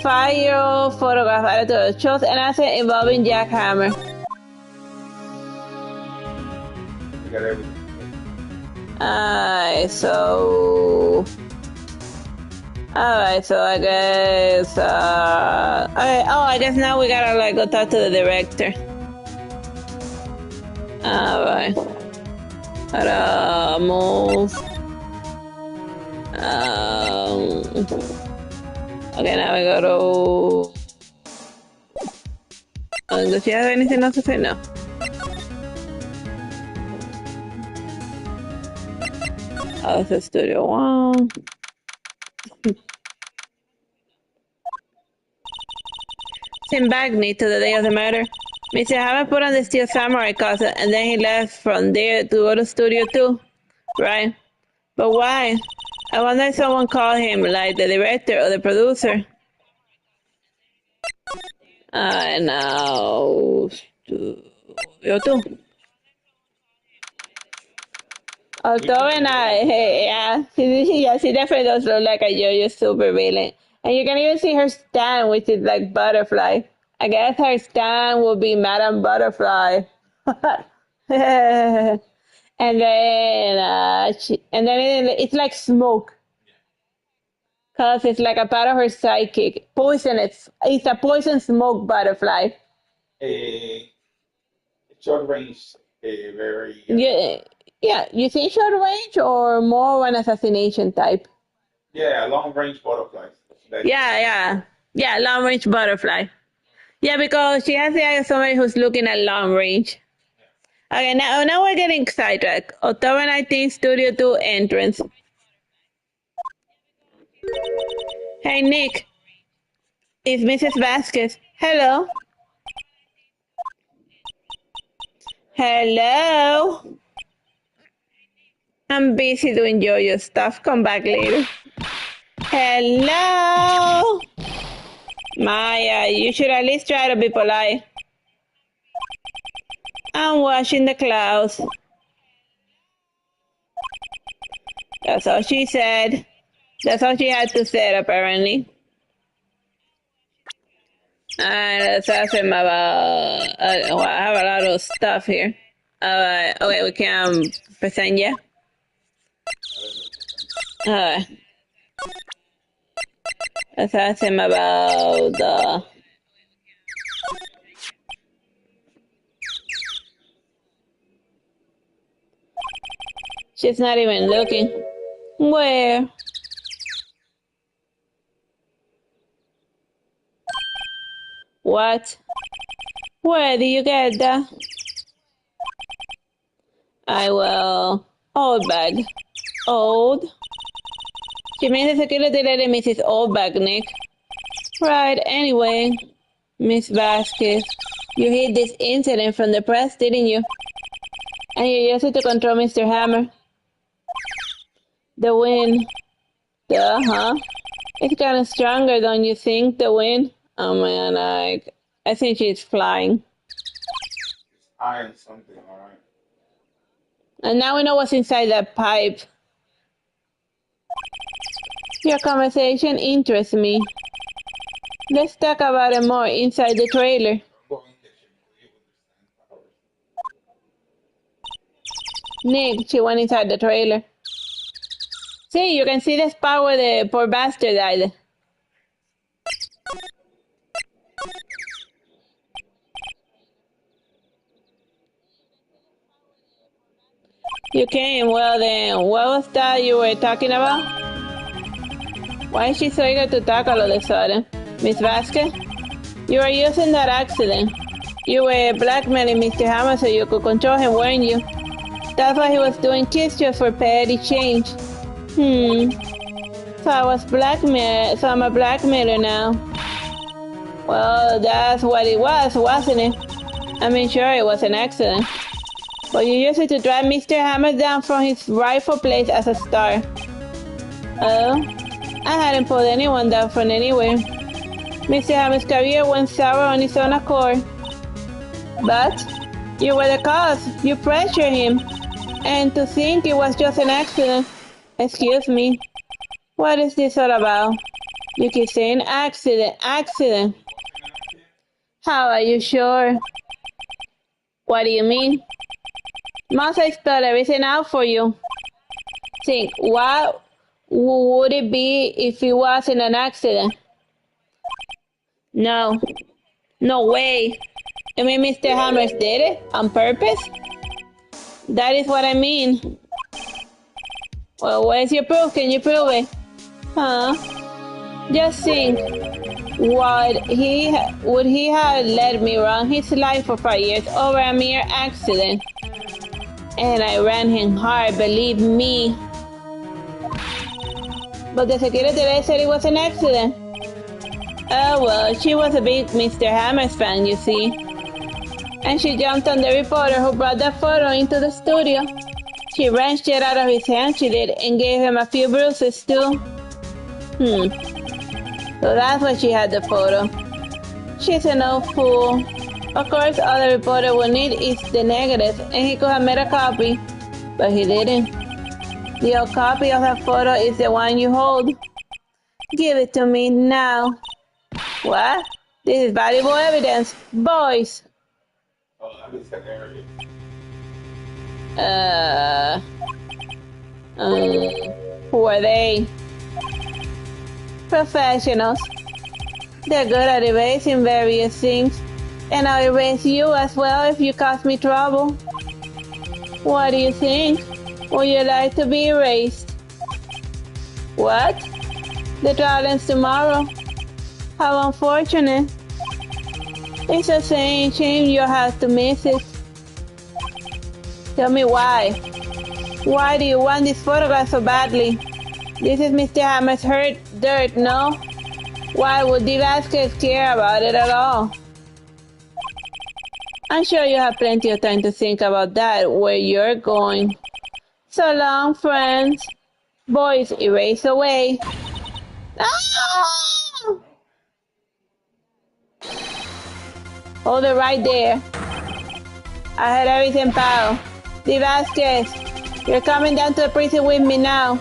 [SPEAKER 1] 5-year-old photograph added to the shows and accident involving Jack Hammer.
[SPEAKER 2] We got everything.
[SPEAKER 1] Alright, so I guess, alright, I guess now we gotta like go talk to the director. Alright. Move. Okay, now we go to... does she have anything else to say? No. Oh, this is Studio One. Sent back me to the day of the murder. Mr. Hammer put on the Steel Samurai costume and then he left from there to go to Studio 2. Right? But why? I wonder if someone called him, like the director or the producer. I know. Studio 2. October night, hey, yeah. She definitely does look like a JoJo super villain. And you can even see her stand, which is like butterfly. I guess her stand will be Madame Butterfly. And then, it's like smoke. Cause it's like a part of her psychic. Poison, it's a poison smoke butterfly.
[SPEAKER 2] A short range, a very.
[SPEAKER 1] Yeah. You think short range or more an assassination type?
[SPEAKER 2] Yeah, long range butterflies.
[SPEAKER 1] Yeah, long range butterfly. Yeah, because she has the eye of somebody who's looking at long range. Okay, now we're getting sidetracked. October 19th, Studio 2 entrance. Hey, Nick. It's Mrs. Vasquez. Hello. Hello. I'm busy doing JoJo stuff. Come back later. Hello. Maya, you should at least try to be polite. I'm watching the clouds. That's all she said. That's all she had to say, apparently. Let's ask him about... I have a lot of stuff here. Okay, we can present ya. Let's ask him about the... She's not even looking. Where? What? Where do you get that? I will. Old bag. Old? She means the security lady, Mrs. Oldbag, Nick. Right, anyway. Miss Vasquez, you hid this incident from the press, didn't you? And you used it to control Mr. Hammer. The wind. Huh? It's kind of stronger, don't you think, the wind? Oh man, I think she's flying.
[SPEAKER 2] Iron something, alright.
[SPEAKER 1] And now we know what's inside that pipe. Your conversation interests me. Let's talk about it more inside the trailer. Nick, she went inside the trailer. See, you can see the spot where the poor bastard died. You came, well then, what was that you were talking about? Why is she so eager to talk all of a sudden? Miss Vasquez? You were using that accident. You were blackmailing Mr. Hammer so you could control him, weren't you? That's why he was doing kiss just for petty change. So I'm a blackmailer now. Well, that's what it was, wasn't it? I mean, sure, it was an accident. But you used it to drive Mr. Hammer down from his rightful place as a star. Oh? I hadn't pulled anyone down from anywhere. Mr. Hammer's career went sour on his own accord. But you were the cause. You pressured him. And to think it was just an accident. Excuse me. What is this all about? You keep saying accident, accident. How are you sure? What do you mean? Must I spell everything out for you? Think, what would it be if it wasn't an accident? No. No way. You mean Mr. Hammers did it on purpose? That is what I mean. Well, where's your proof? Can you prove it? Huh? Just think. Would he have let me run his life for 5 years over a mere accident? And I ran him hard, believe me. But the security lady said it was an accident. Oh well, she was a big Mr. Hammers fan, you see. And she jumped on the reporter who brought that photo into the studio. She wrenched it out of his hand, she did, and gave him a few bruises too. So that's why she had the photo. She's an old fool. Of course, all the reporter would need is the negative, and he could have made a copy, but he didn't. The old copy of that photo is the one you hold. Give it to me now. What? This is valuable evidence. Boys!
[SPEAKER 2] Oh, that is hilarious.
[SPEAKER 1] Who are they? Professionals. They're good at erasing various things, and I'll erase you as well if you cause me trouble. What do you think? Would you like to be erased? What? The trial ends tomorrow. How unfortunate. It's a shame you'll have to miss it. Tell me why. Why do you want this photograph so badly? This is Mr. Hammer's hurt dirt, no? Why would D. Vasquez care about it at all? I'm sure you have plenty of time to think about that, where you're going. So long, friends. Boys, erase away. Ah! Hold it right there. I heard everything, pal. D. Vasquez, you're coming down to the prison with me now.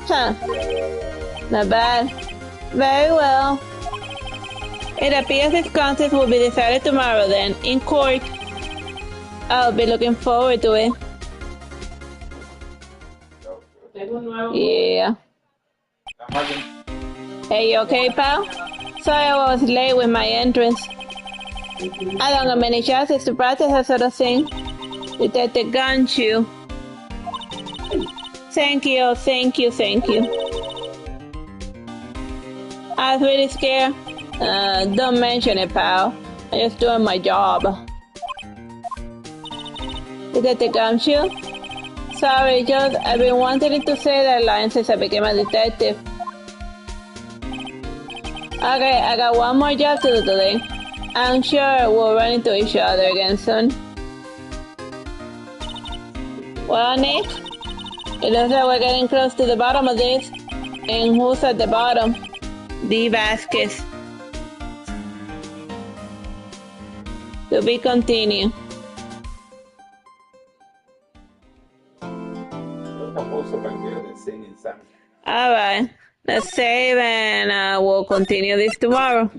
[SPEAKER 1] Huh. Not bad. Very well. It appears this contest will be decided tomorrow then, in court. I'll be looking forward to it. Yeah. Hey, you okay, pal? Sorry I was late with my entrance. I don't have many chances to practice that sort of thing. Detective Ganchu. Thank you, thank you, thank you. I was really scared. Don't mention it, pal. I'm just doing my job. Detective Gumshoe? Sorry, Judd. I've been wanting to say that line since I became a detective. Okay, I got one more job to do today. I'm sure we'll run into each other again soon. Well, Nick, it looks like we're getting close to the bottom of this. And who's at the bottom? D. Vasquez. To be continued. Alright, let's save and we'll continue this tomorrow.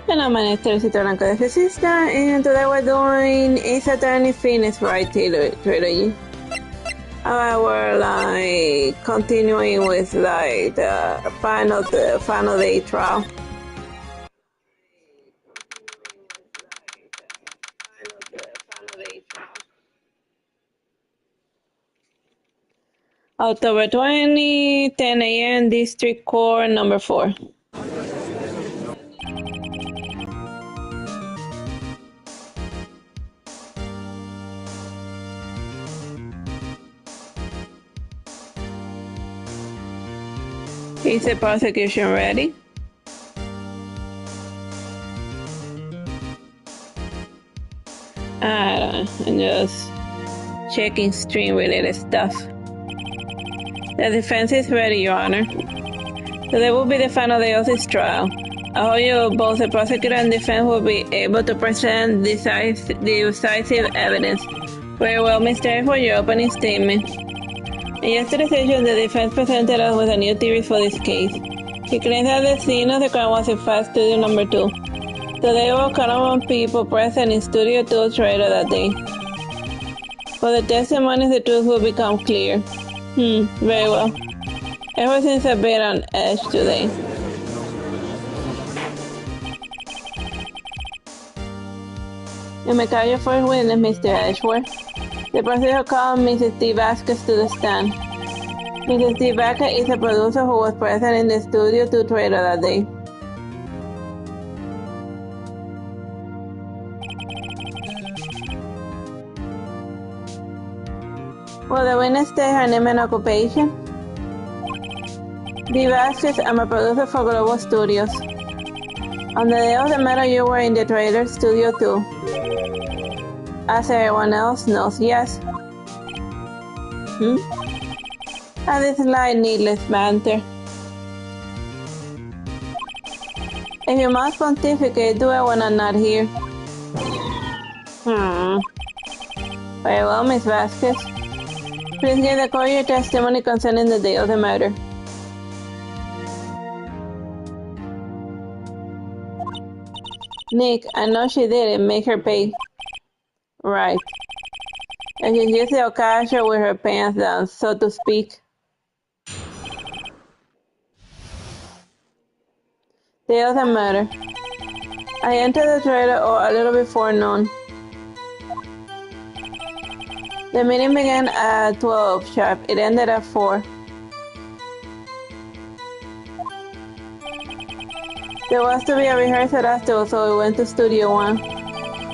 [SPEAKER 1] Hello, my name is Artsy Sister, and today we're doing Ace Attorney Phoenix Wright trilogy. Alright, we're like continuing with like the final day trial. October 20, 10 a.m. District Court number 4. Is the prosecution ready? I don't know, I'm just checking stream related stuff. The defense is ready, Your Honor. Today will be the final day of this trial. I hope you, both the prosecutor and defense, will be able to present decisive evidence. Very well, Mr. for your opening statement. In yesterday's session, the defense presented us with a new theory for this case. He claims that the scene of the crime was in fact Studio Number 2. Today were common people present in Studio 2 trailer that day. For the testimonies, the truth will become clear. Very well. Everything's a bit on edge today. You may call your first witness, Mr. Edgeworth. The prosecutor called Mrs. D. Vasquez to the stand. Mrs. D. Vasquez is a producer who was present in the Studio 2 trailer that day. Will the witness state her name and occupation? D. Vasquez, I'm a producer for Global Studios. On the day of the matter, you were in the trailer Studio 2. As everyone else knows, yes. And this light needless banter. If you must pontificate, do it when I'm not here. Very well, Miss Vasquez. Please give the court your testimony concerning the day of the murder. Nick, I know she did it. Make her pay. Right. And she used the occasion with her pants down, so to speak. Day of the murder. I entered the trailer a little before noon. The meeting began at 12 sharp. It ended at 4. There was to be a rehearsal after, so we went to Studio 1.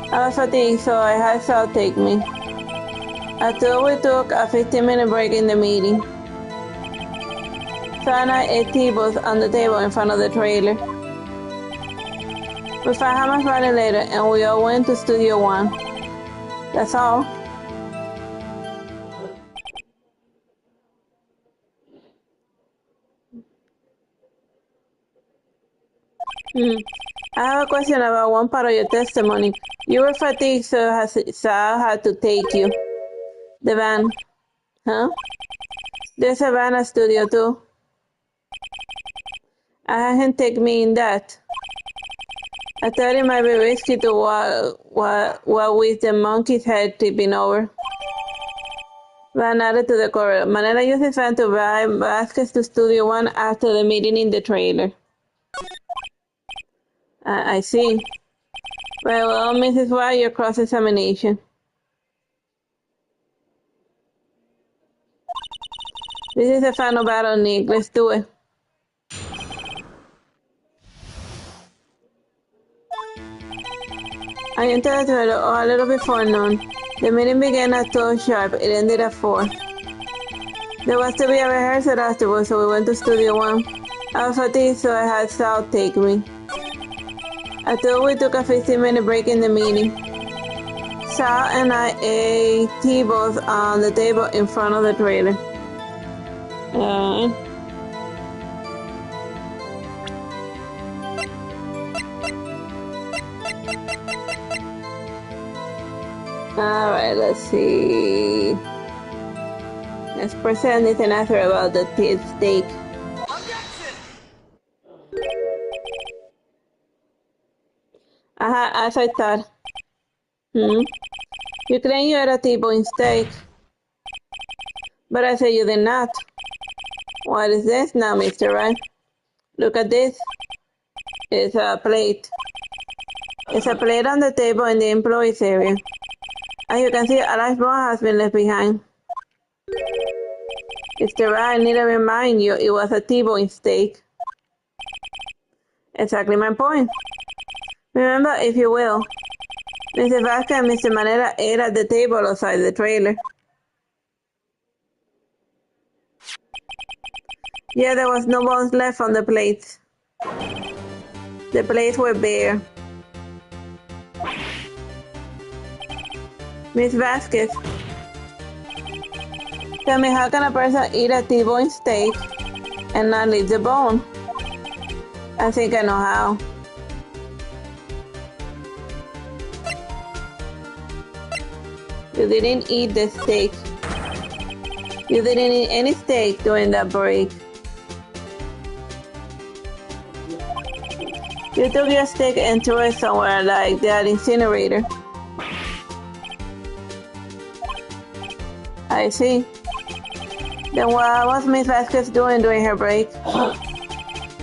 [SPEAKER 1] I was fatigued, so I had Sal take me. After we took a 15-minute break in the meeting, Sana ate tables on the table in front of the trailer. We found how much money later and we all went to Studio One. That's all. I have a question about one part of your testimony. You were fatigued, so Sal had to take you. The van, huh? There's a van at Studio too. I had him take me in that. I thought it might be risky to walk with the monkey's head tipping over. Van added to the corridor. Manila used his van to drive Vasquez to Studio One after the meeting in the trailer. I see. Well, Mrs. Wright, your cross-examination. This is a final battle, Nick. Let's do it. I entered the trailer a little before noon. The meeting began at 12 sharp. It ended at 4. There was to be a rehearsal afterwards, so we went to Studio One. I was fatigued, so I had Sal take me. After we took a 15-minute break in the meeting, Sal and I ate tables on the table in front of the trailer. Alright, let's see. Let's present this and answer about the steak. As I thought. You claim you had a T-bone steak. But I said you did not. What is this now, Mr. Wright? Look at this. It's a plate. It's a plate on the table in the employees area. As you can see, a large bone has been left behind. Mr. Wright, I need to remind you, it was a T-bone steak. Exactly my point. Remember, if you will, Mr. Vasquez and Mr. Manera ate at the table outside the trailer. Yeah, there was no bones left on the plates. The plates were bare. Miss Vasquez, tell me, how can a person eat a T-bone steak and not leave the bone? I think I know how. You didn't eat the steak. You didn't eat any steak during that break. You took your steak and threw it somewhere like that incinerator. I see. Then what was Miss Vasquez doing during her break?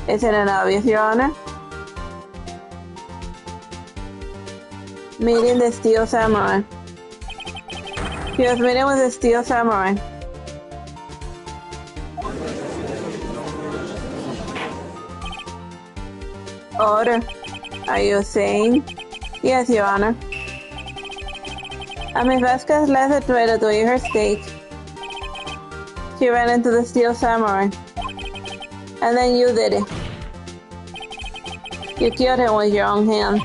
[SPEAKER 1] Isn't it obvious, Your Honor? Meeting the Steel Samurai. She was meeting with the Steel Samurai. Order. Are you saying? Yes, Your Honor. Miss Vasquez left the trailer to eat her steak. She ran into the Steel Samurai. And then you did it. You killed him with your own hand.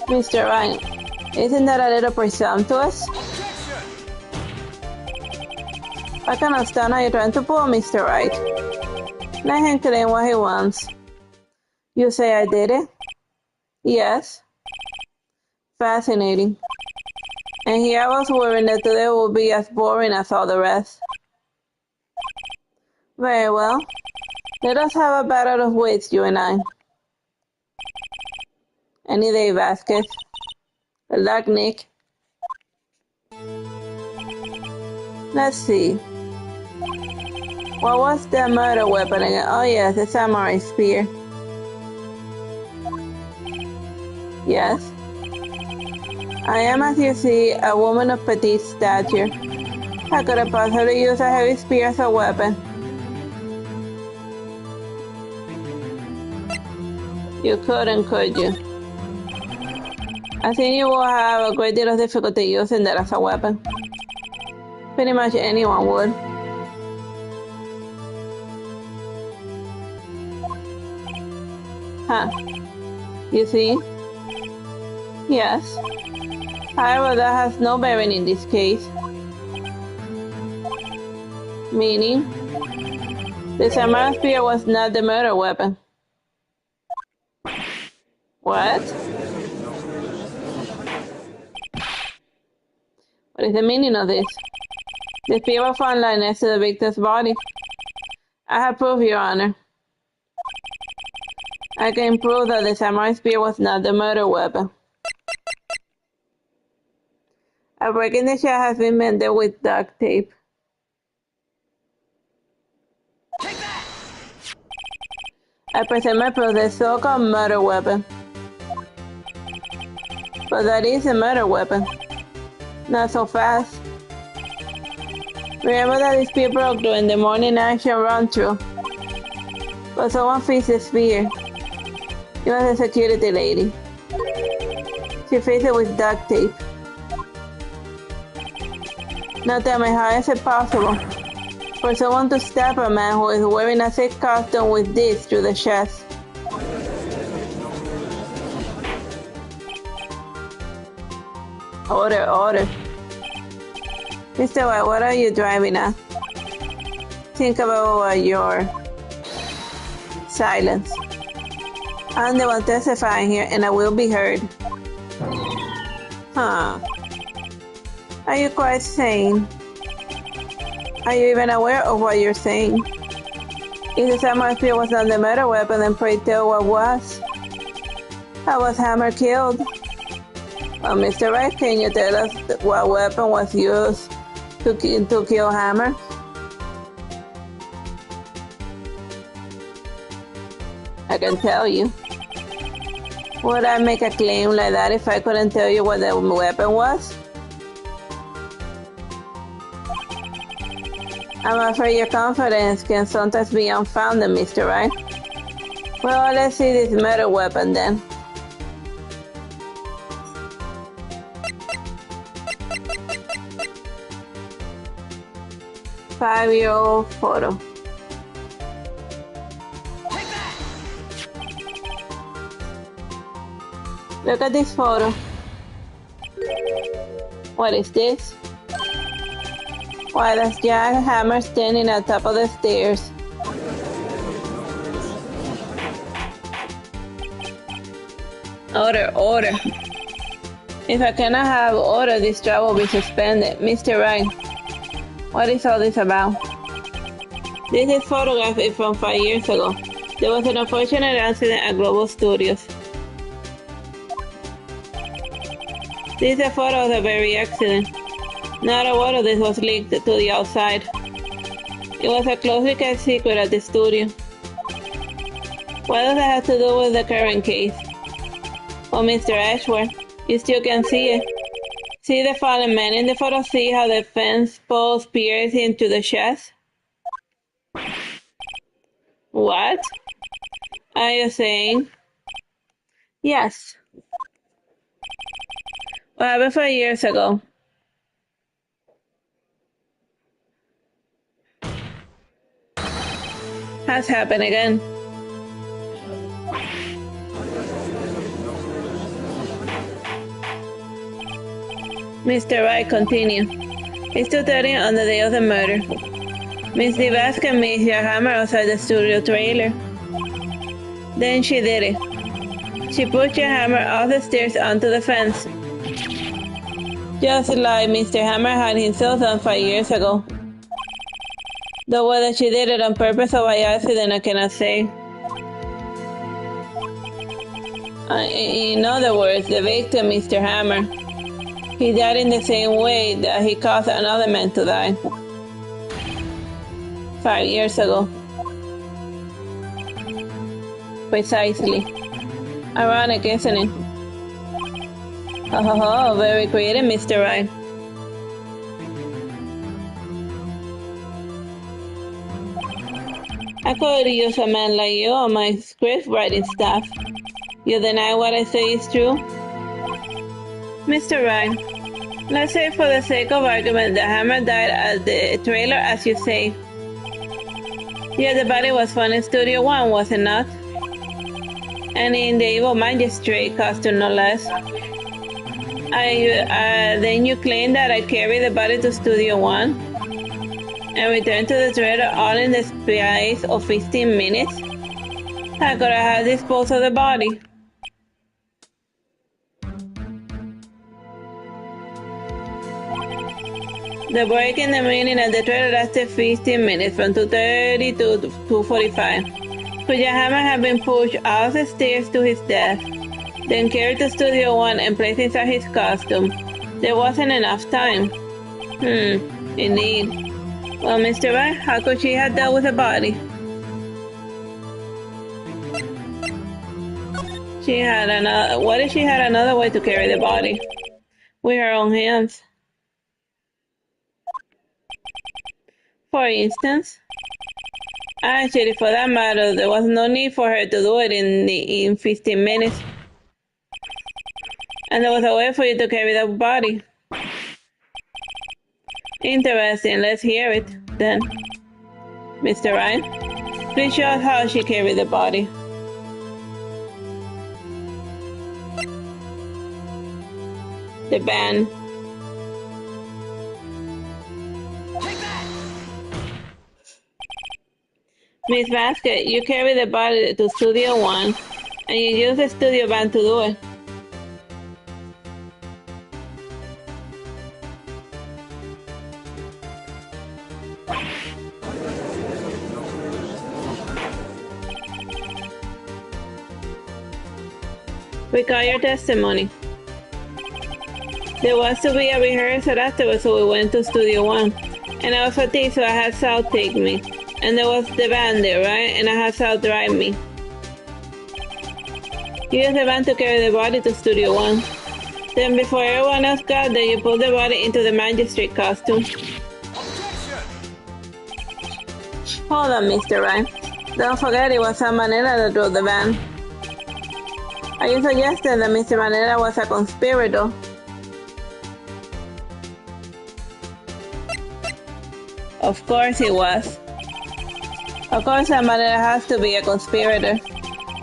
[SPEAKER 1] Mr. Wright, isn't that a little presumptuous? What kind of stunt are you trying to pull, Mr. Wright? Let him claim what he wants. You say I did it? Yes. Fascinating. And here I was worrying that today would be as boring as all the rest. Very well. Let us have a battle of wits, you and I. Any day, Vasquez. Good luck, Nick. Let's see. What was the murder weapon again? Oh yes, the samurai spear. Yes. I am, as you see, a woman of petite stature. How could I possibly use a heavy spear as a weapon? You couldn't, could you? I think you will have a great deal of difficulty using that as a weapon. Pretty much anyone would. Huh. You see? Yes. However, that has no bearing in this case. Meaning, the samurai spear was not the murder weapon. What? What is the meaning of this? The spear was found lying next to the victim's body. I have proof, Your Honor. I can prove that the samurai spear was not the murder weapon. A break in the shell has been mended with duct tape. I present my proof, the so-called murder weapon. But that is a murder weapon. Not so fast. Remember that the spear broke during the morning action run-through. But someone fixed the spear. It was a security lady. She fixed it with duct tape. Now tell me, how is it possible for someone to stab a man who is wearing a silk costume with this through the chest? Order. Mr. White, what are you driving at? Think about your silence. I'm the one testifying here, and I will be heard. Huh. Are you quite sane? Are you even aware of what you're saying? If the samurai spear was not the murder weapon, then pray tell what was? How was Hammer killed? Well, Mr. Wright, can you tell us what weapon was used to kill Hammer? I can tell you. Would I make a claim like that if I couldn't tell you what the weapon was? I'm afraid your confidence can sometimes be unfounded, Mr. Wright. Well, let's see this murder weapon then. Five-year-old photo. Look at this photo. What is this? Why, that's Jack Hammer standing at the top of the stairs. Order. If I cannot have order, this trial will be suspended. Mr. Wright, what is all this about? This is photographed from 5 years ago. There was an unfortunate accident at Global Studios. This is a photo of the very accident. Not a word of this was leaked to the outside. It was a closely kept secret at the studio. What does that have to do with the current case? Well, Mr. Ashworth, you still can see it. See the fallen man in the photo? See how the fence post peers into the chest? What are you saying? Yes. What happened 5 years ago? Has happened again. Mr. Wright continued. It's 2:30 on the day of the murder. Miss DeVasquez missed your hammer outside the studio trailer. Then she did it. She pushed your hammer off the stairs onto the fence. Just like Mr. Hammer had himself done 5 years ago. Though whether she did it on purpose or by accident, I cannot say. In other words, the victim, Mr. Hammer, he died in the same way that he caused another man to die. 5 years ago. Precisely. Ironic, isn't it? Oh, very creative, Mr. Wright. I could use a man like you on my script writing staff. You deny what I say is true? Mr. Wright, let's say for the sake of argument that Hammer died at the trailer as you say. Yeah, the body was found in Studio One, was it not? And in the evil magistrate costume, no less. Then you claim that I carried the body to Studio One and returned to the trailer all in the space of 15 minutes? How could I have disposed of the body? The break in the meeting at the trailer lasted 15 minutes, from 2:30 to 2:45. Cuya Hammer had been pushed out the stairs to his death, then carried to Studio One and placed inside his costume. There wasn't enough time. Indeed. Well, Mr. Wright, how could she have dealt with the body? What if she had another way to carry the body? With her own hands. For instance, actually, for that matter, there was no need for her to do it in 15 minutes. And there was a way for you to carry the body. Interesting, let's hear it, then. Mr. Wright, please show us how she carried the body. The band. Miss Basket, you carry the body to Studio One, and you use the studio band to do it. Recall your testimony. There was to be a rehearsal afterwards, so we went to Studio One. And I was fatigued, so I had Sal take me. And there was the band there, right? And I had Sal drive me. You used the band to carry the body to Studio One. Then before everyone else got there, you pulled the body into the magistrate costume. Hold on, Mr. Wright. Don't forget it was San Manera that drove the van. Are you suggesting that Mr. Manera was a conspirator? Of course he was. Of course San Manera has to be a conspirator.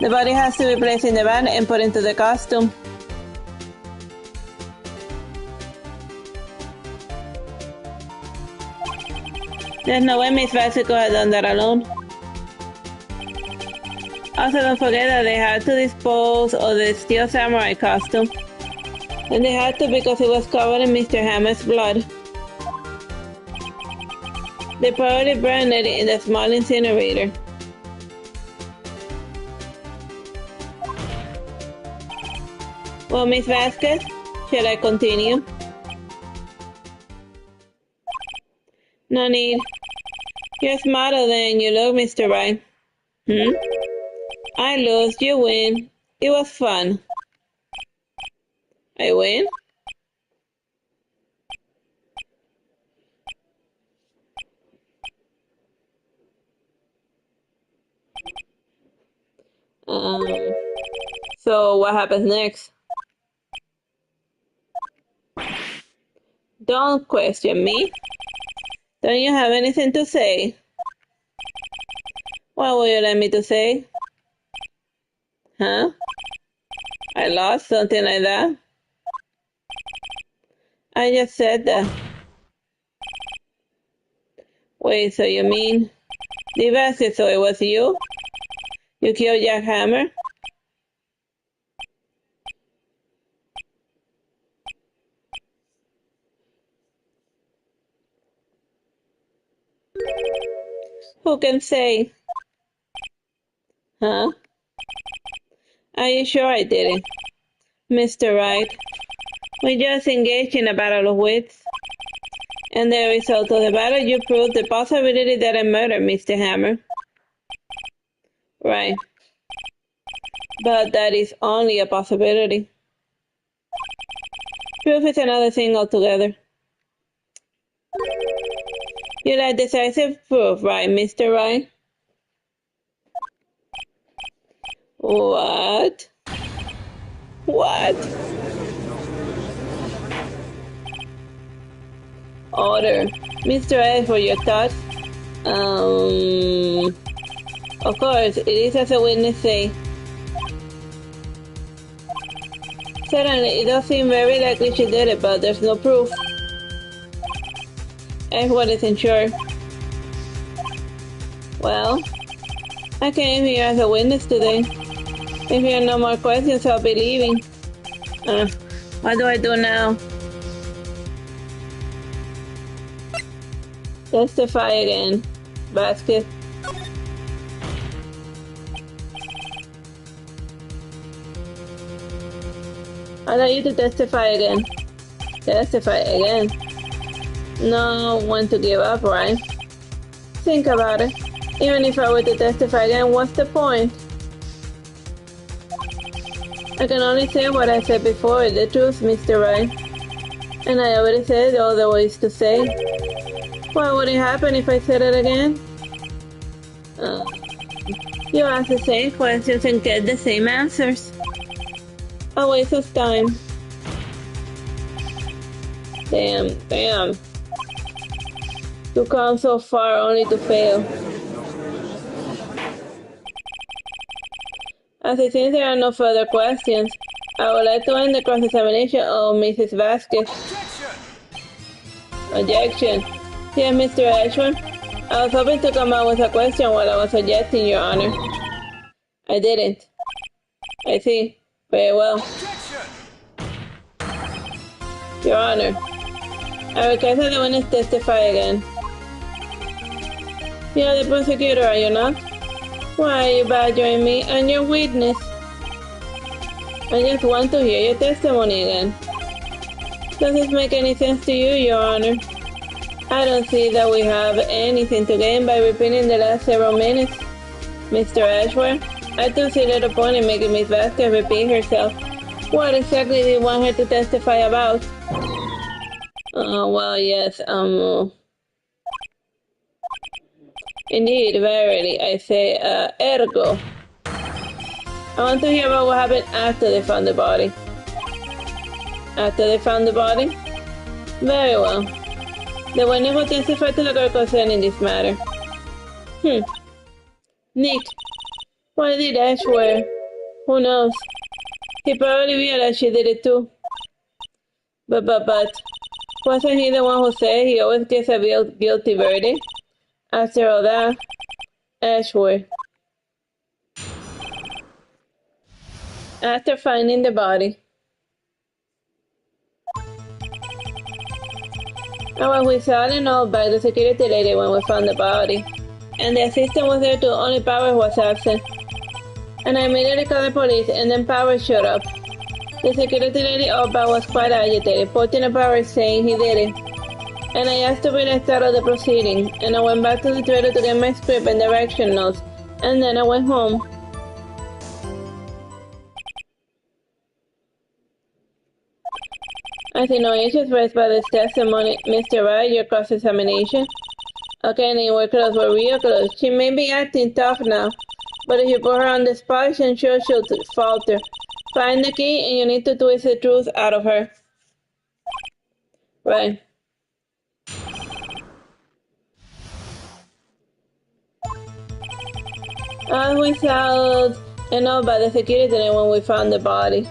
[SPEAKER 1] The body has to be placed in the van and put into the costume. There's no way Miss Vasco had done that alone. Also, don't forget that they had to dispose of the Steel Samurai costume. And they had to because it was covered in Mr. Hammer's blood. They probably burned it in the small incinerator. Well, Miss Vasquez, shall I continue? No need. You're smarter than you look, Mr. Wright. I lose, you win. It was fun. I win? So what happens next? Don't question me. Don't you have anything to say? What would you like me to say? Huh? I lost, something like that? I just said that. Wait, so you mean... Divasquez, so it was you? You killed Jack Hammer? Who can say? Huh? Are you sure I didn't? Mr. Wright, we just engaged in a battle of wits. And the result of the battle, you proved the possibility that I murdered Mr. Hammer. Right. But that is only a possibility. Proof is another thing altogether. You like decisive proof, right, Mr. Wright? What? What? Order. Mr. Ashford, your thoughts? Of course, it is as a witness say. Certainly, it does seem very likely she did it, but there's no proof. Ashford isn't sure. Well, I came here as a witness today. If you have no more questions, I'll be leaving. What do I do now? Testify again. Basket. I'd like you to testify again. Testify again. No one to give up, right? Think about it. Even if I were to testify again, what's the point? I can only say what I said before, the truth, Mr. Wright. And I already said all there was to say. What would it happen if I said it again? You ask the same questions and get the same answers. A waste of time. Damn. To come so far only to fail. As it seems there are no further questions, I would like to end the cross-examination of Mrs. Vasquez. Objection. Yes, Mr. Ashford. I was hoping to come out with a question while I was objecting, Your Honor. I didn't. I see. Very well. Your Honor, I request that the witness testify again. You are the prosecutor, are you not? Why are you badgering me and your witness? I just want to hear your testimony again. Does this make any sense to you, Your Honor? I don't see that we have anything to gain by repeating the last several minutes. Mr. Ashford, I don't see little point in making Miss Vasquez repeat herself. What exactly do you want her to testify about? Well, yes, Indeed, verily, I say, ergo. I want to hear about what happened after they found the body. After they found the body? Very well. The witness will testify to the court concerning this matter. Nick, why did Ash wear? Who knows? He probably realized she did it too. But, wasn't he the one who said he always gets a guilty verdict? After all that, Ashworth. After finding the body, I was without and all by the security lady when we found the body, and the assistant was there too, only Powers was absent. And I immediately called the police, and then Powers showed up. The security lady Opa was quite agitated, pointing at Powers saying he did it. And I asked to be let out of the proceeding, and I went back to the trailer to get my script and direction notes, and then I went home. I see no issues raised by this testimony, Mr. Wright, your cross-examination. Okay, Nick, we're close, we're real close. She may be acting tough now, but if you put her on the spot, I'm sure she'll falter. Find the key, and you need to twist the truth out of her. Right. I was out and all by the security when we found the body.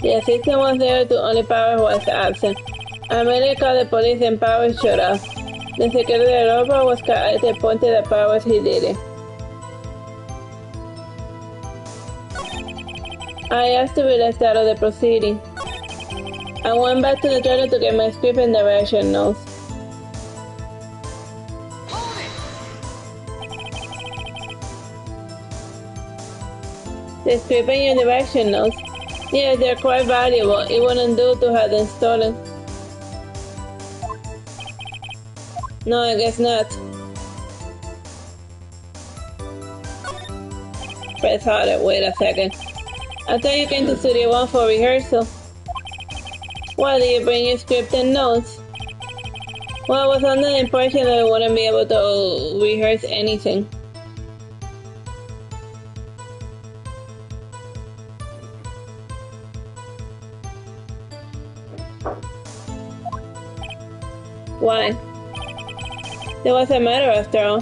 [SPEAKER 1] The assistant was there too, only Powers was absent. I immediately called the police and Powers showed up. The security robot was at the point that Powers he did it. I asked to be left out of the proceeding. I went back to the trailer to get my script and direction notes. The script and your direction notes? Yes, they're quite valuable. It wouldn't do to have them stolen. No, I guess not. Press harder. Wait a second. I thought you came to Studio One for rehearsal. Why did you bring your script and notes? Well, I was under the impression that I wouldn't be able to rehearse anything. Why? There was a murder after all.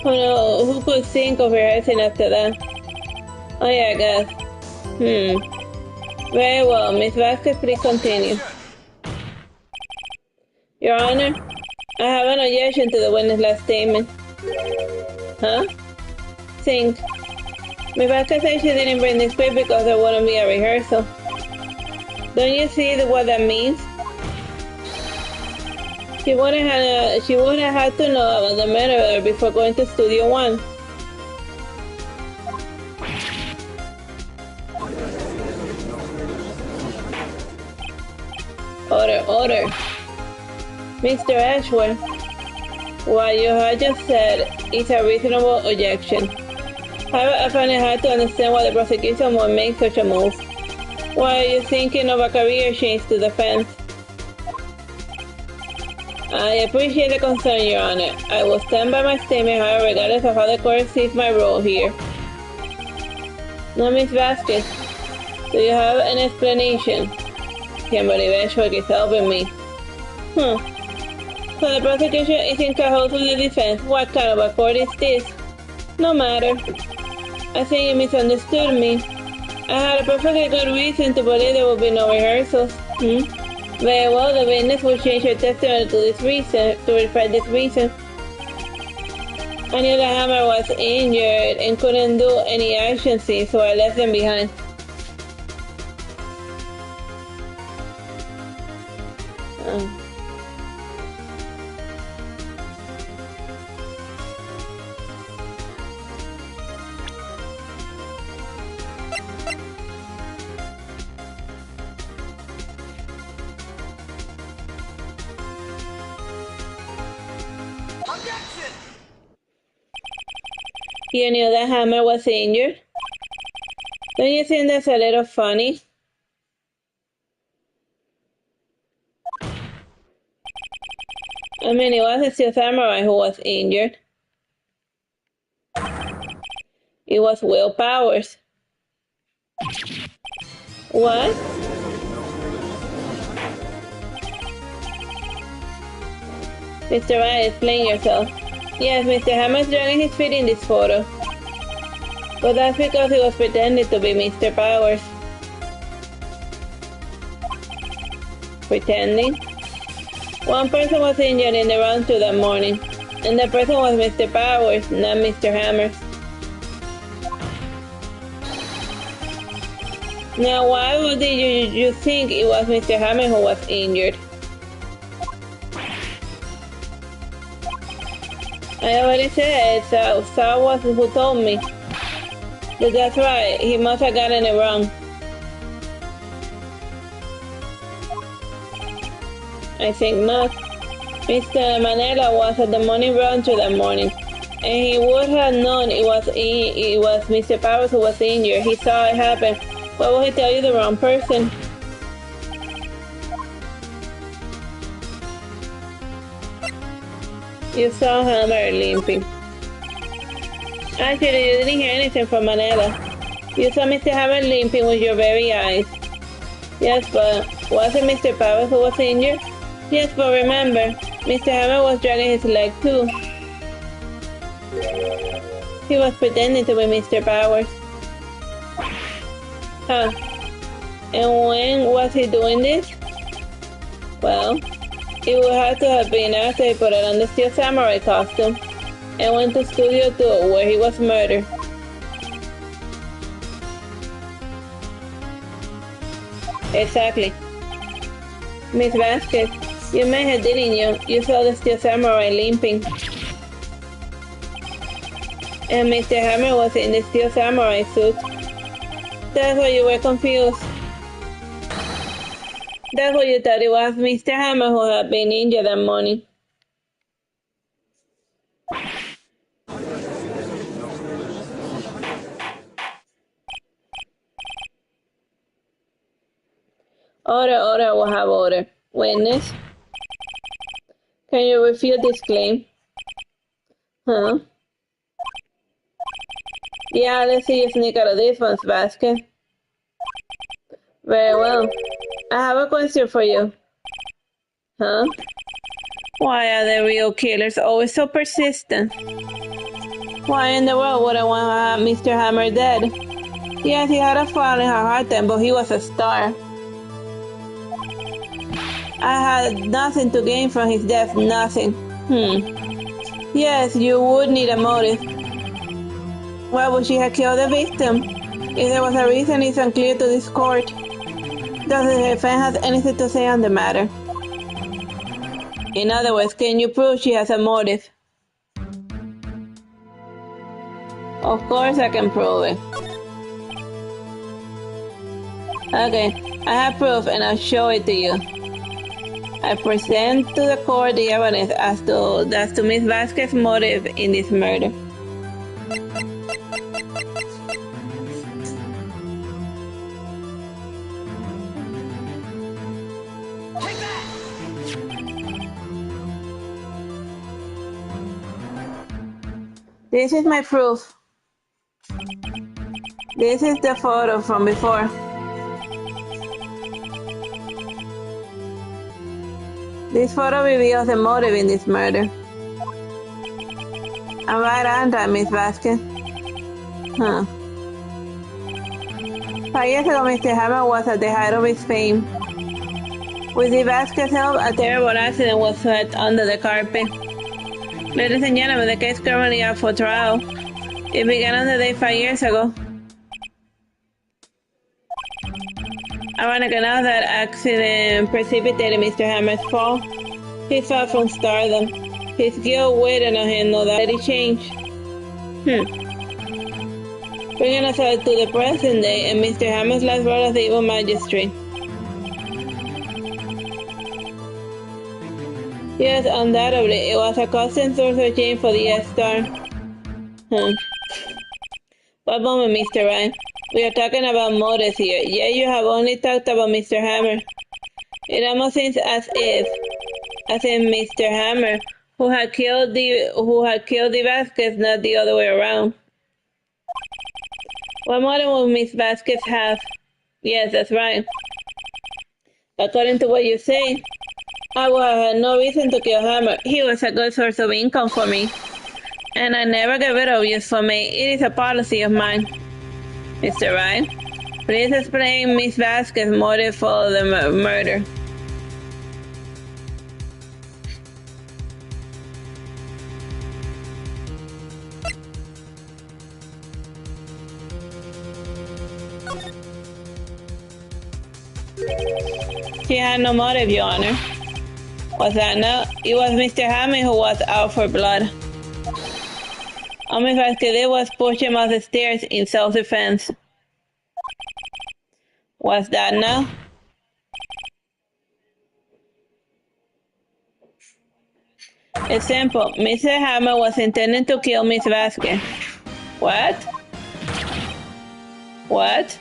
[SPEAKER 1] Who could think of rehearsing after that? Oh yeah, I guess. Very well, Miss Vasquez, please continue. Your Honor, I have an objection to the witness' last statement. Huh? Think. Miss Vasquez said she didn't bring the script because there wouldn't be a rehearsal. Don't you see what that means? She would have had to know about the murderer before going to Studio One. Order. Mr. Ashworth, what you have just said is a reasonable objection. However, I find it hard to understand why the prosecution would make such a move. Why are you thinking of a career change to defense? I appreciate the concern, Your Honor. I will stand by my statement, however, regardless of how the court sees my role here. Now, Miss Vasquez, do you have an explanation? Kimberly Ashworth is helping me. So the prosecution is in cahoots with the defense. What kind of a court is this? No matter. I think you misunderstood me. I had a perfectly good reason to believe there would be no rehearsals. Very well, the witness will change her testimony to reflect this reason. I knew the hammer was injured and couldn't do any action scene, so I left them behind. You knew that hammer was injured? Don't you think that's a little funny? I mean, it wasn't Steel Samurai who was injured. It was Will Powers. What? Mr. Wright, explain yourself. Yes, Mr. Hammer's dragging his feet in this photo. But that's because he was pretending to be Mr. Powers. Pretending? One person was injured in the round 2 that morning, and the person was Mr. Powers, not Mr. Hammer. Now, why would you think it was Mr. Hammer who was injured? I already said Sal was who told me. But that's right, he must have gotten it wrong. I think not. Mr. Manella was at the morning round to that morning, and he would have known it was Mr. Powers who was injured. He saw it happen. Why would he tell you the wrong person? You saw Hammer limping. Actually, you didn't hear anything from Manella. You saw Mr. Hammer limping with your very eyes. Yes, but wasn't Mr. Powers who was injured? Yes, but remember, Mr. Hammer was dragging his leg too. He was pretending to be Mr. Powers. Huh. And when was he doing this? Well, it would have to have been after he put on the Steel Samurai costume and went to Studio 2 where he was murdered. Exactly. Miss Vasquez, you met her, didn't you? You saw the Steel Samurai limping. And Mr. Hammer was in the Steel Samurai suit. That's why you were confused. That's why you thought it was Mr. Hammer who had been injured that morning. Order, will have order. Witness, can you refute this claim? Huh? Yeah, let's see you sneak out of this one, Vasquez. Very well. I have a question for you. Huh? Why are the real killers always so persistent? Why in the world would I want Mr. Hammer dead? Yes, he had a fall in her hard time, but he was a star. I had nothing to gain from his death, nothing. Yes, you would need a motive. Why would she have killed the victim? If there was a reason, it's unclear to this court. Does the defense have anything to say on the matter? In other words, can you prove she has a motive? Of course I can prove it. Okay, I have proof and I'll show it to you. I present to the court the evidence as to Miss Vasquez's motive in this murder. This is my proof. This is the photo from before. This photo reveals the motive in this murder. I'm right, aren't I, Miss Vasquez? 5 years ago, Mr. Hammer was at the height of his fame. With the Vasquez help, a terrible accident was swept under the carpet. Ladies and gentlemen, the case currently up for trial. It began on the day 5 years ago. Ironic enough, that accident precipitated Mr. Hammer's fall. He fell from stardom. His guilt waited on him, no doubt he changed. Bringing us to the present day and Mr. Hammer's last role as the evil magistrate. Yes, undoubtedly, it was a constant source of change for the S-Star. One moment, Mr. Wright. We are talking about motives here. Yet you have only talked about Mr. Hammer. It almost seems as if Mr. Hammer, who had killed the Vasquez, not the other way around. What motive would Miss Vasquez have? Yes, that's right. According to what you say, I would have had no reason to kill Hammer. He was a good source of income for me. And I never get rid of use for me. It is a policy of mine. Mr. Wright, please explain Miss Vasquez's motive for the murder. She had no motive, Your Honor. Was that no? It was Mr. Hammer who was out for blood. All Miss Vasquez did was push him off the stairs in self-defense. Was that no? It's simple. Mr. Hammer was intending to kill Miss Vasquez. What? What?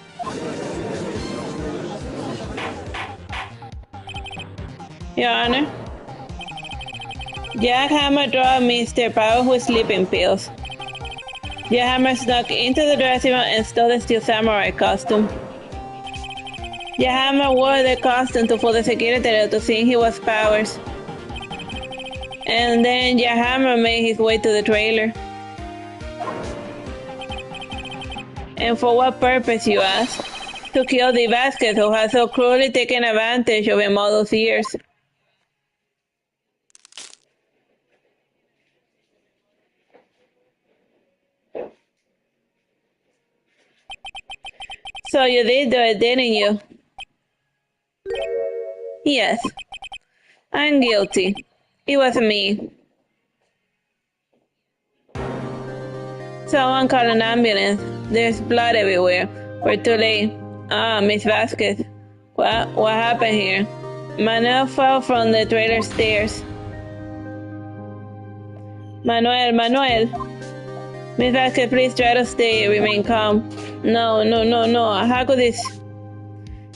[SPEAKER 1] Your Honor, Jack Hammer drugged Mr. Powell with sleeping pills. Jack Hammer snuck into the dressing room and stole the Steel Samurai costume. Jack Hammer wore the costume to fool the secretary to think he was Powers. And then Jack Hammer made his way to the trailer. And for what purpose, you ask? To kill the Vasquez who has so cruelly taken advantage of him all those years. So you did do it, didn't you? Yes. I'm guilty. It was me. Someone call an ambulance. There's blood everywhere. We're too late. Ah, Miss Vasquez. What happened here? Manuel fell from the trailer stairs. Manuel. Miss Vasquez, please try to remain calm. No. How could this?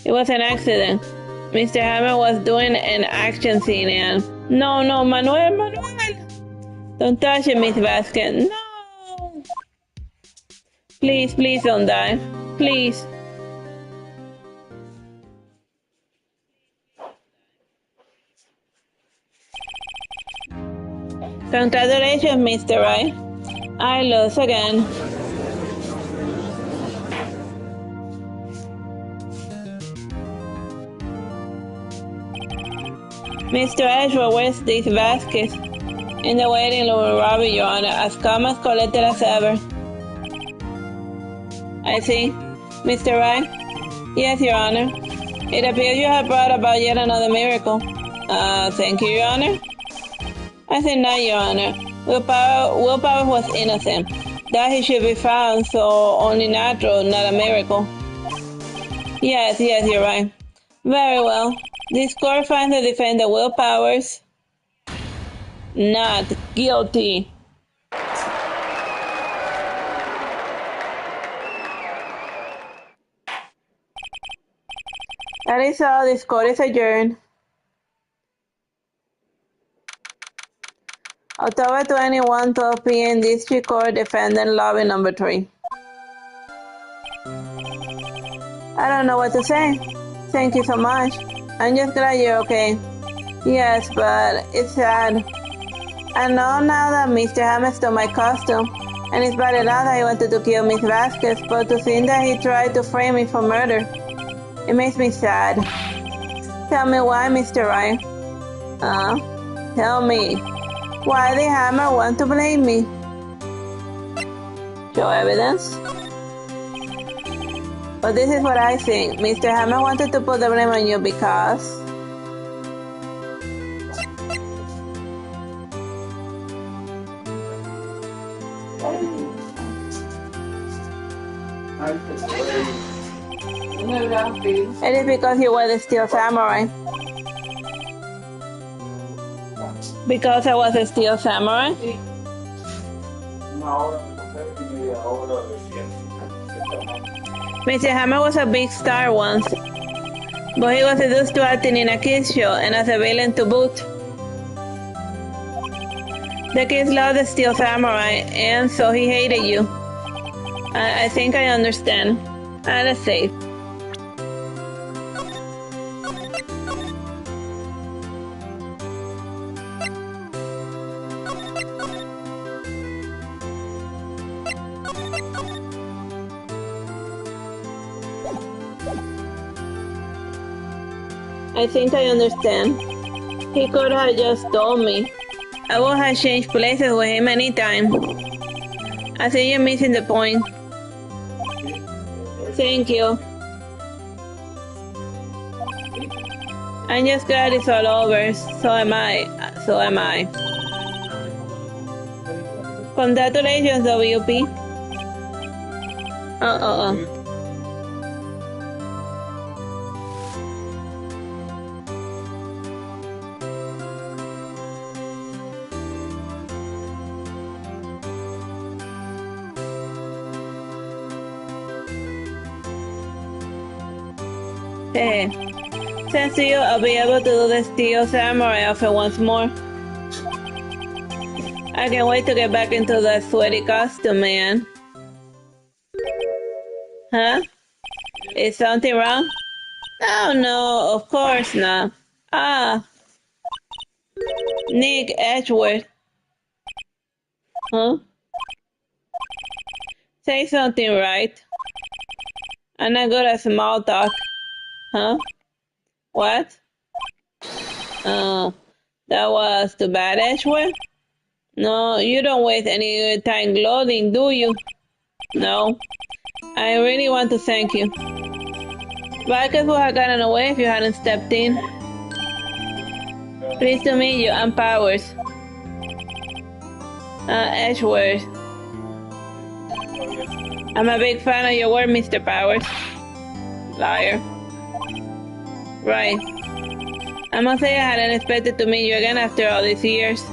[SPEAKER 1] It was an accident. Mr. Hammer was doing an action scene and... No, Manuel! Don't touch it, Miss Vasquez. No! Please don't die. Please. Congratulations, Mr. Wright. I lose again. Mr. Ashworth, where's this basket? In the waiting room, Robbie, Your Honor, as calm as collected as ever. I see. Mr. Wright? Yes, Your Honor. It appears you have brought about yet another miracle. Thank you, Your Honor. I think not, Your Honor. Willpower was innocent. That he should be found, so only natural, not a miracle. Yes, you're right. Very well. This court finds the defendant Willpower's not guilty. That is all. This court is adjourned. October 21, 12 p.m. District Court, Defendant Lobby Number 3. I don't know what to say. Thank you so much. I'm just glad you're okay. Yes, but it's sad. I know now that Mr. Hammond stole my costume, and it's bad enough that he wanted to kill Miss Vasquez, but to think that he tried to frame me for murder, it makes me sad. Tell me why, Mr. Wright. Tell me. Why did Hammer want to blame me? Show evidence? But this is what I think. Mr. Hammer wanted to put the blame on you because... It is because you were the Steel Samurai. Because I was a Steel Samurai? Mr. Hammer was a big star once, but he was reduced to acting in a kids show and as a villain to boot. The kids loved the Steel Samurai, and so he hated you. I think I understand. I'll say. I think I understand. He could have just told me. I would have changed places with him anytime. I think you're missing the point. Thank you. I'm just glad it's all over. So am I. Congratulations, WP. Hey, thanks to you, I'll be able to do the Steel Samurai outfit once more. I can't wait to get back into that sweaty costume, man. Huh? Is something wrong? Oh no, of course not. Nick Edgeworth. Huh? Say something right. I'm not good at small talk. Huh? What? That was too bad, Edgeworth? No, you don't waste any time gloating, do you? No. I really want to thank you. Vasquez would have gotten away if you hadn't stepped in. Pleased to meet you, I'm Powers. Edgeworth. I'm a big fan of your work, Mr. Powers. Liar. Right. I must say I hadn't expected to meet you again after all these years.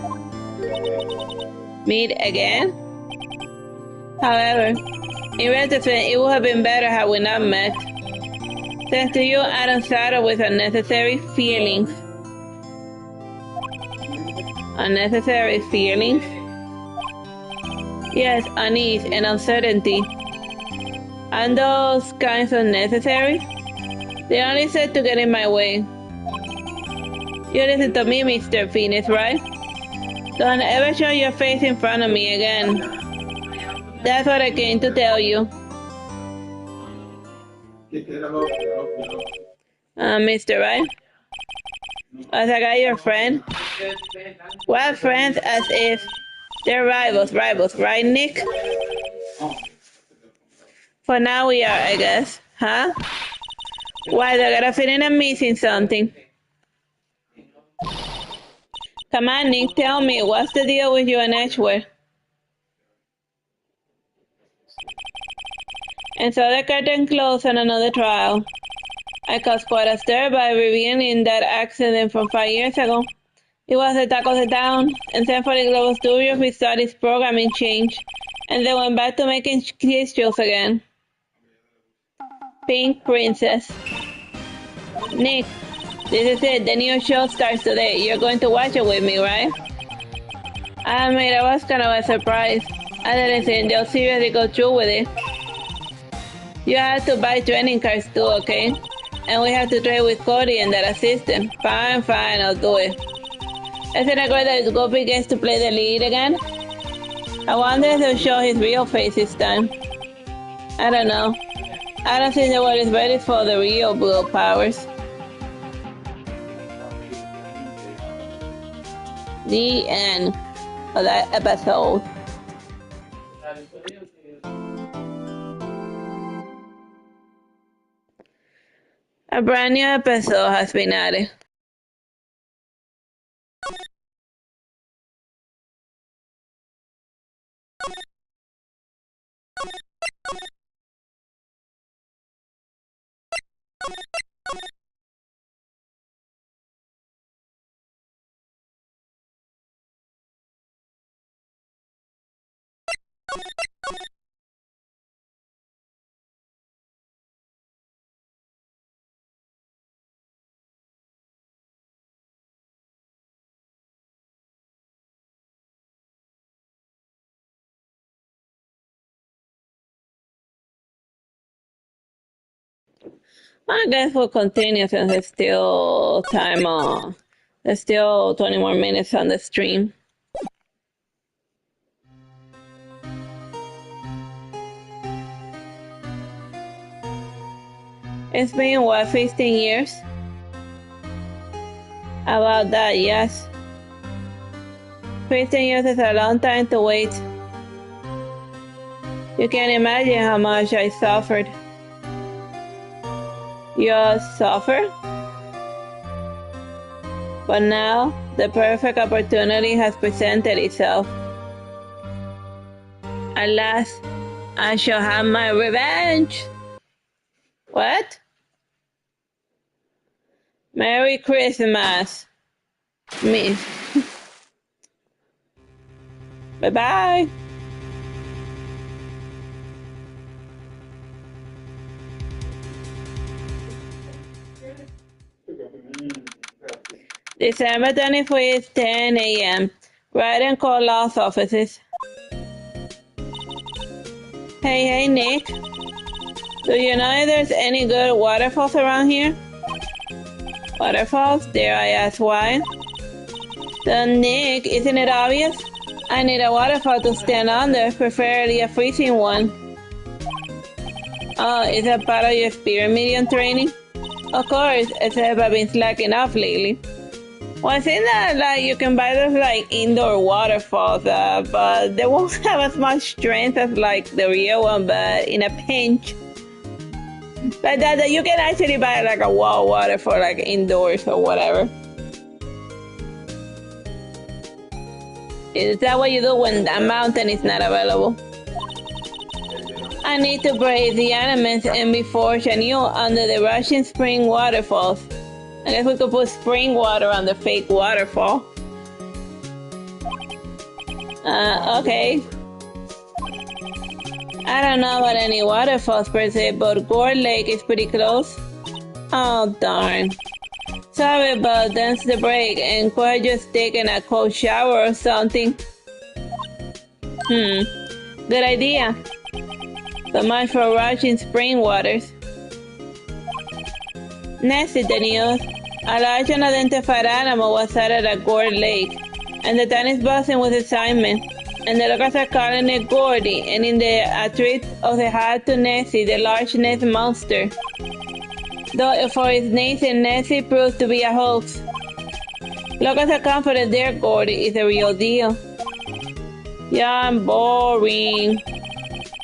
[SPEAKER 1] Meet again? However, in retrospect, it would have been better had we not met. Thanks to you, I don't saddle with unnecessary feelings. Unnecessary feelings? Yes, unease and uncertainty. Aren't those kinds of necessary? They only said to get in my way. You listen to me, Mr. Phoenix, right? Don't ever show your face in front of me again. That's what I came to tell you. Mr. Wright? Was that guy your friend? What friends? As if they're rivals, right, Nick? For now we are, I guess. Huh? Why, they got a feeling I'm missing something. Come on, Nick, tell me, what's the deal with you and Edgewood? And so the curtain closed on another trial. I caused quite a stir by revealing that accident from 5 years ago. It was the talk of the town, and thankfully Global Studios restarted its programming change, and they went back to making kids shows again. Pink Princess. Nick, this is it. The new show starts today. You're going to watch it with me, right? I admit it was kind of a surprise. I didn't think they'll seriously go through with it. You have to buy training cards too, okay? And we have to trade with Cody and that assistant. Fine, I'll do it. Isn't it great that Gopi gets to play the lead again? I wonder if they'll show his real face this time. I don't know. I don't think the world is ready for the real Blue powers. The end of that episode. A brand new episode has been added. I guess we'll continue since there's still time on. There's still 20 more minutes on the stream. It's been, what, 15 years? About that, yes. 15 years is a long time to wait. You can imagine how much I suffered. You suffer? But now, the perfect opportunity has presented itself. At last, I shall have my revenge. What? Merry Christmas. Me. Bye-bye. December 25th, 10 a.m. Wright and call laws offices. Hey, Nick. Do you know if there's any good waterfalls around here? Waterfalls? Dare I ask why? Then, Nick, isn't it obvious? I need a waterfall to stand under, preferably a freezing one. Oh, is that part of your spirit medium training? Of course, except I've been slacking off lately. Well, I think that like you can buy those like indoor waterfalls, but they won't have as much strength as like the real one, but in a pinch. But that you can actually buy like a wall waterfall like indoors or whatever. Is that what you do when that mountain is not available? I need to brave the elements and be forged anew under the rushing spring waterfalls. I guess we could put spring water on the fake waterfall. Okay. I don't know about any waterfalls per se, but Gourd Lake is pretty close. Oh, darn. Sorry about that's the break, and could I just taken a cold shower or something? Good idea. So much for rushing spring waters. Next in the news, a large unidentified animal was sighted at Gourd Lake. and the town is buzzing with excitement. And the locals are calling it Gordy, and in the treat of the hat to Nessie, the large nest monster. Though for its name, Nessie proves to be a hoax. Locals are confident their Gordy is the real deal. Yeah, I'm boring.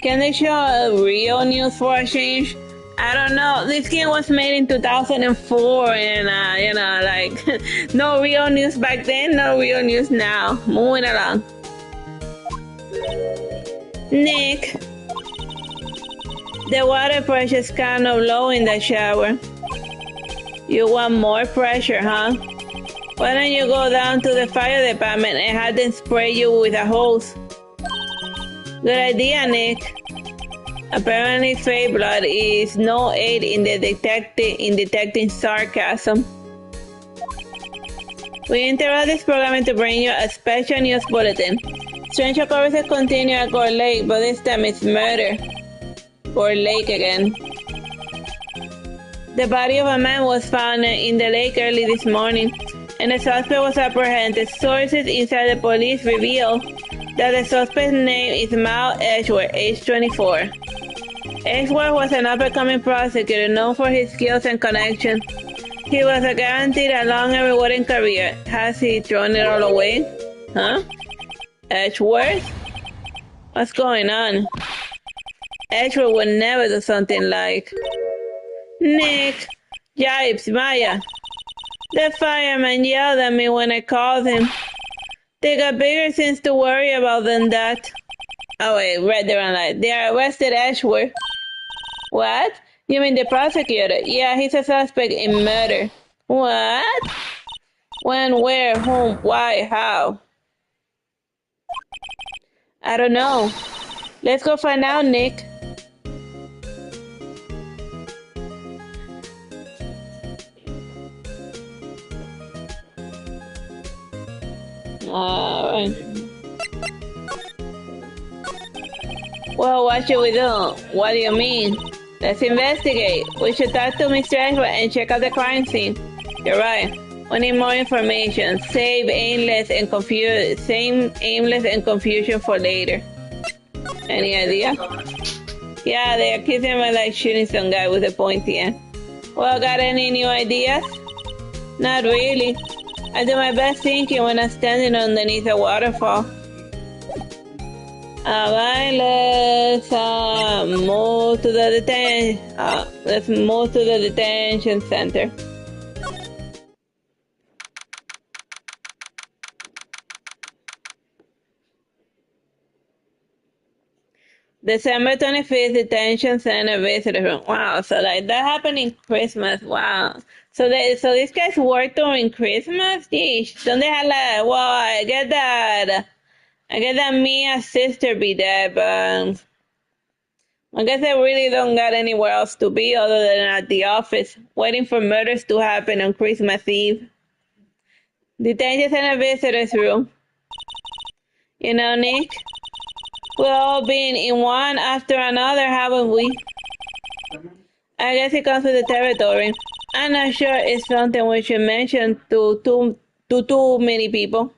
[SPEAKER 1] Can they show real news for a change? I don't know. This game was made in 2004, and like no real news back then, no real news now. Moving along. Nick, the water pressure is kind of low in the shower. You want more pressure, huh? Why don't you go down to the fire department and have them spray you with a hose? Good idea, Nick. Apparently, fake blood is no aid in detecting sarcasm. We interrupt this program to bring you a special news bulletin. Strange occurrences continue at Gore Lake, but this time it's murder. Gore Lake again. The body of a man was found in the lake early this morning, and the suspect was apprehended. Sources inside the police reveal that the suspect's name is Mal Edgeworth, age 24. Edgeworth was an up-and-coming prosecutor known for his skills and connections. He was guaranteed a long and rewarding career. Has he thrown it all away? Huh? Edgeworth? What's going on? Edgeworth would never do something like... Nick! Yipes, Maya! The fireman yelled at me when I called him. They got bigger things to worry about than that. Oh wait, read the wrong line. They arrested Edgeworth. What? You mean the prosecutor? Yeah, he's a suspect in murder. What? When, where, whom, why, how? I don't know. Let's go find out, Nick. Alright. Well, what should we do? What do you mean? Let's investigate. We should talk to Mr. Edgeworth and check out the crime scene. You're right. We need more information. Save aimless and confusion for later. Any idea? Yeah, they accuse him of like shooting some guy with a pointy end. Well, got any new ideas? Not really. I do my best thinking when I'm standing underneath a waterfall. Alright, let's move to the detention center. December 25th, detention center visitor room. Wow, so like that happened in Christmas. Wow. So these guys work during Christmas? Yeesh. Don't they have like, well, I get that Mia's sister be there, but I guess they really don't got anywhere else to be other than at the office, waiting for murders to happen on Christmas Eve. Detention center visitors room. You know, Nick, we've all been in one after another, haven't we? I guess it comes with the territory. I'm not sure it's something we should mention to too many people.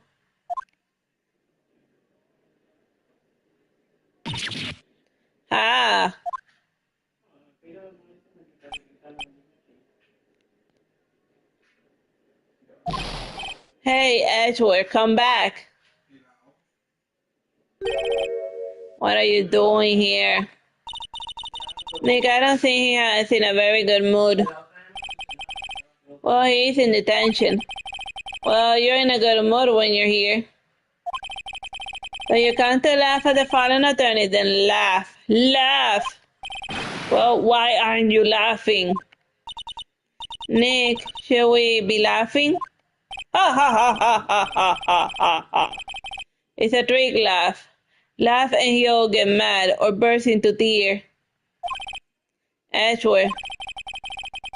[SPEAKER 1] Ah. Hey, Edgeworth, come back. What are you doing here? Nick, I don't think he is in a very good mood. Well, he is in detention. Well, you're in a good mood when you're here. So you come to laugh at the fallen attorney, then laugh. Laugh! Well, why aren't you laughing? Nick, should we be laughing? Ha ha ha ha ha ha ha ha ha. It's a trick laugh. Laugh and he'll get mad or burst into tears. Edgeworth,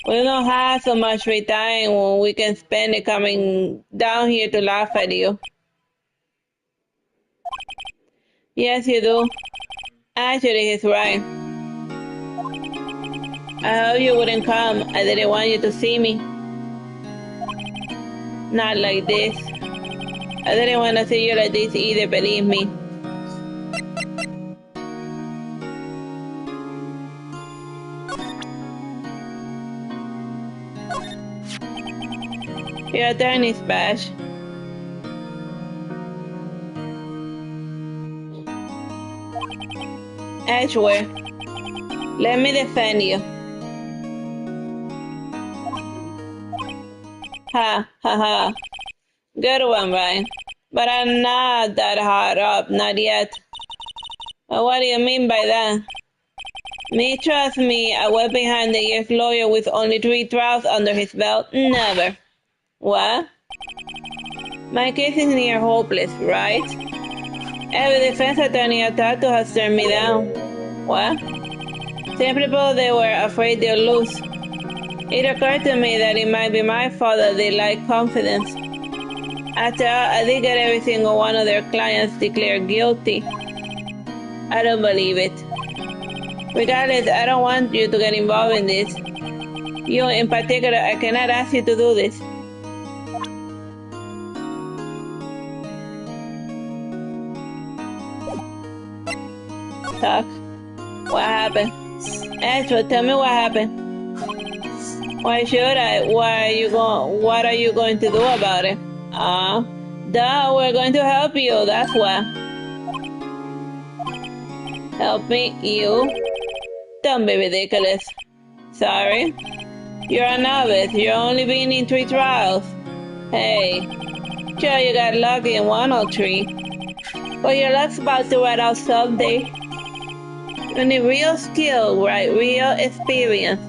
[SPEAKER 1] we don't have so much free time when we can spend it coming down here to laugh at you. Yes, you do. Actually, he's right. I hope you wouldn't come. I didn't want you to see me. Not like this. I didn't want to see you like this either, believe me. Your turn is Bash. Edgeware, let me defend you. Ha, ha, ha. Good one, Ryan. But I'm not that hard up, not yet. Well, what do you mean by that? Me, trust me, a wet-behind-the-ears lawyer with only 3 trials under his belt? Never. What? My case is near hopeless, right? Every defense attorney I talked to has turned me down. What? Simply put, they were afraid they'll lose. It occurred to me that it might be my fault that they lack confidence. After all, I did get every single one of their clients declared guilty. I don't believe it. Regardless, I don't want you to get involved in this. You in particular, I cannot ask you to do this. Talk. What happened? Astro, tell me what happened. Why should I? What are you going to do about it? Duh, we're going to help you, that's why. Help me? You? Don't be ridiculous. Sorry? You're a novice. You're only been in 3 trials. Hey, sure you got lucky in 1 or 3. But your luck's about to run out someday. You need real skill, right? Real experience.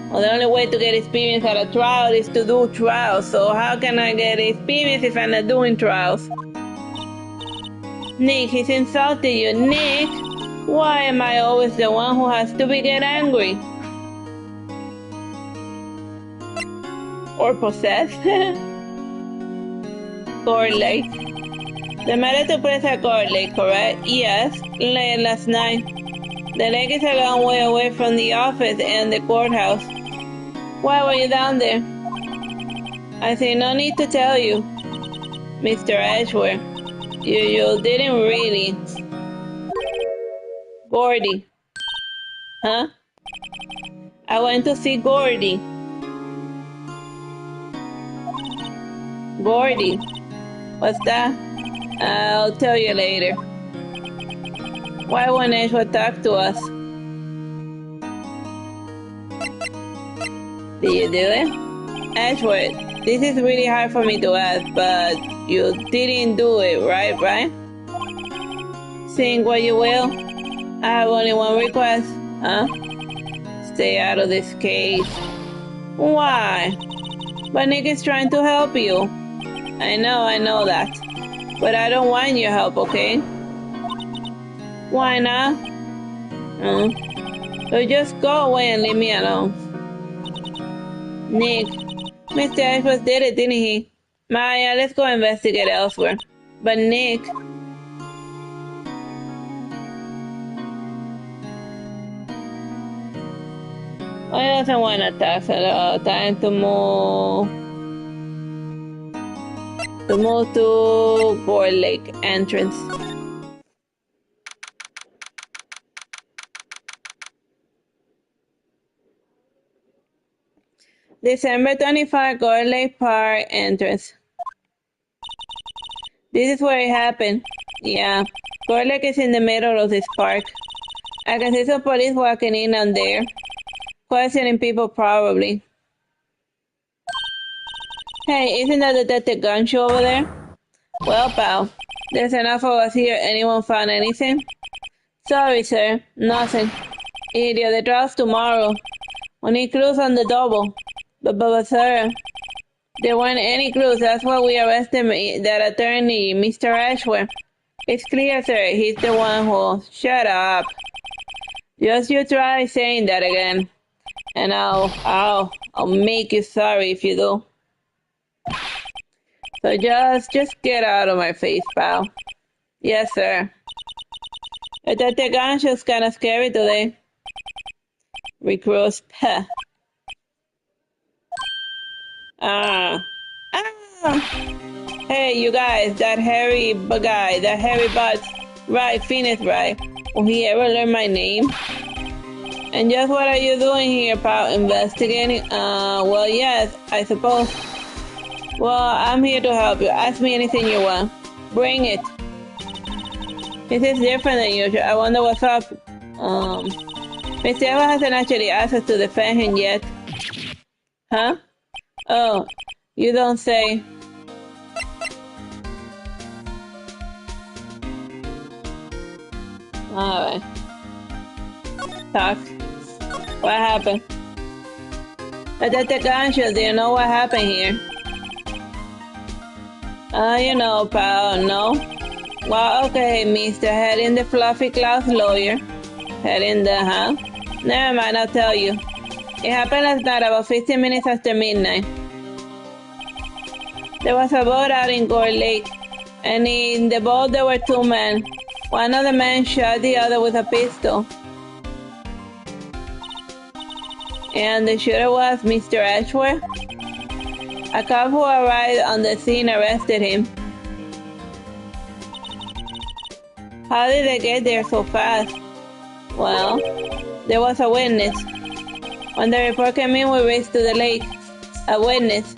[SPEAKER 1] Well, the only way to get experience at a trial is to do trials. So how can I get experience if I'm not doing trials? Nick, he's insulted you. Nick, why am I always the one who has to get angry? Or possessed? Court Lake. The matter took place at Court Lake, correct? Yes, late last night. The lake is a long way away from the office and the courthouse. Why were you down there? I see no need to tell you, Mr. Ashworth. You didn't really. Gordy. Huh? I went to see Gordy. Gordy. What's that? I'll tell you later. Why won't Ashworth talk to us? Did you do it? Ashworth, this is really hard for me to ask, but you didn't do it, right, Brian? Sing what you will. I have only one request, huh? Stay out of this case. Why? But Nick is trying to help you. I know that. But I don't want your help, okay? Why not? So just go away and leave me alone. Nick, Mr. Ashworth did it, didn't he? Maya, let's go investigate elsewhere. But Nick... I doesn't want to talk at all. Time to move... to Board Lake entrance. December 25, Gold Lake Park entrance. This is where it happened. Yeah, Gold Lake is in the middle of this park. I can see some police walking in and there, questioning people probably. Hey, isn't that Detective Gunshoe over there? Well, pal, there's enough of us here. Anyone found anything? Sorry, sir, nothing. Idiot, the trial's tomorrow. We need clues on the double. But sir, there weren't any clues. That's why we arrested that attorney, Mr. Ashworth. It's clear, sir. He's the one who... Shut up. Just you try saying that again. And I'll make you sorry if you do. So just get out of my face, pal. Yes, sir. That the gun show's kind of scary today. Recruits. Ah. Hey, you guys, that hairy guy, that hairy butt, Wright, Phoenix Wright. Will he ever learn my name? And just what are you doing here, pal? Investigating? Well, yes, I suppose. Well, I'm here to help you. Ask me anything you want. Bring it. This is different than usual. I wonder what's up. Mr. Eva hasn't actually asked us to defend him yet. Huh? Oh, you don't say. Alright. Talk. What happened? Detective Gancho, do you know what happened here? You know, pal, no? Well, okay, Mr. Head in the Fluffy Cloud's lawyer. Head in the, huh? Never mind, I'll tell you. It happened last night about 15 minutes after midnight. There was a boat out in Gore Lake, and in the boat there were two men. One of the men shot the other with a pistol. And the shooter was Mr. Ashworth. A cop who arrived on the scene arrested him. How did they get there so fast? Well, there was a witness. When the report came in, we raced to the lake. A witness.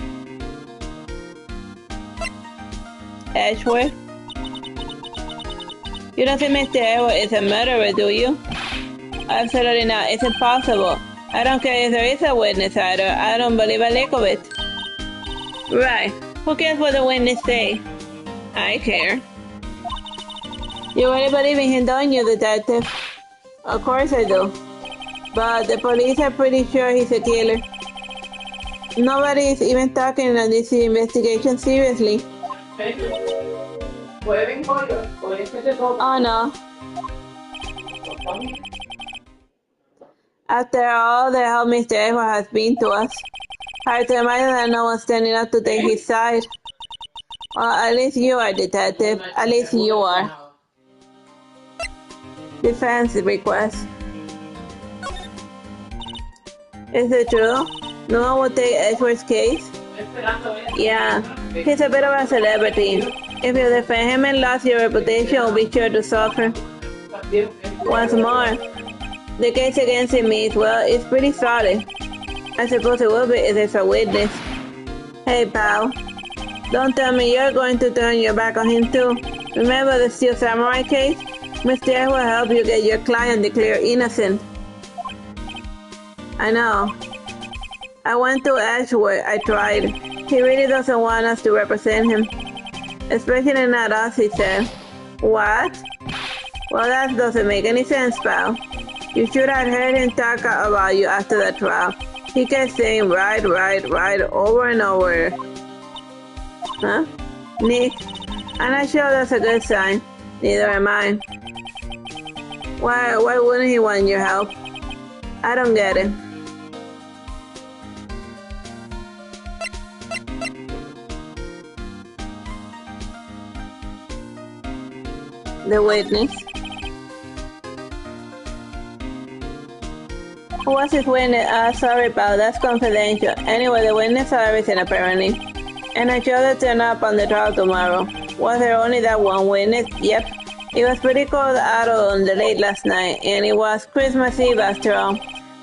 [SPEAKER 1] Ashworth? You don't think Mr. Ashworth is a murderer, do you? Absolutely not. It's impossible. I don't care if there is a witness either. I don't believe a lick of it. Right. Who cares what the witness say? I care. You really believe in him, don't you, detective? Of course I do. But the police are pretty sure he's a killer. Nobody is even talking on this investigation seriously. Oh no. After all the help Mr. Edward has been to us, hard to imagine that no one's standing up to take his side. Well, at least you are, detective. At least you are. Defense request. Is it true? No one would take Edward's case? Yeah, he's a bit of a celebrity. If you defend him and lost your reputation, will be sure to suffer. Once more, the case against him is, well, it's pretty solid. I suppose it will be if there's a witness. Hey, pal. Don't tell me you're going to turn your back on him, too. Remember the Steel Samurai case? Mr. will help you get your client declared innocent. I know. I went to Ashworth. I tried. He really doesn't want us to represent him. Especially not us, he said. What? Well, that doesn't make any sense, pal. You should have heard him talk about you after the trial. He kept saying right over and over. Huh? Nick, I'm not sure that's a good sign. Neither am I. Why wouldn't he want your help? I don't get it. The witness. Who was his witness? Sorry, pal, that's confidential. Anyway, the witness saw everything apparently. And I sure to turn up on the trial tomorrow. Was there only that one witness? Yep. It was pretty cold out on the lake last night, and it was Christmas Eve after all.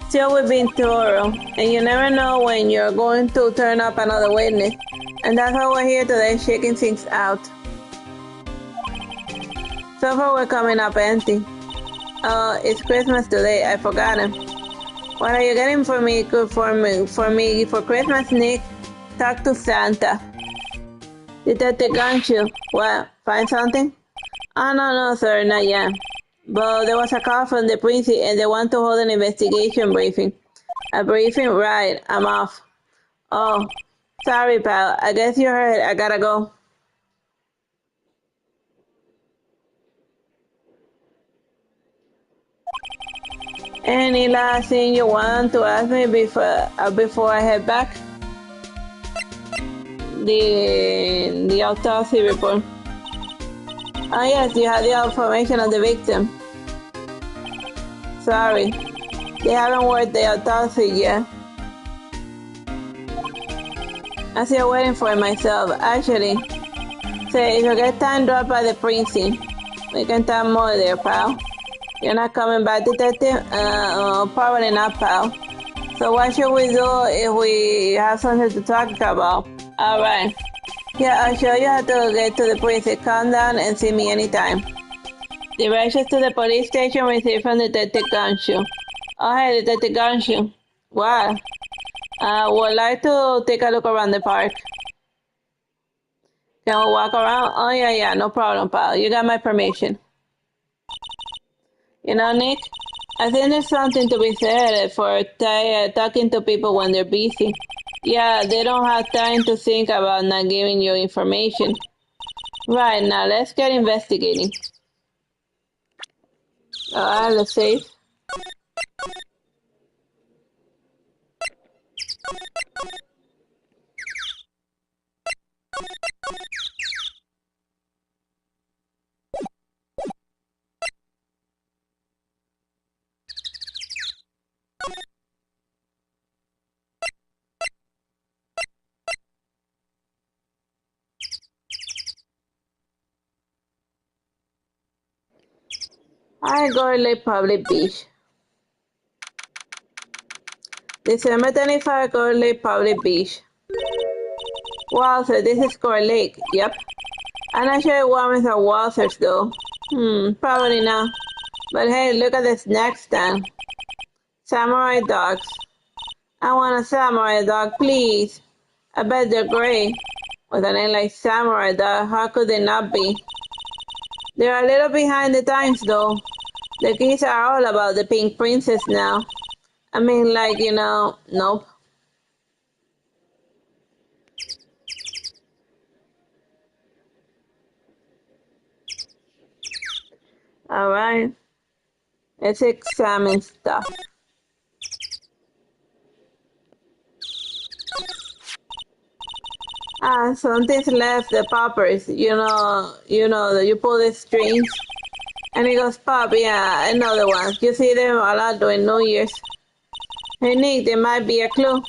[SPEAKER 1] Still, we've been thorough, and you never know when you're going to turn up another witness. And that's why we're here today, shaking things out. So far, we're coming up empty. Oh, it's Christmas today. I forgot it. What are you getting for me? Good for me for Christmas, Nick? Talk to Santa. Detective Gancho. What? Find something? Oh, no, sir, not yet. But there was a call from the precinct and they want to hold an investigation briefing. A briefing? Right, I'm off. Oh, sorry, pal. I guess you heard. I gotta go. Any last thing you want to ask me before I head back? The autopsy report. Ah, yes, you have the information of the victim. Sorry, they haven't worked the autopsy yet. I'm still waiting for it myself. Actually, So if you get time, drop by the precinct. We can talk more there, pal. You're not coming back, detective? Probably not, pal. So what should we do if we have something to talk about? Alright. Yeah, I'll show you how to get to the precinct. Calm down and see me anytime. Directions to the police station received from Detective Ganshu. Oh, hey, Detective Ganshu. What? Would like to take a look around the park. Can we walk around? Oh, yeah, no problem, pal. You got my permission. You know, Nick, I think there's something to be said for talking to people when they're busy. Yeah, they don't have time to think about not giving you information. Right, now let's get investigating. Alright, let's see. I go Lake Public Beach. December 25, Gore Lake Public Beach. Wow, so this is Gore Lake. Yep. I'm not sure if women's are waltzers though. Probably not. But hey, look at the snack stand. Samurai dogs. I want a samurai dog, please. I bet they're great. With a name like Samurai Dog, how could they not be? They're a little behind the times though. The kids are all about the pink princess now. I mean, like, nope. Alright, let's examine stuff. Something's left the poppers. You pull the strings and it goes pop. Yeah, another one. You see them a lot during New Year's. Hey Nick, there might be a clue.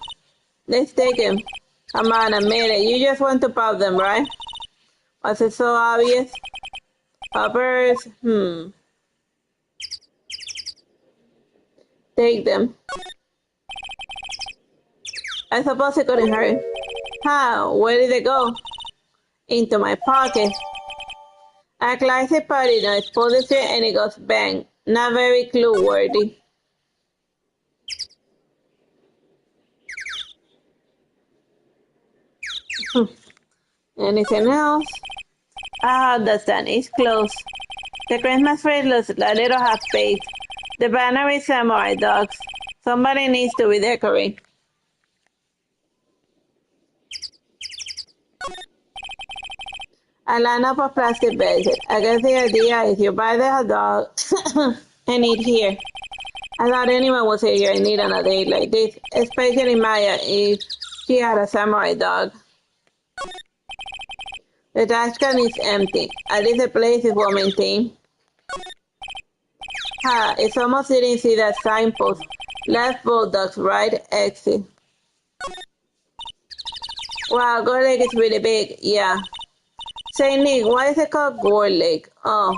[SPEAKER 1] Let's take him. Come on, admit it. You just want to pop them, right? Was it so obvious? Poppers? Take them. I suppose it couldn't hurt. How? Where did they go? Into my pocket. A classic party noise. Pull the string and it goes bang. Not very clue-worthy. Anything else? The sun is close. The Christmas tree looks a little half-baked. The banner is samurai dogs. Somebody needs to redecorate. A lineup of plastic bags. I guess the idea is you buy the hot dog and eat here. I thought anyone would say here and eat on a date like this, especially Maya if she had a samurai dog. The trash can is empty. At least the place is well maintained. It's almost didn't see that signpost. Left Bulldogs, right exit. Wow, Gore Lake is really big. Yeah. Say, Nick, why is it called Gore Lake? Oh,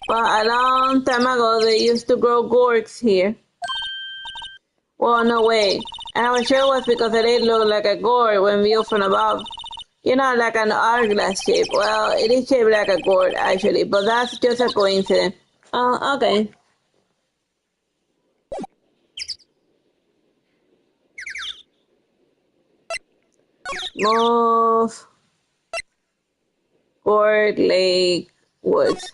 [SPEAKER 1] well, a long time ago they used to grow gourds here. Well, no way. And I was sure it was because the lake looked like a gourd when viewed from above. Like an hourglass shape. Well, it is shaped like a gourd, actually, but that's just a coincidence. Oh, okay. Move. Gourd Lake Woods.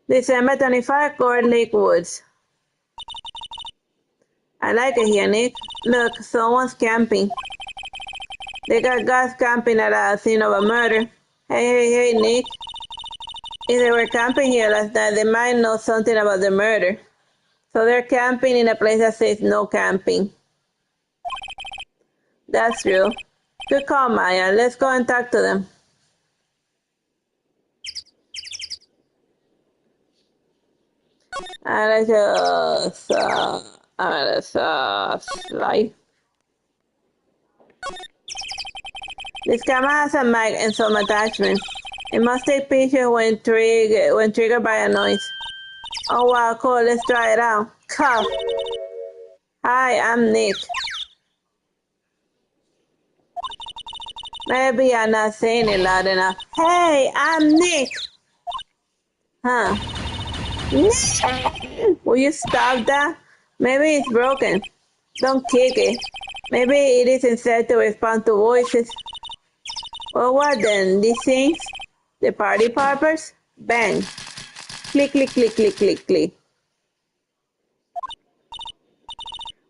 [SPEAKER 1] December 25, Gourd Lake Woods. I like it here, Nick. Look, someone's camping. They got guys camping at a scene of a murder. Hey, Nick. If they were camping here last night, they might know something about the murder. So they're camping in a place that says no camping. That's true. Good call, Maya. Let's go and talk to them. And let's slide. This camera has a mic and some attachments. It must take pictures when triggered by a noise. Oh wow, cool, let's try it out. Cough. Hi, I'm Nick. Maybe I'm not saying it loud enough. Hey, I'm Nick. Huh? Nick! Will you stop that? Maybe it's broken. Don't kick it. Maybe it isn't set to respond to voices. Well, what then? These things? The party poppers? Bang. Click, click, click, click, click, click.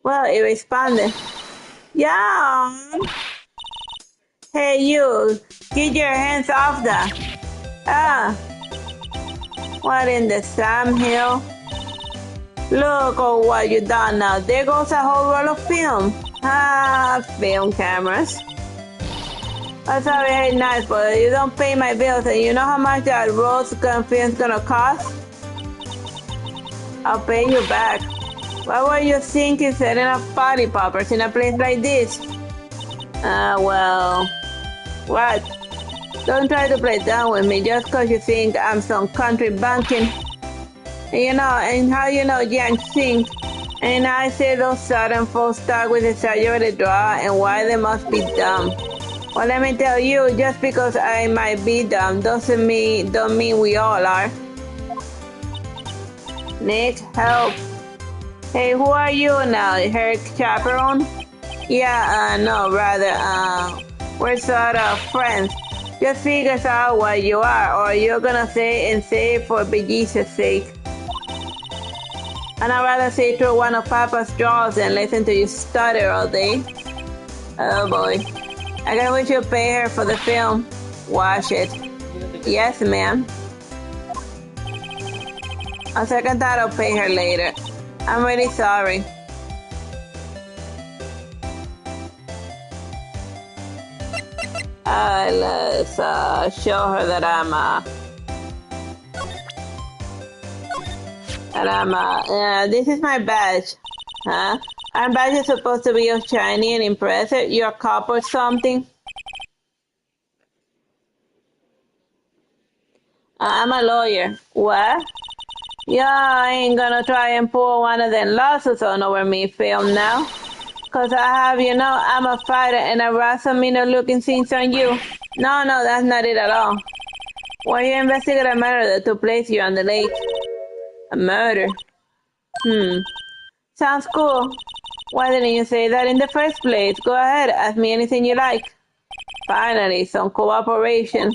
[SPEAKER 1] Well, it responded. Yeah. Hey, you. Get your hands off that. Ah. What in the Sam Hill? Look at what you done now. There goes a whole roll of film. Ah, film cameras. I'm sorry, hey, nice, but you don't pay my bills, and you know how much that rose film's gonna cost? I'll pay you back. What were you thinking setting up party poppers in a place like this? Well, what? Don't try to play dumb with me just cause you think I'm some country bumpkin. And how you know Yang think? And I say those southern folks start with exaggerated draw and why they must be dumb. Well, let me tell you, just because I might be dumb don't mean we all are. Nick, help. Hey, who are you now? Her chaperone? Yeah, no, rather, we're sort of friends. Just figure out what you are, or you're gonna say it for Jesus' sake. And I'd rather sit through one of Papa's drawers than listen to you stutter all day. Oh boy. I guess we should pay her for the film. Wash it. Yes, ma'am. On second thought, I'll pay her later. I'm really sorry. Let's show her that this is my badge. Huh? Our badge is supposed to be all shiny and impressive. You're a cop or something? I'm a lawyer. What? Yeah, I ain't gonna try and pull one of them lawsuits on over me film now. Cause I'm a fighter and I write some looking things on you. No, that's not it at all. Why you investigate a murder that took place here on the lake? A murder? Sounds cool. Why didn't you say that in the first place? Go ahead, ask me anything you like. Finally, some cooperation.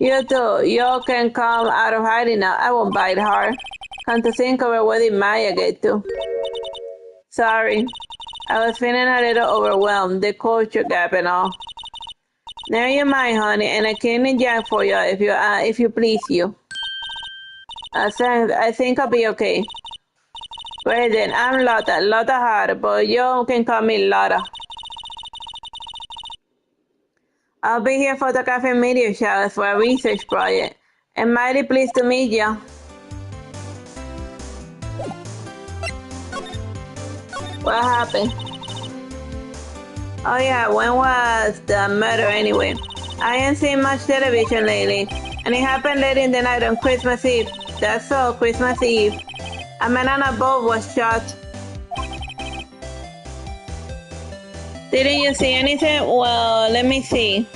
[SPEAKER 1] You two, you can come out of hiding now. I won't bite hard. Come to think of it, where did Maya get to? Sorry. I was feeling a little overwhelmed, the culture gap and all. Never mind, honey, and a kidney jack for you if you please you. I think I'll be okay. Well then, I'm Lotta Hart, but you can call me Lotta. I'll be here photographing meteor showers for a research project. I'm mighty pleased to meet you. What happened? Oh yeah, when was the murder anyway? I ain't seen much television lately, and it happened late in the night on Christmas Eve. That's all, Christmas Eve. A man on a boat was shot. Didn't you see anything? Well, let me see.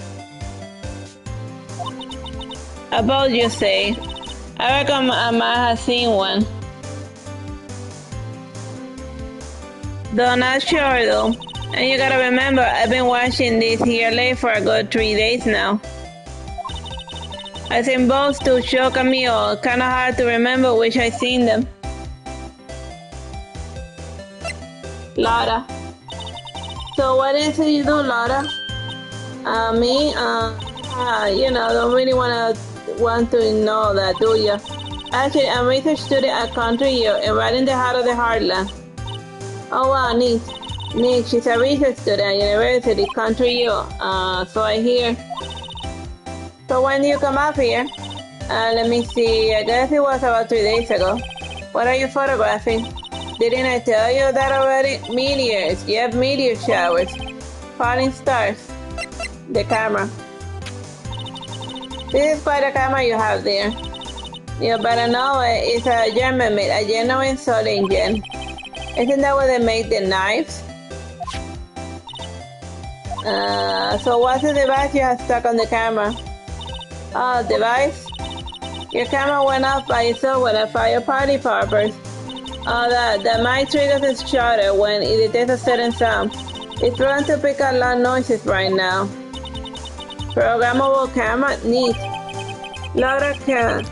[SPEAKER 1] A boat, you say? I reckon I might have seen one. Though not sure though. And you gotta remember, I've been watching this here lake for a good 3 days now. I seen boats too, shock at me all. Kinda hard to remember which I seen them. Laura. So what is it you do, Laura? Me? Don't really want to know that, do you? Actually, I'm a research student at Country U and right in the heart of the heartland. Oh wow, neat. Nick, she's a research student at University, Country U. So I hear. So when do you come up here? Let me see, I guess it was about 3 days ago. What are you photographing? Didn't I tell you that already? Meteors, you have meteor showers. Falling stars. The camera. This is quite a camera you have there. You better know it. It's a German made, a genuine soul engine. Isn't that where they make the knives? So what's the device you have stuck on the camera? Oh, device? Your camera went off by itself when I fired party poppers. Oh, the mic triggers its shutter when it detects a certain sound. It's trying to pick up loud noises right now. Programmable camera? Neat. Laura can.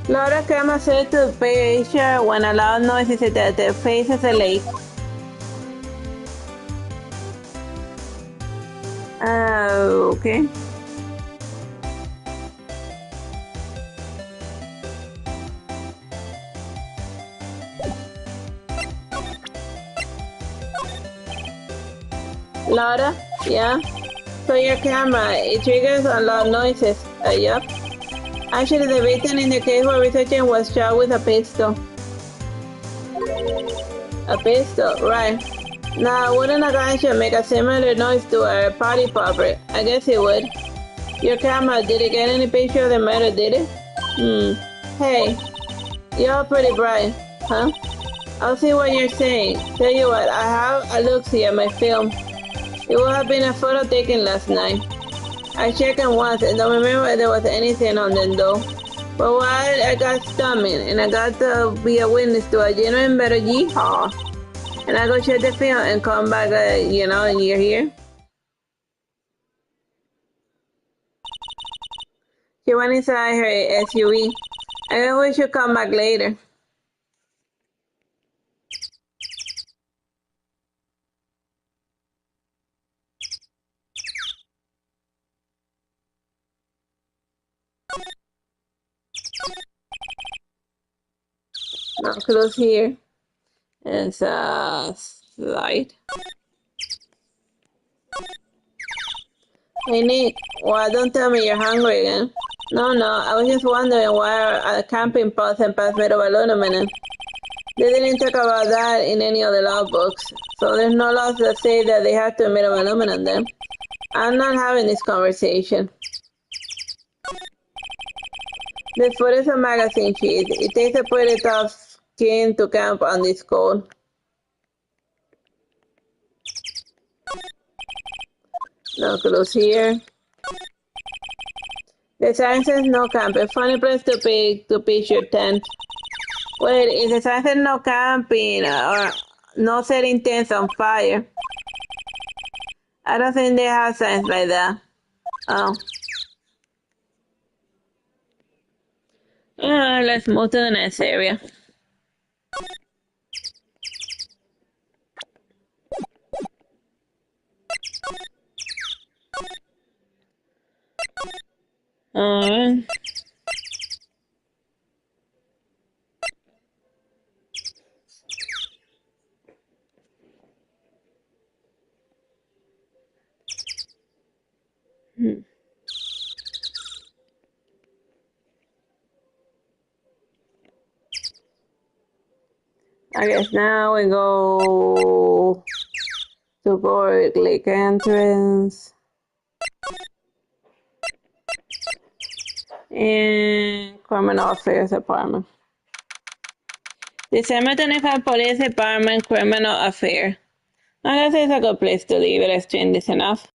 [SPEAKER 1] Laura camera set to picture when a loud noise is detected. Faces a lake. Okay. Laura, yeah? So your camera, it triggers on loud noises. Yup. Actually, the victim in the case we're researching was shot with a pistol. A pistol, right. Now, wouldn't a gunshot make a similar noise to a party popper? I guess it would. Your camera, did it get any picture of the murder, did it? Hey, you're pretty bright, huh? I'll see what you're saying. Tell you what, I have a look-see at my film. It would have been a photo taken last night. I checked it once and don't remember if there was anything on them though. But while I got stomach and I got to be a witness to a genuine better yeehaw. And I go check the film and come back, and you're here. She went inside her SUV. I guess we should come back later. Now close here. It's a slide. Hey Nick, well don't tell me you're hungry again. No, I was just wondering why a camping pots and pass made of aluminum. They didn't talk about that in any of the law books, so there's no laws that say that they have to be made of aluminum then. I'm not having this conversation. The food is a magazine cheese. It takes a pretty tough skin to camp on this cold. Now close here. The sign says no camping. Funny place to pitch your tent. Wait, if the sign says no camping or no setting tents on fire, I don't think they have signs like that. Oh. Let's move to the next area. Alright. I guess now we go to Borg Lake entrance and criminal affairs department. December 25 police department criminal affair. I guess it's a good place to leave it. I've seen this enough.